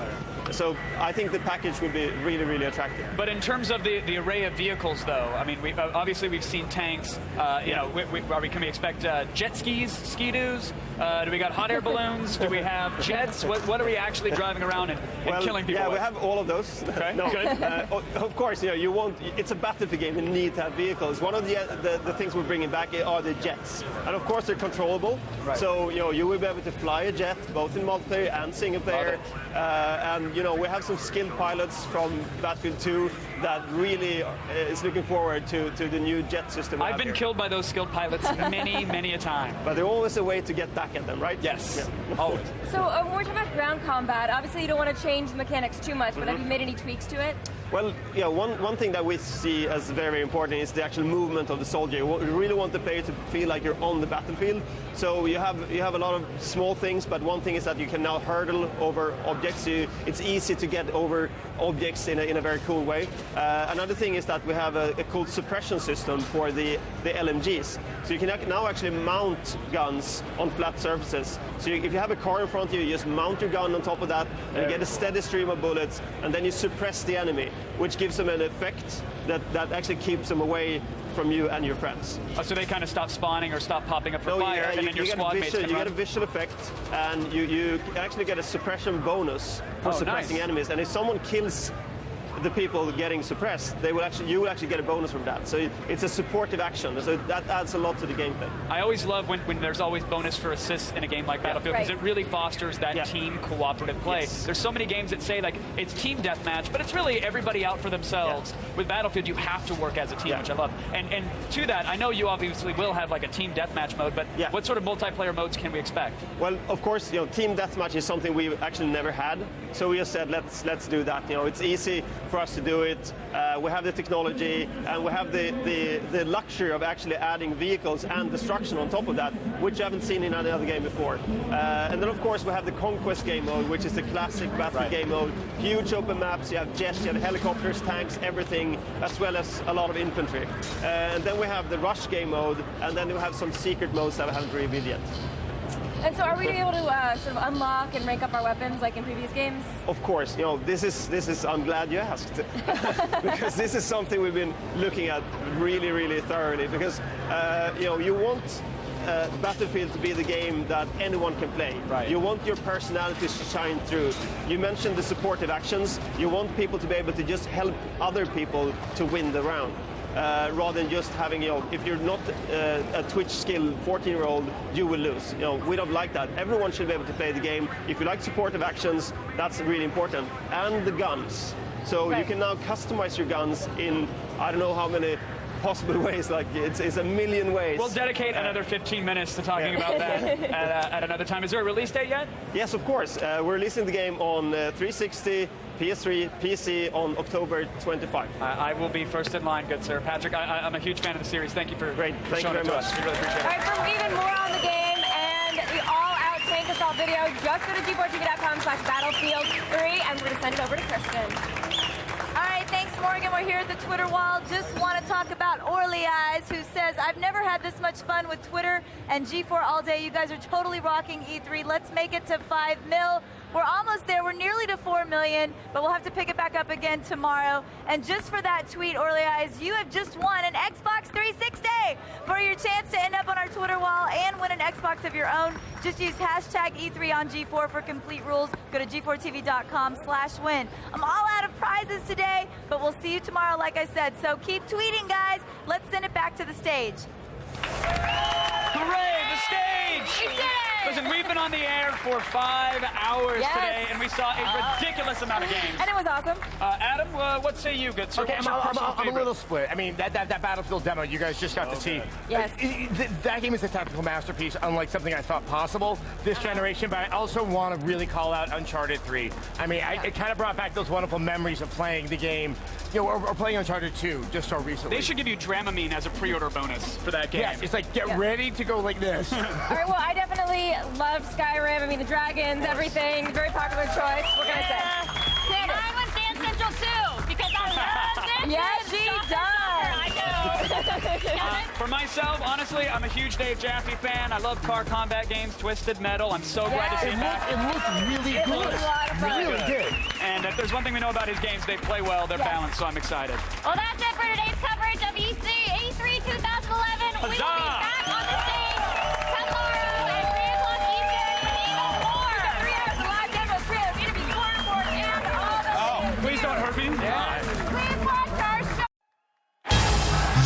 So I think the package will be really, really attractive. But in terms of the array of vehicles, though, I mean, obviously we've seen tanks. You know, can we expect jet skis, ski-doos? Do we got hot air balloons? Do we have jets? What are we actually driving around and killing people Yeah, with? we have all of those. Okay, no, good. Of course, you know, it's a battlefield game. You need to have vehicles. One of the things we're bringing back are the jets, and of course they're controllable. Right. So you know, you will be able to fly a jet both in multiplayer and single player. And you know, we have some skilled pilots from Battlefield 2 that really is looking forward to the new jet system. I've been killed by those skilled pilots many, many a time. But there's always a way to get back at them, right? Yes, yeah. always. So when we're talking about ground combat, obviously you don't want to change the mechanics too much, but have you made any tweaks to it? Well, yeah, one thing that we see as very important is the actual movement of the soldier. You really want the player to feel like you're on the battlefield. So you have a lot of small things, but one thing is that you can now hurdle over objects. It's easy to get over objects in a very cool way. Another thing is that we have a cool suppression system for the LMGs. So you can now actually mount guns on flat surfaces. So if you have a car in front of you, you just mount your gun on top of that, and you get a steady stream of bullets, and then you suppress the enemy, which gives them an effect that actually keeps them away from you and your friends. Oh, so they kind of stop spawning or stop popping up for fire, and then your squad mates can You run. get a visual effect, and you actually get a suppression bonus for suppressing enemies. And if someone kills the people getting suppressed, you will actually get a bonus from that. So it's a supportive action. So that adds a lot to the gameplay. I always love when there's always bonus for assists in a game like Battlefield, because it really fosters that team cooperative play. Yes. There's so many games that say like it's team deathmatch, but it's really everybody out for themselves. With Battlefield, you have to work as a team, which I love. And to that, I know you obviously will have like a team deathmatch mode, but what sort of multiplayer modes can we expect? Well, of course, you know, team deathmatch is something we actually never had. So we just said let's do that. You know, it's easy for us to do it. We have the technology, and we have the luxury of actually adding vehicles and destruction on top of that, which you haven't seen in any other game before. And then, of course, we have the Conquest game mode, which is the classic battle game mode. Huge open maps, you have jets, you have helicopters, tanks, everything, as well as a lot of infantry. And then we have the Rush game mode, and then we have some secret modes that we haven't revealed yet. And so are we able to sort of unlock and rank up our weapons like in previous games? Of course, you know, this is I'm glad you asked. Because this is something we've been looking at really, really thoroughly, because you know, you want Battlefield to be the game that anyone can play. Right. You want your personality to shine through. You mentioned the supportive actions. You want people to be able to just help other people to win the round. Rather than just having, you know, if you're not a Twitch skilled 14-year-old, you will lose. You know, we don't like that. Everyone should be able to play the game. If you like supportive actions, that's really important. And the guns. So you can now customize your guns in, I don't know how many possible ways, like it's a million ways. We'll dedicate another 15 minutes to talking about that at another time. Is there a release date yet? Yes, of course. We're releasing the game on 360, PS3, PC on October 25. I will be first in line, good sir. Patrick, I'm a huge fan of the series. Thank you for Thank showing you it very to much. us. We really appreciate it. All right, for even more on the game and the all-out tank assault video, just go to g4tv.com/battlefield3, and we're going to send it over to Kristen. All right, thanks, Morgan. We're here at the Twitter wall. Just want to talk about Orly Eyes, who says, I've never had this much fun with Twitter and G4 all day. You guys are totally rocking E3. Let's make it to 5 mil. We're almost there. We're nearly to 4 million, but we'll have to pick it back up again tomorrow. And just for that tweet, Orly Eyes, you have just won an Xbox 360 for your chance to end up on our Twitter wall and win an Xbox of your own. Just use hashtag E3 on G4 for complete rules. Go to g4tv.com/win. I'm all out of prizes today, but we'll see you tomorrow, like I said. So keep tweeting, guys. Let's send it back to the stage. Hooray, the stage! We did it! Listen, we've been on the air for 5 hours today, and we saw a ridiculous amount of games. And it was awesome. Adam, what say you, good sir? Okay, What's your personal I'm a favorite? little split. I mean, that Battlefield demo you guys just got to see. Yes. That game is a technical masterpiece, unlike something I thought possible this generation, but I also want to really call out Uncharted 3. I mean, it kind of brought back those wonderful memories of playing the game, you know, or playing Uncharted 2 just so recently. They should give you Dramamine as a pre-order bonus for that game. Yes, it's like, get ready to go like this. All right, well, I definitely love Skyrim. I mean, the dragons, everything. Very popular choice. What can I say? Mine was Dance Central too, because I love this. Yes, she does. I know. For myself, honestly, I'm a huge Dave Jaffe fan. I love car combat games, Twisted Metal. I'm so glad to see it back. It looked really good. It was a lot of fun. Really good. And If there's one thing we know about his games, they play well, they're balanced, so I'm excited. Well, that's it for today's coverage of E3 2011. We will be back on the stage tomorrow at 3 o'clock Eastern with even more. 3 hours of live demos, 3 hours of interviews, scoreboard, and all the Please don't hurt me. Please watch our show.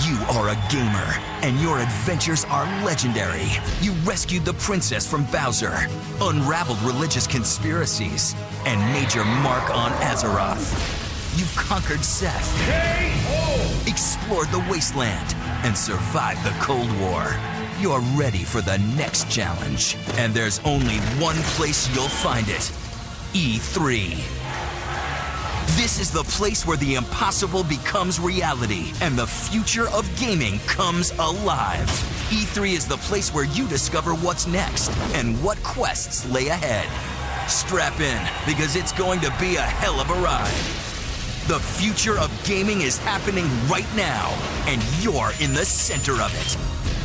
You are a gamer, and your adventures are legendary. You rescued the princess from Bowser, unraveled religious conspiracies, and made your mark on Azeroth. You've conquered Seth, explored the wasteland, and survived the Cold War. You're ready for the next challenge, and there's only one place you'll find it: E3. This is the place where the impossible becomes reality and the future of gaming comes alive. E3 is the place where you discover what's next and what quests lay ahead. Strap in, because it's going to be a hell of a ride. The future of gaming is happening right now, and you're in the center of it.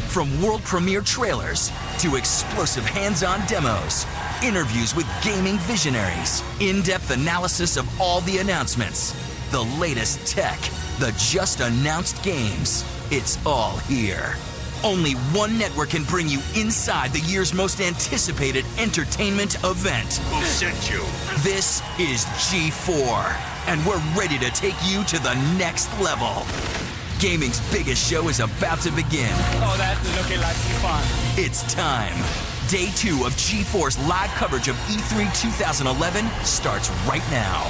From world premiere trailers to explosive hands-on demos, interviews with gaming visionaries, in-depth analysis of all the announcements, the latest tech, the just announced games. It's all here. Only one network can bring you inside the year's most anticipated entertainment event. Who sent you? This is G4, and we're ready to take you to the next level. Gaming's biggest show is about to begin. Oh, that's looking like fun. It's time. Day 2 of G4's live coverage of E3 2011 starts right now.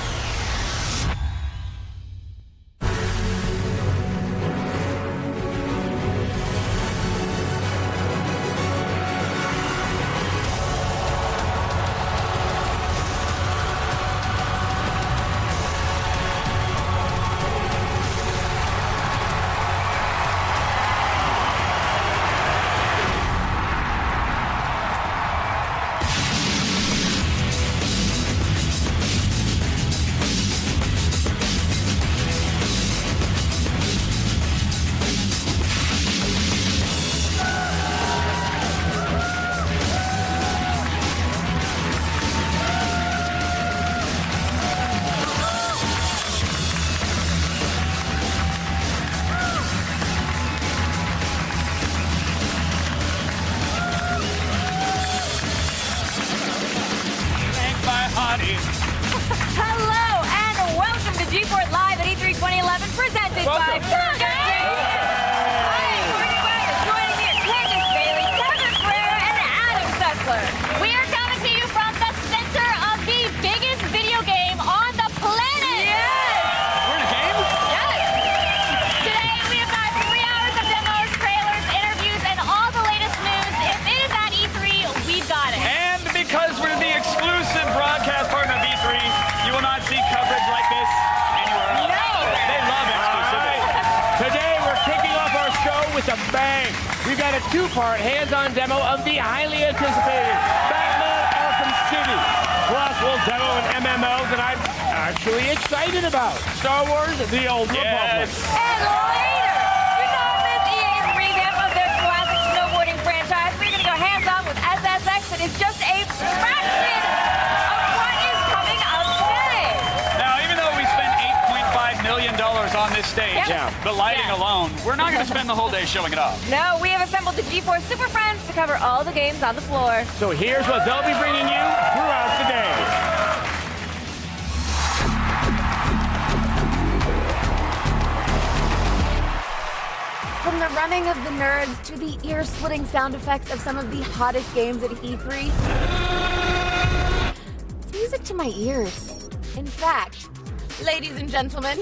Hello and welcome to G4 Live at E3 2011, presented by Burger King. I am Courtney Weber. Joining me are Candace Bailey, Kevin Pereira, and Adam Sessler. We are coming to you from the center of the biggest video game on the planet. Yes! We're in a game? Yes. Today we have got 3 hours of demos, trailers, interviews, and all the latest news. If it is at E3, we've got it. And because we're the exclusive broadcast partner of E3, you will not see coverage like this anywhere else. No. They love exclusivity. Today we're kicking off our show with a bang. We've got a 2-part hands-on demo of the highly anticipated Batman Arkham City. Plus, we'll demo an MMO that I'm actually excited about. Star Wars: The Old Republic. And later, do not miss EA's revamp of their classic snowboarding franchise. We're going to go hands-on with SSX. It is just a fraction of what is coming up today. Now, even though we spent $8.5 million on this stage, the lighting alone, we're not going to spend the whole day showing it off. No, we have assembled the G4 Super Friends to cover all the games on the floor. So here's what they'll be bringing you throughout the day. From the running of the nerds to the ear-splitting sound effects of some of the hottest games at E3, it's music to my ears. In fact, ladies and gentlemen,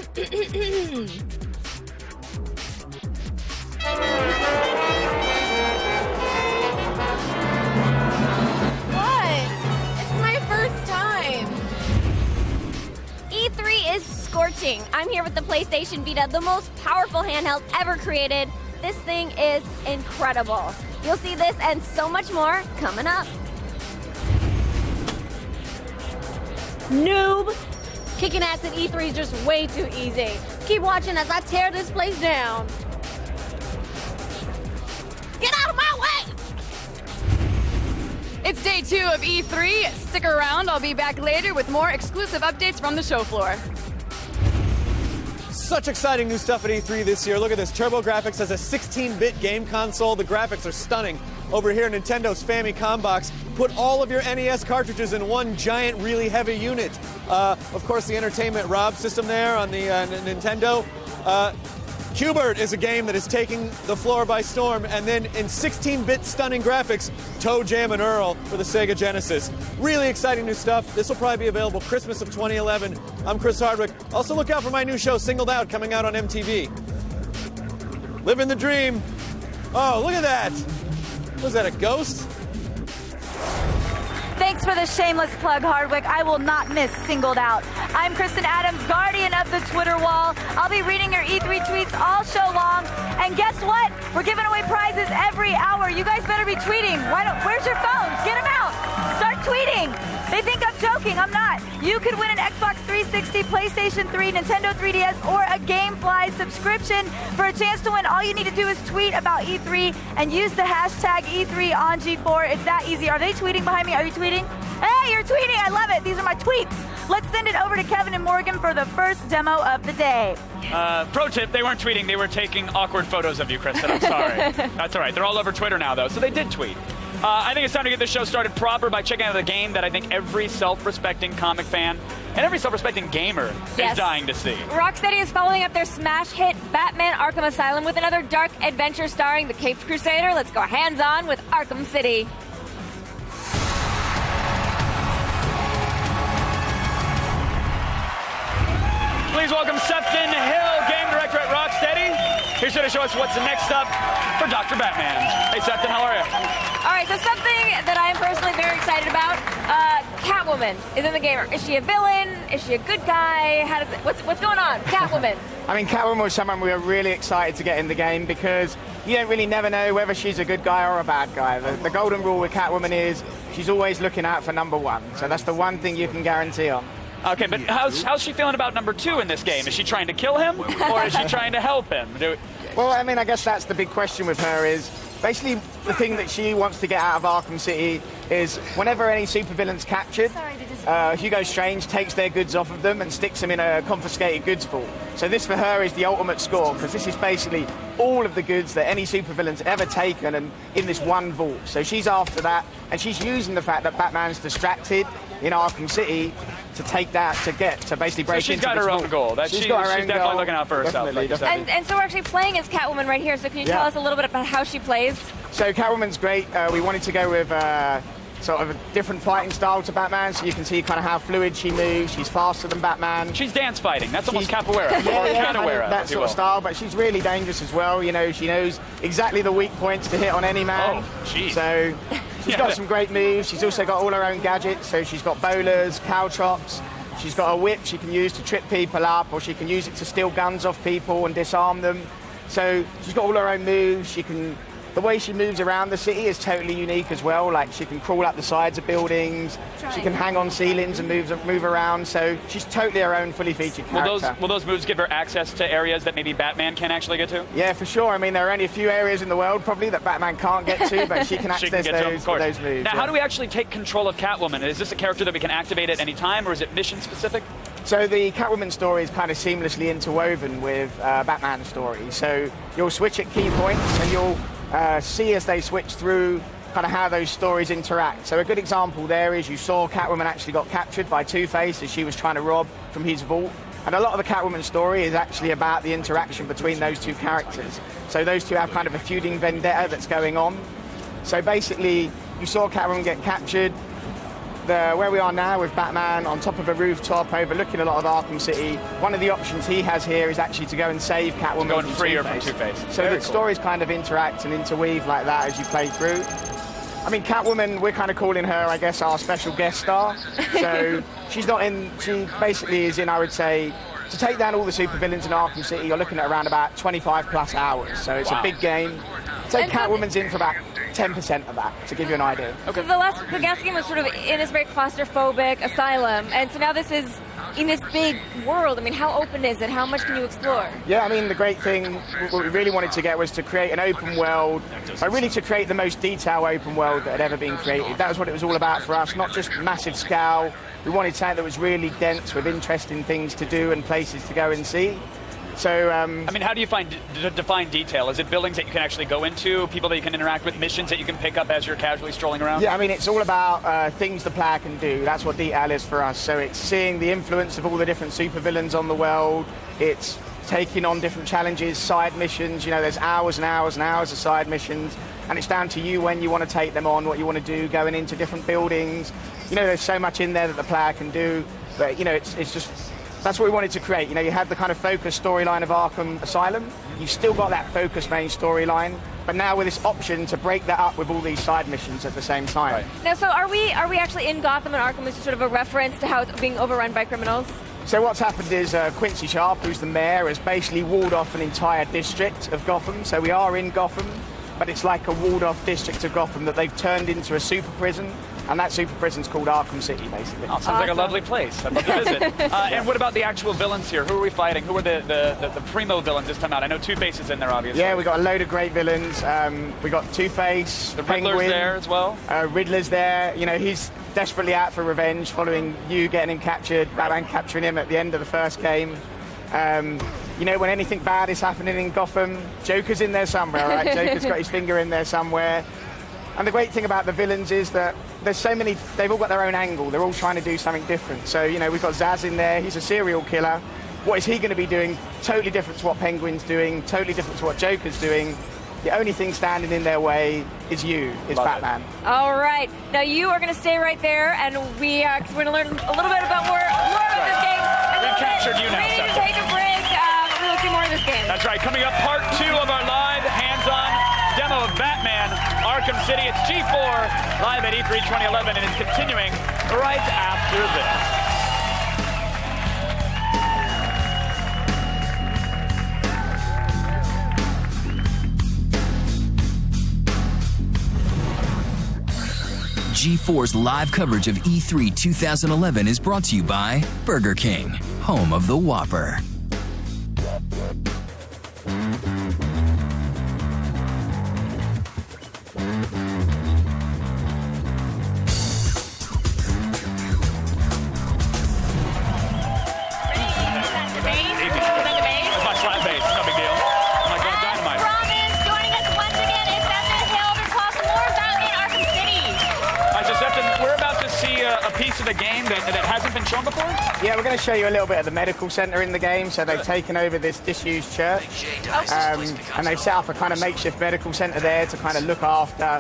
what? It's my first time. E3 is scorching. I'm here with the PlayStation Vita, the most powerful handheld ever created. This thing is incredible. You'll see this and so much more coming up. Noob! Kicking ass at E3 is just way too easy. Keep watching as I tear this place down. Get out of my way! It's day 2 of E3. Stick around, I'll be back later with more exclusive updates from the show floor. Such exciting new stuff at E3 this year. Look at this. TurboGrafx has a 16-bit game console. The graphics are stunning. Over here, Nintendo's Famicom box. Put all of your NES cartridges in one giant, really heavy unit. Of course, the Entertainment Rob system there on the Nintendo. Q*bert is a game that is taking the floor by storm, and then in 16-bit stunning graphics, Toe Jam and Earl for the Sega Genesis. Really exciting new stuff. This will probably be available Christmas of 2011. I'm Chris Hardwick. Also look out for my new show, Singled Out, coming out on MTV. Living the dream. Oh, look at that. Was that a ghost? Thanks for the shameless plug, Hardwick. I will not miss Singled Out. I'm Kristen Adams, guardian of the Twitter wall. I'll be reading your E3 tweets all show long. And guess what? We're giving away prizes every hour. You guys better be tweeting. Where's your phones? Get them out. Start tweeting. They think I'm joking. I'm not. You could win an Xbox 360, PlayStation 3, Nintendo 3DS, or a GameFly subscription. For a chance to win, all you need to do is tweet about E3 and use the hashtag E3 on G4. It's that easy. Are they tweeting behind me? Are you tweeting? Hey, you're tweeting. I love it. These are my tweets. Let's send it over to Kevin and Morgan for the first demo of the day. Pro tip, they weren't tweeting. They were taking awkward photos of you, Kristen. I'm sorry. That's all right. They're all over Twitter now, though, so they did tweet. I think it's time to get this show started proper by checking out a game that I think every self-respecting comic fan and every self-respecting gamer is dying to see. Rocksteady is following up their smash hit Batman Arkham Asylum with another dark adventure starring the Caped Crusader. Let's go hands-on with Arkham City. Please welcome Sefton Hill, game director at Rocksteady. He's here to show us what's next up for Dr. Batman. Hey, Sefton, how are you? All right, so something that I am personally very excited about, Catwoman is in the game. Is she a villain? Is she a good guy? What's going on? Catwoman. I mean, Catwoman was someone we were really excited to get in the game because you don't really never know whether she's a good guy or a bad guy. The golden rule with Catwoman is she's always looking out for number one. So that's the one thing you can guarantee on. Okay, but how's she feeling about number 2 in this game? Is she trying to kill him, or is she trying to help him? Well, I mean, I guess that's the big question with her is, basically the thing that she wants to get out of Arkham City is whenever any supervillain's captured, Hugo Strange takes their goods off of them and sticks them in a confiscated goods vault. So this for her is the ultimate score, because this is basically all of the goods that any supervillain's ever taken and in this one vault. So she's after that, and she's using the fact that Batman's distracted in Arkham City to take that, to basically break into this vault. So she's got her own goal. She's definitely looking out for herself. And so we're actually playing as Catwoman right here, so can you tell us a little bit about how she plays? So Catwoman's great. We wanted to go with sort of a different fighting style to Batman, so you can see kind of how fluid she moves. She's faster than Batman. She's dance fighting. That's almost capoeira. Capoeira, that sort of style, but she's really dangerous as well. You know, she knows exactly the weak points to hit on any man. Oh, jeez. So she's got some great moves. She's also got all her own gadgets. So she's got bowlers, caltrops. She's got a whip she can use to trip people up, or she can use it to steal guns off people and disarm them. So she's got all her own moves. The way she moves around the city is totally unique as well. Like, she can crawl up the sides of buildings, she can hang on ceilings and move around. So she's totally her own fully featured character. Will those moves give her access to areas that maybe Batman can't actually get to? Yeah, for sure. I mean, there are only a few areas in the world probably that Batman can't get to, but she can access those moves. Now, how do we actually take control of Catwoman? Is this a character that we can activate at any time, or is it mission specific? So the Catwoman story is kind of seamlessly interwoven with Batman's story. So you'll switch at key points, and you'll see as they switch through kind of how those stories interact. So a good example there is you saw Catwoman actually got captured by Two-Face as she was trying to rob from his vault. And a lot of the Catwoman story is actually about the interaction between those two characters. So those two have kind of a feuding vendetta that's going on. So basically, you saw Catwoman get captured. Where we are now with Batman on top of a rooftop overlooking a lot of Arkham City, one of the options he has here is actually to go and save Catwoman. Go and free her from Two-Face. So the stories kind of interact and interweave like that as you play through. I mean, Catwoman, we're kind of calling her, I guess, our special guest star. So she basically is in, I would say, to take down all the supervillains in Arkham City, you're looking at around about 25 plus hours. So it's a big game. So Catwoman's in for about 10% of that, to give you an idea. Okay. So the last game was sort of in this very claustrophobic asylum, and so now this is in this big world. I mean, how open is it? How much can you explore? Yeah, I mean, the great thing, what we really wanted to get was to create an open world, really to create the most detailed open world that had ever been created. That was what it was all about for us, not just massive scale. We wanted something that was really dense with interesting things to do and places to go and see. So, I mean, how do you define detail? Is it buildings that you can actually go into, people that you can interact with, missions that you can pick up as you're casually strolling around? Yeah, I mean, it's all about things the player can do. That's what detail is for us. So it's seeing the influence of all the different supervillains on the world. It's taking on different challenges, side missions. You know, there's hours and hours and hours of side missions. And it's down to you when you want to take them on, what you want to do, going into different buildings. You know, there's so much in there that the player can do. But, you know, it's just... That's what we wanted to create. You know, you had the kind of focused storyline of Arkham Asylum. You've still got that focused main storyline, but now with this option to break that up with all these side missions at the same time. Right. Now, so are we actually in Gotham, and Arkham is sort of a reference to how it's being overrun by criminals? So what's happened is Quincy Sharp, who's the mayor, has basically walled off an entire district of Gotham. So we are in Gotham, but it's like a walled-off district of Gotham that they've turned into a super prison. And that super prison's called Arkham City, basically. Oh, sounds like a lovely place. I'd love to visit. And what about the actual villains here? Who are we fighting? Who are the primo villains this time out? I know Two-Face is in there, obviously. Yeah, we got a load of great villains. We got Two-Face, the Penguin, Riddler's there as well. Riddler's there. You know, he's desperately out for revenge, following you getting him captured, Batman capturing him at the end of the first game. You know, when anything bad is happening in Gotham, Joker's in there somewhere, right? Joker's got his finger in there somewhere. And the great thing about the villains is that there's so many, they've all got their own angle. They're all trying to do something different. So, you know, we've got Zsasz in there. He's a serial killer. What is he going to be doing? Totally different to what Penguin's doing, totally different to what Joker's doing. The only thing standing in their way is you, is Batman. All right. Now, you are going to stay right there, and we're going to learn a little bit about more about this game. We've captured you now, We need to Stephanie. take a break. We will see more of this game. That's right. Coming up, part 2 of our live hands-on demo of Batman Arkham City. It's G4 live at E3 2011, and it's continuing right after this. G4's live coverage of E3 2011 is brought to you by Burger King, home of the Whopper. That's my slap bass. No big deal. I'm like going dynamite. Promise, joining us once again is Stefan Hill to talk more about Arkham City. All right, so Stefan, we're about to see a piece of the game that hasn't been shown before? Yeah, we're going to show you a little bit of the medical center in the game. So they've taken over this disused church, and they've set up a kind of makeshift medical center there to kind of look after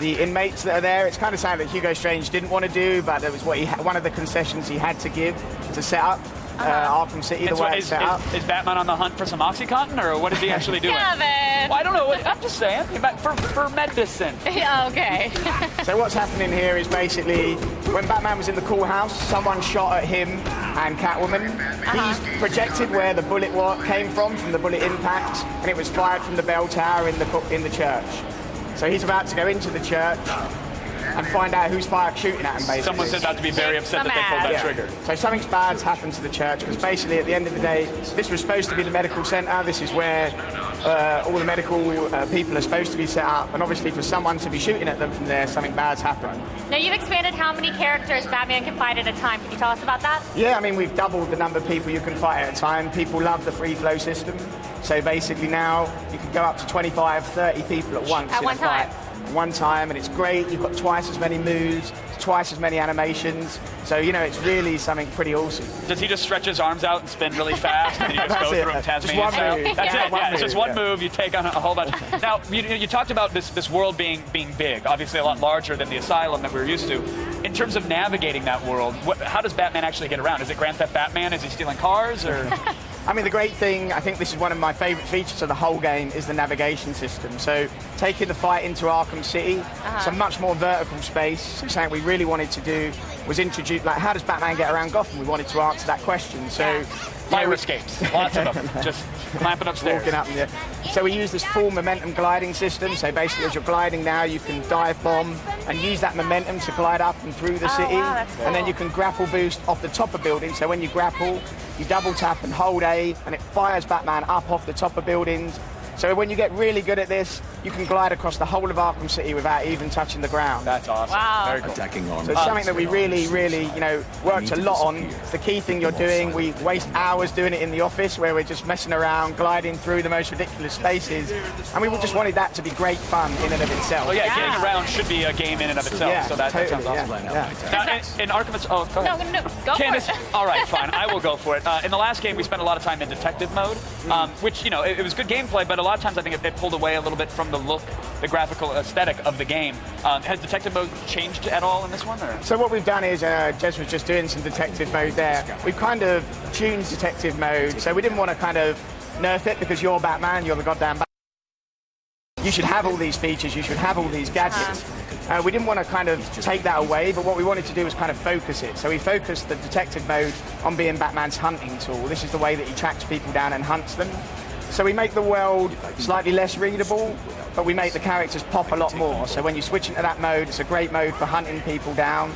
the inmates that are there. It's kind of something that Hugo Strange didn't want to do, but it was what one of the concessions he had to give to set up Arkham City the way it's set up. Is Batman on the hunt for some OxyContin, or what is he actually doing? Kevin! Well, I don't know. I'm just saying. For medicine. Yeah, okay. So what's happening here is basically when Batman was in the cool house, someone shot at him and Catwoman. He's projected where the bullet came from the bullet impact, and it was fired from the bell tower in the church. So he's about to go into the church and find out who's shooting at him, basically. Someone's about to be very upset that they pulled that trigger. So something bad's happened to the church, because basically at the end of the day, this was supposed to be the medical center. This is where all the medical people are supposed to be set up, and obviously for someone to be shooting at them from there, something bad's happened. Now, you've expanded how many characters Batman can fight at a time. Can you tell us about that? Yeah, I mean, we've doubled the number of people you can fight at a time. People love the free flow system. So basically now you can go up to 25, 30 people at once. At one time. One time, and it's great. You've got twice as many moves, twice as many animations. So, you know, it's really something pretty awesome. Does he just stretch his arms out and spin really fast, and you just go through him Tasmanian Just style? one move. That's Yeah, it. one Yeah, it's move, just one yeah. move. You take on a whole bunch. Now, you talked about this world being big, obviously a lot larger than the Asylum that we're used to. In terms of navigating that world, how does Batman actually get around? Is it Grand Theft Batman? Is he stealing cars, or? I mean, the great thing, I think this is one of my favorite features of the whole game, is the navigation system. So taking the fight into Arkham City, it's a much more vertical space. Something we really wanted to do was introduce, like, how does Batman get around Gotham? We wanted to answer that question. So Fire escapes. Lots of them. Just clamping upstairs. Walking up in the air. So we use this full momentum gliding system. So basically, as you're gliding now, you can dive bomb and use that momentum to glide up and through the city. Wow, that's cool. And then you can grapple boost off the top of buildings. So when you grapple, you double tap and hold A, and it fires Batman up off the top of buildings. So when you get really good at this, you can glide across the whole of Arkham City without even touching the ground. That's awesome. Wow. Very cool. Attacking armor. So it's something that we really, worked a lot on. It's the key thing you're doing. We waste hours doing it in the office where we're just messing around, gliding through the most ridiculous spaces. And we just wanted that to be great fun in and of itself. Well, yeah, getting around should be a game in and of itself. Yeah, so that totally, sounds awesome. yeah. Now, in Arkham, go ahead. No, go Candace, for it. all right, fine. I will go for it. In the last game, we spent a lot of time in detective mode, which, it was good gameplay, but a lot of times I think it pulled away a little bit from the look, the graphical aesthetic of the game. Has detective mode changed at all in this one? Or? So what we've done is, Jez was just doing some detective mode there. We've kind of tuned detective mode, so we didn't want to kind of nerf it because you're Batman, you're the goddamn Batman. You should have all these features, you should have all these gadgets. We didn't want to kind of take that away, but what we wanted to do was kind of focus it. So we focused the detective mode on being Batman's hunting tool. This is the way that he tracks people down and hunts them. So we make the world slightly less readable, but we make the characters pop a lot more. So when you switch into that mode, it's a great mode for hunting people down.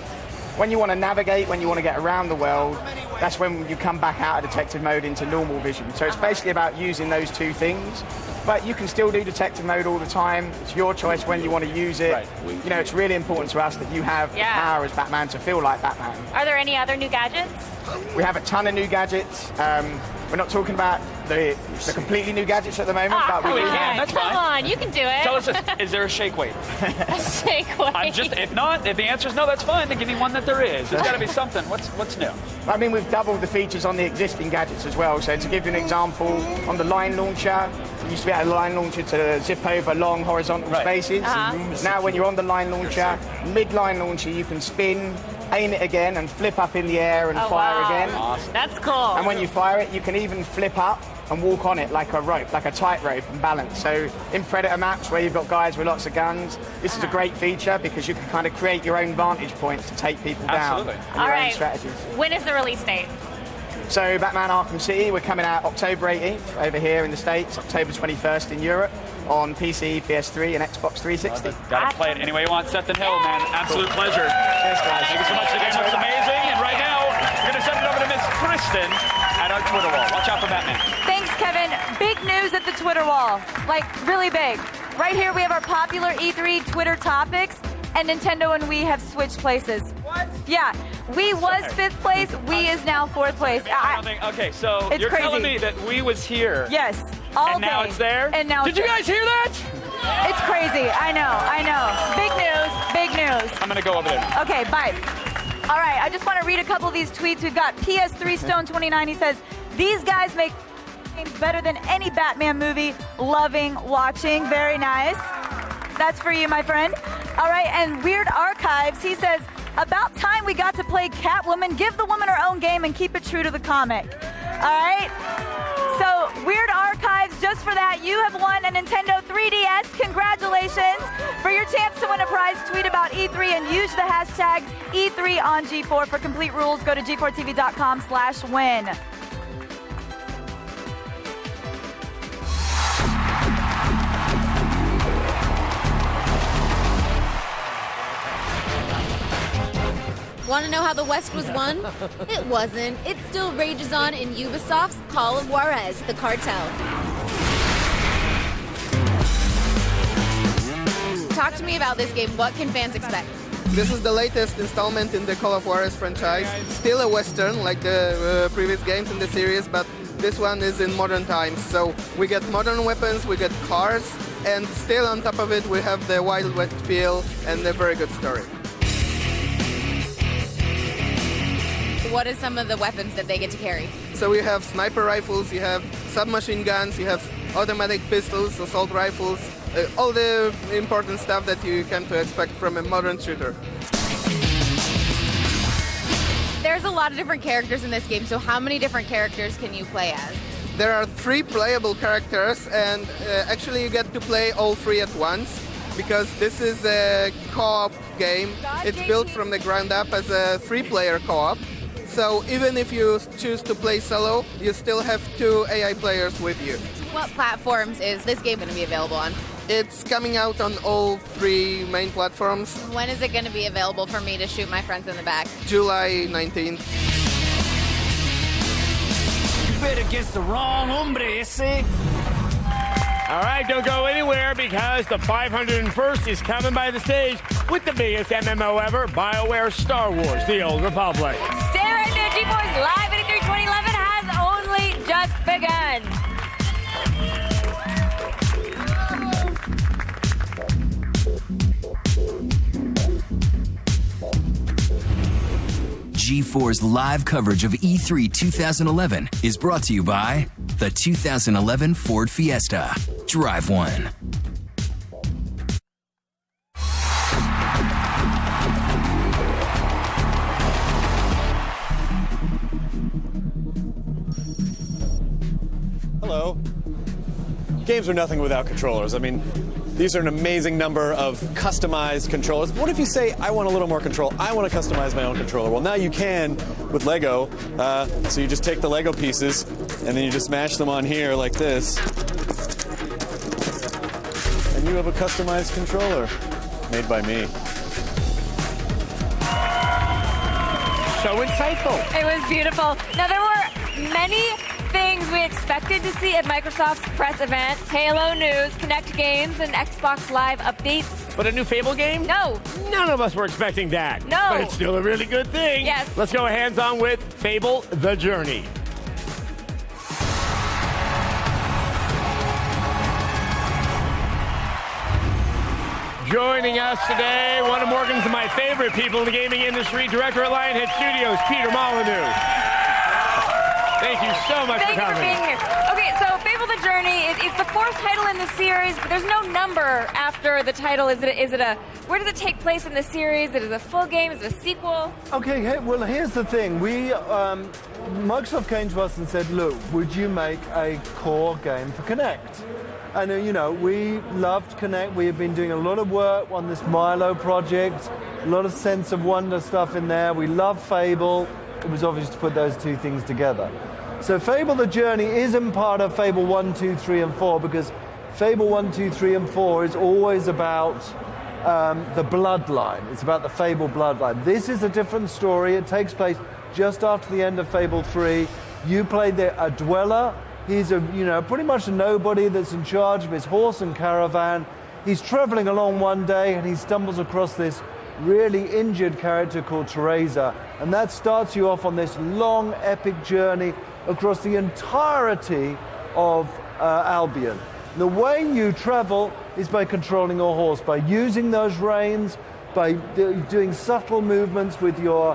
When you want to navigate, when you want to get around the world, that's when you come back out of detective mode into normal vision. So it's basically about using those two things. But you can still do detective mode all the time. It's your choice when you want to use it. Right. It's really important to us that you have the power as Batman to feel like Batman. Are there any other new gadgets? We have a ton of new gadgets. We're not talking about the completely new gadgets at the moment, but we can. That's fine. Come on, you can do it. Tell us this, is there a shake weight? A shake weight. If the answer is no, that's fine. Then give me one that there is. There's got to be something. What's new? I mean, we've doubled the features on the existing gadgets as well. So to give you an example, on the line launcher, you used to be able to line launcher to zip over long horizontal spaces. Now when you're on the line launcher, mid-line launcher, you can spin, aim it again, and flip up in the air and fire again. Awesome. That's cool. And when you fire it, you can even flip up and walk on it like a rope, like a tightrope, and balance. So in Predator maps where you've got guys with lots of guns, this is a great feature because you can kind of create your own vantage points to take people down. And your own strategies. When is the release date? So Batman Arkham City, we're coming out October 18th over here in the States, October 21st in Europe, on PC, PS3, and Xbox 360. Gotta play it any way you want. Seth and Hill, man, absolute pleasure. Cheers, guys. Thank you so much. The game looks amazing. And right now, we're gonna send it over to Miss Kristen at our Twitter wall. Watch out for Batman. Thanks, Kevin. Big news at the Twitter wall. Like, really big. Right here, we have our popular E3 Twitter topics, and Nintendo and we have switched places. What? Yeah. We was 5th place, we is now 4th place. Okay, so It's you're crazy. telling me that we was here. Yes. All and now day. it's there? And now Did you guys hear that? It's crazy. I know. Big news. Big news. I'm gonna go over there. Okay, bye. All right, I just want to read a couple of these tweets. We've got PS3 Stone 29. He says, "These guys make games better than any Batman movie. Loving watching. Very nice. That's for you, my friend." All right, and Weird Archives, he says, "About time we got to play Catwoman. Give the woman her own game and keep it true to the comic." All right? So, Weird Archives, just for that, you have won a Nintendo 3DS. Congratulations. For your chance to win a prize, tweet about E3 and use the hashtag E3 on G4. For complete rules, go to g4tv.com/win. Want to know how the West was won? It wasn't. It still rages on in Ubisoft's Call of Juarez, the cartel. Talk to me about this game. What can fans expect? This is the latest installment in the Call of Juarez franchise. Still a Western, like the previous games in the series, but this one is in modern times. So we get modern weapons, we get cars, and still on top of it we have the Wild West feel and a very good story. What are some of the weapons that they get to carry? So you have sniper rifles, you have submachine guns, you have automatic pistols, assault rifles, all the important stuff that you come to expect from a modern shooter. There's a lot of different characters in this game, so how many different characters can you play as? There are 3 playable characters, and actually you get to play all 3 at once, because this is a co-op game. It's built from the ground up as a 3-player co-op. So even if you choose to play solo, you still have 2 AI players with you. What platforms is this game going to be available on? It's coming out on all 3 main platforms. When is it going to be available for me to shoot my friends in the back? July 19th. You bet against the wrong hombre, ese. All right, don't go anywhere because the 501st is coming by the stage with the biggest MMO ever, BioWare Star Wars: The Old Republic. Stay right there. GeForce Live at E3 2011 has only just begun. G4's live coverage of E3 2011 is brought to you by the 2011 Ford Fiesta. Drive one. Hello. Games are nothing without controllers. I mean, these are an amazing number of customized controllers. What if you say, I want a little more control? I want to customize my own controller. Well, now you can with Lego. So you just take the Lego pieces, and then you just smash them on here like this. And you have a customized controller made by me. So insightful. It was beautiful. Now, there were many things we expected to see at Microsoft's press event: Halo news, Kinect games, and Xbox Live updates. But a new Fable game? No. None of us were expecting that. No. But it's still a really good thing. Yes. Let's go hands-on with Fable: The Journey. Joining us today, one of Morgan's my favorite people in the gaming industry, director at Lionhead Studios, Peter Molyneux. Thank you so much for coming. Thank you for being here. Okay, so Fable: The Journey, it's the 4th title in the series, but there's no number after the title. Where does it take place in the series? Is it a full game? Is it a sequel? Okay, well, here's the thing. Microsoft came to us and said, look, would you make a core game for Kinect? And, you know, we loved Kinect. We have been doing a lot of work on this Milo project, a lot of Sense of Wonder stuff in there. We love Fable. It was obvious to put those 2 things together. So Fable: The Journey isn't part of Fable 1, 2, 3, and 4 because Fable 1, 2, 3, and 4 is always about the bloodline. It's about the Fable bloodline. This is a different story. It takes place just after the end of Fable 3. You play a dweller. He's pretty much a nobody that's in charge of his horse and caravan. He's traveling along one day and he stumbles across this really injured character called Teresa, and that starts you off on this long, epic journey across the entirety of Albion. The way you travel is by controlling your horse, by using those reins, by doing subtle movements with your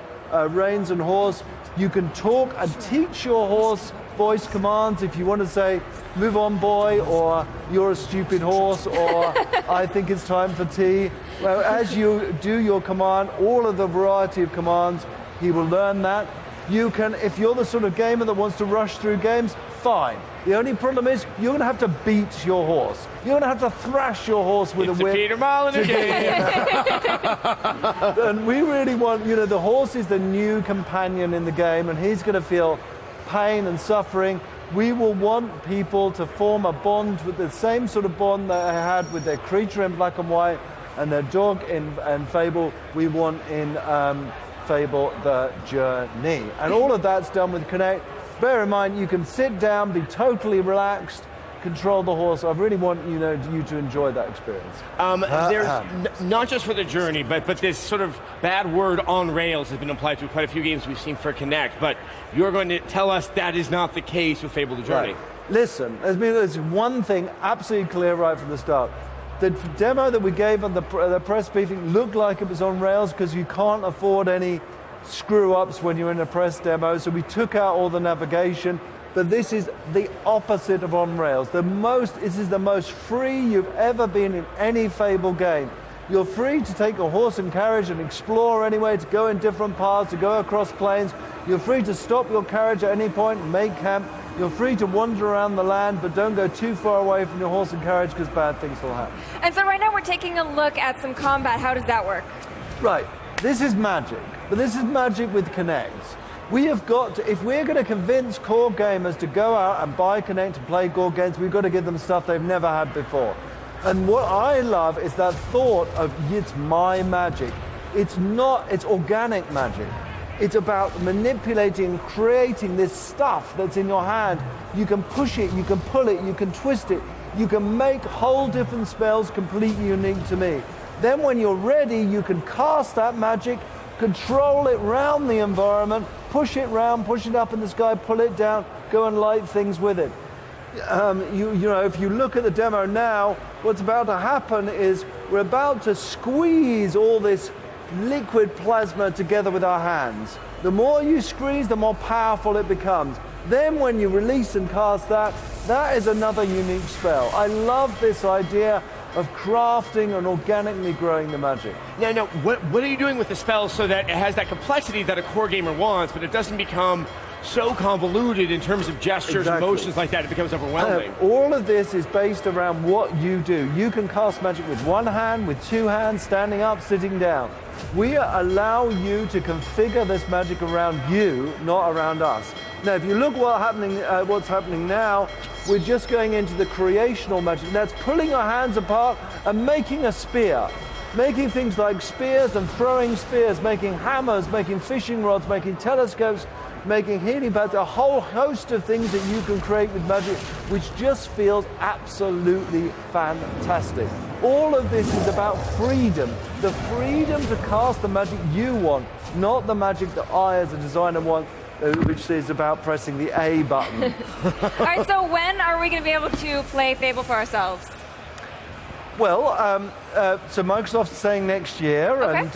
reins and horse. You can talk and teach your horse voice commands if you want to say, move on boy, or you're a stupid horse, or I think it's time for tea. Well, as you do your command, all of the variety of commands, he will learn that. You can, if you're the sort of gamer that wants to rush through games, fine. The only problem is you're going to have to beat your horse. You're going to have to thrash your horse with a whip. It's Peter Molyneux game. And we really want, the horse is the new companion in the game, and he's going to feel pain and suffering. We will want people to form a bond with the same sort of bond that they had with their creature in Black and White and their dog in Fable. We want in Fable: The Journey. And all of that's done with Kinect. Bear in mind, you can sit down, be totally relaxed, control the horse. I really want you to enjoy that experience. There's not just for the journey, but this sort of bad word on rails has been applied to quite a few games we've seen for Kinect. But you're going to tell us that is not the case with Fable: The Journey. Right. Listen, there's one thing absolutely clear right from the start. The demo that we gave on the press briefing looked like it was on rails because you can't afford any screw-ups when you're in a press demo. So we took out all the navigation. But this is the opposite of on rails. This is the most free you've ever been in any Fable game. You're free to take your horse and carriage and explore anyway, to go in different paths, to go across plains. You're free to stop your carriage at any point and make camp. You're free to wander around the land, but don't go too far away from your horse and carriage because bad things will happen. And so right now we're taking a look at some combat. How does that work? Right. This is magic, but this is magic with Kinect. We have got to, if we're going to convince core gamers to go out and buy Kinect and play core games, we've got to give them stuff they've never had before. And what I love is that thought of it's my magic. It's not, it's organic magic. It's about manipulating, creating this stuff that's in your hand. You can push it, you can pull it, you can twist it. You can make whole different spells completely unique to me. Then when you're ready, you can cast that magic, control it round the environment, push it round, push it up in the sky, pull it down, go and light things with it. You know, if you look at the demo now, what's about to happen is we're about to squeeze all this liquid plasma together with our hands. The more you squeeze, the more powerful it becomes. Then when you release and cast that, that is another unique spell. I love this idea of crafting and organically growing the magic. Now, what are you doing with the spell so that it has that complexity that a core gamer wants, but it doesn't become so convoluted in terms of gestures and motions like that, it becomes overwhelming? All of this is based around what you do. You can cast magic with one hand, with two hands, standing up, sitting down. We allow you to configure this magic around you, not around us. Now, if you look what's happening now, we're just going into the creational magic. That's pulling our hands apart and making a spear. Making things like spears and throwing spears, making hammers, making fishing rods, making telescopes, making healing pads, a whole host of things that you can create with magic, which just feels absolutely fantastic. All of this is about freedom. The freedom to cast the magic you want, not the magic that I as a designer want, which is about pressing the A button. All right, so when are we going to be able to play Fable for ourselves? Well, so Microsoft's saying next year, and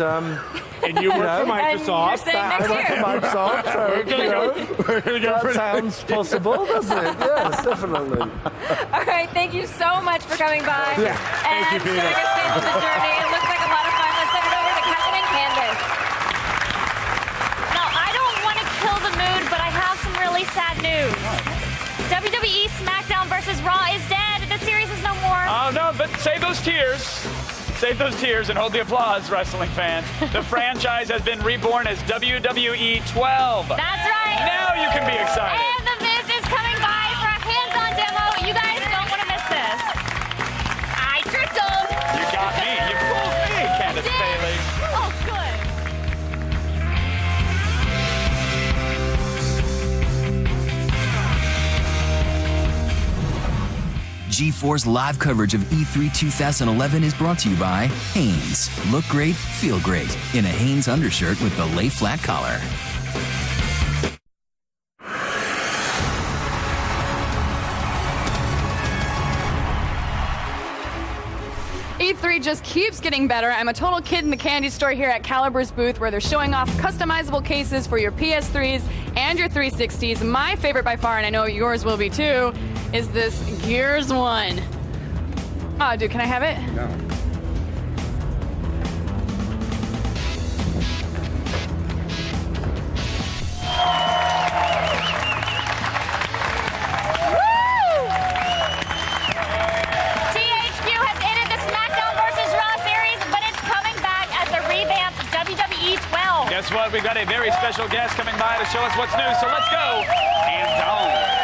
you work for Microsoft. And you're saying next year. Microsoft, so that sounds possible, doesn't it? Yes, definitely. All right, thank you so much for coming by. Yeah. And Thank you, Peter. sharing a stage of the journey. It looks like a lot of fun. Let's send it over to Kevin and Candace. Now, I don't want to kill the mood, but I have some really sad news. WWE SmackDown versus Raw is dead. The series is no more. Oh, no, but save those tears. Save those tears and hold the applause, wrestling fans. The franchise has been reborn as WWE 12. That's right. Now you can be excited. And The Miz is coming by for a hands-on demo. You guys don't want to miss this. I tricked him. You got me. You fooled me, Candace Bailey. Oh, good. G4's live coverage of E3 2011 is brought to you by Hanes. Look great, feel great in a Hanes undershirt with the lay flat collar. E3 just keeps getting better. I'm a total kid in the candy store here at Caliber's booth where they're showing off customizable cases for your PS3s and your 360s. My favorite by far, and I know yours will be too, is this Gears one. Oh, dude, can I have it? No. THQ has ended the SmackDown versus Raw series, but it's coming back as a revamped WWE 12. Guess what? We've got a very special guest coming by to show us what's new, so let's go. Hands on.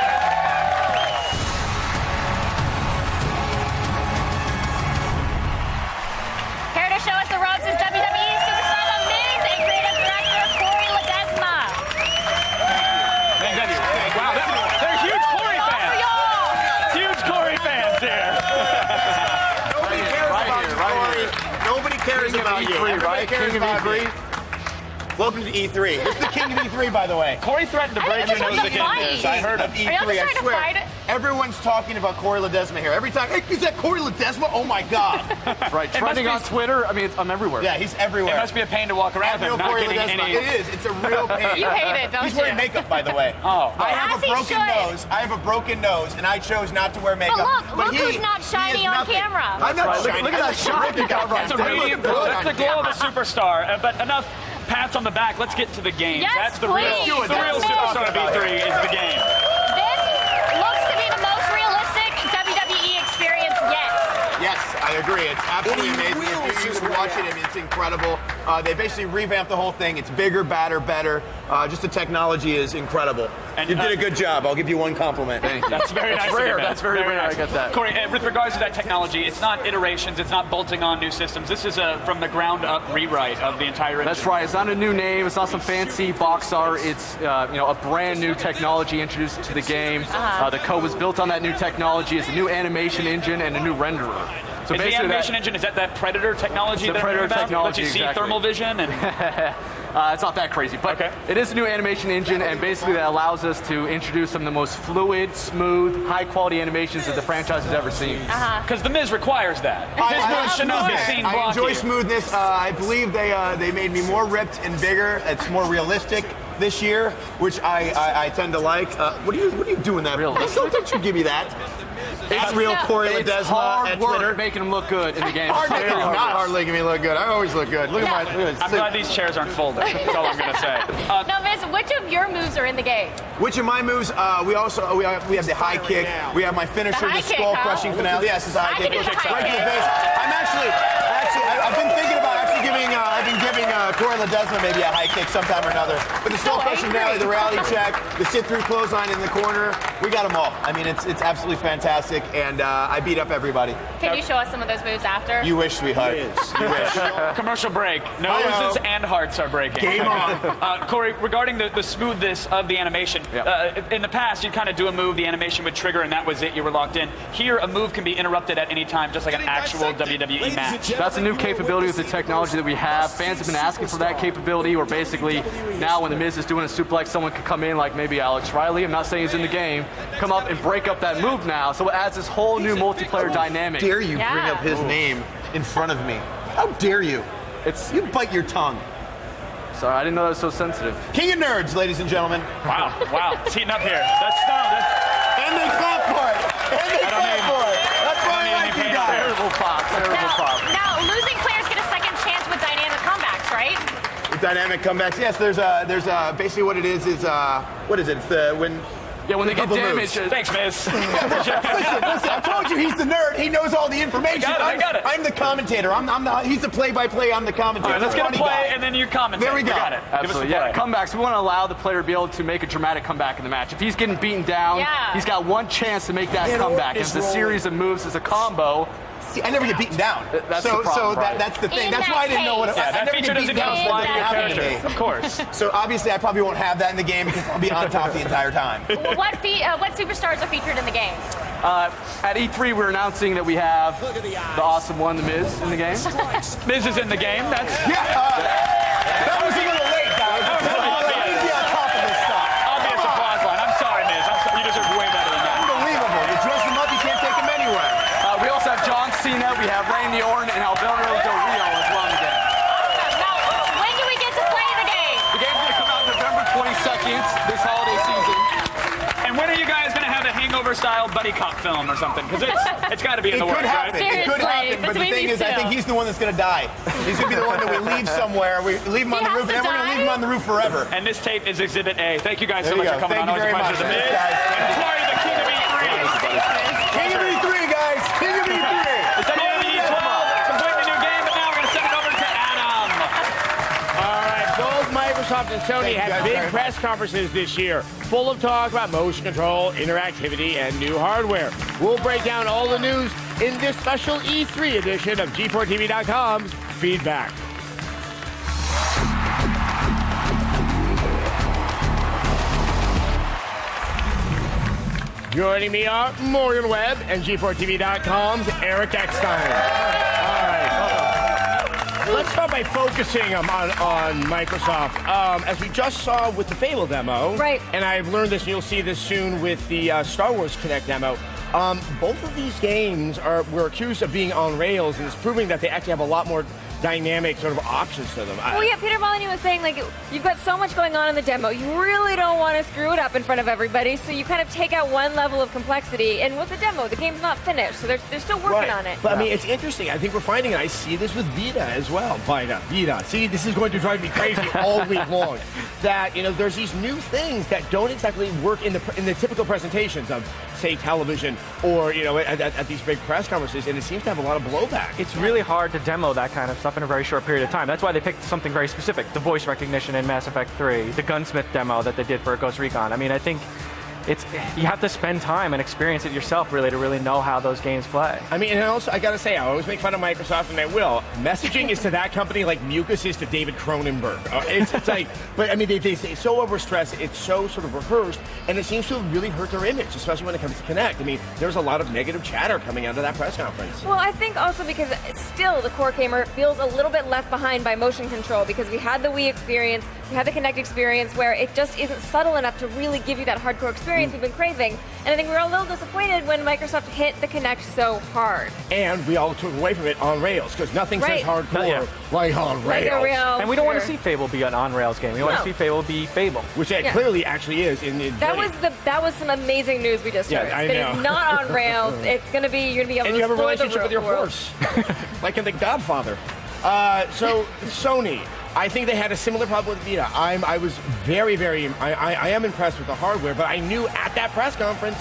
Here to show us the ropes is WWE Superstar The Miz and creative director Corey Ledesma. Thank you. Wow, they're huge Corey fans. Huge Corey fans here. Nobody cares about you, Corey. Nobody cares about you. Everybody cares about me. Welcome to E3. This is the king of E3, by the way. Corey threatened to break your nose again. I heard him. E3, I swear. Everyone's talking about Corey Ledesma here. Every time, hey, is that Corey Ledesma? Oh my God. Right, trending on Twitter. I mean, I'm everywhere. Yeah, he's everywhere. It must be a pain to walk around with him, not getting any. It is. It's a real pain. You hate it, don't you? He's wearing makeup, by the way. Oh. I have a broken nose. I have a broken nose, and I chose not to wear makeup. But look who's not shiny on camera. I'm not shiny. Look at that shot you got right That's a radiant glow. That's the glow of a superstar. But enough pats on the back. Let's get to the game. Yes, That's the please. real superstar of E3 is the game. This looks to be the most realistic WWE experience yet. Yes, I agree. It's absolutely amazing. If you should watch it, I mean, it's incredible. They basically revamped the whole thing. It's bigger, badder, better. Just the technology is incredible. And you did a good job. I'll give you one compliment. Thank you. That's very nice. Rare. That's very rare. Nice. I get that. Corey, with regards to that technology, it's not iterations. It's not bolting on new systems. This is a from the ground up rewrite of the entire engine. That's right. It's not a new name. It's not some fancy box art. It's a brand new technology introduced to the game. The code was built on that new technology. It's a new animation engine and a new renderer. So is the animation engine, is that Predator technology? The Predator technology, lets you see thermal vision? And it's not that crazy, but it is a new animation engine, and basically that allows us to introduce some of the most fluid, smooth, high-quality animations that the franchise has ever seen. Because The Miz requires that. I enjoy smoothness. I believe they made me more ripped and bigger. It's more realistic this year, which I tend to like. What are you doing that? Don't you give me that. It's real Corey Ledesma hard at work Twitter. making him look good in the game. It's not hard making me look good. I always look good. Look at my. I'm glad these chairs aren't folded. That's all I'm going to say. Now, Miz, which of your moves are in the game? Which of my moves? We have the high kick. We have my finisher, the skull crushing finale. Yes, it's a high kick. Right to the face. I'm actually, I've been thinking about giving Corey Ledesma maybe a high kick sometime or another. But the skull crushing finale, the reality check, the sit-through clothesline in the corner, we got them all. I mean, it's absolutely fantastic, and I beat up everybody. Can you show us some of those moves after? You wish, sweetheart. You wish. Commercial break. Noses and hearts are breaking. Game on. Corey, regarding the smoothness of the animation, in the past, you'd kind of do a move, the animation would trigger, and that was it, you were locked in. Here, a move can be interrupted at any time, just like an actual WWE match. That's a new capability with the technology that we have. Fans have been asking for that capability, where basically now when The Miz is doing a suplex, someone could come in, like maybe Alex Riley, I'm not saying he's in the game, come up and break up that move now, so it adds this whole new multiplayer dynamic. How dare you bring up his name in front of me? How dare you? You bite your tongue. Sorry, I didn't know that was so sensitive. King of Nerds, ladies and gentlemen. Wow, it's heating up here. That's stone. And they clap for it. That's why I like you guys. Terrible pop. Now, losing players get a second chance with dynamic comebacks, right? With dynamic comebacks, yes. There's basically what it is what is it? It's when they get damaged. Thanks, Miz. Listen, I told you he's the nerd. He knows all the information. I got it. I'm the commentator. He's the play-by-play. I'm the commentator. All right, let's get a play, and then you commentate. There we go. Got it. Absolutely, comebacks. We want to allow the player to be able to make a dramatic comeback in the match. If he's getting beaten down, he's got one chance to make that comeback. It's a series of moves. It's a combo. I never get beaten down. That's the problem, that's the thing. That's why I didn't know what it was. Yeah, that feature doesn't apply to your character. Of course. So obviously I probably won't have that in the game because I'll be on top the entire time. Well, what superstars are featured in the game? At E3, we're announcing that we have the Awesome One, The Miz, in the game. Miz is in the game. That was a little late, guys. Please be on top of this stuff. Obvious applause line. I'm sorry, Miz. You deserve way better than that. Unbelievable. You dress them up, you can't take them anywhere. We also have John Cena, we have Randy Orton, and Alberto Del Rio as well in the game. Now, when do we get to play the game? The game's going to come out November 22nd this holiday season. And when are you guys going to have a Hangover-style buddy cop film or something? Because it's got to be in the works, right? It could happen, but the thing is, I think he's the one that's going to die. He's going to be the one that we leave somewhere. We leave him on the roof, and then we're going to leave him on the roof forever. And this tape is Exhibit A. Thank you guys so much for coming on. Thank you very much. The Miz and Corey, the King of E3. King of E3, guys. King of E3. It's an E12, completely new game, but now we're going to send it over to Adam. All right, both Microsoft and Sony had big press conferences this year, full of talk about motion control, interactivity, and new hardware. We'll break down all the news in this special E3 edition of G4TV.com's Feedback. Joining me are Morgan Webb and G4TV.com's Eric Eckstein. All right. Let's start by focusing on Microsoft. As we just saw with the Fable demo, right? And I've learned this, and you'll see this soon with the Star Wars Kinect demo. Both of these games were accused of being on rails, and it's proving that they actually have a lot more dynamic sort of options to them. Well, yeah, Peter Molyneux was saying, like, you've got so much going on in the demo. You really don't want to screw it up in front of everybody, so you kind of take out one level of complexity. And with the demo, the game's not finished, so they're still working on it. But, I mean, it's interesting. I think we're finding, and I see this with Vita as well. Vita. See, this is going to drive me crazy all week long. That, there's these new things that don't exactly work in the typical presentations of say, television or, you know, at these big press conferences, and it seems to have a lot of blowback. It's really hard to demo that kind of stuff in a very short period of time. That's why they picked something very specific, the voice recognition in Mass Effect 3, the gunsmith demo that they did for Ghost Recon. I mean, I think you have to spend time and experience it yourself really to really know how those games play. I mean, and also, I gotta say, I always make fun of Microsoft, and I will. Messaging is to that company like mucus is to David Cronenberg. It's like, but I mean, they say so overstressed, it's so sort of rehearsed, and it seems to have really hurt their image, especially when it comes to Kinect. I mean, there's a lot of negative chatter coming out of that press conference. Well, I think also because still the core gamer feels a little bit left behind by motion control, because we had the Wii experience, we had the Kinect experience, where it just isn't subtle enough to really give you that hardcore experience we've been craving. And I think we were a little disappointed when Microsoft hit the Kinect so hard. And we all took away from it on rails, because nothing says hardcore like on rails. And we don't want to see Fable be an on-rails game. We want to see Fable be Fable. Which it clearly actually is. That was some amazing news we just heard. I That know. it's not on rails. It's going to be, you're going to be able And to you have a explore relationship with your world. horse, like in The Godfather. So Sony, I think they had a similar problem with Vita. I was I am impressed with the hardware, but I knew at that press conference,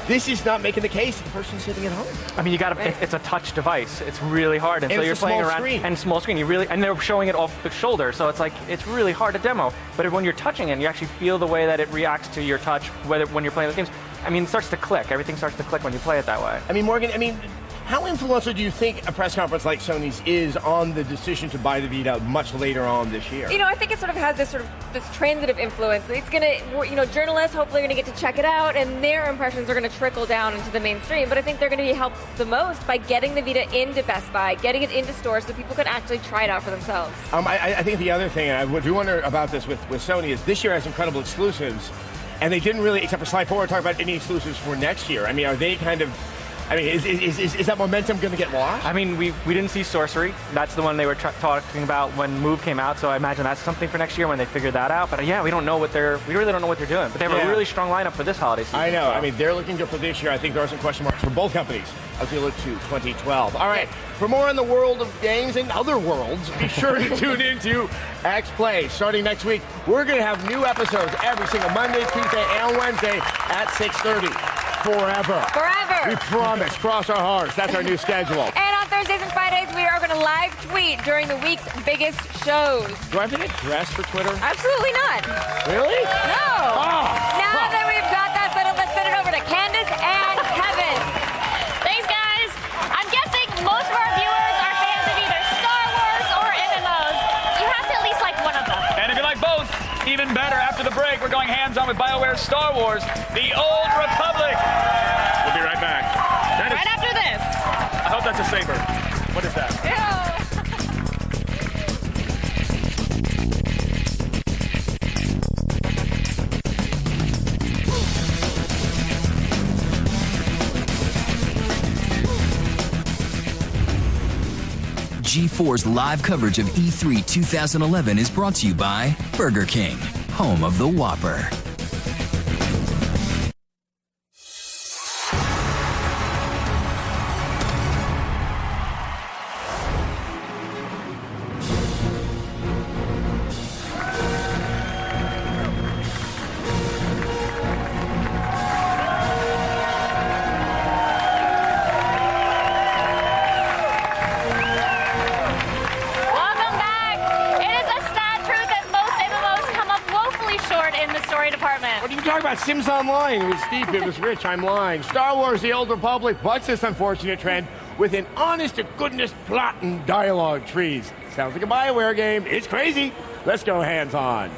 this is not making the case to the person sitting at home. I mean, it's a touch device. It's really hard, and so it's you're a playing small around screen. and small screen. And they're showing it off the shoulder, so it's like it's really hard to demo. But when you're touching it, and you actually feel the way that it reacts to your touch, when you're playing the games. I mean, it starts to click. Everything starts to click when you play it that way. I mean, Morgan, how influential do you think a press conference like Sony's is on the decision to buy the Vita much later on this year? You know, I think it sort of has this transitive influence. It's gonna, journalists hopefully are gonna get to check it out, and their impressions are gonna trickle down into the mainstream. But I think they're gonna be helped the most by getting the Vita into Best Buy, getting it into stores, so people can actually try it out for themselves. I think the other thing, and I do wonder about this with Sony, is this year has incredible exclusives, and they didn't really, except for Sly Forward, talk about any exclusives for next year. I mean, are they kind of? I mean, is that momentum going to get lost? I mean, we didn't see Sorcery. That's the one they were talking about when Move came out. So I imagine that's something for next year when they figure that out. But we really don't know what they're doing. But they have a really strong lineup for this holiday season. I know. So. I mean, they're looking good for this year. I think there are some question marks for both companies as we look to 2012. All right. For more on the world of games and other worlds, be sure to tune into X Play. Starting next week, we're going to have new episodes every single Monday, Tuesday, and Wednesday at 6:30. Forever. We promise. Cross our hearts. That's our new schedule. And on Thursdays and Fridays, we are going to live tweet during the week's biggest shows. Do I have to get dressed for Twitter? Absolutely not. Really? No. Now that we've got that settled, let's send it over to Candace and Kevin. Thanks, guys. I'm guessing most of our viewers are fans of either Star Wars or MMOs. You have to at least like one of them. And if you like both, even better. After the break, we're going hands-on with BioWare's Star Wars, The Old Republic. We'll be right back. Right after this. I hope that's a saber. What is that? G4's live coverage of E3 2011 is brought to you by Burger King, home of the Whopper. Welcome back. It is a sad truth that most MMOs come up woefully short in the story department. What are you talking about? Sims Online. It was deep. It was rich. I'm lying. Star Wars: The Old Republic. What's this unfortunate trend with an honest-to-goodness plot and dialogue trees? Sounds like a BioWare game. It's crazy. Let's go hands-on.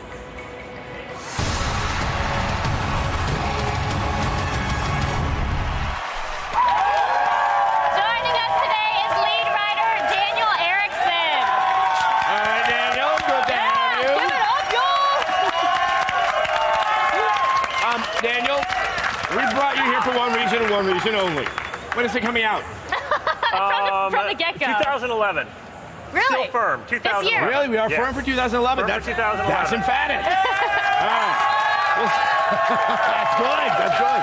Joining us today is lead writer Daniel Erickson. All right, Daniel. Good to have you. Give it up, y'all. Daniel, we brought you here for one reason and one reason only. When is it coming out? From the get-go. 2011. Really? Still firm. 2011. This year? Really? We are Yes. firm for 2011? Firm for 2011. That's emphatic. All right. Well, that's good. That's good.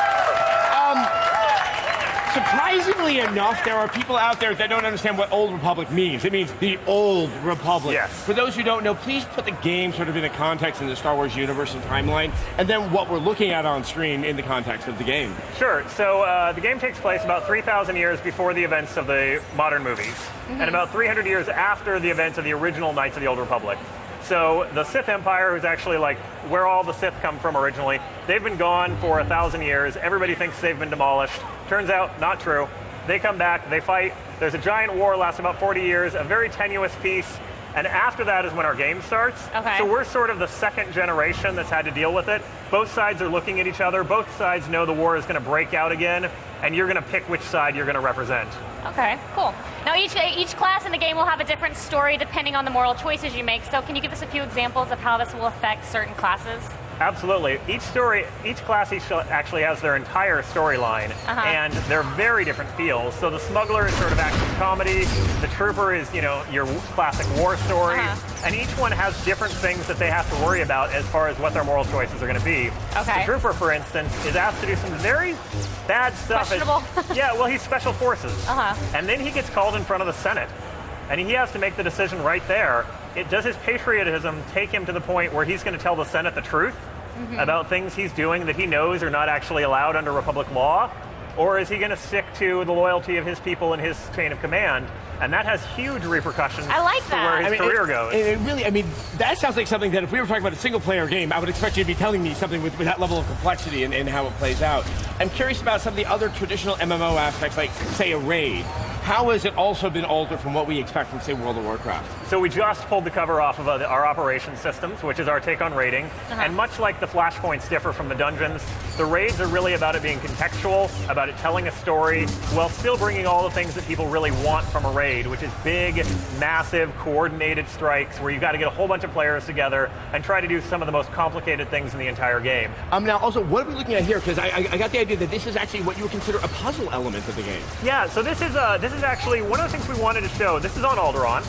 Surprisingly enough, there are people out there that don't understand what Old Republic means. It means the Old Republic. Yes. For those who don't know, please put the game sort of in the context in the Star Wars universe and timeline, and then what we're looking at on screen in the context of the game. Sure. So the game takes place about 3,000 years before the events of the modern movies, and about 300 years after the events of the original Knights of the Old Republic. So the Sith Empire, who's actually like where all the Sith come from originally, they've been gone for 1,000 years. Everybody thinks they've been demolished. Turns out, not true. They come back, they fight. There's a giant war, lasts about 40 years, a very tenuous peace. And after that is when our game starts. Okay. So we're sort of the second generation that's had to deal with it. Both sides are looking at each other. Both sides know the war is going to break out again, and you're going to pick which side you're going to represent. Okay, cool. Now each class in the game will have a different story depending on the moral choices you make. So can you give us a few examples of how this will affect certain classes? Absolutely. Each class actually has their entire storyline, and they're very different feels. So the smuggler is sort of action comedy. The trooper is, your classic war story, and each one has different things that they have to worry about as far as what their moral choices are going to be. Okay. The trooper, for instance, is asked to do some very bad stuff. Questionable. Yeah, well, he's special forces, and then he gets called in front of the Senate, and he has to make the decision right there. Does his patriotism take him to the point where he's going to tell the Senate the truth about things he's doing that he knows are not actually allowed under Republic law? Or is he going to stick to the loyalty of his people and his chain of command? And that has huge repercussions I like for that. where his career goes. It really, that sounds like something that if we were talking about a single-player game, I would expect you to be telling me something with that level of complexity and how it plays out. I'm curious about some of the other traditional MMO aspects, like, say, a raid. How has it also been altered from what we expect from, say, World of Warcraft? So we just pulled the cover off of our operations systems, which is our take on raiding. And much like the flashpoints differ from the dungeons, the raids are really about it being contextual, about it telling a story, while still bringing all the things that people really want from a raid, which is big, massive, coordinated strikes where you've got to get a whole bunch of players together and try to do some of the most complicated things in the entire game. Now, also, what are we looking at here? Because I got the idea that this is actually what you would consider a puzzle element of the game. Yeah, so this is actually one of the things we wanted to show. This is on Alderaan.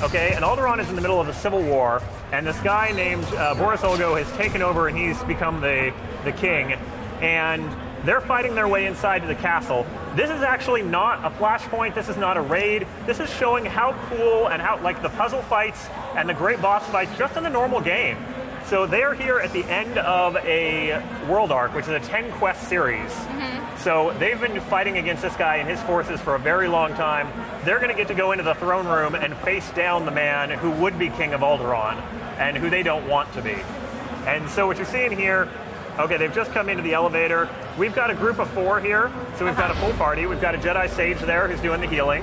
Okay, and Alderaan is in the middle of a civil war, and this guy named Boris Olgo has taken over, and he's become the king, and they're fighting their way inside to the castle. This is actually not a flashpoint. This is not a raid. This is showing how cool and how, like, the puzzle fights and the great boss fights just in the normal game. So they're here at the end of a world arc, which is a 10-quest series. So they've been fighting against this guy and his forces for a very long time. They're going to get to go into the throne room and face down the man who would be king of Alderaan and who they don't want to be. And so what you're seeing here, okay, they've just come into the elevator. We've got a group of 4 here, so we've got a full party. We've got a Jedi Sage there who's doing the healing.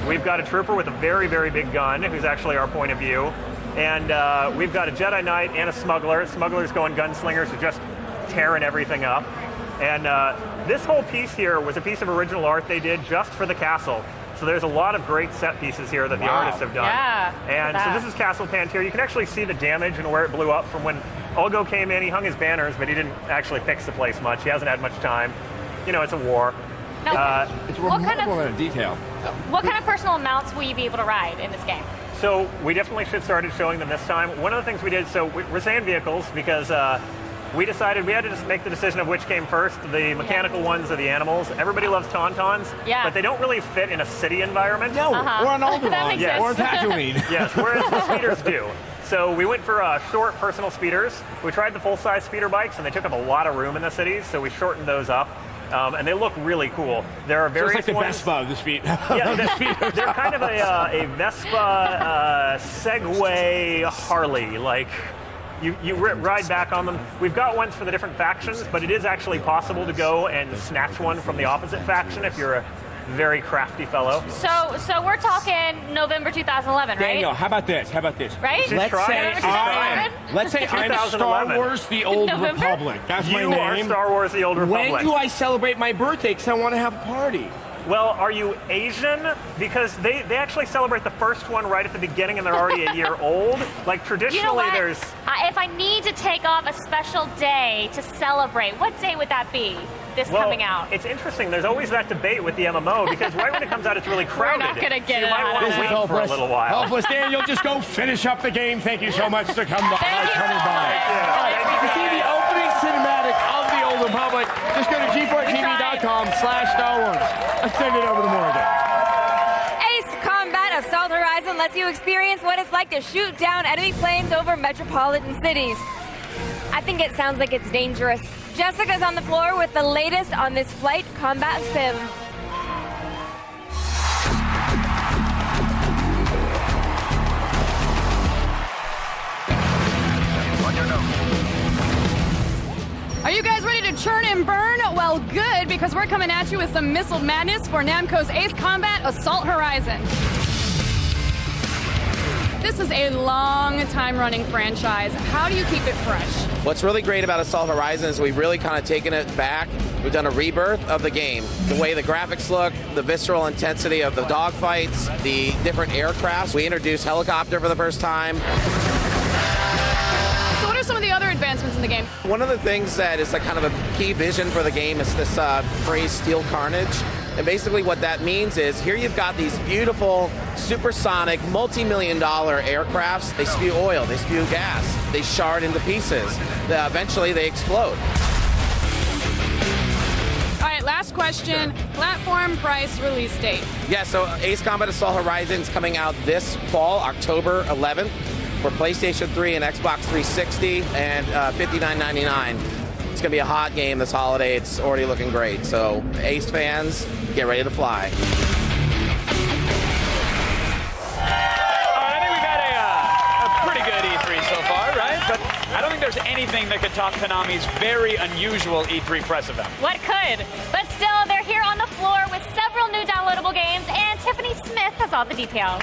We've got a trooper with a very, very big gun who's actually our point of view. And we've got a Jedi Knight and a smuggler. Smuggler's going gunslinger, so just tearing everything up. And this whole piece here was a piece of original art they did just for the castle. So there's a lot of great set pieces here that the artists have done. Yeah, and so this is Castle Pantier. You can actually see the damage and where it blew up from when Olgo came in. He hung his banners, but he didn't actually fix the place much. He hasn't had much time. It's a war. Now, it's a remarkable amount of detail. What kind of personal mounts will you be able to ride in this game? So we definitely should started showing them this time. One of the things we did, so we're saying vehicles because we decided we had to just make the decision of which came first, the mechanical ones or the animals. Everybody loves Tauntauns, but they don't really fit in a city environment. No, or on Alderaan, or on Tatooine. Yes, whereas the speeders do. So we went for short personal speeders. We tried the full-size speeder bikes, and they took up a lot of room in the cities, so we shortened those up. And they look really cool. There are various it's like the ones. Vespa of the speed. Yeah, they're kind of a Vespa, Segway, Harley. Like, you ride back on them. We've got ones for the different factions, but it is actually possible to go and snatch one from the opposite faction if you're a very crafty fellow. So we're talking November 2011, right? Daniel, how about this? Right? Let's say I'm Star Wars The Old Republic. That's my name. You are Star Wars The Old Republic. When do I celebrate my birthday? Because I want to have a party. Well, are you Asian? Because they actually celebrate the first one right at the beginning and they're already a year old. Like, traditionally there's... if I need to take off a special day to celebrate, what day would that be? Coming out. It's interesting. There's always that debate with the MMO because right when it comes out, it's really crowded. We're not going to get so you might want to wait for a little while. Helpless Daniel, just go finish up the game. Thank you so much for coming by. All right, to see the opening cinematic of the Old Republic, just go to g4tv.com/Star Wars. Let's send it over to Morgan. Ace Combat Assault Horizon lets you experience what it's like to shoot down enemy planes over metropolitan cities. I think it sounds like it's dangerous. Jessica's on the floor with the latest on this flight combat sim. Are you guys ready to churn and burn? Well, good, because we're coming at you with some missile madness for Namco's Ace Combat Assault Horizon. This is a long time running franchise. How do you keep it fresh? What's really great about Assault Horizon is we've really kind of taken it back. We've done a rebirth of the game. The way the graphics look, the visceral intensity of the dogfights, the different aircrafts. We introduced helicopter for the first time. So what are some of the other advancements in the game? One of the things that is like kind of a key vision for the game is this phrase Steel Carnage. And basically what that means is here you've got these beautiful supersonic multi-million-dollar aircrafts. They spew oil, they spew gas, they shard into pieces. Eventually they explode. All right, last question. Platform, price, release date. Yeah, so Ace Combat Assault Horizon is coming out this fall, October 11th, for PlayStation 3 and Xbox 360, and $59.99. It's going to be a hot game this holiday. It's already looking great. So, Ace fans, get ready to fly. All right, I think we've had a pretty good E3 so far, right? But I don't think there's anything that could top Konami's very unusual E3 press event. What could? But still, they're here on the floor with several new downloadable games, and Tiffany Smith has all the details.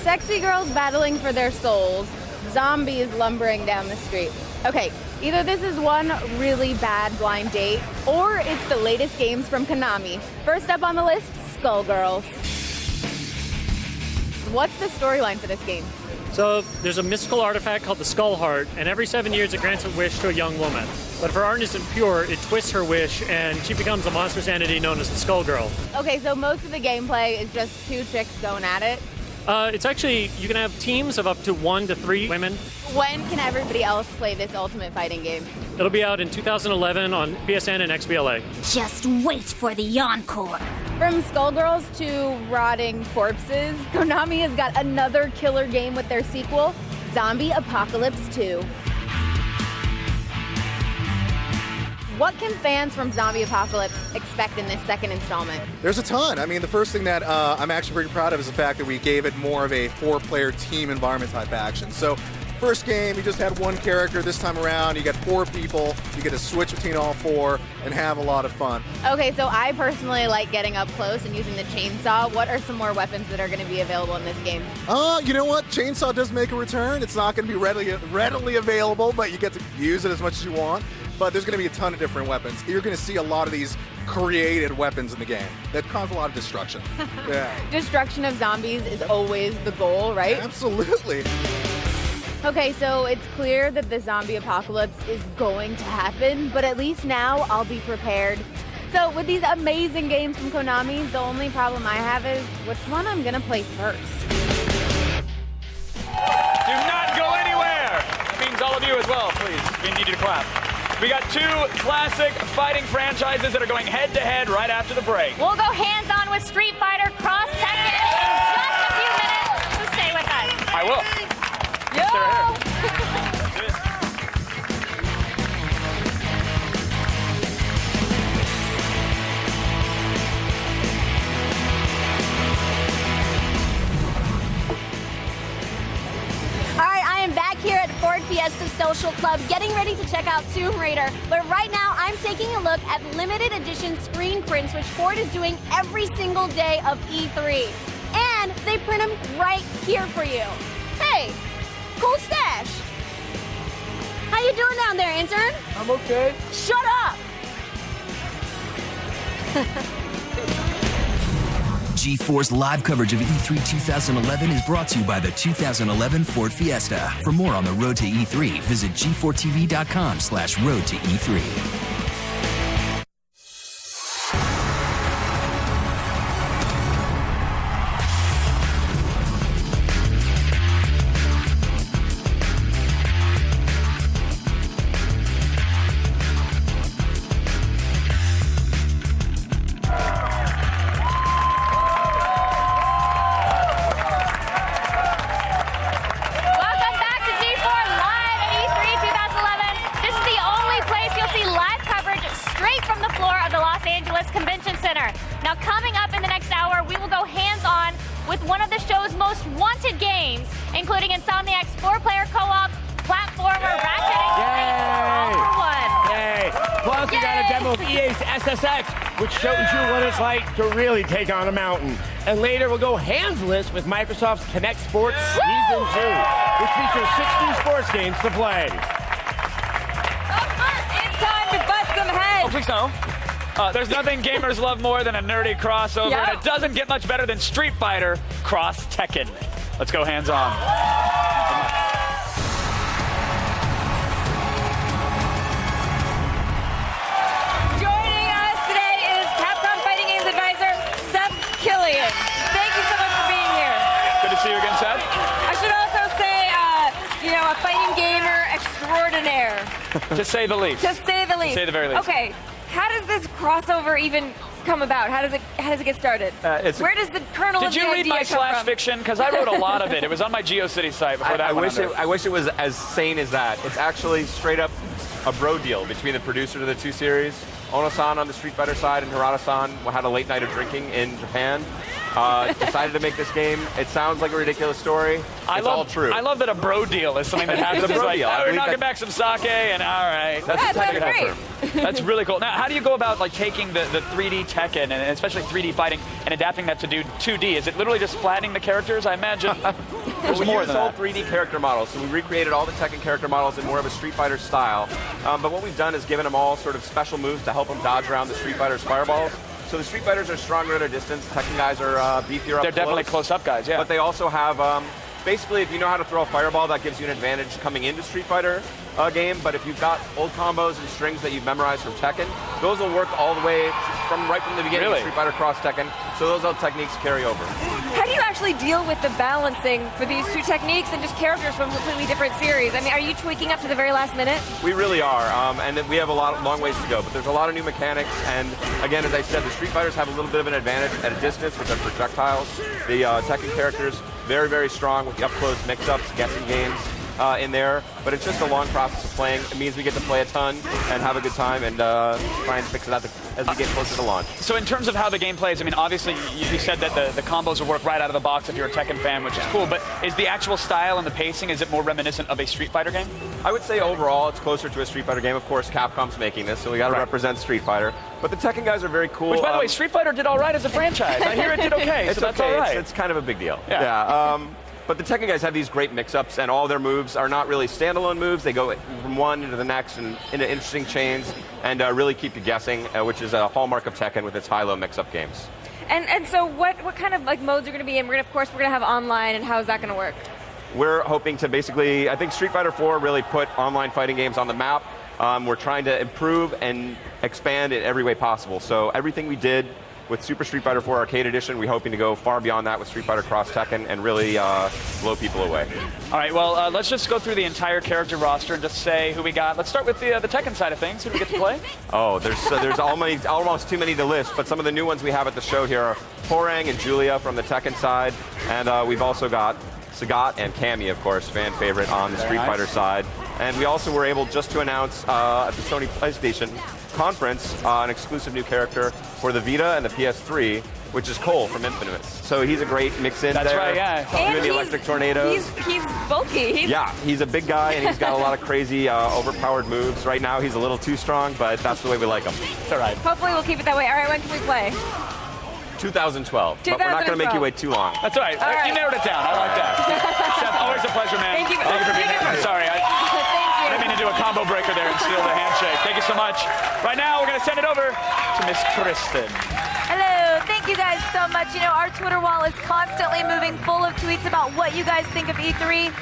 Sexy girls battling for their souls, zombies lumbering down the street. Okay, either this is one really bad blind date, or it's the latest games from Konami. First up on the list, Skullgirls. What's the storyline for this game? So there's a mystical artifact called the Skull Heart, and every 7 years it grants a wish to a young woman. But if her heart isn't pure, it twists her wish, and she becomes a monstrous entity known as the Skull Girl. Okay, so most of the gameplay is just two chicks going at it. It's actually, you can have teams of up to 1 to 3 women. When can everybody else play this ultimate fighting game? It'll be out in 2011 on PSN and XBLA. Just wait for the encore. From Skullgirls to rotting corpses, Konami has got another killer game with their sequel, Zombie Apocalypse 2. What can fans from Zombie Apocalypse expect in this second installment? There's a ton. I mean, the first thing that I'm actually pretty proud of is the fact that we gave it more of a 4-player team environment type action. So, first game, you just had one character. This time around, you got 4 people. You get to switch between all 4 and have a lot of fun. Okay, so I personally like getting up close and using the chainsaw. What are some more weapons that are going to be available in this game? You know what? Chainsaw does make a return. It's not going to be readily available, but you get to use it as much as you want. But there's going to be a ton of different weapons. You're going to see a lot of these created weapons in the game that cause a lot of destruction. Yeah. Destruction of zombies is always the goal, right? Absolutely. Okay, so it's clear that the zombie apocalypse is going to happen, but at least now I'll be prepared. So with these amazing games from Konami, the only problem I have is which one I'm going to play first. Do not go anywhere! That means all of you as well, please. We need you to clap. We got 2 classic fighting franchises that are going head-to-head right after the break. We'll go hands-on with Street Fighter Cross Tekken in just a few minutes, so stay with us. I will. Back here at Ford Fiesta Social Club, getting ready to check out Tomb Raider. But right now, I'm taking a look at limited edition screen prints, which Ford is doing every single day of E3. And they print them right here for you. Hey, cool stash. How you doing down there, intern? I'm okay. Shut up. G4's live coverage of E3 2011 is brought to you by the 2011 Ford Fiesta. For more on the road to E3, visit g4tv.com/road to E3. Angeles Convention Center. Now, coming up in the next hour, we will go hands-on with one of the show's most wanted games, including Insomniac's 4-player co-op platformer Ratchet & Clank All for One. Yay! Plus, we got a demo of EA's SSX, which shows you what it's like to really take on a mountain. And later, we'll go handsless with Microsoft's Kinect Sports Season 2, which features 6 new sports games to play. It's time to bust some heads. Oh, please no. There's nothing gamers love more than a nerdy crossover, and it doesn't get much better than Street Fighter Cross Tekken. Let's go hands-on. Joining us today is Capcom Fighting Games advisor Seth Killian. Thank you so much for being here. Good to see you again, Seth. I should also say, a fighting gamer extraordinaire. To say the least. To say the least. To say the very least. Okay, how does this crossover even come about? How does it get started? Where does the kernel of Did the you read idea my come slash from? fiction? Because I wrote a lot of it. It was on my GeoCity site before that I went wish under. I wish it was as sane as that. It's actually straight up a bro deal between the producers of the two series. Ono-san on the Street Fighter side and Hirata-san had a late night of drinking in Japan. Decided to make this game. It sounds like a ridiculous story. It's all true. I love that a bro deal is something that happens. It's a bro like, deal. Oh, I we're believe knocking that- back some sake, and all right. That's the technical term. That's really cool. Now, how do you go about like taking the 3D Tekken and especially 3D fighting and adapting that to do 2D? Is it literally just flattening the characters? I imagine there's we more used than all that. 3D character models, so we recreated all the Tekken character models in more of a Street Fighter style. But what we've done is given them all sort of special moves to help them dodge around the Street Fighter's fireballs. So the Street Fighters are stronger at a distance. Tekken guys are beefier up They're definitely close-up guys, yeah. But they also have, basically, if you know how to throw a fireball, that gives you an advantage coming into Street Fighter game. But if you've got old combos and strings that you've memorized from Tekken, those will work all the way right from the beginning of Street Fighter Cross Tekken. So those old techniques carry over. How do you actually deal with the balancing for these two techniques and just characters from completely different series? I mean, are you tweaking up to the very last minute? We really are, and we have a long ways to go. But there's a lot of new mechanics, and again, as I said, the Street Fighters have a little bit of an advantage at a distance with their projectiles. The Tekken characters, very, very strong with the up-close mix-ups, guessing games in there. But it's just a long process of playing. It means we get to play a ton and have a good time and try and fix it out as we get closer to launch. So in terms of how the game plays, I mean, obviously you said that the combos will work right out of the box if you're a Tekken fan, which is cool, but is the actual style and the pacing, is it more reminiscent of a Street Fighter game? I would say overall it's closer to a Street Fighter game. Of course, Capcom's making this, so we got to represent Street Fighter. But the Tekken guys are very cool. Which, by the way, Street Fighter did all right as a franchise. I hear it did okay, It's so that's okay. all right. It's kind of a big deal. Yeah. But the Tekken guys have these great mix-ups, and all their moves are not really standalone moves. They go from one into the next and into interesting chains and really keep you guessing, which is a hallmark of Tekken with its high-low mix-up games. And so what kind of like modes are going to be in? We're going to have online, and how is that going to work? We're hoping to basically, I think Street Fighter 4 really put online fighting games on the map. We're trying to improve and expand in every way possible. So everything we did with Super Street Fighter 4 Arcade Edition, we're hoping to go far beyond that with Street Fighter Cross Tekken and really blow people away. All right, well, let's just go through the entire character roster and just say who we got. Let's start with the Tekken side of things. Who do we get to play? Oh, there's almost too many to list, but some of the new ones we have at the show here are Porang and Julia from the Tekken side, and we've also got Sagat and Cammy, of course, fan favorite on the Street Fighter side. And we also were able just to announce at the Sony PlayStation conference an exclusive new character for the Vita and the PS3, which is Cole from Infamous. So he's a great mix-in there. That's right, yeah. Doing the electric tornadoes. He's bulky. Yeah, he's a big guy, and he's got a lot of crazy, overpowered moves. Right now, he's a little too strong, but that's the way we like him. All right. Hopefully we'll keep it that way. All right, when can we play? 2012. But we're not going to make you wait too long. That's all right. You narrowed it down. I like that. Seth, always a pleasure, man. Thank you. Thank you for being here. Sorry, I didn't mean to do a combo breaker there and steal the handshake. Thank you so much. Right now, we're going to send it over to Miss Kristen. Hello, thank you guys so much. You know, our Twitter wall is constantly moving full of tweets about what you guys think of E3.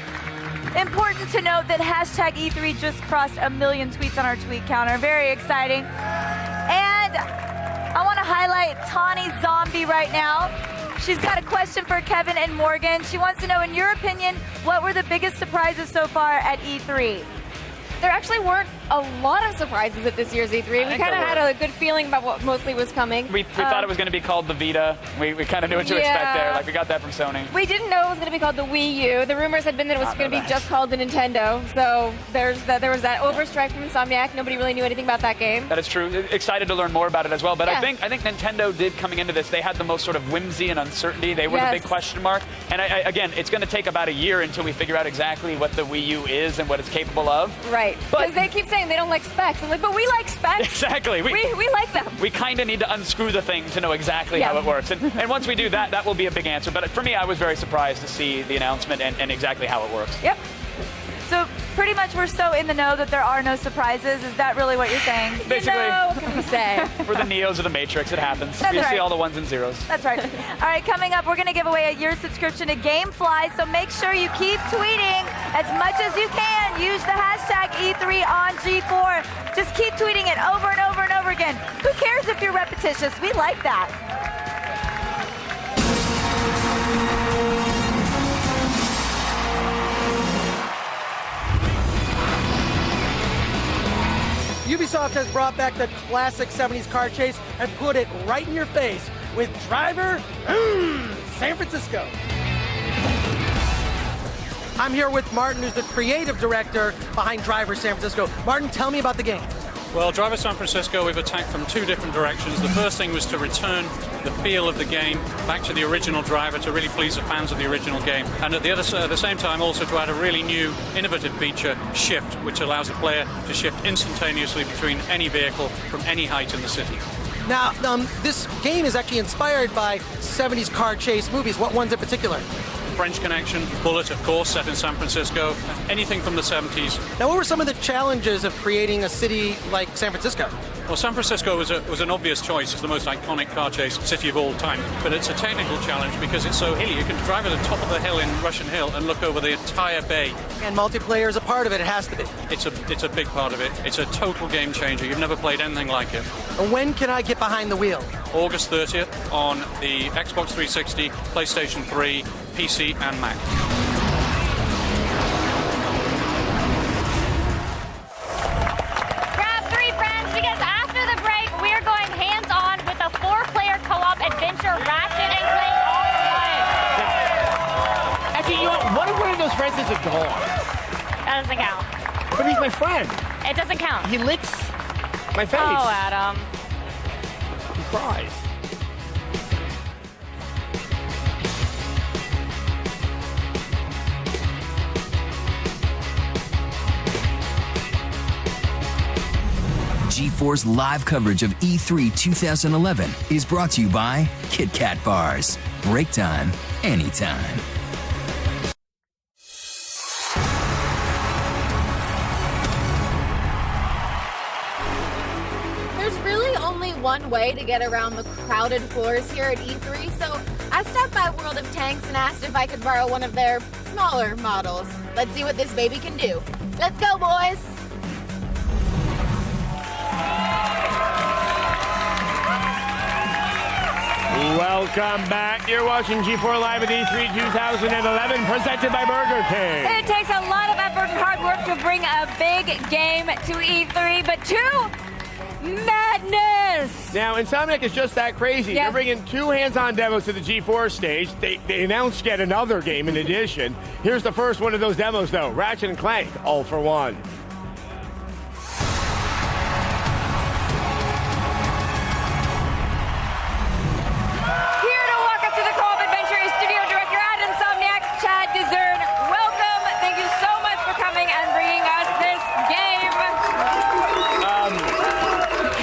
Important to note that hashtag E3 just crossed 1 million tweets on our tweet counter. Very exciting. And I want to highlight Tawny Zombie right now. She's got a question for Kevin and Morgan. She wants to know, in your opinion, what were the biggest surprises so far at E3? There actually weren't a lot of surprises at this year's E3. We kind of had a good feeling about what mostly was coming. We thought it was going to be called the Vita. We kind of knew what to expect there. Like, we got that from Sony. We didn't know it was going to be called the Wii U. The rumors had been that it was going to be just called the Nintendo. So there was that overstrike from Insomniac. Nobody really knew anything about that game. That is true. Excited to learn more about it as well. But I think Nintendo did, coming into this, they had the most sort of whimsy and uncertainty. They were the big question mark. And again, it's going to take about a year until we figure out exactly what the Wii U is and what it's capable of. Right. Because they keep saying they don't like specs. I'm like, but we like specs. Exactly. We like them. We kind of need to unscrew the thing to know exactly how it works. And once we do that, that will be a big answer. But for me, I was very surprised to see the announcement and exactly how it works. Yep. So pretty much we're so in the know that there are no surprises. Is that really what you're saying? Basically. What can we say? We're the Neos of the Matrix. It happens. That's You see right. all the ones and zeros. That's right. All right, coming up, we're going to give away a year's subscription to GameFly, so make sure you keep tweeting as much as you can. Use the hashtag E3 on G4. Just keep tweeting it over and over and over again. Who cares if you're repetitious? We like that. Ubisoft has brought back the classic 70s car chase and put it right in your face with Driver San Francisco. I'm here with Martin, who's the creative director behind Driver San Francisco. Martin, tell me about the game. Well, Driver San Francisco, we've attacked from two different directions. The first thing was to return the feel of the game back to the original Driver to really please the fans of the original game. And at the same time, also to add a really new, innovative feature, Shift, which allows the player to shift instantaneously between any vehicle from any height in the city. Now, this game is actually inspired by 70s car chase movies. What ones in particular? French Connection, Bullet, of course, set in San Francisco, anything from the 70s. Now, what were some of the challenges of creating a city like San Francisco? Well, San Francisco was an obvious choice. It's the most iconic car chase city of all time. But it's a technical challenge because it's so hilly. You can drive at the top of the hill in Russian Hill and look over the entire bay. And multiplayer is a part of it. It has to be. It's a big part of it. It's a total game changer. You've never played anything like it. And when can I get behind the wheel? August 30th on the Xbox 360, PlayStation 3, PC, and Mac. Grab 3 friends because after the break, we are going hands-on with a 4-player co-op adventure Ratchet and Clank All-in-One. Actually, you know, what if one of those friends is a dog? That doesn't count. But he's my friend. It doesn't count. He licks my face. Oh, Adam. He cries. G4's live coverage of E3 2011 is brought to you by Kit Kat Bars. Break time, anytime. There's really only one way to get around the crowded floors here at E3, so I stopped by World of Tanks and asked if I could borrow one of their smaller models. Let's see what this baby can do. Let's go, boys! Welcome back. You're watching G4 Live at E3 2011, presented by Burger King. It takes a lot of effort and hard work to bring a big game to E3, but madness! Now, Insomniac is just that crazy. Yes. They're bringing 2 hands-on demos to the G4 stage. They announced yet another game in addition. Here's the first one of those demos, though. Ratchet & Clank, All for One. Here to walk us through the co-op adventure is studio director at Insomniac, Chad Dezern. Welcome. Thank you so much for coming and bringing us this game.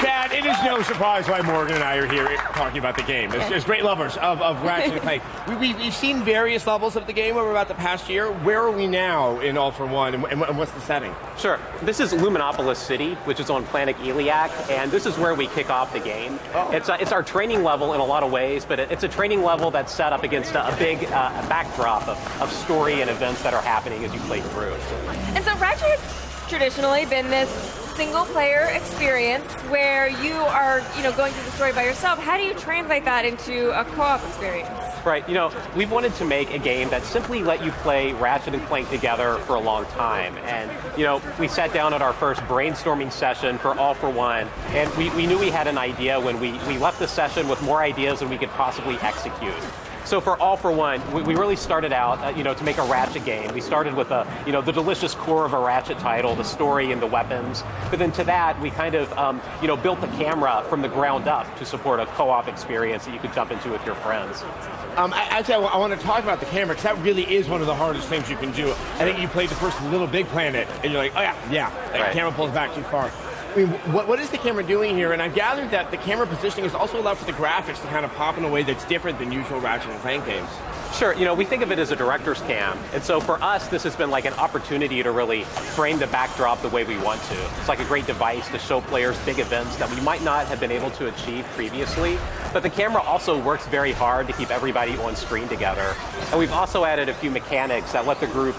Chad, it is no surprise why Morgan and I are here talking about the game. As great lovers of Ratchet & Clank. We've seen various levels of the game over about the past year. Where are we now in All for One, and what's the setting? Sure. This is Luminopolis City, which is on planet Iliac, and this is where we kick off the game. Oh. It's our training level in a lot of ways, but it's a training level that's set up against a big backdrop of story and events that are happening as you play through. And so Ratchet has traditionally been this single-player experience where you are, going through the story by yourself. How do you translate that into a co-op experience? Right, we've wanted to make a game that simply let you play Ratchet and Clank together for a long time. And, we sat down at our first brainstorming session for All for One, and we knew we had an idea when we left the session with more ideas than we could possibly execute. So for All for One, we really started out, to make a Ratchet game. We started with the delicious core of a Ratchet title, the story and the weapons. But then to that, we kind of, built the camera from the ground up to support a co-op experience that you could jump into with your friends. Actually, I want to talk about the camera, because that really is one of the hardest things you can do. I think you played the first Little Big Planet, and you're like, oh yeah, the camera pulls back too far. I mean, what is the camera doing here? And I've gathered that the camera positioning is also allowed for the graphics to kind of pop in a way that's different than usual Ratchet and Clank games. Sure, we think of it as a director's cam. And so for us, this has been like an opportunity to really frame the backdrop the way we want to. It's like a great device to show players big events that we might not have been able to achieve previously. But the camera also works very hard to keep everybody on screen together. And we've also added a few mechanics that let the group,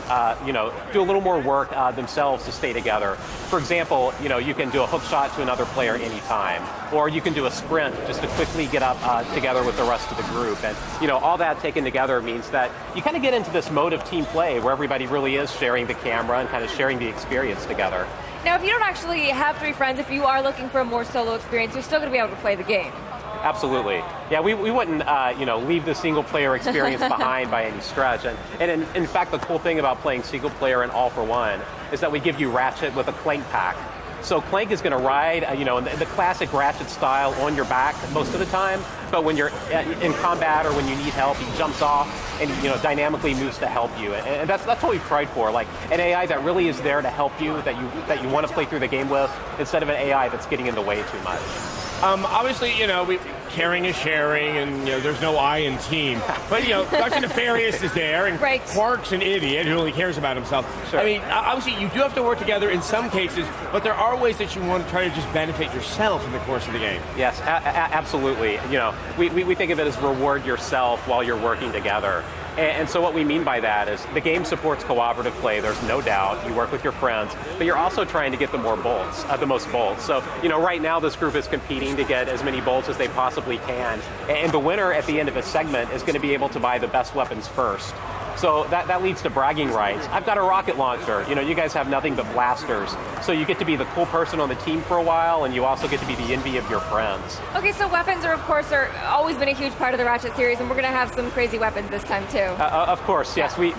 do a little more work themselves to stay together. For example, you can do a hook shot to another player anytime. Or you can do a sprint just to quickly get up together with the rest of the group. And, all that taken together means that you kind of get into this mode of team play where everybody really is sharing the camera and kind of sharing the experience together. Now, if you don't actually have 3 friends, if you are looking for a more solo experience, you're still going to be able to play the game. Absolutely. Yeah, we wouldn't, leave the single-player experience behind by any stretch. And in fact, the cool thing about playing single-player in All for One is that we give you Ratchet with a Clank pack. So Clank is going to ride, in the classic Ratchet style on your back most of the time. But when you're in combat or when you need help, he jumps off and dynamically moves to help you. And that's what we've tried for, like an AI that really is there to help you, that you want to play through the game with, instead of an AI that's getting in the way too much. Obviously, caring is sharing, and there's no I in team. But Dr. Nefarious is there, and Quark's an idiot who only cares about himself. Sure. I mean, obviously, you do have to work together in some cases, but there are ways that you want to try to just benefit yourself in the course of the game. Yes, absolutely. We think of it as reward yourself while you're working together. And so what we mean by that is the game supports cooperative play, there's no doubt. You work with your friends, but you're also trying to get the most bolts. So, right now this group is competing to get as many bolts as they possibly can. And the winner at the end of a segment is going to be able to buy the best weapons first. So that leads to bragging rights. I've got a rocket launcher. You guys have nothing but blasters. So you get to be the cool person on the team for a while, and you also get to be the envy of your friends. Okay, so weapons are always been a huge part of the Ratchet series, and we're going to have some crazy weapons this time too. Of course, yes. We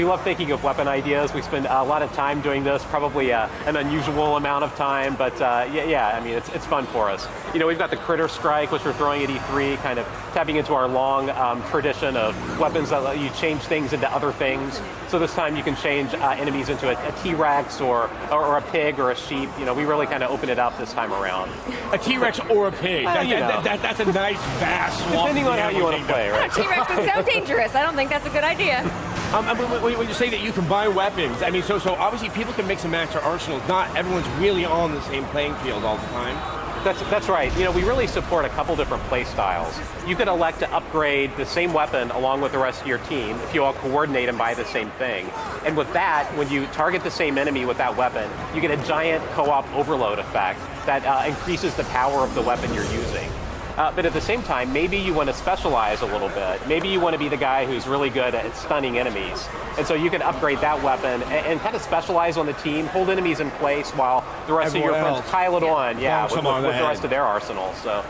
love thinking of weapon ideas. We spend a lot of time doing this, probably an unusual amount of time, but it's fun for us. We've got the Critter Strike, which we're throwing at E3, kind of tapping into our long tradition of weapons that let you change things into other things. So this time you can change enemies into a T-Rex or a pig or a sheep. We really kind of open it up this time around. A T-Rex or a pig. That's a nice, vast swamp. Depending on how you want to play, right? T-Rex is so dangerous. I don't think that's a good idea. When you say that you can buy weapons, I mean, so obviously people can mix and match their arsenals. Not everyone's really on the same playing field all the time. That's right. We really support a couple different play styles. You could elect to upgrade the same weapon along with the rest of your team if you all coordinate and buy the same thing. And with that, when you target the same enemy with that weapon, you get a giant co-op overload effect that increases the power of the weapon you're using. But at the same time, maybe you want to specialize a little bit. Maybe you want to be the guy who's really good at stunning enemies. And so you can upgrade that weapon and kind of specialize on the team, hold enemies in place while the rest of your friends pile it on, with the rest of their arsenal. So,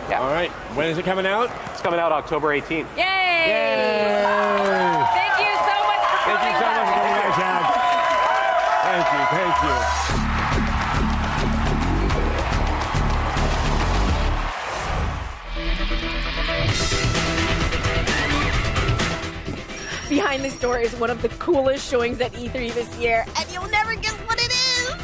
yeah. All right. When is it coming out? It's coming out October 18th. Yay! Yay! Thank you so much for coming. Thank you so much for coming out, Chad. Thank you. Behind this door is one of the coolest showings at E3 this year, and you'll never guess what it is!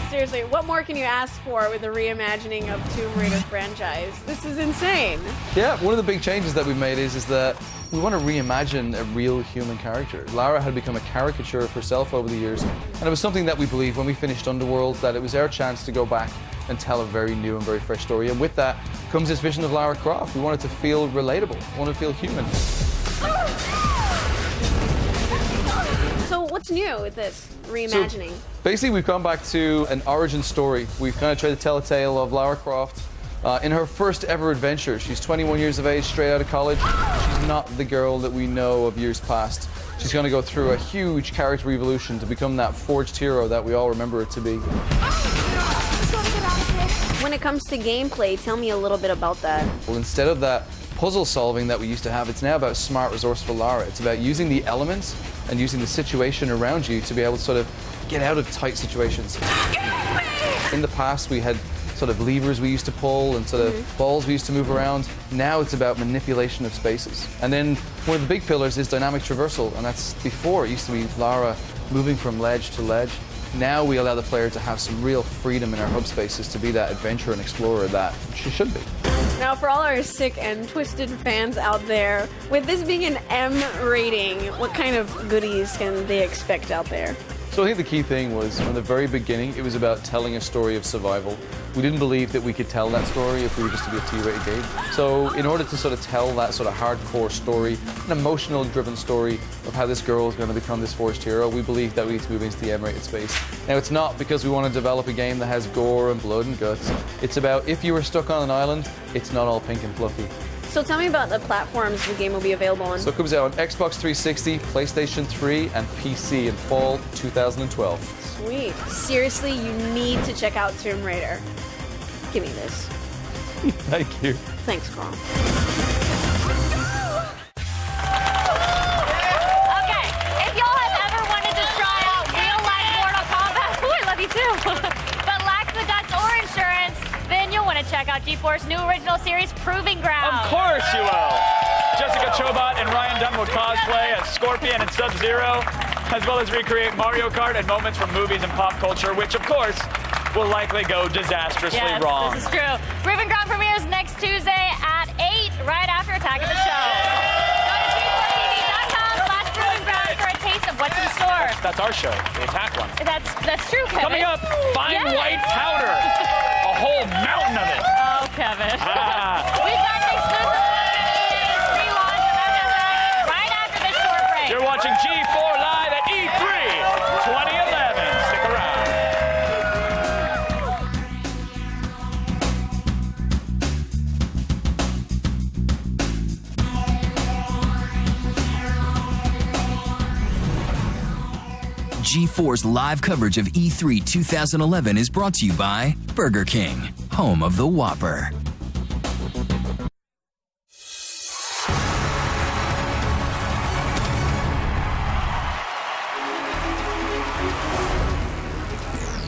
Seriously, what more can you ask for with the reimagining of Tomb Raider franchise? This is insane. Yeah, one of the big changes that we've made is that we want to reimagine a real human character. Lara had become a caricature of herself over the years, and it was something that we believed when we finished Underworld that it was our chance to go back and tell a very new and very fresh story. And with that comes this vision of Lara Croft. We want it to feel relatable. We want it to feel human. So what's new with this reimagining? So basically, we've gone back to an origin story. We've kind of tried to tell a tale of Lara Croft In her first ever adventure, she's 21 years of age, straight out of college. She's not the girl that we know of years past. She's going to go through a huge character evolution to become that forged hero that we all remember her to be. When it comes to gameplay, tell me a little bit about that. Well, instead of that puzzle solving that we used to have, it's now about smart, resourceful Lara. It's about using the elements and using the situation around you to be able to sort of get out of tight situations. In the past, we had sort of levers we used to pull and sort of balls we used to move around. Now it's about manipulation of spaces. And then one of the big pillars is dynamic traversal, and that's before it used to be Lara moving from ledge to ledge. Now we allow the player to have some real freedom in our hub spaces to be that adventurer and explorer that she should be. Now, for all our sick and twisted fans out there, with this being an M rating, what kind of goodies can they expect out there? So I think the key thing was, from the very beginning, it was about telling a story of survival. We didn't believe that we could tell that story if we were just to be a T-rated game. So in order to sort of tell that sort of hardcore story, an emotional-driven story of how this girl is going to become this forged hero, we believe that we need to move into the M-rated space. Now, it's not because we want to develop a game that has gore and blood and guts. It's about, if you were stuck on an island, it's not all pink and fluffy. So tell me about the platforms the game will be available on. So it comes out on Xbox 360, PlayStation 3, and PC in fall 2012. Sweet. Seriously, you need to check out Tomb Raider. Give me this. Thank you. Thanks, Carl. Okay, if y'all have ever wanted to try out real-life Mortal Kombat, ooh, I love you too, but lack the guts or insurance, then you'll want to check out GeForce new original series, Proving Ground. Of course you will. Jessica Chobot and Ryan Dunn will cosplay as Scorpion and Sub-Zero, as well as recreate Mario Kart and moments from movies and pop culture, which, of course, will likely go disastrously wrong. This is true. Proving Ground premieres next Tuesday at 8, right after Attack of the Show. Go to g4tv.com/Proving Ground for a taste of what's in store. That's our show, the Attack one. That's true, Kevin. Coming up, fine white powder. A whole mountain of it. Oh, Kevin. We've got an exclusive pre-launch of SSX right after this short break. You're watching G4 Live at E3 2011. Stick around. G4's live coverage of E3 2011 is brought to you by Burger King, home of the Whopper.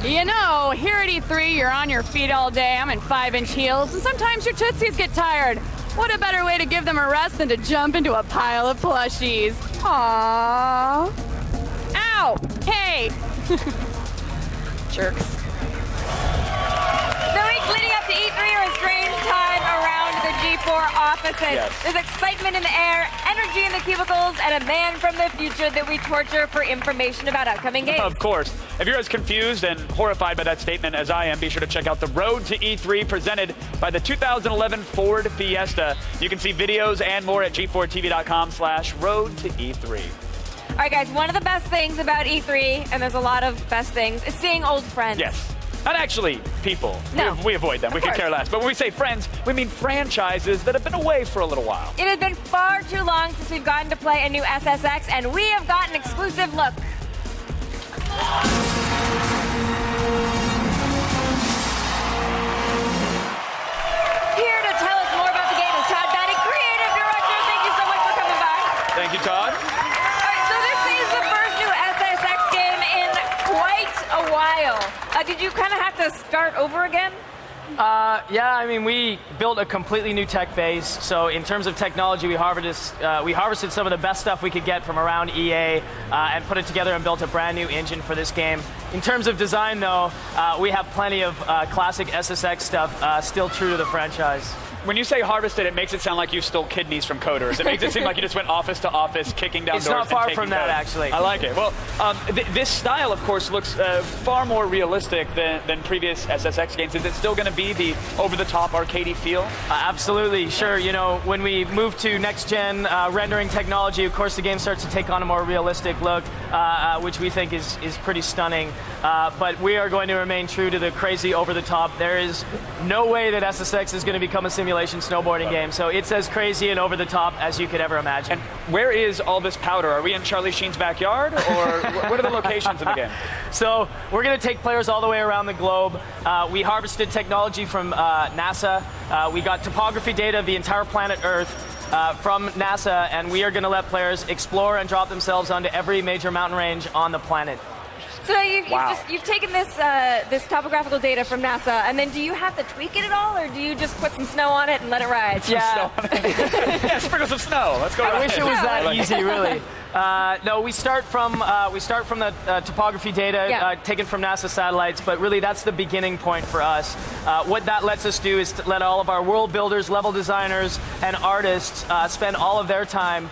You know, here at E3, you're on your feet all day. I'm in 5-inch heels, and sometimes your tootsies get tired. What a better way to give them a rest than to jump into a pile of plushies. Aww. Ow! Hey! Jerks. The weeks leading up to E3 are a strange time around the G4 offices. Yes. There's excitement in the air, energy in the cubicles, and a man from the future that we torture for information about upcoming games. Of course. If you're as confused and horrified by that statement as I am, be sure to check out The Road to E3 presented by the 2011 Ford Fiesta. You can see videos and more at g4tv.com/Road to E3. All right, guys, one of the best things about E3, and there's a lot of best things, is seeing old friends. Yes. Not actually people. No. We avoid them. We could care less. But when we say friends, we mean franchises that have been away for a little while. It has been far too long since we've gotten to play a new SSX, and we have got an exclusive look. Here to tell us more about the game is Todd Batty, creative director. Thank you so much for coming by. Thank you, Todd. All right, so this is the first new SSX game in quite a while. Did you kind of have to start over again? Yeah, I mean, we built a completely new tech base. So in terms of technology, we harvested some of the best stuff we could get from around EA and put it together and built a brand new engine for this game. In terms of design, though, we have plenty of classic SSX stuff still true to the franchise. when you say harvested, it makes it sound like you stole kidneys from coders. It makes it seem like you just went office to office, kicking down It's doors. not far and taking from that, code. actually. I like it. Well, this style, of course, looks far more realistic than previous SSX games. Is it still going to be the over-the-top arcadey feel? Absolutely, sure. You know, when we move to next-gen rendering technology, of course, the game starts to take on a more realistic look, which we think is pretty stunning. But we are going to remain true to the crazy over-the-top. There is no way that SSX is going to become a simulation snowboarding game. So it's as crazy and over-the-top as you could ever imagine. And where is all this powder? Are we in Charlie Sheen's backyard, or what are the locations in the game? So we're going to take players all the way around the globe. We harvested technology from NASA. We got topography data of the entire planet Earth from NASA, and we are going to let players explore and drop themselves onto every major mountain range on the planet. So you've taken this this topographical data from NASA, and then do you have to tweak it at all, or do you just put some snow on it and let it ride? Yeah, sprinkle some snow. Let's go. I wish it was that easy, really. No, we start from the topography data taken from NASA satellites, but really that's the beginning point for us. What that lets us do is to let all of our world builders, level designers, and artists spend all of their time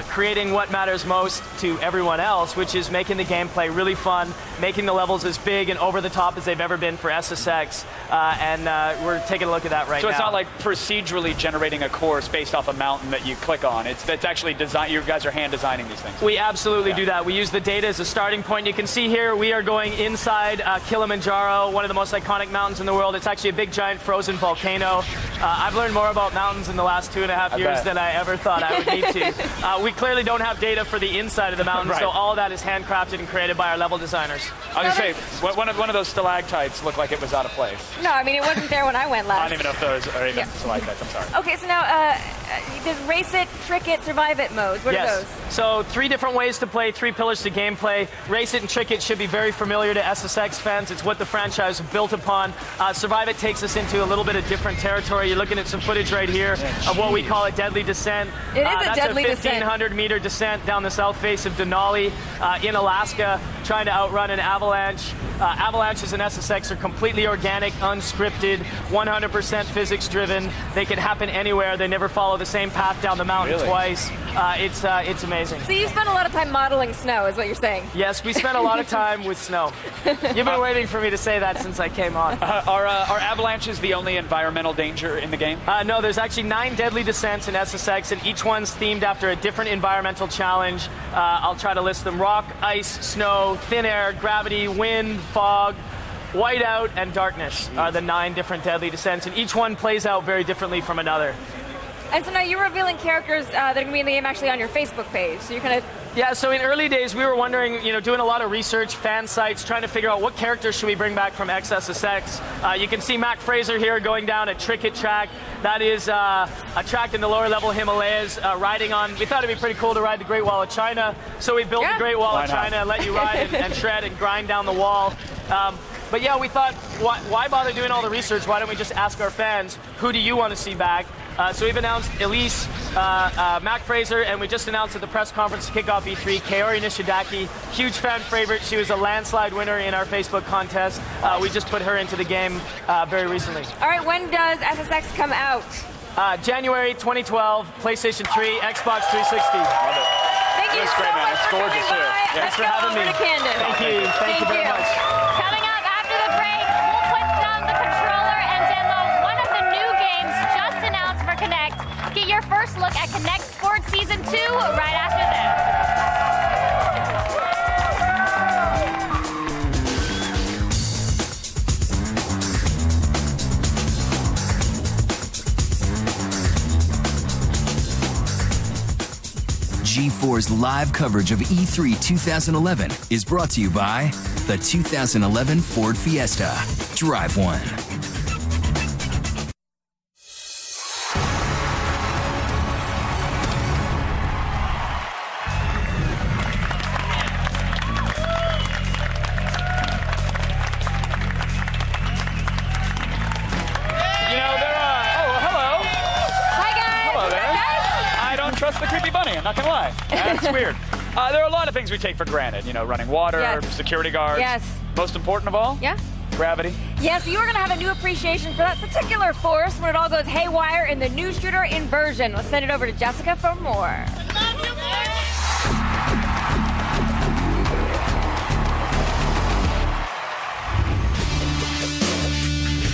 creating what matters most to everyone else, which is making the gameplay really fun, making the levels as big and over the top as they've ever been for SSX, and we're taking a look at that right now. So it's not like procedurally generating a course based off a mountain that you click on. It's actually design. You guys are hand designing these things. We absolutely do that. We use the data as a starting point. You can see here we are going inside Kilimanjaro, one of the most iconic mountains in the world. It's actually a big, giant frozen volcano. I've learned more about mountains in the last 2.5 years than I ever thought I would need to. We clearly don't have data for the inside of the mountain, so all of that is handcrafted and created by our level designers. I was going to say, one of those stalactites looked like it was out of place. No, I mean, it wasn't there when I went last. I don't even know if those are even stalactites. I'm sorry. Okay, so now there's Race It, Trick It, Survive It modes. What are those? So 3 different ways to play, 3 pillars to gameplay. Race It and Trick It should be very familiar to SSX fans. It's what the franchise was built upon. Survive It takes us into a little bit of different territory. You're looking at some footage right here of what we call a deadly descent. It is a deadly descent. That's a 1,500-meter descent down the south face of Denali in Alaska, trying to outrun an avalanche. Avalanches in SSX are completely organic, unscripted, 100% physics-driven. They can happen anywhere. They never follow the same path down the mountain twice. It's amazing. So you spent a lot of time modeling snow, is what you're saying? Yes, we spent a lot of time with snow. You've been waiting for me to say that since I came on. Are avalanches the only environmental danger in the game? No, there's actually 9 deadly descents in SSX, and each one's themed after a different environmental challenge. I'll try to list them. Rock, ice, snow, thin air, gravity, wind, fog, whiteout, and darkness are the 9 different deadly descents, and each one plays out very differently from another. And so now you're revealing characters that are going to be in the game actually on your Facebook page. So you're kind of... Yeah, so in early days, we were wondering, doing a lot of research, fan sites, trying to figure out what characters should we bring back from XSSX. You can see Mac Fraser here going down a Trick It track. That is a track in the lower level Himalayas, riding on. We thought it'd be pretty cool to ride the Great Wall of China, so we built the Great Wall of China and let you ride and shred and grind down the wall. But yeah, we thought, why bother doing all the research? Why don't we just ask our fans, who do you want to see back? So we've announced Elise, Mac Fraser, and we just announced at the press conference to kick off E3, Kaori Nishidaki, huge fan favorite. She was a landslide winner in our Facebook contest. We just put her into the game very recently. All right, when does SSX come out? January 2012, PlayStation 3, Xbox 360. Love it. Thank you so much for coming by. Thanks for having me. Thank you. Thank you very much. Coming up after the break, we'll put down the controller and demo one of the new games just announced for Kinect. Get your first look at Kinect Sports Season 2 right after this. G4's live coverage of E3 2011 is brought to you by the 2011 Ford Fiesta. Drive one. The creepy bunny, I'm not gonna lie. That's weird. There are a lot of things we take for granted, running water, security guards. Yes. Most important of all? Yeah. Gravity. Yes, you are going to have a new appreciation for that particular force when it all goes haywire in the new shooter Inversion. Let's send it over to Jessica for more.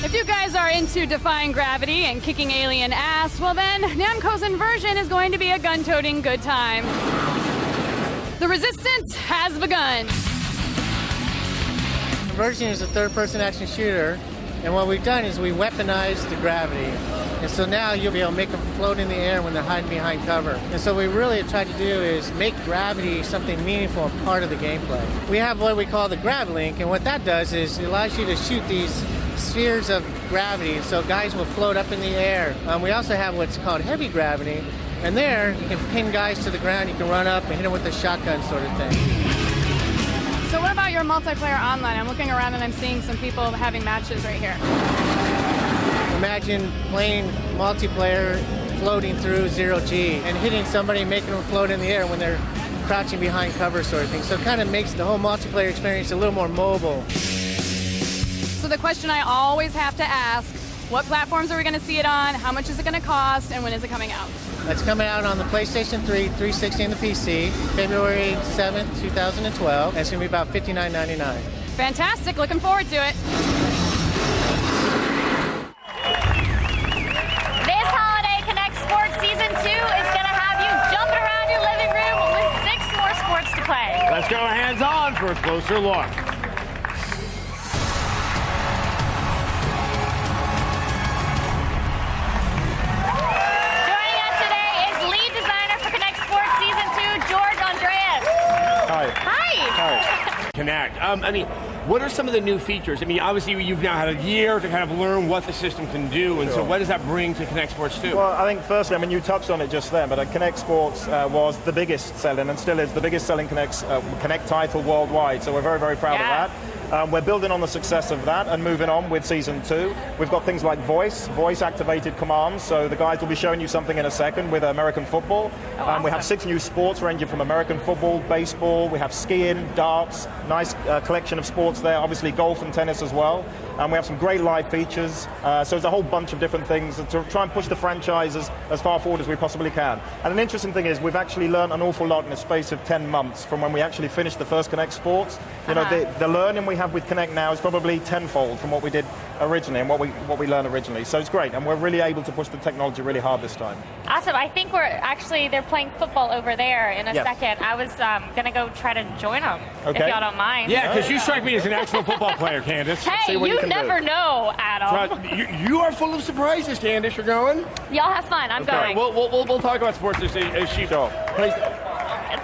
If you guys are into defying gravity and kicking alien ass, well then, Namco's Inversion is going to be a gun-toting good time. The resistance has begun. Inversion is a third-person action shooter, and what we've done is we weaponized the gravity. And so now you'll be able to make them float in the air when they're hiding behind cover. And so what we really have tried to do is make gravity something meaningful and part of the gameplay. We have what we call the GravLink, and what that does is it allows you to shoot these spheres of gravity, so guys will float up in the air. We also have what's called heavy gravity, and there you can pin guys to the ground, you can run up and hit them with a shotgun sort of thing. So what about your multiplayer online? I'm looking around and I'm seeing some people having matches right here. Imagine playing multiplayer floating through zero G and hitting somebody, making them float in the air when they're crouching behind cover sort of thing. So it kind of makes the whole multiplayer experience a little more mobile. So the question I always have to ask, what platforms are we going to see it on? How much is it going to cost? And when is it coming out? It's coming out on the PlayStation 3, 360, and the PC, February 7th, 2012. And it's going to be about $59.99. Fantastic. Looking forward to it. This holiday, Connect Sports Season 2 is going to have you jumping around your living room with 6 more sports to play. Let's go hands-on for a closer look. Joining us today is lead designer for Connect Sports Season 2, George Andreas. Hi. Hi. Connect. I mean, what are some of the new features? I mean, obviously you've now had a year to kind of learn what the system can do, and so what does that bring to Connect Sports 2? Well, I think firstly, I mean, you touched on it just then, but Connect Sports was the biggest selling and still is the biggest selling Connect title worldwide, so we're very, very proud of that. We're building on the success of that and moving on with Season 2. We've got things like voice-activated commands, so the guys will be showing you something in a second with American football. Awesome. We have 6 new sports ranging from American football, baseball, we have skiing, darts, nice collection of sports there, obviously golf and tennis as well. And we have some great live features, so there's a whole bunch of different things to try and push the franchises as far forward as we possibly can. And an interesting thing is we've actually learned an awful lot in the space of 10 months from when we actually finished the first Connect Sports. You know, the learning we have with Connect now is probably tenfold from what we did originally and what we learned originally. So it's great, and we're really able to push the technology really hard this time. Awesome. I think they're playing football over there in a second. I was going to go try to join them, if y'all don't mind. Yeah, because you strike me as an actual football player, Candace. Hey, you never know, Adam. You are full of surprises, Candace. You're going? Y'all have fun. I'm going. We'll talk about sports as she goes.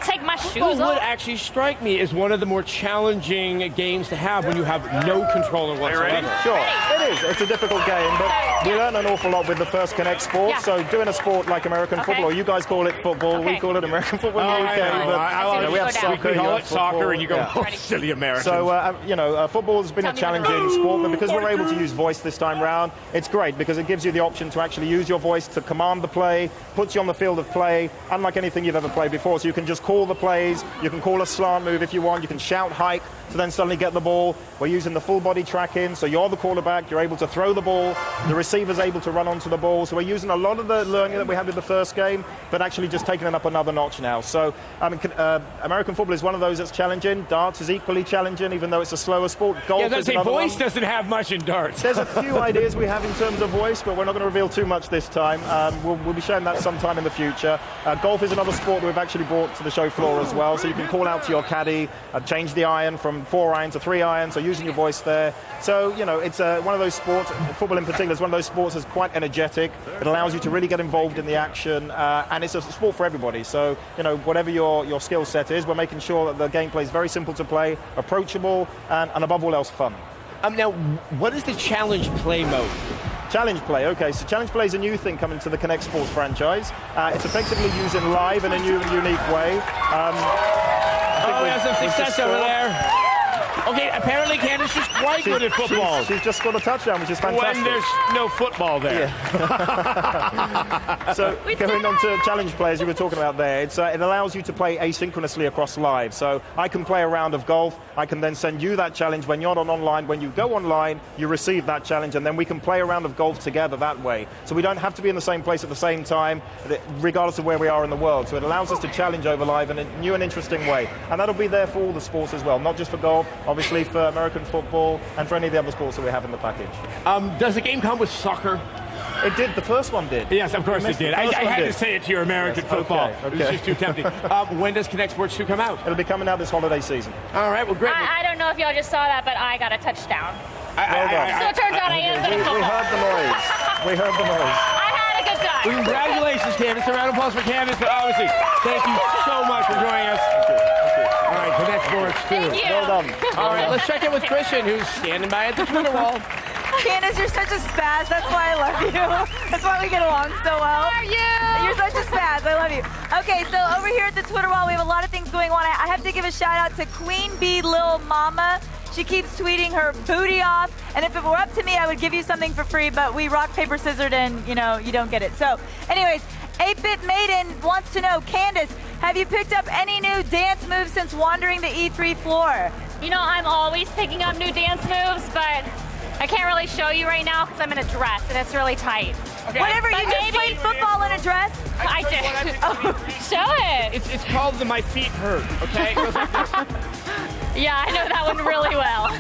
Take my shoes Football would off. actually strike me as one of the more challenging games to have when you have no controller whatsoever. Sure, it is. It's a difficult game, but we learned an awful lot with the first Connect Sports. Yeah. So doing a sport like American football, you guys call it football, we call it American football in the UK. But we have soccer. We call it soccer, football. and you go, oh, silly Americans. So, football has been a challenging sport, but because we're able to use voice this time round, it's great because it gives you the option to actually use your voice to command the play, puts you on the field of play, unlike anything you've ever played before. So you can just call the plays, you can call a slant move if you want, you can shout hike to then suddenly get the ball. We're using the full body tracking, so you're the quarterback, you're able to throw the ball, the receiver's able to run onto the ball. So we're using a lot of the learning that we had with the first game, but actually just taking it up another notch now. So American football is one of those that's challenging. Darts is equally challenging, even though it's a slower sport. Golf is another voice one. doesn't have much in darts. There's a few ideas we have in terms of voice, but we're not going to reveal too much this time. We'll be showing that sometime in the future. Golf is another sport that we've actually brought to the show floor as well, so you can call out to your caddy, change the iron from 4 iron to 3 iron, so using your voice there. So, it's one of those sports, football in particular is one of those sports that's quite energetic. It allows you to really get involved in the action, and it's a sport for everybody. So, whatever your skill set is, we're making sure that the gameplay is very simple to play, approachable, and above all else, fun. Now, what is the challenge play mode? Challenge play, okay, so challenge play is a new thing coming to the Connect Sports franchise. It's effectively using live in a new and unique way. We have some success over there. Okay, apparently Candace is quite good at football. She's just scored a touchdown, which is fantastic. When there's no football there. Yeah. So going on to challenge players you were talking about there, it allows you to play asynchronously across live. So I can play a round of golf. I can then send you that challenge when you're not online. When you go online, you receive that challenge, and then we can play a round of golf together that way. So we don't have to be in the same place at the same time, regardless of where we are in the world. So it allows us to challenge over live in a new and interesting way. And that'll be there for all the sports as well, not just for golf, obviously for American football and for any of the other sports that we have in the package. Does the game come with soccer? It did. The first one did. Yes, of course it did. I had to say it to your American football. Okay. It was just too tempting. When does Kinect Sports 2 come out? It'll be coming out this holiday season. All right, well, great. I don't know if y'all just saw that, but I got a touchdown. Well done. So it turns out I am good at football. We heard the noise. We heard the noise. I had a good time. Congratulations, Candace. A round of applause for Candace. But obviously, thank you so much for joining us. All right, Kinect Sports 2. Thank you. Well done. All right, let's check in with Christian, who's standing by at the Twitter wall. Candace, you're such a spaz. That's why I love you. That's why we get along so well. How are you? You're such a spaz. I love you. Okay, so over here at the Twitter wall, we have a lot of things going on. I have to give a shout out to Queen Bee Lil Mama. She keeps tweeting her booty off. And if it were up to me, I would give you something for free, but we rock, paper, scissored, and, you know, you don't get it. So, anyways, 8-Bit Maiden wants to know, Candace, have you picked up any new dance moves since wandering the E3 floor? You know, I'm always picking up new dance moves, but I can't really show you right now because I'm in a dress and it's really tight. Okay. Whatever, you just played football in a dress? I did. Show it. It's called the My Feet Hurt, okay? It goes like this. Yeah, I know that one really well.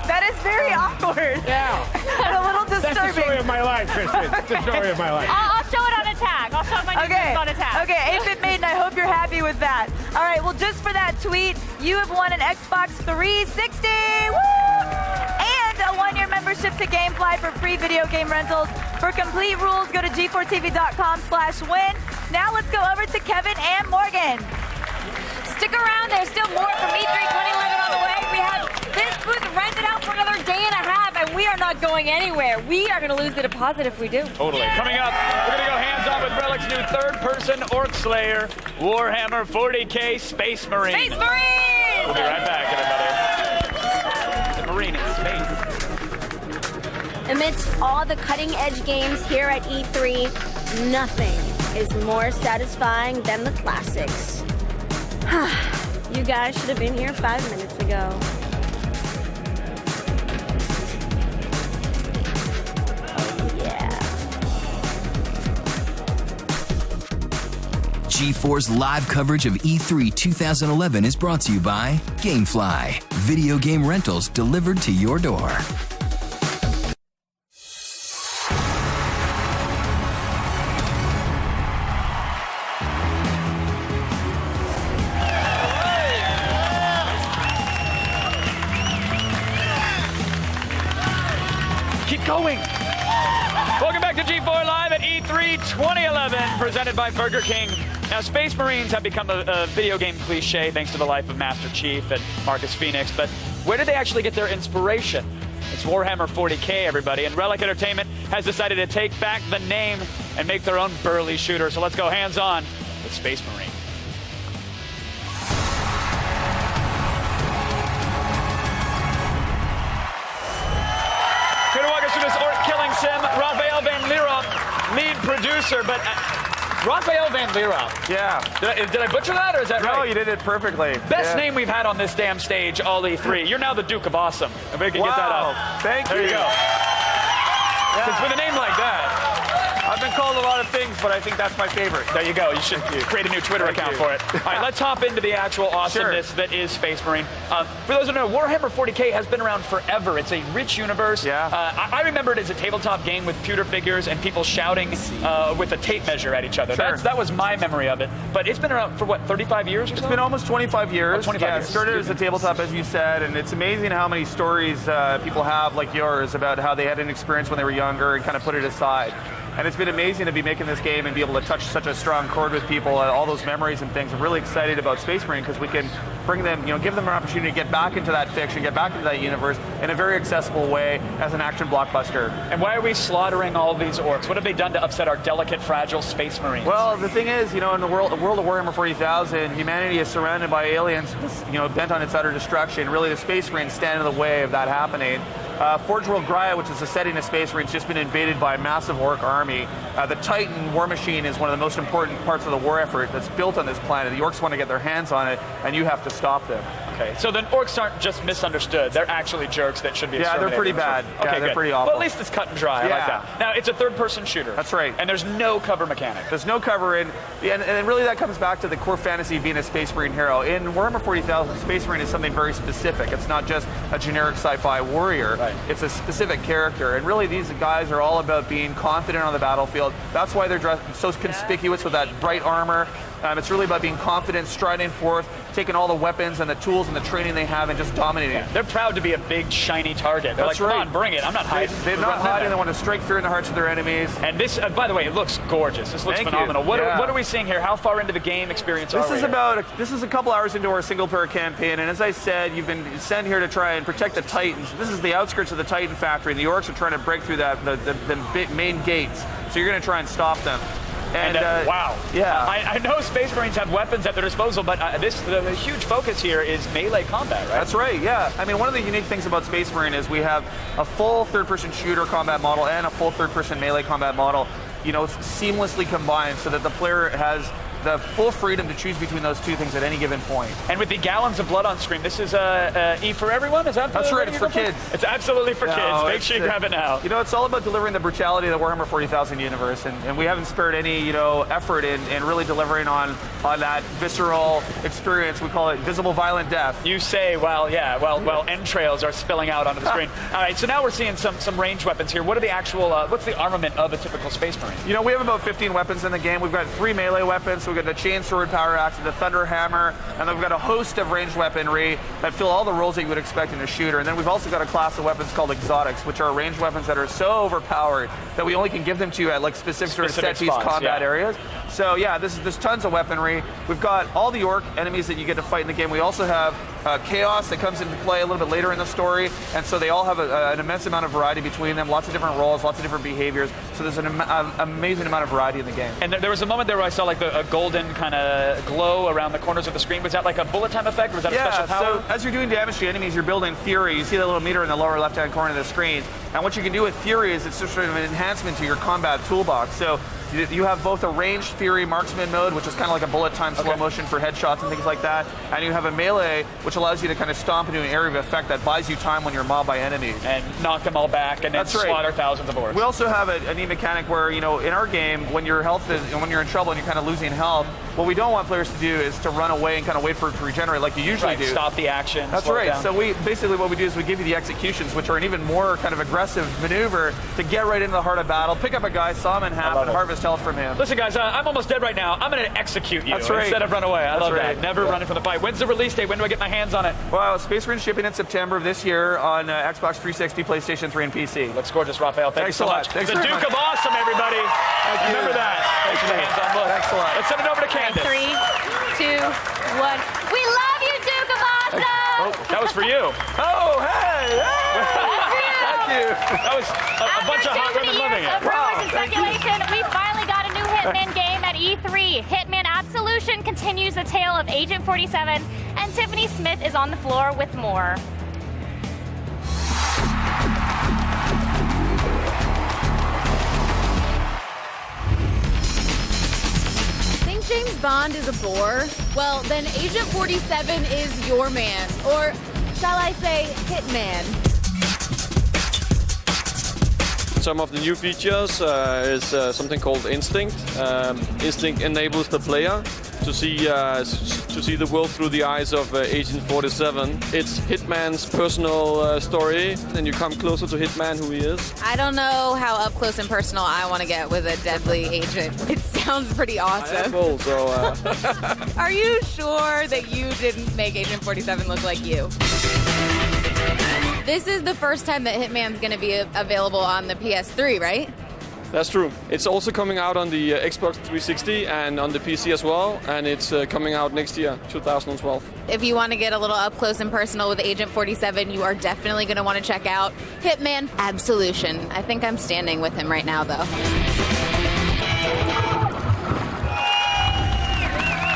That is very awkward. Yeah. And a little disturbing. That's the story of my life, Kristen. It's the story of my life. I'll show it on a tag. I'll show my new moves on a tag. Okay, 8-Bit Maiden, I hope you're happy with that. All right, well, just for that tweet, you have won an Xbox 360. Woo! And a one-year membership to GameFly for free video game rentals. For complete rules, go to g4tv.com/win. Now let's go over to Kevin and Morgan. Stick around, there's still more from E3 2011 on the way. We have this booth rented out for another day and a half, and we are not going anywhere. We are going to lose the deposit if we do. Totally. Coming up, we're going to go hands-on with Relic's new third-person Orc Slayer, Warhammer 40K Space Marine. Space Marine! We'll be right back, everybody. The Marine in space. Amidst all the cutting-edge games here at E3, nothing is more satisfying than the classics. You guys should have been here 5 minutes ago. Oh, yeah. G4's live coverage of E3 2011 is brought to you by GameFly, video game rentals delivered to your door. Keep going. Welcome back to G4 Live at E3 2011, presented by Burger King. Now, Space Marines have become a video game cliche thanks to the life of Master Chief and Marcus Phoenix, but where did they actually get their inspiration? It's Warhammer 40K, everybody, and Relic Entertainment has decided to take back the name and make their own burly shooter. So let's go hands-on with Space Marine. Here to walk us through this orc-killing sim, Raphael Van Lierop, lead producer, but Raphael Van Lierop. Yeah. Did I butcher that, or is that right? No, you did it perfectly. Best name we've had on this damn stage all E3. You're now the Duke of Awesome. If we can get that up. Thank you. There you go. Because with a name like that, I've been called a lot of things, but I think that's my favorite. There you go. You should create a new Twitter account for it. All right, let's hop into the actual awesomeness that is Space Marine. For those who don't know, Warhammer 40K has been around forever. It's a rich universe. Yeah. I remember it as a tabletop game with pewter figures and people shouting with a tape measure at each other. Sure. That was my memory of it. But it's been around for, what, 35 years or so? It's been almost 25 years. Oh, 25 years. It started as a tabletop, as you said, and it's amazing how many stories people have, like yours, about how they had an experience when they were younger and kind of put it aside. And it's been amazing to be making this game and be able to touch such a strong chord with people, all those memories and things. I'm really excited about Space Marine because we can bring them, give them an opportunity to get back into that fiction, get back into that universe in a very accessible way as an action blockbuster. And why are we slaughtering all these orcs? What have they done to upset our delicate, fragile space marines? Well, the thing is, in the world of Warhammer 40,000, humanity is surrounded by aliens, bent on its utter destruction. Really, the Space Marines stand in the way of that happening. Forge World Graia, which is the setting of Space Marines, just been invaded by a massive orc army. The Titan war machine is one of the most important parts of the war effort that's built on this planet. The orcs want to get their hands on it, and you have to stop them. Okay, so then orcs aren't just misunderstood. They're actually jerks that should be exterminated. They're pretty bad. Okay, they're good. pretty awful. Well, at least it's cut and dry. I like that. Now, it's a third-person shooter. That's right. And there's no cover mechanic. There's no cover in, and really that comes back to the core fantasy of being a Space Marine hero. In Warhammer 40,000, Space Marine is something very specific. It's not just a generic sci-fi warrior. Right. It's a specific character, and really these guys are all about being confident on the battlefield. That's why they're dressed so conspicuous with that bright armor. It's really about being confident, striding forth, taking all the weapons and the tools and the training they have and just dominating. Yeah, they're proud to be a big, shiny target. They're That's like, right. Come on, bring it. I'm not hiding. They're not hiding. They want to strike fear in the hearts of their enemies. And this, by the way, it looks gorgeous. This looks phenomenal. What are we seeing here? How far into the game experience are we? This is a couple hours into our single-player campaign, and as I said, you've been sent here to try and protect the Titans. This is the outskirts of the Titan factory, and the orcs are trying to break through the main gates. So you're going to try and stop them. And wow. Yeah. I know Space Marines have weapons at their disposal, but the huge focus here is melee combat, right? That's right, yeah. I mean, one of the unique things about Space Marine is we have a full third-person shooter combat model and a full third-person melee combat model, seamlessly combined so that the player has the full freedom to choose between those two things at any given point. And with the gallons of blood on screen, this is E for everyone? Is that That's right, it's for kids. It's absolutely for kids. Make sure you grab it now. It's all about delivering the brutality of the Warhammer 40,000 universe, and we haven't spared any, effort in really delivering on that visceral experience. We call it visible violent death. You say, while entrails are spilling out onto the screen. All right, so now we're seeing some ranged weapons here. What are the actual, what's the armament of a typical Space Marine? We have about 15 weapons in the game. We've got 3 melee weapons. So we've got the chain sword, power axe, the thunder hammer, and then we've got a host of ranged weaponry that fill all the roles that you would expect in a shooter. And then we've also got a class of weapons called exotics, which are ranged weapons that are so overpowered that we only can give them to you at specific sort of set-piece combat areas. So there's tons of weaponry. We've got all the orc enemies that you get to fight in the game. We also have chaos that comes into play a little bit later in the story, and so they all have an immense amount of variety between them, lots of different roles, lots of different behaviors. So there's an amazing amount of variety in the game. And there was a moment there where I saw a golden kind of glow around the corners of the screen. Was that like a bullet time effect, or was that a special power? So as you're doing damage to enemies, you're building Fury. You see that little meter in the lower left-hand corner of the screen. And what you can do with Fury is it's sort of an enhancement to your combat toolbox. So you have both a ranged Fury marksman mode, which is kind of like a bullet time slow motion for headshots and things like that, and you have a melee, which allows you to kind of stomp into an area of effect that buys you time when you're mobbed by enemies. And knock them all back and then slaughter thousands of orcs. We also have a neat mechanic where, in our game, when your health is, when you're in trouble and you're kind of losing health, what we don't want players to do is to run away and kind of wait for it to regenerate like you usually do. Stop the action. That's right. So basically what we do is we give you the executions, which are an even more kind of aggressive maneuver to get right into the heart of battle, pick up a guy, saw him in half, and harvest health from him. Listen, guys, I'm almost dead right now. I'm going to execute you That's right. instead of run away. I love right. that. Never running from the fight. When's the release date? When do I get my hands on it? Well, Space Marine shipping in September of this year on Xbox 360, PlayStation 3, and PC. Looks gorgeous, Raphael. Thanks so much. Thanks the Duke of Awesome, everybody. Remember that. Thanks for the hands-on look. Thanks a lot. Let's send it over to Candace. 3, 2, 1. We love you, Duke of Awesome! Oh, that was for you. Oh, hey! Thank you. That was a bunch of hot women loving it. Rumors and speculation, we finally got a new Hitman game at E3. Hitman Absolution continues the tale of Agent 47, and Tiffany Smith is on the floor with more. Think James Bond is a bore? Well, then Agent 47 is your man. Or shall I say, Hitman. Some of the new features is something called Instinct. Instinct enables the player to see the world through the eyes of Agent 47. It's Hitman's personal story, and you come closer to Hitman, who he is. I don't know how up close and personal I want to get with a deadly agent. It sounds pretty awesome. Cool, so, Are you sure that you didn't make Agent 47 look like you? This is the first time that Hitman's going to be available on the PS3, right? That's true. It's also coming out on the Xbox 360 and on the PC as well, and it's coming out next year, 2012. If you want to get a little up close and personal with Agent 47, you are definitely going to want to check out Hitman Absolution. I think I'm standing with him right now, though.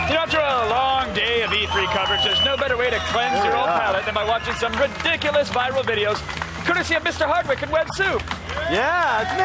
You know, after a long day of E3 coverage, there's no better way to cleanse your old palate than by watching some ridiculous viral videos, courtesy of Mr. Hardwick and Web Soup. Yeah, it's me!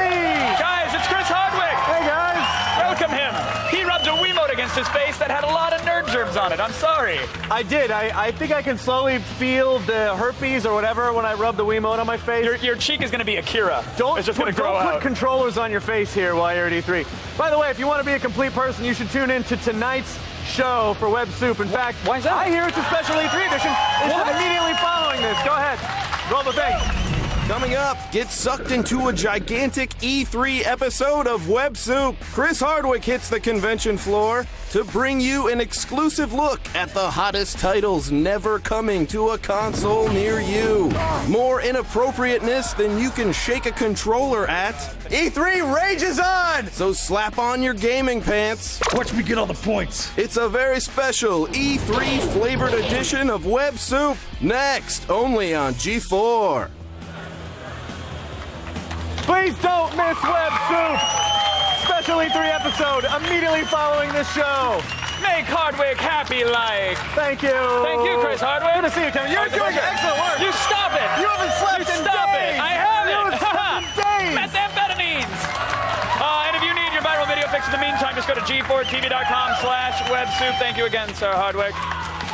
Guys, it's Chris Hardwick! Hey, guys! Welcome him. He rubbed a Wiimote against his face that had a lot of nerd germs on it. I'm sorry. I did. I think I can slowly feel the herpes or whatever when I rub the Wiimote on my face. Your cheek is going to be Akira. It's just going to grow Don't out. put controllers on your face here while you're at E3. By the way, if you want to be a complete person, you should tune in to tonight's show for Web Soup. In fact, why is that? I hear it's a special E3 edition. It's immediately following this. Go ahead. Roll the thing. Coming up, get sucked into a gigantic E3 episode of Web Soup. Chris Hardwick hits the convention floor to bring you an exclusive look at the hottest titles never coming to a console near you. More inappropriateness than you can shake a controller at. E3 rages on! So slap on your gaming pants. Watch me get all the points. It's a very special E3 flavored edition of Web Soup. Next, only on G4. Please don't miss Web Soup! Special E3 episode immediately following this show. Make Hardwick happy like. Thank you. Thank you, Chris Hardwick. Good to see you, Kevin. You're doing excellent work. You stop it. You haven't slept in Stop days. it. I haven't. You haven't slept in days. Methamphetamines. And if you need your viral video fix in the meantime, just go to g4tv.com/websoup. Thank you again, Sir Hardwick.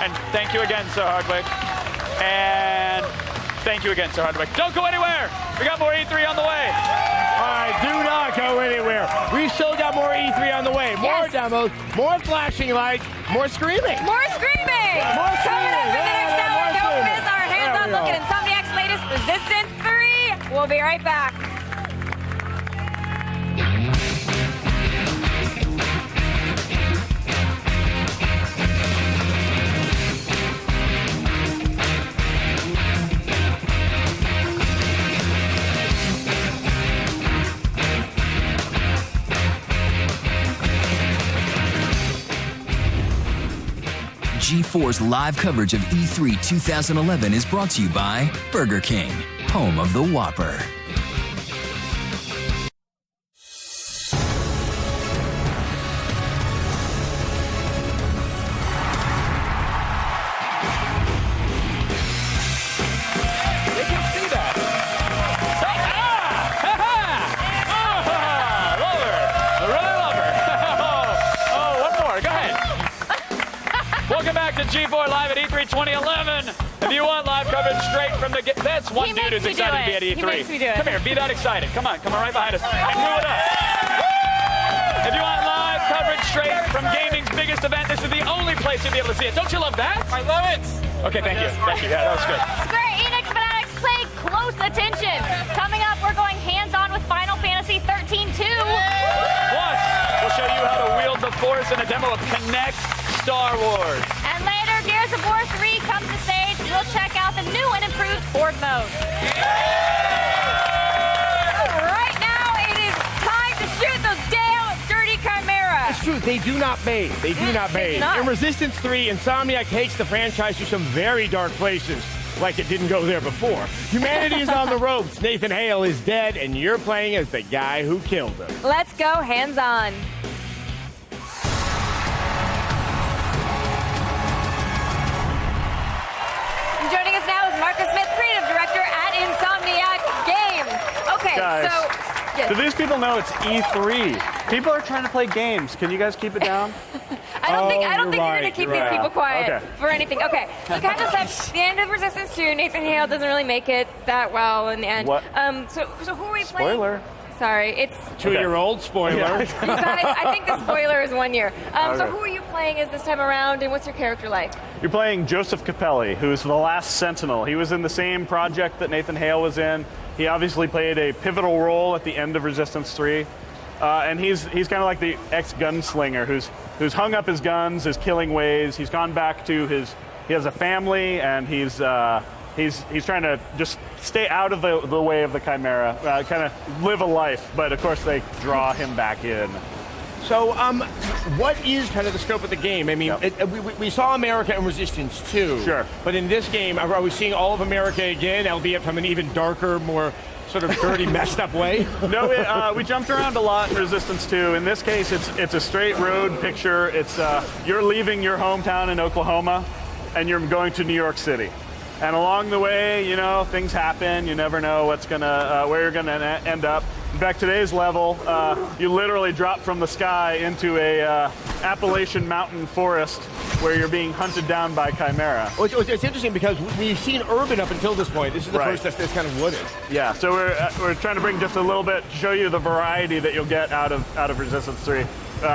And thank you again, Sir Hardwick. And thank you again, Sir Hardwick. Don't go anywhere. We got more E3 on the way. All right, do not go anywhere. We still got more E3 on the way. More demos, more flashing lights, more screaming. More screaming! More Coming up in the next Yeah, hour, more don't screaming. miss our hands-on There we look go. at Insomniac's latest Resistance 3. We'll be right back. G4's live coverage of E3 2011 is brought to you by Burger King, home of the Whopper. They can see that. One more. Go ahead. Welcome back to G4 Live at E3 2011. If you want live coverage straight from the that's one dude who's excited to be at E3. He makes me do it. Come here, be that excited. Come on right behind us. And move it up. If you want live coverage straight from gaming's biggest event, this is the only place you'll be able to see it. Don't you love that? I love it. Okay, thank you. Thank you. Yeah, that was good. Square Enix fanatics, pay close attention. Coming up, we're going hands-on with Final Fantasy 13-2. Plus, we'll show you how to wield the Force in a demo of Kinect Star Wars. And later, Gears of War 3 comes to stage. We'll check out the new and improved Horde mode. Right now, it is time to shoot those damn dirty chimeras. It's true, they do not bathe. They do not they bathe. do not. In Resistance 3, Insomniac takes the franchise to some very dark places, like it didn't go there before. Humanity is on the ropes. Nathan Hale is dead, and you're playing as the guy who killed him. Let's go hands-on. Joining us now is Marcus Smith, creative director at Insomniac Games. Okay, Guys, so yes. do these people know it's E3? People are trying to play games. Can you guys keep it down? I don't think you're right, gonna keep you're these right. people quiet Okay. for anything. Okay, so kind of said the end of Resistance 2, Nathan Hale doesn't really make it that well in the end. What? So who are we playing? Spoiler. Sorry, it's 2-year-old spoiler. you guys. I think the spoiler is 1 year. So Okay. who are you playing as this time around, and what's your character like? You're playing Joseph Capelli, who's the last Sentinel. He was in the same project that Nathan Hale was in. He obviously played a pivotal role at the end of Resistance 3. And he's kind of like the ex-gunslinger who's hung up his guns, his killing ways. He's gone back to he has a family, and he's He's trying to just stay out of the way of the Chimera, kind of live a life, but of course they draw him back in. So, what is kind of the scope of the game? I mean, we saw America and Resistance 2. Sure. But in this game, are we seeing all of America again, albeit from an even darker, more sort of dirty, messed up way? No, we jumped around a lot in Resistance 2. In this case, it's a straight road picture. It's you're leaving your hometown in Oklahoma, and you're going to New York City. And along the way, you know, things happen. You never know where you're gonna end up. In fact, today's level, you literally drop from the sky into a Appalachian mountain forest where you're being hunted down by Chimera. Well, it's interesting because we've seen urban up until this point. This is the first that's kind of wooded. Yeah, so we're trying to bring just a little bit to show you the variety that you'll get out of Resistance 3.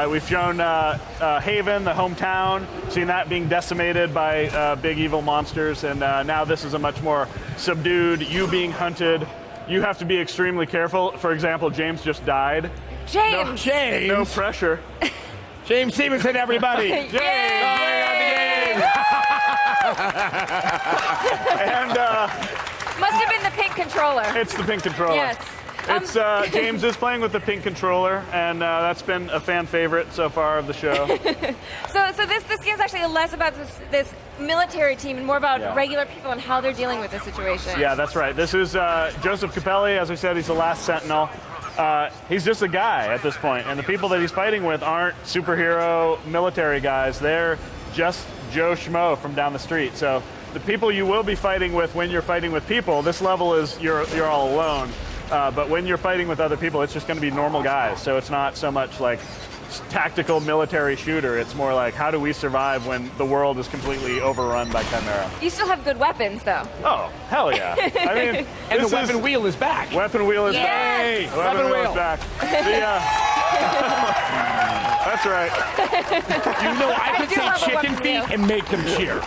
We've shown Haven, the hometown, seen that being decimated by big evil monsters, and now this is a much more subdued, you being hunted. You have to be extremely careful. For example, James just died. James! No pressure. James Stevenson, everybody! James! And Must have been the pink controller. it's the pink controller. Yes. It's James is playing with the pink controller, and that's been a fan favorite so far of the show. So this game's actually less about this military team and more about Yeah. regular people and how they're dealing with this situation. Yeah, that's right. This is Joseph Capelli. As we said, he's the last Sentinel. He's just a guy at this point, and the people that he's fighting with aren't superhero military guys. They're just Joe Schmo from down the street. So the people you will be fighting with when you're fighting with people, this level is you're all alone. But when you're fighting with other people, it's just going to be normal guys. So it's not so much like tactical military shooter. It's more like, how do we survive when the world is completely overrun by Chimera? You still have good weapons, though. Oh, hell yeah. I mean, and the weapon wheel is back. Weapon wheel is Yes! back. Weapon wheel is back. That's right. You know, I could do say love a chicken weapon feet wheel. and make them cheer.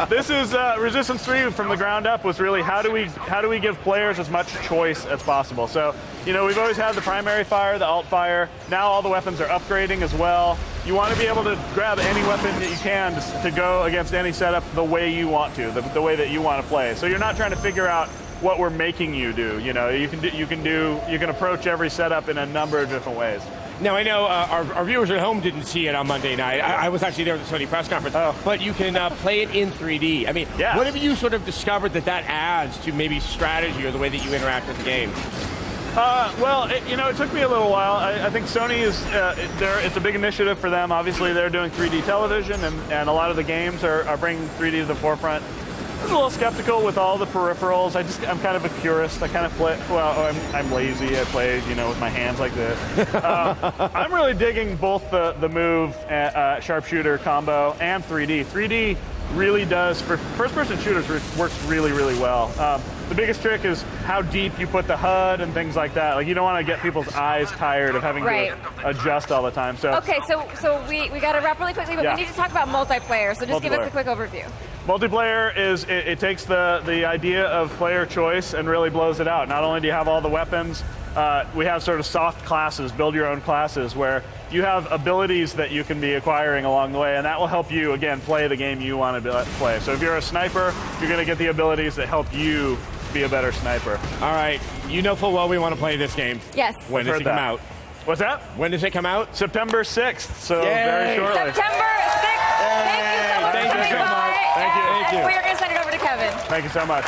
This is Resistance 3 from the ground up was really how do we give players as much choice as possible. So, you know, we've always had the primary fire, the alt fire. Now all the weapons are upgrading as well. You want to be able to grab any weapon that you can to go against any setup the way you want to, the way that you want to play. So you're not trying to figure out what we're making you do. You know, you can approach every setup in a number of different ways. Now, I know our viewers at home didn't see it on Monday night. I was actually there at the Sony press conference. But you can play it in 3D. I mean, what have you sort of discovered that adds to maybe strategy or the way that you interact with the game? Well, it took me a little while. I think Sony is, it's a big initiative for them. Obviously, they're doing 3D television, and a lot of the games are bringing 3D to the forefront. I was a little skeptical with all the peripherals. I'm kind of a purist. I kind of play, I'm lazy. I play, with my hands like this. I'm really digging both the move, sharpshooter combo and 3D. 3D really does, for first-person shooters, works really, really well. The biggest trick is how deep you put the HUD and things like that. Like, you don't want to get people's eyes tired of having to adjust all the time. So Okay, so we got to wrap really quickly, but we need to talk about multiplayer. So just give us a quick overview. Multiplayer is, it takes the idea of player choice and really blows it out. Not only do you have all the weapons, we have sort of soft classes, build your own classes, where you have abilities that you can be acquiring along the way, and that will help you, again, play the game you want to play. So if you're a sniper, you're going to get the abilities that help you be a better sniper. All right. You know full well we want to play this game. Yes. When does it come out? What's that? When does it come out? September 6th, so Yay. very shortly. September 6th. Thank you so much for coming by. Thank you. Thank you. We are going to send it over to Kevin. Thank you so much.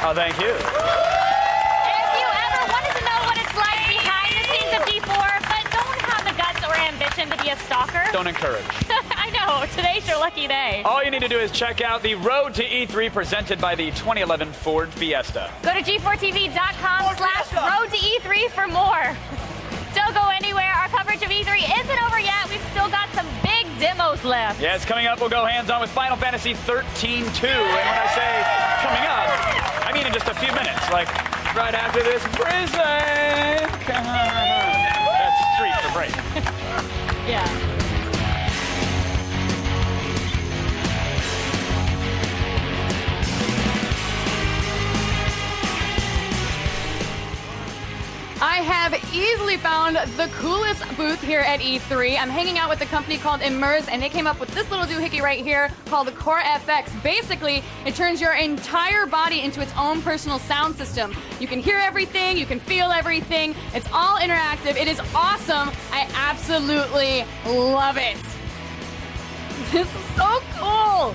Oh, thank you. If you ever wanted to know what it's like behind the scenes of D4, but don't have the guts or ambition to be a stalker, Don't encourage. I know, today's your lucky day. All you need to do is check out the Road to E3 presented by the 2011 Ford Fiesta. Go to G4TV.com/Road to E3 for more. Don't go anywhere. Our coverage of E3 isn't over yet. We've still got some big demos left. Yes, coming up, we'll go hands-on with Final Fantasy 13-2. And when I say coming up, I mean in just a few minutes, like right after this prison. That's Street for break. Yeah. I have have easily found the coolest booth here at E3. I'm hanging out with a company called Immerse, and they came up with this little doohickey right here called the Core FX. Basically, it turns your entire body into its own personal sound system. You can hear everything, you can feel everything. It's all interactive. It is awesome. I absolutely love it. This is so cool.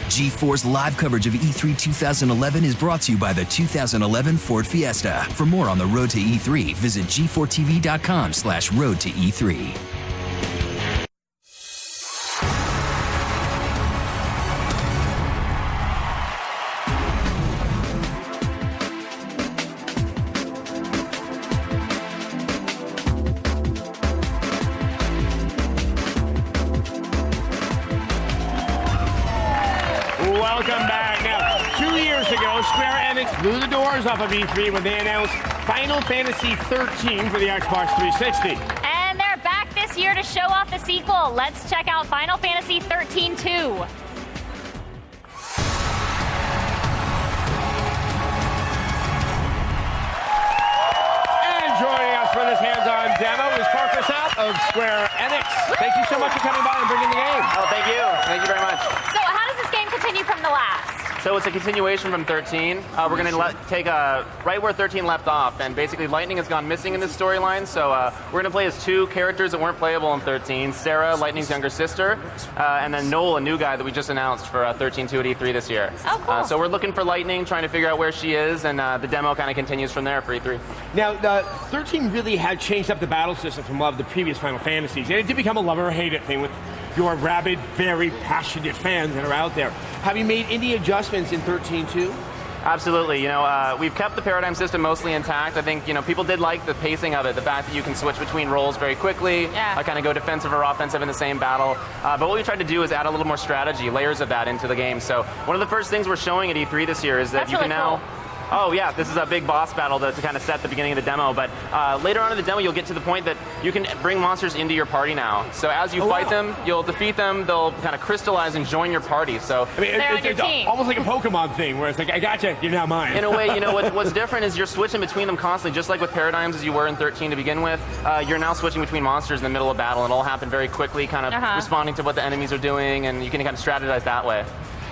G4's live coverage of E3 2011 is brought to you by the 2011 Ford Fiesta. For more on the road to E3, visit g4tv.com/road to E3. Welcome back. Now, 2 years ago, Square Enix blew the doors off of E3 when they announced Final Fantasy XIII for the Xbox 360. And they're back this year to show off the sequel. Let's check out Final Fantasy XIII 2. Joining us for this hands-on demo is Park Rasat of Square Enix. Thank you so much for coming by and bringing the game. Oh, thank you. Thank you very much. So how does this game continue from the last? So it's a continuation from 13. We're going to take right where 13 left off, and basically Lightning has gone missing in this storyline, so we're going to play as two characters that weren't playable in 13. Sarah, Lightning's younger sister, and then Noel, a new guy that we just announced for 13-2 at E3 this year. Oh, cool. So we're looking for Lightning, trying to figure out where she is, and the demo kind of continues from there for E3. Now, 13 really had changed up the battle system from a lot of the previous Final Fantasies, and it did become a love or hate it thing with your rabid, very passionate fans that are out there. Have you made any adjustments in 13 too? Absolutely. You know, we've kept the paradigm system mostly intact. I think, you know, people did like the pacing of it, the fact that you can switch between roles very quickly, kind of go defensive or offensive in the same battle. But what we tried to do is add a little more strategy, layers of that into the game. So one of the first things we're showing at E3 this year is that That's you can really now... cool. Oh, yeah, this is a big boss battle to kind of set the beginning of the demo, but later on in the demo, you'll get to the point that you can bring monsters into your party now. So as you fight them, you'll defeat them, they'll kind of crystallize and join your party. So I mean, it's almost like a Pokemon thing, where it's like, I gotcha, you're now mine. in a way, you know, what's different is you're switching between them constantly, just like with Paradigms as you were in 13 to begin with. You're now switching between monsters in the middle of battle, and it'll happen very quickly, kind of responding to what the enemies are doing, and you can kind of strategize that way.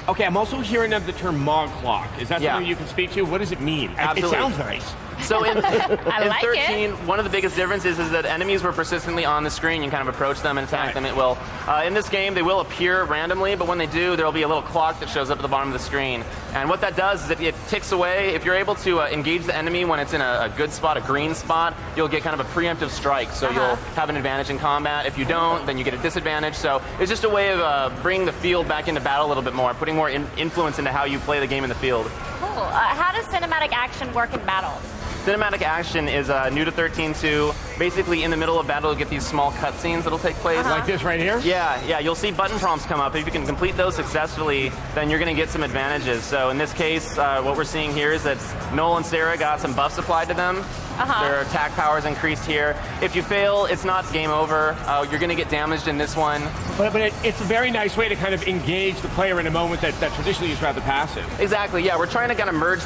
Okay, I'm also hearing of the term Mog Clock. Is that something you can speak to? What does it mean? Absolutely. It sounds nice. So in, I in like 13, one of the biggest differences is that enemies were persistently on the screen. You can kind of approach them and attack them at will. In this game, they will appear randomly, but when they do, there will be a little clock that shows up at the bottom of the screen. And what that does is it ticks away. If you're able to engage the enemy when it's in a good spot, a green spot, you'll get kind of a preemptive strike. So you'll have an advantage in combat. If you don't, then you get a disadvantage. So it's just a way of bringing the field back into battle a little bit more, putting more influence into how you play the game in the field. Cool. How does cinematic action work in battle? Cinematic action is new to 13.2. Basically, in the middle of battle, you'll get these small cutscenes that'll take place. Like this right here? Yeah. You'll see button prompts come up. If you can complete those successfully, then you're going to get some advantages. So in this case, what we're seeing here is that Noel and Sarah got some buffs applied to them. Their attack power is increased here. If you fail, it's not game over. You're going to get damaged in this one. But it's a very nice way to kind of engage the player in a moment that traditionally is rather passive. Exactly, yeah. We're trying to kind of merge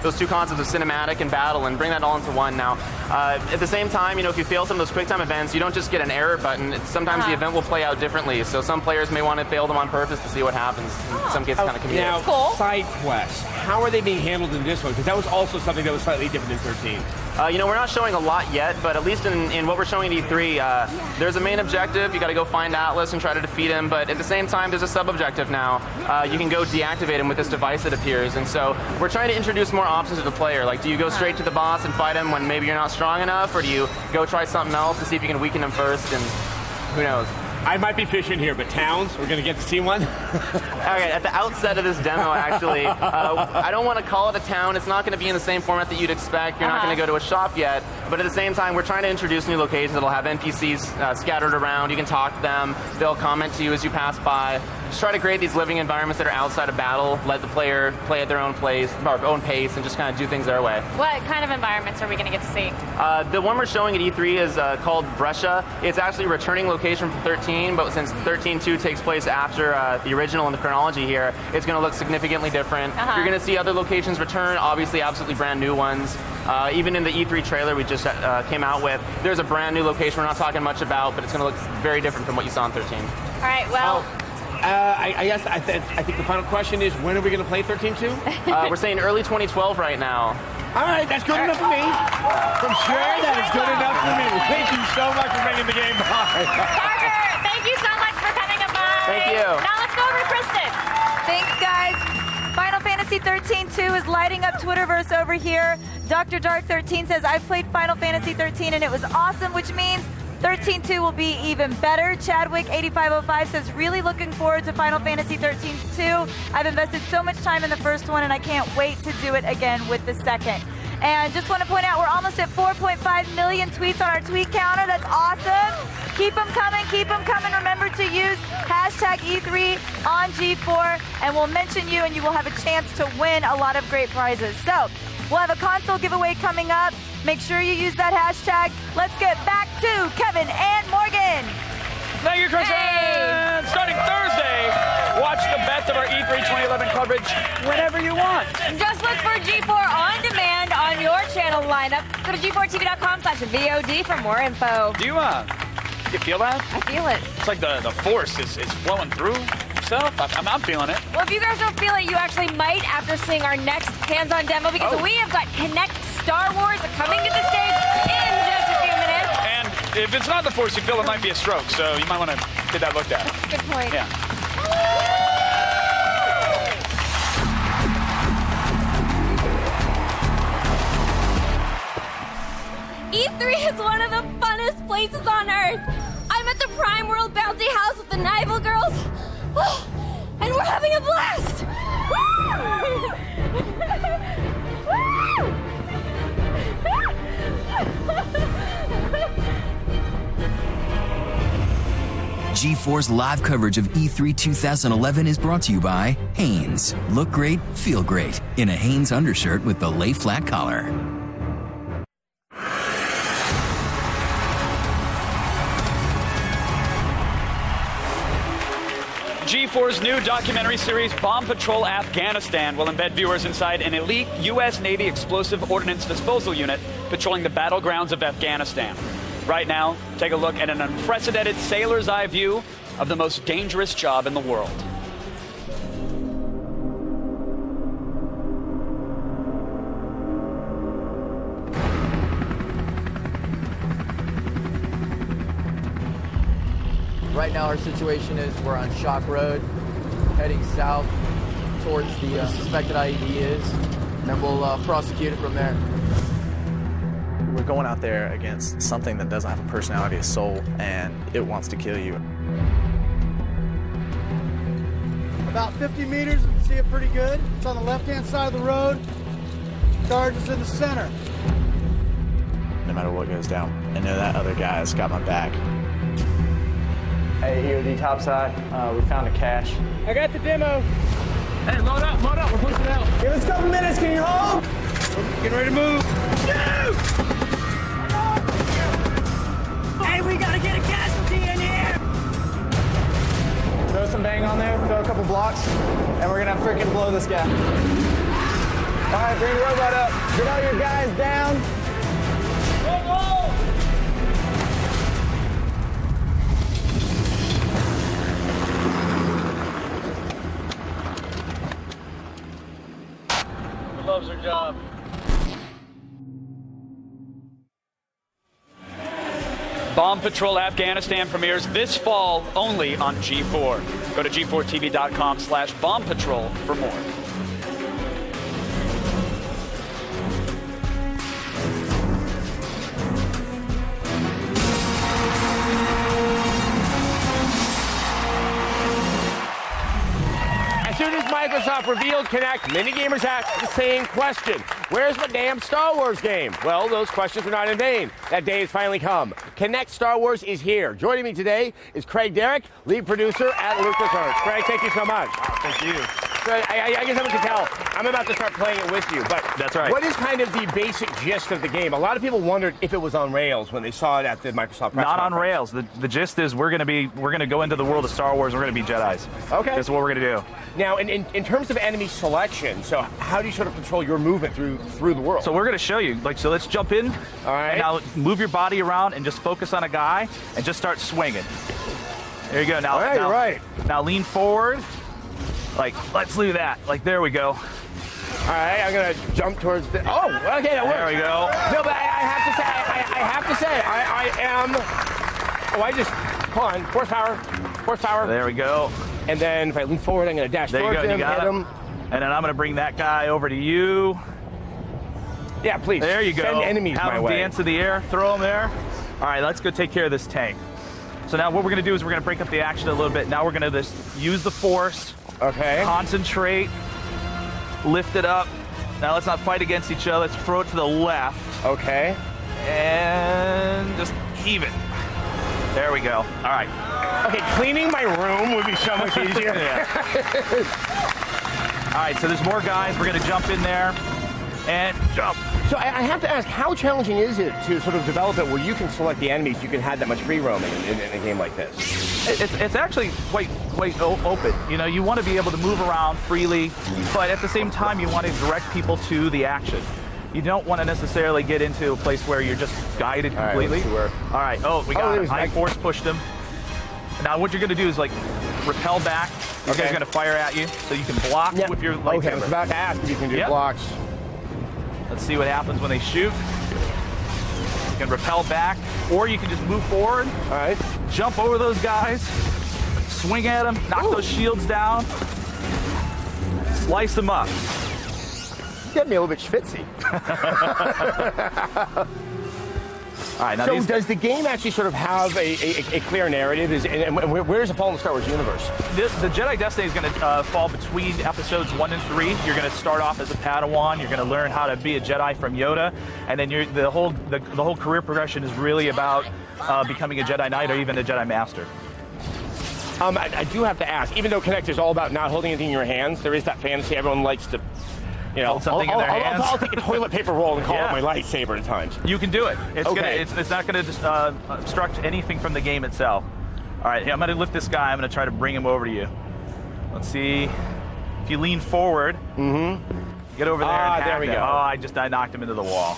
those two concepts of cinematic and battle and bring that all into one now. At the same time, you know, if you fail some of those QuickTime events, you don't just get an error button. Sometimes the event will play out differently. So some players may want to fail them on purpose to see what happens. In some cases, kind of comedic. Now, side quests. How are they being handled in this one? Because that was also something that was slightly different than 13. You know, we're not showing a lot yet, but at least in what we're showing at E3, there's a main objective. You got to go find Atlas and try to defeat him. But at the same time, there's a sub-objective now. You can go deactivate him with this device that appears. And so we're trying to introduce more options to the player. Like, do you go straight to the boss and fight him when maybe you're not strong enough, or do you go try something else to see if you can weaken him first? And who knows? I might be fishing here, but towns, we're going to get to see one? Okay, at the outset of this demo, actually, I don't want to call it a town. It's not going to be in the same format that you'd expect. You're not going to go to a shop yet. But at the same time, we're trying to introduce new locations that'll have NPCs scattered around. You can talk to them. They'll comment to you as you pass by. Just try to create these living environments that are outside of battle, let the player play at their own pace, and just kind of do things their way. What kind of environments are we going to get to see? The one we're showing at E3 is called Brescia. It's actually a returning location from 13, but since 13.2 takes place after the original in the chronology here, it's going to look significantly different. You're going to see other locations return, obviously absolutely brand new ones. Even in the E3 trailer we just came out with, there's a brand new location we're not talking much about, but it's going to look very different from what you saw in 13. All right, well. I think the final question is, when are we going to play 13-2? We're saying early 2012 right now. All right, that's good enough for me. From Sherry, that is good enough for me. Thank you so much for bringing the game by. Parker, thank you so much for coming by. Thank you. Now let's go over to Kristen. Thanks, guys. Final Fantasy 13-2 is lighting up Twitterverse over here. Dr. Dark 13 says, I've played Final Fantasy 13 and it was awesome, which means 13-2 will be even better. Chadwick 8505 says, really looking forward to Final Fantasy 13-2. I've invested so much time in the first one and I can't wait to do it again with the second. And just want to point out, we're almost at 4.5 million tweets on our tweet counter. That's awesome. Keep them coming, keep them coming. Remember to use hashtag E3 on G4 and we'll mention you and you will have a chance to win a lot of great prizes. So we'll have a console giveaway coming up. Make sure you use that hashtag. Let's get back to Kevin and Morgan. Thank you, Kristen. Hey. Starting Thursday, watch the best of our E3 2011 coverage whenever you want. Just look for G4 On Demand on your channel lineup. Go to g4tv.com/VOD for more info. Do you feel that? I feel it. It's like the force is flowing through yourself. I'm feeling it. Well, if you guys don't feel it, you actually might after seeing our next hands-on demo because we have got Kinect Star Wars coming to the stage in just a few minutes. And if it's not the force you feel, it might be a stroke, so you might want to get that looked at. That's a good point. Yeah. E3 is one of the funnest places on Earth. I'm at the Prime World Bounty House with the Nival girls, and we're having a blast. G4's live coverage of E3 2011 is brought to you by Hanes. Look great, feel great in a Hanes undershirt with the lay flat collar. G4's new documentary series, Bomb Patrol Afghanistan, will embed viewers inside an elite U.S. Navy explosive ordnance disposal unit patrolling the battlegrounds of Afghanistan. Right now, take a look at an unprecedented sailor's eye view of the most dangerous job in the world. Right now our situation is we're on Shock Road, heading south towards the suspected IED is, and then we'll prosecute it from there. We're going out there against something that doesn't have a personality, a soul, and it wants to kill you. About 50 meters, you can see it pretty good. It's on the left-hand side of the road. Charge is in the center. No matter what goes down, I know that other guy's got my back. Hey, EOD topside, we found a cache. I got the demo. Hey, load up, we're pushing out. Give us a couple minutes, can you hold? Get ready to move. Hey, we gotta get a casualty in here. Throw some bang on there, throw a couple blocks, and we're gonna freaking blow this guy. All right, bring the robot up. Get all your guys down. Whoa! Loves her job. Bomb Patrol Afghanistan premieres this fall only on G4. Go to g4tv.com/Bomb Patrol for more. As soon as Microsoft revealed Kinect, many gamers asked the same question. Where's my damn Star Wars game? Well, those questions were not in vain. That day has finally come. Kinect Star Wars is here. Joining me today is Craig Derrick, lead producer at LucasArts. Craig, thank you so much. Thank you. So I guess everyone can tell I'm about to start playing it with you. But that's right. What is kind of the basic gist of the game? A lot of people wondered if it was on rails when they saw it at the Microsoft press Not on conference. rails. The gist is we're gonna go into the world of Star Wars. We're gonna be Jedis. Okay. That's what we're gonna do. Now, in terms of enemy selection, so how do you sort of control your movement through the world? So we're gonna show you. So let's jump in. All right. And now move your body around and just focus on a guy and just start swinging. There you go. Now, all right, now, right. Now lean forward. Like, let's do that. Like, there we go. All right, I'm gonna jump towards the. Oh, okay, that works. There we go. No, but I have to say, I am. Oh, hold on, horsepower. There we go. And then if I lean forward, I'm gonna dash There you towards go. him, You got hit him. And then I'm gonna bring that guy over to you. Yeah, please. There you go. Send enemies Have my him way. dance in the air. Throw him there. All right, let's go take care of this tank. So now what we're gonna do is we're gonna break up the action a little bit. Now we're gonna just use the force. Okay. Concentrate. Lift it up. Now let's not fight against each other. Let's throw it to the left. Okay. And just heave it. There we go. All right. Okay, cleaning my room would be so much easier. All right, so there's more guys. We're gonna jump in there and jump. So I have to ask, how challenging is it to sort of develop it where you can select the enemies, you can have that much free roaming in a game like this? It's actually quite open. You know, you want to be able to move around freely, but at the same time, you want to direct people to the action. You don't want to necessarily get into a place where you're just guided completely. All right. Oh, we got him. I force pushed him. Now what you're going to do is like repel back. This guy's going to fire at you, so you can block with your lightsaber. Okay, I was about to ask if you can do blocks. Let's see what happens when they shoot. You can repel back, or you can just move forward. All right. Jump over those guys, swing at them, knock those shields down, slice them up. You got me a little bit schwitzy. All right, now so does the game actually sort of have a clear narrative? And where does it fall in the Star Wars universe? The Jedi Destiny is going to fall between episodes 1 and 3. You're going to start off as a Padawan. You're going to learn how to be a Jedi from Yoda, and then the whole career progression is really about becoming a Jedi Knight or even a Jedi Master. I do have to ask, even though Connect is all about not holding anything in your hands, there is that fantasy everyone likes to. You know, hold something in their hands. I'll take a toilet paper roll and call it my lightsaber at times. You can do it. It's okay. It's not going to obstruct anything from the game itself. All right, I'm going to lift this guy. I'm going to try to bring him over to you. Let's see. If you lean forward, get over there. And there we go. Oh, I knocked him into the wall.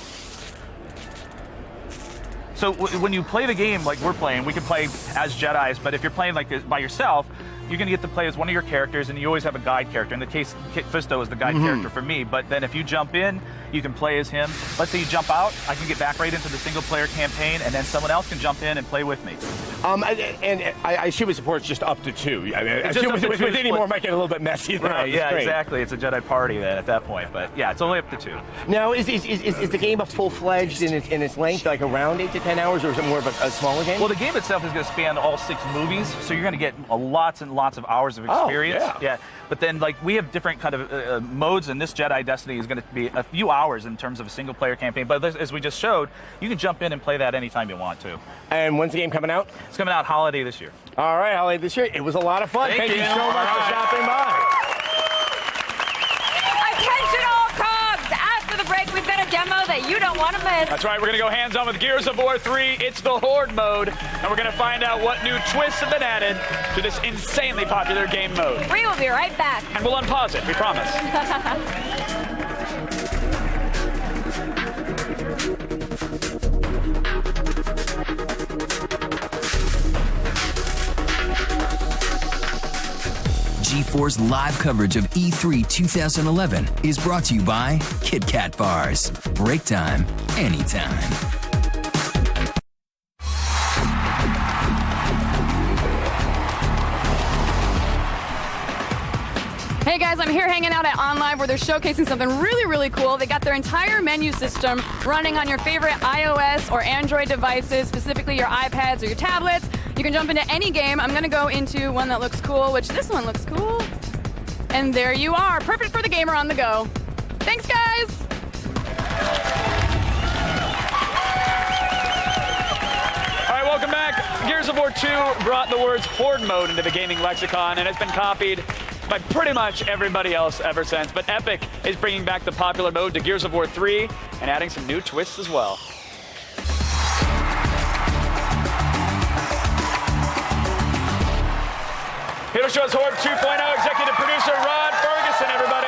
So when you play the game like we're playing, we can play as Jedis, but if you're playing like this by yourself, you're going to get to play as one of your characters, and you always have a guide character. In the case, Kit Fisto is the guide character for me, but then if you jump in, you can play as him. Let's say you jump out, I can get back right into the single-player campaign, and then someone else can jump in and play with me. And I assume it supports just up to 2. I mean, I assume with any more, it might get a little bit messy. Right, yeah, exactly. It's a Jedi party then at that point, but yeah, it's only up to 2. Now, is the game a full-fledged in its length, like around 8 to 10 hours, or is it more of a smaller game? Well, the game itself is going to span all 6 movies, so you're going to get lots and lots of hours of experience. Yeah. But then, like, we have different kind of modes, and this Jedi Destiny is going to be a few hours in terms of a single-player campaign. But as we just showed, you can jump in and play that anytime you want to. And when's the game coming out? It's coming out holiday this year. All right, holiday this year. It was a lot of fun. Thank you so much for stopping by. Attention all cogs! After the break, we've got a demo that you don't want to miss. That's right, we're going to go hands-on with Gears of War 3. It's the Horde mode, and we're going to find out what new twists have been added to this insanely popular game mode. We will be right back. And we'll unpause it, we promise. G4's live coverage of E3 2011 is brought to you by Kit Kat Bars. Break time, anytime. Hey guys, I'm here hanging out at OnLive where they're showcasing something really, really cool. They got their entire menu system running on your favorite iOS or Android devices, specifically your iPads or your tablets. You can jump into any game. I'm gonna go into one that looks cool, which this one looks cool. And there you are, perfect for the gamer on the go. Thanks guys! All right, welcome back. Gears of War 2 brought the words Horde mode into the gaming lexicon, and it's been copied by pretty much everybody else ever since. But Epic is bringing back the popular mode to Gears of War 3 and adding some new twists as well. Here to show us Horde 2.0, executive producer Rod Ferguson, everybody.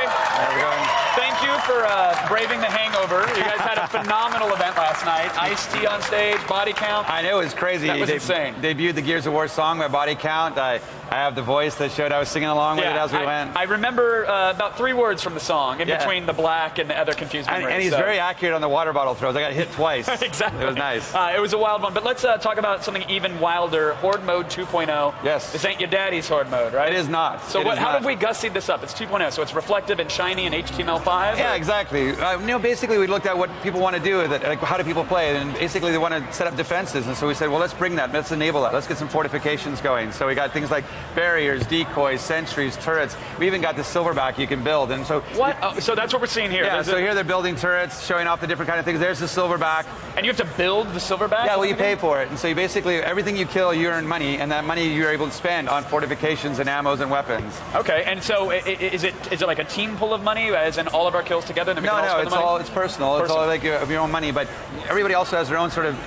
Thank you for braving the hangover. You guys had a phenomenal event last night. Ice-T on stage, Body Count. I know, it was crazy. That was insane. Debuted the Gears of War song by Body Count. I have the voice that showed I was singing along with it as we went. I remember about 3 words from the song in between the black and the other confused memories. And he's very accurate on the water bottle throws. I got hit twice. Exactly. It was nice. It was a wild one. But let's talk about something even wilder, Horde Mode 2.0. Yes. This ain't your daddy's Horde Mode, right? It is not. So how have we gussied this up? It's 2.0, so it's reflective and shiny and HTML5? Yeah, exactly. Basically, we looked at what people want to do with it, like how do people play it, and basically they want to set up defenses. And so we said, well, let's bring that. Let's enable that. Let's get some fortifications going. So we got things like barriers, decoys, sentries, turrets. We even got the silverback you can build. And so what? So that's what we're seeing here. Yeah. So here they're building turrets, showing off the different kind of things. There's the silverback. And you have to build the silverback? Yeah. Well, you pay for it. And so you basically everything you kill, you earn money, and that money you're able to spend on fortifications and ammos and weapons. Okay. And so is it like a team pool of money, as in all of our kills together? And No, it's personal. It's all like your own money, but everybody also has their own sort of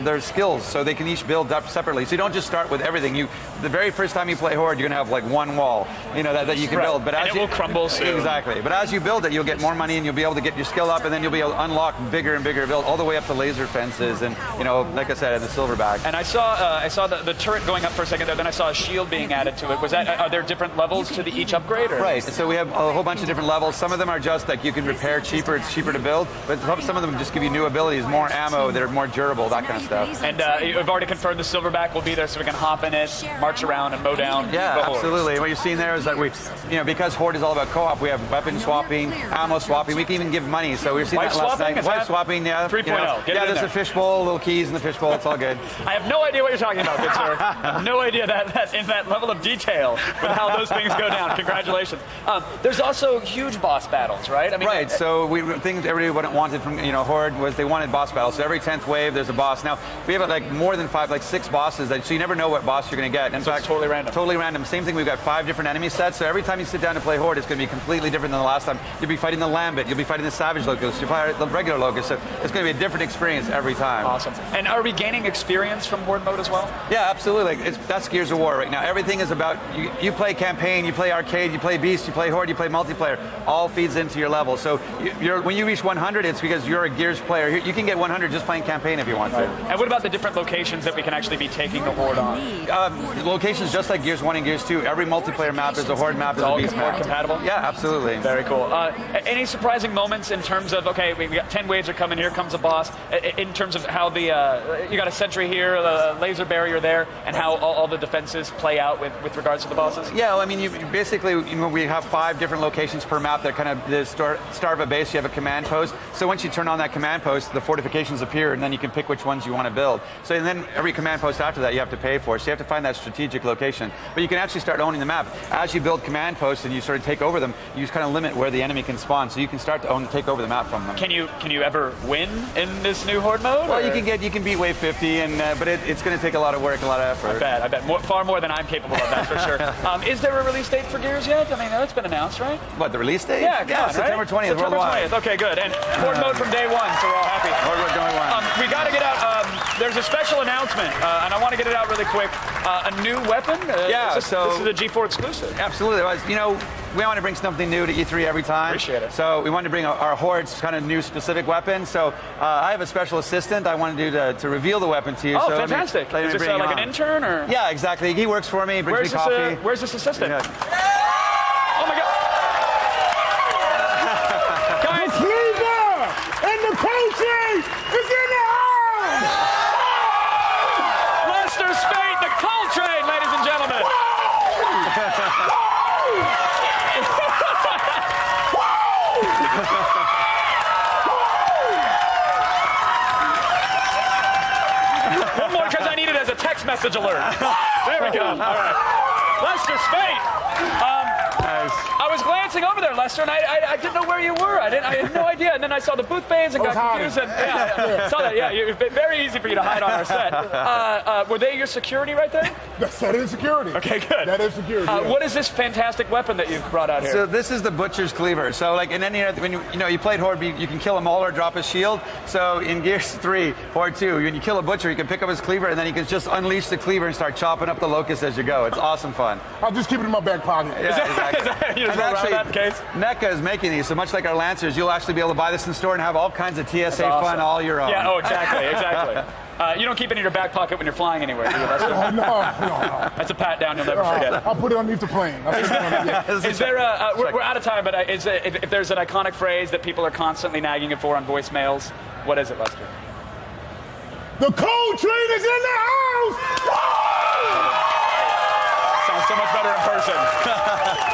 their skills, so they can each build up separately. So you don't just start with everything. The very first time you play Horde, you're gonna have like one wall, that you can build. But and it will crumble soon. Exactly. But as you build it, you'll get more money, and you'll be able to get your skill up, and then you'll be able to unlock bigger and bigger build, all the way up to laser fences, and like I said, and the silverback. And I saw the turret going up for a second there. Then I saw a shield being added to it. Are there different levels to each upgrade? Or? Right. So we have a whole bunch of different levels. Some of them are just like you can repair cheaper. It's cheaper to build. But some of them just give you new abilities, more ammo that are more durable, that kind of stuff. And you've already confirmed the silverback will be there, so we can hop in it, march around, and mow down. Yeah, absolutely. And what you're seeing there is that because Horde is all about co-op, we have weapon swapping, ammo swapping. We can even give money. So we were seeing Wife that last swapping? night. Wife swapping, yeah. 3.0. There's a fishbowl, little keys in the fishbowl. It's all good. I have no idea what you're talking about, good sir. I have no idea that in that level of detail with how those things go down. Congratulations. There's also huge boss battles, right? Right. So things everybody wanted from Horde was they wanted boss battles. So every 10th wave, there's a boss. Now we have like more than 5, like 6 bosses. So you never know what boss you're going to get. In fact, it's totally random. Totally random. Same thing. We've got 5 different enemy sets. So every time you sit down to play Horde, it's going to be completely different than the last time. You'll be fighting the Lambit. You'll be fighting the Savage Locust. You'll fight the regular Locust. So it's going to be a different experience every time. Awesome. And are we gaining experience from Horde mode as well? Yeah, absolutely. That's Gears of War right now. Everything is about you play campaign, you play arcade, you play Beast, you play Horde, you play multiplayer. All feeds into your level. So when you reach 100, it's because you're a Gears player. You can get 100 just playing campaign if you want to. And what about the different locations that we can actually be taking the Horde on? Locations just like Gears 1 and Gears 2. Every multiplayer map is a Horde map, is a Beast map. Compatible? Yeah, absolutely. Very cool. Any surprising moments in terms of, okay, we got 10 waves are coming, here comes a boss, in terms of how you got a sentry here, a laser barrier there, and how all the defenses play out with regards to the bosses? Yeah, well, I mean, we have 5 different locations per map that kind of the start of a base, you have a command post. So once you turn on that command post, the fortifications appear, and then you can pick which ones you want to build. So and then every command post after that you have to pay for. So you have to find that strategic location. But you can actually start owning the map. As you build command posts and you sort of take over them, you just kind of limit where the enemy can spawn. So you can start to take over the map from them. Can you ever win in this new Horde mode? Well, you can beat wave 50, but it's going to take a lot of work, a lot of effort. I bet. Far more than I'm capable of, that's for sure. Is there a release date for Gears yet? I mean, that's been announced, right? What, the release date? Yeah, September 20th, September worldwide. 20th. Okay, good. And Horde mode from day 1, so we're all happy. Horde mode day 1. We got to get out. There's a special announcement, and I want to get it out really quick. A new weapon? This is a G4 exclusive. Absolutely. We want to bring something new to E3 every time. Appreciate it. So we wanted to bring our Horde's kind of new specific weapon. So I have a special assistant I wanted to reveal the weapon to you. Oh, so fantastic. Is this like an intern? Or? Yeah, exactly. He works for me, brings me coffee. Where's this assistant? Yeah. Oh, my God. Guys, and the coaching is in the house! Lester Spate, the Coltrane, ladies and gentlemen. One more because I need it as a text message alert. There we go. All right. Lester Spate. is. I was glancing over there, Lester, and I didn't know where you were. I had no idea. And then I saw the booth bays and got confused. And, saw that. Yeah, it was very easy for you to hide on our set. Were they your security right there? That is security. Okay, good. That is security. Yeah. What is this fantastic weapon that you've brought out here? So this is the Butcher's Cleaver. So like in any when you played Horde, you can kill him all or drop his shield. So in Gears 3, Horde 2, when you kill a Butcher, you can pick up his cleaver and then you can just unleash the cleaver and start chopping up the locusts as you go. It's awesome fun. I'll just keep it in my back pocket. Yeah, exactly. You just roll around that case? NECA is making these, so much like our Lancers, you'll actually be able to buy this in the store and have all kinds of TSA That's awesome. fun all your own. Yeah, exactly. You don't keep it in your back pocket when you're flying anywhere, do you, Lester? No. That's a pat down you'll never forget. I'll put it underneath the plane. Is there we're out of time, but if there's an iconic phrase that people are constantly nagging it for on voicemails, what is it, Lester? The cold train is in the house! Sounds so much better in person.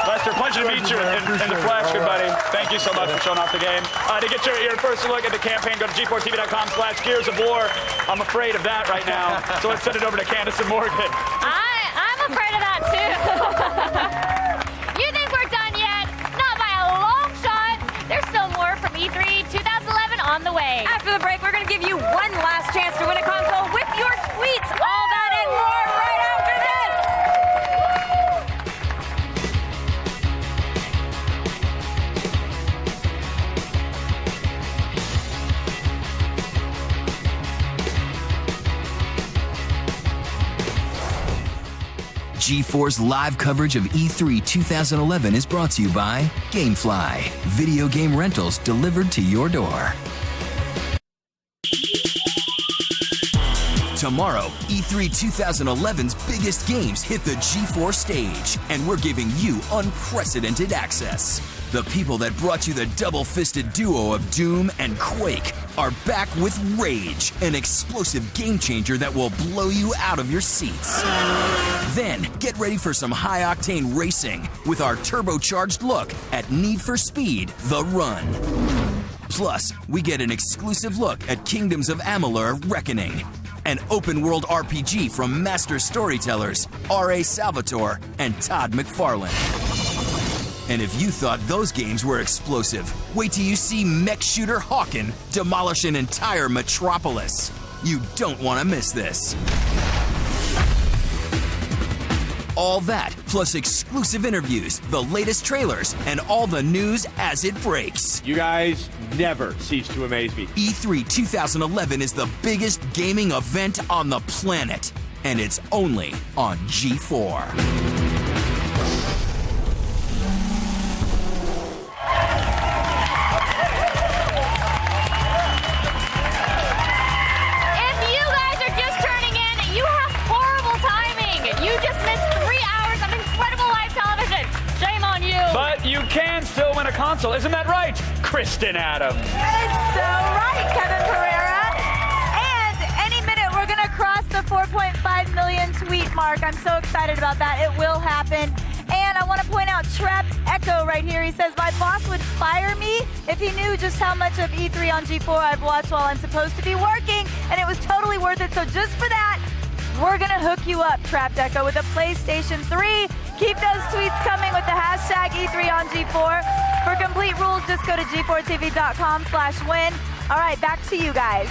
Lester, pleasure to meet you in the flesh, good buddy. Thank you so much for showing off the game. To get your first look at the campaign, go to g4tv.com/Gears of War. I'm afraid of that right now, so let's send it over to Candace and Morgan. I'm afraid of that too. You think we're done yet? Not by a long shot. There's still more from E3 2011 on the way. After the break, we're going to give you one last chance to win a console with your tweets. All that and more right after this. G4's live coverage of E3 2011 is brought to you by GameFly, video game rentals delivered to your door. Tomorrow, E3 2011's biggest games hit the G4 stage, and we're giving you unprecedented access. The people that brought you the double-fisted duo of Doom and Quake are back with Rage, an explosive game changer that will blow you out of your seats. Then, get ready for some high-octane racing with our turbocharged look at Need for Speed: The Run. Plus, we get an exclusive look at Kingdoms of Amalur: Reckoning, an open-world RPG from master storytellers R.A. Salvatore and Todd McFarlane. And if you thought those games were explosive, wait till you see mech shooter Hawken demolish an entire metropolis. You don't want to miss this. All that, plus exclusive interviews, the latest trailers, and all the news as it breaks. You guys never cease to amaze me. E3 2011 is the biggest gaming event on the planet, and it's only on G4. But you can still win a console, isn't that right, Kristen Adams? That is so right, Kevin Pereira. And any minute we're going to cross the 4.5 million tweet mark. I'm so excited about that. It will happen. And I want to point out Trapped Echo right here. He says, my boss would fire me if he knew just how much of E3 on G4 I've watched while I'm supposed to be working, and it was totally worth it. So just for that, we're going to hook you up, Trapped Echo, with a PlayStation 3. Keep those tweets coming with the hashtag E3 on G4. For complete rules, just go to g4tv.com/win. All right, back to you guys.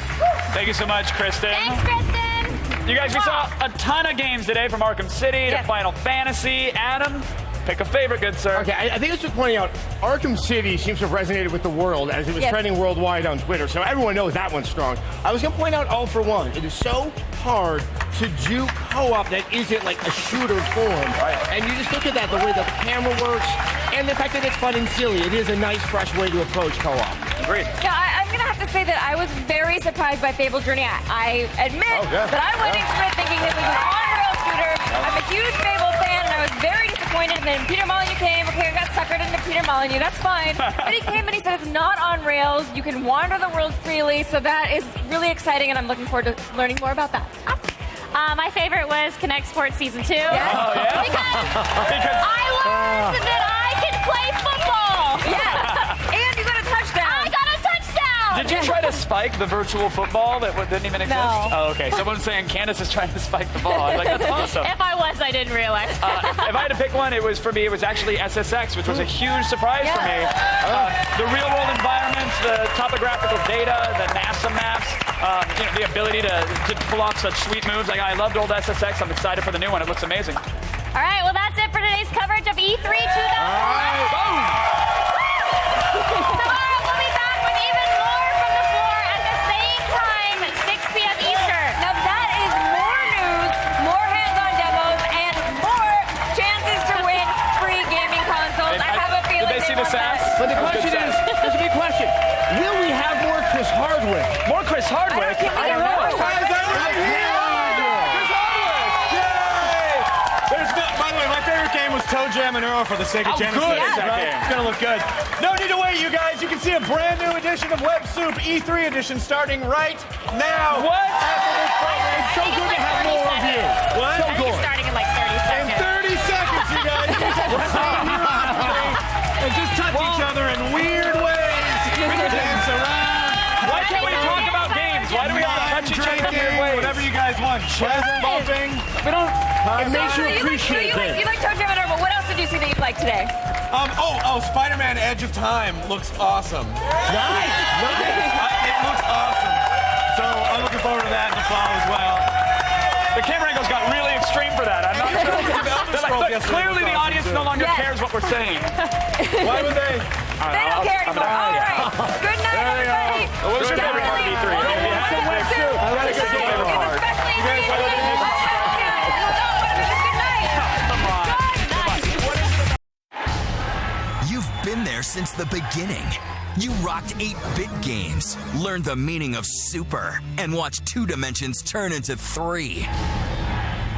Thank you so much, Kristen. Thanks, Kristen. You guys, we saw a ton of games today, from Arkham City to Final Fantasy. Adam, pick a favorite, good sir. Okay, I think it's just pointing out, Arkham City seems to have resonated with the world as it was trending worldwide on Twitter, so everyone knows that one's strong. I was going to point out All for One. It is so hard to do co-op that isn't like a shooter form. Right. And you just look at that, the way the camera works, and the fact that it's fun and silly. It is a nice, fresh way to approach co-op. Agreed. Yeah, I'm going to have to say that I was very surprised by Fable Journey. I admit that I went into it thinking this was an on-rail shooter. I'm a huge Fable fan, and I was very disappointed. And then Peter Molyneux came. Okay, I got suckered into Peter Molyneux. That's fine. But he came and he said it's not on rails. You can wander the world freely. So that is really exciting, and I'm looking forward to learning more about that. My favorite was Connect Sports Season 2. Yes. Oh, yeah? Because I learned that I can play football. Yes. And you got a touchdown. I got a touchdown. Did you try to spike the virtual football that didn't even exist? No. Oh, okay. Someone's saying Candace is trying to spike the ball. I'm like, that's awesome. If I was, I didn't realize. If I had to pick one, it was for me. It was actually SSX, which was a huge surprise for me. The real-world environments, the topographical data, the NASA maps, the ability to pull off such sweet moves. Like, I loved old SSX. I'm excited for the new one. It looks amazing. All right, well, that's it for today's coverage of E3 2011. Tomorrow we'll be back with even more from the floor at the same time at 6 p.m. Eastern. Now that is more news, more hands-on demos, and more chances to win free gaming consoles. I have a feeling Did they see the want sass? that. But the question is, there's a big question. Will we have more Chris Hardwick? More Chris Hardwick? I don't know. By the way, my favorite game was Toe Jam and Earl for the Sega Genesis. Good is that Right? game? It's gonna look good. No need to wait, you guys. You can see a brand new edition of Web Soup E3 edition starting right now. What? It's so good to have more of you. What? I think it's starting in like 30 seconds. In 30 seconds, you guys. You guys have to sit here and just touch each other in weird ways. We can dance around. Why can't we talk about games? Why do we have to touch each other in weird ways? Whatever you guys want. Chest bumping. We don't. It makes you You appreciate like things. Toe Jam and Earl, but what else did you see that you liked today? Spider-Man Edge of Time looks awesome. Nice. It looks awesome. So I'm looking forward to that in the fall as well. The camera angles got really extreme for that. I'm not sure. Clearly the audience no longer cares what we're saying. Why would they? They don't care anymore. All right. Good night, everybody. What was your favorite part of E3? I like a good favorite part. Especially You guys want to do this? You've been there since the beginning. You rocked 8-bit games, learned the meaning of super, and watched 2 dimensions turn into 3.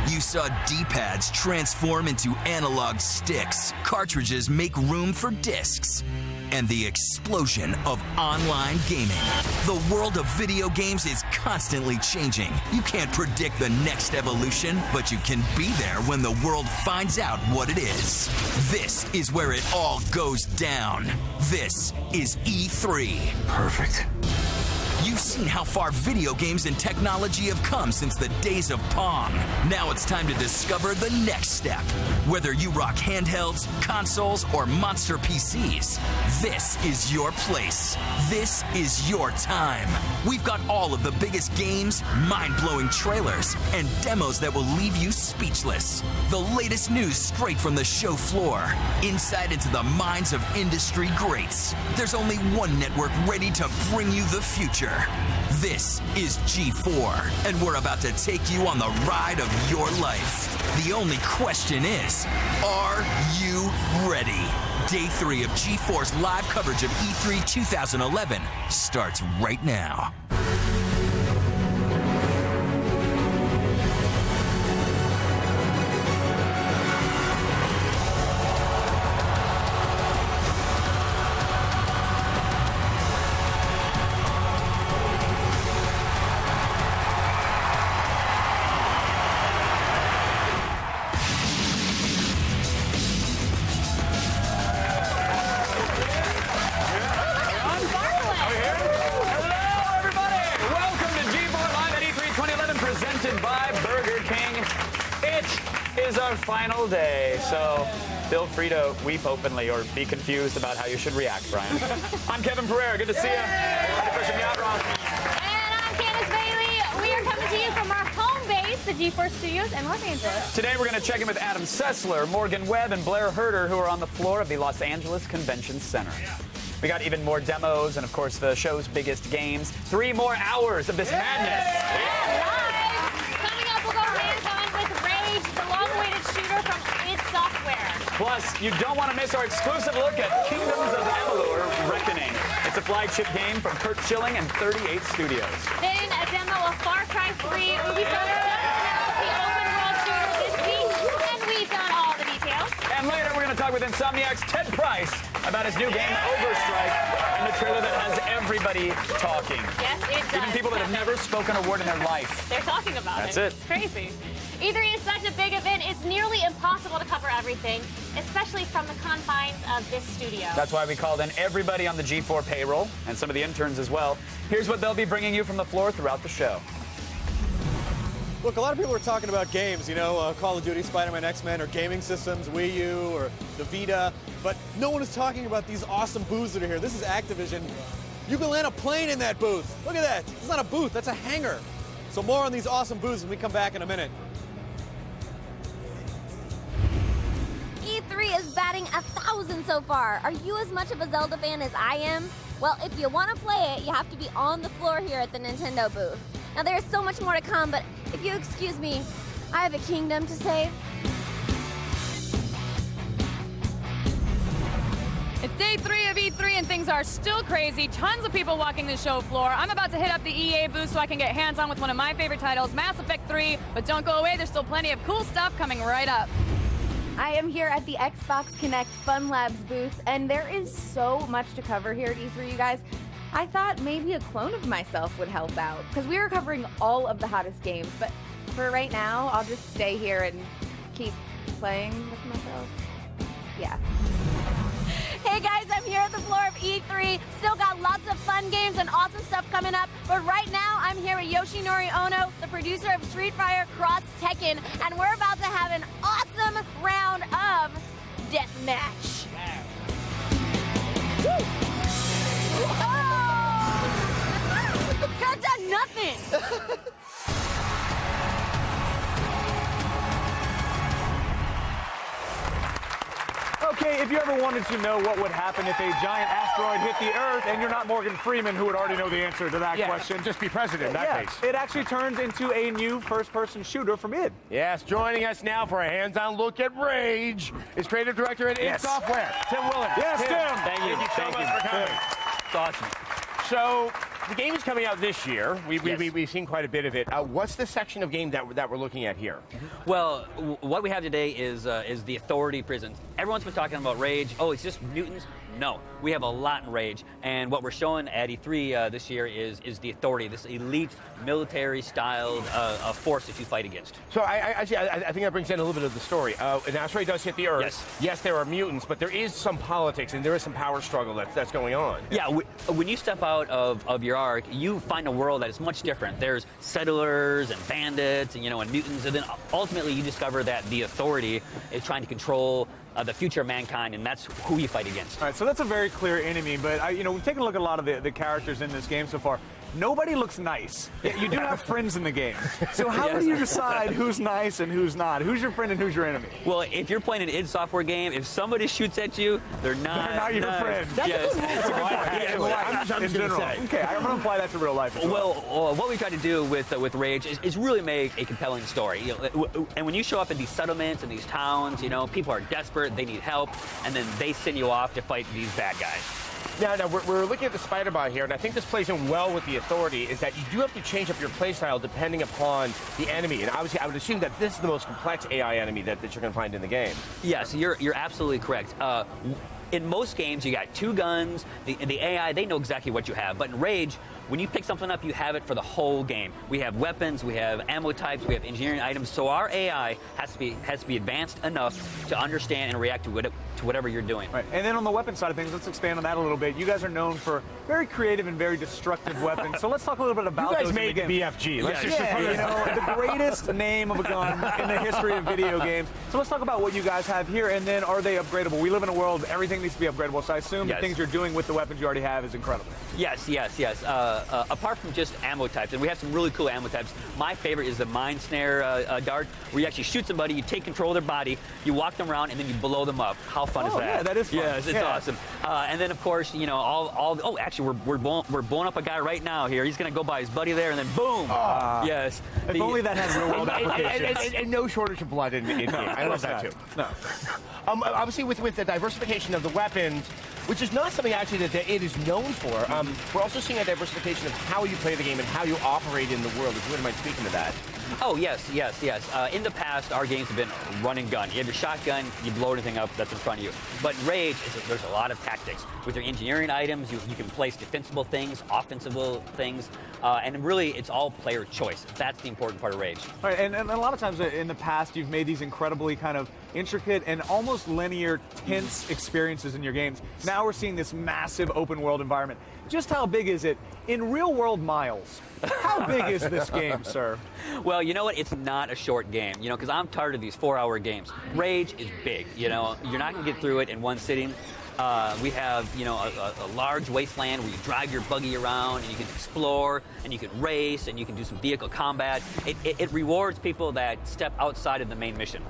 You saw D-pads transform into analog sticks, cartridges make room for discs, and the explosion of online gaming. The world of video games is constantly changing. You can't predict the next evolution, but you can be there when the world finds out what it is. This is where it all goes down. This is E3. Perfect. You've seen how far video games and technology have come since the days of Pong. Now it's time to discover the next step. Whether you rock handhelds, consoles, or monster PCs, this is your place. This is your time. We've got all of the biggest games, mind-blowing trailers, and demos that will leave you speechless. The latest news straight from the show floor. Insight into the minds of industry greats. There's only one network ready to bring you the future. This is G4, and we're about to take you on the ride of your life. The only question is, are you ready? Day 3 of G4's live coverage of E3 2011 starts right now. Final day, so feel free to weep openly or be confused about how you should react, Brian. I'm Kevin Pereira. Good to see you. And I'm Candace Bailey. We are coming to you from our home base, the G4 Studios in Los Angeles. Today we're going to check in with Adam Sessler, Morgan Webb, and Blair Herter, who are on the floor of the Los Angeles Convention Center. We got even more demos and, of course, the show's biggest games. 3 more hours of this madness. Coming up, we'll go hands-on with Rage, the long-awaited shooter from id Software. Plus, you don't want to miss our exclusive look at Kingdoms of Amalur: Reckoning. It's a flagship game from Kurt Schilling and 38 Studios. Then a demo of Far Cry 3. Ubisoft announced the open-world shooter this week, and we've got all the details. And later, we're going to talk with Insomniac's Ted Price about his new game, Overstrike, and the trailer that has every everybody talking. Yes, it does. Even people that have never spoken a word in their life. They're talking about That's it. it. It's crazy. E3 is such a big event, it's nearly impossible to cover everything, especially from the confines of this studio. That's why we called in everybody on the G4 payroll, and some of the interns as well. Here's what they'll be bringing you from the floor throughout the show. Look, a lot of people are talking about games, you know, Call of Duty, Spider-Man, X-Men, or gaming systems, Wii U, or the Vita, but no one is talking about these awesome booths that are here. This is Activision. You can land a plane in that booth. Look at that. It's not a booth, that's a hangar. So more on these awesome booths when we come back in a minute. E3 is batting 1,000 so far. Are you as much of a Zelda fan as I am? Well, if you want to play it, you have to be on the floor here at the Nintendo booth. Now, there's so much more to come, but if you excuse me, I have a kingdom to save. It's day 3 of E3 and things are still crazy. Tons of people walking the show floor. I'm about to hit up the EA booth so I can get hands-on with one of my favorite titles, Mass Effect 3. But don't go away, there's still plenty of cool stuff coming right up. I am here at the Xbox Connect Fun Labs booth, and there is so much to cover here at E3, you guys. I thought maybe a clone of myself would help out, because we are covering all of the hottest games, but for right now, I'll just stay here and keep playing with myself. Yeah. Hey guys, I'm here at the floor of E3. Still got lots of fun games and awesome stuff coming up. But right now, I'm here with Yoshinori Ono, the producer of Street Fighter Cross Tekken, and we're about to have an awesome round of deathmatch. Woo! Oh! Got done nothing. Okay, if you ever wanted to know what would happen if a giant asteroid hit the Earth, and you're not Morgan Freeman, who would already know the answer to that question. Just be president in that case. It actually turns into a new first-person shooter from id. Yes, joining us now for a hands-on look at Rage is creative director at id Software, Tim Willen. Yes, Tim. Thank you so much for coming. It's awesome. So, the game is coming out this year. We've seen quite a bit of it. What's the section of game that we're looking at here? Well, what we have today is the Authority Prison. Everyone's been talking about Rage. Oh, it's just mutants. No, we have a lot in Rage, and what we're showing at E3 this year is the Authority, this elite military-styled force that you fight against. So I think that brings in a little bit of the story. An asteroid does hit the Earth. Yes, there are mutants, but there is some politics and there is some power struggle that's going on. Yeah, when you step out of your arc, you find a world that is much different. There's settlers and bandits and mutants, and then ultimately you discover that the Authority is trying to control the future of mankind, and that's who you fight against. All right, so that's a very clear enemy, but we've taken a look at a lot of the characters in this game so far. Nobody looks nice. You do have friends in the game. So how do you decide who's nice and who's not? Who's your friend and who's your enemy? Well, if you're playing an id Software game, if somebody shoots at you, they're not your friend. That's a good point. I'm just in general. Okay, I'm going to apply that to real life as well. Well, what we try to do with Rage is really make a compelling story. And when you show up in these settlements and these towns, people are desperate, they need help, and then they send you off to fight these bad guys. Now we're looking at the spider bot here, and I think this plays in well with the Authority, is that you do have to change up your playstyle depending upon the enemy. And obviously, I would assume that this is the most complex AI enemy that you're going to find in the game. Yes, you're absolutely correct. In most games, you got two guns. The AI, they know exactly what you have. But in Rage, when you pick something up, you have it for the whole game. We have weapons, we have ammo types, we have engineering items. So our AI has to be advanced enough to understand and react to whatever you're doing. Right. And then on the weapon side of things, let's expand on that a little bit. You guys are known for very creative and very destructive weapons. So let's talk a little bit about those. You guys made the BFG. The greatest name of a gun in the history of video games. So let's talk about what you guys have here, and then are they upgradable? We live in a world everything needs to be upgradable. So I assume the things you're doing with the weapons you already have is incredible. Yes. Apart from just ammo types, and we have some really cool ammo types. My favorite is the Mind Snare dart, where you actually shoot somebody, you take control of their body, you walk them around, and then you blow them up. How fun is that? Yeah, that is fun. Yes, it's awesome. And then of course, actually we're blowing up a guy right now here. He's gonna go by his buddy there, and then boom. Yes. If only that had real world applications. And no shortage of blood in game. I love that too. No. Obviously, with the diversification of the weapons, which is not something actually that it is known for, we're also seeing a diversification of how you play the game and how you operate in the world. If you wouldn't mind speaking to that. Oh, yes. In the past, our games have been run and gun. You have your shotgun, you blow anything up that's in front of you. But in Rage, there's a lot of tactics. With your engineering items, you can place defensible things, offensive things, and really, it's all player choice. That's the important part of Rage. All right, and a lot of times in the past, you've made these incredibly kind of intricate and almost linear, tense experiences in your games. Now we're seeing this massive open world environment. Just how big is it in real world miles? How big is this game, sir? Well, you know what? It's not a short game, because I'm tired of these 4-hour games. Rage is big, you're not going to get through it in one sitting. We have, a large wasteland where you drive your buggy around and you can explore and you can race and you can do some vehicle combat. It rewards people that step outside of the main mission.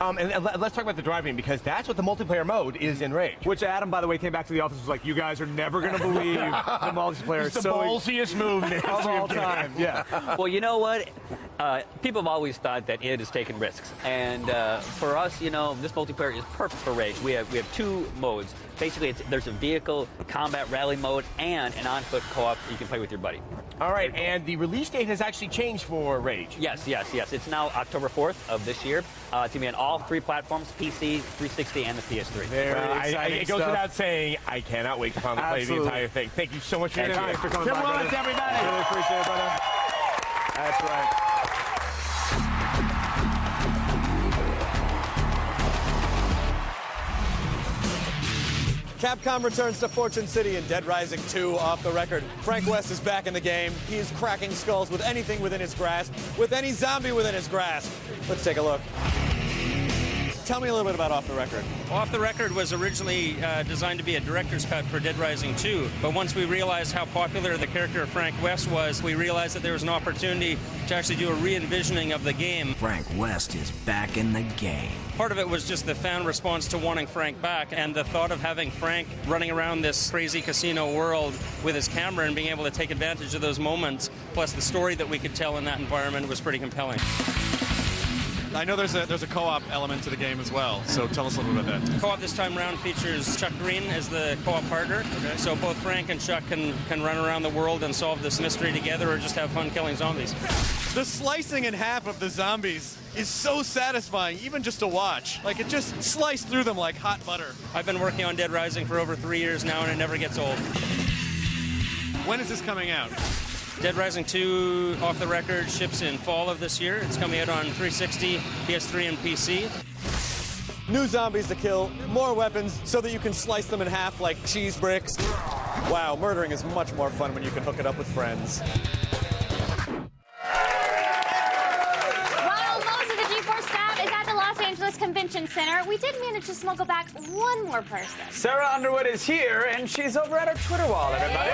And let's talk about the driving, because that's what the multiplayer mode is in Rage. Which Adam, by the way, came back to the office and was like, you guys are never going to believe the multiplayer. It's the ballsiest move of all time. Yeah. Well, you know what? People have always thought that id has taken risks. And for us, this multiplayer is perfect for Rage. We have two modes. Basically, there's a vehicle combat rally mode and an on-foot co-op you can play with your buddy. All right, and the release date has actually changed for Rage. Yes. It's now October 4th of this year. It's going to be on all 3 platforms, PC, 360, and the PS3. It goes without saying, I cannot wait to finally play the entire thing. Thank you so much for your time. Thanks for coming by, brother. Everybody. Really appreciate it, brother. That's right. Capcom returns to Fortune City in Dead Rising 2 off the record. Frank West is back in the game. He is cracking skulls with anything within his grasp, with any zombie within his grasp. Let's take a look. Tell me a little bit about Off the Record. Off the Record was originally designed to be a director's cut for Dead Rising 2, but once we realized how popular the character of Frank West was, we realized that there was an opportunity to actually do a re-envisioning of the game. Frank West is back in the game. Part of it was just the fan response to wanting Frank back, and the thought of having Frank running around this crazy casino world with his camera and being able to take advantage of those moments, plus the story that we could tell in that environment was pretty compelling. I know there's a co-op element to the game as well, so tell us a little bit about that. Co-op this time around features Chuck Green as the co-op partner. Okay. So both Frank and Chuck can run around the world and solve this mystery together, or just have fun killing zombies. The slicing in half of the zombies is so satisfying, even just to watch. Like, it just sliced through them like hot butter. I've been working on Dead Rising for over 3 years now, and it never gets old. When is this coming out? Dead Rising 2 Off the Record ships in fall of this year. It's coming out on 360, PS3, and PC. New zombies to kill, more weapons so that you can slice them in half like cheese bricks. Wow, murdering is much more fun when you can hook it up with friends. While most of the GeForce staff is at the Los Angeles Convention Center, we did manage to smuggle back one more person. Sarah Underwood is here, and she's over at our Twitter wall, everybody.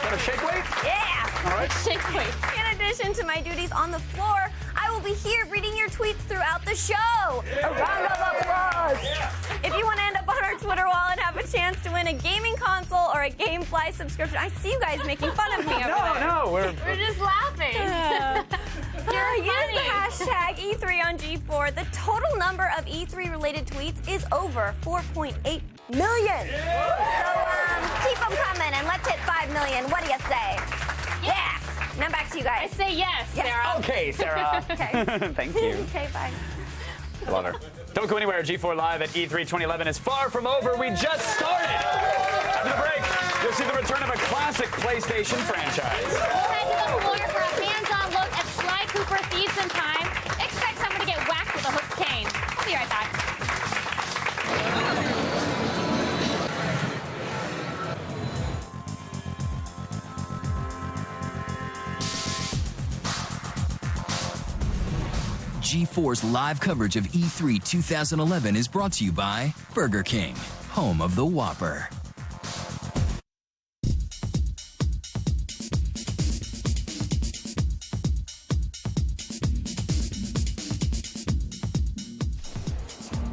Got a shake weight? Yeah. All right. Shake weight. In addition to my duties on the floor, I will be here reading your tweets throughout the show. A round of applause. If you want to end up on our Twitter wall and have a chance to win a gaming console or a GameFly subscription, I see you guys making fun of me over there. No, we're just laughing. Use the hashtag E3 on G4. The total number of E3 related tweets is over 4.8 million. So keep them coming and let's hit 5 million. What do you say? Yeah. Now back to you guys. I say yes, Sarah. Okay, Sarah. Okay. Thank you. Okay, bye. Love her. Don't go anywhere. G4 Live at E3 2011 is far from over. We just started. After the break, you'll see the return of a classic PlayStation franchise. We'll head to the floor for a hands-on look at Sly Cooper Thieves in Time. Expect someone to get whacked with a hooked cane. We'll be right back. G4's live coverage of E3 2011 is brought to you by Burger King, home of the Whopper.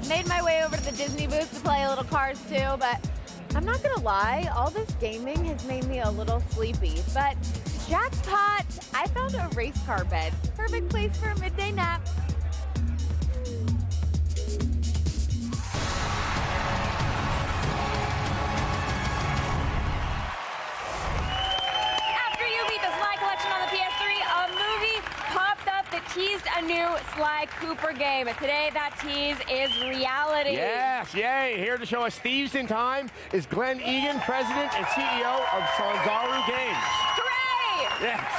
Made my way over to the Disney booth to play a little Cars 2, but I'm not gonna lie, all this gaming has made me a little sleepy. But jackpot, I found a race car bed. Perfect place for a midday nap. After you beat the Sly Collection on the PS3, a Sly Cooper game. And today, that tease is reality. Yes, yay. Here to show us Thieves in Time is Glenn Egan, President and CEO of Sanzaru Games. Hooray! Yes.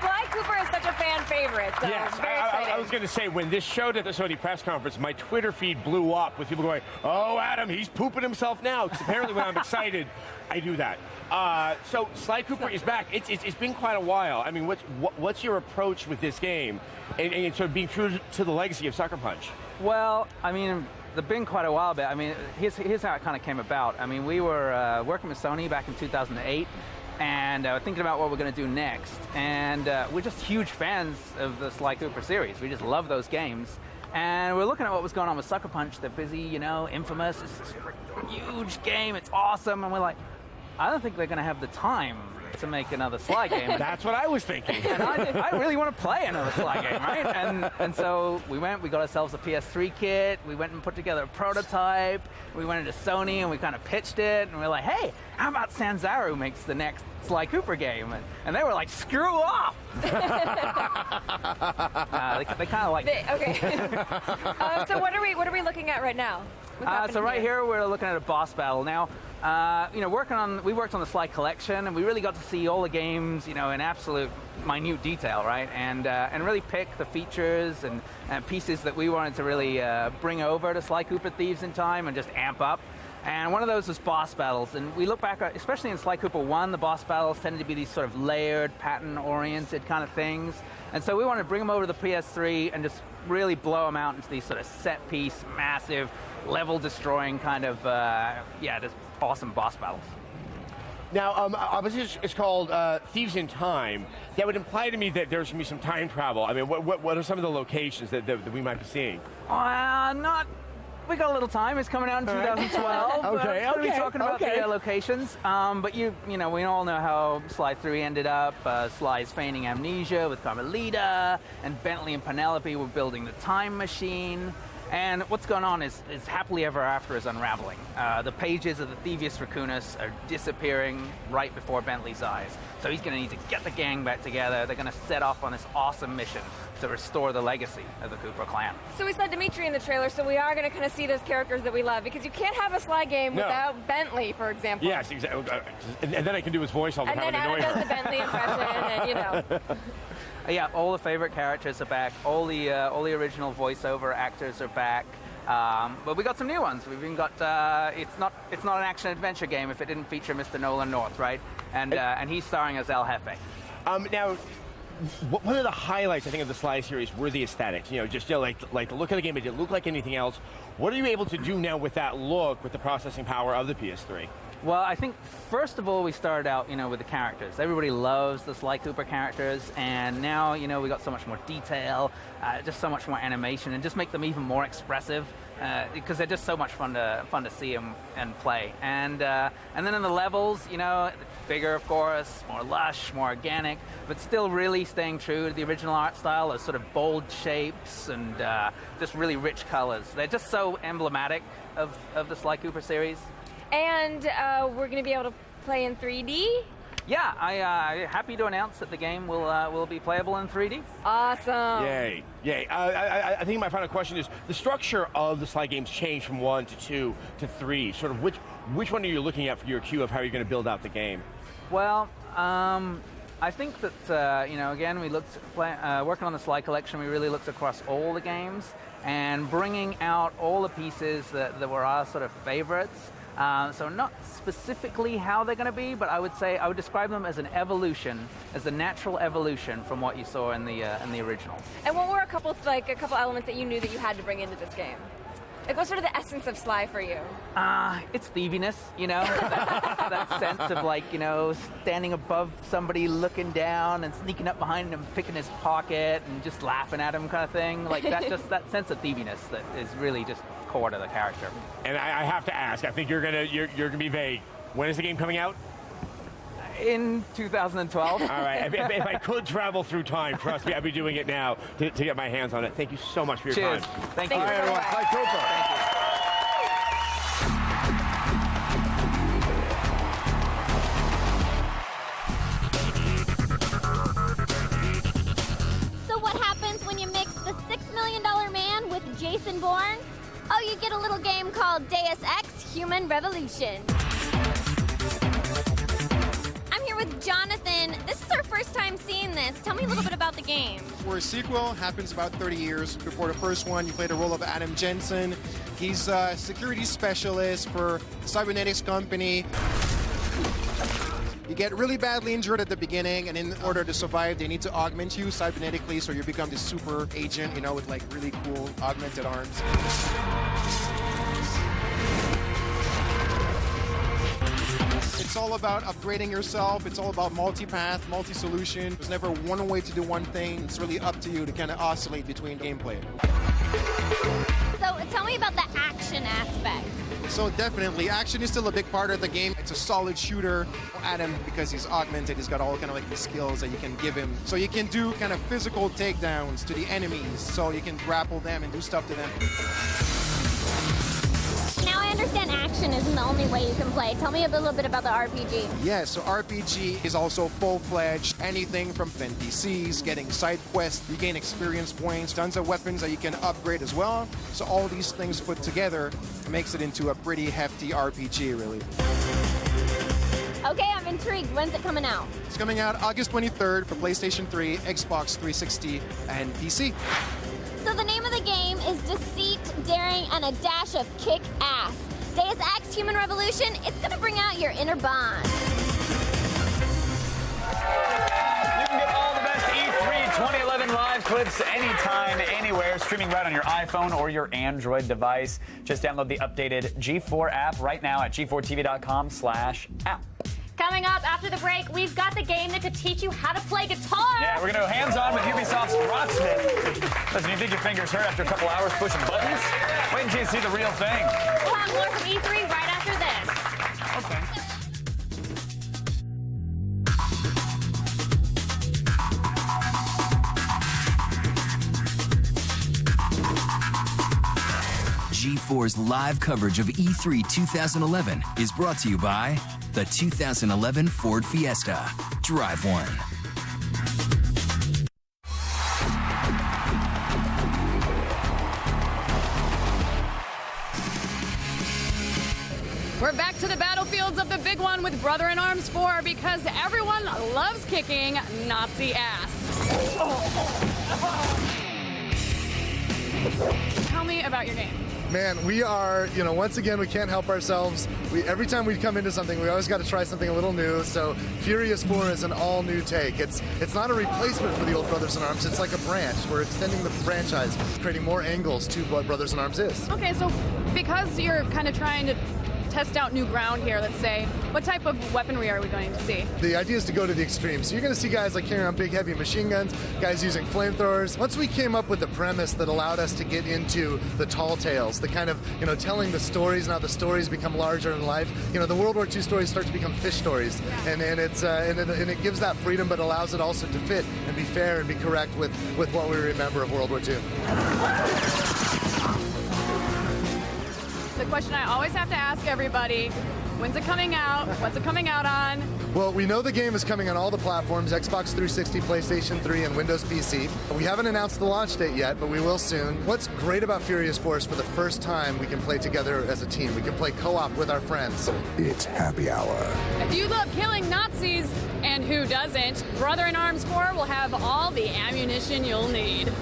Sly Cooper is such a fan favorite, so Yes, very exciting. I was going to say, when this showed at the Sony press conference, my Twitter feed blew up with people going, "Oh, Adam, he's pooping himself now." Because apparently when I'm excited, I do that. So Sly Cooper is back. It's been quite a while. I mean, what's your approach with this game and sort of being true to the legacy of Sucker Punch? Well, I mean, it's been quite a while, but I mean, here's how it kind of came about. I mean, we were working with Sony back in 2008. And thinking about what we're going to do next. And we're just huge fans of the Sly Cooper series. We just love those games. And we're looking at what was going on with Sucker Punch. They're busy, you know, Infamous. It's this huge game. It's awesome. And we're like, I don't think they're going to have the time to make another Sly game. That's what I was thinking. And I really want to play another Sly game, right? And so we got ourselves a PS3 kit. We went and put together a prototype. We went into Sony and we kind of pitched it. And we're like, hey, how about Sanzaru makes the next Sly Cooper game? And they were like, screw off. They kind of like it. Okay. So what are we looking at right now? So right here we're looking at a boss battle. Now, you know, we worked on the Sly collection, and we really got to see all the games, you know, in absolute minute detail, right? And really pick the features and pieces that we wanted to really bring over to Sly Cooper Thieves in Time and just amp up. And one of those was boss battles. And we look back, especially in Sly Cooper 1, the boss battles tended to be these sort of layered, pattern-oriented kind of things. And so we wanted to bring them over to the PS3 and just really blow them out into these sort of set-piece, massive, level-destroying kind of, just awesome boss battles. Now, obviously it's called Thieves in Time. That would imply to me that there's going to be some time travel. I mean, what are some of the locations that we might be seeing? We got a little time. It's coming out in 2012. Okay. We'll be talking about the locations. But you know, we all know how Sly 3 ended up. Sly's feigning amnesia with Carmelita, and Bentley and Penelope were building the time machine. And what's going on is Happily Ever After is unraveling. The pages of the Thievius Raccoonus are disappearing right before Bentley's eyes. So he's going to need to get the gang back together. They're going to set off on this awesome mission to restore the legacy of the Cooper clan. So we saw Dimitri in the trailer, so we are going to kind of see those characters that we love, because you can't have a Sly game without Bentley, for example. Yes, exactly. And then I can do his voice all the time. And then Adam does the Bentley impression, and you know. Yeah, all the favorite characters are back. All the original voiceover actors are back. But we got some new ones. We've even got it's not an action adventure game if it didn't feature Mr. Nolan North, right? And he's starring as El Jefe. Now, one of the highlights I think of the Sly series were the aesthetics. You know, just like the look of the game. It didn't look like anything else. What are you able to do now with that look, with the processing power of the PS3? Well, I think first of all we started out, you know, with the characters. Everybody loves the Sly Cooper characters, and now, you know, we got so much more detail, just so much more animation, and just make them even more expressive because they're just so much fun to see and play. And then in the levels, you know, bigger, of course, more lush, more organic, but still really staying true to the original art style. Those sort of bold shapes and just really rich colors. They're just so emblematic of the Sly Cooper series. And we're going to be able to play in 3D? Yeah, I'm happy to announce that the game will be playable in 3D. Awesome. Yay. I think my final question is, the structure of the Sly games changed from 1 to 2 to 3. Sort of which one are you looking at for your cue of how you're going to build out the game? Well, I think that, you know, again, we looked working on the Sly collection, we really looked across all the games and bringing out all the pieces that were our sort of favorites. So not specifically how they're going to be, but I would describe them as an evolution, as a natural evolution from what you saw in the original. And what were a couple elements that you knew that you had to bring into this game? Like, what's sort of the essence of Sly for you? It's thieviness, you know, that sense of, like, you know, standing above somebody, looking down and sneaking up behind him, picking his pocket and just laughing at him kind of thing. Like, that sense of thieviness that is really just core to the character. And I have to ask, I think you're gonna be vague. When is the game coming out? In 2012. All right. If I could travel through time, trust me, I'd be doing it now to get my hands on it. Thank you so much for your Cheers. time. Thank you. All right, everyone. Sly Cooper. Thank you. So what happens when you mix the Human Revolution. I'm here with Jonathan. This is our first time seeing this. Tell me a little bit about the game. For a sequel, happens about 30 years before the first one. You play the role of Adam Jensen. He's a security specialist for the cybernetics company. You get really badly injured at the beginning, and in order to survive, they need to augment you cybernetically, so you become this super agent, you know, with like really cool augmented arms. It's all about upgrading yourself. It's all about multi-path, multi-solution. There's never one way to do one thing. It's really up to you to kind of oscillate between gameplay. So tell me about the action aspect. So definitely, action is still a big part of the game. It's a solid shooter. Adam, because he's augmented, he's got all kind of like the skills that you can give him. So you can do kind of physical takedowns to the enemies. So you can grapple them and do stuff to them. Now I understand action isn't the only way you can play. Tell me a little bit about the RPG. Yeah, so RPG is also full-fledged. Anything from NPCs, getting side quests, you gain experience points, tons of weapons that you can upgrade as well. So all these things put together makes it into a pretty hefty RPG, really. Okay, I'm intrigued. When's it coming out? It's coming out August 23rd for PlayStation 3, Xbox 360, and PC. So the name of the game is Deceit, Daring, and a Dash of Kick-Ass. Deus Ex Human Revolution, it's gonna bring out your inner bond. You can get all the best E3 2011 live clips anytime, anywhere, streaming right on your iPhone or your Android device. Just download the updated G4 app right now at g4tv.com/app. Coming up after the break, we've got the game that could teach you how to play guitar. Yeah, we're going to go hands-on with Ubisoft's Rocksmith. Listen, you think your fingers hurt after a couple hours pushing buttons? Wait until you see the real thing. We'll have more from E3 right after this. Okay. G4's live coverage of E3 2011 is brought to you by the 2011 Ford Fiesta. Drive one. We're back to the battlefields of the big one with Brother in Arms 4 because everyone loves kicking Nazi ass. Tell me about your game. Man, we are, once again, we can't help ourselves. Every time we come into something, we always got to try something a little new. So Furious 4 is an all-new take. It's not a replacement for the old Brothers in Arms. It's like a branch. We're extending the franchise, creating more angles to what Brothers in Arms is. Okay, so because you're kind of trying to test out new ground here, let's say, what type of weaponry are we going to see? The idea is to go to the extreme. So you're going to see guys like carrying around big, heavy machine guns, guys using flamethrowers. Once we came up with the premise that allowed us to get into the tall tales, the kind of, telling the stories, and how the stories become larger in life. The World War II stories start to become fish stories. And it gives that freedom, but allows it also to fit and be fair and be correct with what we remember of World War II. The question I always have to ask everybody, when's it coming out? What's it coming out on? Well, we know the game is coming on all the platforms, Xbox 360, PlayStation 3, and Windows PC. We haven't announced the launch date yet, but we will soon. What's great about Furious 4 is for the first time we can play together as a team. We can play co-op with our friends. It's happy hour. If you love killing Nazis, and who doesn't, Brother in Arms 4 will have all the ammunition you'll need.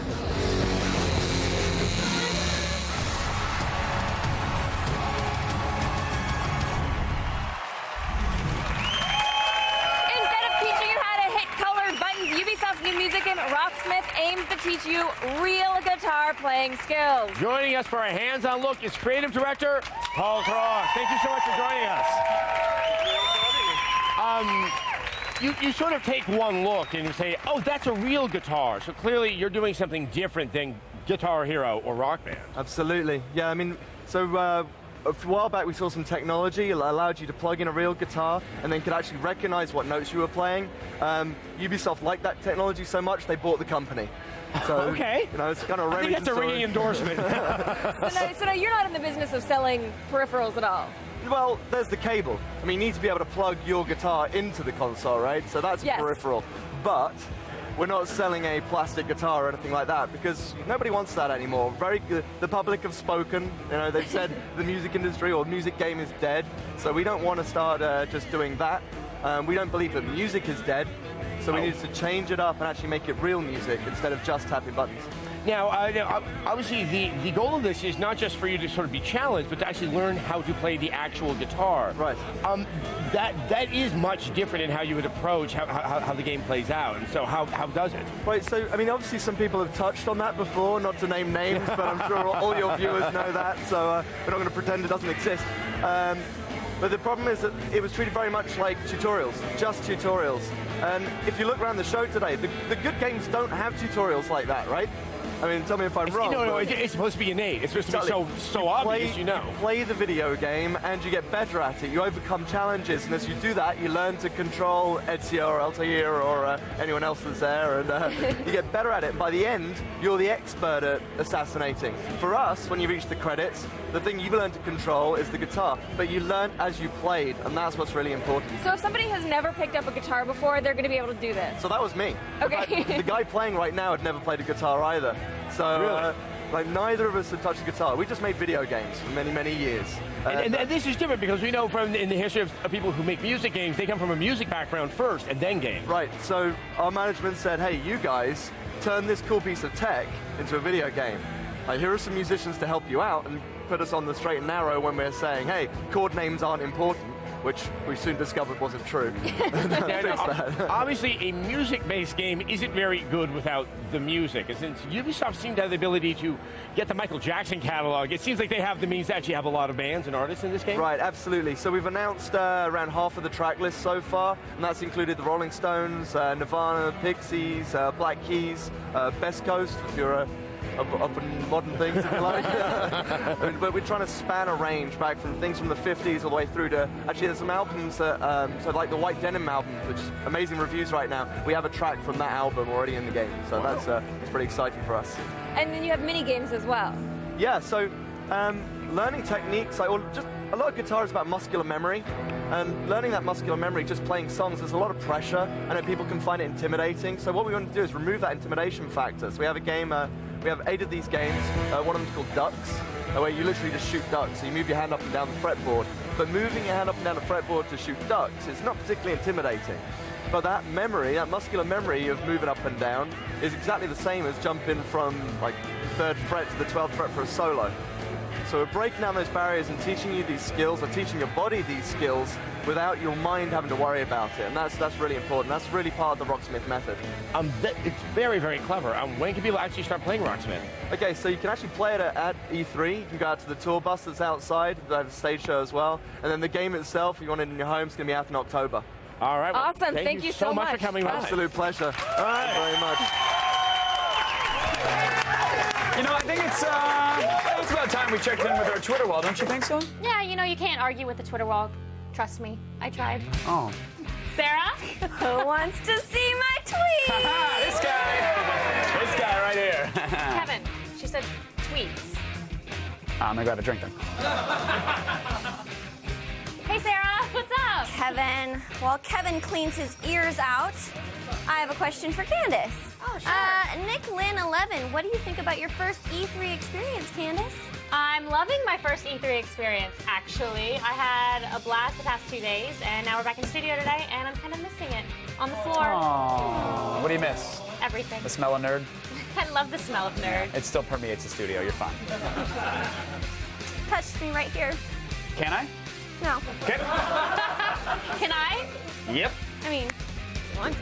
Rocksmith aims to teach you real guitar playing skills. Joining us for a hands-on look is creative director Paul Cross. Thank you so much for joining us. You sort of take one look and you say, oh, that's a real guitar. So clearly you're doing something different than Guitar Hero or Rock Band. Absolutely. Yeah, a while back we saw some technology that allowed you to plug in a real guitar and then could actually recognize what notes you were playing. Ubisoft liked that technology so much they bought the company. So, okay. It's kind of a I think that's a ringing endorsement. So now you're not in the business of selling peripherals at all? Well, there's the cable. You need to be able to plug your guitar into the console, right? So that's a peripheral. But we're not selling a plastic guitar or anything like that because nobody wants that anymore. Very good. The public have spoken. You know, they've said the music industry or music game is dead. So we don't want to start just doing that. We don't believe that music is dead. So we need to change it up and actually make it real music instead of just tapping buttons. Now, obviously, the goal of this is not just for you to sort of be challenged, but to actually learn how to play the actual guitar. Right. That is much different in how you would approach how the game plays out. And so how does it? Right, so, I mean, obviously some people have touched on that before, not to name names, but I'm sure all your viewers know that, so we're not going to pretend it doesn't exist. But the problem is that it was treated very much like tutorials, just tutorials. And if you look around the show today, the good games don't have tutorials like that, right? I mean, tell me if I'm wrong. No, it's supposed to be innate. It's supposed to be so obvious, you know. You play the video game and you get better at it. You overcome challenges, and as you do that, you learn to control Ezio or Altair or anyone else that's there, and you get better at it. And by the end, you're the expert at assassinating. For us, when you reach the credits, the thing you've learned to control is the guitar, but you learn as you played, and that's what's really important. So if somebody has never picked up a guitar before, they're going to be able to do this? So that was me. Okay. The guy playing right now had never played a guitar either. So, really? Like, neither of us had touched a guitar. We just made video games for many, many years. And this is different because we know from in the history of people who make music games, they come from a music background first and then games. Right, so our management said, hey, you guys, turn this cool piece of tech into a video game. Like, here are some musicians to help you out and put us on the straight and narrow when we're saying, hey, chord names aren't important, which we soon discovered wasn't true. Obviously, a music-based game isn't very good without the music. And since Ubisoft seemed to have the ability to get the Michael Jackson catalog, it seems like they have the means to actually have a lot of bands and artists in this game. Right, absolutely. So we've announced around half of the track list so far, and that's included the Rolling Stones, Nirvana, Pixies, Black Keys, Best Coast, if you're up in modern things, if you like. But we're trying to span a range back from things from the 50s all the way through to, actually there's some albums that, so like the White Denim album, which is amazing reviews right now. We have a track from that album already in the game, so that's pretty exciting for us. And then you have mini games as well. Yeah, so learning techniques, just a lot of guitar is about muscular memory, and learning that muscular memory, just playing songs, there's a lot of pressure. I know people can find it intimidating, so what we want to do is remove that intimidation factor. So we have a game, we have 8 of these games. One of them is called Ducks, where you literally just shoot ducks. So you move your hand up and down the fretboard. But moving your hand up and down the fretboard to shoot ducks is not particularly intimidating. But that memory, that muscular memory of moving up and down, is exactly the same as jumping from like the 3rd fret to the 12th fret for a solo. So we're breaking down those barriers and teaching you these skills, or teaching your body these skills without your mind having to worry about it. And that's really important. That's really part of the Rocksmith method. It's very, very clever. When can people actually start playing Rocksmith? Okay, so you can actually play it at E3. You can go out to the tour bus that's outside. They have a stage show as well. And then the game itself, if you want it in your home, it's going to be out in October. All right. Well, awesome. Thank you so much for coming by. Absolute pleasure. All right. Thank you very much. You know, I think it's about time we checked in with our Twitter wall, don't you think so? Yeah, you know, you can't argue with the Twitter wall. Trust me, I tried. Oh. Sarah? Who wants to see my tweet? This guy right here. Kevin, she said tweets. I'm gonna go have a drink then. Hey, Sarah, what's up? Kevin. While Kevin cleans his ears out, I have a question for Candace. Oh, sure. Nick Lynn 11, what do you think about your first E3 experience, Candace? I'm loving my first E3 experience, actually. I had a blast the past 2 days, and now we're back in studio today, and I'm kind of missing it. On the floor. Aww. What do you miss? Everything. The smell of nerd? I love the smell of nerd. It still permeates the studio. You're fine. Touch me right here. Can I? No. Okay. Can I? Yep. I mean, you want to.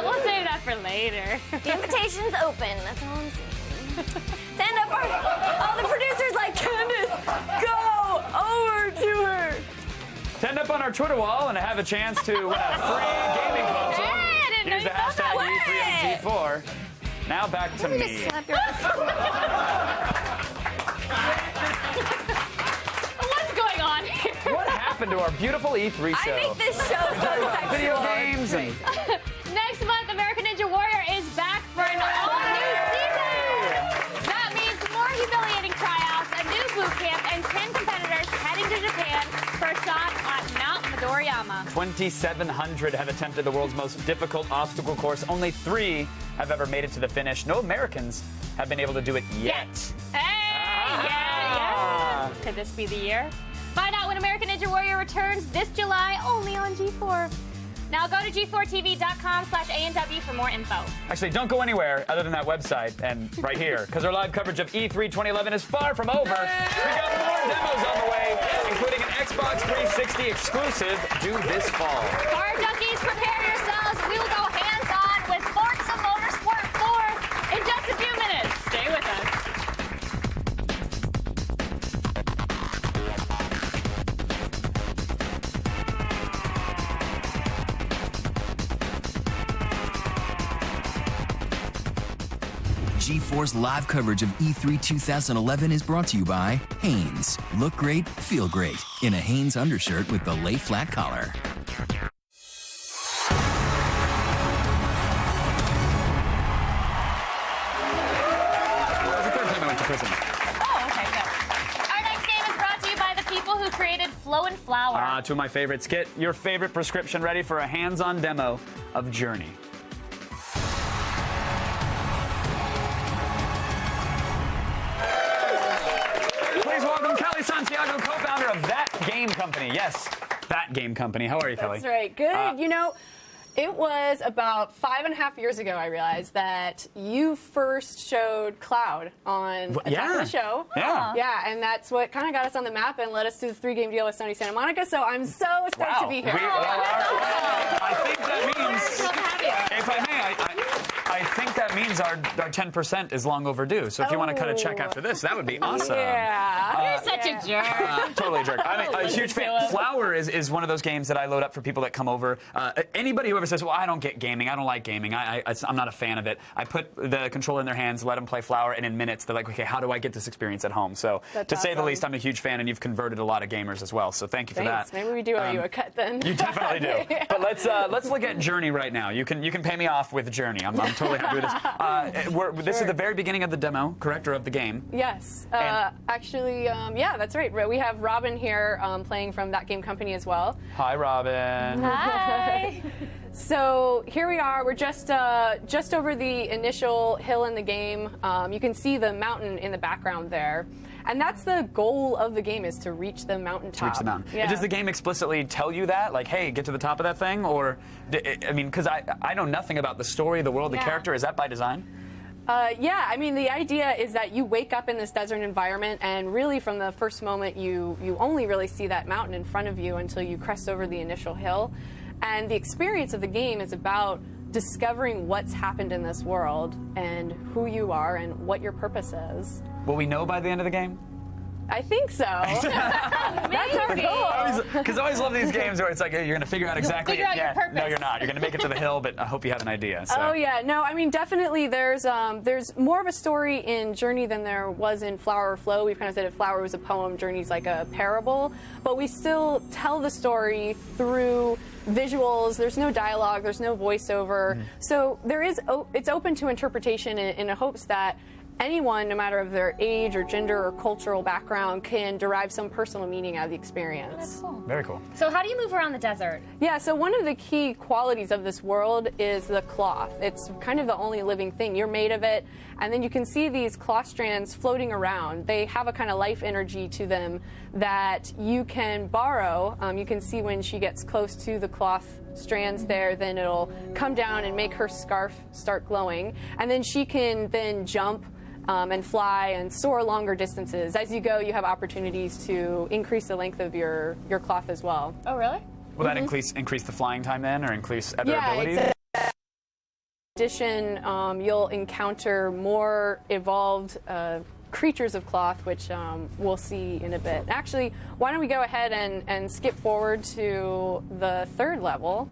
We'll save that for later. The invitation's open. That's all I'm saying. Stand up. All the producers like, Candace, go over to her. Stand up on our Twitter wall and have a chance to win a free gaming console. Hey, I didn't know Use you the thought that hashtag way. E3 and G4. Now back to me. What's going on here? What happened to our beautiful E3 show? I make this show so sexual. Video games and... Next month, American Ninja Warrior is back for an all-new season. That means more humiliating tryouts, a new boot camp, and 10 competitors heading to Japan for a shot at Mount Midoriya. drama. 2,700 have attempted the world's most difficult obstacle course. Only 3 have ever made it to the finish. No Americans have been able to do it yet. Hey, yeah. Could this be the year? Find out when American Ninja Warrior returns this July only on G4. Now go to g4tv.com/ANW for more info. Actually, don't go anywhere other than that website and right here, because our live coverage of E3 2011 is far from over. We got more demos on the way, including an Xbox 360 exclusive due this fall. Car junkies, prepare yourselves. We will go hands-on with Forza Motorsport 4 in just a few minutes. Stay with us. G4's live coverage of E3 2011 is brought to you by Hanes. Look great, feel great in a Hanes undershirt with the lay flat collar. Oh, okay, good. Our next game is brought to you by the people who created Flow and Flower. Two of my favorites. Get your favorite prescription ready for a hands-on demo of Journey. Please welcome Kelly Santiago, co-founder of That Game Company. Yes, That Game Company. How are you, Kelly? That's right. Good. You know, it was about 5.5 years ago I realized that you first showed Cloud on Attack of the Show. Yeah. Yeah, and that's what kind of got us on the map and led us to the 3-game deal with Sony Santa Monica. So I'm so stoked to be here. I think that means, if I may, I think that means our 10% is long overdue. So if you want to cut a check after this, that would be awesome. Yeah. You're such a jerk. Totally a jerk. I'm a huge fan. Flower is one of those games that I load up for people that come over. Anybody who ever says, well, I don't get gaming, I don't like gaming, I'm not a fan of it, I put the controller in their hands, let them play Flower, and in minutes they're like, okay, how do I get this experience at home? So to say the least, I'm a huge fan, and you've converted a lot of gamers as well. So thank you for that. Maybe we do owe you a cut then. You definitely do. Yeah. But let's look at Journey right now. You can pay me off with Journey. I'm totally happy with this. This is the very beginning of the demo, correct, or of the game? Yes. Actually, yeah, that's right. We have Robin here playing from That Game Company as well. Hi, Robin. Hi. So here we are. We're just over the initial hill in the game. You can see the mountain in the background there. And that's the goal of the game, is to reach the mountaintop. To reach the mountain. Yeah. Does the game explicitly tell you that? Like, hey, get to the top of that thing? Or, I mean, because I know nothing about the story, the world, the character. Is that by design? Yeah, I mean, the idea is that you wake up in this desert environment, and really from the first moment you only really see that mountain in front of you until you crest over the initial hill. And the experience of the game is about discovering what's happened in this world and who you are and what your purpose is. Will we know by the end of the game? I think so. That's our goal. Because I always love these games where it's like, hey, you're going to figure out exactly. Figure out your purpose. No, you're not. You're going to make it to the hill, but I hope you have an idea. So. Oh yeah, no, I mean definitely there's more of a story in Journey than there was in Flower or Flow. We've kind of said if Flower was a poem, Journey's like a parable, but we still tell the story through visuals. There's no dialogue, there's no voiceover, so it's open to interpretation in hopes that anyone, no matter of their age or gender or cultural background, can derive some personal meaning out of the experience. That's cool. Very cool. So how do you move around the desert? Yeah, so one of the key qualities of this world is the cloth. It's kind of the only living thing. You're made of it, and then you can see these cloth strands floating around. They have a kind of life energy to them that you can borrow. You can see when she gets close to the cloth strands there, then it'll come down and make her scarf start glowing, and then she can then jump and fly and soar longer distances. As you go, you have opportunities to increase the length of your cloth as well. Oh, really? Will that increase the flying time then, or increase other abilities? In addition, you'll encounter more evolved creatures of cloth, which we'll see in a bit. Actually, why don't we go ahead and skip forward to the third level.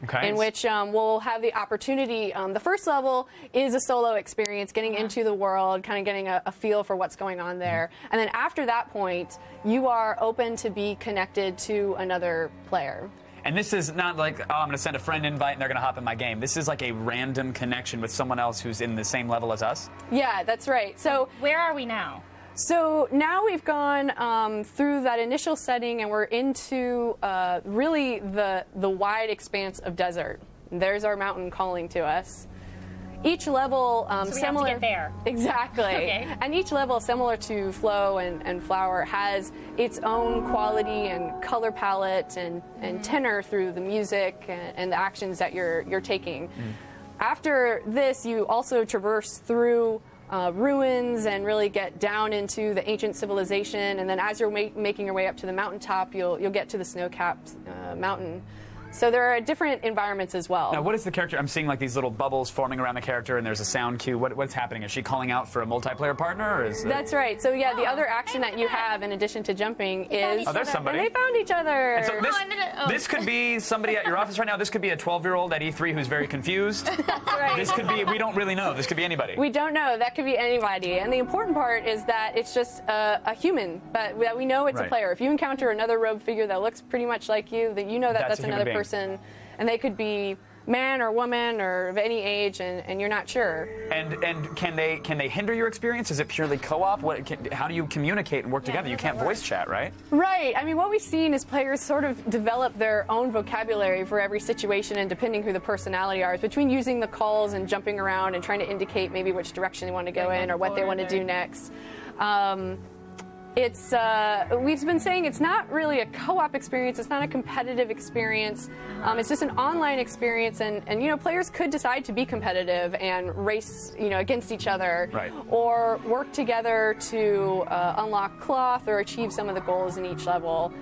Okay. In which we'll have the opportunity. The first level is a solo experience, getting into the world, kind of getting a feel for what's going on there. And then after that point, you are open to be connected to another player. And this is not like, oh, I'm going to send a friend invite and they're going to hop in my game. This is like a random connection with someone else who's in the same level as us? Yeah, that's right. So where are we now? So now we've gone through that initial setting, and we're into really the wide expanse of desert. There's our mountain calling to us. Each level So we similar. have to get there. Exactly. Okay. And each level, similar to Flow and Flower, has its own quality and color palette and tenor through the music and the actions that you're taking. After this, you also traverse through ruins and really get down into the ancient civilization. And then as you're making your way up to the mountaintop, you'll get to the snow-capped mountain. So there are different environments as well. Now, what is the character? I'm seeing like these little bubbles forming around the character, and there's a sound cue. What's happening? Is she calling out for a multiplayer partner, or is That's right. So yeah, the other action that you have in addition to jumping is Oh, there's somebody. And they found each other. And so this could be somebody at your office right now. This could be a 12-year-old at E3 who's very confused. That's right. This could be, we don't really know. This could be anybody. We don't know. That could be anybody. And the important part is that it's just a human, but that we know it's Right. a player. If you encounter another rogue figure that looks pretty much like you, then you know that That's that's a human another being. person. And they could be man or woman or of any age, and you're not sure. And can they hinder your experience? Is it purely co-op? How do you communicate and work together? You can't voice chat, right? Right. I mean, what we've seen is players sort of develop their own vocabulary for every situation, and depending who the personality are, between using the calls and jumping around and trying to indicate maybe which direction they want to go in or what they want to do next. We've been saying it's not really a co-op experience. It's not a competitive experience. It's just an online experience, and players could decide to be competitive and race against each other, Right. or work together to unlock cloth or achieve some of the goals in each level.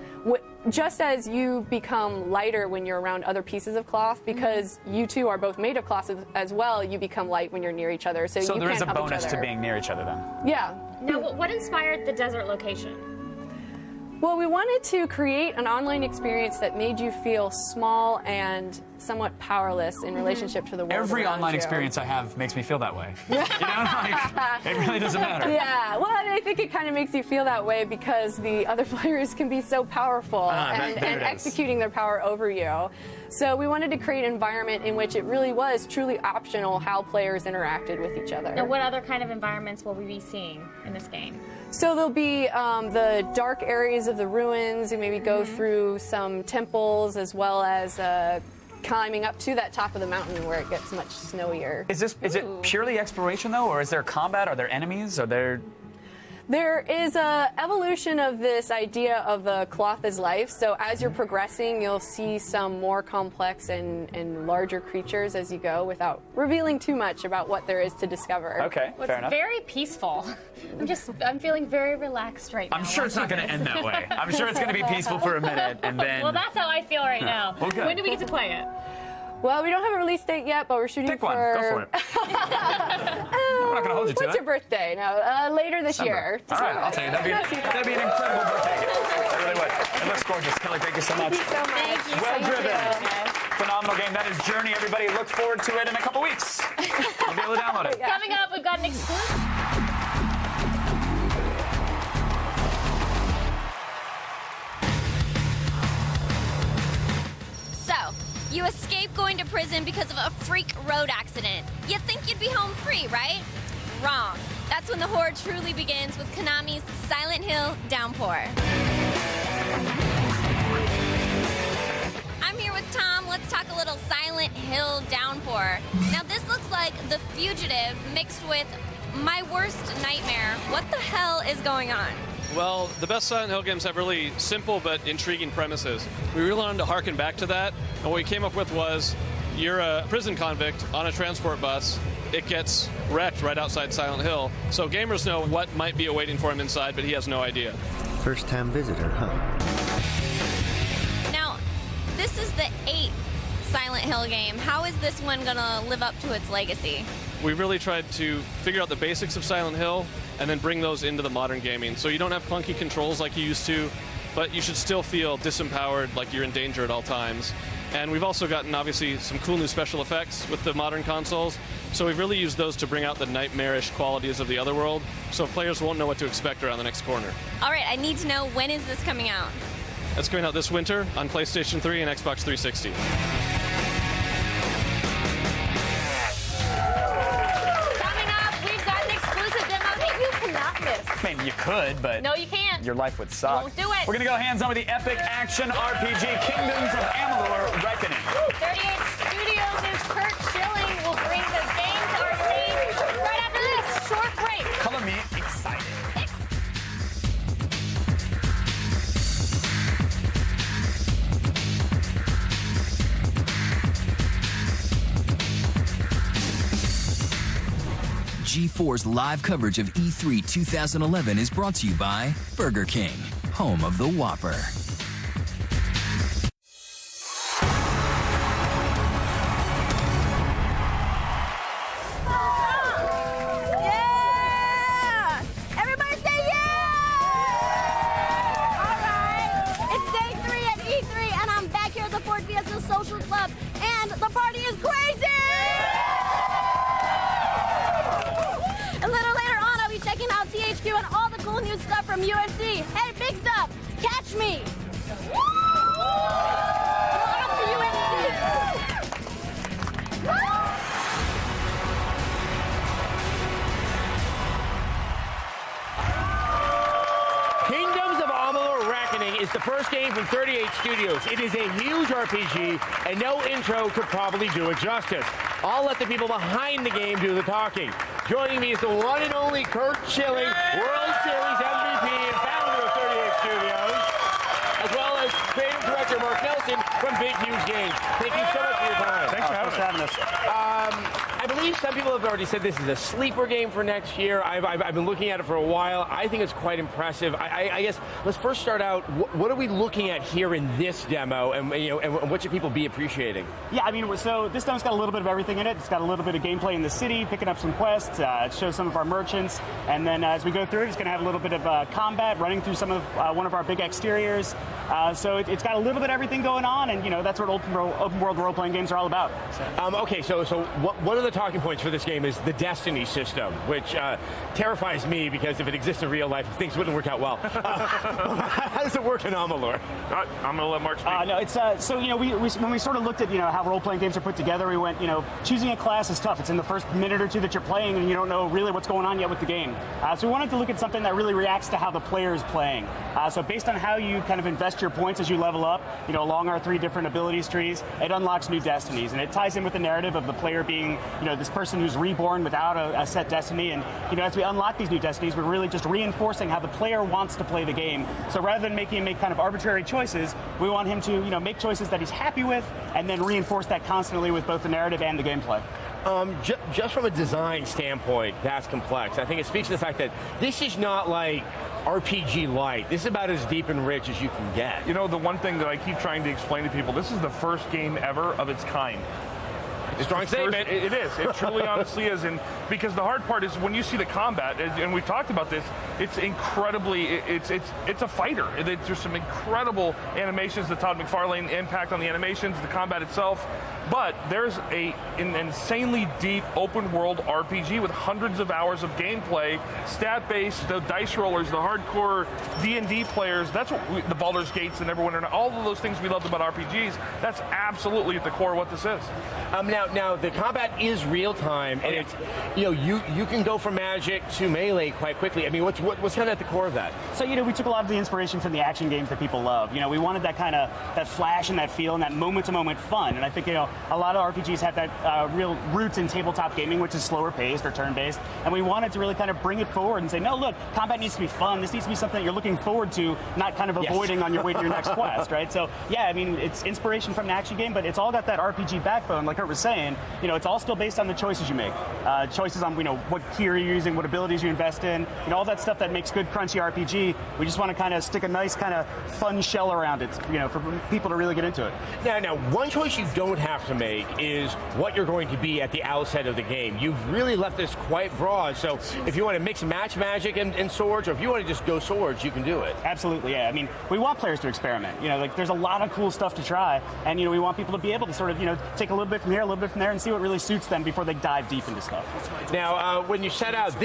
Just as you become lighter when you're around other pieces of cloth, because you two are both made of cloth as well, you become light when you're near each other. So you there is can't a help each bonus to other. being near each other then. Yeah. Now, what inspired the desert location? Well, we wanted to create an online experience that made you feel small and somewhat powerless in relationship to the world Every around online you. experience I have makes me feel that way. It really doesn't matter. Yeah, well, I think it kind of makes you feel that way because the other players can be so powerful and there it is. executing their power over you. So we wanted to create an environment in which it really was truly optional how players interacted with each other. Now, what other kind of environments will we be seeing in this game? So there'll be the dark areas of the ruins, and maybe go through some temples, as well as climbing up to that top of the mountain where it gets much snowier. Is it purely exploration though, or is there combat? Are there enemies? Are there? There is a evolution of this idea of the cloth as life. So as you're progressing, you'll see some more complex and larger creatures as you go, without revealing too much about what there is to discover. Okay, Well, fair it's enough. very peaceful. I'm feeling very relaxed right now. I'm sure it's not going to end that way. I'm sure it's going to be peaceful for a minute, and then. Well, that's how I feel right now. Well, good. When do we get to play it? Well, we don't have a release date yet, but we're shooting Pick one. Go for it. We're not going to hold you to What's that. your birthday? No, later this year. All right, I'll tell you. That'd be an incredible birthday gift. It really would. It looks gorgeous. Kelly, thank you so much. Thank you so much. Thank you. Well Thank driven. you. Phenomenal game. That is Journey, everybody. Look forward to it in a couple weeks. You'll be able to download it. Coming up, we've got an exclusive. So, you escape going to prison because of a freak road accident. You think you'd be home free, right? Wrong. That's when the horror truly begins with Konami's Silent Hill Downpour. I'm here with Tom. Let's talk a little Silent Hill Downpour. Now, this looks like The Fugitive mixed with My Worst Nightmare. What the hell is going on? Well, the best Silent Hill games have really simple but intriguing premises. We really wanted to harken back to that, and what we came up with was you're a prison convict on a transport bus. It gets wrecked right outside Silent Hill, so gamers know what might be awaiting for him inside, but he has no idea. First-time visitor, huh? Now, this is the 8th Silent Hill game. How is this one gonna live up to its legacy? We really tried to figure out the basics of Silent Hill and then bring those into the modern gaming. So you don't have clunky controls like you used to, but you should still feel disempowered, like you're in danger at all times. And we've also gotten, obviously, some cool new special effects with the modern consoles. So we've really used those to bring out the nightmarish qualities of the other world, so players won't know what to expect around the next corner. All right, I need to know, when is this coming out? That's coming out this winter on PlayStation 3 and Xbox 360. Coming up, we've got an exclusive demo that you cannot miss. I mean, you could, but No, you can't. your life would suck. Won't do it. We're going to go hands-on with the epic action RPG Kingdoms of Amalur Reckoning. 38 Studios' Kurt Schilling will bring the game to our stage right after this short break. Color me excited. G4's live coverage of E3 2011 is brought to you by Burger King, home of the Whopper. Yeah! Everybody say yeah! All right. It's day 3 at E3, and I'm back here at the Ford Fiesta Social Club, and the party is crazy! A little later on, I'll be checking out THQ and all the cool new stuff from UFC. Hey, big stuff, catch me! Off to UFC! Kingdoms of Amalur Reckoning is the first game from 38 Studios. It is a huge RPG, and no intro could probably do it justice. I'll let the people behind the game do the talking. Joining me is the one and only Kurt Schilling, World Series MVP and founder of 38 Studios, as well as creative director Mark Nelson from Big Huge Games. Thank you so much for your time. Thanks for having us. I believe some people have already said this is a sleeper game for next year. I've been looking at it for a while. I think it's quite impressive. I guess let's first start out. What are we looking at here in this demo, and and what should people be appreciating? Yeah, I mean, so this demo's got a little bit of everything in it. It's got a little bit of gameplay in the city, picking up some quests, it shows some of our merchants, and then as we go through it, it's going to have a little bit of combat, running through some of one of our big exteriors. So it's got a little bit of everything going on, and that's what open world role-playing games are all about. Okay, so one of the talking points for this game is the Destiny system, which terrifies me because if it exists in real life, things wouldn't work out well. How does it work in Amalur? I'm going to let Mark speak. No, it's so we when we sort of looked at how role-playing games are put together, we went choosing a class is tough. It's in the first minute or two that you're playing, and you don't know really what's going on yet with the game. So we wanted to look at something that really reacts to how the player is playing. So based on how you kind of invest your points as you level up, along our 3 different abilities trees, it unlocks new destinies, and it ties in with the narrative of the player being this person who's reborn without a set destiny. And as we unlock these new destinies, we're really just reinforcing how the player wants to play the game. So rather than making him make kind of arbitrary choices, we want him to make choices that he's happy with, and then reinforce that constantly with both the narrative and the gameplay. Just from a design standpoint, that's complex. I think it speaks to the fact that this is not like RPG light. This is about as deep and rich as you can get. The one thing that I keep trying to explain to people, this is the first game ever of its kind. Strong statement. It is. It truly, honestly is. And because the hard part is when you see the combat, and we've talked about this, it's incredibly, it's a fighter. There's some incredible animations, the Todd McFarlane impact on the animations, the combat itself. But there's an insanely deep open world RPG with hundreds of hours of gameplay, stat-based, the dice rollers, the hardcore D&D players. That's what the Baldur's Gates and Neverwinter, and all of those things we loved about RPGs. That's absolutely at the core of what this is. Now the combat is real time, and it's you can go from magic to melee quite quickly. I mean, what's kind of at the core of that? So we took a lot of the inspiration from the action games that people love. We wanted that flash and that feel and that moment-to-moment fun. And I think a lot of RPGs have that real roots in tabletop gaming, which is slower paced or turn-based. And we wanted to really kind of bring it forward and say, no, look, combat needs to be fun. This needs to be something that you're looking forward to, not kind of avoiding on your way to your next quest, right? So yeah, I mean, it's inspiration from an action game, but it's all got that RPG backbone, like Kurt was saying. It's all still based on the choices you make. Choices on what gear you're using, what abilities you invest in, all that stuff that makes good crunchy RPG. We just want to kind of stick a nice kind of fun shell around it, for people to really get into it. Now, one choice you don't have to make is what you're going to be at the outset of the game. You've really left this quite broad, so if you want to mix and match magic and swords, or if you want to just go swords, you can do it. Absolutely, yeah. I mean, we want players to experiment. There's a lot of cool stuff to try, and we want people to be able to sort of take a little bit from here, a little bit from there, and see what really suits them before they dive deep into stuff. Now, when you set out,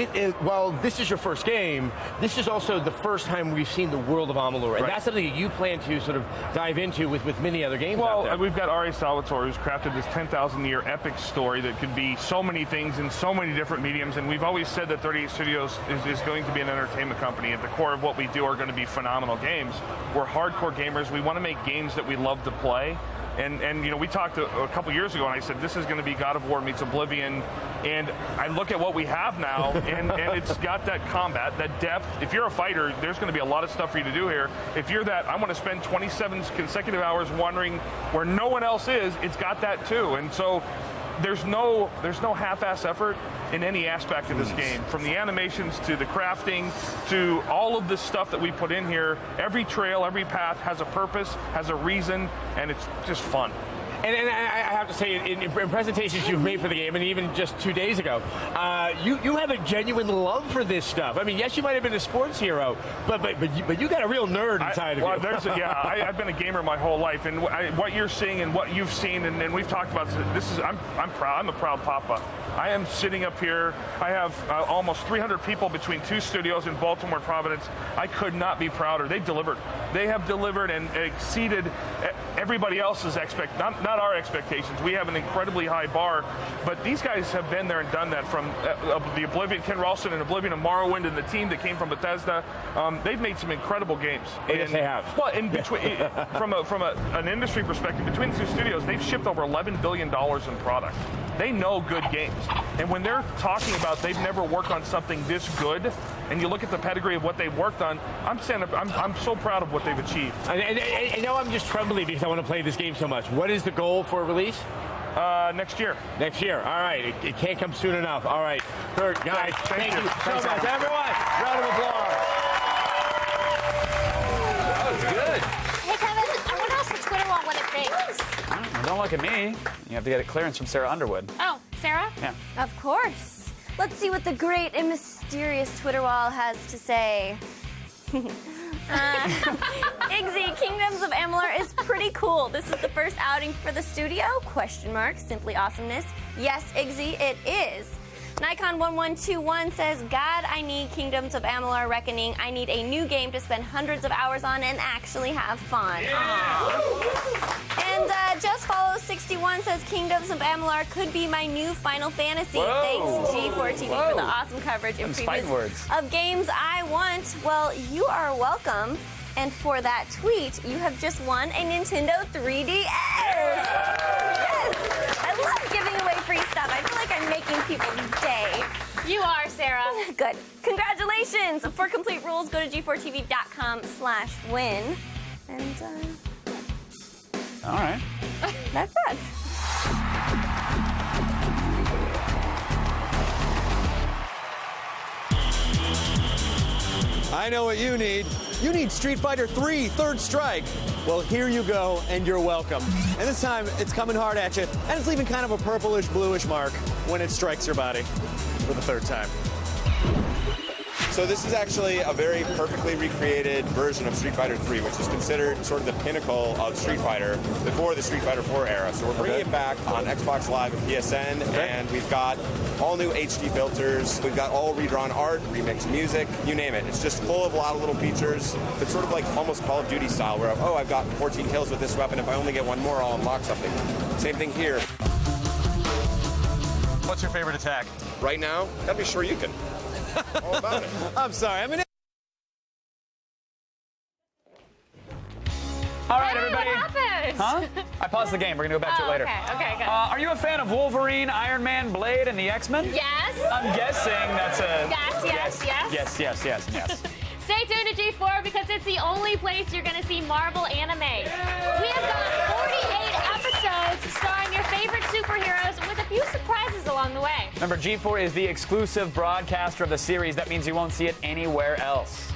this is your first game. game, this is also the first time we've seen the world of Amalur. And Right. that's something that you plan to sort of dive into with many other games out there. Well, we've got Ari Salvatore, who's crafted this 10,000-year epic story that could be so many things in so many different mediums. And we've always said that 38 Studios is going to be an entertainment company. At the core of what we do are going to be phenomenal games. We're hardcore gamers. We want to make games that we love to play. And you know, we talked a couple years ago, and I said, this is going to be God of War meets Oblivion. And I look at what we have now, and it's got that combat, that depth. If you're a fighter, there's going to be a lot of stuff for you to do here. If you're that, I want to spend 27 consecutive hours wandering where no one else is, it's got that too. And so there's no half-ass effort in any aspect of this game, from the animations to the crafting to all of this stuff that we put in here. Every trail, every path has a purpose, has a reason, and it's just fun. And I have to say, in presentations you've made for the game, and even just 2 days ago, you have a genuine love for this stuff. I mean, yes, you might have been a sports hero, but you got a real nerd inside of you. I've been a gamer my whole life, and what you're seeing and what you've seen, and we've talked about this is I'm proud. I'm a proud papa. I am sitting up here. I have almost 300 people between 2 studios in Baltimore and Providence. I could not be prouder. They've delivered. They have delivered and exceeded everybody else's not our expectations. We have an incredibly high bar, but these guys have been there and done that, from the Oblivion, Ken Ralston and Oblivion and Morrowind, and the team that came from Bethesda. They've made some incredible games. Yes, they have. Well, in between, from an industry perspective, between the 2 studios, they've shipped over $11 billion in product. They know good games. And when they're talking about they've never worked on something this good, and you look at the pedigree of what they've worked on, I'm so proud of what they've achieved. And now I'm just trembling because I want to play this game so much. What is the goal for release? Next year. Next year. All right. It can't come soon enough. All right. Kurt, guys, thank you so much. Everyone, round of applause. That was good. Hey, Kevin, I want to ask the Twitter wall what it thinks. Don't look at me. You have to get a clearance from Sarah Underwood. Oh, Sarah? Yeah. Of course. Let's see what the great and mysterious Twitter wall has to say. Igzy, Kingdoms of Amalur is pretty cool. This is the first outing for the studio? ? Simply awesomeness. Yes, Igzy, it is. Nikon1121 says, God, I need Kingdoms of Amalur Reckoning. I need a new game to spend hundreds of hours on and actually have fun. And Just Follow 61 says, Kingdoms of Amalur could be my new Final Fantasy. Whoa. Thanks, G4TV, for the awesome coverage and Fighting previews words. of games I want. Well, you are welcome. And for that tweet, you have just won a Nintendo 3DS. Yes! I love giving away free stuff. I feel like I'm making people's day. You are, Sarah. Good. Congratulations. For complete rules, go to g4tv.com/win. And, All right. That's it. I know what you need. You need Street Fighter 3 Third Strike. Well, here you go, and you're welcome. And this time, it's coming hard at you, and it's leaving kind of a purplish, bluish mark when it strikes your body for the 3rd time. So this is actually a very perfectly recreated version of Street Fighter 3, which is considered sort of the pinnacle of Street Fighter before the Street Fighter 4 era. So we're bringing it back on Xbox Live and PSN, and we've got all new HD filters. We've got all redrawn art, remixed music, you name it. It's just full of a lot of little features. It's sort of like almost Call of Duty style, where, oh, I've got 14 kills with this weapon. If I only get one more, I'll unlock something. Same thing here. What's your favorite attack? Right now, gotta be Shoryuken. All about it. I'm sorry. I mean, All right, everybody. What happened? Huh? I paused the game. We're going to go back to it later. Okay, good. Are you a fan of Wolverine, Iron Man, Blade, and the X-Men? Yes. I'm guessing that's a... Yes. Stay tuned to G4 because it's the only place you're going to see Marvel anime. We have got 48 episodes starring your favorite superheroes with a few surprises along the way. Remember, G4 is the exclusive broadcaster of the series. That means you won't see it anywhere else.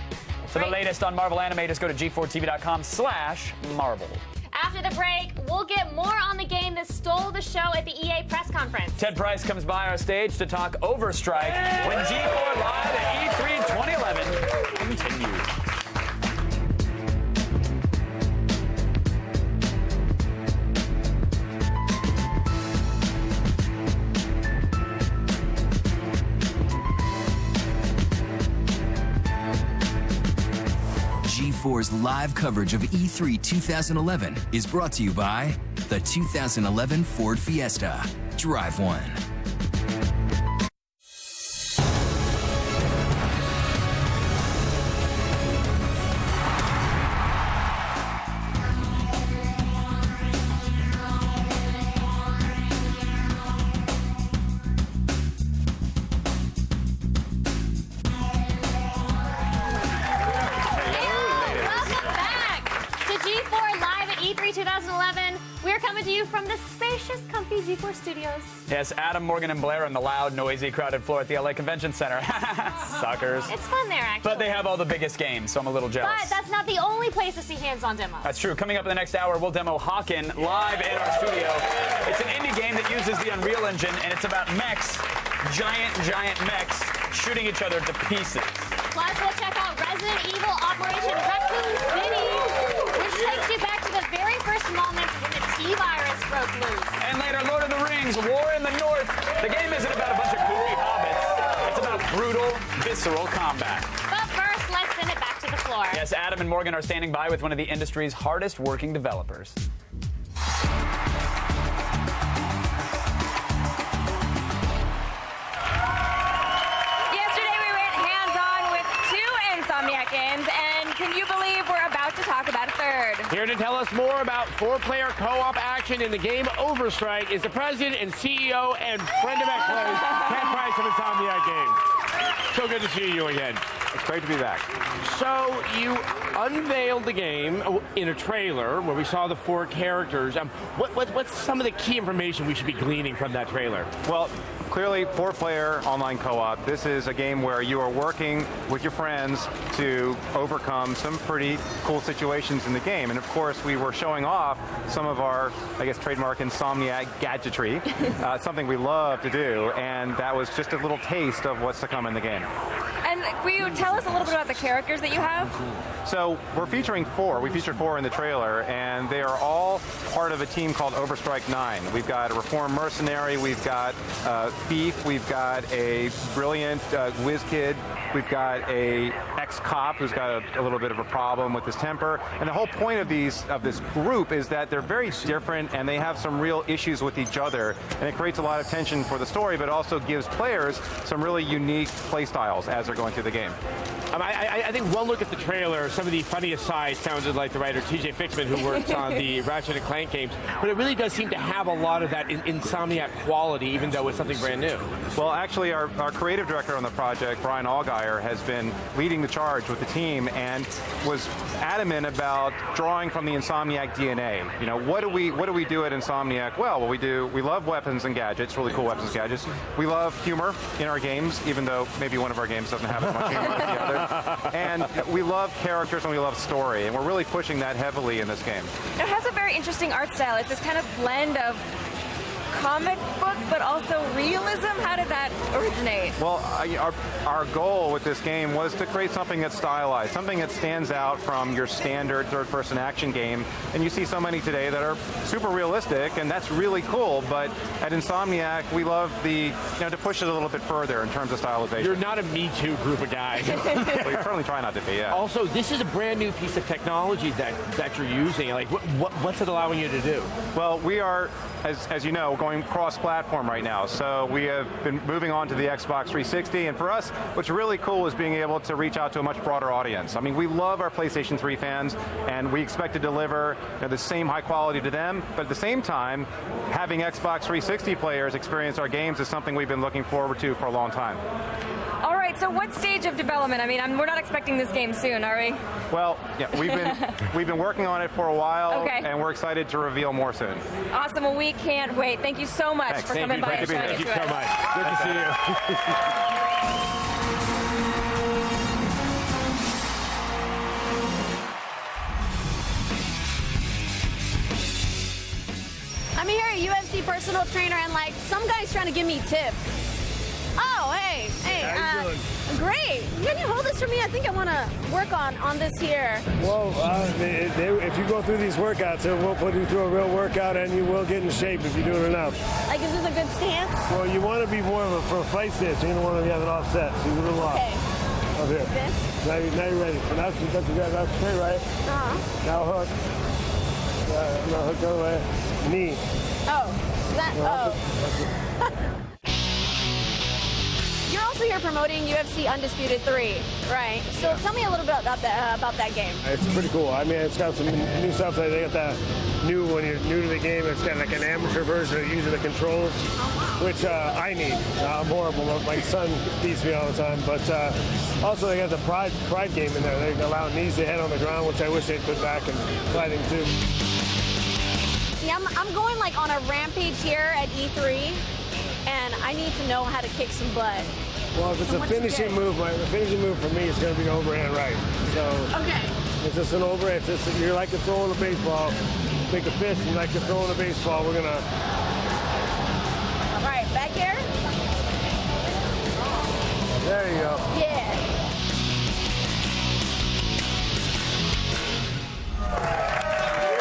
For the latest on Marvel anime, just go to g4tv.com/Marvel. After the break, we'll get more on the game that stole the show at the EA press conference. Ted Price comes by our stage to talk Overstrike when G4 Live at E3 2011 continues. G4's live coverage of E3 2011 is brought to you by the 2011 Ford Fiesta. Drive one. E3 2011. We're coming to you from the spacious, comfy G4 studios. Yes, Adam, Morgan, and Blair on the loud, noisy, crowded floor at the LA Convention Center. Suckers. It's fun there, actually. But they have all the biggest games, so I'm a little jealous. But that's not the only place to see hands-on demos. That's true. Coming up in the next hour, we'll demo Hawken live in our studio. It's an indie game that uses the Unreal Engine, and it's about mechs, giant mechs, shooting each other to pieces. Plus, we'll check out Resident Evil Operation Raccoon City, which takes you back to the very first moment when the T-Virus broke loose. And later, Lord of the Rings, War in the North. The game isn't about a bunch of goofy hobbits. It's about brutal, visceral combat. But first, let's send it back to the floor. Yes, Adam and Morgan are standing by with one of the industry's hardest working developers. Games, and can you believe we're about to talk about a third? Here to tell us more about four-player co-op action in the game Overstrike is the president and CEO and friend of X-Players, Ken Price of Insomniac Games. So good to see you again. It's great to be back. So you unveiled the game in a trailer where we saw the four characters. What's some of the key information we should be gleaning from that trailer? Well, clearly, four-player online co-op. This is a game where you are working with your friends to overcome some pretty cool situations in the game. And of course, we were showing off some of our, I guess, trademark Insomniac gadgetry, something we love to do. And that was just a little taste of what's to come in the game. And will you tell us a little bit about the characters that you have? So we're featuring four. We featured four in the trailer, and they are all part of a team called Overstrike 9. We've got a reformed mercenary, we've got thief, we've got a brilliant whiz kid, we've got a ex-cop who's got a little bit of a problem with his temper. And the whole point of this group is that they're very different and they have some real issues with each other. And it creates a lot of tension for the story, but also gives players some really unique play styles as they're going through the game. I think one look at the trailer, some of the funny asides sounded like the writer TJ Fixman, who works on the Ratchet & Clank games, but it really does seem to have a lot of that Insomniac quality, even though it's something brand new. Well, actually, our creative director on the project, Brian Allgeier, has been leading the charge with the team and was adamant about drawing from the Insomniac DNA. You know, what do we do at Insomniac? Well, we love weapons and gadgets, really cool weapons and gadgets. We love humor in our games, even though maybe one of our games doesn't have as much humor as the other. And we love characters and we love story, and we're really pushing that heavily in this game. It has a very interesting art style. It's this kind of blend of comic book, but also realism. How did that originate? Well, our goal with this game was to create something that's stylized, something that stands out from your standard third-person action game. And you see so many today that are super realistic, and that's really cool. But at Insomniac, we love to push it a little bit further in terms of stylization. You're not a Me Too group of guys. Well, you certainly try not to be, yeah. Also, this is a brand new piece of technology that you're using. Like, what's it allowing you to do? Well, we are, as you know, going cross-platform right now. So we have been moving on to the Xbox 360, and for us, what's really cool is being able to reach out to a much broader audience. I mean, we love our PlayStation 3 fans, and we expect to deliver the same high quality to them, but at the same time, having Xbox 360 players experience our games is something we've been looking forward to for a long time. All right, so what stage of development? I mean, we're not expecting this game soon, are we? Well, yeah, we've been working on it for a while, okay, and we're excited to reveal more soon. Awesome. Well, we can't wait. Thank you so much for coming by and showing it to us. Thank you so much. Good to see you. I'm here at UNC personal trainer, and some guy's trying to give me tips. Oh, hey, How you doing? Great. Can you hold this for me? I think I want to work on this here. Well, if you go through these workouts, it will put you through a real workout, and you will get in shape if you do it enough. Is this a good stance? Well, you want to be more of a fight stance. You don't want to have it offset, so you do a lot. Okay. Up here. This? Now you're ready. So now that's straight, right? Uh-huh. Now hook. Now hook the other way. Knee. Oh, that, oh. You're also here promoting UFC Undisputed 3, right? So tell me a little bit about that game. It's pretty cool. I mean, it's got some new stuff. They got that new, when you're new to the game, it's got like an amateur version of using the controls, which I need. I'm horrible. My son beats me all the time. But also they got the pride game in there. They allow knees to head on the ground, which I wish they'd put back in fighting too. See, I'm going like on a rampage here at E3, and I need to know how to kick some butt. Well, if it's a finishing move, the finishing move for me is going to be an overhand right. So okay. It's just an overhand. It's just, you're like throwing a baseball. Make a fist, and like throwing a baseball. We're gonna. All right, back here. There you go. Yeah.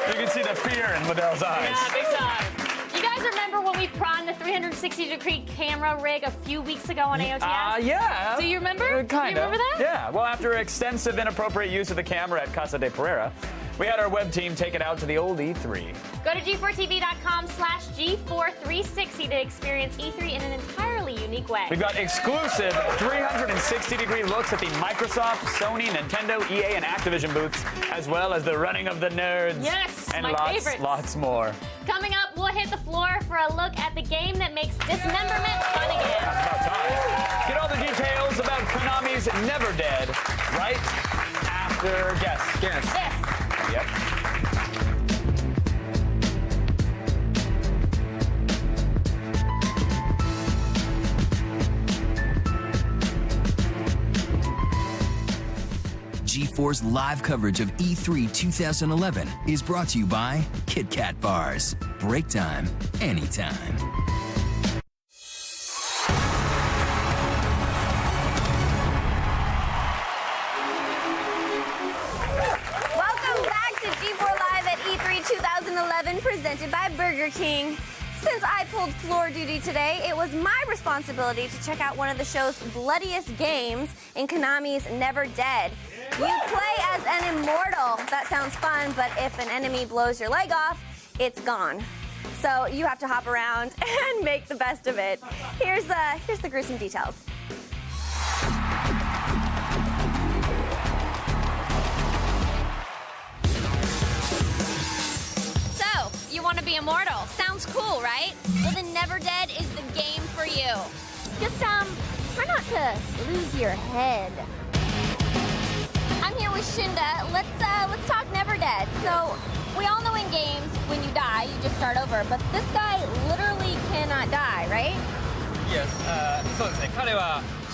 You can see the fear in Liddell's eyes. Yeah, big time. You guys remember when we prawned the 360-degree camera rig a few weeks ago on AOTS? Yeah. Do you remember? Kind Do you remember that? Yeah. Well, after extensive inappropriate use of the camera at Casa de Pereira, we had our web team take it out to the old E3. Go to g4tv.com/G4360 to experience E3 in an entirely unique way. We've got exclusive 360-degree looks at the Microsoft, Sony, Nintendo, EA, and Activision booths, as well as the running of the nerds. Yes, and my favorites. lots more. Coming up, we'll hit the floor for a look at the game that makes dismemberment fun again. That's about time. Get all the details about Konami's Never Dead right after guess. This. Yep. G4's live coverage of E3 2011 is brought to you by Kit Kat Bars. Break time, anytime. Welcome back to G4 Live at E3 2011, presented by Burger King. Since I pulled floor duty today, it was my responsibility to check out one of the show's bloodiest games in Konami's Never Dead. You play as an immortal. That sounds fun, but if an enemy blows your leg off, it's gone. So you have to hop around and make the best of it. Here's the gruesome details. So, you want to be immortal. Sounds cool, right? Well, then Never Dead is the game for you. Just, try not to lose your head. I'm here with Shinda. Let's talk Never Dead. So, we all know in games, when you die, you just start over. But this guy literally cannot die, right?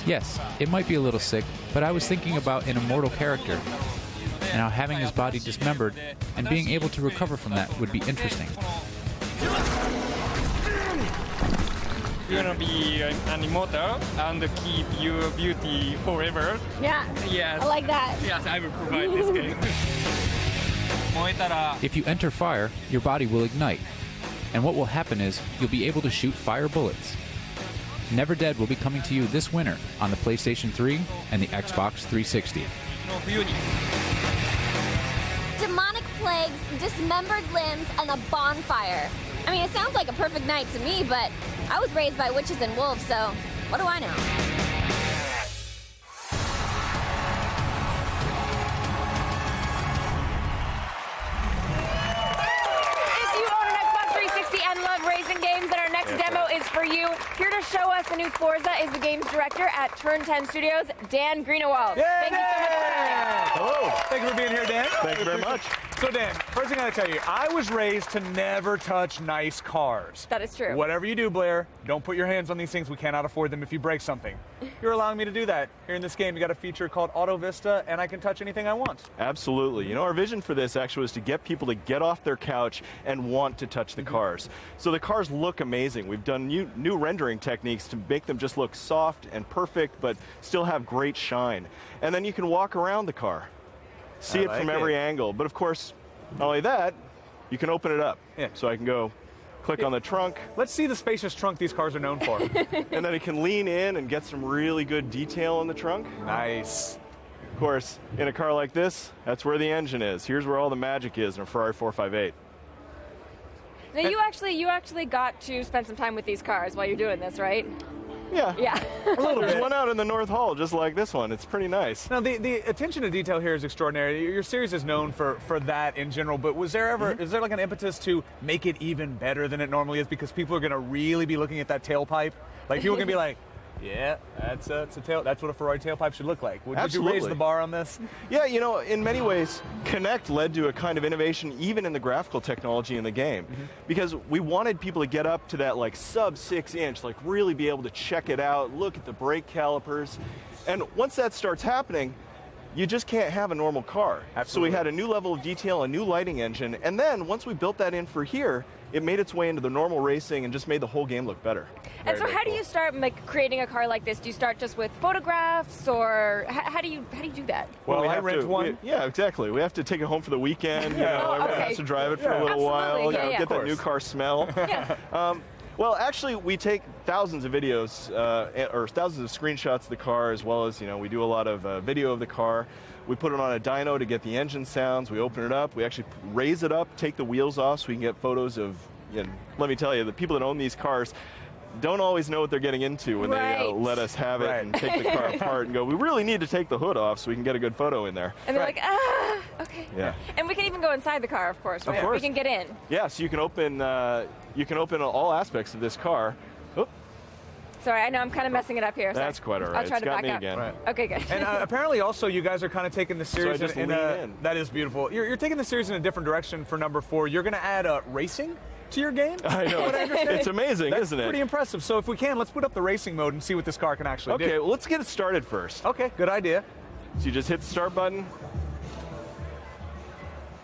Yes, it might be a little sick, but I was thinking about an immortal character. Now, having his body dismembered and being able to recover from that would be interesting. You're gonna be an immortal and keep your beauty forever. Yeah. Yes. I like that. Yes, I will provide this game. If you enter fire, your body will ignite. And what will happen is you'll be able to shoot fire bullets. Never Dead will be coming to you this winter on the PlayStation 3 and the Xbox 360. Demonic plagues, dismembered limbs, and a bonfire. I mean, it sounds like a perfect night to me, but I was raised by witches and wolves, so what do I know? If you own an Xbox 360 and love racing games, then our next demo is for you. Here to show us the new Forza is the game's director at Turn 10 Studios, Dan Greenewald. Thank you so much for being here. Hello. Thank you for being here, Dan. Thank you very much. So, Dan, first thing I gotta tell you, I was raised to never touch nice cars. That is true. Whatever you do, Blair, don't put your hands on these things. We cannot afford them if you break something. You're allowing me to do that. Here in this game, you got a feature called Auto Vista, and I can touch anything I want. Absolutely. You know, our vision for this actually was to get people to get off their couch and want to touch the cars. So the cars look amazing. We've done new rendering techniques to make them just look soft and perfect, but still have great shine. And then you can walk around the car, see it from every angle. But of course, not only that, you can open it up. Yeah. So I can go click on the trunk. Let's see the spacious trunk these cars are known for. And then it can lean in and get some really good detail in the trunk. Nice. Of course, in a car like this, that's where the engine is. Here's where all the magic is in a Ferrari 458. Now, you actually got to spend some time with these cars while you're doing this, right? Yeah. Yeah. There's one out in the North Hall just like this one. It's pretty nice. Now, the attention to detail here is extraordinary. Your series is known for that in general, but was there ever, is there like an impetus to make it even better than it normally is because people are going to really be looking at that tailpipe? Like, people are going to be like, yeah, that's what a Ferrari tailpipe should look like. Would you raise the bar on this? Yeah, you know, in many ways, Connect led to a kind of innovation even in the graphical technology in the game. Because we wanted people to get up to that like sub 6 inch, like really be able to check it out, look at the brake calipers. And once that starts happening, you just can't have a normal car. Absolutely. So we had a new level of detail, a new lighting engine, and then once we built that in for here, it made its way into the normal racing and just made the whole game look better. And so how do you start creating a car like this? Do you start just with photographs, or how do you do that? Well, I rent one. Yeah, exactly. We have to take it home for the weekend. You know, everyone has to drive it for a little while. Yeah, you know, get that new car smell. Well, actually, we take thousands of videos or thousands of screenshots of the car, as well as, you know, we do a lot of video of the car. We put it on a dyno to get the engine sounds. We open it up. We actually raise it up, take the wheels off so we can get photos of, you know, let me tell you, the people that own these cars don't always know what they're getting into when they let us have it and take the car apart and go, we really need to take the hood off so we can get a good photo in there. And they're like, okay. Yeah. And we can even go inside the car, of course, right? Of course. We can get in. Yeah, so you can open all aspects of this car. Oh. Sorry, I know I'm kind of messing it up here. That's quite all right. I'll try It's to got back me up. again. Right. Okay, good. And apparently also you guys are kind of taking the series So I just lean in. That is beautiful. You're taking the series in a different direction for number 4. You're going to add racing to your game? I know. It's amazing, isn't it? Pretty impressive. So if we can, let's put up the racing mode and see what this car can actually do. Okay, well, let's get it started first. Okay, good idea. So you just hit the start button.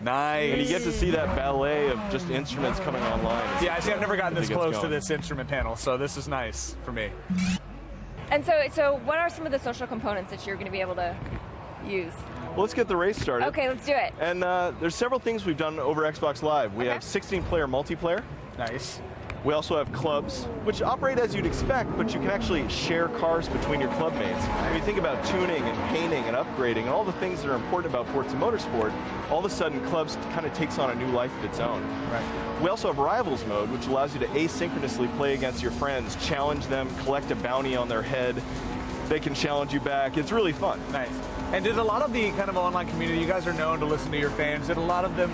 Nice. And you get to see that ballet of just instruments coming online. Yeah, I see. I've never gotten this close to this instrument panel, so this is nice for me. And so what are some of the social components that you're going to be able to use? Well, let's get the race started. Okay, let's do it. And there's several things we've done over Xbox Live. We have 16-player multiplayer. Nice. We also have clubs, which operate as you'd expect, but you can actually share cars between your club mates. When you think about tuning and painting and upgrading and all the things that are important about Forza Motorsport, all of a sudden clubs kind of takes on a new life of its own. Right. We also have Rivals mode, which allows you to asynchronously play against your friends, challenge them, collect a bounty on their head. They can challenge you back. It's really fun. Nice. And did a lot of the kind of online community, you guys are known to listen to your fans, did a lot of them,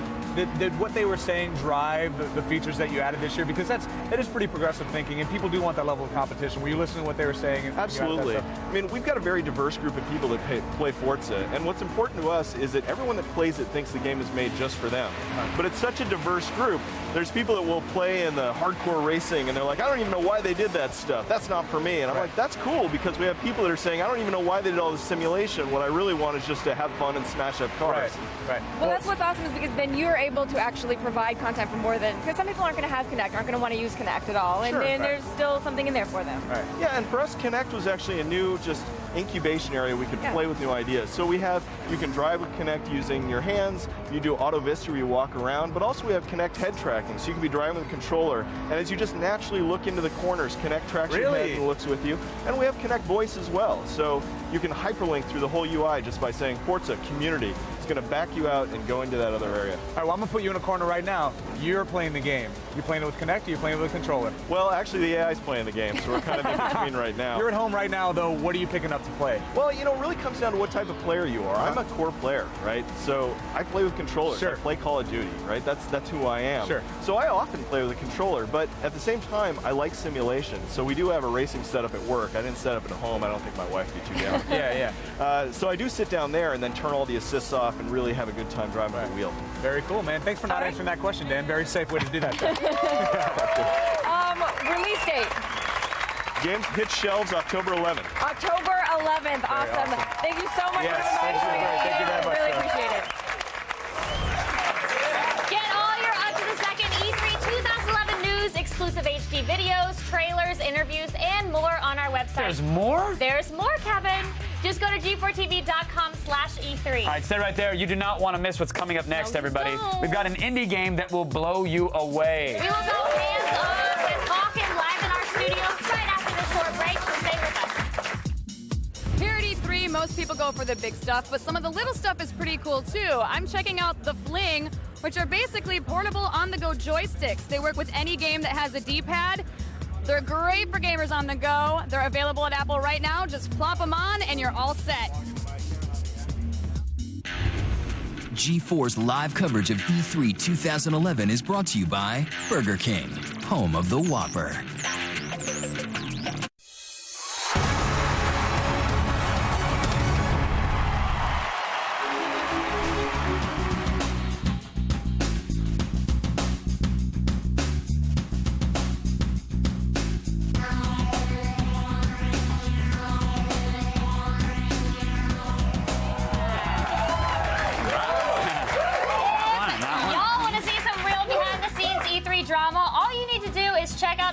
did what they were saying drive the features that you added this year? Because that is pretty progressive thinking, and people do want that level of competition. Were you listening to what they were saying? Absolutely. I mean, we've got a very diverse group of people that play Forza, and what's important to us is that everyone that plays it thinks the game is made just for them. But it's such a diverse group. There's people that will play in the hardcore racing, and they're like, I don't even know why they did that stuff. That's not for me. And I'm like, that's cool, because we have people that are saying, I don't even know why they did all this simulation. What I really want is just to have fun and smash up cars. Right. Well, that's what's awesome is because then you're able to actually provide content for more than, because some people aren't going to have Connect, aren't going to want to use Connect at all, and then there's still something in there for them. Right. Yeah, and for us, Connect was actually a new just incubation area we could play with new ideas. So we have, you can drive with Connect using your hands, you do Auto Vista where you walk around, but also we have Connect head tracking, so you can be driving with a controller, and as you just naturally look into the corners, Connect tracks your head and looks with you. And we have Connect voice as well, so you can hyperlink through the whole UI just by saying Forza Community. It's going to back you out and go into that other area. All right, well, I'm going to put you in a corner right now. You're playing the game. You playing it with Connect, or you playing it with a controller? Well, actually, the AI's playing the game, so we're kind of in between right now. You're at home right now, though. What are you picking up to play? Well, you know, it really comes down to what type of player you are. I'm a core player, right? So I play with controllers. I play Call of Duty, right? That's who I am. So I often play with a controller, but at the same time, I like simulation. So we do have a racing setup at work. I didn't set up at home. I don't think my wife would be too down. So I do sit down there and then turn all the assists off and really have a good time driving the wheel. Very cool, man. Thanks for not answering that question, Dan. Very safe way to do that. Release date. Games hit shelves October 11th. October 11th. Awesome. Thank you so much for coming by. Thank you very much. Really appreciate it. Get all your up-to-the-second E3 2011 news, exclusive HD videos, trailers, interviews, and more on our website. There's more? There's more, Kevin. Just go to g4tv.com/E3. All right, stay right there. You do not want to miss what's coming up next, everybody. We've got an indie game that will blow you away. We will go hands-on with Hawken live in our studio right after this short break, so stay with us. Here at E3, most people go for the big stuff, but some of the little stuff is pretty cool too. I'm checking out the Fling, which are basically portable on-the-go joysticks. They work with any game that has a D-pad. They're great for gamers on the go. They're available at Apple right now. Just plop them on and you're all set. G4's live coverage of E3 2011 is brought to you by Burger King, home of the Whopper.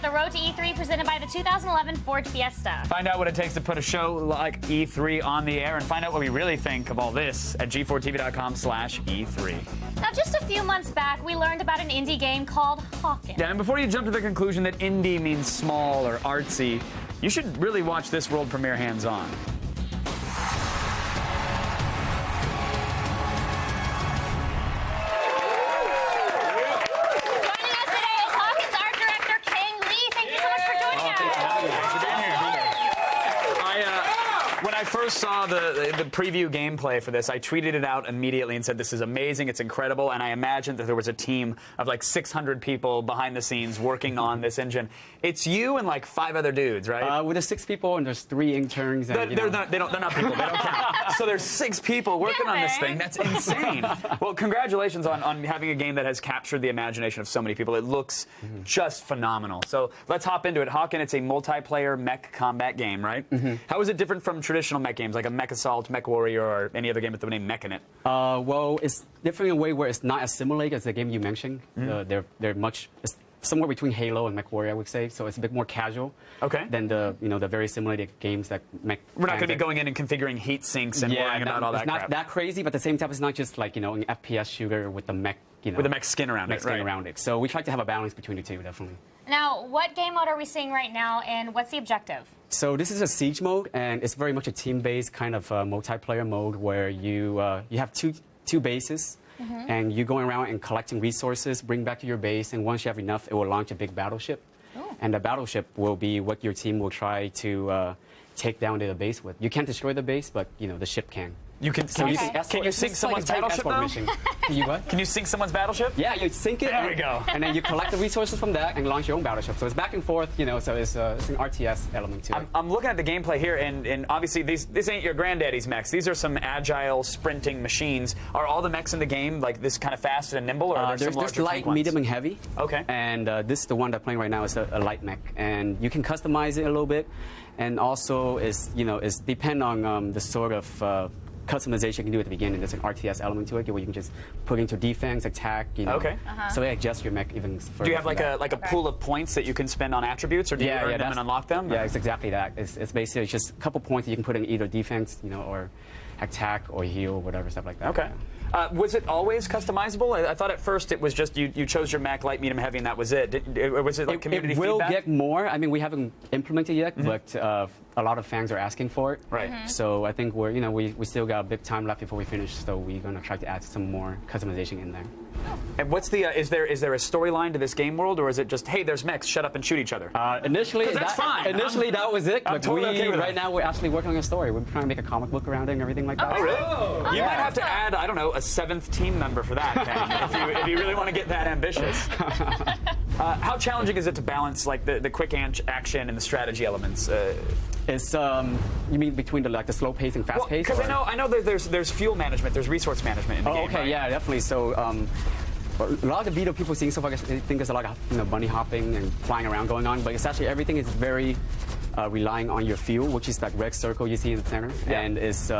The Road to E3 presented by the 2011 Ford Fiesta. Find out what it takes to put a show like E3 on the air and find out what we really think of all this at g4tv.com/E3. Now, just a few months back, we learned about an indie game called Hawken. Yeah, and before you jump to the conclusion that indie means small or artsy, you should really watch this world premiere hands-on. I first saw the preview gameplay for this, I tweeted it out immediately and said, this is amazing, it's incredible, and I imagined that there was a team of like 600 people behind the scenes working on this engine. It's you and like 5 other dudes, right? With the 6 people and there's 3 interns. And, they're not people, they don't count. So there's 6 people working on this thing. That's insane. Well, congratulations on having a game that has captured the imagination of so many people. It looks just phenomenal. So let's hop into it. Hawken, it's a multiplayer mech combat game, right? How is it different from traditional mech games like a Mech Assault, Mech Warrior, or any other game with the name mech in it? Well, it's different in a way where it's not as simulated as the game you mentioned. They're much somewhere between Halo and Mech Warrior, I would say. So it's a bit more casual than the the very simulated games that mech. We're not going to be going in and configuring heat sinks and worrying about all that crap. It's not that crazy, but at the same time, it's not just like an FPS shooter with the mech. With the mech skin around it. So we try to have a balance between the two, definitely. Now, what game mode are we seeing right now, and what's the objective? So this is a siege mode, and it's very much a team-based kind of multiplayer mode where you have two bases, and you're going around and collecting resources, bring back to your base, and once you have enough, it will launch a big battleship. And the battleship will be what your team will try to take down the base with. You can't destroy the base, but the ship can. You can. Can you sink someone's battleship though? Can you what? Can you sink someone's battleship? Yeah, you sink it. There we go. And then you collect the resources from that and launch your own battleship. So it's back and forth. So it's an RTS element to it. I'm looking at the gameplay here, and obviously this ain't your granddaddy's mechs. These are some agile sprinting machines. Are all the mechs in the game like this kind of fast and nimble, or are there some larger there's light, medium, and heavy. Okay. And this is the one that I'm playing right now. Is a light mech, and you can customize it a little bit, and also it's depend on the sort of customization you can do at the beginning. There's an RTS element to it where you can just put into defense, attack, so it adjusts your mech even further. Do you have like a pool of points that you can spend on attributes, or do you earn them and unlock them? Yeah, it's exactly that. It's basically just a couple points that you can put in either defense, or attack or heal, whatever, stuff like that. Okay. Was it always customizable? I thought at first it was just you chose your mech, light, medium, heavy, and that was it. Was it like community feedback? It will get more. I mean, we haven't implemented yet, but a lot of fans are asking for it. Right. So I think we still got a big time left before we finish. So we're gonna try to add some more customization in there. And what's the is there a storyline to this game world, or is it just hey, there's mechs, shut up and shoot each other? Initially, that's fine. Initially, that was it. I'm But totally okay with right that. now we're actually working on a story. We're trying to make a comic book around it and everything like that. Oh, really? You might have to add, I don't know, a 7th team member for that, Ken, if you really want to get that ambitious. How challenging is it to balance like the quick action and the strategy elements? It's you mean between the slow pace and fast pace? Because I know that there's fuel management, there's resource management in the game. Okay, right? yeah, definitely. So a lot of the video people seeing so far, I think there's a lot of bunny hopping and flying around going on, but it's actually everything is very relying on your fuel, which is that red circle you see in the center, and it's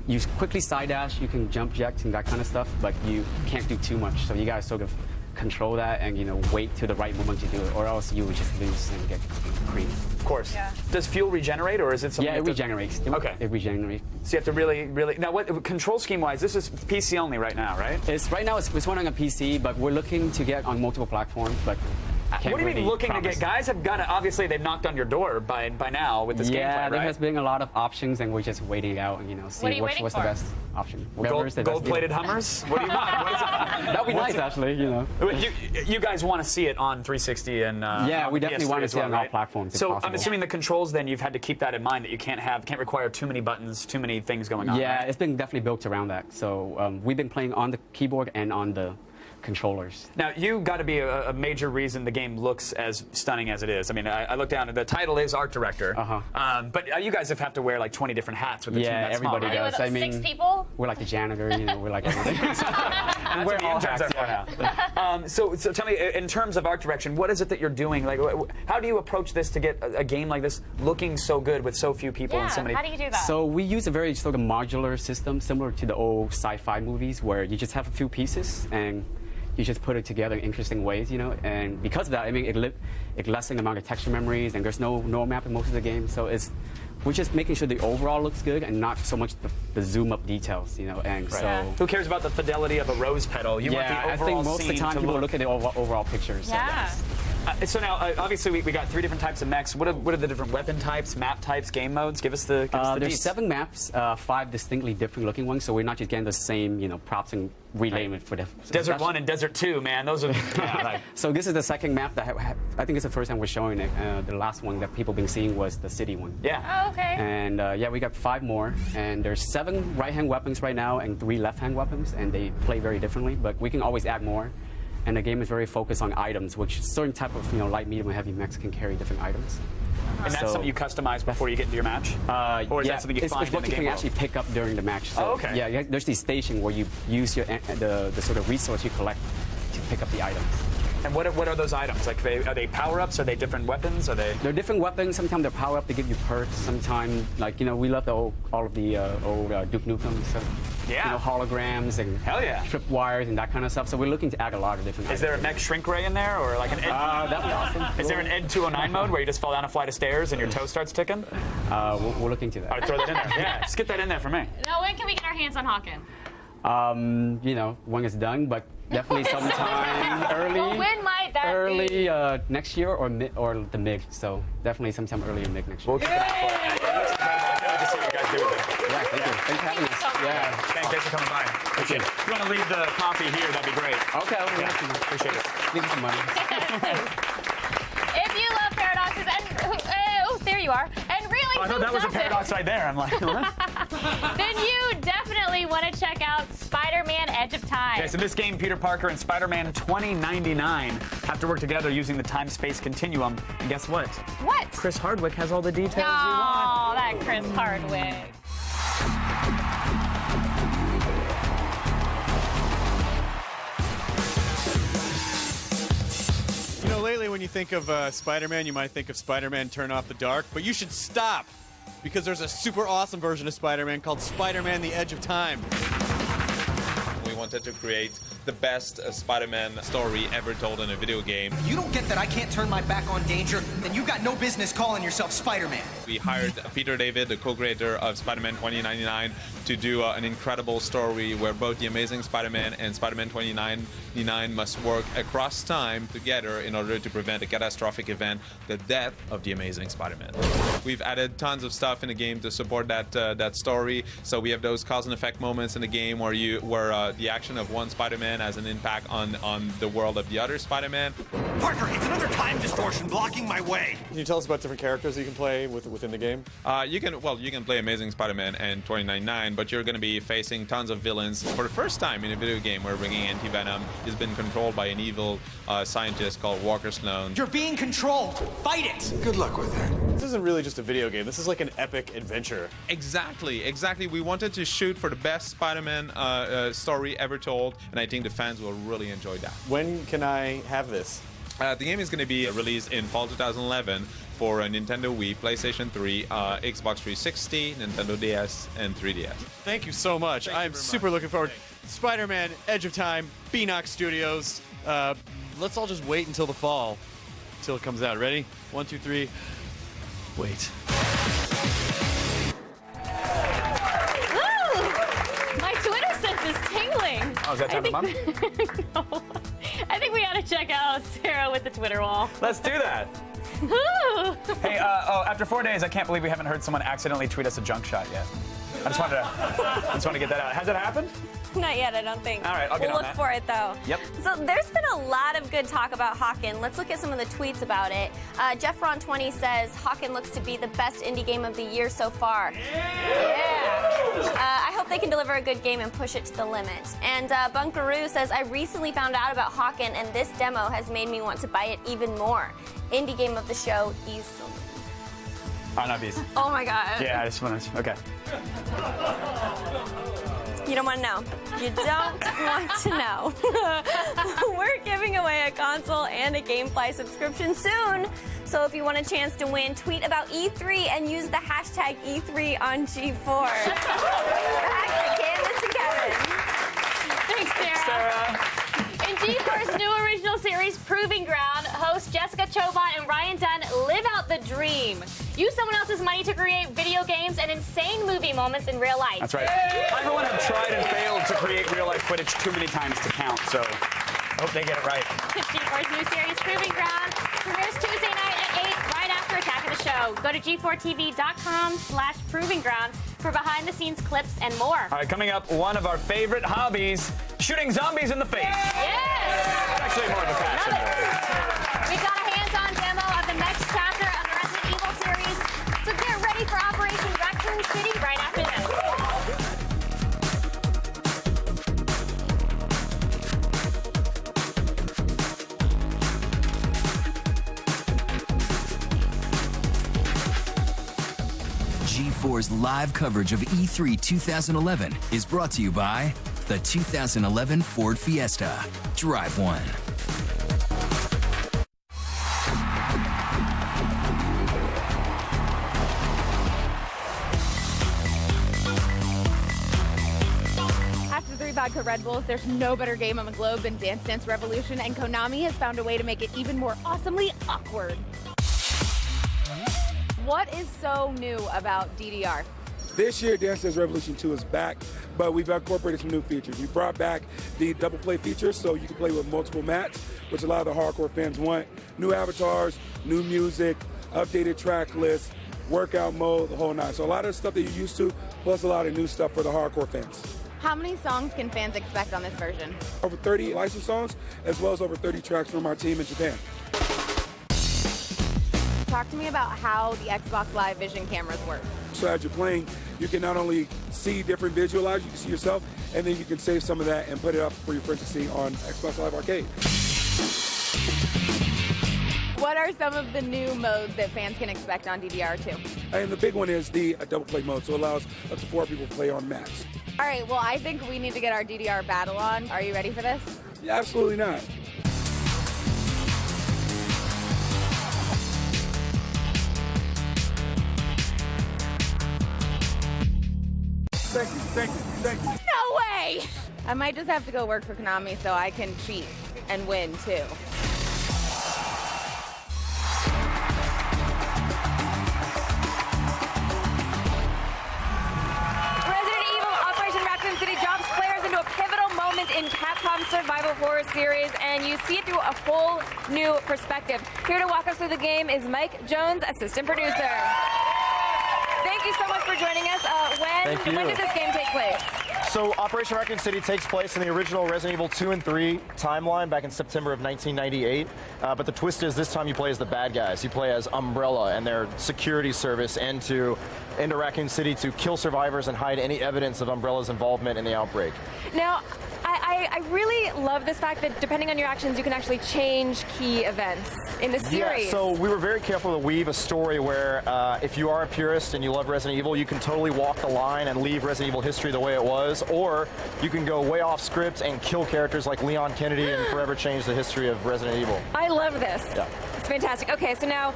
you quickly side dash, you can jump jet and that kind of stuff, but you can't do too much. So you gotta sort of control that and wait to the right moment to do it, or else you would just lose and get creamed. Of course. Yeah. Does fuel regenerate, or is it something? Yeah, it regenerates. Okay. It regenerates. So you have to really now. What control scheme wise? This is PC only right now, right? Right now it's running on PC, but we're looking to get on multiple platforms. But what do you mean looking to get? Guys have got it. Obviously, they've knocked on your door by now with this gameplay, right? Yeah, there has been a lot of options, and we're just waiting out and see what's the best option. Gold-plated Hummers? What do you want? What is it? That'd be nice, actually. You guys want to see it on 360 and yeah, we definitely want to see it on all platforms. So I'm assuming the controls. Then you've had to keep that in mind that you can't require too many buttons, too many things going on. Yeah, right? it's been definitely built around that. So we've been playing on the keyboard and on the controllers. Now, you got to be a major reason the game looks as stunning as it is. I mean, I look down, and the title is art director. But you guys have to wear like 20 different hats with the team that's everybody small, right? does. I mean, 6 people? We're like the janitor, we're like everything. And we're all hats now. So tell me, in terms of art direction, what is it that you're doing? Like, how do you approach this to get a game like this looking so good with so few people and so many? How do you do that? So we use a very sort of modular system, similar to the old sci-fi movies, where you just have a few pieces and you just put it together in interesting ways, and because of that, I mean, it lessens the amount of texture memories, and there's no map in most of the game, so we're just making sure the overall looks good and not so much the zoom up details, and so. Who cares about the fidelity of a rose petal? You want the overall I think most of the time people look at the overall pictures. Yeah. So now, obviously, we got 3 different types of mechs. What are the different weapon types, map types, game modes? Give us the There's deets. 7 maps, 5 distinctly different looking ones, so we're not just getting the same, props and relaying it for the... Desert 1 and Desert 2, man. Those are... So this is the second map that I think it's the first time we're showing it. The last one that people been seeing was the city one. Yeah. Oh, okay. And we got 5 more, and there's 7 right-hand weapons right now and 3 left-hand weapons, and they play very differently, but we can always add more. And the game is very focused on items, which certain type of light, medium, and heavy mechs can carry different items. And that's something you customize before you get into your match? Or is that something you find it's what in the you game can actually pick up during the match. So, okay. Yeah, there's the station where you use the sort of resource you collect to pick up the items. And what are those items? Like, are they power-ups? Are they different weapons? They're different weapons. Sometimes they're power-up to give you perks. Sometimes, we love all of the old Duke Nukem stuff. Yeah. Holograms and tripwires and that kind of stuff. So we're looking to add a lot of different items. Is there a mech shrink ray in there, or like an Ed? That'd be awesome. Is there an Ed 209 mode where you just fall down a flight of stairs and your toe starts ticking? We're looking to that. All right, throw that in there. Yeah, just get that in there for me. Now, when can we get our hands on Hawken? When it's done, but definitely sometime early. Well, when might that be? Next year or the mid. So definitely sometime early or mid next year. We'll keep an eye for it. Good to see what you guys do with it. Yeah, thank you. Thanks for having us. Yeah. Thanks for coming by. Appreciate it. If you want to leave the coffee here, that'd be great. Okay. Appreciate it. Give me some money. If you love paradoxes and there you are. And really, I thought that was a paradox right there. I'm like, what? Then you definitely want to check out Spider-Man: Edge of Time. Okay, so this game, Peter Parker and Spider-Man 2099 have to work together using the time-space continuum. And guess what? What? Chris Hardwick has all the details you Oh, want. that Chris Hardwick. Lately when you think of Spider-Man, you might think of Spider-Man Turn Off the Dark, but you should stop, because there's a super awesome version of Spider-Man called Spider-Man: The Edge of Time. We wanted to create the best Spider-Man story ever told in a video game. If you don't get that I can't turn my back on danger, then you got no business calling yourself Spider-Man. We hired Peter David, the co-creator of Spider-Man 2099, to do an incredible story where both The Amazing Spider-Man and Spider-Man 2099 must work across time together in order to prevent a catastrophic event, the death of The Amazing Spider-Man. We've added tons of stuff in the game to support that story. So we have those cause and effect moments in the game where the action of one Spider-Man has an impact on the world of the other Spider-Man. Parker, it's another time distortion blocking my way. Can you tell us about different characters you can play within the game? You can play Amazing Spider-Man and 2099, but you're going to be facing tons of villains. For the first time in a video game, we're bringing Anti-Venom. He's been controlled by an evil scientist called Walker Sloan. You're being controlled. Fight it. Good luck with that. This isn't really just a video game. This is like an epic adventure. Exactly. We wanted to shoot for the best Spider-Man story ever told, and I think the fans will really enjoy that. When can I have this? The game is going to be released in fall 2011 for Nintendo Wii, PlayStation 3, Xbox 360, Nintendo DS, and 3DS. Thank you so much. I'm super looking forward. Spider-Man: Edge of Time, Beenox Studios. Let's all just wait until the fall, until it comes out. Ready? 1, 2, 3. Wait. My Twitter sense is tingling. Oh, is that time of month? No. I think we ought to check out Sarah with the Twitter wall. Let's do that. Hey, after 4 days, I can't believe we haven't heard someone accidentally tweet us a junk shot yet. I just wanted to get that out. Has it happened? Not yet, I don't think. All right, I'll get we'll on look that. for it, though. Yep. So there's been a lot of good talk about Hawken. Let's look at some of the tweets about it. JeffRon20 says, Hawken looks to be the best indie game of the year so far. Yeah. I hope they can deliver a good game and push it to the limit. And Bunkaroo says, I recently found out about Hawken, and this demo has made me want to buy it even more. Indie game of the show, easily. Oh, not bees. Oh my god. Yeah, I just want to. Okay. You don't want to know. You don't want to know. We're giving away a console and a GameFly subscription soon. So if you want a chance to win, tweet about E3 and use the hashtag E3 on G4. Back to Candace and Kevin. Thanks, Sarah. In G4's new original series, Proving Ground, hosts Jessica Chobot and Ryan Dunn live out the dream. Use someone else's money to create video games and insane movie moments in real life. That's right. Everyone have tried and failed to create real-life footage too many times to count, so I hope they get it right. G4's new series, Proving Ground, premieres Tuesday night at 8, right after Attack of the Show. Go to g4tv.com/provingground for behind-the-scenes clips and more. All right, coming up, one of our favorite hobbies, shooting zombies in the face. Yes! It's actually more of a passion. We've got a hands-on demo of the next chapter of the Resident Evil series, so get ready for Operation Raccoon City right after this. G4's live coverage of E3 2011 is brought to you by the 2011 Ford Fiesta. Drive one. After 3 vodka Red Bulls, there's no better game on the globe than Dance Dance Revolution, and Konami has found a way to make it even more awesomely awkward. What is so new about DDR? This year, Dance Dance Revolution 2 is back, but we've incorporated some new features. We brought back the double play feature, so you can play with multiple mats, which a lot of the hardcore fans want. New avatars, new music, updated track lists, workout mode, the whole nine. So a lot of the stuff that you're used to, plus a lot of new stuff for the hardcore fans. How many songs can fans expect on this version? Over 30 licensed songs, as well as over 30 tracks from our team in Japan. Talk to me about how the Xbox Live Vision cameras work. So as you're playing, you can not only see different visualize, you can see yourself, and then you can save some of that and put it up for your friends to see on Xbox Live Arcade. What are some of the new modes that fans can expect on DDR2? And the big one is the double play mode, so it allows up to 4 people to play on mats. All right, well, I think we need to get our DDR battle on. Are you ready for this? Yeah, absolutely not. Thank you. No way! I might just have to go work for Konami so I can cheat and win, too. Resident Evil Operation Raccoon City drops players into a pivotal moment in Capcom's survival horror series, and you see it through a whole new perspective. Here to walk us through the game is Mike Jones, assistant producer. Thank you so much for joining us. When did this game take place? So Operation Raccoon City takes place in the original Resident Evil 2 and 3 timeline back in September of 1998. But the twist is this time you play as the bad guys. You play as Umbrella and their security service into Raccoon City to kill survivors and hide any evidence of Umbrella's involvement in the outbreak. Now, I really love this fact that depending on your actions, you can actually change key events in the series. Yeah, so we were very careful to weave a story where if you are a purist and you love Resident Evil, you can totally walk the line and leave Resident Evil history the way it was, or you can go way off script and kill characters like Leon Kennedy and forever change the history of Resident Evil. I love this. Yeah. fantastic. Okay, so now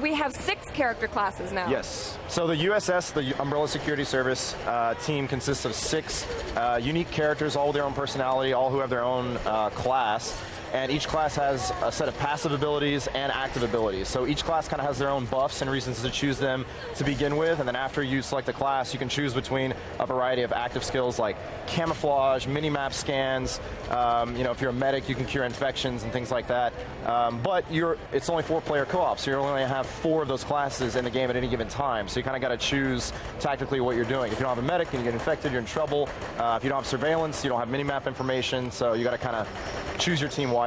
we have 6 character classes now. Yes. So the USS, the Umbrella Security Service team, consists of 6 unique characters, all with their own personality, all who have their own class. And each class has a set of passive abilities and active abilities. So each class kind of has their own buffs and reasons to choose them to begin with. And then after you select a class, you can choose between a variety of active skills like camouflage, mini-map scans. If you're a medic, you can cure infections and things like that. But it's only 4-player co-op, so you only have 4 of those classes in the game at any given time. So you kind of got to choose tactically what you're doing. If you don't have a medic and you get infected, you're in trouble. If you don't have surveillance, you don't have mini-map information. So you got to kind of choose your team wisely.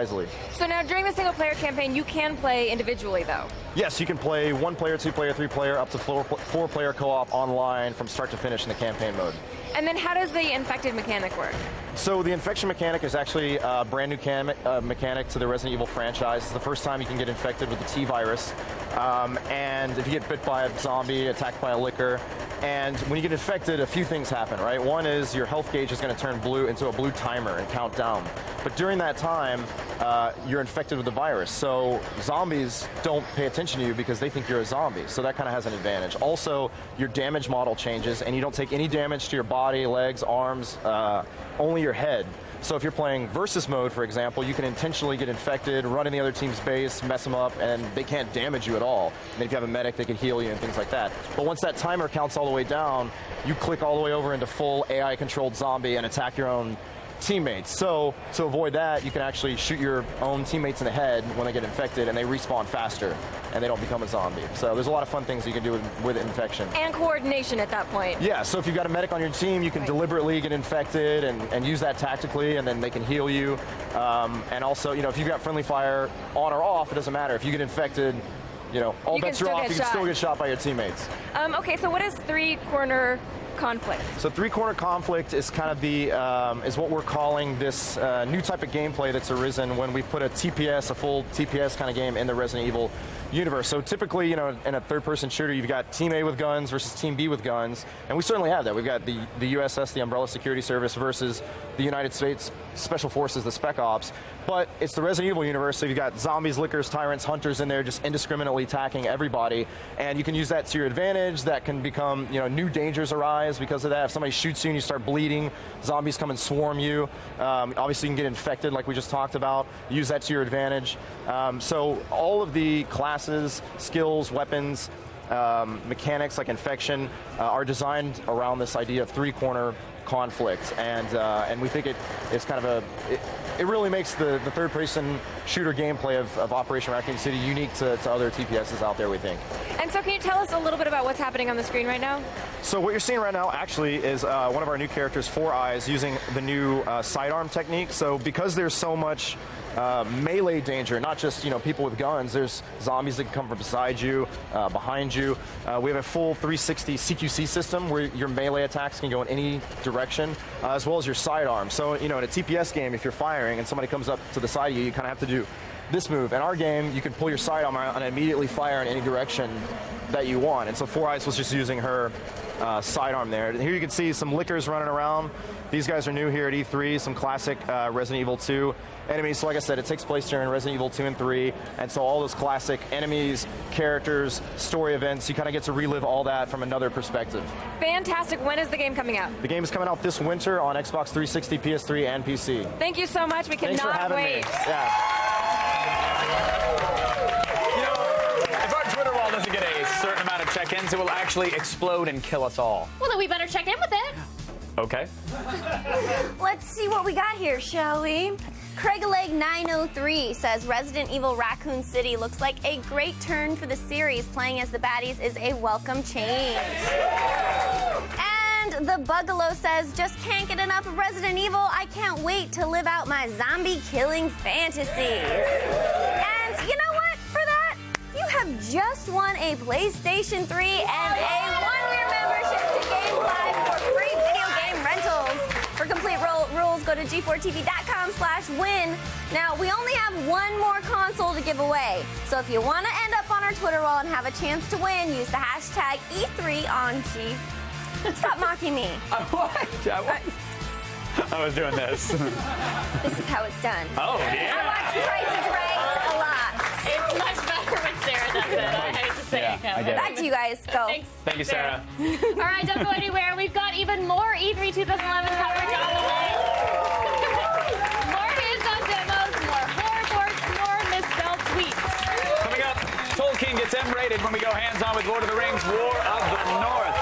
So now during the single-player campaign, you can play individually, though. Yes, you can play 1-player, 2-player, 3-player, up to 4-player co-op online from start to finish in the campaign mode. And then how does the infected mechanic work? So the infection mechanic is actually a brand new mechanic to the Resident Evil franchise. It's the first time you can get infected with the T-virus. And if you get bit by a zombie, attacked by a licker, and when you get infected, a few things happen, right? One is your health gauge is going to turn blue into a blue timer and count down. But during that time, you're infected with the virus. So zombies don't pay attention to you because they think you're a zombie. So that kind of has an advantage. Also, your damage model changes, and you don't take any damage to your body, legs, arms, only your head. So if you're playing versus mode, for example, you can intentionally get infected, run in the other team's base, mess them up, and they can't damage you at all. And if you have a medic, they can heal you and things like that. But once that timer counts all the way down, you click all the way over into full AI-controlled zombie and attack your own teammates. So to avoid that, you can actually shoot your own teammates in the head when they get infected, and they respawn faster, and they don't become a zombie. So there's a lot of fun things you can do with infection. And coordination at that point. Yeah, so if you've got a medic on your team, you can deliberately get infected and use that tactically, and then they can heal you. And also, if you've got friendly fire on or off, it doesn't matter. If you get infected, all bets are off. You can still get shot by your teammates. Okay, so what is 3-corner conflict? So 3-corner conflict is kind of is what we're calling this new type of gameplay that's arisen when we put a full TPS kind of game in the Resident Evil universe. So typically, in a third-person shooter, you've got Team A with guns versus Team B with guns, and we certainly have that. We've got the USS, the Umbrella Security Service, versus the United States Special Forces, the Spec Ops. But it's the Resident Evil universe, so you've got zombies, lickers, tyrants, hunters in there just indiscriminately attacking everybody, and you can use that to your advantage. That can become, new dangers arise because of that. If somebody shoots you and you start bleeding, zombies come and swarm you. Obviously, you can get infected like we just talked about. Use that to your advantage. So all of the classes, skills, weapons, mechanics like infection are designed around this idea of 3-corner conflict, and we think it's kind of it really makes the third-person shooter gameplay of Operation Raccoon City unique to other TPSs out there, we think. And so can you tell us a little bit about what's happening on the screen right now? So what you're seeing right now actually is one of our new characters, Four Eyes, using the new sidearm technique. So because there's so much melee danger, not just people with guns. There's zombies that can come from beside you, behind you. We have a full 360 CQC system where your melee attacks can go in any direction, as well as your sidearm. So in a TPS game, if you're firing and somebody comes up to the side of you, you kind of have to do this move. In our game, you can pull your sidearm out and immediately fire in any direction that you want. And so Four Eyes was just using her sidearm there. And here you can see some lickers running around. These guys are new here at E3, some classic Resident Evil 2 enemies. So like I said, it takes place during Resident Evil 2 and 3, and so all those classic enemies, characters, story events, you kind of get to relive all that from another perspective. Fantastic. When is the game coming out? The game is coming out this winter on Xbox 360, PS3, and PC. Thank you so much. We cannot Thanks for having wait. me. Yeah. If our Twitter wall doesn't get a certain amount of check-ins, it will actually explode and kill us all. Well, then we better check in with it. Okay. Let's see what we got here, shall we? Craigleg903 says Resident Evil Raccoon City looks like a great turn for the series. Playing as the baddies is a welcome change. And the Bugalo says, just can't get enough of Resident Evil. I can't wait to live out my zombie killing fantasies. And you know what? For that, you have just won a PlayStation 3 and a one-year membership to GameLive for free video game rentals. For complete rules, go to g4tv.com/win. Now, we only have one more console to give away. So if you want to end up on our Twitter wall and have a chance to win, use the hashtag E3 on G. Stop mocking me. What? I was doing this. This is how it's done. Oh, yeah. I watch Price is Right a lot. It's much I get Back it. to you guys. Go. Thank you, Sarah. All right, don't go anywhere. We've got even more E3 2011 coverage on the way. More hands-on demos, more horror boards, more misspelled tweets. Coming up, Tolkien gets M-rated when we go hands-on with Lord of the Rings, War of the North.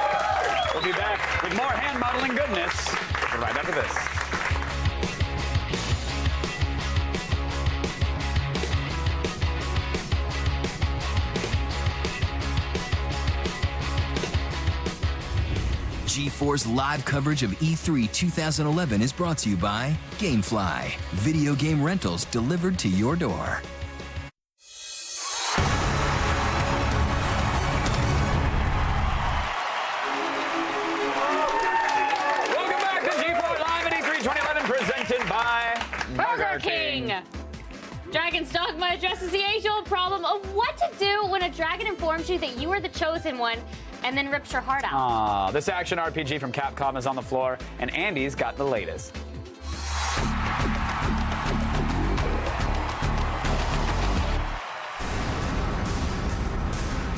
We'll be back with more hand modeling goodness right after this. G4's live coverage of E3 2011 is brought to you by GameFly, video game rentals delivered to your door. Welcome back to G4 Live at E3 2011, presented by Burger King. Dragon's Dogma addresses the age-old problem of what to do when a dragon informs you that you are the chosen one and then rips your heart out. This action RPG from Capcom is on the floor, and Andy's got the latest.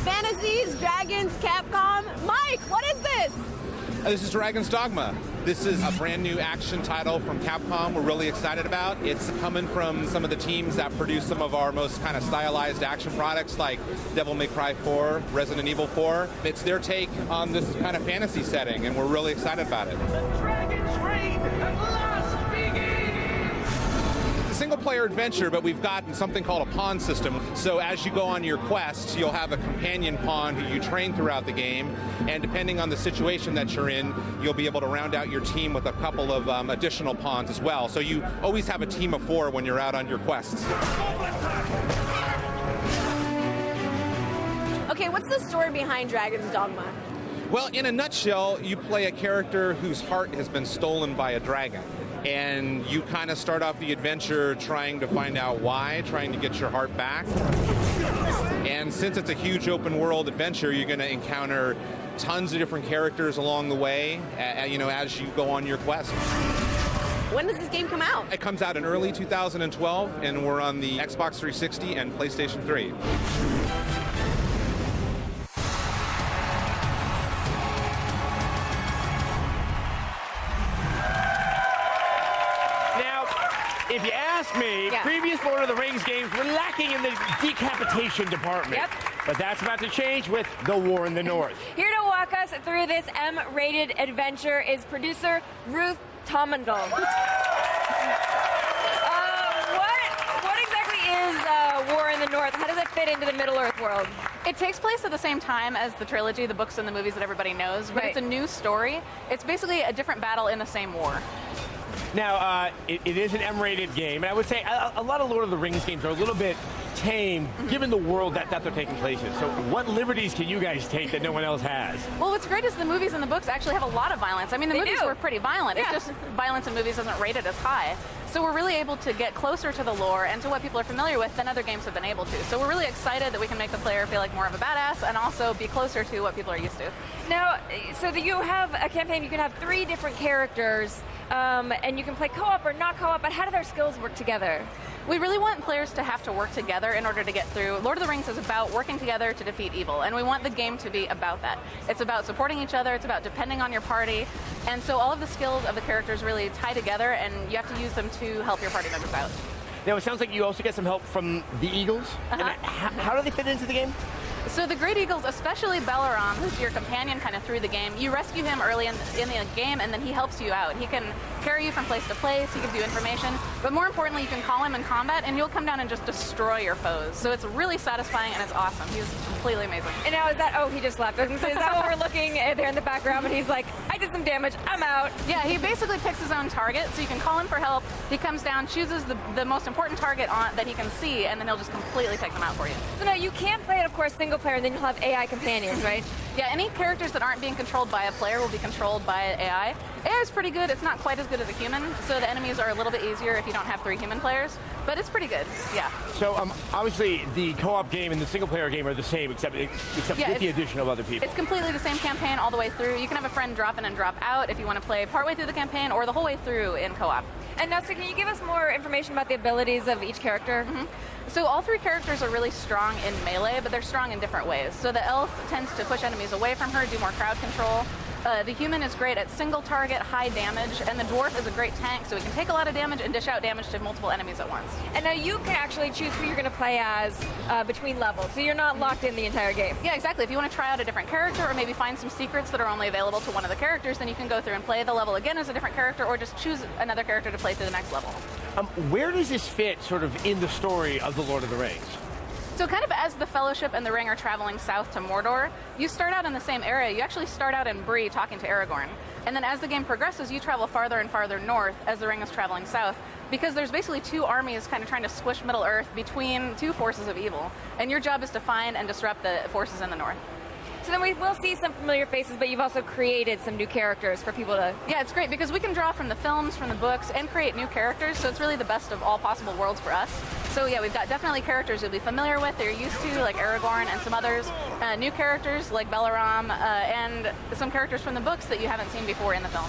Fantasies, dragons, Capcom. Mike, what is this? This is Dragon's Dogma. This is a brand new action title from Capcom we're really excited about. It's coming from some of the teams that produce some of our most kind of stylized action products like Devil May Cry 4, Resident Evil 4. It's their take on this kind of fantasy setting, and we're really excited about it. Single-player adventure, but we've got something called a pawn system. So as you go on your quests, you'll have a companion pawn who you train throughout the game, and depending on the situation that you're in, you'll be able to round out your team with a couple of additional pawns as well. So you always have a team of 4 when you're out on your quests. Okay, what's the story behind Dragon's Dogma? Well, in a nutshell, you play a character whose heart has been stolen by a dragon. And you kind of start off the adventure trying to find out why, trying to get your heart back. And since it's a huge open world adventure, you're going to encounter tons of different characters along the way, as you go on your quest. When does this game come out? It comes out in early 2012, and we're on the Xbox 360 and PlayStation 3. If you ask me, previous Lord of the Rings games were lacking in the decapitation department. Yep. But that's about to change with The War in the North. Here to walk us through this M-rated adventure is producer Ruth Tomendal. What exactly is War in the North? How does it fit into the Middle-earth world? It takes place at the same time as the trilogy, the books and the movies that everybody knows, but it's a new story. It's basically a different battle in the same war. Now, it is an M-rated game, and I would say a lot of Lord of the Rings games are a little bit tame, given the world that they're taking place in. So what liberties can you guys take that no one else has? Well, what's great is the movies and the books actually have a lot of violence. I mean, the movies were pretty violent. It's just violence in movies isn't rated as high. So we're really able to get closer to the lore and to what people are familiar with than other games have been able to. So we're really excited that we can make the player feel like more of a badass and also be closer to what people are used to. Now, so that you have a campaign, you can have 3 different characters, and you can play co-op or not co-op, but how do their skills work together? We really want players to have to work together in order to get through. Lord of the Rings is about working together to defeat evil, and we want the game to be about that. It's about supporting each other, it's about depending on your party, and so all of the skills of the characters really tie together, and you have to use them to help your party members out. Now, it sounds like you also get some help from the Eagles. And how do they fit into the game? So the Great Eagles, especially Belaram, who's your companion kind of through the game, you rescue him early in the game, and then he helps you out. He can carry you from place to place, he gives you information, but more importantly, you can call him in combat, and you'll come down and just destroy your foes. So it's really satisfying, and it's awesome. He's completely amazing. And now is that, oh, he just left. I was gonna say, is that what we're looking at there in the background, and he's like, I did some damage, I'm out. Yeah, he basically picks his own target, so you can call him for help. He comes down, chooses the most important target that he can see, and then he'll just completely take them out for you. So now you can play it, of course, single player, and then you'll have AI companions, right? Yeah, any characters that aren't being controlled by a player will be controlled by AI. AI is pretty good. It's not quite as good as a human, so the enemies are a little bit easier if you don't have 3 human players, but it's pretty good, yeah. So obviously the co-op game and the single-player game are the same, except with the addition of other people. It's completely the same campaign all the way through. You can have a friend drop in and drop out if you want to play partway through the campaign or the whole way through in co-op. And now, so can you give us more information about about the abilities of each character? So all 3 characters are really strong in melee, but they're strong in different ways. So the elf tends to push enemies away from her, do more crowd control. The human is great at single target, high damage, and the dwarf is a great tank, so he can take a lot of damage and dish out damage to multiple enemies at once. And now you can actually choose who you're going to play as between levels, so you're not locked in the entire game. Yeah, exactly. If you want to try out a different character or maybe find some secrets that are only available to one of the characters, then you can go through and play the level again as a different character, or just choose another character to play through the next level. Where does this fit sort of in the story of The Lord of the Rings? So kind of as the Fellowship and the Ring are traveling south to Mordor, you start out in the same area. You actually start out in Bree talking to Aragorn. And then as the game progresses, you travel farther and farther north as the Ring is traveling south, because there's basically 2 armies kind of trying to squish Middle-earth between 2 forces of evil. And your job is to find and disrupt the forces in the north. So then we will see some familiar faces, but you've also created some new characters for people to... Yeah, it's great because we can draw from the films, from the books, and create new characters, so it's really the best of all possible worlds for us. So yeah, we've got definitely characters you'll be familiar with, that you're used to, like Aragorn and some others. New characters like Balaram, and some characters from the books that you haven't seen before in the films.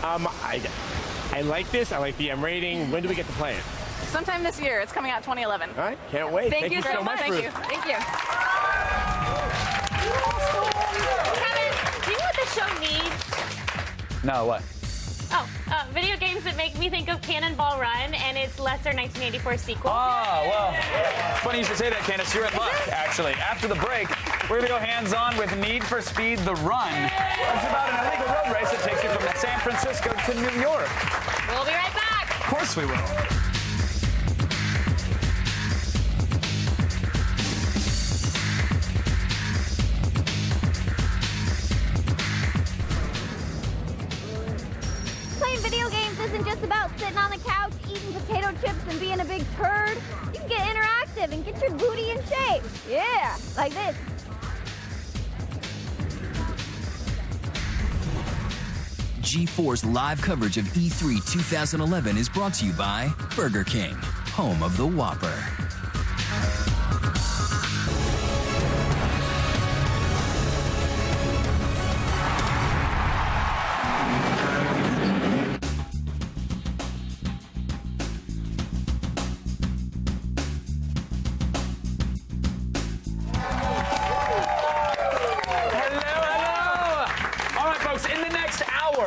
I like this. I like the M rating. When do we get to play it? Sometime this year. It's coming out 2011. All right, can't wait. Thank you so much, Thank Ruth. you. Thank you. Kevin, do you know what the show needs? No, what? Video games that make me think of Cannonball Run and its lesser 1984 sequel. Oh, well, it's funny you should say that, Candace. You're in luck, actually. After the break, we're going to go hands-on with Need for Speed The Run. It's about an illegal road race that takes you from San Francisco to New York. We'll be right back. Of course we will. Playing video games isn't just about sitting on the couch, eating potato chips, and being a big turd. You can get interactive and get your booty in shape. Yeah, like this. G4's live coverage of E3 2011 is brought to you by Burger King, home of the Whopper.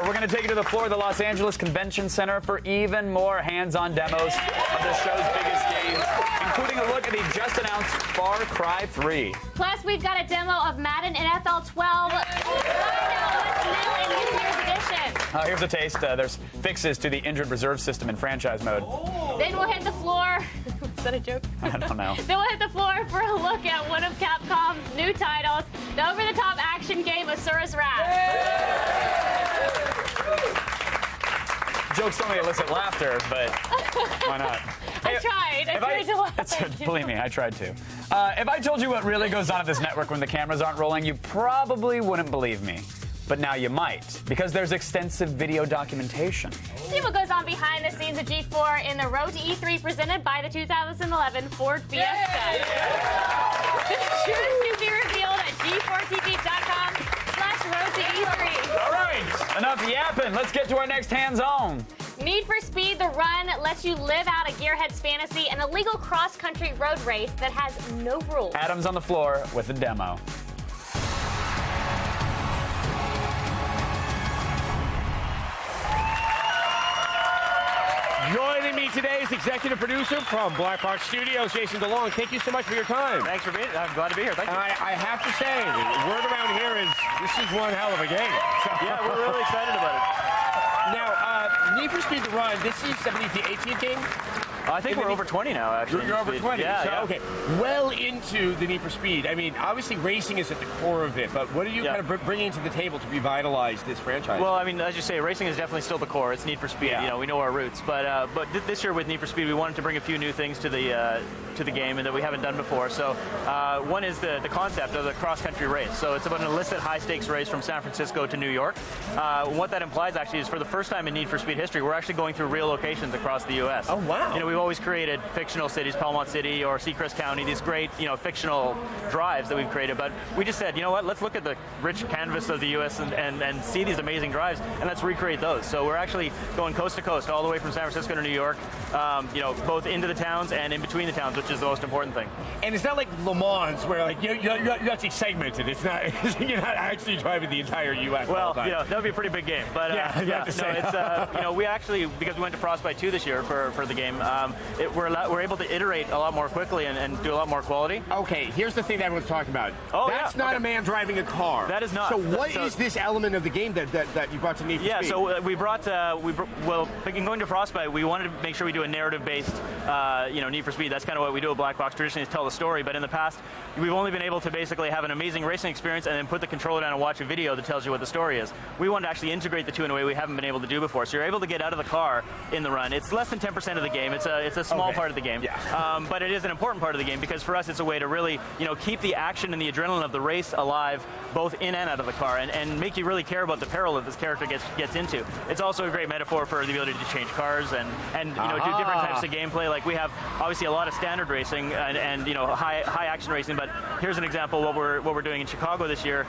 We're going to take you to the floor of the Los Angeles Convention Center for even more hands-on demos of the show's biggest games, including a look at the just-announced Far Cry 3. Plus, we've got a demo of Madden NFL 12. Find out what's new in this year's edition. Here's a taste. There's fixes to the injured reserve system in franchise mode. Then we'll hit the floor. Is that a joke? I don't know. Then we'll hit the floor for a look at one of Capcom's new titles, the over-the-top action game Asura's Wrath. Jokes don't elicit laughter, but why not? I tried to laugh. Believe me, I tried to. If I told you what really goes on at this network when the cameras aren't rolling, you probably wouldn't believe me. But now you might, because there's extensive video documentation. See what goes on behind the scenes of G4 in the Road to E3 presented by the 2011 Ford Fiesta. Choose to be revealed at G4TV.com/Road to E3. All right, enough yapping. Let's get to our next hands-on. Need for Speed The Run lets you live out a gearhead's fantasy in a legal cross-country road race that has no rules. Adam's on the floor with the demo. Joining me today is executive producer from Black Box Studios, Jason DeLong. Thank you so much for your time. Thanks for being here. I'm glad to be here. Thank you. I have to say, the word around here is this is one hell of a game. So. Yeah, we're really excited about it. Now, Need for Speed The Run, this is the 18th game? I think we're over 20 now, actually. You're over 20. Yeah, so, yeah. Okay, well into the Need for Speed. I mean, obviously racing is at the core of it, but what are you kind of bringing to the table to revitalize this franchise? Well, I mean, as you say, racing is definitely still the core. It's Need for Speed. Yeah. You know, we know our roots. But this year with Need for Speed, we wanted to bring a few new things to the to the game and that we haven't done before. So one is the concept of the cross-country race. So it's about an illicit high-stakes race from San Francisco to New York. What that implies actually is for the first time in Need for Speed history, we're actually going through real locations across the U.S. Oh, wow. You know, we've always created fictional cities, Belmont City or Seacrest County, these great, you know, fictional drives that we've created. But we just said, you know what, let's look at the rich canvas of the U.S. and see these amazing drives, and let's recreate those. So we're actually going coast to coast, all the way from San Francisco to New York, you know, both into the towns and in between the towns, which is the most important thing. And it's not like Le Mans where like you're actually segmented. It's not you're not actually driving the entire U.S. Well, you know, that would be a pretty big game. But it's you know, we actually, because we went to Frostbite 2 this year for the game, we're able to iterate a lot more quickly and do a lot more quality. Okay, here's the thing that everyone's talking about. Oh, that's not a man driving a car. That is not. So what is this element of the game that you brought to Need for Speed? Yeah, so we brought, well, in going to Frostbite, we wanted to make sure we do a narrative-based, you know, Need for Speed. That's kind of what we do at Black Box traditionally, is tell the story. But in the past, we've only been able to basically have an amazing racing experience and then put the controller down and watch a video that tells you what the story is. We wanted to actually integrate the two in a way we haven't been able to do before. So you're able to get out of the car in the run. It's less than 10% of the game. It's a small part of the game. Yeah. But it is an important part of the game because for us, it's a way to really, you know, keep the action and the adrenaline of the race alive, both in and out of the car, and make you really care about the peril that this character gets into. It's also a great metaphor for the ability to change cars and you know, do different types of gameplay. Like we have obviously a lot of standard racing and you know, high action racing. But here's an example of what we're doing in Chicago this year.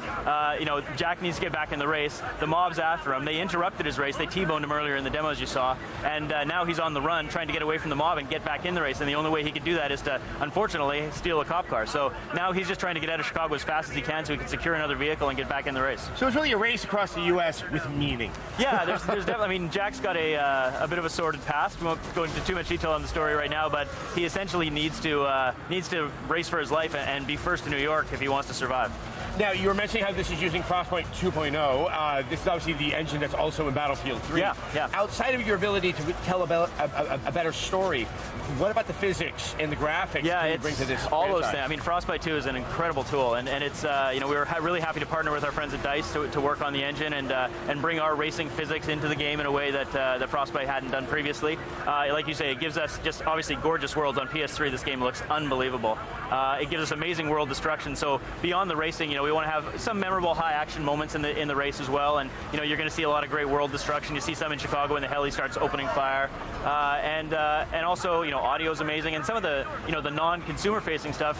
You know, Jack needs to get back in the race. The mob's after him. They interrupted his race. They T-boned him earlier in the demos you saw, and now he's on the run trying to get away from the mob and get back in the race. And the only way he could do that is to, unfortunately, steal a cop car. So now he's just trying to get out of Chicago as fast as he can so he can secure another vehicle and get back in the race. So it's really a race across the U.S. with meaning. Yeah, there's definitely. I mean, Jack's got a bit of a sordid past. We won't go into too much detail on the story right now, but he essentially needs to race for his life and be first in New York if he wants to survive. Now, you were mentioning how this is using Frostbite 2.0. This is obviously the engine that's also in Battlefield 3. Yeah. Outside of your ability to tell about a better story, what about the physics and the graphics that you bring to this all franchise? those things. I mean, Frostbite 2 is an incredible tool, and it's you know, we were really happy to partner with our friends at DICE to work on the engine and bring our racing physics into the game in a way that Frostbite hadn't done previously. Like you say, it gives us just obviously gorgeous worlds on PS3. This game looks unbelievable. It gives us amazing world destruction. So beyond the racing, you know, we want to have some memorable high action moments in the race as well. And you know, you're going to see a lot of great world destruction. You see some in Chicago when the heli starts opening fire, and also, you know, audio is amazing. And some of the, you know, the non-consumer facing stuff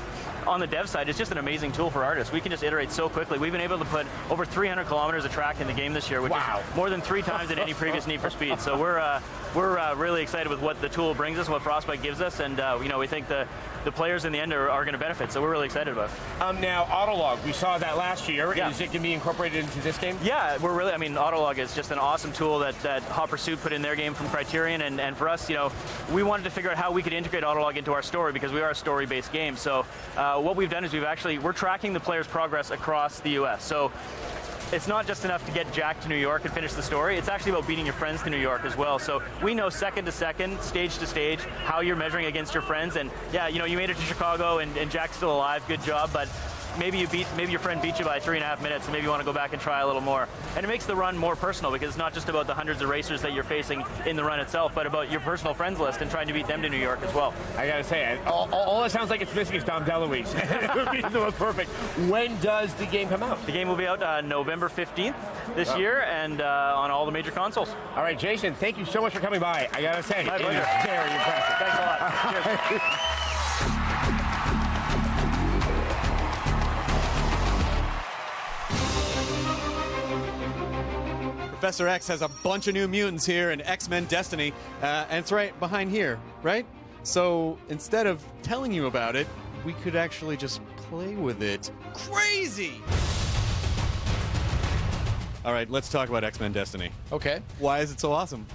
on the dev side is just an amazing tool for artists. We can just iterate so quickly. We've been able to put over 300 kilometers of track in the game this year, which is more than 3 times than any previous Need for Speed. So we're really excited with what the tool brings us, what Frostbite gives us, and you know, we think the players in the end are going to benefit. So we're really excited about it. Now, Autolog, we saw that last year. Yeah. Is it going to be incorporated into this game? Yeah, we're really, I mean, Autolog is just an awesome tool that Hot Pursuit put in their game from Criterion, and for us, you know, we wanted to figure out how we could integrate Autolog into our story because we are a story-based game. So what we've done is we're tracking the player's progress across the U.S. So it's not just enough to get Jack to New York and finish the story. It's actually about beating your friends to New York as well. So we know second to second, stage to stage, how you're measuring against your friends. And yeah, you know, you made it to Chicago and Jack's still alive. Good job. But maybe your friend beat you by 3.5 minutes, and maybe you want to go back and try a little more. And it makes the run more personal because it's not just about the hundreds of racers that you're facing in the run itself, but about your personal friends list and trying to beat them to New York as well. I gotta say, all it sounds like it's missing is Dom DeLuise. It would be the most perfect. When does the game come out? The game will be out November 15th this year and on all the major consoles. All right, Jason, thank you so much for coming by. I gotta say, my it pleasure. is very impressive. Thanks a lot. Cheers. Professor X has a bunch of new mutants here in X-Men Destiny, and it's right behind here, right? So instead of telling you about it, we could actually just play with it. Crazy! All right, let's talk about X-Men Destiny. Okay. Why is it so awesome?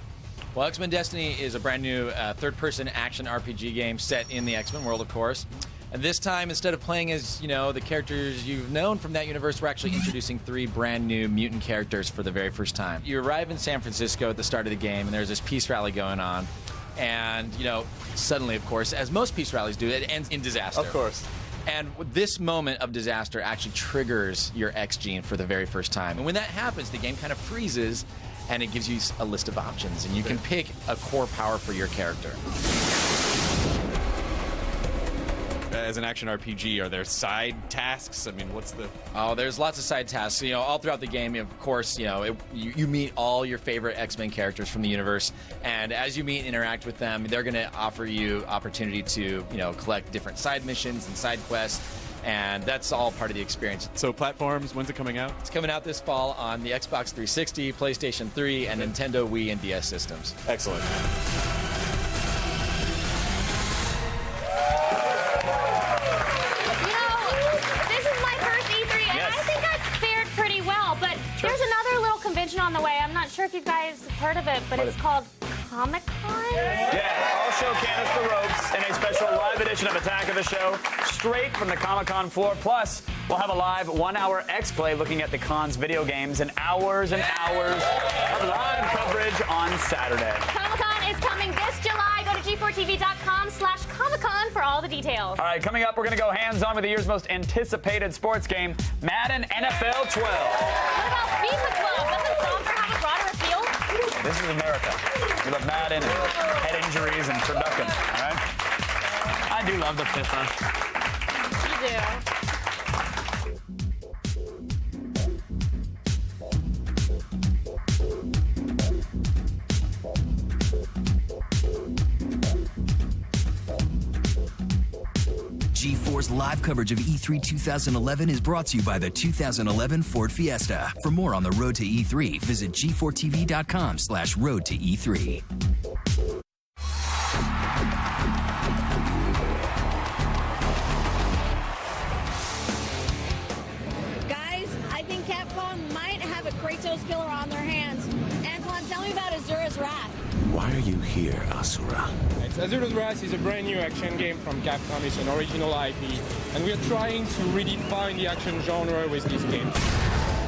Well, X-Men Destiny is a brand new third-person action RPG game set in the X-Men world, of course. And this time, instead of playing as, you know, the characters you've known from that universe, we're actually introducing 3 brand new mutant characters for the very first time. You arrive in San Francisco at the start of the game, and there's this peace rally going on. And, you know, suddenly, of course, as most peace rallies do, it ends in disaster. Of course. And this moment of disaster actually triggers your X gene for the very first time. And when that happens, the game kind of freezes, and it gives you a list of options. And you can pick a core power for your character. as an action RPG? Are there side tasks? I mean, what's the... Oh, there's lots of side tasks. You know, all throughout the game, of course, you meet all your favorite X-Men characters from the universe, and as you meet and interact with them, they're going to offer you opportunity to, collect different side missions and side quests, and that's all part of the experience. So platforms, when's it coming out? It's coming out this fall on the Xbox 360, PlayStation 3, and Nintendo Wii and DS systems. Excellent. There's another little convention on the way. I'm not sure if you guys have heard of it, but it's called Comic-Con? Yeah, I'll show Candace the ropes in a special live edition of Attack of the Show, straight from the Comic-Con floor. Plus, we'll have a live 1-hour X-Play looking at the con's video games and hours of live coverage on Saturday. Comic-Con is coming this July. Go to g4tv.com/Comic-Con for all the details. All right, coming up, we're going to go hands-on with the year's most anticipated sports game, Madden NFL 12. What about FIFA 12? Doesn't soccer have a broader appeal? This is America. We love Madden and head injuries and turducken, all right? I do love the FIFA. You do. G4's live coverage of E3 2011 is brought to you by the 2011 Ford Fiesta. For more on the road to E3, visit g4tv.com/road to E3. Guys, I think Capcom might have a Kratos killer on their hands. Antoine, tell me about Azura's Wrath. Why are you here, Asura? Azura's Wrath is a brand new action game from Capcom. It's an original IP, and we are trying to redefine the action genre with this game.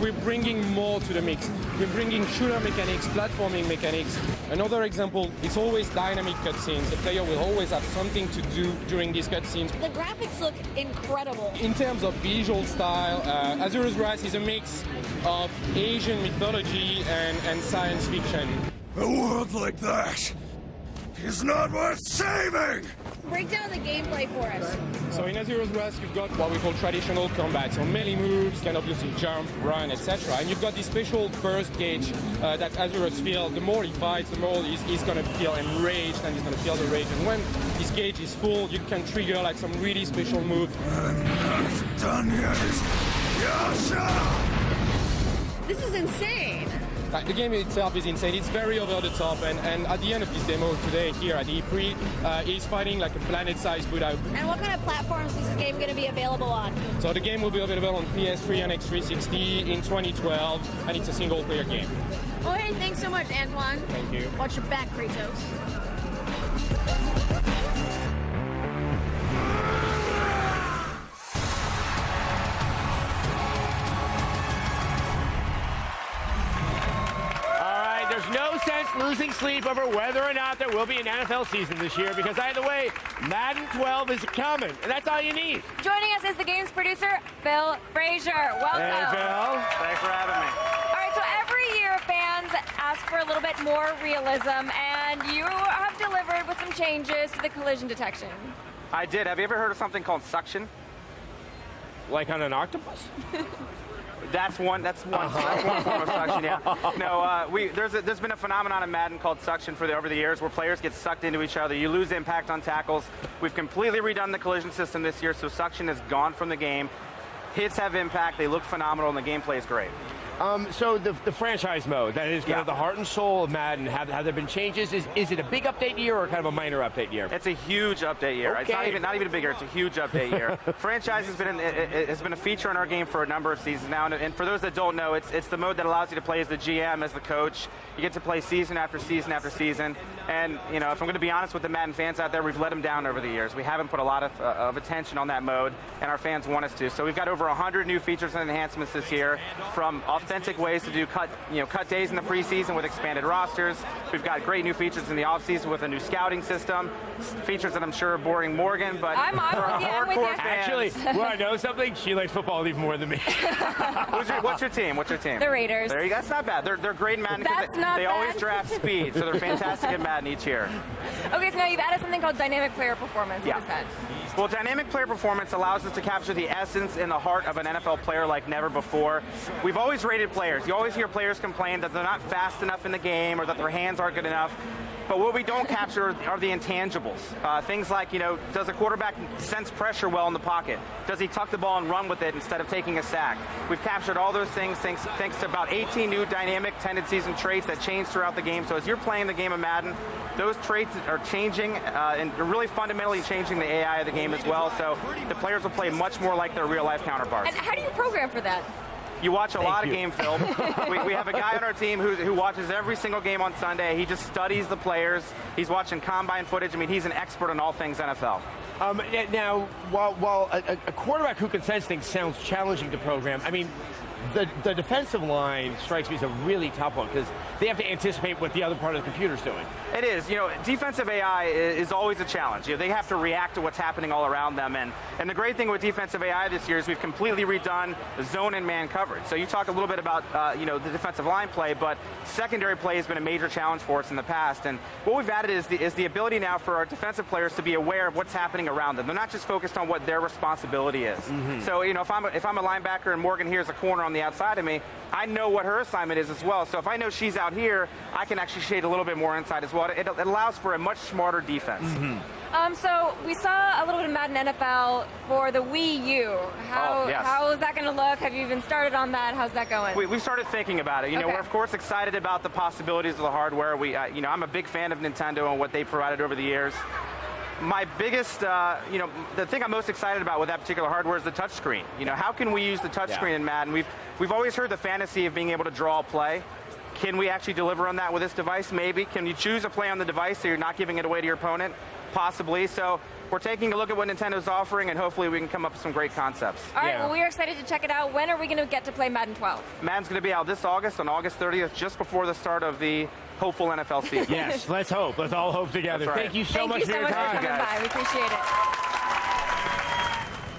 We're bringing more to the mix. We're bringing shooter mechanics, platforming mechanics. Another example, it's always dynamic cutscenes. The player will always have something to do during these cutscenes. The graphics look incredible. In terms of visual style, Azura's Wrath is a mix of Asian mythology and science fiction. A world like that is not worth saving! Break down the gameplay for us. So in Azura's Wrath, you've got what we call traditional combat. So melee moves, can obviously jump, run, etc. And you've got this special burst gauge that Azura's feel. The more he fights, the more he's going to feel enraged and he's going to feel the rage. And when this gauge is full, you can trigger like some really special move. I'm not done yet. Yasha! This is insane. The game itself is insane. It's very over the top, and at the end of this demo today here at E3, he's fighting like a planet-sized Buddha. And what kind of platforms is this game going to be available on? So the game will be available on PS3 and X360 in 2012, and it's a single-player game. Oh, hey, thanks so much, Antoine. Thank you. Watch your back, Kratos. There's no sense losing sleep over whether or not there will be an NFL season this year because either way, Madden 12 is coming, and that's all you need. Joining us is the game's producer, Phil Frazier. Welcome. Hey, Phil. Thanks for having me. All right, so every year fans ask for a little bit more realism, and you have delivered with some changes to the collision detection. I did. Have you ever heard of something called suction? Like on an octopus? That's one form of suction, yeah. No, there's been a phenomenon in Madden called suction over the years where players get sucked into each other. You lose impact on tackles. We've completely redone the collision system this year, so suction is gone from the game. Hits have impact, they look phenomenal, and the gameplay is great. So the franchise mode, that is kind of the heart and soul of Madden. Have there been changes? Is it a big update year or kind of a minor update year? It's a huge update year. Okay. It's not even a big year. It's a huge update year. Franchise has been a feature in our game for a number of seasons now. And for those that don't know, it's the mode that allows you to play as the GM, as the coach. You get to play season after season after season. And if I'm going to be honest with the Madden fans out there, we've let them down over the years. We haven't put a lot of attention on that mode, and our fans want us to. So we've got over 100 new features and enhancements this year, from authentic ways to do cut days in the preseason with expanded rosters. We've got great new features in the offseason with a new scouting system. Features that I'm sure are boring Morgan, but I'm with you. Actually, want to know something? She likes football even more than me. What's your team? The Raiders. There you go. That's not bad. They're great in Madden. They always draft speed, so they're fantastic at Madden each year. Okay, so now you've added something called dynamic player performance. What is that? Well, dynamic player performance allows us to capture the essence and the heart of an NFL player like never before. We've always rated players. You always hear players complain that they're not fast enough in the game or that their hands aren't good enough. But what we don't capture are the intangibles. Things like, does a quarterback sense pressure well in the pocket? Does he tuck the ball and run with it instead of taking a sack? We've captured all those things thanks to about 18 new dynamic tendencies and traits that change throughout the game. So as you're playing the game of Madden, those traits are changing and really fundamentally changing the AI of the game as well. So the players will play much more like their real-life counterparts. And how do you program for that? You watch a lot of game film. we have a guy on our team who watches every single game on Sunday. He just studies the players. He's watching combine footage. I mean, he's an expert on all things NFL. Now, while a quarterback who can sense things sounds challenging to program, I mean, the defensive line strikes me as a really tough one because they have to anticipate what the other part of the computer's doing. It is. Defensive AI is always a challenge. They have to react to what's happening all around them. And the great thing with defensive AI this year is we've completely redone the zone and man coverage. So you talk a little bit about, the defensive line play, but secondary play has been a major challenge for us in the past. And what we've added is the ability now for our defensive players to be aware of what's happening around them. They're not just focused on what their responsibility is. Mm-hmm. So, if I'm a linebacker and Morgan here's a corner on the outside of me, I know what her assignment is as well. So if I know she's out here, I can actually shade a little bit more inside as well. It allows for a much smarter defense. Mm-hmm. So we saw a little bit of Madden NFL for the Wii U. How is that going to look? Have you even started on that? How's that going? We've started thinking about it. We're of course excited about the possibilities of the hardware. I'm a big fan of Nintendo and what they provided over the years. My biggest, the thing I'm most excited about with that particular hardware is the touchscreen. How can we use the touchscreen in Madden? We've always heard the fantasy of being able to draw a play. Can we actually deliver on that with this device? Maybe. Can you choose a play on the device so you're not giving it away to your opponent? Possibly. So we're taking a look at what Nintendo's offering, and hopefully we can come up with some great concepts. All right, well, we are excited to check it out. When are we going to get to play Madden 12? Madden's going to be out this August, on August 30th, just before the start of the hopeful NFL season. Yes, let's hope. Let's all hope together. Right. Thank you so much for your time. Thank you so much for coming by. We appreciate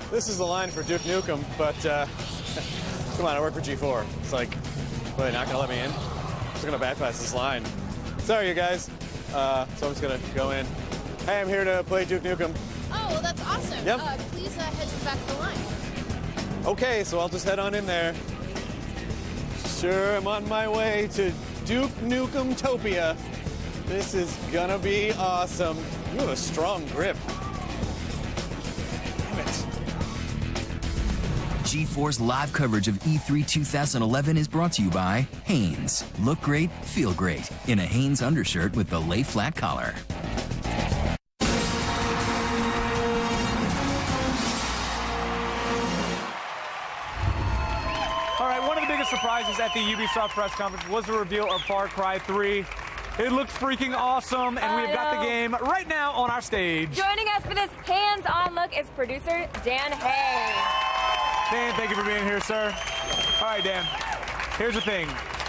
it. This is the line for Duke Nukem, but come on, I work for G4. It's like, really not going to let me in? I'm just going to bypass this line. Sorry, you guys. So I'm just going to go in. Hey, I'm here to play Duke Nukem. Oh, well, that's awesome. Yep. Please head to the back of the line. Okay, so I'll just head on in there. Sure, I'm on my way to Duke Nukem-topia. This is gonna be awesome. You have a strong grip. Damn it. G4's live coverage of E3 2011 is brought to you by Hanes. Look great, feel great in a Hanes undershirt with the lay flat collar. All right, one of the biggest surprises at the Ubisoft press conference was the reveal of Far Cry 3. It looks freaking awesome, and we've got the game right now on our stage. Joining us for this hands-on look is producer Dan Hay. Dan, thank you for being here, sir. All right, Dan, here's the thing.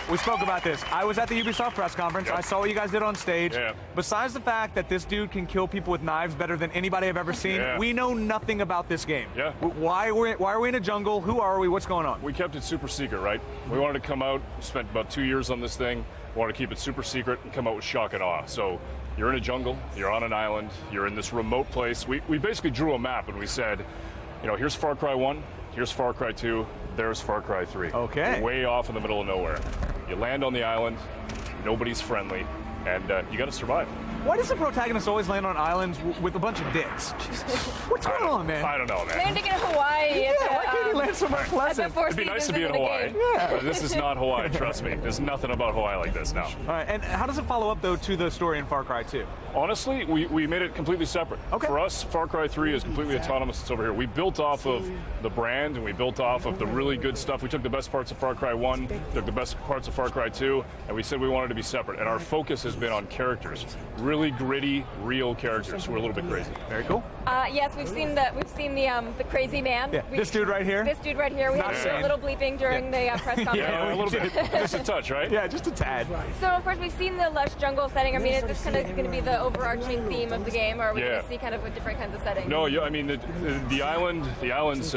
We spoke about this. I was at the Ubisoft press conference. I saw what you guys did on stage. Besides the fact that this dude can kill people with knives better than anybody I've ever seen, we know nothing about this game. Why are we in a jungle? Who are we? What's going on? We kept it super secret, right? We wanted to come out, spent about 2 years on this thing, wanted to keep it super secret and come out with shock and awe. So you're in a jungle, you're on an island, you're in this remote place. We basically drew a map and we said, here's Far Cry 1, here's Far Cry 2, there's Far Cry 3. Okay. You're way off in the middle of nowhere. You land on the island, nobody's friendly, and you got to survive. Why does the protagonist always land on islands with a bunch of dicks? What's going on, man? I don't know, man. Landing in Hawaii. Why can't he land somewhere pleasant? It'd be nice to be in Hawaii. But this is not Hawaii, trust me. There's nothing about Hawaii like this now. All right, and how does it follow up, though, to the story in Far Cry 2? Honestly, we made it completely separate. For us, Far Cry 3 is completely autonomous. It's over here. We built off of the brand, and we built off of the really good stuff. We took the best parts of Far Cry 1, took the best parts of Far Cry 2, and we said we wanted to be separate. And our focus has been on characters. Really gritty, real characters who are a little bit crazy. Very cool. Yes, we've seen the crazy man. Yeah, this dude right here. This dude right here. We had to do a little bleeping during the press conference. Yeah, a little bit. Just a touch, right? Yeah, just a tad. So, of course, we've seen the lush jungle setting. I mean, is this kind of going to be the overarching theme of the game, or are we going to see kind of different kinds of settings? No, I mean, the island's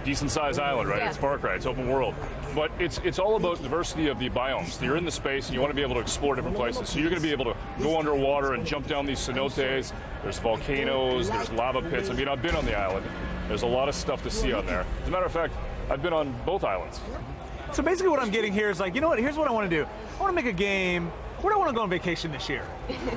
decent-sized island, right? Yeah. It's Far Cry. It's open world. But it's all about diversity of the biomes. You're in the space, and you want to be able to explore different places. So you're going to be able to go underwater and jump down these cenotes. There's volcanoes. There's lava pits. I mean, I've been on the island. There's a lot of stuff to see on there. As a matter of fact, I've been on both islands. So basically what I'm getting here is like, you know what, here's what I want to do. I want to make a game. Where do I want to go on vacation this year?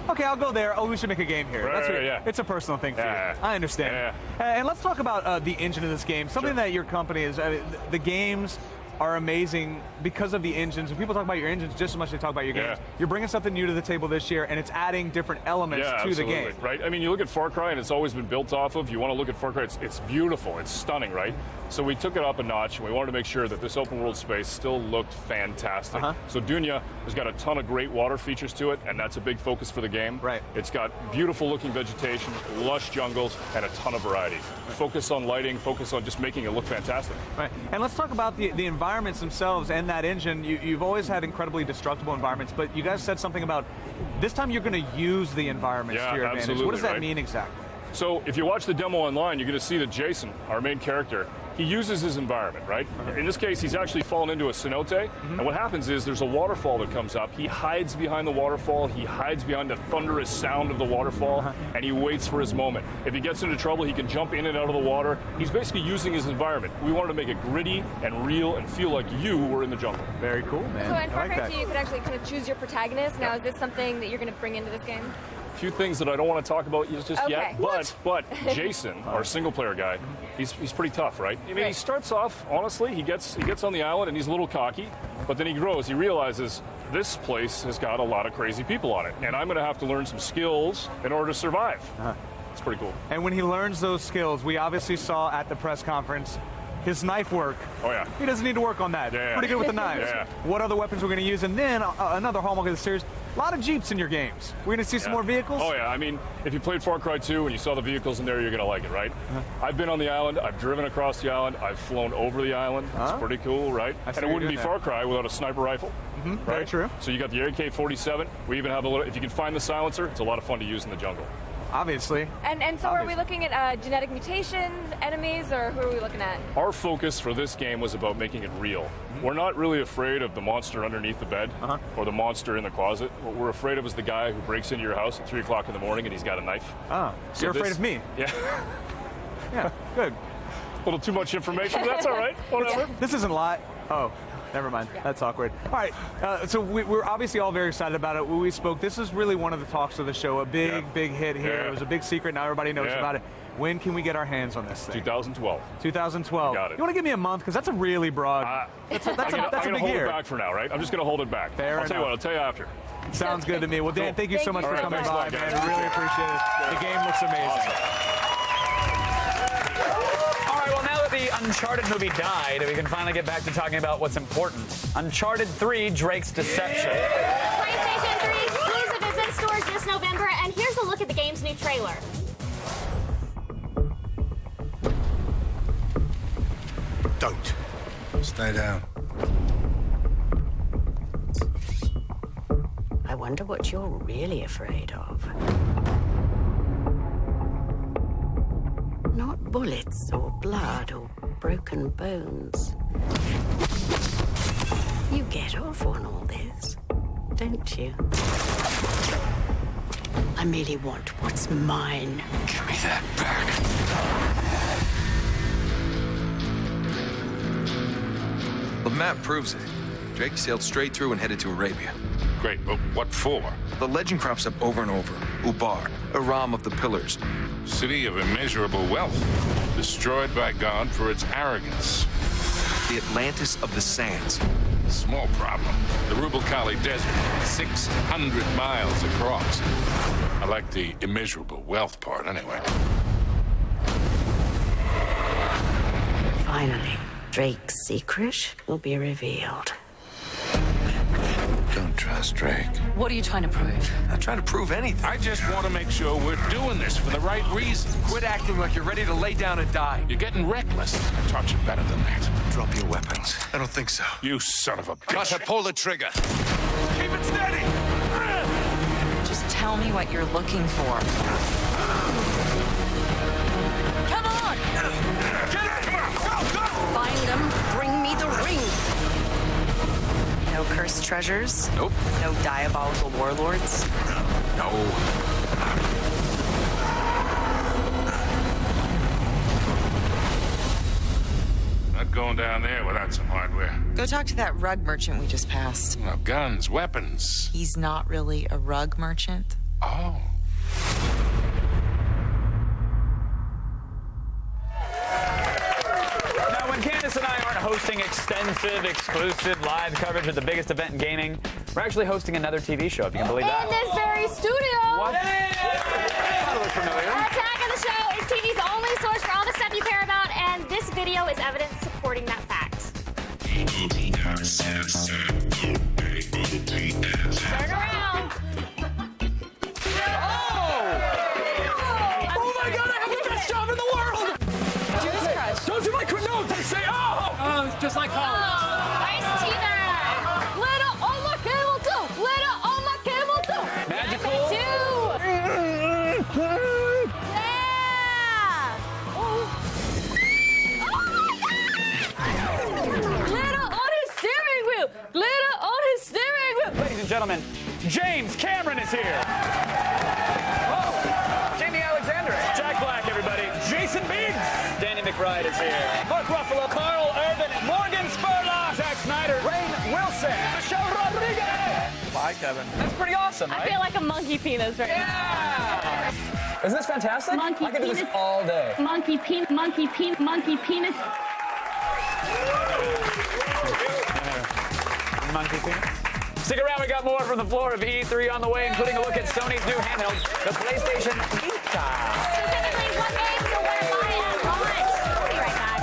Okay, I'll go there. Oh, we should make a game here. Right, It's a personal thing for you. Yeah. I understand. Yeah. And let's talk about the engine of this game. Something that your company is, the games are amazing because of the engines. When people talk about your engines just as much as they talk about your games. You're bringing something new to the table this year, and it's adding different elements to the game. Right? I mean, you look at Far Cry, and it's always been built off of. You want to look at Far Cry, it's beautiful, it's stunning, right? So we took it up a notch, and we wanted to make sure that this open world space still looked fantastic. So Dunya has got a ton of great water features to it, and that's a big focus for the game. Right. It's got beautiful looking vegetation, lush jungles, and a ton of variety. Focus on lighting, focus on just making it look fantastic. Right. And let's talk about the environments themselves and that engine. You've always had incredibly destructible environments, but you guys said something about this time you're going to use the environments to your advantage. Absolutely, what does that right? mean exactly? So if you watch the demo online, you're going to see that Jason, our main character, he uses his environment, right? In this case, he's actually fallen into a cenote, and what happens is there's a waterfall that comes up. He hides behind the waterfall, he hides behind the thunderous sound of the waterfall, and he waits for his moment. If he gets into trouble, he can jump in and out of the water. He's basically using his environment. We wanted to make it gritty and real and feel like you were in the jungle. Very cool, man. So in Far Cry 2, you could actually kind of choose your protagonist. Now, is this something that you're going to bring into this game? A few things that I don't want to talk about just yet, but Jason, our single player guy, he's pretty tough, right? I mean, he starts off, honestly, he gets on the island and he's a little cocky, but then he grows, he realizes this place has got a lot of crazy people on it, and I'm going to have to learn some skills in order to survive. It's pretty cool. And when he learns those skills, we obviously saw at the press conference his knife work. Oh, yeah. He doesn't need to work on that. Pretty good with the knives. What other weapons we're going to use? And then another hallmark of the series, a lot of Jeeps in your games. We're going to see some more vehicles? Oh, yeah. I mean, if you played Far Cry 2 and you saw the vehicles in there, you're going to like it, right? I've been on the island. I've driven across the island. I've flown over the island. It's pretty cool, right? And it wouldn't be Far Cry without a sniper rifle. Right? Very true. So you got the AK-47. We even have a little, if you can find the silencer, it's a lot of fun to use in the jungle. Obviously. And so are we looking at genetic mutations, enemies, or who are we looking at? Our focus for this game was about making it real. We're not really afraid of the monster underneath the bed or the monster in the closet. What we're afraid of is the guy who breaks into your house at 3 o'clock in the morning and he's got a knife. So you're afraid of me? Yeah. Yeah, good. A little too much information, but that's all right. Whatever. This isn't a lot. Oh. Never mind. That's awkward. All right. So we're obviously all very excited about it. When we spoke, this is really one of the talks of the show. A big hit here. It was a big secret. Now everybody knows about it. When can we get our hands on this thing? 2012. 2012. Got it. You want to give me a month? Because that's a really broad. That's a I'm big gonna hold year. it back for now, right? I'm just going to hold it back. Fair I'll tell you what. I'll tell you after. Sounds good to me. Well, Dan, thank you so much for coming by, Thanks a lot, man. guys. We really appreciate it. The game looks amazing. All right, well, now that the Uncharted movie died, we can finally get back to talking about what's important. Uncharted 3, Drake's Deception. PlayStation 3 exclusive is in stores this November, and here's a look at the game's new trailer. Don't. Stay down. I wonder what you're really afraid of. Not bullets or blood or broken bones. You get off on all this, don't you? I merely want what's mine. Give me that back. The map proves it. Drake sailed straight through and headed to Arabia. Great, but what for? The legend crops up over and over. Ubar, Aram of the Pillars. City of immeasurable wealth, destroyed by God for its arrogance. The Atlantis of the Sands. Small problem. The Rubal Khali Desert, 600 miles across. I like the immeasurable wealth part, anyway. Finally, Drake's secret will be revealed. Don't trust Drake. What are you trying to prove? Not trying to prove anything. I just want to make sure we're doing this for the right reasons. Quit acting like you're ready to lay down and die. You're getting reckless. I taught you better than that. Drop your weapons. I don't think so. You son of a bitch. Gotta pull the trigger. Keep it steady. Just tell me what you're looking for. Come on! Get it! Come on, go, go! treasures? Nope. No diabolical warlords? No. Not going down there without some hardware. Go talk to that rug merchant we just passed. No, guns, weapons. He's not really a rug merchant. Oh. Now, when Candace and I aren't hosting extensive, exclusive live coverage of the biggest event in gaming, we're actually hosting another TV show, if you can believe that. In this very studio. What? That looks familiar. Attack of the Show is TV's only source for all the stuff you care about, and this video is evidence supporting that fact. Turn around. Oh my God, I have the best job in the world! Jesus Christ. Don't do my no, they say oh! It's just like college. Nice teaser. Glitter on my camel too. Glitter on my camel too. Magical. Glitter on his steering wheel. Glitter on his steering wheel. Ladies and gentlemen, James Cameron is here. Oh, Jamie Alexander. Jack Black, everybody. Jason Biggs. Danny McBride is here. Mark Ruffalo. Carl Urban. Morgan Spurlock. Zack Snyder. Rainn Wilson. Michelle Rodriguez. Bye, Kevin. That's pretty awesome, right? I feel like a monkey penis right now. Isn't this fantastic? Monkey I could do this penis. all day. Monkey penis. Monkey penis. Monkey penis. Monkey penis. Stick around, we got more from the floor of E3 on the way, including a look at Sony's new handheld, the PlayStation Vita. Specifically, what games to wear by at launch. We'll be right back.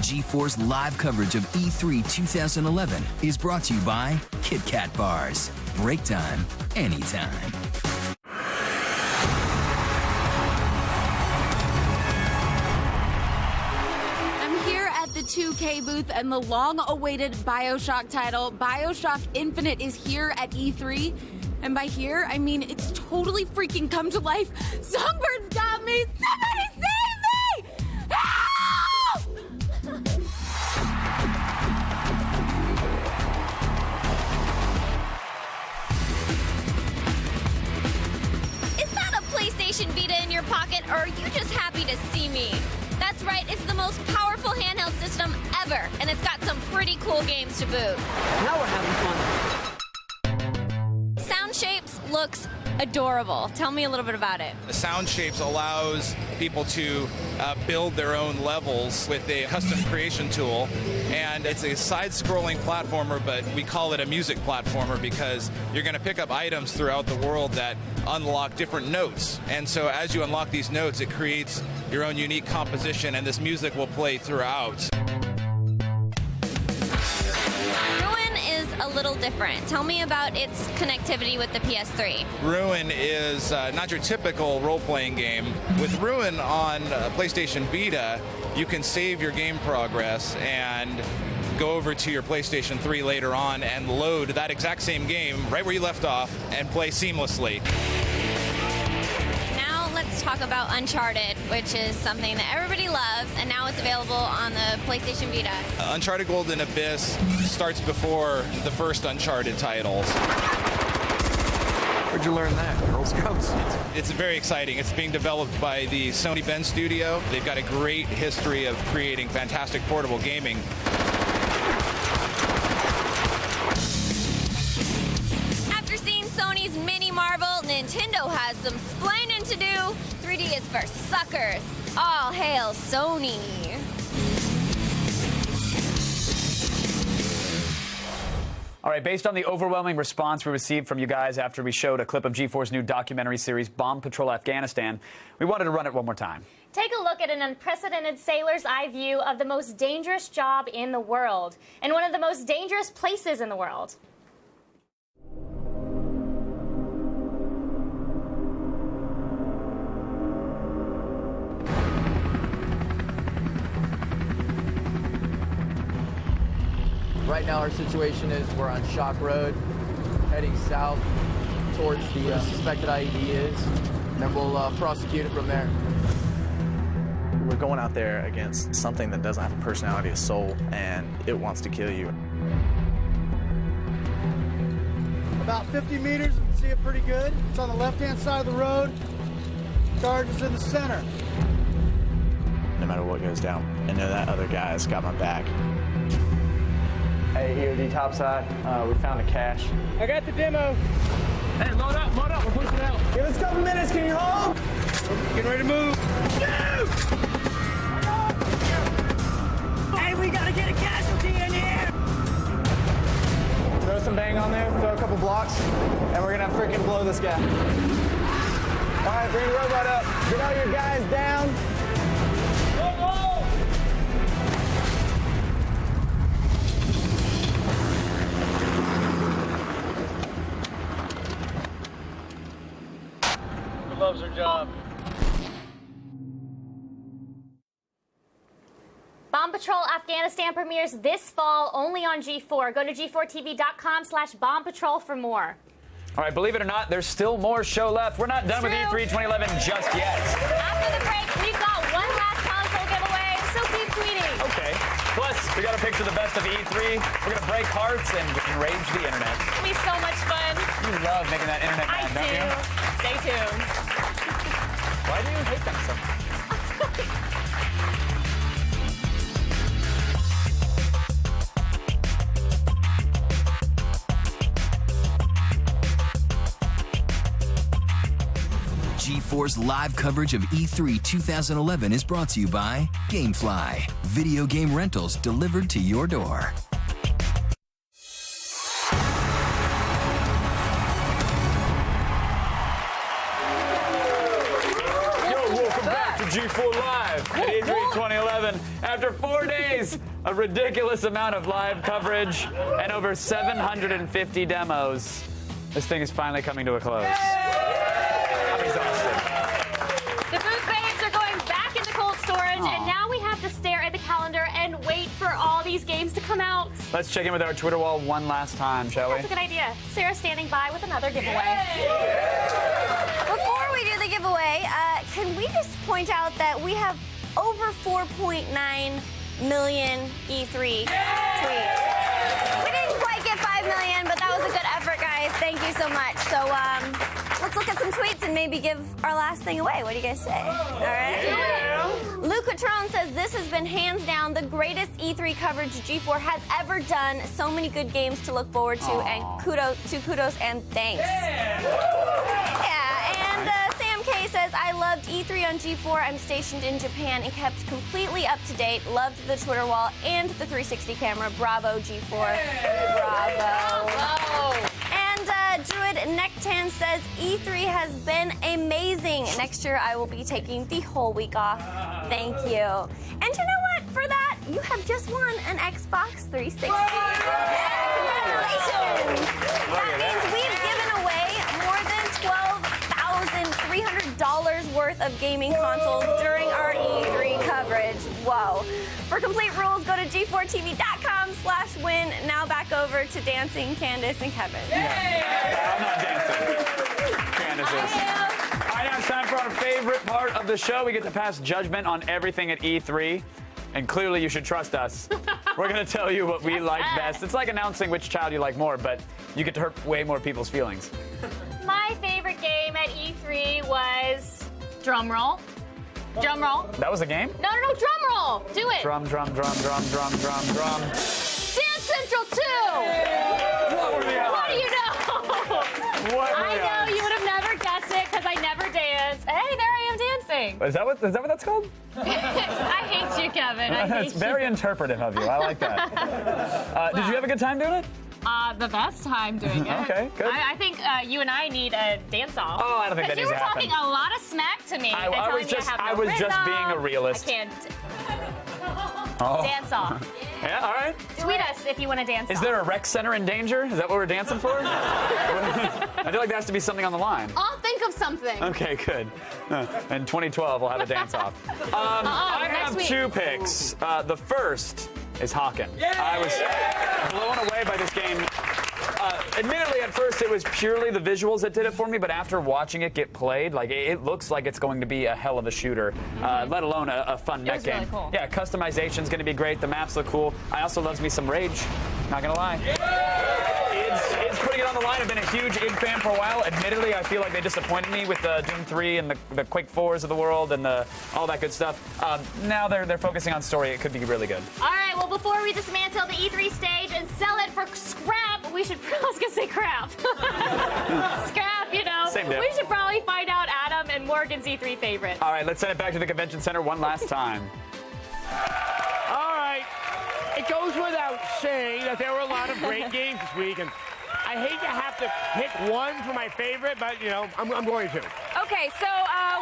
G4's live coverage of E3 2011 is brought to you by Kit Kat Bars. Break time, anytime. I'm here at the 2K booth, and the long-awaited BioShock title, BioShock Infinite, is here at E3. And by here, I mean it's totally freaking come to life. Songbirds got me! Somebody save me! Help! Is that a PlayStation Vita in your pocket, or are you just happy to see me? That's right, it's the most powerful handheld system ever, and it's got some pretty cool games to boot. Now we're having fun. Sound Shapes looks adorable. Tell me a little bit about it. The Sound Shapes allows people to build their own levels with a custom creation tool, and it's a side-scrolling platformer, but we call it a music platformer because you're going to pick up items throughout the world that unlock different notes, and so as you unlock these notes, it creates your own unique composition, and this music will play throughout. Ruin is a little different. Tell me about its connectivity with the PS3. Ruin is not your typical role-playing game. With Ruin on PlayStation Vita, you can save your game progress and go over to your PlayStation 3 later on and load that exact same game right where you left off and play seamlessly. Now let's talk about Uncharted, which is something that everybody loves, and now it's available on the PlayStation Vita. Uncharted Golden Abyss starts before the first Uncharted titles. Where'd you learn that? Girl Scouts? It's very exciting. It's being developed by the Sony Bend studio. They've got a great history of creating fantastic portable gaming. After seeing Sony's mini Marvel, Nintendo has some splaining to do. 3D is for suckers. All hail Sony. All right, based on the overwhelming response we received from you guys after we showed a clip of G4's new documentary series, Bomb Patrol Afghanistan, we wanted to run it one more time. Take a look at an unprecedented sailor's eye view of the most dangerous job in the world and one of the most dangerous places in the world. Right now our situation is we're on Shock Road. heading south towards the suspected IED is, and then we'll prosecute it from there. We're going out there against something that doesn't have a personality, a soul, and it wants to kill you. About 50 meters, you can see it pretty good. It's on the left-hand side of the road. Charge is in the center. No matter what goes down, I know that other guy's got my back. Hey, EOD topside, we found a cache. I got the demo. Hey, load up, we're pushing out. Give us a couple minutes, can you hold? Getting ready to move. Hey, we gotta get a casualty in here! Throw some bang on there, throw a couple blocks, and we're gonna freaking blow this guy. All right, bring the robot up. Get all your guys down. Who loves her job? Bomb Patrol Afghanistan premieres this fall only on G4. Go to g4tv.com/Bomb Patrol for more. All right, believe it or not, there's still more show left. We're not done with E3 2011 just yet. After the break, we've got one last console giveaway, so keep tweeting. Okay. Plus, we got a picture of the best of E3. We're going to break hearts and enrage the internet. It'll be so much fun. You love making that internet mad, don't you? Stay tuned. Why do you hate them so much? G4's live coverage of E3 2011 is brought to you by GameFly, video game rentals delivered to your door. Welcome back to G4 Live at E3 2011. After 4 days, a ridiculous amount of live coverage, and over 750 demos, this thing is finally coming to a close. I'm exhausted. The booth babes are going back into cold storage, and now we have to stare at the calendar and wait for all these games to come out. Let's check in with our Twitter wall one last time, shall we? That's a good idea. Sarah's standing by with another giveaway. Before we do the giveaway, can we just point out that we have over 4.9 million E3 tweets. We didn't quite get 5 million, but that was a good effort, guys. Thank you so much. So let's look at some tweets and maybe give our last thing away. What do you guys say? All right? Yeah. Luke Catron says, this has been hands down the greatest E3 coverage G4 has ever done. So many good games to look forward to, and kudos and thanks. Yeah, and Sam K says, I loved E3 on G4. I'm stationed in Japan and kept completely up to date. Loved the Twitter wall and the 360 camera. Bravo, G4. Bravo. And Druid Nectan says, E3 has been amazing. Next year, I will be taking the whole week off. Thank you. And you know what? For that, you have just won an Xbox 360. Congratulations. That means we've given away more than $12,300 worth of gaming consoles during our E3 coverage. Whoa. For complete rules, go to g4tv.com/win. Now back over to dancing Candace and Kevin. I'm not dancing. Candace is. All right, now it's time for our favorite part of the show. We get to pass judgment on everything at E3. And clearly you should trust us. We're going to tell you what we like best. It's like announcing which child you like more, but you get to hurt way more people's feelings. My favorite game at E3 was drumroll. Drumroll. That was a game? No, drumroll. Do it. Drum. Dance Central 2. What were the odds? What do you know? What were I the know odds? you would have never guessed it because I never dance. Hey, there I am dancing. Is that what that's called? I hate you, Kevin. I hate That's very interpretive of you. I like that. Did you have a good time doing it? The best time doing it. Okay, good. I think you and I need a dance-off. Oh, I don't think that needs to happen. You were talking a lot of smack to me. I was just being a realist. I can't. Oh. Dance off. Yeah, all right. Tweet us if you want to dance Is off. there a rec center in danger? Is that what we're dancing for? I feel like there has to be something on the line. I'll think of something. Okay, good. In 2012, we'll have a dance-off. I have week. 2 picks. The first is Hawken. I was blown away by this game. Admittedly, at first it was purely the visuals that did it for me, but after watching it get played, like it looks like it's going to be a hell of a shooter, let alone a fun mech game. Really cool. Yeah, customization's going to be great. The maps look cool. I also loves me some Rage. Not gonna lie. It's putting it on the line. I've been a huge id fan for a while. Admittedly, I feel like they disappointed me with the Doom 3 and the Quake 4s of the world and all that good stuff. Now they're focusing on story. It could be really good. All right, well, before we dismantle the E3 stage and sell it for scrap, we should, I was gonna say crap. Scrap, you know. Same diff. We should probably find out Adam and Morgan's E3 favorites. All right, let's send it back to the convention center one last time. All right. It goes without saying that there were a lot of great games this week, and I hate to have to pick one for my favorite, but, you know, I'm going to. Okay, so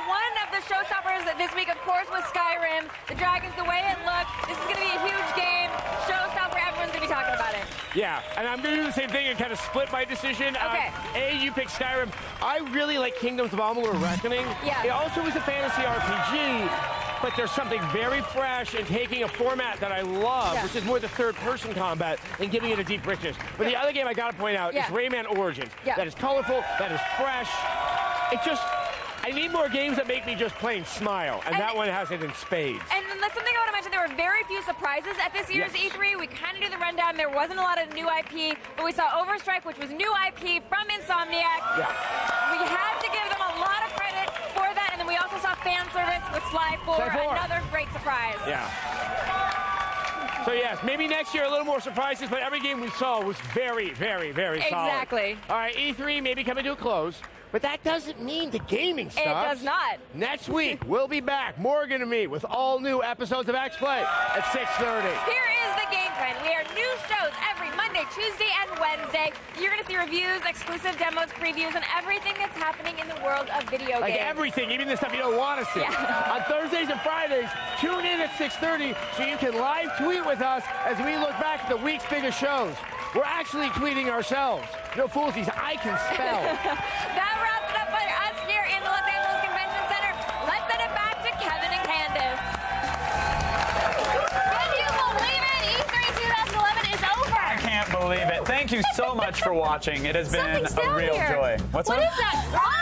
one of the showstoppers this week, of course, was Skyrim. The Dragons, the way it looked. This is going to be a huge game. Showstopper, everyone's going to be talking about it. Yeah, and I'm going to do the same thing and kind of split my decision. Okay. You pick Skyrim. I really like Kingdoms of Amalur Reckoning. Yeah. It also is a fantasy RPG, but there's something very fresh in taking a format that I love, which is more the third-person combat, and giving it a deep richness. But the other game I got to point out is Rayman Origins. That is colorful, that is fresh. It just... I need more games that make me just plain smile, and that one has it in spades. And that's something I want to mention. There were very few surprises at this year's E3. We kind of do the rundown. There wasn't a lot of new IP, but we saw Overstrike, which was new IP from Insomniac. Yeah. We had to give them a lot of credit for that, and then we also saw fan service with Sly 4, another great surprise. Yeah. So yes, maybe next year a little more surprises, but every game we saw was very, very, very solid. Exactly. All right, E3 maybe coming to a close, but that doesn't mean the gaming stuff. It does not. Next week, we'll be back, Morgan and me, with all new episodes of X-Play at 6:30. Here is the game plan. We are new shows every Monday, Tuesday, and Wednesday. You're going to see reviews, exclusive demos, previews, and everything that's happening in the world of video Like games. everything, even the stuff you don't want to see. Yeah. On Thursdays and Fridays, tune in at 6:30 so you can live tweet with us as we look back at the week's biggest shows. We're actually tweeting ourselves. No foolsies, I can spell. That wraps it up for us here in the Los Angeles Convention Center. Let's send it back to Kevin and Candace. Can you believe it? E3 2011 is over. I can't believe it. Thank you so much for watching. It has been Something's a down real here. joy. What's What up? is that?